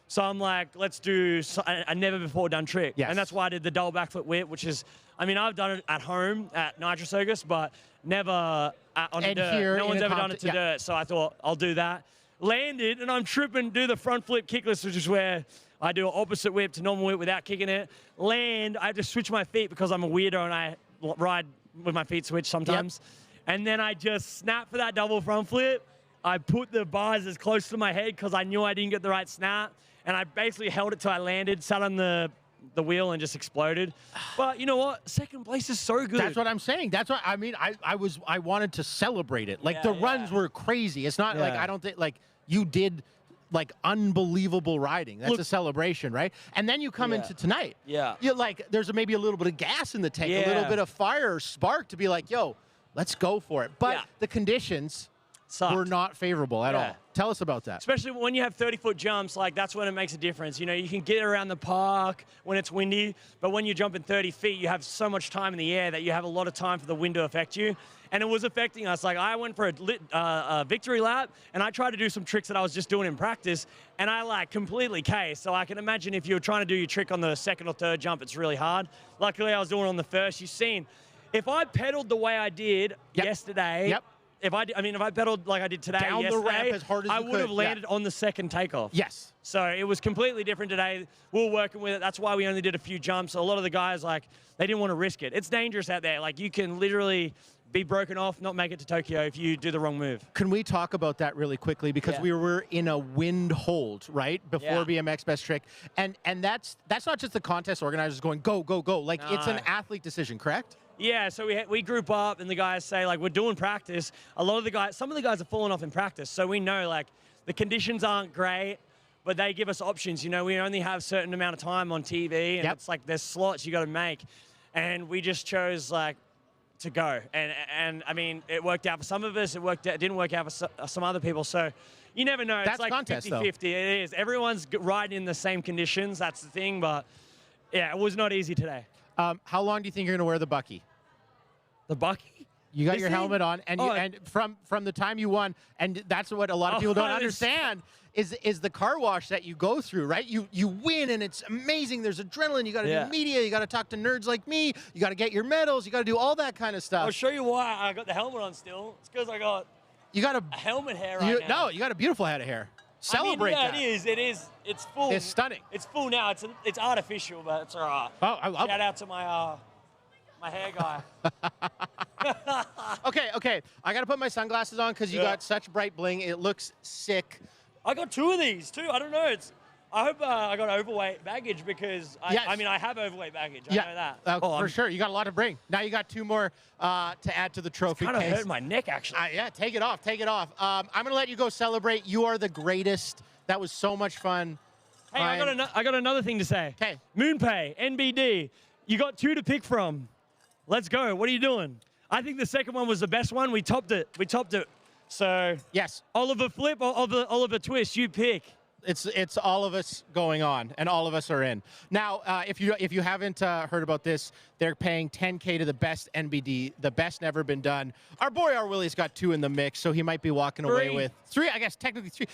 So I'm like, let's do a never-before-done trick. Yes. And that's why I did the double backflip whip, which is, I mean, I've done it at home at Nitro Circus, but never on the dirt. No one's ever done it to dirt. So I thought, I'll do that. Landed, and I'm tripping, do the front flip kickless, which is where I do an opposite whip to normal whip without kicking it. Land, I have to switch my feet because I'm a weirdo and I ride with my feet switched sometimes. And then I just snap for that double front flip. I put the bars as close to my head because I knew I didn't get the right snap. And I basically held it till I landed, sat on the wheel and just exploded. But you know what? Second place is so good. That's what I'm saying. That's what I mean. I wanted to celebrate it. Like the runs were crazy. It's not like I don't think like you did like unbelievable riding. That's a celebration, right? And then you come into tonight. Yeah. You're like, there's maybe a little bit of gas in the tank, a little bit of fire or spark to be like, yo, let's go for it. But the conditions were not favorable at all. Tell us about that. Especially when you have 30-foot jumps, like that's when it makes a difference. You know, you can get around the park when it's windy, but when you're jumping 30 feet, you have so much time in the air that you have a lot of time for the wind to affect you. And it was affecting us. Like I went for a victory lap, and I tried to do some tricks that I was just doing in practice, and I like completely cased. So I can imagine if you were trying to do your trick on the second or third jump, it's really hard. Luckily, I was doing it on the first. You've seen, if I pedaled the way I did yesterday, if I pedaled like I did today, Down the ramp as hard as I you would have could, landed on the second takeoff. Yes. So it was completely different today. We were working with it. That's why we only did a few jumps. A lot of the guys, like, they didn't want to risk it. It's dangerous out there. Like, you can literally be broken off, not make it to Tokyo if you do the wrong move. Can we talk about that really quickly? Because we were in a wind hold, right, before BMX Best Trick. And that's not just the contest organizers going, go, go, go. Like, it's an athlete decision, correct? Yeah, so we group up and the guys say, like, we're doing practice. Some of the guys are falling off in practice. So we know, like, the conditions aren't great, but they give us options. You know, we only have a certain amount of time on TV, and it's like there's slots you got to make. And we just chose, like, to go. And I mean, it worked out for some of us. It didn't work out for some other people. So you never know. That's it's like 50-50. It is. Everyone's riding in the same conditions. That's the thing. But, yeah, it was not easy today. How long do you think you're going to wear the Bucky? The Bucky? You got your helmet on, and and from the time you won, and that's what a lot of people don't understand is the car wash that you go through, right? You win, and it's amazing. There's adrenaline. You got to do media. You got to talk to nerds like me. You got to get your medals. You got to do all that kind of stuff. I'll show you why I got the helmet on still. It's because I got a helmet hair right now. No, you got a beautiful head of hair. Celebrate that. It is. It's full. It's stunning. It's full now. It's artificial, but it's all right. Oh, I love it. Shout out to my hair guy. Okay. I got to put my sunglasses on because you got such bright bling. It looks sick. I got 2 of these too. I don't know. I hope I got overweight baggage because I have overweight baggage. I know that. For sure. You got a lot to bring. Now you got 2 more to add to the trophy case. Kind of hurt my neck actually. Yeah, take it off. Take it off. I'm going to let you go celebrate. You are the greatest. That was so much fun. Hey, I got another thing to say. Okay. MoonPay, NBD. You got 2 to pick from. Let's go. What are you doing? I think the second one was the best one. We topped it. So yes, Oliver flip or Oliver twist. You pick. It's all of us going on, and all of us are in. Now, if you haven't heard about this, they're paying $10K to the best NBD, the best never been done. Our boy R. Willie's got 2 in the mix, so he might be walking away with 3. I guess technically 3.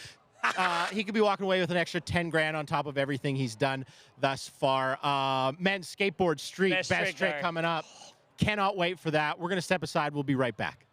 He could be walking away with an extra 10 grand on top of everything he's done thus far. Men's skateboard street best trick coming up. Cannot wait for that. We're gonna step aside. We'll be right back.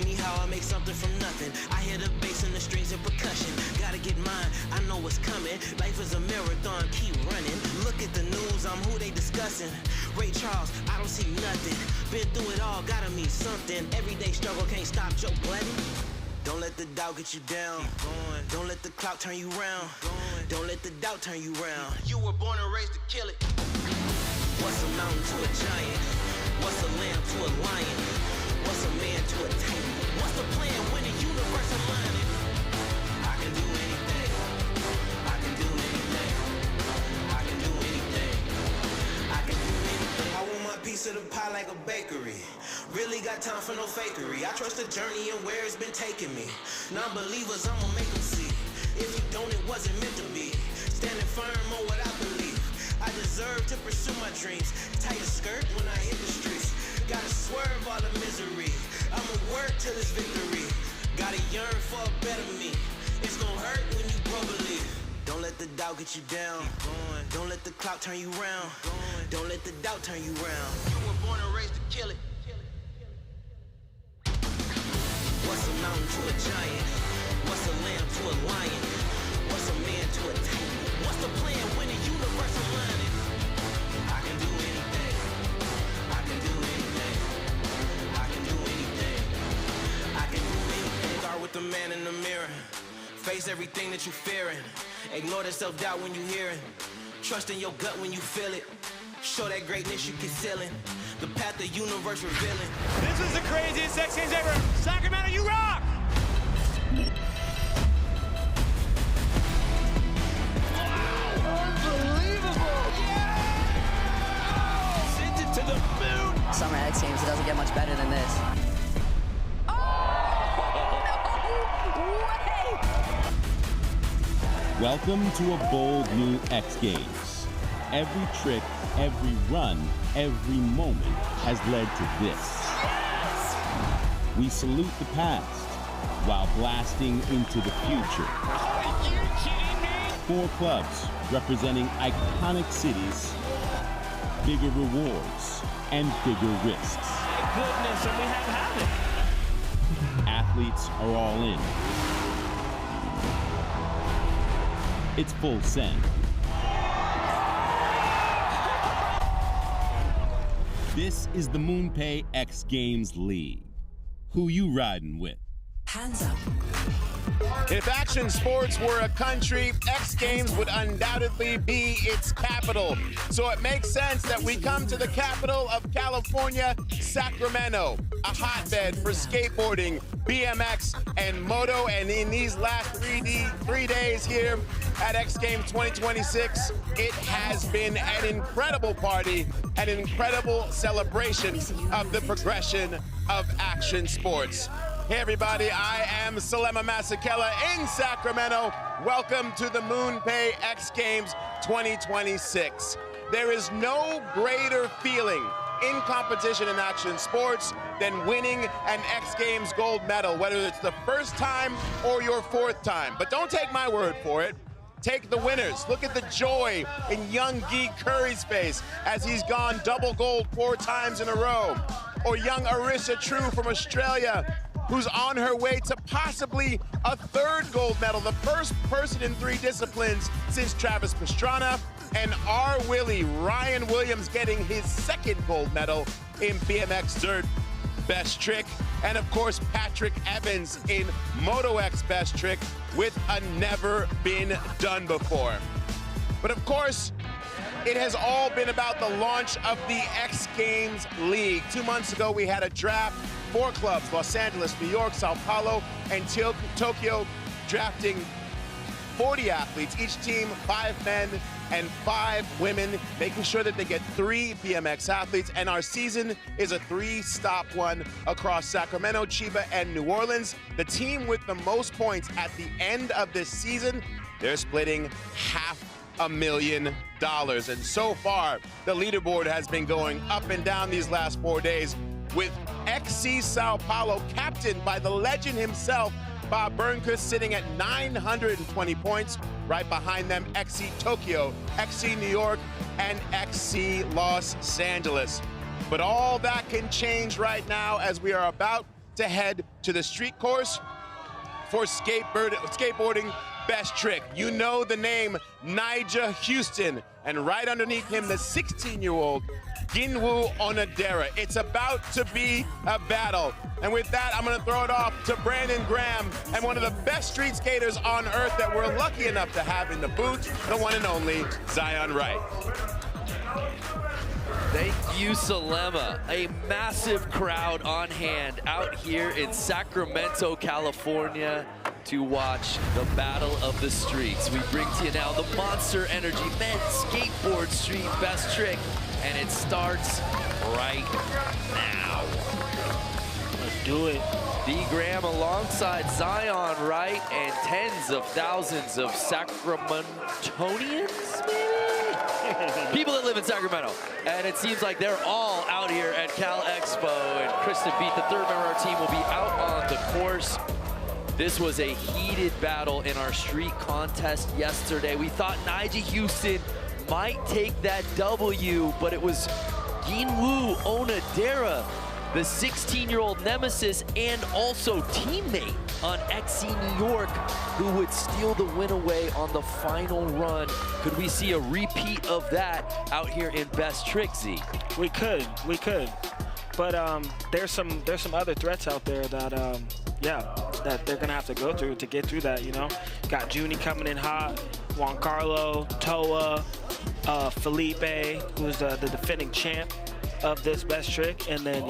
Me how I make something from nothing. I hear the bass and the strings and percussion. Gotta get mine, I know what's coming. Life is a marathon, keep running. Look at the news, I'm who they discussing. Ray Charles, I don't see nothing. Been through it all, gotta mean something. Everyday struggle can't stop Joe Budden. Don't let the doubt get you down. Don't let the clout turn you round. Don't let the doubt turn you round. You were born and raised to kill it. What's a mountain to a giant? What's a lamb to a lion? What's a man to a tank? What's the plan when the universe aligning? I can do anything. I can do anything. I can do anything. I can do anything. I want my piece of the pie like a bakery. Really got time for no fakery. I trust the journey and where it's been taking me. Non-believers, I'ma make them see. If you don't, it wasn't meant to be. Standing firm on what I believe. I deserve to pursue my dreams. Tie a skirt when I hit the streets. Gotta swerve all the misery. I'ma work till it's victory. Gotta yearn for a better me. It's gonna hurt when you grow belief. Don't let the doubt get you down. Don't let the clout turn you round. Don't let the doubt turn you round. You were born and raised to kill it. What's a mountain to a giant? What's a lamb to a lion? What's a man to a tank? What's the plan when the universe aligning? I can do anything. I can do anything. I can do anything. I can do anything. Start with the man in the mirror. Face everything that you're fearing. Ignore the self-doubt when you hear it. Trust in your gut when you feel it. Show that greatness you concealing. The path the universe revealing. This was the craziest X Games ever. Sacramento, you rock! Send it to the moon. Summer X Games, it doesn't get much better than this. way! Welcome to a bold new X Games. Every trick, every run, every moment has led to this. Yes! We salute the past while blasting into the future. Are you kidding me? 4 clubs representing iconic cities, bigger rewards, and bigger risks. My goodness, and we have it. Athletes are all in. It's full send. This is the MoonPay X Games League. Who you riding with? Hands up. If action sports were a country, X Games would undoubtedly be its capital. So it makes sense that we come to the capital of California, Sacramento, a hotbed for skateboarding, BMX, and moto. And in these last 3 days here at X Games 2026, it has been an incredible party, an incredible celebration of the progression of action sports. Hey everybody, I am Salema Masekela in Sacramento. Welcome to the MoonPay X Games 2026. There is no greater feeling in competition in action sports than winning an X Games gold medal, whether it's the first time or your 4th time. But don't take my word for it. Take the winners. Look at the joy in young Guy Curry's face as he's gone double gold 4 times in a row. Or young Arissa True from Australia, who's on her way to possibly a 3rd gold medal, the first person in 3 disciplines since Travis Pastrana, and our Willie, Ryan Williams, getting his 2nd gold medal in BMX Dirt Best Trick, and of course Patrick Evans in Moto X Best Trick with a never been done before. But of course, it has all been about the launch of the X Games League. 2 months ago, we had a draft. 4 clubs, Los Angeles, New York, Sao Paulo, and Tokyo, drafting 40 athletes, each team 5 men and 5 women, making sure that they get 3 BMX athletes. And our season is a 3-stop one across Sacramento, Chiba, and New Orleans. The team with the most points at the end of this season, they're splitting $500,000. And so far, the leaderboard has been going up and down these last 4 days, with XC Sao Paulo, captained by the legend himself, Bob Burnquist, sitting at 920 points. Right behind them, XC Tokyo, XC New York, and XC Los Angeles. But all that can change right now as we are about to head to the street course for skateboarding Best Trick. You know the name, Nyjah Houston, and right underneath him, the 16-year-old Ginwoo Onodera. It's about to be a battle. And with that, I'm gonna throw it off to Brandon Graham and one of the best street skaters on earth that we're lucky enough to have in the booth, the one and only Zion Wright. Thank you, Salema. A massive crowd on hand out here in Sacramento, California to watch the Battle of the Streets. We bring to you now the Monster Energy Men's Skateboard Street Best Trick, and it starts right now. Let's do it. D. Graham alongside Zion Wright and tens of thousands of Sacramentonians, maybe? People that live in Sacramento. And it seems like they're all out here at Cal Expo. And Kristen Beat, the 3rd member of our team, will be out on the course. This was a heated battle in our street contest yesterday. We thought Nyjah Houston might take that W, but it was Ginwoo Onodera, the 16-year-old nemesis and also teammate on XC New York, who would steal the win away on the final run. Could we see a repeat of that out here in Best Trick, Z? We could. But there's some other threats out there that that they're gonna have to go through to get through that. You know, got Junie coming in hot, Juan Carlo, Toa, Felipe, who's the defending champ of this Best Trick, and then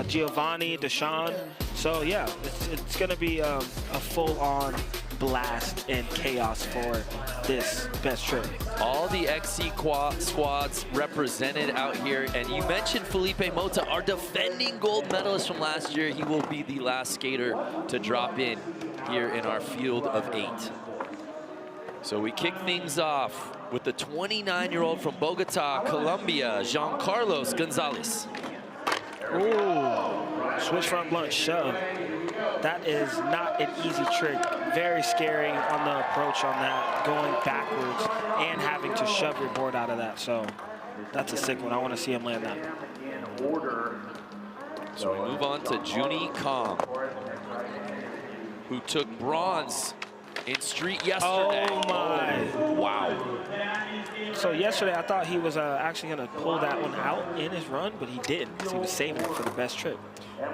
Giovanni, Deshaun. So yeah, it's gonna be a full-on blast and chaos for this Best Trick. All the XC squads represented out here, and you mentioned Felipe Mota, our defending gold medalist from last year. He will be the last skater to drop in here in our field of 8. So we kick things off with the 29-year-old from Bogota, Colombia, Jean Carlos Gonzalez. Ooh, switch front blunt shove. That is not an easy trick. Very scary on the approach on that, going backwards and having to shove your board out of that. So that's a sick one. I want to see him land that. So we move on to Junie Kong, who took bronze in street yesterday. Oh my. Wow. So yesterday I thought he was actually going to pull that one out in his run, but he didn't because he was saving it for the best trick.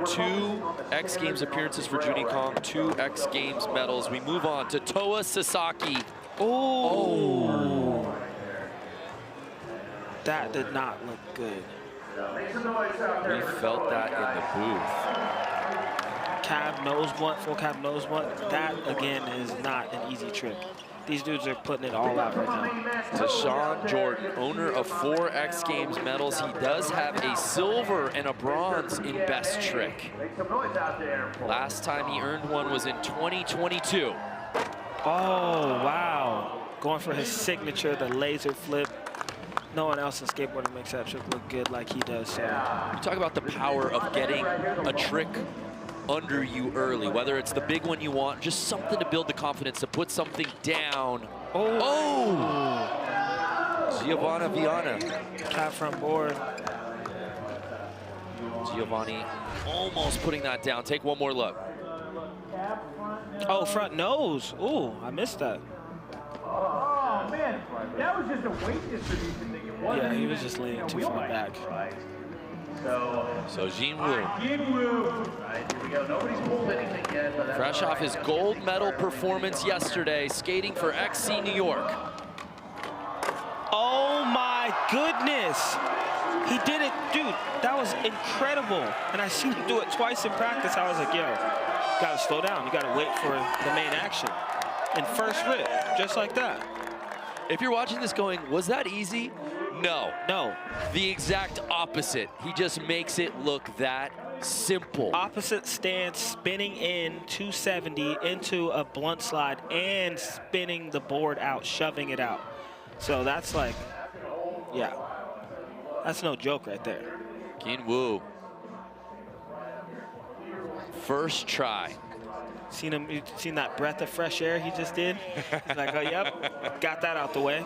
2 X Games appearances for Junie Kong, 2 X Games medals. We move on to Toa Sasaki. Oh. That did not look good. We felt that in the booth. Cab nose blunt, full cab nose blunt. That again is not an easy trick. These dudes are putting it all out right now. Deshaun Jordan, owner of 4 X Games medals. He does have a silver and a bronze in best trick. Last time he earned one was in 2022. Oh, wow. Going for his signature, the laser flip. No one else in skateboarding makes that trick look good like he does. So. You talk about the power of getting a trick under you early, whether it's the big one you want, just something to build the confidence to put something down. Oh! Giovanna Viana. Cat front board. Giovanni almost putting that down. Take one more look. Oh, front nose. Ooh, I missed that. Oh, man. That was just a weight distribution thing. It wasn't. Yeah, he was just leaning too far back. So Jin Woo. Jin Woo. Right, here we go. Nobody's pulled anything yet. But Fresh off his gold medal performance yesterday, skating for XC New York. Oh my goodness. He did it, dude. That was incredible. And I seen him do it twice in practice. I was like, yo, you gotta slow down. You gotta wait for the main action. And first rip, just like that. If you're watching this going, was that easy? No. No. The exact opposite. He just makes it look that simple. Opposite stance, spinning in 270 into a blunt slide and spinning the board out, shoving it out. So that's like, yeah, that's no joke right there. Jin Woo. First try. Seen that breath of fresh air he just did? He's like, oh, yep, got that out the way.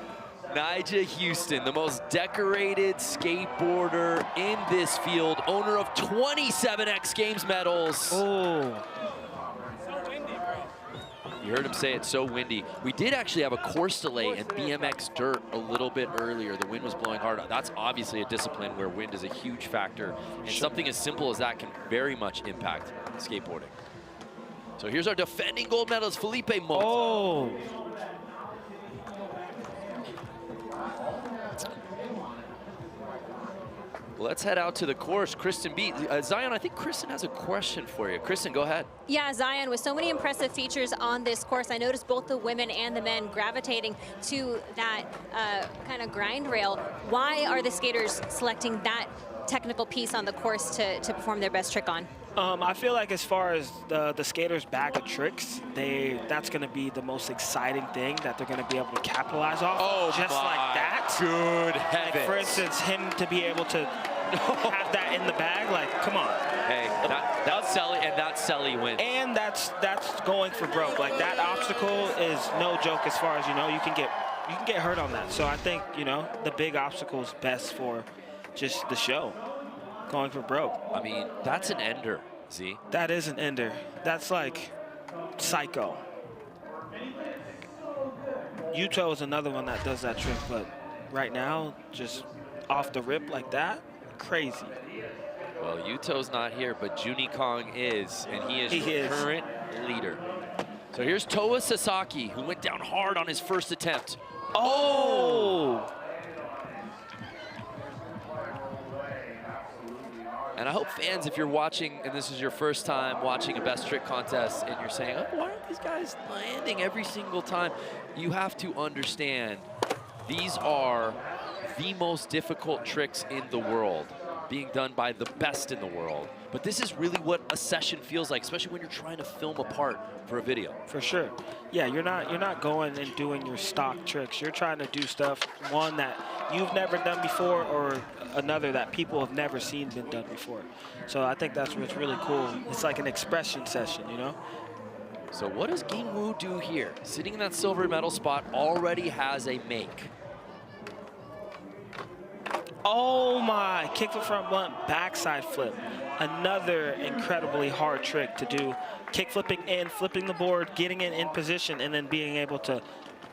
Nyjah Houston, the most decorated skateboarder in this field, owner of 27 X Games medals. Oh. You heard him say it's so windy. We did actually have a course delay in BMX dirt a little bit earlier. The wind was blowing hard. That's obviously a discipline where wind is a huge factor, and something as simple as that can very much impact skateboarding. So here's our defending gold medalist, Felipe Mota. Oh. Let's head out to the course. Kristen B. Zion, I think Kristen has a question for you. Kristen, go ahead. Yeah, Zion, with so many impressive features on this course, I noticed both the women and the men gravitating to that kind of grind rail. Why are the skaters selecting that technical piece on the course to perform their best trick on? I feel like as far as the skaters' bag of tricks, that's going to be the most exciting thing that they're going to be able to capitalize off. Oh, just like that. Good heavens. Like, for instance, him to be able to have that in the bag, like, come on. Hey, that's Selly, and that's Selly wins. And that's going for broke. Like, that obstacle is no joke as far as, you know, you can get hurt on that. So I think, you know, the big obstacle is best for just the show. Going for broke. I mean, that's an ender, Z. That is an ender. That's like psycho. Yuto is another one that does that trick, but right now, just off the rip like that, crazy. Well, Yuto's not here, but Junie Kong is, and he is your current leader. So here's Toa Sasaki, who went down hard on his first attempt. Oh! And I hope fans, if you're watching, and this is your first time watching a best trick contest, and you're saying, oh, why aren't these guys landing every single time? You have to understand, these are the most difficult tricks in the world. being done by the best in the world. But this is really what a session feels like, especially when you're trying to film a part for a video. For sure. Yeah, you're not going and doing your stock tricks. You're trying to do stuff, one that you've never done before or another that people have never seen been done before. So I think that's what's really cool. It's like an expression session, you know? So what does Ginwoo do here? Sitting in that silver medal spot, already has a make. Oh my, kickflip front blunt, backside flip. Another incredibly hard trick to do. Kick flipping in, flipping the board, getting it in position, and then being able to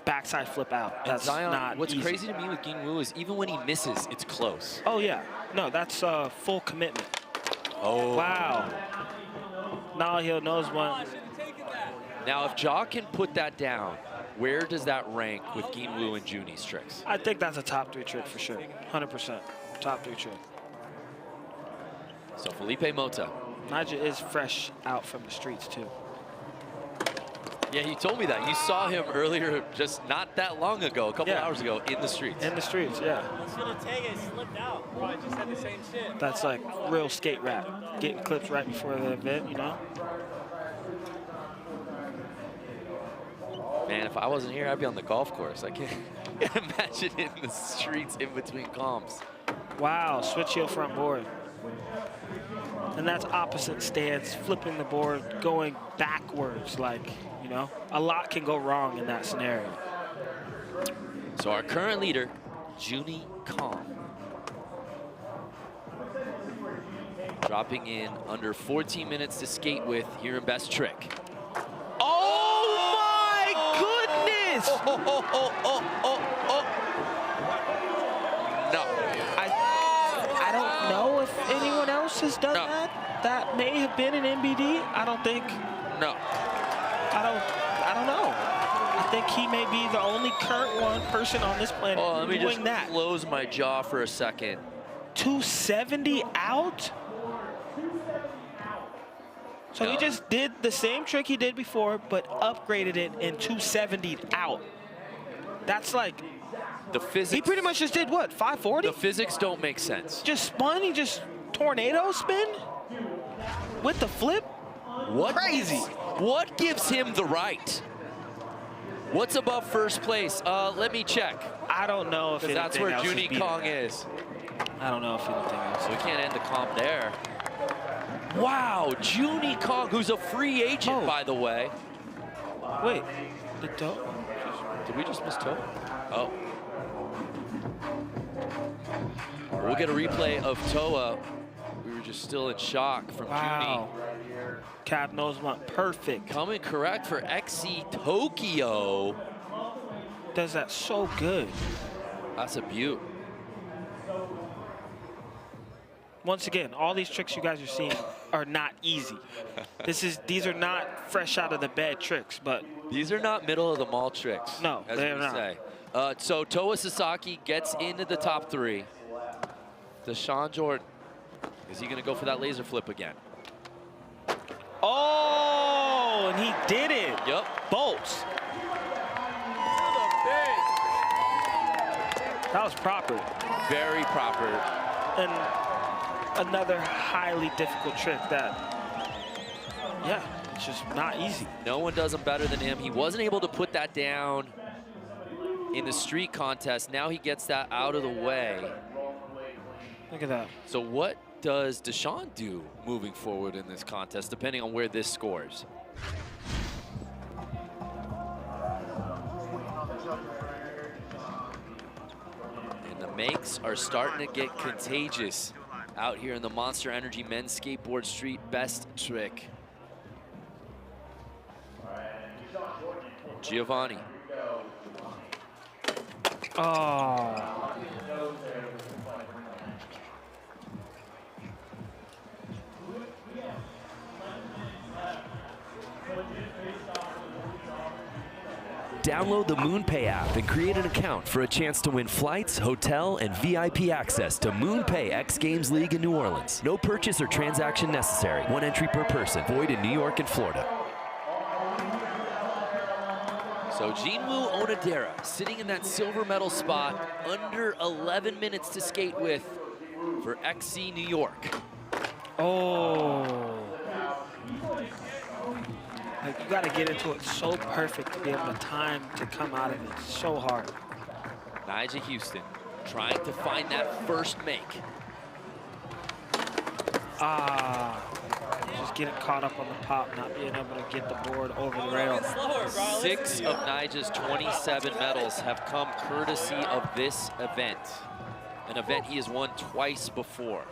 backside flip out. That's Zion, not what's easy. crazy to me with Ginwoo is even when he misses, it's close. Oh yeah, no, that's full commitment. Oh. Wow. Now he'll knows one. Now, if Ja can put that down, where does that rank with Ginwoo and Juni's tricks? I think that's a top 3 trick for sure. 100%. Top 3 trick. So Felipe Mota. Nigel is fresh out from the streets too. Yeah, you told me that. You saw him earlier, just not that long ago, a couple hours ago, in the streets. In the streets, yeah. Slipped out. Probably just had the same shit. That's like real skate rap. Getting clips right before the event, you know? Man, if I wasn't here, I'd be on the golf course. I can't imagine in the streets in between comps. Wow, switch heel front board. And that's opposite stance, flipping the board, going backwards, like, you know, a lot can go wrong in that scenario. So our current leader, Junie Kong. Dropping in under 14 minutes to skate with here in best trick. Oh my goodness! No. I don't know if anyone else has done that. That may have been an MBD. I don't think. No. I don't know. I think he may be the only current person on this planet Let me doing just that. close my jaw for a second. 270 out? So he just did the same trick he did before, but upgraded it and 270 out. That's like, the physics. He pretty much just did what, 540? The physics don't make sense. Just spun, he just tornado spin with the flip? What? Crazy. What gives him the right? What's above first place? Let me check. I don't know if anything that's where else is Junie beating Kong that. is. I don't know if anything else. So we can't end the comp there. Wow, Junie Kong, who's a free agent, by the way. Wait, the toe? Did we just miss toe? Oh. We'll get a replay of Toa. We were just still in shock from Wow. Cap nose went perfect. Coming correct for XC Tokyo. Does that so good. That's a beaut. Once again, all these tricks you guys are seeing are not easy. These are not fresh out of the bed tricks, but these are not middle of the mall tricks. No, as they're we not. say. So Toa Sasaki gets into the top 3. Deshaun Jordan, is he going to go for that laser flip again? Oh, and he did it. Yep. Bolts. That was proper. Very proper. And another highly difficult trick that, yeah, it's just not easy. No one does him better than him. He wasn't able to put that down in the street contest. Now he gets that out of the way. Look at that. So what does Deshaun do moving forward in this contest, depending on where this scores? And the makes are starting to get contagious out here in the Monster Energy Men's Skateboard Street Best Trick. Giovanni. Oh. Download the MoonPay app and create an account for a chance to win flights, hotel, and VIP access to MoonPay X Games League in New Orleans. No purchase or transaction necessary. 1 entry per person. Void in New York and Florida. So Ginwoo Onodera sitting in that silver medal spot, under 11 minutes to skate with. for XC New York. Oh. Like, you got to get into it so perfect to be able to time to come out of it. It's so hard. Nyjah Houston trying to find that first make. Just getting caught up on the pop, not being able to get the board over the rail. 6 of Nyjah's 27 medals have come courtesy of this event, an event he has won twice before.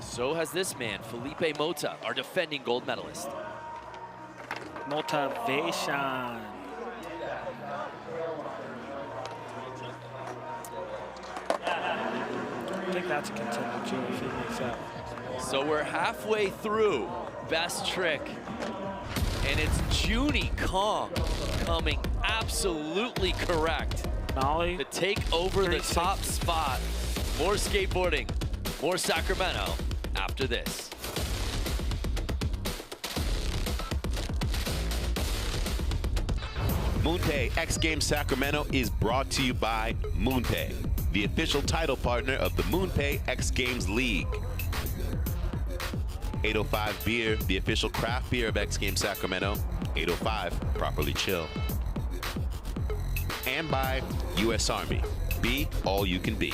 So has this man, Felipe Mota, our defending gold medalist. Motivation. I think that's a contender too if he makes that. So we're halfway through best trick, and it's Junie Kong coming absolutely correct Nollie to take over the top spot. More skateboarding, more Sacramento after this. MoonPay X Games Sacramento is brought to you by MoonPay, the official title partner of the MoonPay X Games League. 805 Beer, the official craft beer of X Games Sacramento. 805, properly chill. And by U.S. Army, be all you can be.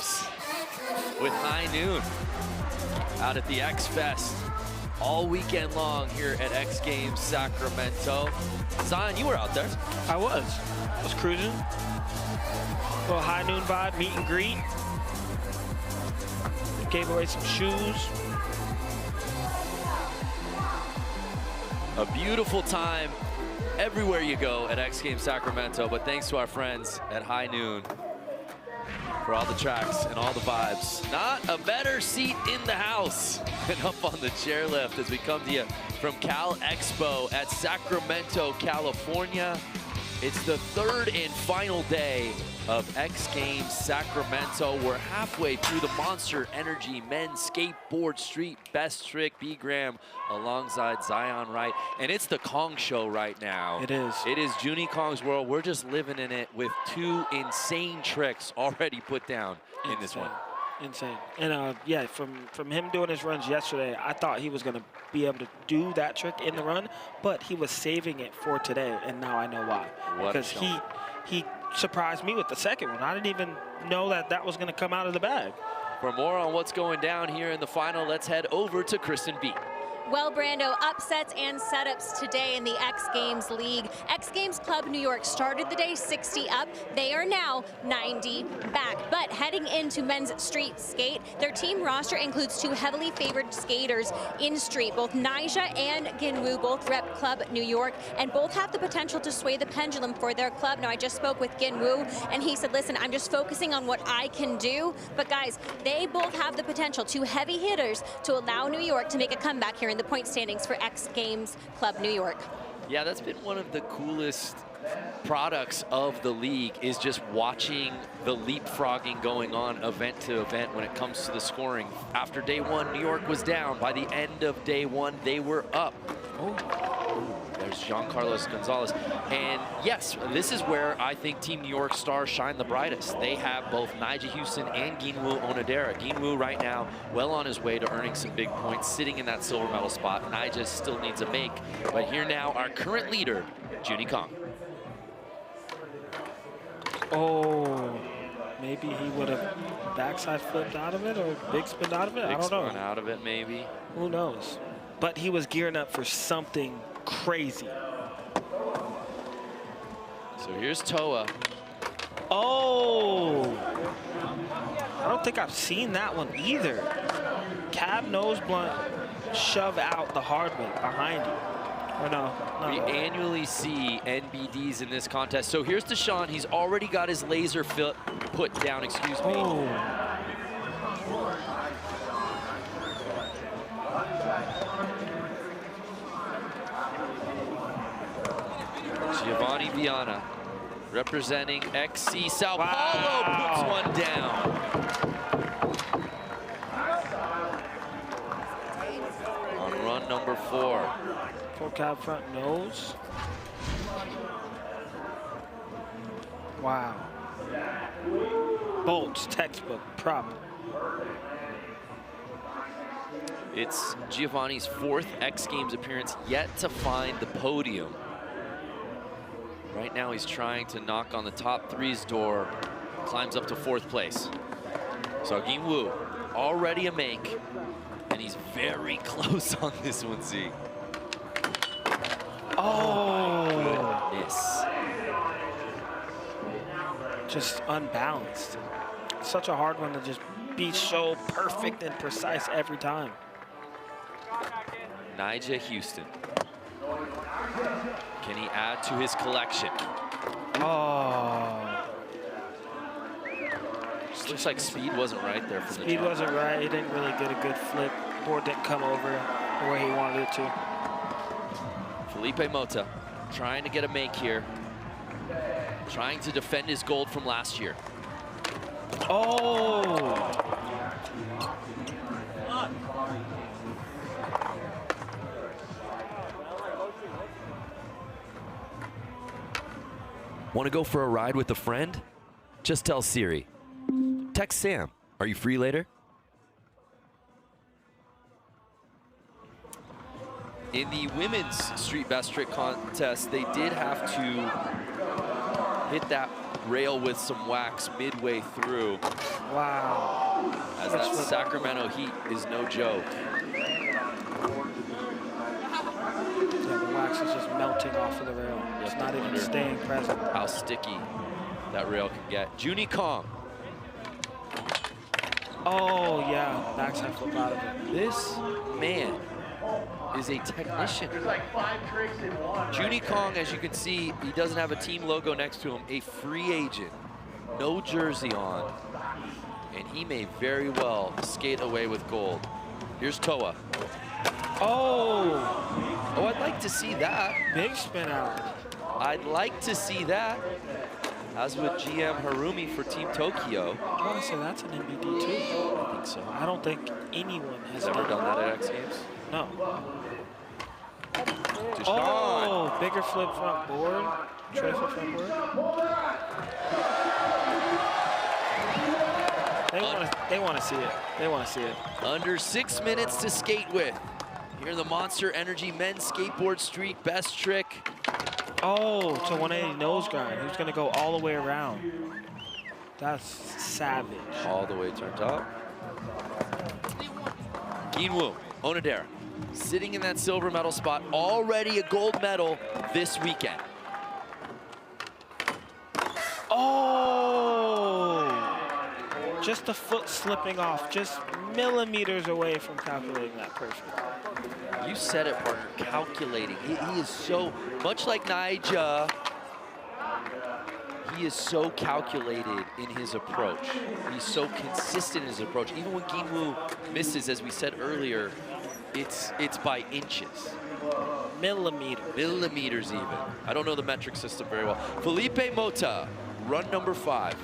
playoffs with High Noon out at the X Fest all weekend long here at X Games Sacramento. Zion, you were out there. I was cruising. Little High Noon vibe, meet and greet. Gave away some shoes. A beautiful time everywhere you go at X Games Sacramento, but thanks to our friends at High Noon for all the tracks and all the vibes. Not a better seat in the house than up on the chairlift as we come to you from Cal Expo at Sacramento, California. It's the third and final day of X Games Sacramento. We're halfway through the Monster Energy Men's Skateboard Street Best Trick. B. Graham alongside Zion Wright. And it's the Kong show right now. It is. It is Junie Kong's world. We're just living in it with 2 insane tricks already put down in this one. Insane. And yeah, from him doing his runs yesterday, I thought he was going to be able to do that trick in the run, but he was saving it for today, and now I know why. Because he surprised me with the second one. I didn't even know that was going to come out of the bag. For more on what's going down here in the final, let's head over to Kristen B. Well, Brando, upsets and setups today in the X Games League. X Games Club New York started the day 60 up. They are now 90 back. But heading into men's street skate, their team roster includes 2 heavily favored skaters in street. Both Nyjah and Ginwoo both rep Club New York, and both have the potential to sway the pendulum for their club. Now, I just spoke with Ginwoo, and he said, listen, I'm just focusing on what I can do. But guys, they both have the potential, 2 heavy hitters, to allow New York to make a comeback here in the point standings for X Games Club New York. Yeah, that's been one of the coolest products of the league, is just watching the leapfrogging going on event to event when it comes to the scoring. After day 1, New York was down. By the end of day 1, they were up. There's Giancarlos Gonzalez. And yes, this is where I think Team New York stars shine the brightest. They have both Nyjah Houston and Ginwoo Onodera. Ginwoo right now well on his way to earning some big points, sitting in that silver medal spot. Nyjah still needs a make. But here now, our current leader, Junie Kong. Oh, maybe he would have backside flipped out of it or big spin out of it. I don't know. Big spin out of it, maybe. Who knows? But he was gearing up for something crazy. So here's Toa. Oh! I don't think I've seen that one either. Cab nose blunt, shove out the hard way behind you. Or no. We annually see NBDs in this contest. So here's Deshaun. He's already got his laser foot put down, excuse me. Oh. Giovanni Viana, representing XC Sao Paulo, puts one down. On run number 4. Full cab front nose. Wow. Bolts, textbook, prop. It's Giovanni's 4th X Games appearance, yet to find the podium. Right now he's trying to knock on the top 3's door, climbs up to 4th place. So Ginwoo, already a make, and he's very close on this one, Z. Oh! Goodness. Just unbalanced. Such a hard one to just be so perfect and precise every time. Nyjah Houston. Can he add to his collection? Oh. Just looks like speed wasn't right there for the Speed jump. wasn't right. He didn't really get a good flip. Board didn't come over the way he wanted it to. Felipe Mota trying to get a make here. Trying to defend his gold from last year. Oh! Want to go for a ride with a friend? Just tell Siri. Text Sam. Are you free later? In the women's street best trick contest, they did have to hit that rail with some wax midway through. Wow. As that Sacramento heat is no joke. Yeah, the wax is just melting off of the rail. It's not even staying present. How sticky that rail can get. Junie Kong. Oh, yeah. Backside flip out of it. This man is a technician. There's like 5 tricks in one. Junie Kong, as you can see, he doesn't have a team logo next to him. A free agent. No jersey on. And he may very well skate away with gold. Here's Toa. Oh, I'd like to see that. Big spin out. I'd like to see that. As with GM Harumi for Team Tokyo. I want to say that's an NBD too. I think so. I don't think anyone has ever done that at X Games. No. Oh, bigger flip front board. Tray flip front board. They want to see it. They want to see it. Under 6 minutes to skate with. Here in the Monster Energy Men's Skateboard Street best trick. Oh, it's a 180 nose grind. Who's going to go all the way around? That's savage. All the way turned up. Ginwoo, Onodera, sitting in that silver medal spot. Already a gold medal this weekend. Oh! Just a foot slipping off, just millimeters away from calculating that perfect. You said it, partner, calculating. He is so, much like Naija, he is so calculated in his approach. He's so consistent in his approach. Even when Ginwoo misses, as we said earlier, it's by inches. Millimeters even. I don't know the metric system very well. Felipe Mota, run number 5.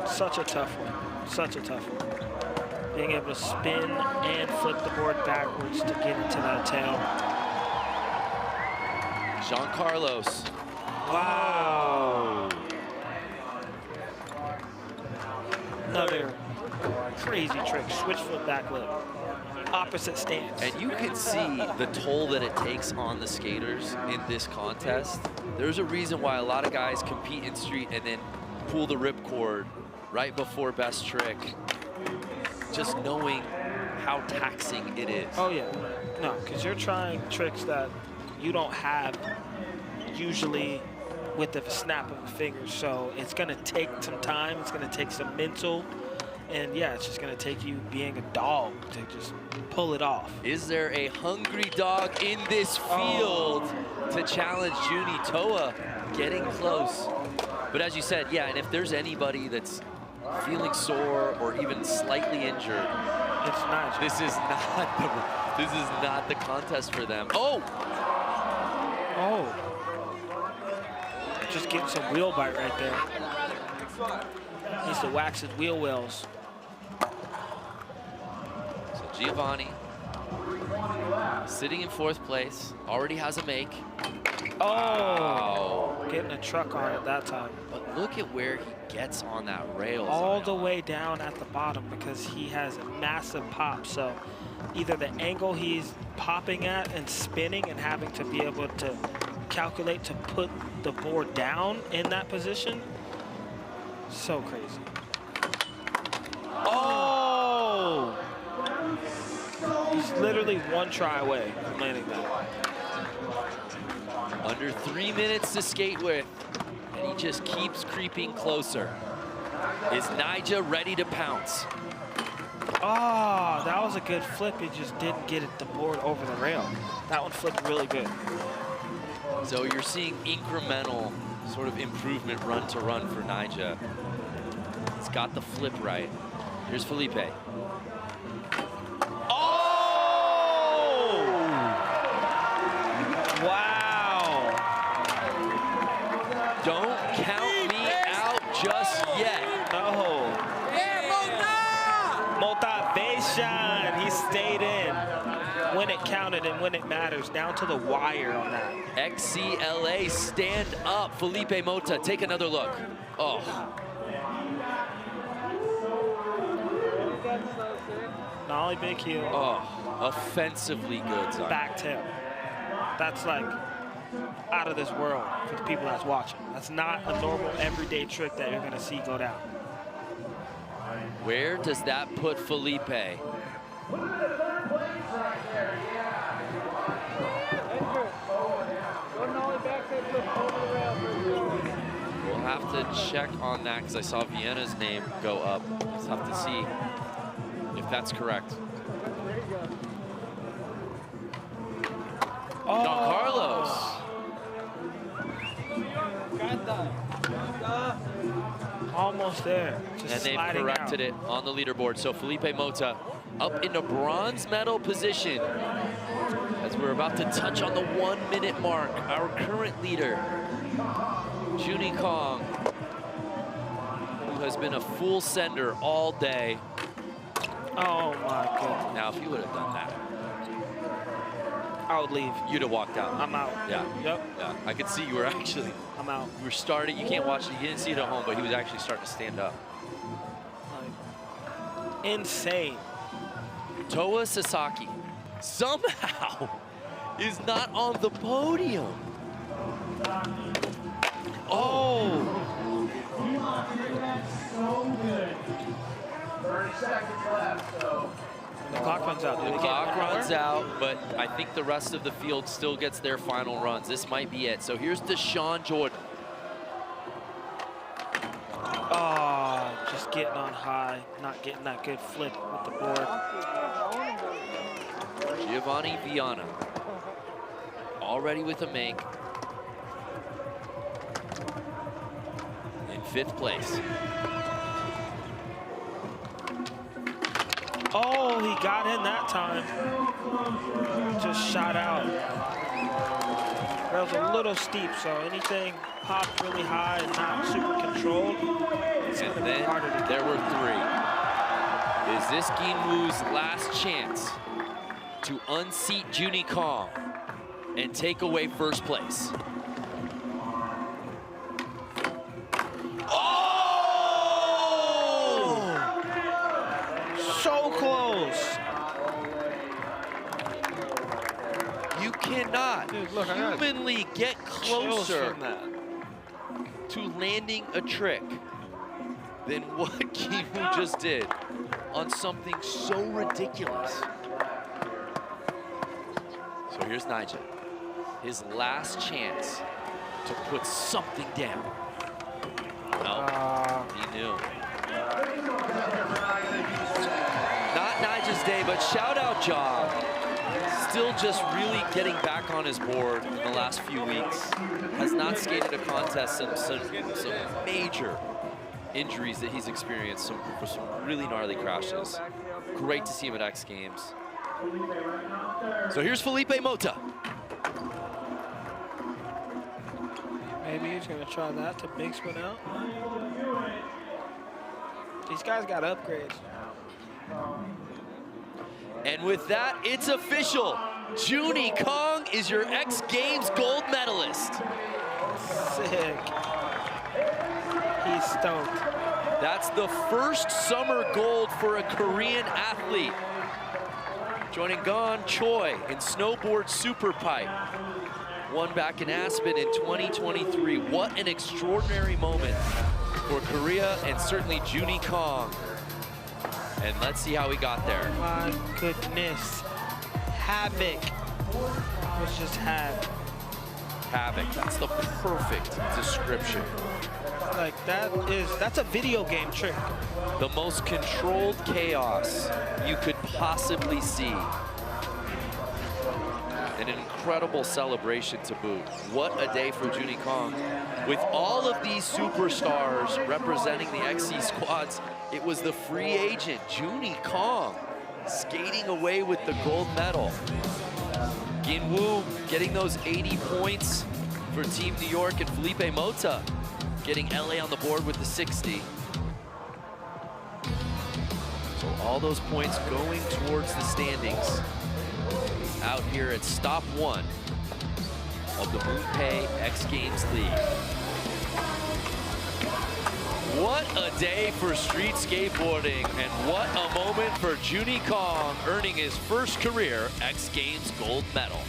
Such a tough one. Such a tough one. Being able to spin and flip the board backwards to get into that tail. Jean Carlos. Wow. Another crazy trick. Switch foot back lip. Opposite stance. And you can see the toll that it takes on the skaters in this contest. There's a reason why a lot of guys compete in street and then pull the ripcord right before best trick. Just knowing how taxing it is. Oh yeah, no, because you're trying tricks that you don't have usually with the snap of a finger. So it's gonna take some time, it's gonna take some mental, and yeah, it's just gonna take you being a dog to just pull it off. Is there a hungry dog in this field to challenge Junie? Toa getting close. But as you said, yeah, and if there's anybody that's feeling sore or even slightly injured, it's not. This is not the contest for them. Oh! Just getting some wheel bite right there. Needs to wax his wheel wells. So Giovanni sitting in 4th place, already has a make. Oh! Getting a truck on it that time. But look at where he gets on that rail. All the way down at the bottom because he has a massive pop. So either the angle he's popping at and spinning and having to be able to calculate to put the board down in that position. So crazy. Oh! He's literally one try away from landing that. Under 3 minutes to skate with, and he just keeps creeping closer. Is Naija ready to pounce? Oh, that was a good flip. He just didn't get the board over the rail. That one flipped really good. So you're seeing incremental sort of improvement run to run for Naija. He's got the flip right. Here's Felipe. Oh! Wow. Don't count me out just yet. No. Motivation. He stayed in when it counted and when it matters, down to the wire on that. XCLA, stand up. Felipe Mota, take another look. Oh. Nollie big heel. Oh, offensively good, Zion. Back tail. That's like out of this world for the people that's watching. That's not a normal everyday trick that you're gonna see go down. Where does that put Felipe? We'll have to check on that because I saw Vienna's name go up. We'll have to see if that's correct. Oh. Don Carlos. Almost there. Just And they've sliding corrected it on the leaderboard. So Felipe Mota up into bronze medal position as we're about to touch on the 1 minute mark. Our current leader, Junie Kong, who has been a full sender all day. Oh my goodness. Now, if you would have done that, I would leave. You'd have walked out. I'm out. Yeah. Yep. Yeah. I could see you were actually. I'm out. You were starting. You can't watch it. You didn't see it at home, but he was actually starting to stand up. Insane. Toa Sasaki somehow is not on the podium. Oh. So good. 30 seconds left, so. The clock runs out. The clock runs out, but I think the rest of the field still gets their final runs. This might be it. So here's Deshaun Jordan. Oh, just getting on high, not getting that good flip with the board. Giovanni Viana already with a make. In 5th place. Oh, he got in that time. Just shot out. That was a little steep, so anything popped really high and not super controlled, it's And gonna be then harder to there were 3. Is this Ginwoo's last chance to unseat Junie Kong and take away 1st place? So close. You cannot humanly get closer to landing a trick than what Ginwoo just did on something so ridiculous. So here's Nigel. His last chance to put something down. No, he knew. Not Nigel's day, but shout out job. Still just really getting back on his board in the last few weeks. Has not skated a contest since some major injuries that he's experienced for some really gnarly crashes. Great to see him at X Games. So here's Felipe Mota. Maybe he's gonna try that to big spin out. These guys got upgrades. And with that, it's official. Junie Kong is your X Games gold medalist. Sick. He's stoked. That's the first summer gold for a Korean athlete. Joining Gon Choi in snowboard super pipe. Won back in Aspen in 2023. What an extraordinary moment for Korea and certainly Junie Kong. And let's see how he got there. My goodness. Havoc was just had. Havoc, that's the perfect description. Like that's a video game trick. The most controlled chaos you could possibly see. And an incredible celebration to boot. What a day for Junie Kong. With all of these superstars representing the XC squads, it was the free agent, Junie Kong, skating away with the gold medal. Ginwoo getting those 80 points for Team New York, and Felipe Mota getting LA on the board with the 60. So all those points going towards the standings out here at stop 1 of the MoonPay X Games League. What a day for street skateboarding, and what a moment for Junie Kong earning his first career X Games gold medal.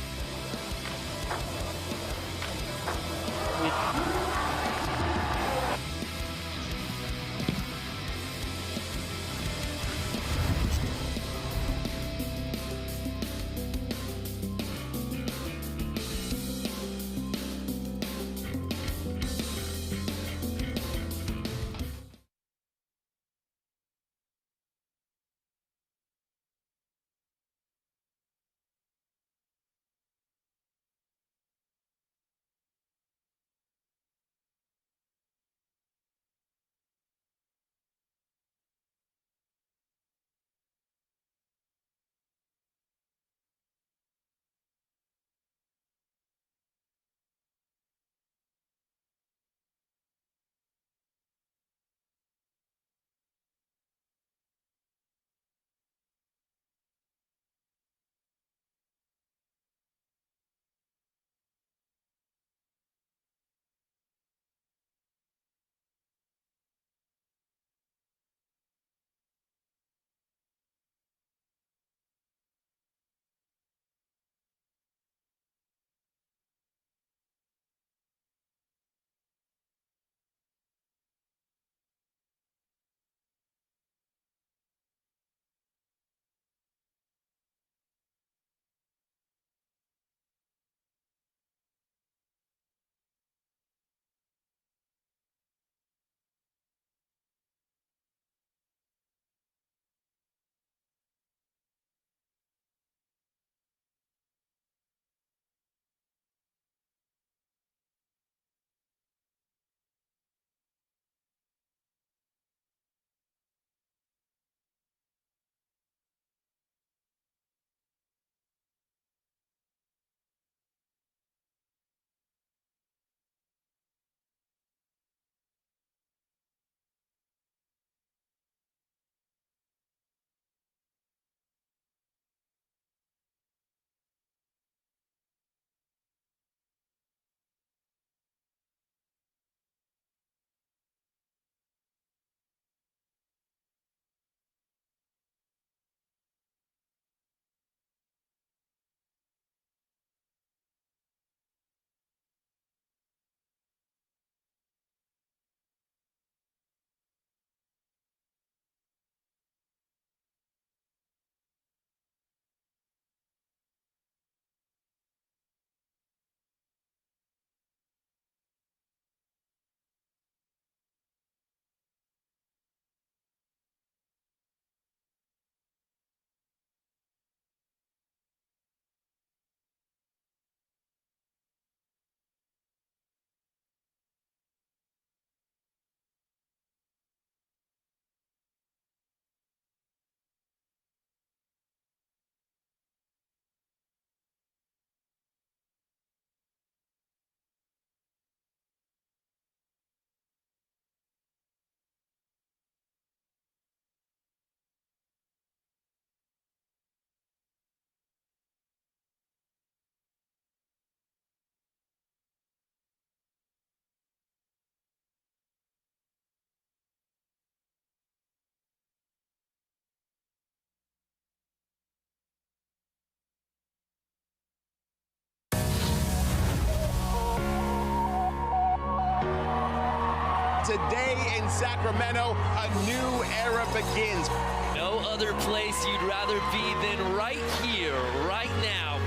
Today in Sacramento, a new era begins. No other place you'd rather be than right here, right now.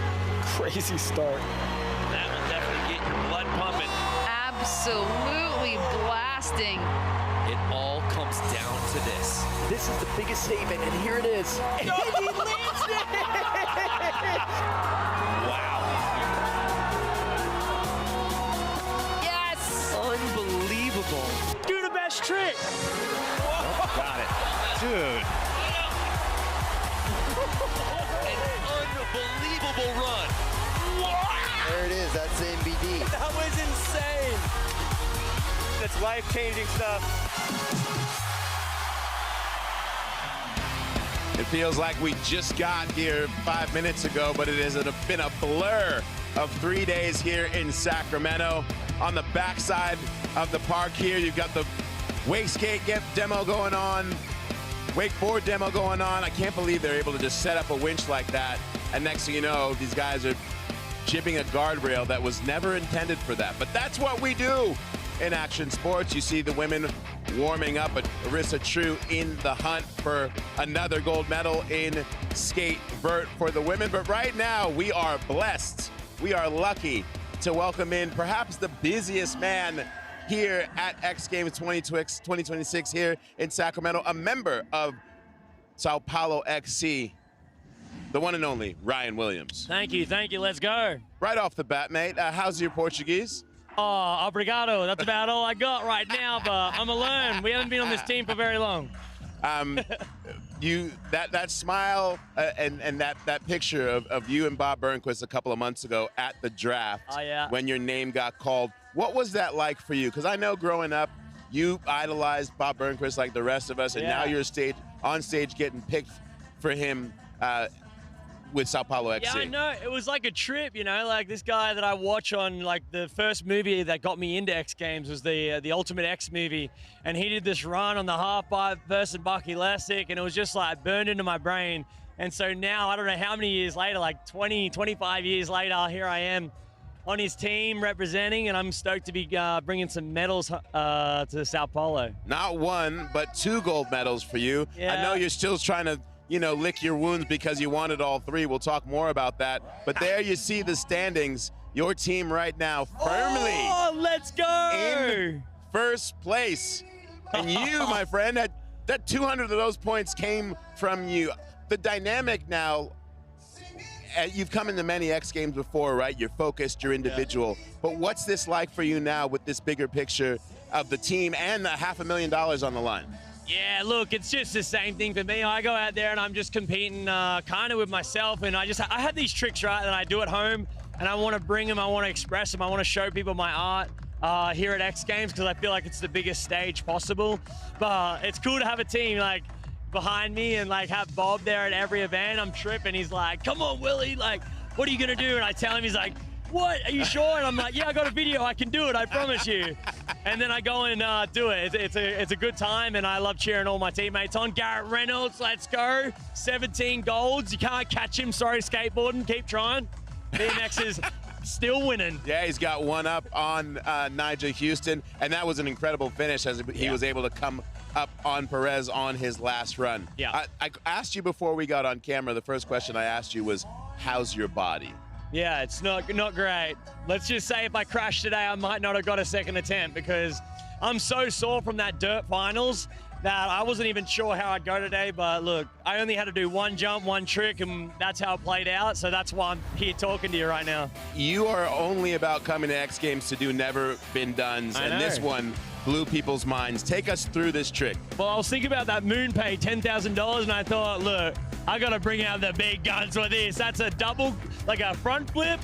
Crazy start. That will definitely get your blood pumping. Absolutely blasting. It all comes down to this. This is the biggest statement, and here it is. And he lands it! Wow. Yes! Unbelievable. Do the best trick. Got it. Dude. An unbelievable run. There it is. That's the MBD. That was insane. That's life-changing stuff. It feels like we just got here 5 minutes ago, but it has been a blur of 3 days here in Sacramento. On the backside of the park here, you've got the wake skate demo going on, wakeboard demo going on. I can't believe they're able to just set up a winch like that. And next thing you know, these guys are jibbing a guardrail that was never intended for that. But that's what we do in action sports. You see the women warming up, but Arissa True in the hunt for another gold medal in skate vert for the women. But right now, we are blessed. We are lucky to welcome in perhaps the busiest man here at X Games 2026 here in Sacramento, a member of Sao Paulo XC, the one and only Ryan Williams. Thank you, let's go. Right off the bat, mate, how's your Portuguese? Oh, obrigado. That's about all I got right now, but I'm alone. We haven't been on this team for very long. That smile and that picture of you and Bob Burnquist a couple of months ago at the draft when your name got called. What was that like for you? Because I know growing up, you idolized Bob Burnquist like the rest of us, and now you're on stage getting picked for him with Sao Paulo XC. Yeah, I know. It was like a trip, you know, like this guy that I watch on, like the first movie that got me into X Games was the Ultimate X movie, and he did this run on the half-pipe versus Buck Elastic, and it was just like burned into my brain. And so now, I don't know how many years later, like 20, 25 years later, here I am on his team representing, and I'm stoked to be bringing some medals to Sao Paulo. Not one, but 2 gold medals for you. Yeah. I know you're still trying to, you know, lick your wounds because you wanted all 3. We'll talk more about that. But there you see the standings. Your team right now firmly let's go in first place. And you, my friend, that 200 of those points came from you. The dynamic now, you've come into many X Games before, right? You're focused, you're individual. Yeah. But what's this like for you now with this bigger picture of the team and the $500,000 on the line? Yeah, look, it's just the same thing for me. I go out there and I'm just competing kind of with myself, and I have these tricks, right, that I do at home, and I want to bring them, I want to express them, I want to show people my art here at X Games because I feel like it's the biggest stage possible. But it's cool to have a team like behind me and like have Bob there at every event. I'm tripping. He's like, come on, Willie, like, what are you gonna do? And I tell him, he's like, what, are you sure? And I'm like, yeah, I got a video, I can do it, I promise you. And then I go and do it. It's a good time, and I love cheering all my teammates on. Garrett Reynolds, let's go. 17 golds, you can't catch him, sorry, skateboarding, keep trying. BMX is still winning. Yeah, he's got one up on Nigel Houston, and that was an incredible finish as he was able to come up on Perez on his last run. Yeah. I asked you before we got on camera, the first question I asked you was, how's your body? Yeah, it's not great. Let's just say if I crash today, I might not have got a second attempt because I'm so sore from that dirt finals that I wasn't even sure how I'd go today. But look, I only had to do one jump, one trick, and that's how it played out. So that's why I'm here talking to you right now. You are only about coming to X Games to do never been dones, and this one blew people's minds. Take us through this trick. Well, I was thinking about that MoonPay $10,000, and I thought, look, I got to bring out the big guns for this. That's a double, like a front flip,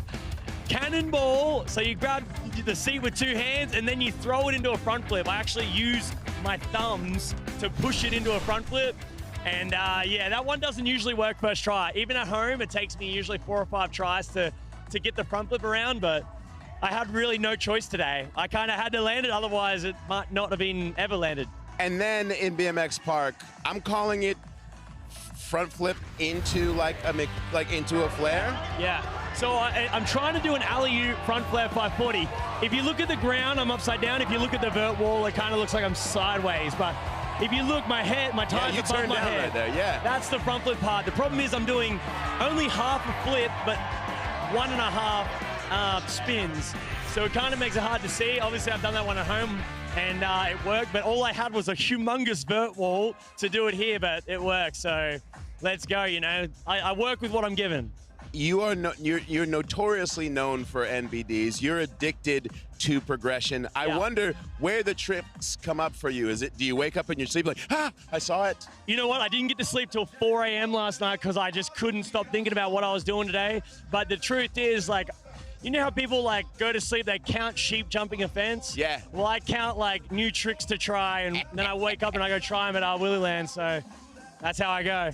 cannonball. So you grab the seat with 2 hands, and then you throw it into a front flip. I actually use my thumbs to push it into a front flip. And yeah, that one doesn't usually work first try. Even at home, it takes me usually 4 or 5 tries to get the front flip around, but I had really no choice today. I kind of had to land it, otherwise it might not have been ever landed. And then in BMX Park, I'm calling it front flip into into a flare? Yeah. So I'm trying to do an alley-oop front flare 540. If you look at the ground, I'm upside down. If you look at the vert wall, it kind of looks like I'm sideways. But if you look, my tire's above my head. Right there, yeah. That's the front flip part. The problem is I'm doing only half a flip, but 1.5 spins. So it kind of makes it hard to see. Obviously, I've done that one at home, and it worked. But all I had was a humongous vert wall to do it here, but it worked. So let's go, you know. I work with what I'm given. You're notoriously known for NBDs. You're addicted to progression. I wonder where the tricks come up for you. Do you wake up in your sleep like, I saw it? You know what? I didn't get to sleep till 4 a.m. last night because I just couldn't stop thinking about what I was doing today. But the truth is, like, you know how people like go to sleep, they count sheep jumping a fence? Yeah. Well, I count like new tricks to try, and then I wake up and I go try them at Willy Land. So that's how I go.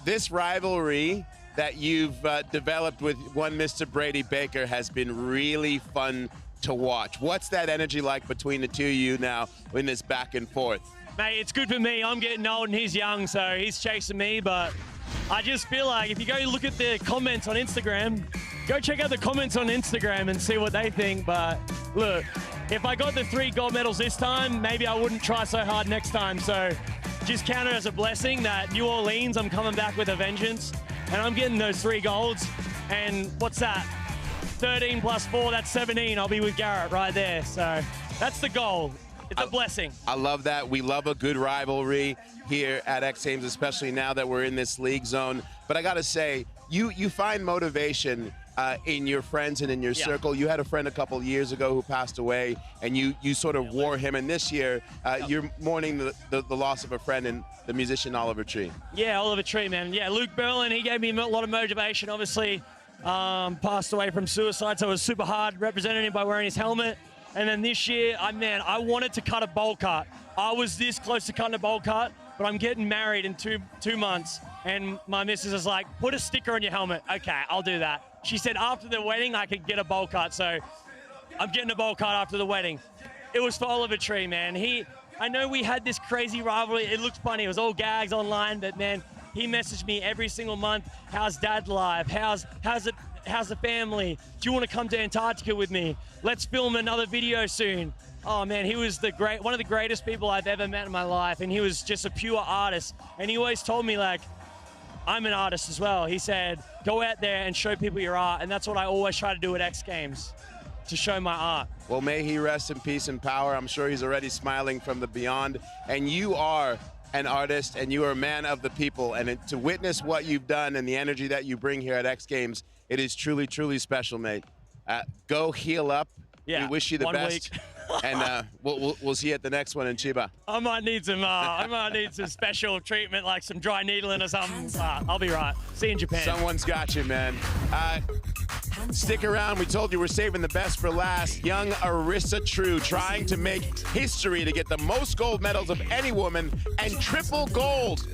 This rivalry that you've developed with one Mr. Brady Baker has been really fun to watch. What's that energy like between the two of you now in this back and forth? Mate, it's good for me. I'm getting old and he's young, so he's chasing me, but I just feel like if you go look at the comments on Instagram, go check out the comments on Instagram and see what they think. But look, if I got the 3 gold medals this time, maybe I wouldn't try so hard next time. So just count it as a blessing that New Orleans, I'm coming back with a vengeance, and I'm getting those 3 golds. And what's that? 13 plus 4, that's 17. I'll be with Garrett right there. So that's the goal. It's a blessing. I love that. We love a good rivalry here at X Games, especially now that we're in this league zone. But I got to say, you find motivation in your friends and in your circle. You had a friend a couple years ago who passed away, and you sort of wore him. And this year, you're mourning the loss of a friend and the musician Oliver Tree. Yeah, Oliver Tree, man. Yeah, Luke Berlin, he gave me a lot of motivation. Obviously, passed away from suicide, so it was super hard representing him by wearing his helmet. And then this year, I wanted to cut a bowl cut. I was this close to cutting a bowl cut, but I'm getting married in two months. And my missus is like, put a sticker on your helmet. Okay, I'll do that. She said after the wedding, I could get a bowl cut. So I'm getting a bowl cut after the wedding. It was for Oliver Tree, man. I know we had this crazy rivalry. It looked funny. It was all gags online, but man, he messaged me every single month. How's dad live? How's the family? Do you want to come to Antarctica with me? Let's film another video soon. Oh man, he was one of the greatest people I've ever met in my life, and he was just a pure artist. And he always told me, like, I'm an artist as well. He said, go out there and show people your art, and that's what I always try to do at X Games, to show my art. Well, may he rest in peace and power. I'm sure he's already smiling from the beyond. And you are an artist, and you are a man of the people. And to witness what you've done and the energy that you bring here at X Games, it is truly, truly special, mate. Go heal up. Yeah, we wish you the 1 best. week. And we'll see you at the next one in Chiba. I might need some special treatment, like some dry needling or something. I'll be right. See you in Japan. Someone's got you, man. Stick around. We told you we're saving the best for last. Young Arissa True trying to make history to get the most gold medals of any woman and triple gold.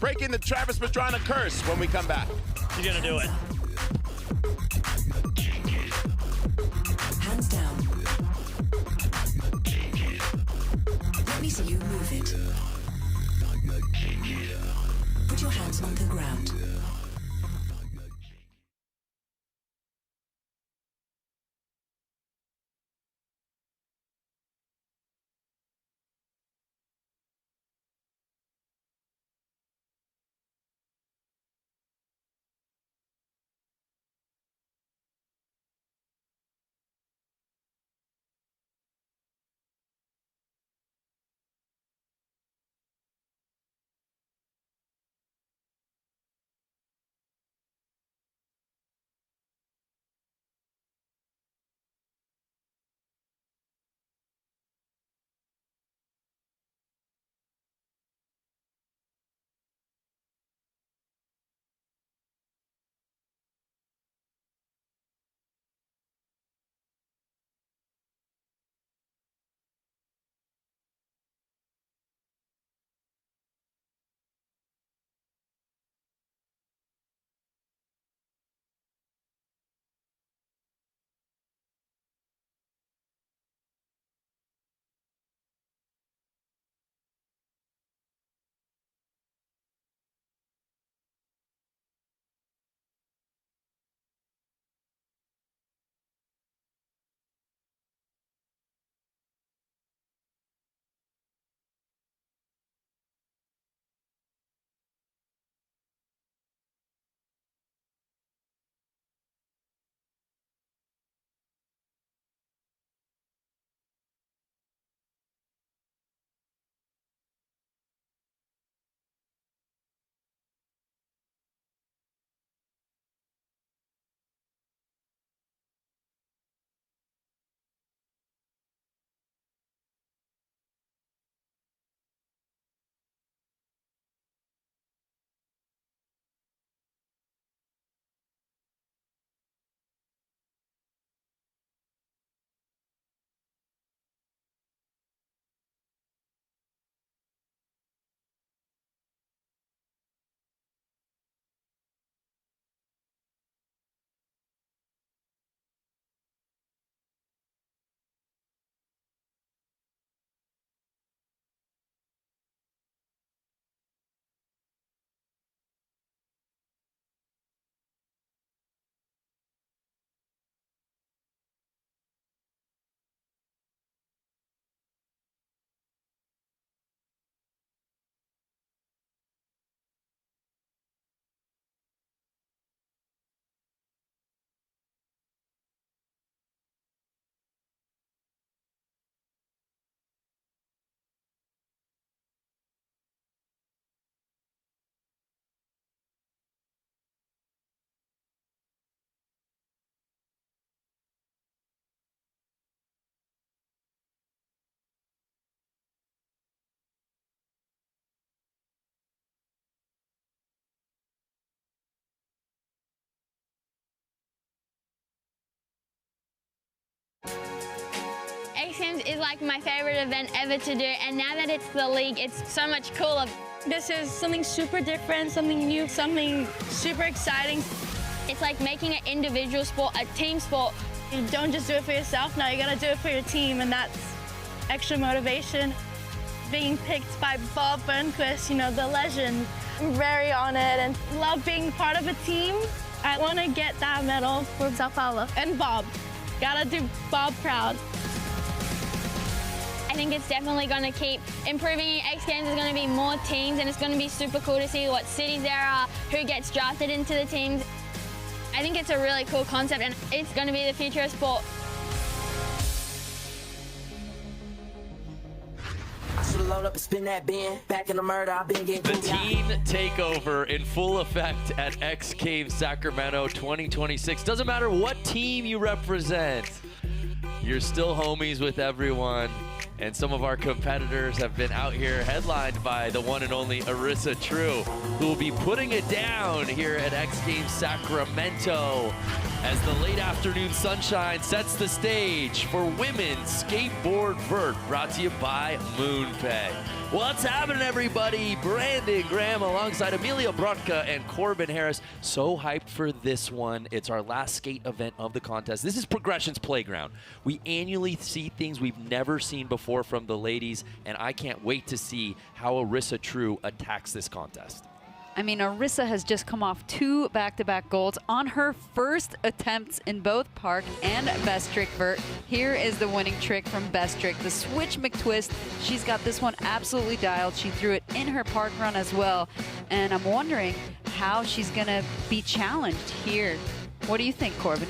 Breaking the Travis Pastrana curse when we come back. You're going to do it. Hands down. Let me see you move it. Put your hands on the ground. X Games is like my favorite event ever to do, and now that it's the league, it's so much cooler. This is something super different, something new, something super exciting. It's like making an individual sport a team sport. You don't just do it for yourself, now you gotta do it for your team, and that's extra motivation. Being picked by Bob Burnquist, you know, the legend. I'm very honored and love being part of a team. I want to get that medal for Sao Paulo and Bob. Gotta do Bob proud. I think it's definitely going to keep improving. X Games, there's going to be more teams, and it's going to be super cool to see what cities there are, who gets drafted into the teams. I think it's a really cool concept, and it's going to be the future of sport. Load up and spin that bin. Back in the murder, I've been getting The teen takeover in full effect at X Games Sacramento 2026. Doesn't matter what team you represent, you're still homies with everyone. And some of our competitors have been out here headlined by the one and only Arissa True, who will be putting it down here at X Games Sacramento as the late afternoon sunshine sets the stage for women's skateboard vert, brought to you by MoonPay. What's happening, everybody? Brandon Graham alongside Amelia Brodka and Corbin Harris. So hyped for this one. It's our last skate event of the contest. This is Progression's Playground. We annually see things we've never seen before from the ladies, and I can't wait to see how Arissa True attacks this contest. I mean, Arissa has just come off 2 back-to-back golds on her first attempts in both park and best trick vert. Here is the winning trick from best trick, the switch McTwist. She's got this one absolutely dialed. She threw it in her park run as well. And I'm wondering how she's gonna be challenged here. What do you think, Corbin?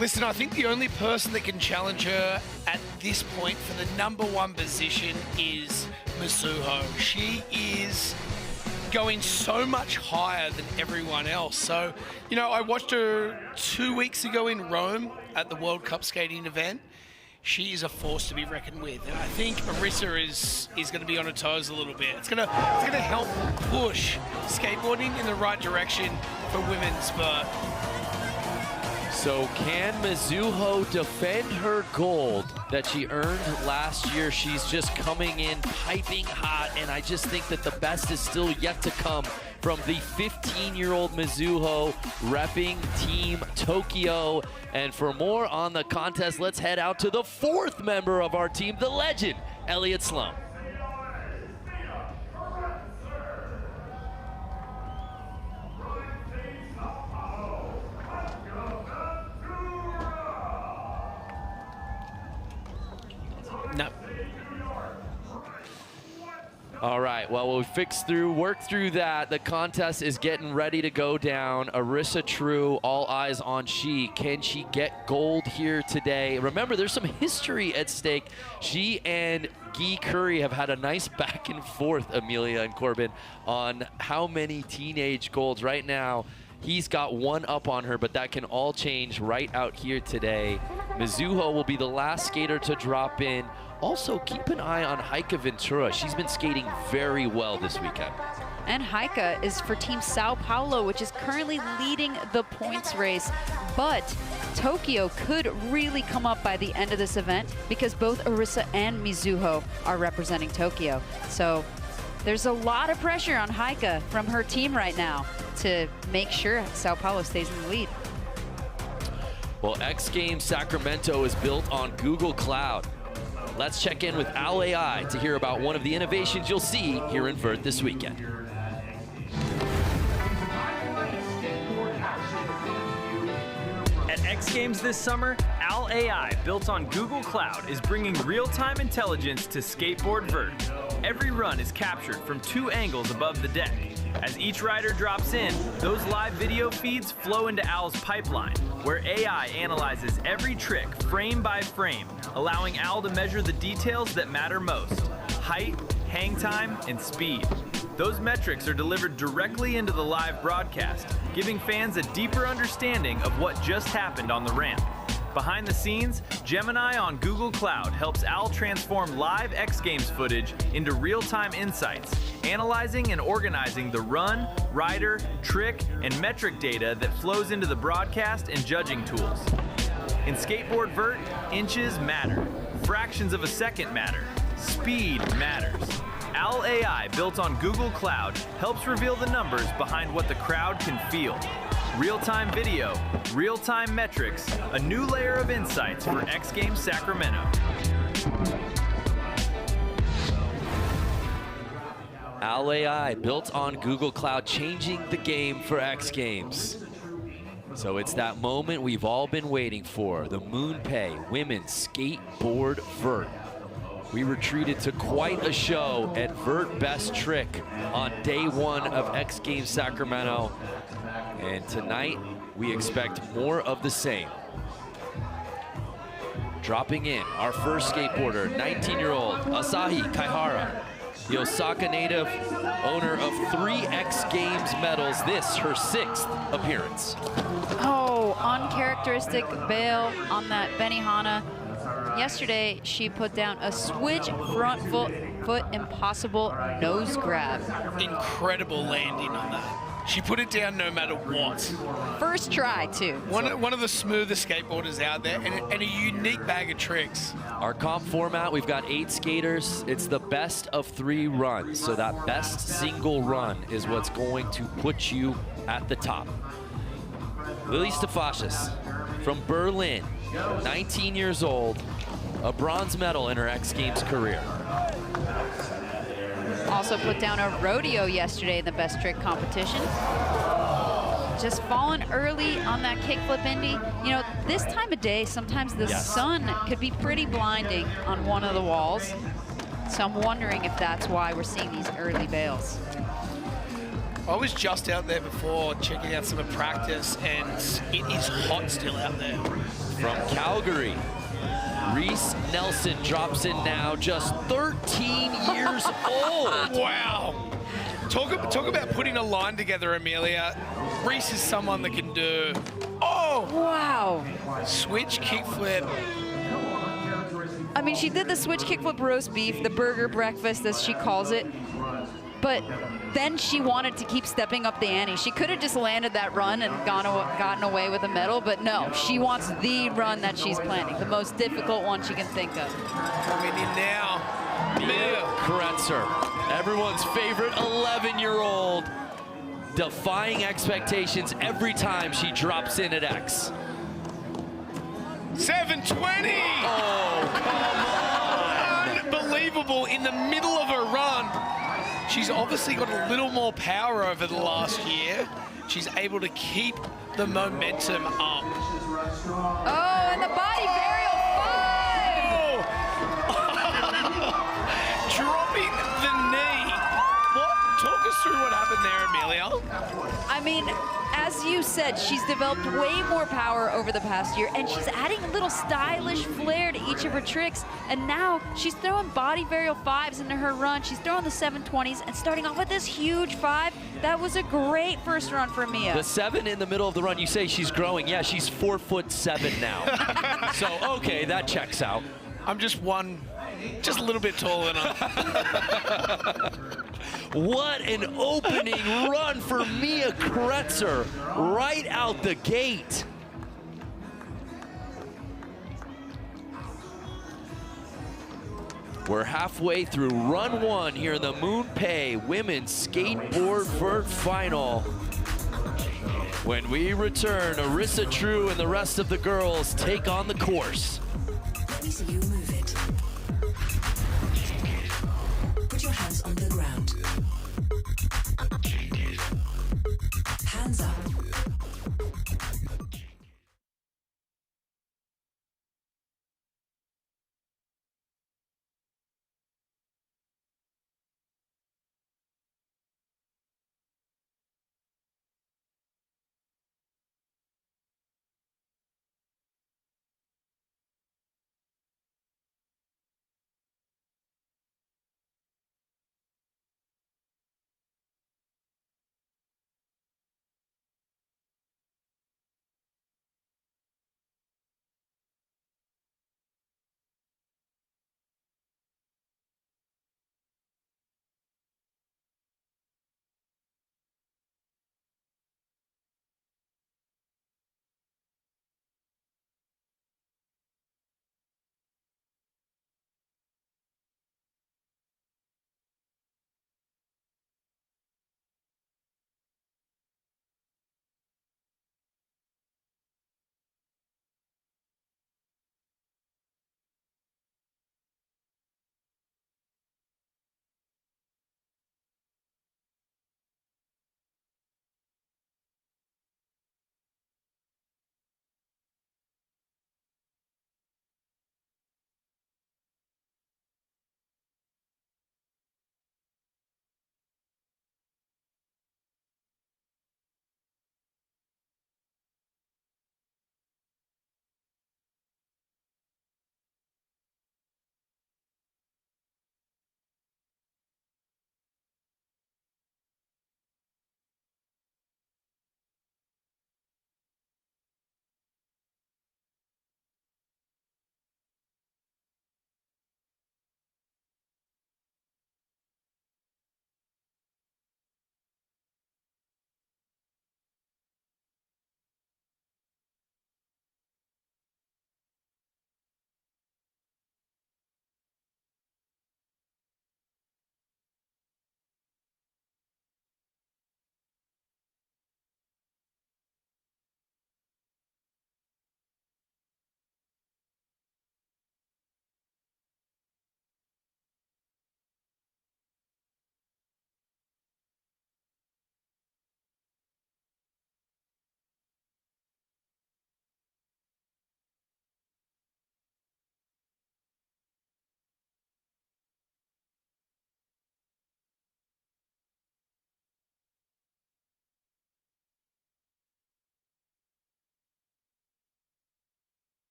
Listen, I think the only person that can challenge her at this point for the #1 position is Mizuho. She is going so much higher than everyone else. So, you know, I watched her 2 weeks ago in Rome at the World Cup skating event. She is a force to be reckoned with, and I think Arissa is going to be on her toes a little bit. It's going to help push skateboarding in the right direction for women's vert. So can Mizuho defend her gold that she earned last year? She's just coming in piping hot, and I just think that the best is still yet to come from the 15-year-old Mizuho repping Team Tokyo. And for more on the contest, let's head out to the 4th member of our team, the legend, Elliott Sloan. No. All right, well, we worked through that. The contest is getting ready to go down. Arissa True, all eyes on she. Can she get gold here today? Remember, there's some history at stake. She and Guy Curry have had a nice back and forth, Amelia and Corbin, on how many teenage golds. Right now, he's got 1 up on her, but that can all change right out here today. Mizuho will be the last skater to drop in. Also, keep an eye on Heike Ventura. She's been skating very well this weekend. And Heike is for Team Sao Paulo, which is currently leading the points race. But Tokyo could really come up by the end of this event because both Arissa and Mizuho are representing Tokyo. So there's a lot of pressure on Heike from her team right now to make sure Sao Paulo stays in the lead. Well, X Games Sacramento is built on Google Cloud. Let's check in with Owl AI to hear about one of the innovations you'll see here in vert this weekend. At X Games this summer, Owl AI, built on Google Cloud, is bringing real-time intelligence to skateboard vert. Every run is captured from 2 angles above the deck. As each rider drops in, those live video feeds flow into Owl's pipeline, where AI analyzes every trick frame by frame, allowing Owl to measure the details that matter most: height, hang time, and speed. Those metrics are delivered directly into the live broadcast, giving fans a deeper understanding of what just happened on the ramp. Behind the scenes, Gemini on Google Cloud helps Owl transform live X Games footage into real-time insights, analyzing and organizing the run, rider, trick, and metric data that flows into the broadcast and judging tools. In skateboard vert, inches matter. fractions of a second matter. Speed matters. Owl AI, built on Google Cloud, helps reveal the numbers behind what the crowd can feel. Real-time video, real-time metrics, a new layer of insights for XGames Sacramento. Owl AI, built on Google Cloud, changing the game for XGames. So it's that moment we've all been waiting for, the MoonPay Women's Skateboard Vert. We were treated to quite a show at Vert Best Trick on day 1 of XGames Sacramento. And tonight, we expect more of the same. Dropping in, our first skateboarder, 19-year-old Asahi Kaihara. The Osaka native, owner of 3 XGames medals, this her 6th appearance. Oh, uncharacteristic bail on that Benihana. Yesterday, she put down a switch front foot impossible nose grab. Incredible landing on that. She put it down no matter what. First try, too. One of the smoothest skateboarders out there, and a unique bag of tricks. Our comp format, we've got 8 skaters. It's the best of 3 runs. So that best single run is what's going to put you at the top. Lily Stefashis from Berlin, 19 years old, a bronze medal in her XGames career. Also put down a rodeo yesterday in the best trick competition. Just falling early on that kickflip Indy. You know, this time of day, sometimes the sun could be pretty blinding on one of the walls. So I'm wondering if that's why we're seeing these early bails. I was just out there before checking out some of practice, and it is hot still out there. From Calgary, Reese Nelson drops in now, just 13 years old. Wow. Talk about putting a line together, Amelia. Reese is someone that can do, oh! Wow. Switch kickflip. I mean, she did the switch kickflip roast beef, the burger breakfast, as she calls it. But then she wanted to keep stepping up the ante. She could have just landed that run and gotten away with a medal, but no, she wants the run that she's planning, the most difficult one she can think of. Coming in now, Mia Kretzer, everyone's favorite 11-year-old, defying expectations every time she drops in at X. 720! Oh, come on! Unbelievable, in the middle of her run. She's obviously got a little more power over the last year. She's able to keep the momentum up. Oh, and the body burial 5! Dropping the knee. Talk us through what happened there, Amelia. I mean, as you said, she's developed way more power over the past year, and she's adding a little stylish flair to each of her tricks. And now she's throwing body burial 5s into her run. She's throwing the 720s and starting off with this huge 5. That was a great first run for Mia. The 7 in the middle of the run, you say she's growing. Yeah, she's 4'7" now. So, okay, that checks out. I'm just a little bit taller than her. What an opening run for Mia Kretzer right out the gate. We're halfway through run 1 here in the MoonPay Women's Skateboard Vert Final. When we return, Arissa True and the rest of the girls take on the course. Let me see you move it. Put your hands on the ground. Hands up.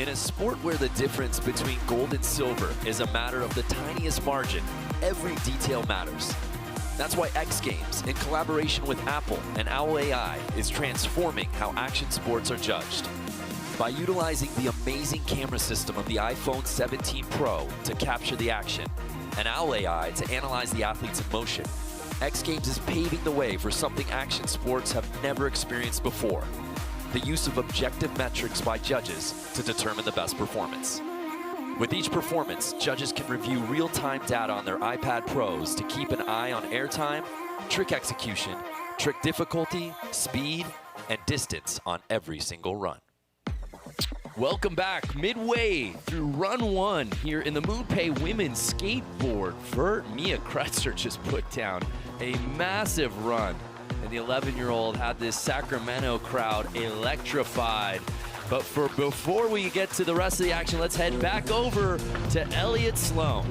In a sport where the difference between gold and silver is a matter of the tiniest margin, every detail matters. That's why X Games, in collaboration with Apple and Owl AI, is transforming how action sports are judged. By utilizing the amazing camera system of the iPhone 17 Pro to capture the action, and Owl AI to analyze the athletes in motion, X Games is paving the way for something action sports have never experienced before: the use of objective metrics by judges to determine the best performance. With each performance, judges can review real-time data on their iPad Pros to keep an eye on airtime, trick execution, trick difficulty, speed, and distance on every single run. Welcome back, midway through run 1 here in the MoonPay women's skateboard vert. Mia Kretzer just put down a massive run, and the 11-year-old had this Sacramento crowd electrified. But before we get to the rest of the action, let's head back over to Elliott Sloan.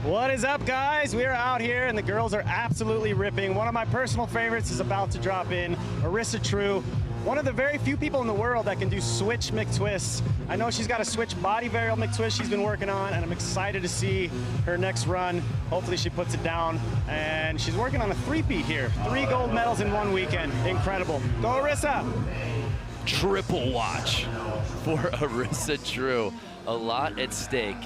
What is up, guys? We are out here, and the girls are absolutely ripping. One of my personal favorites is about to drop in, Arissa True. One of the very few people in the world that can do switch McTwists. I know she's got a switch body varial McTwist she's been working on, and I'm excited to see her next run. Hopefully she puts it down. And she's working on a three-peat here. 3 gold medals in 1 weekend. Incredible. Go, Arissa! Triple watch for Arissa True. A lot at stake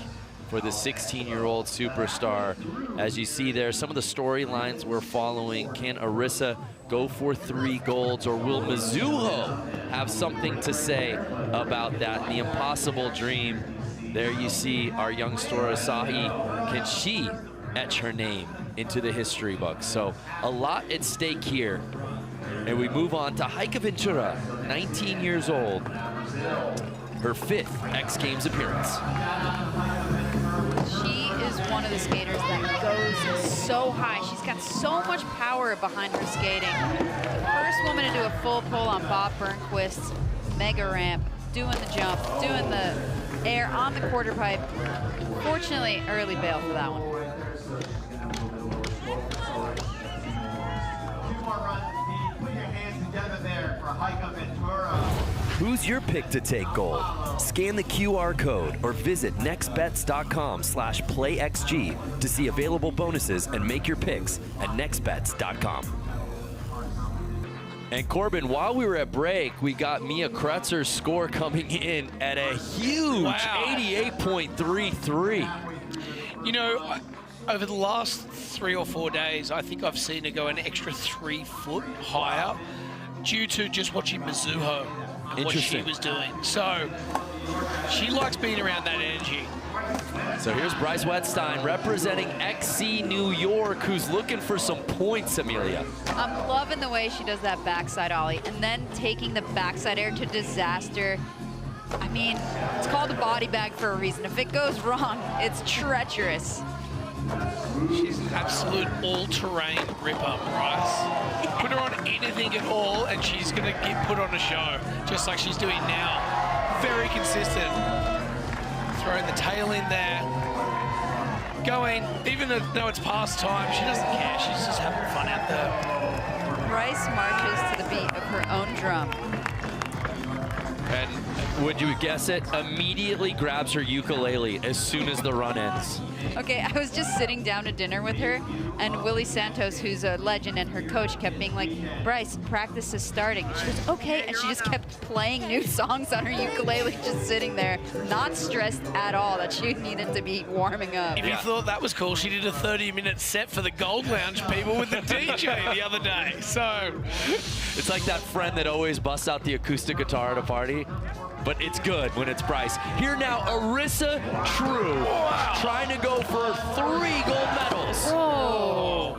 for the 16-year-old superstar. As you see there, some of the storylines we're following. Can Arissa go for 3 golds, or will Mizuho have something to say about that? The impossible dream. There you see our young Stora Asahi. Can she etch her name into the history books? So a lot at stake here. And we move on to Heike Ventura, 19 years old. Her 5th X Games appearance. She is one of the skaters that goes so high. She's got so much power behind her skating. The first woman to do a full pull on Bob Burnquist's mega ramp, doing the jump, doing the air on the quarter pipe. Fortunately, early bail for that one. Who's your pick to take gold? Scan the QR code or visit nextbets.com/playxg to see available bonuses and make your picks at nextbets.com. And Corbin, while we were at break, we got Mia Kretzer's score coming in at a huge 88.33. You know, over the last 3 or 4 days, I think I've seen her go an extra 3 foot higher due to just watching Mizuho and what she was doing. So she likes being around that energy. So here's Bryce Wettstein representing XC New York, who's looking for some points, Amelia. I'm loving the way she does that backside ollie and then taking the backside air to disaster. I mean, it's called a body bag for a reason. If it goes wrong, it's treacherous. She's an absolute all-terrain ripper, Bryce. Put her on anything at all, and she's going to get put on a show, just like she's doing now. Very consistent. Throwing the tail in there. Going, even though it's past time, she doesn't care. She's just having fun out there. Bryce marches to the beat of her own drum. And would you guess it, immediately grabs her ukulele as soon as the run ends. Okay, I was just sitting down to dinner with her, and Willie Santos, who's a legend, and her coach kept being like, Bryce, practice is starting. She goes, okay, and she just kept playing new songs on her ukulele, just sitting there, not stressed at all that she needed to be warming up. If you thought that was cool, she did a 30-minute set for the Gold Lounge people with the DJ the other day, so. It's like that friend that always busts out the acoustic guitar at a party, but it's good when it's Bryce. Here now, Arissa True, trying to go for 3 gold medals. Whoa.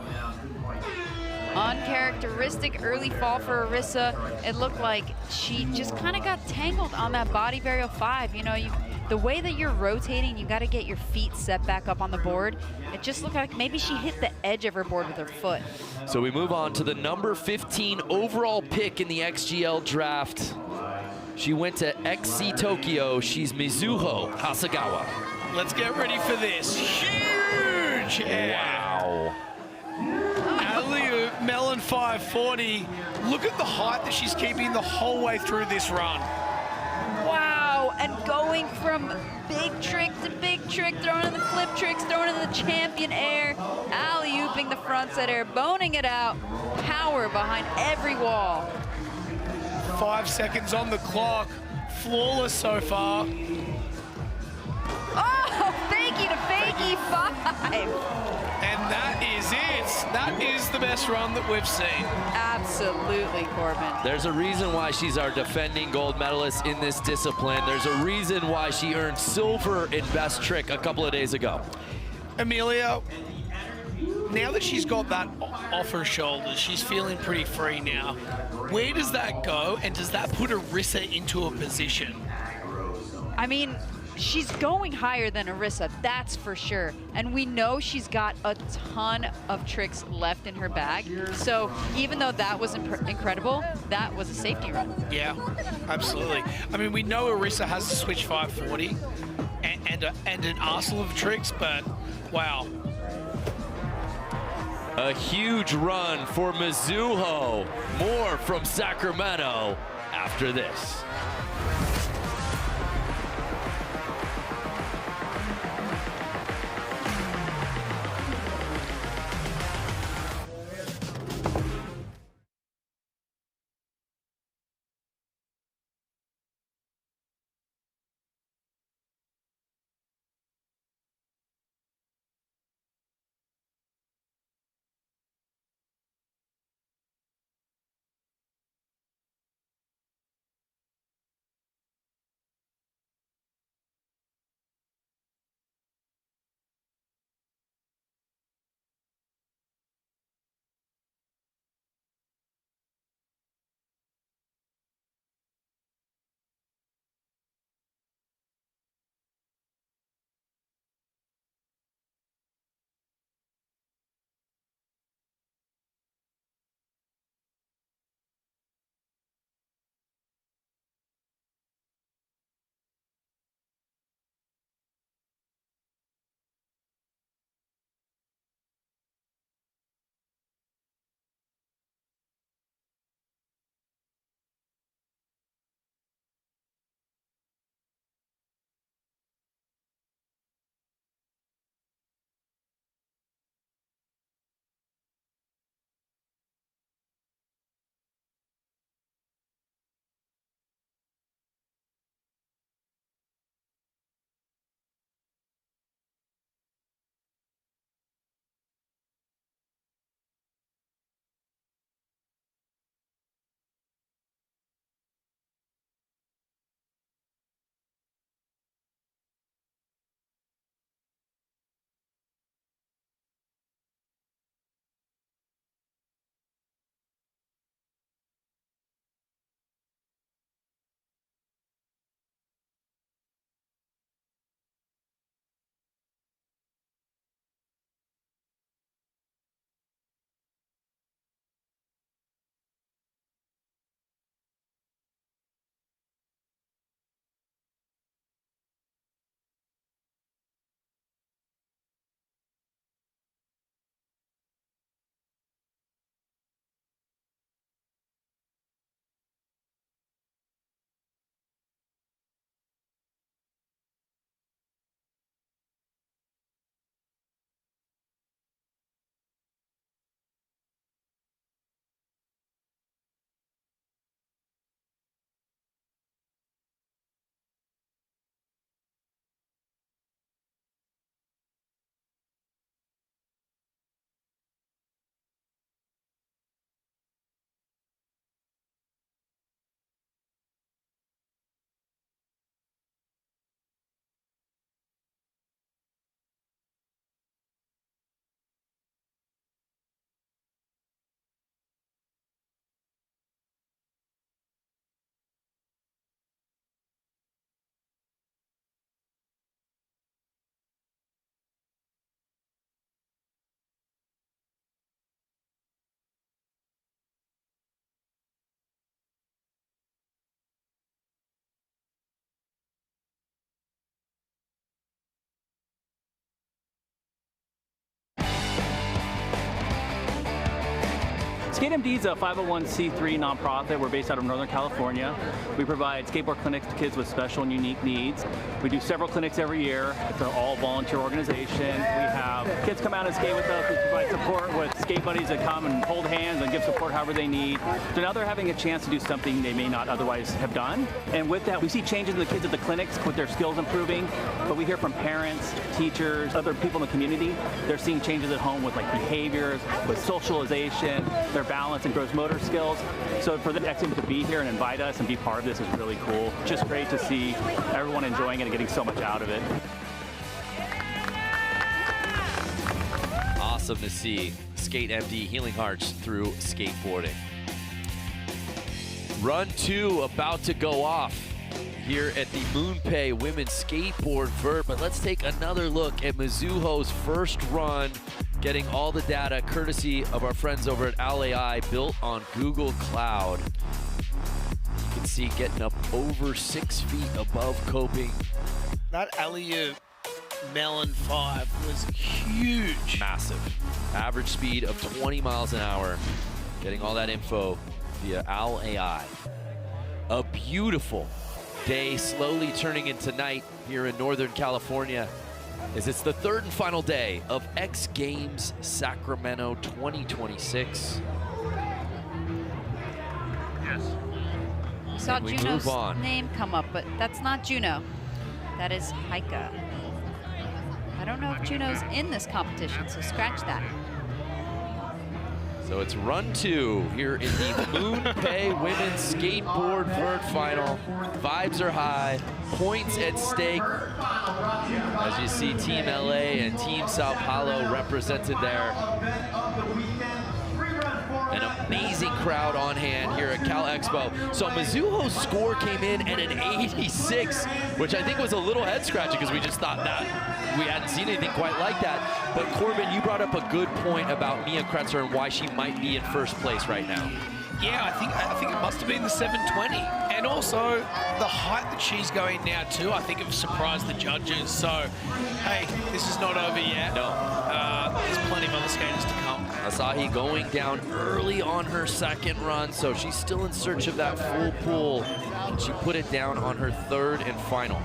Uncharacteristic early fall for Arissa. It looked like she just kind of got tangled on that body varial 5. You know, the way that you're rotating, you got to get your feet set back up on the board. It just looked like maybe she hit the edge of her board with her foot. So we move on to the number 15 overall pick in the XGL draft. She went to XC Tokyo. She's Mizuho Hasegawa. Let's get ready for this. Huge air. Wow. Alley-oop, Melon 540. Look at the height that she's keeping the whole way through this run. Wow, and going from big trick to big trick, throwing in the flip tricks, throwing in the champion air, alley-ooping the frontside air, boning it out, power behind every wall. 5 seconds on the clock, flawless so far. Oh, fakie to fakie 5. And that is it. That is the best run that we've seen. Absolutely, Corbin. There's a reason why she's our defending gold medalist in this discipline. There's a reason why she earned silver in best trick a couple of days ago. Amelia, now that she's got that off her shoulders, she's feeling pretty free now. Where does that go, and does that put Arissa into a position? I mean, she's going higher than Arissa, that's for sure. And we know she's got a ton of tricks left in her bag. So even though that was incredible, that was a safety run. Yeah, absolutely. I mean, we know Arissa has the switch 540 and an arsenal of tricks, but wow. A huge run for Mizuho. More from Sacramento after this. SkateMD is a 501c3 nonprofit. We're based out of Northern California. We provide skateboard clinics to kids with special and unique needs. We do several clinics every year. It's an all-volunteer organization. We have kids come out and skate with us. We provide support with skate buddies that come and hold hands and give support however they need. So now they're having a chance to do something they may not otherwise have done. And with that, we see changes in the kids at the clinics with their skills improving. But we hear from parents, teachers, other people in the community. They're seeing changes at home with like behaviors, with socialization, their balance and gross motor skills. So for the X Games to be here and invite us and be part of this is really cool. Just great to see everyone enjoying it and getting so much out of it. Awesome to see SkateMD healing hearts through skateboarding. Run 2 about to go off here at the MoonPay Women's Skateboard Vert, but let's take another look at Mizuho's first run, getting all the data courtesy of our friends over at OwlAI, built on Google Cloud. You can see getting up over 6 feet above coping. That alley-oop Melon 5 was huge. Massive. Average speed of 20 miles an hour. Getting all that info via OwlAI. A beautiful day slowly turning into night here in Northern California, as it's the third and final day of X Games Sacramento 2026. Yes. We saw we Juno's move on. name come up, but that's not Juno. That is Haika. I don't know if Juno's in this competition, so scratch that. So it's run 2 here in the MoonPay Women's Skateboard Vert Final. Vibes are high, points at stake. As you see Team LA and Team Sao Paulo represented there. An amazing crowd on hand here at Cal Expo. So Mizuho's score came in at an 86, which I think was a little head scratching because we just thought that we hadn't seen anything quite like that. But Corbin, you brought up a good point about Mia Kretzer and why she might be in first place right now. Yeah, I think it must have been the 720. And also the height that she's going now too, I think it surprised the judges. So, hey, this is not over yet. No. There's plenty of other skaters to come. Asahi going down early on her second run, so she's still in search of that full pull. And she put it down on her third and final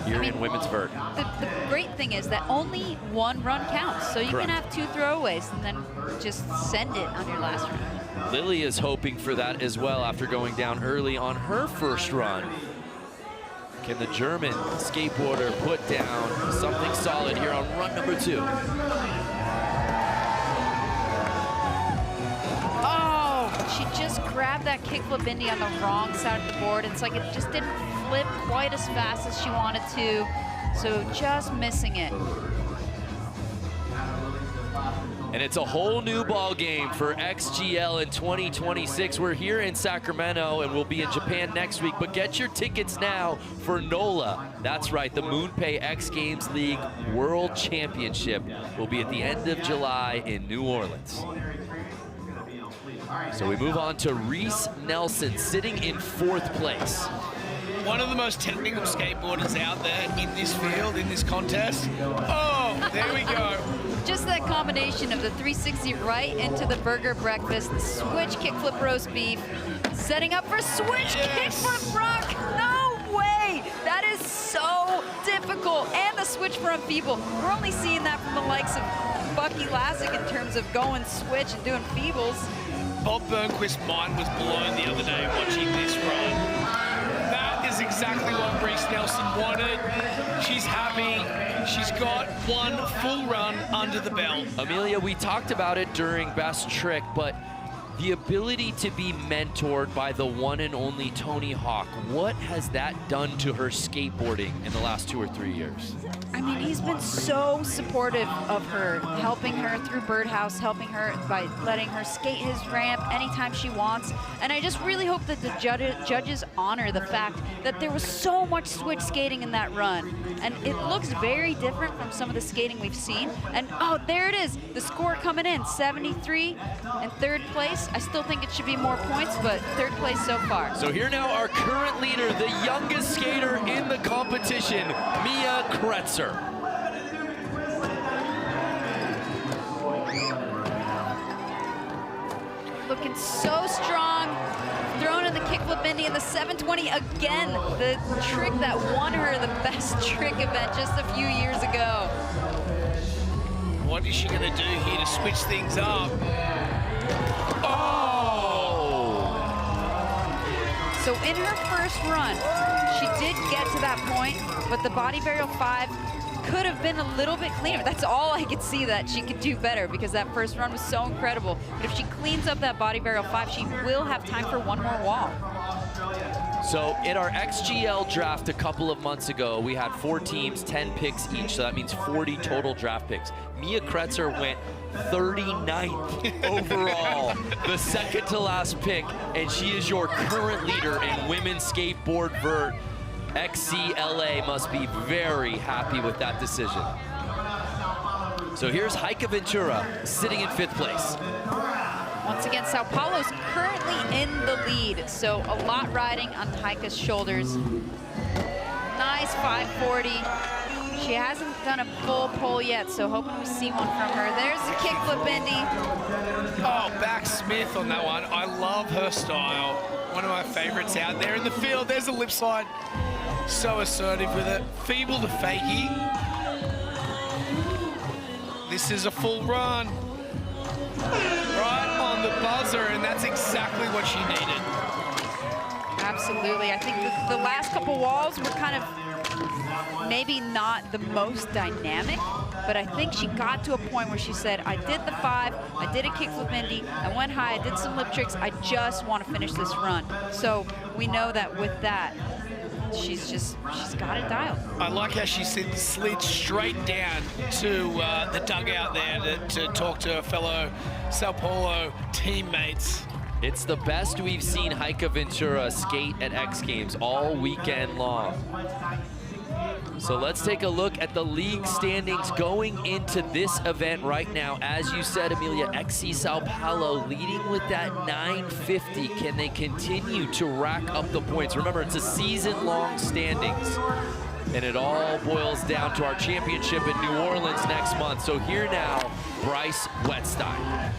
here in women's vert. The great thing is that only one run counts, so you Correct. can have 2 throwaways and then just send it on your last run. Lily is hoping for that as well after going down early on her first run. Can the German skateboarder put down something solid here on run number 2? Oh, she just grabbed that kickflip Indy on the wrong side of the board. It's like it just didn't flip quite as fast as she wanted to, so just missing it. And it's a whole new ball game for XGL in 2026. We're here in Sacramento and we'll be in Japan next week, but get your tickets now for NOLA. That's right, the MoonPay X Games League World Championship will be at the end of July in New Orleans. So we move on to Reese Nelson sitting in 4th place. One of the most technical skateboarders out there in this field, in this contest. Oh, there we go. Just that combination of the 360 right into the burger breakfast, the switch kickflip roast beef, setting up for switch kickflip rock. No way! That is so difficult. And the switch front feeble. We're only seeing that from the likes of Bucky Lassick in terms of going switch and doing feebles. Bob Burnquist's mind was blown the other day watching this run. That is exactly what Reese Nelson wanted. She's happy. She's got one full run under the belt. Amelia, we talked about it during Best Trick, but the ability to be mentored by the one and only Tony Hawk, what has that done to her skateboarding in the last 2 or 3 years? I mean, he's been so supportive of her, helping her through Birdhouse, helping her by letting her skate his ramp anytime she wants. And I just really hope that the judges honor the fact that there was so much switch skating in that run. And it looks very different from some of the skating we've seen. And oh, there it is, the score coming in, 73 in 3rd place. I still think it should be more points, but 3rd place so far. So here now our current leader, the youngest skater in the competition, Mia Kretzer. so strong. Thrown in the kickflip Indy in the 720 again. The trick that won her the best trick event just a few years ago. What is she going to do here to switch things up? Oh! So in her first run, she did get to that point, but the body varial 5 could have been a little bit cleaner. That's all I could see that she could do better, because that first run was so incredible. But if she cleans up that body varial 5, she will have time for one more wall. So in our XGL draft a couple of months ago, we had 4 teams, 10 picks each, so that means 40 total draft picks. Mia Kretzer went 39th overall, the second to last pick, and she is your current leader in women's skateboard vert. XCLA must be very happy with that decision. So here's Heike Ventura sitting in 5th place. Once again, Sao Paulo's currently in the lead, so a lot riding on Heike's shoulders. Nice 540. She hasn't done a full pull yet, so hoping we see one from her. There's the kickflip Indy. Oh, back Smith on that one. I love her style. One of my favorites out there in the field. There's the lip slide. So assertive with it. Feeble to fakie. This is a full run. Right on the buzzer, and that's exactly what she needed. Absolutely. I think the last couple walls were kind of maybe not the most dynamic, but I think she got to a point where she said, I did the 5, I did a kickflip Indy, I went high, I did some lip tricks, I just want to finish this run. So we know that with that, she's got it dialed. I like how she slid straight down to the dugout there to talk to her fellow Sao Paulo teammates. It's the best we've seen Heike Ventura skate at X Games all weekend long. So let's take a look at the league standings going into this event right now. As you said, Amelia, XC Sao Paulo leading with that 950. Can they continue to rack up the points? Remember, it's a season-long standings, and it all boils down to our championship in New Orleans next month. So here now, Bryce Wettstein.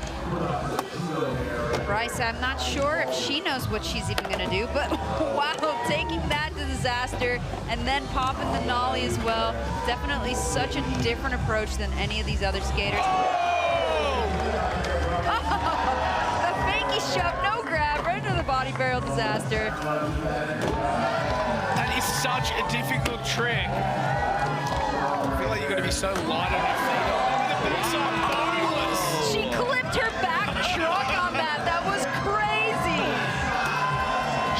Bryce, I'm not sure if she knows what she's even going to do, but wow, taking that to disaster and then popping the nollie as well. Definitely such a different approach than any of these other skaters. Oh, the fakie shove, no grab, right into the body barrel disaster. That is such a difficult trick. I feel like you're going to be so light on your feet. She clipped her back truck on that. That was crazy.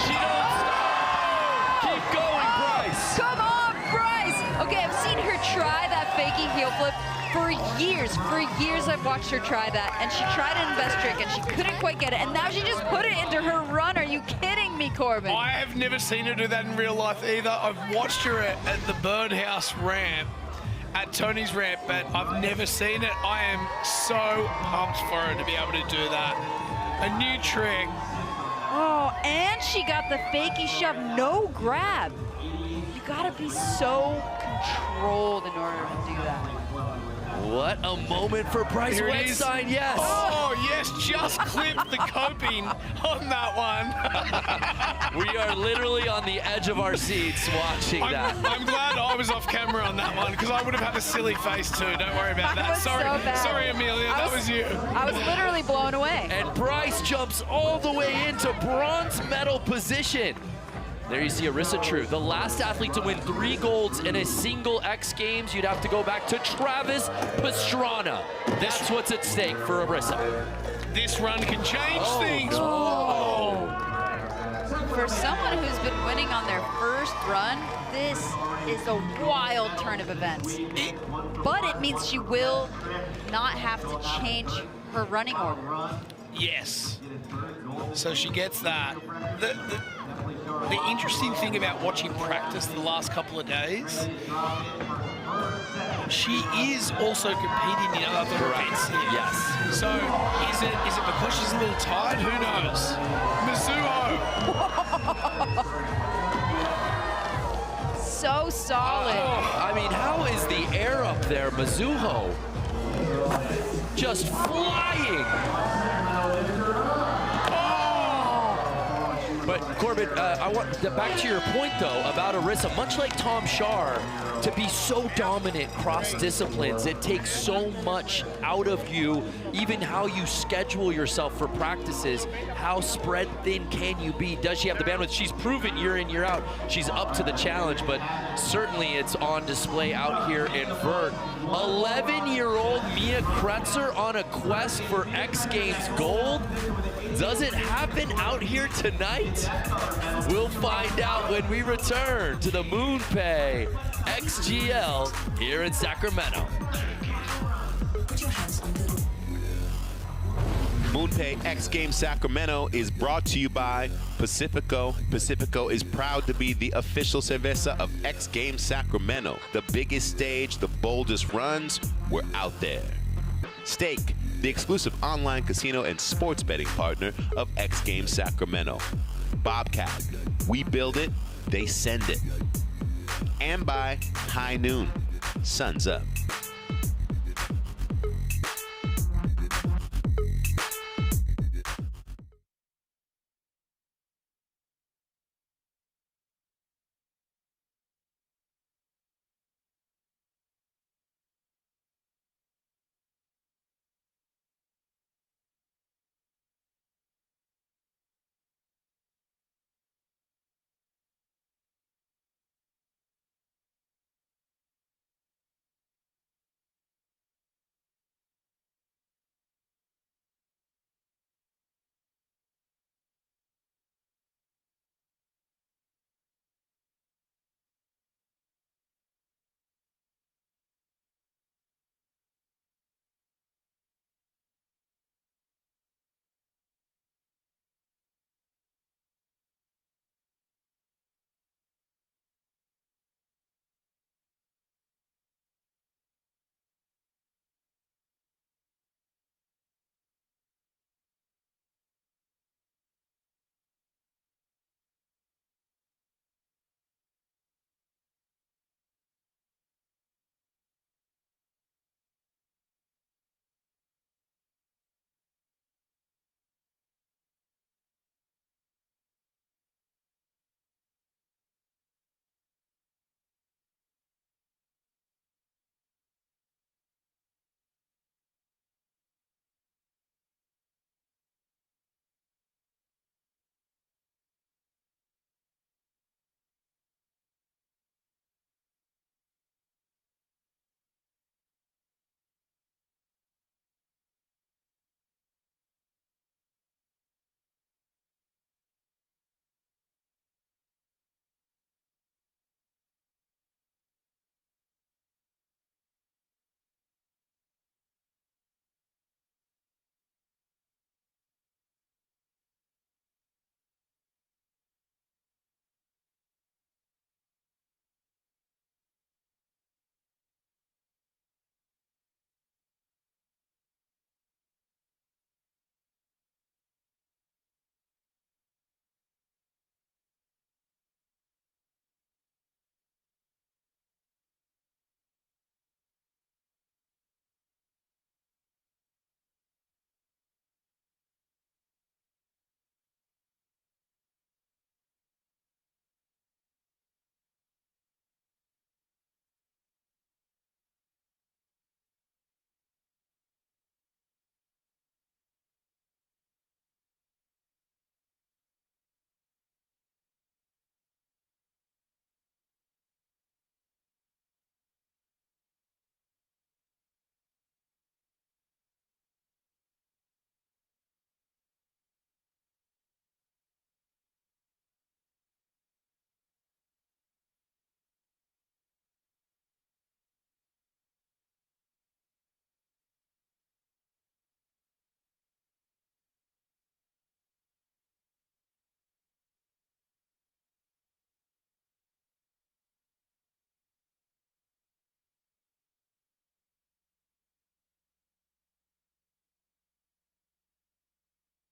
She don't stop. Keep going, Bryce. Come on, Bryce. Okay, I've seen her try that fakie heel flip for years. For years, I've watched her try that, and she tried it in best trick, and she couldn't quite get it, and now she just put it into her run. Are you kidding me, Corbin? I have never seen her do that in real life either. I've watched her at the Birdhouse ramp, at Tony's ramp, but I've never seen it. I am so pumped for her to be able to do that. A new trick. Oh, and she got the fakie shove, no grab. You gotta be so controlled in order to do that. What a moment for Bryce Wettstein, yes. Oh, yes, just clipped the coping on that one. We are literally on the edge of our seats watching that. I'm glad I was off camera on that one, because I would have had a silly face too. Don't worry about that. Sorry, Amelia, that was you. I was literally blown away. And Bryce jumps all the way into bronze medal position. There you see Arissa True, the last athlete to win 3 golds in a single X Games. You'd have to go back to Travis Pastrana. That's what's at stake for Arissa. This run can change things. Oh. For someone who's been winning on their first run, this is a wild turn of events. But it means she will not have to change her running order. Yes. So she gets that. The interesting thing about watching practice the last couple of days, she is also competing in other events here. Yes. So is it because she's a little tired? Who knows? Mizuho. So solid. I mean, how is the air up there? Mizuho just flying. But Corbin, I want back to your point though about Arissa. Much like Tom Shar, to be so dominant cross disciplines, it takes so much out of you. Even how you schedule yourself for practices, how spread thin can you be? Does she have the bandwidth? She's proven year in, year out, she's up to the challenge, but certainly it's on display out here in Vert. 11-year-old Mia Kretzer on a quest for X Games gold. Does it happen out here tonight? We'll find out when we return to the MoonPay XGL here in Sacramento. MoonPay X Games Sacramento is brought to you by Pacifico. Pacifico is proud to be the official cerveza of X Games Sacramento. The biggest stage, the boldest runs, we're out there. Stake, the exclusive online casino and sports betting partner of X Games Sacramento. Bobcat, we build it, they send it. And by High Noon, sun's up.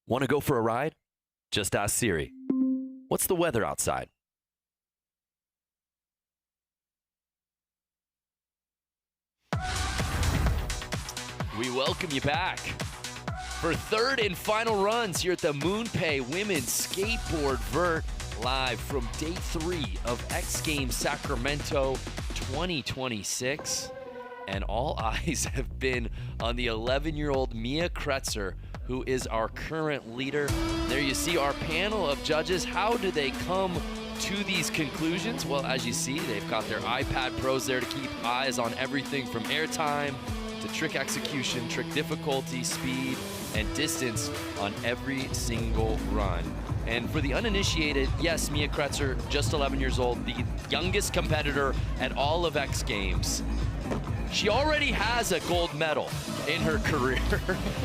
Want to go for a ride? Just ask Siri. What's the weather outside? We welcome you back. for third and final runs here at the MoonPay Women's Skateboard Vert, live from day 3 of X Games Sacramento 2026. And all eyes have been on the 11-year-old Mia Kretzer, who is our current leader. There you see our panel of judges. How do they come to these conclusions? Well, as you see, they've got their iPad Pros there to keep eyes on everything from airtime to trick execution, trick difficulty, speed, and distance on every single run. And for the uninitiated, yes, Mia Kretzer, just 11 years old, the youngest competitor at all of X Games. She already has a gold medal in her career.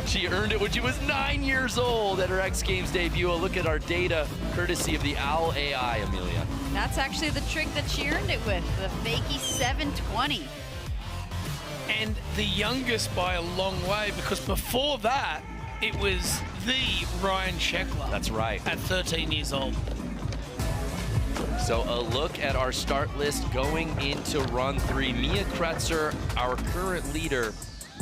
She earned it when she was 9 years old at her X Games debut. A look at our data, courtesy of the OWL AI, Amelia. That's actually the trick that she earned it with, the fakie 720. And the youngest by a long way, because before that, it was the Ryan Sheckler. That's right. At 13 years old. So a look at our start list going into run 3. Mia Kretzer, our current leader,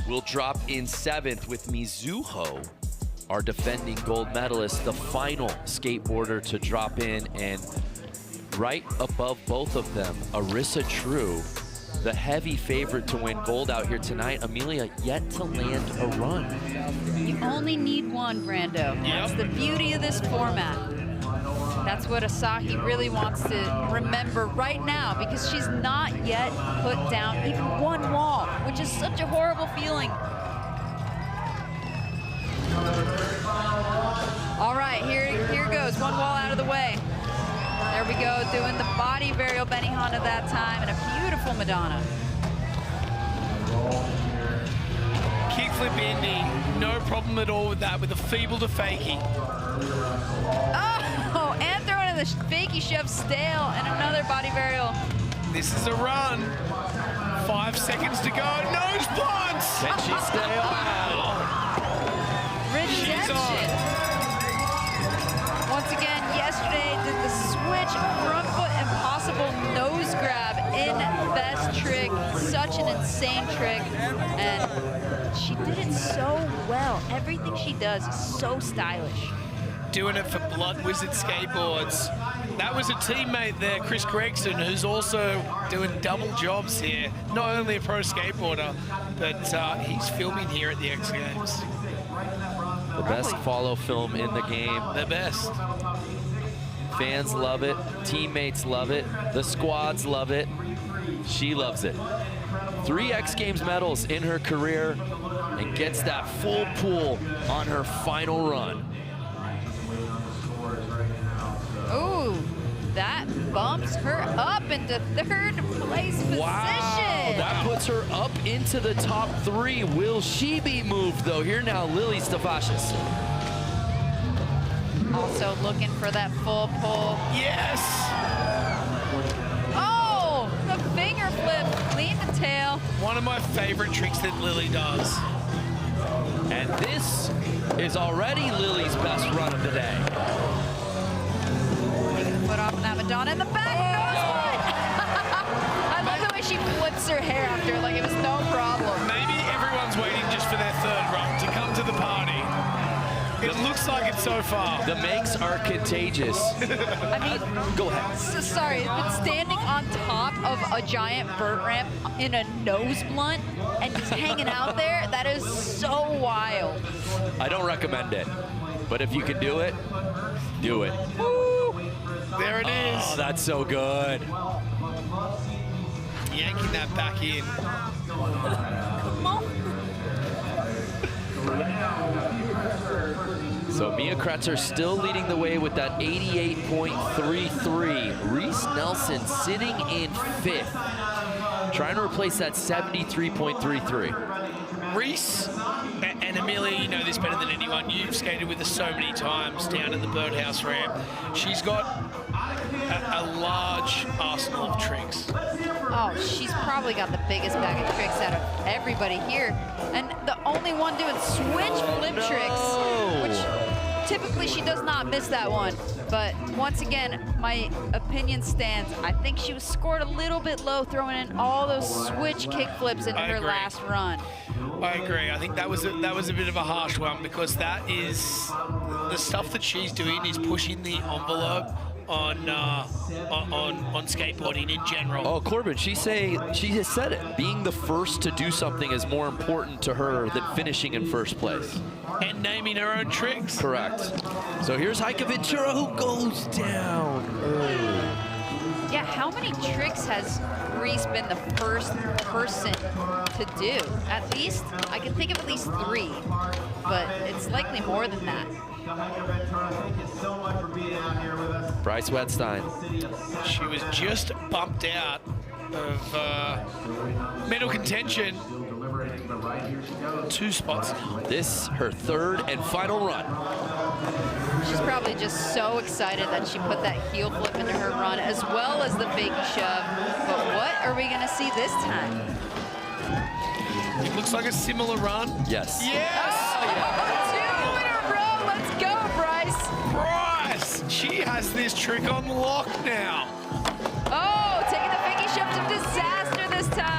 will drop in 7th with Mizuho, our defending gold medalist, the final skateboarder to drop in. And right above both of them, Arissa True, the heavy favorite to win gold out here tonight. Amelia, yet to land a run. You only need one, Brando. That's the beauty of this format. That's what Asahi really wants to remember right now, because she's not yet put down even one wall, which is such a horrible feeling. All right, here goes. One wall out of the way. There we go, doing the body varial Benihana that time, and a beautiful Madonna. Kickflip Indy, no problem at all with that, with a feeble to fakie. Oh, and throwing in the fakie shove stale, and another body varial. This is a run. 5 seconds to go. Nose plunge. Can she stay on? Redemption. Once again, yesterday did the switch front foot impossible nose grab in best trick. Such an insane trick, and she did it so well. Everything she does is so stylish. Doing it for Blood Wizard Skateboards. That was a teammate there, Chris Gregson, who's also doing double jobs here. Not only a pro skateboarder, but he's filming here at the X Games. The best follow film in the game. The best. Fans love it, teammates love it, the squads love it. She loves it. 3 X Games medals in her career, and gets that full pool on her final run. Ooh, that bumps her up into 3rd place position. Wow, that puts her up into the top 3. Will she be moved though? Here now, Lily Stavashis. Also looking for that full pull. Yes! Oh, the finger flip, clean the tail. One of my favorite tricks that Lily does. And this is already Lily's best run of the day. Foot off that Madonna in the back. I love the way she flips her hair after, like it was no problem. Maybe everyone's waiting just for their 3rd run to come to the party. It looks like it so far. The makes are contagious. I mean, go ahead. Sorry, but standing on top of a giant vert ramp in a nose blunt and just hanging out there, that is so wild. I don't recommend it, but if you can do it, do it. Woo! There it is. Oh, that's so good. Yanking that back in. Come on. So Mia Kretzer still leading the way with that 88.33. Reese Nelson sitting in 5th, trying to replace that 73.33. Reese and Amelia, you know this better than anyone. You've skated with her so many times down at the birdhouse ramp. She's got a large arsenal of tricks. Oh, she's probably got the biggest bag of tricks out of everybody here. And the only one doing switch flip tricks, which typically she does not miss that one. But once again, my opinion stands. I think she was scored a little bit low, throwing in all those switch kick flips in her last run. I agree. I think that was a bit of a harsh one, because that is the stuff that she's doing is pushing the envelope on skateboarding in general. Oh, Corbin, she has said it. Being the first to do something is more important to her than finishing in first place. And naming her own tricks. Correct. So here's Heike Ventura, who goes down early. Yeah, how many tricks has Reese been the first person to do? At least, I can think of at least 3, but it's likely more than that. Bryce Wedstein. She was just bumped out of medal contention. 2 spots. This, her 3rd and final run. She's probably just so excited that she put that heel flip into her run as well as the fakie shove. But what are we going to see this time? It looks like a similar run. Yes. Yes! Oh, 2 in a row. Let's go, Bryce. Bryce! She has this trick on lock now. Oh, taking the fakie shove to disaster this time.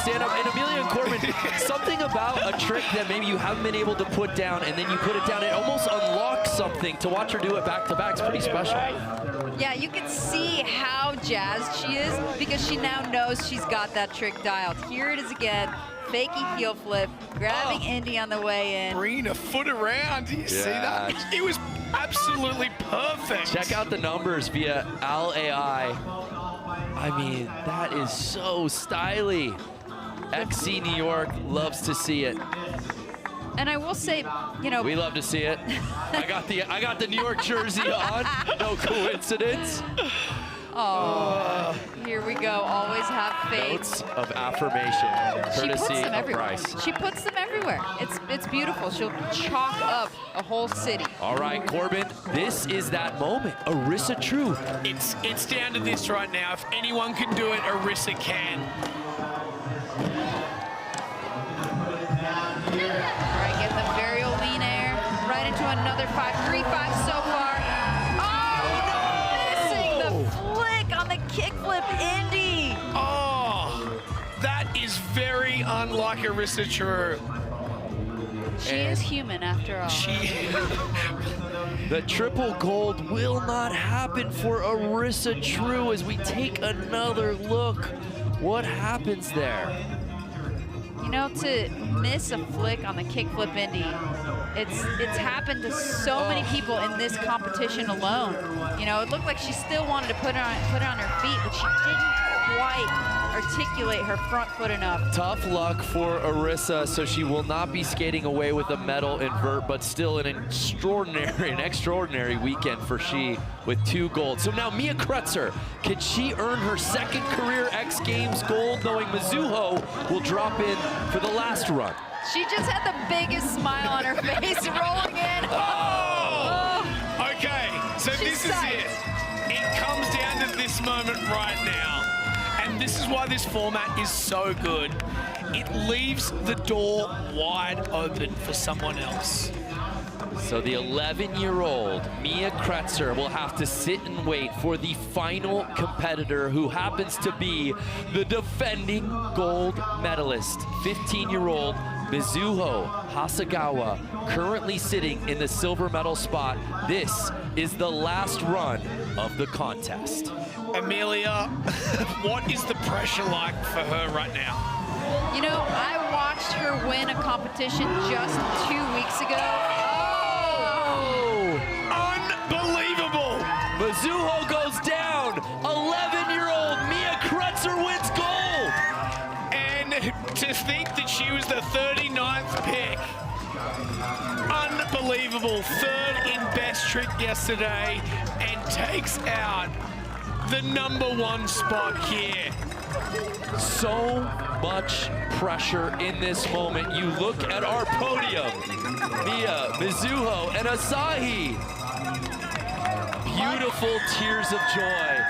Stand up, and Amelia and Corbin, something about a trick that maybe you haven't been able to put down, and then you put it down, it almost unlocks something. To watch her do it back to back is pretty special. Yeah, you can see how jazzed she is because she now knows she's got that trick dialed. Here it is again, fakey heel flip, grabbing Indy on the way in. Bringing a foot around, do you see that? It was absolutely perfect. Check out the numbers via LAI. I mean, that is so stylish. XC New York loves to see it. And I will say, you know, we love to see it. I got the New York jersey on. No coincidence. Oh, here we go. Always have faith. Notes of affirmation, courtesy of Bryce. She puts them everywhere. It's beautiful. She'll chalk up a whole city. All right, Corbin, this is that moment. Arissa True. It's down to this right now. If anyone can do it, Arissa can. All right, getting the very lean air right into another 5-3-5 so far. Oh, missing the flick on the kickflip Indy. Oh, that is very unlike Arissa True. She is human after all. The triple gold will not happen for Arissa True as we take another look. What happens there? You know, to miss a flick on the kickflip Indy, it's happened to so many people in this competition alone. You know, it looked like she still wanted to put it on her feet, but she didn't quite articulate her front foot enough. Tough luck for Arissa, so she will not be skating away with a medal invert, but still an extraordinary weekend for she with 2 golds. So now Mia Krutzer, can she earn her 2nd career X Games gold, knowing Mizuho will drop in for the last run? She just had the biggest smile on her face rolling in. Oh! Okay, so this is it. It comes down to this moment right now. And this is why this format is so good. It leaves the door wide open for someone else. So the 11-year-old Mia Krutzer will have to sit and wait for the final competitor, who happens to be the defending gold medalist, 15-year-old Mizuho Hasegawa, currently sitting in the silver medal spot. This is the last run of the contest. Amelia, what is the pressure like for her right now? You know, I watched her win a competition just 2 weeks ago. Oh! Unbelievable! Mizuho goes down. 11-year-old Mia Krutzer wins gold. And to think that she was the 39th pick. Unbelievable. 3rd in best trick yesterday and takes out the #1 spot here. So much pressure in this moment. You look at our podium. Mia, Mizuho, and Asahi. Beautiful tears of joy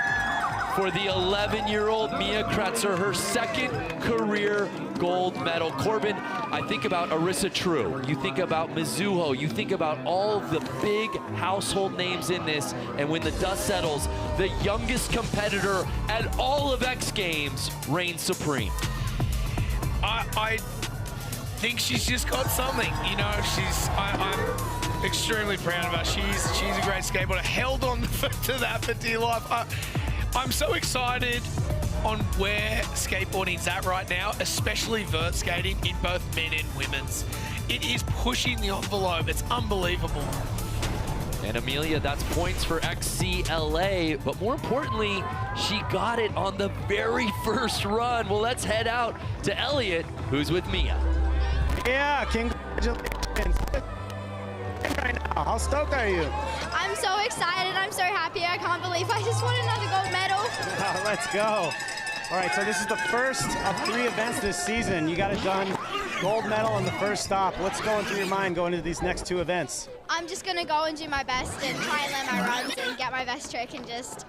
for the 11-year-old Mia Kretzer, her second career gold medal. Corbin, I think about Arissa True, you think about Mizuho, you think about all of the big household names in this, and when the dust settles, the youngest competitor at all of X Games reigns supreme. I think she's just got something, you know. I'm extremely proud of her. She's a great skateboarder. Held on to that for dear life. I'm so excited on where skateboarding's at right now, especially vert skating in both men and women's. It is pushing the envelope. It's unbelievable. And Amelia, that's points for XCLA, but more importantly, she got it on the very first run. Well, let's head out to Elliot, who's with Mia. Yeah, congratulations. Right now, how stoked are you? I'm so excited. I'm so happy. I can't believe I just won another gold medal. Let's go. All right, so this is the first of 3 events this season. You got it done. Gold medal on the first stop. What's going through your mind going into these next 2 events? I'm just going to go and do my best and try and learn my runs and get my best trick, and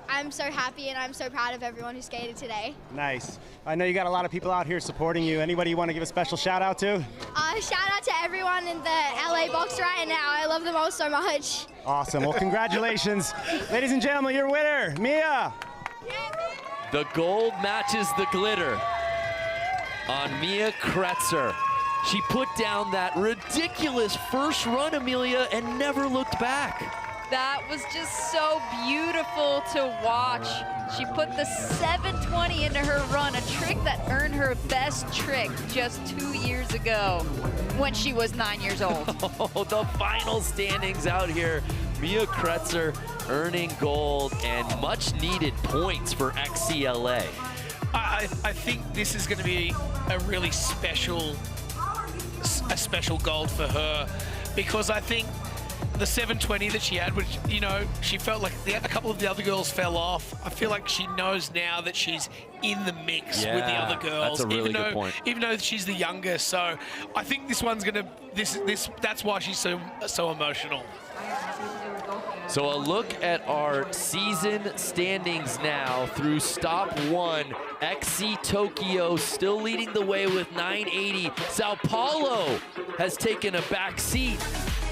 I'm so happy and I'm so proud of everyone who skated today. Nice. I know you got a lot of people out here supporting you. Anybody you want to give a special shout out to? Shout out to everyone in the LA box right now. I love them all so much. Awesome. Well, congratulations. Ladies and gentlemen, your winner, Mia. The gold matches the glitter on Mia Kretzer. She put down that ridiculous first run, Amelia, and never looked back. That was just so beautiful to watch. She put the 720 into her run, a trick that earned her best trick just 2 years ago when she was 9 years old. Oh, the final standings out here. Mia Kretzer earning gold and much needed points for XCLA. I think this is going to be a really special gold for her, because I think the 720 that she had, which, you know, she felt like a couple of the other girls fell off. I feel like she knows now that she's in the mix with the other girls. That's a really good point. Even though she's the youngest. So I think this one's gonna, that's why she's so emotional. So a look at our season standings now through stop 1. XC Tokyo still leading the way with 980. Sao Paulo has taken a back seat,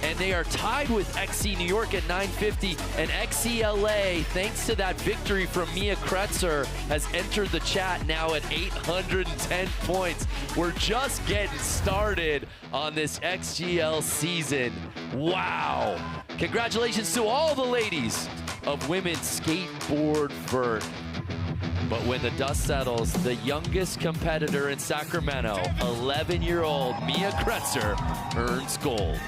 and they are tied with XC New York at 950. And XCLA, thanks to that victory from Mia Kretzer, has entered the chat now at 810 points. We're just getting started on this XGL season. Wow. Congratulations to all the ladies of women's skateboard vert. But when the dust settles, the youngest competitor in Sacramento, 11-year-old Mia Kretzer, earns gold.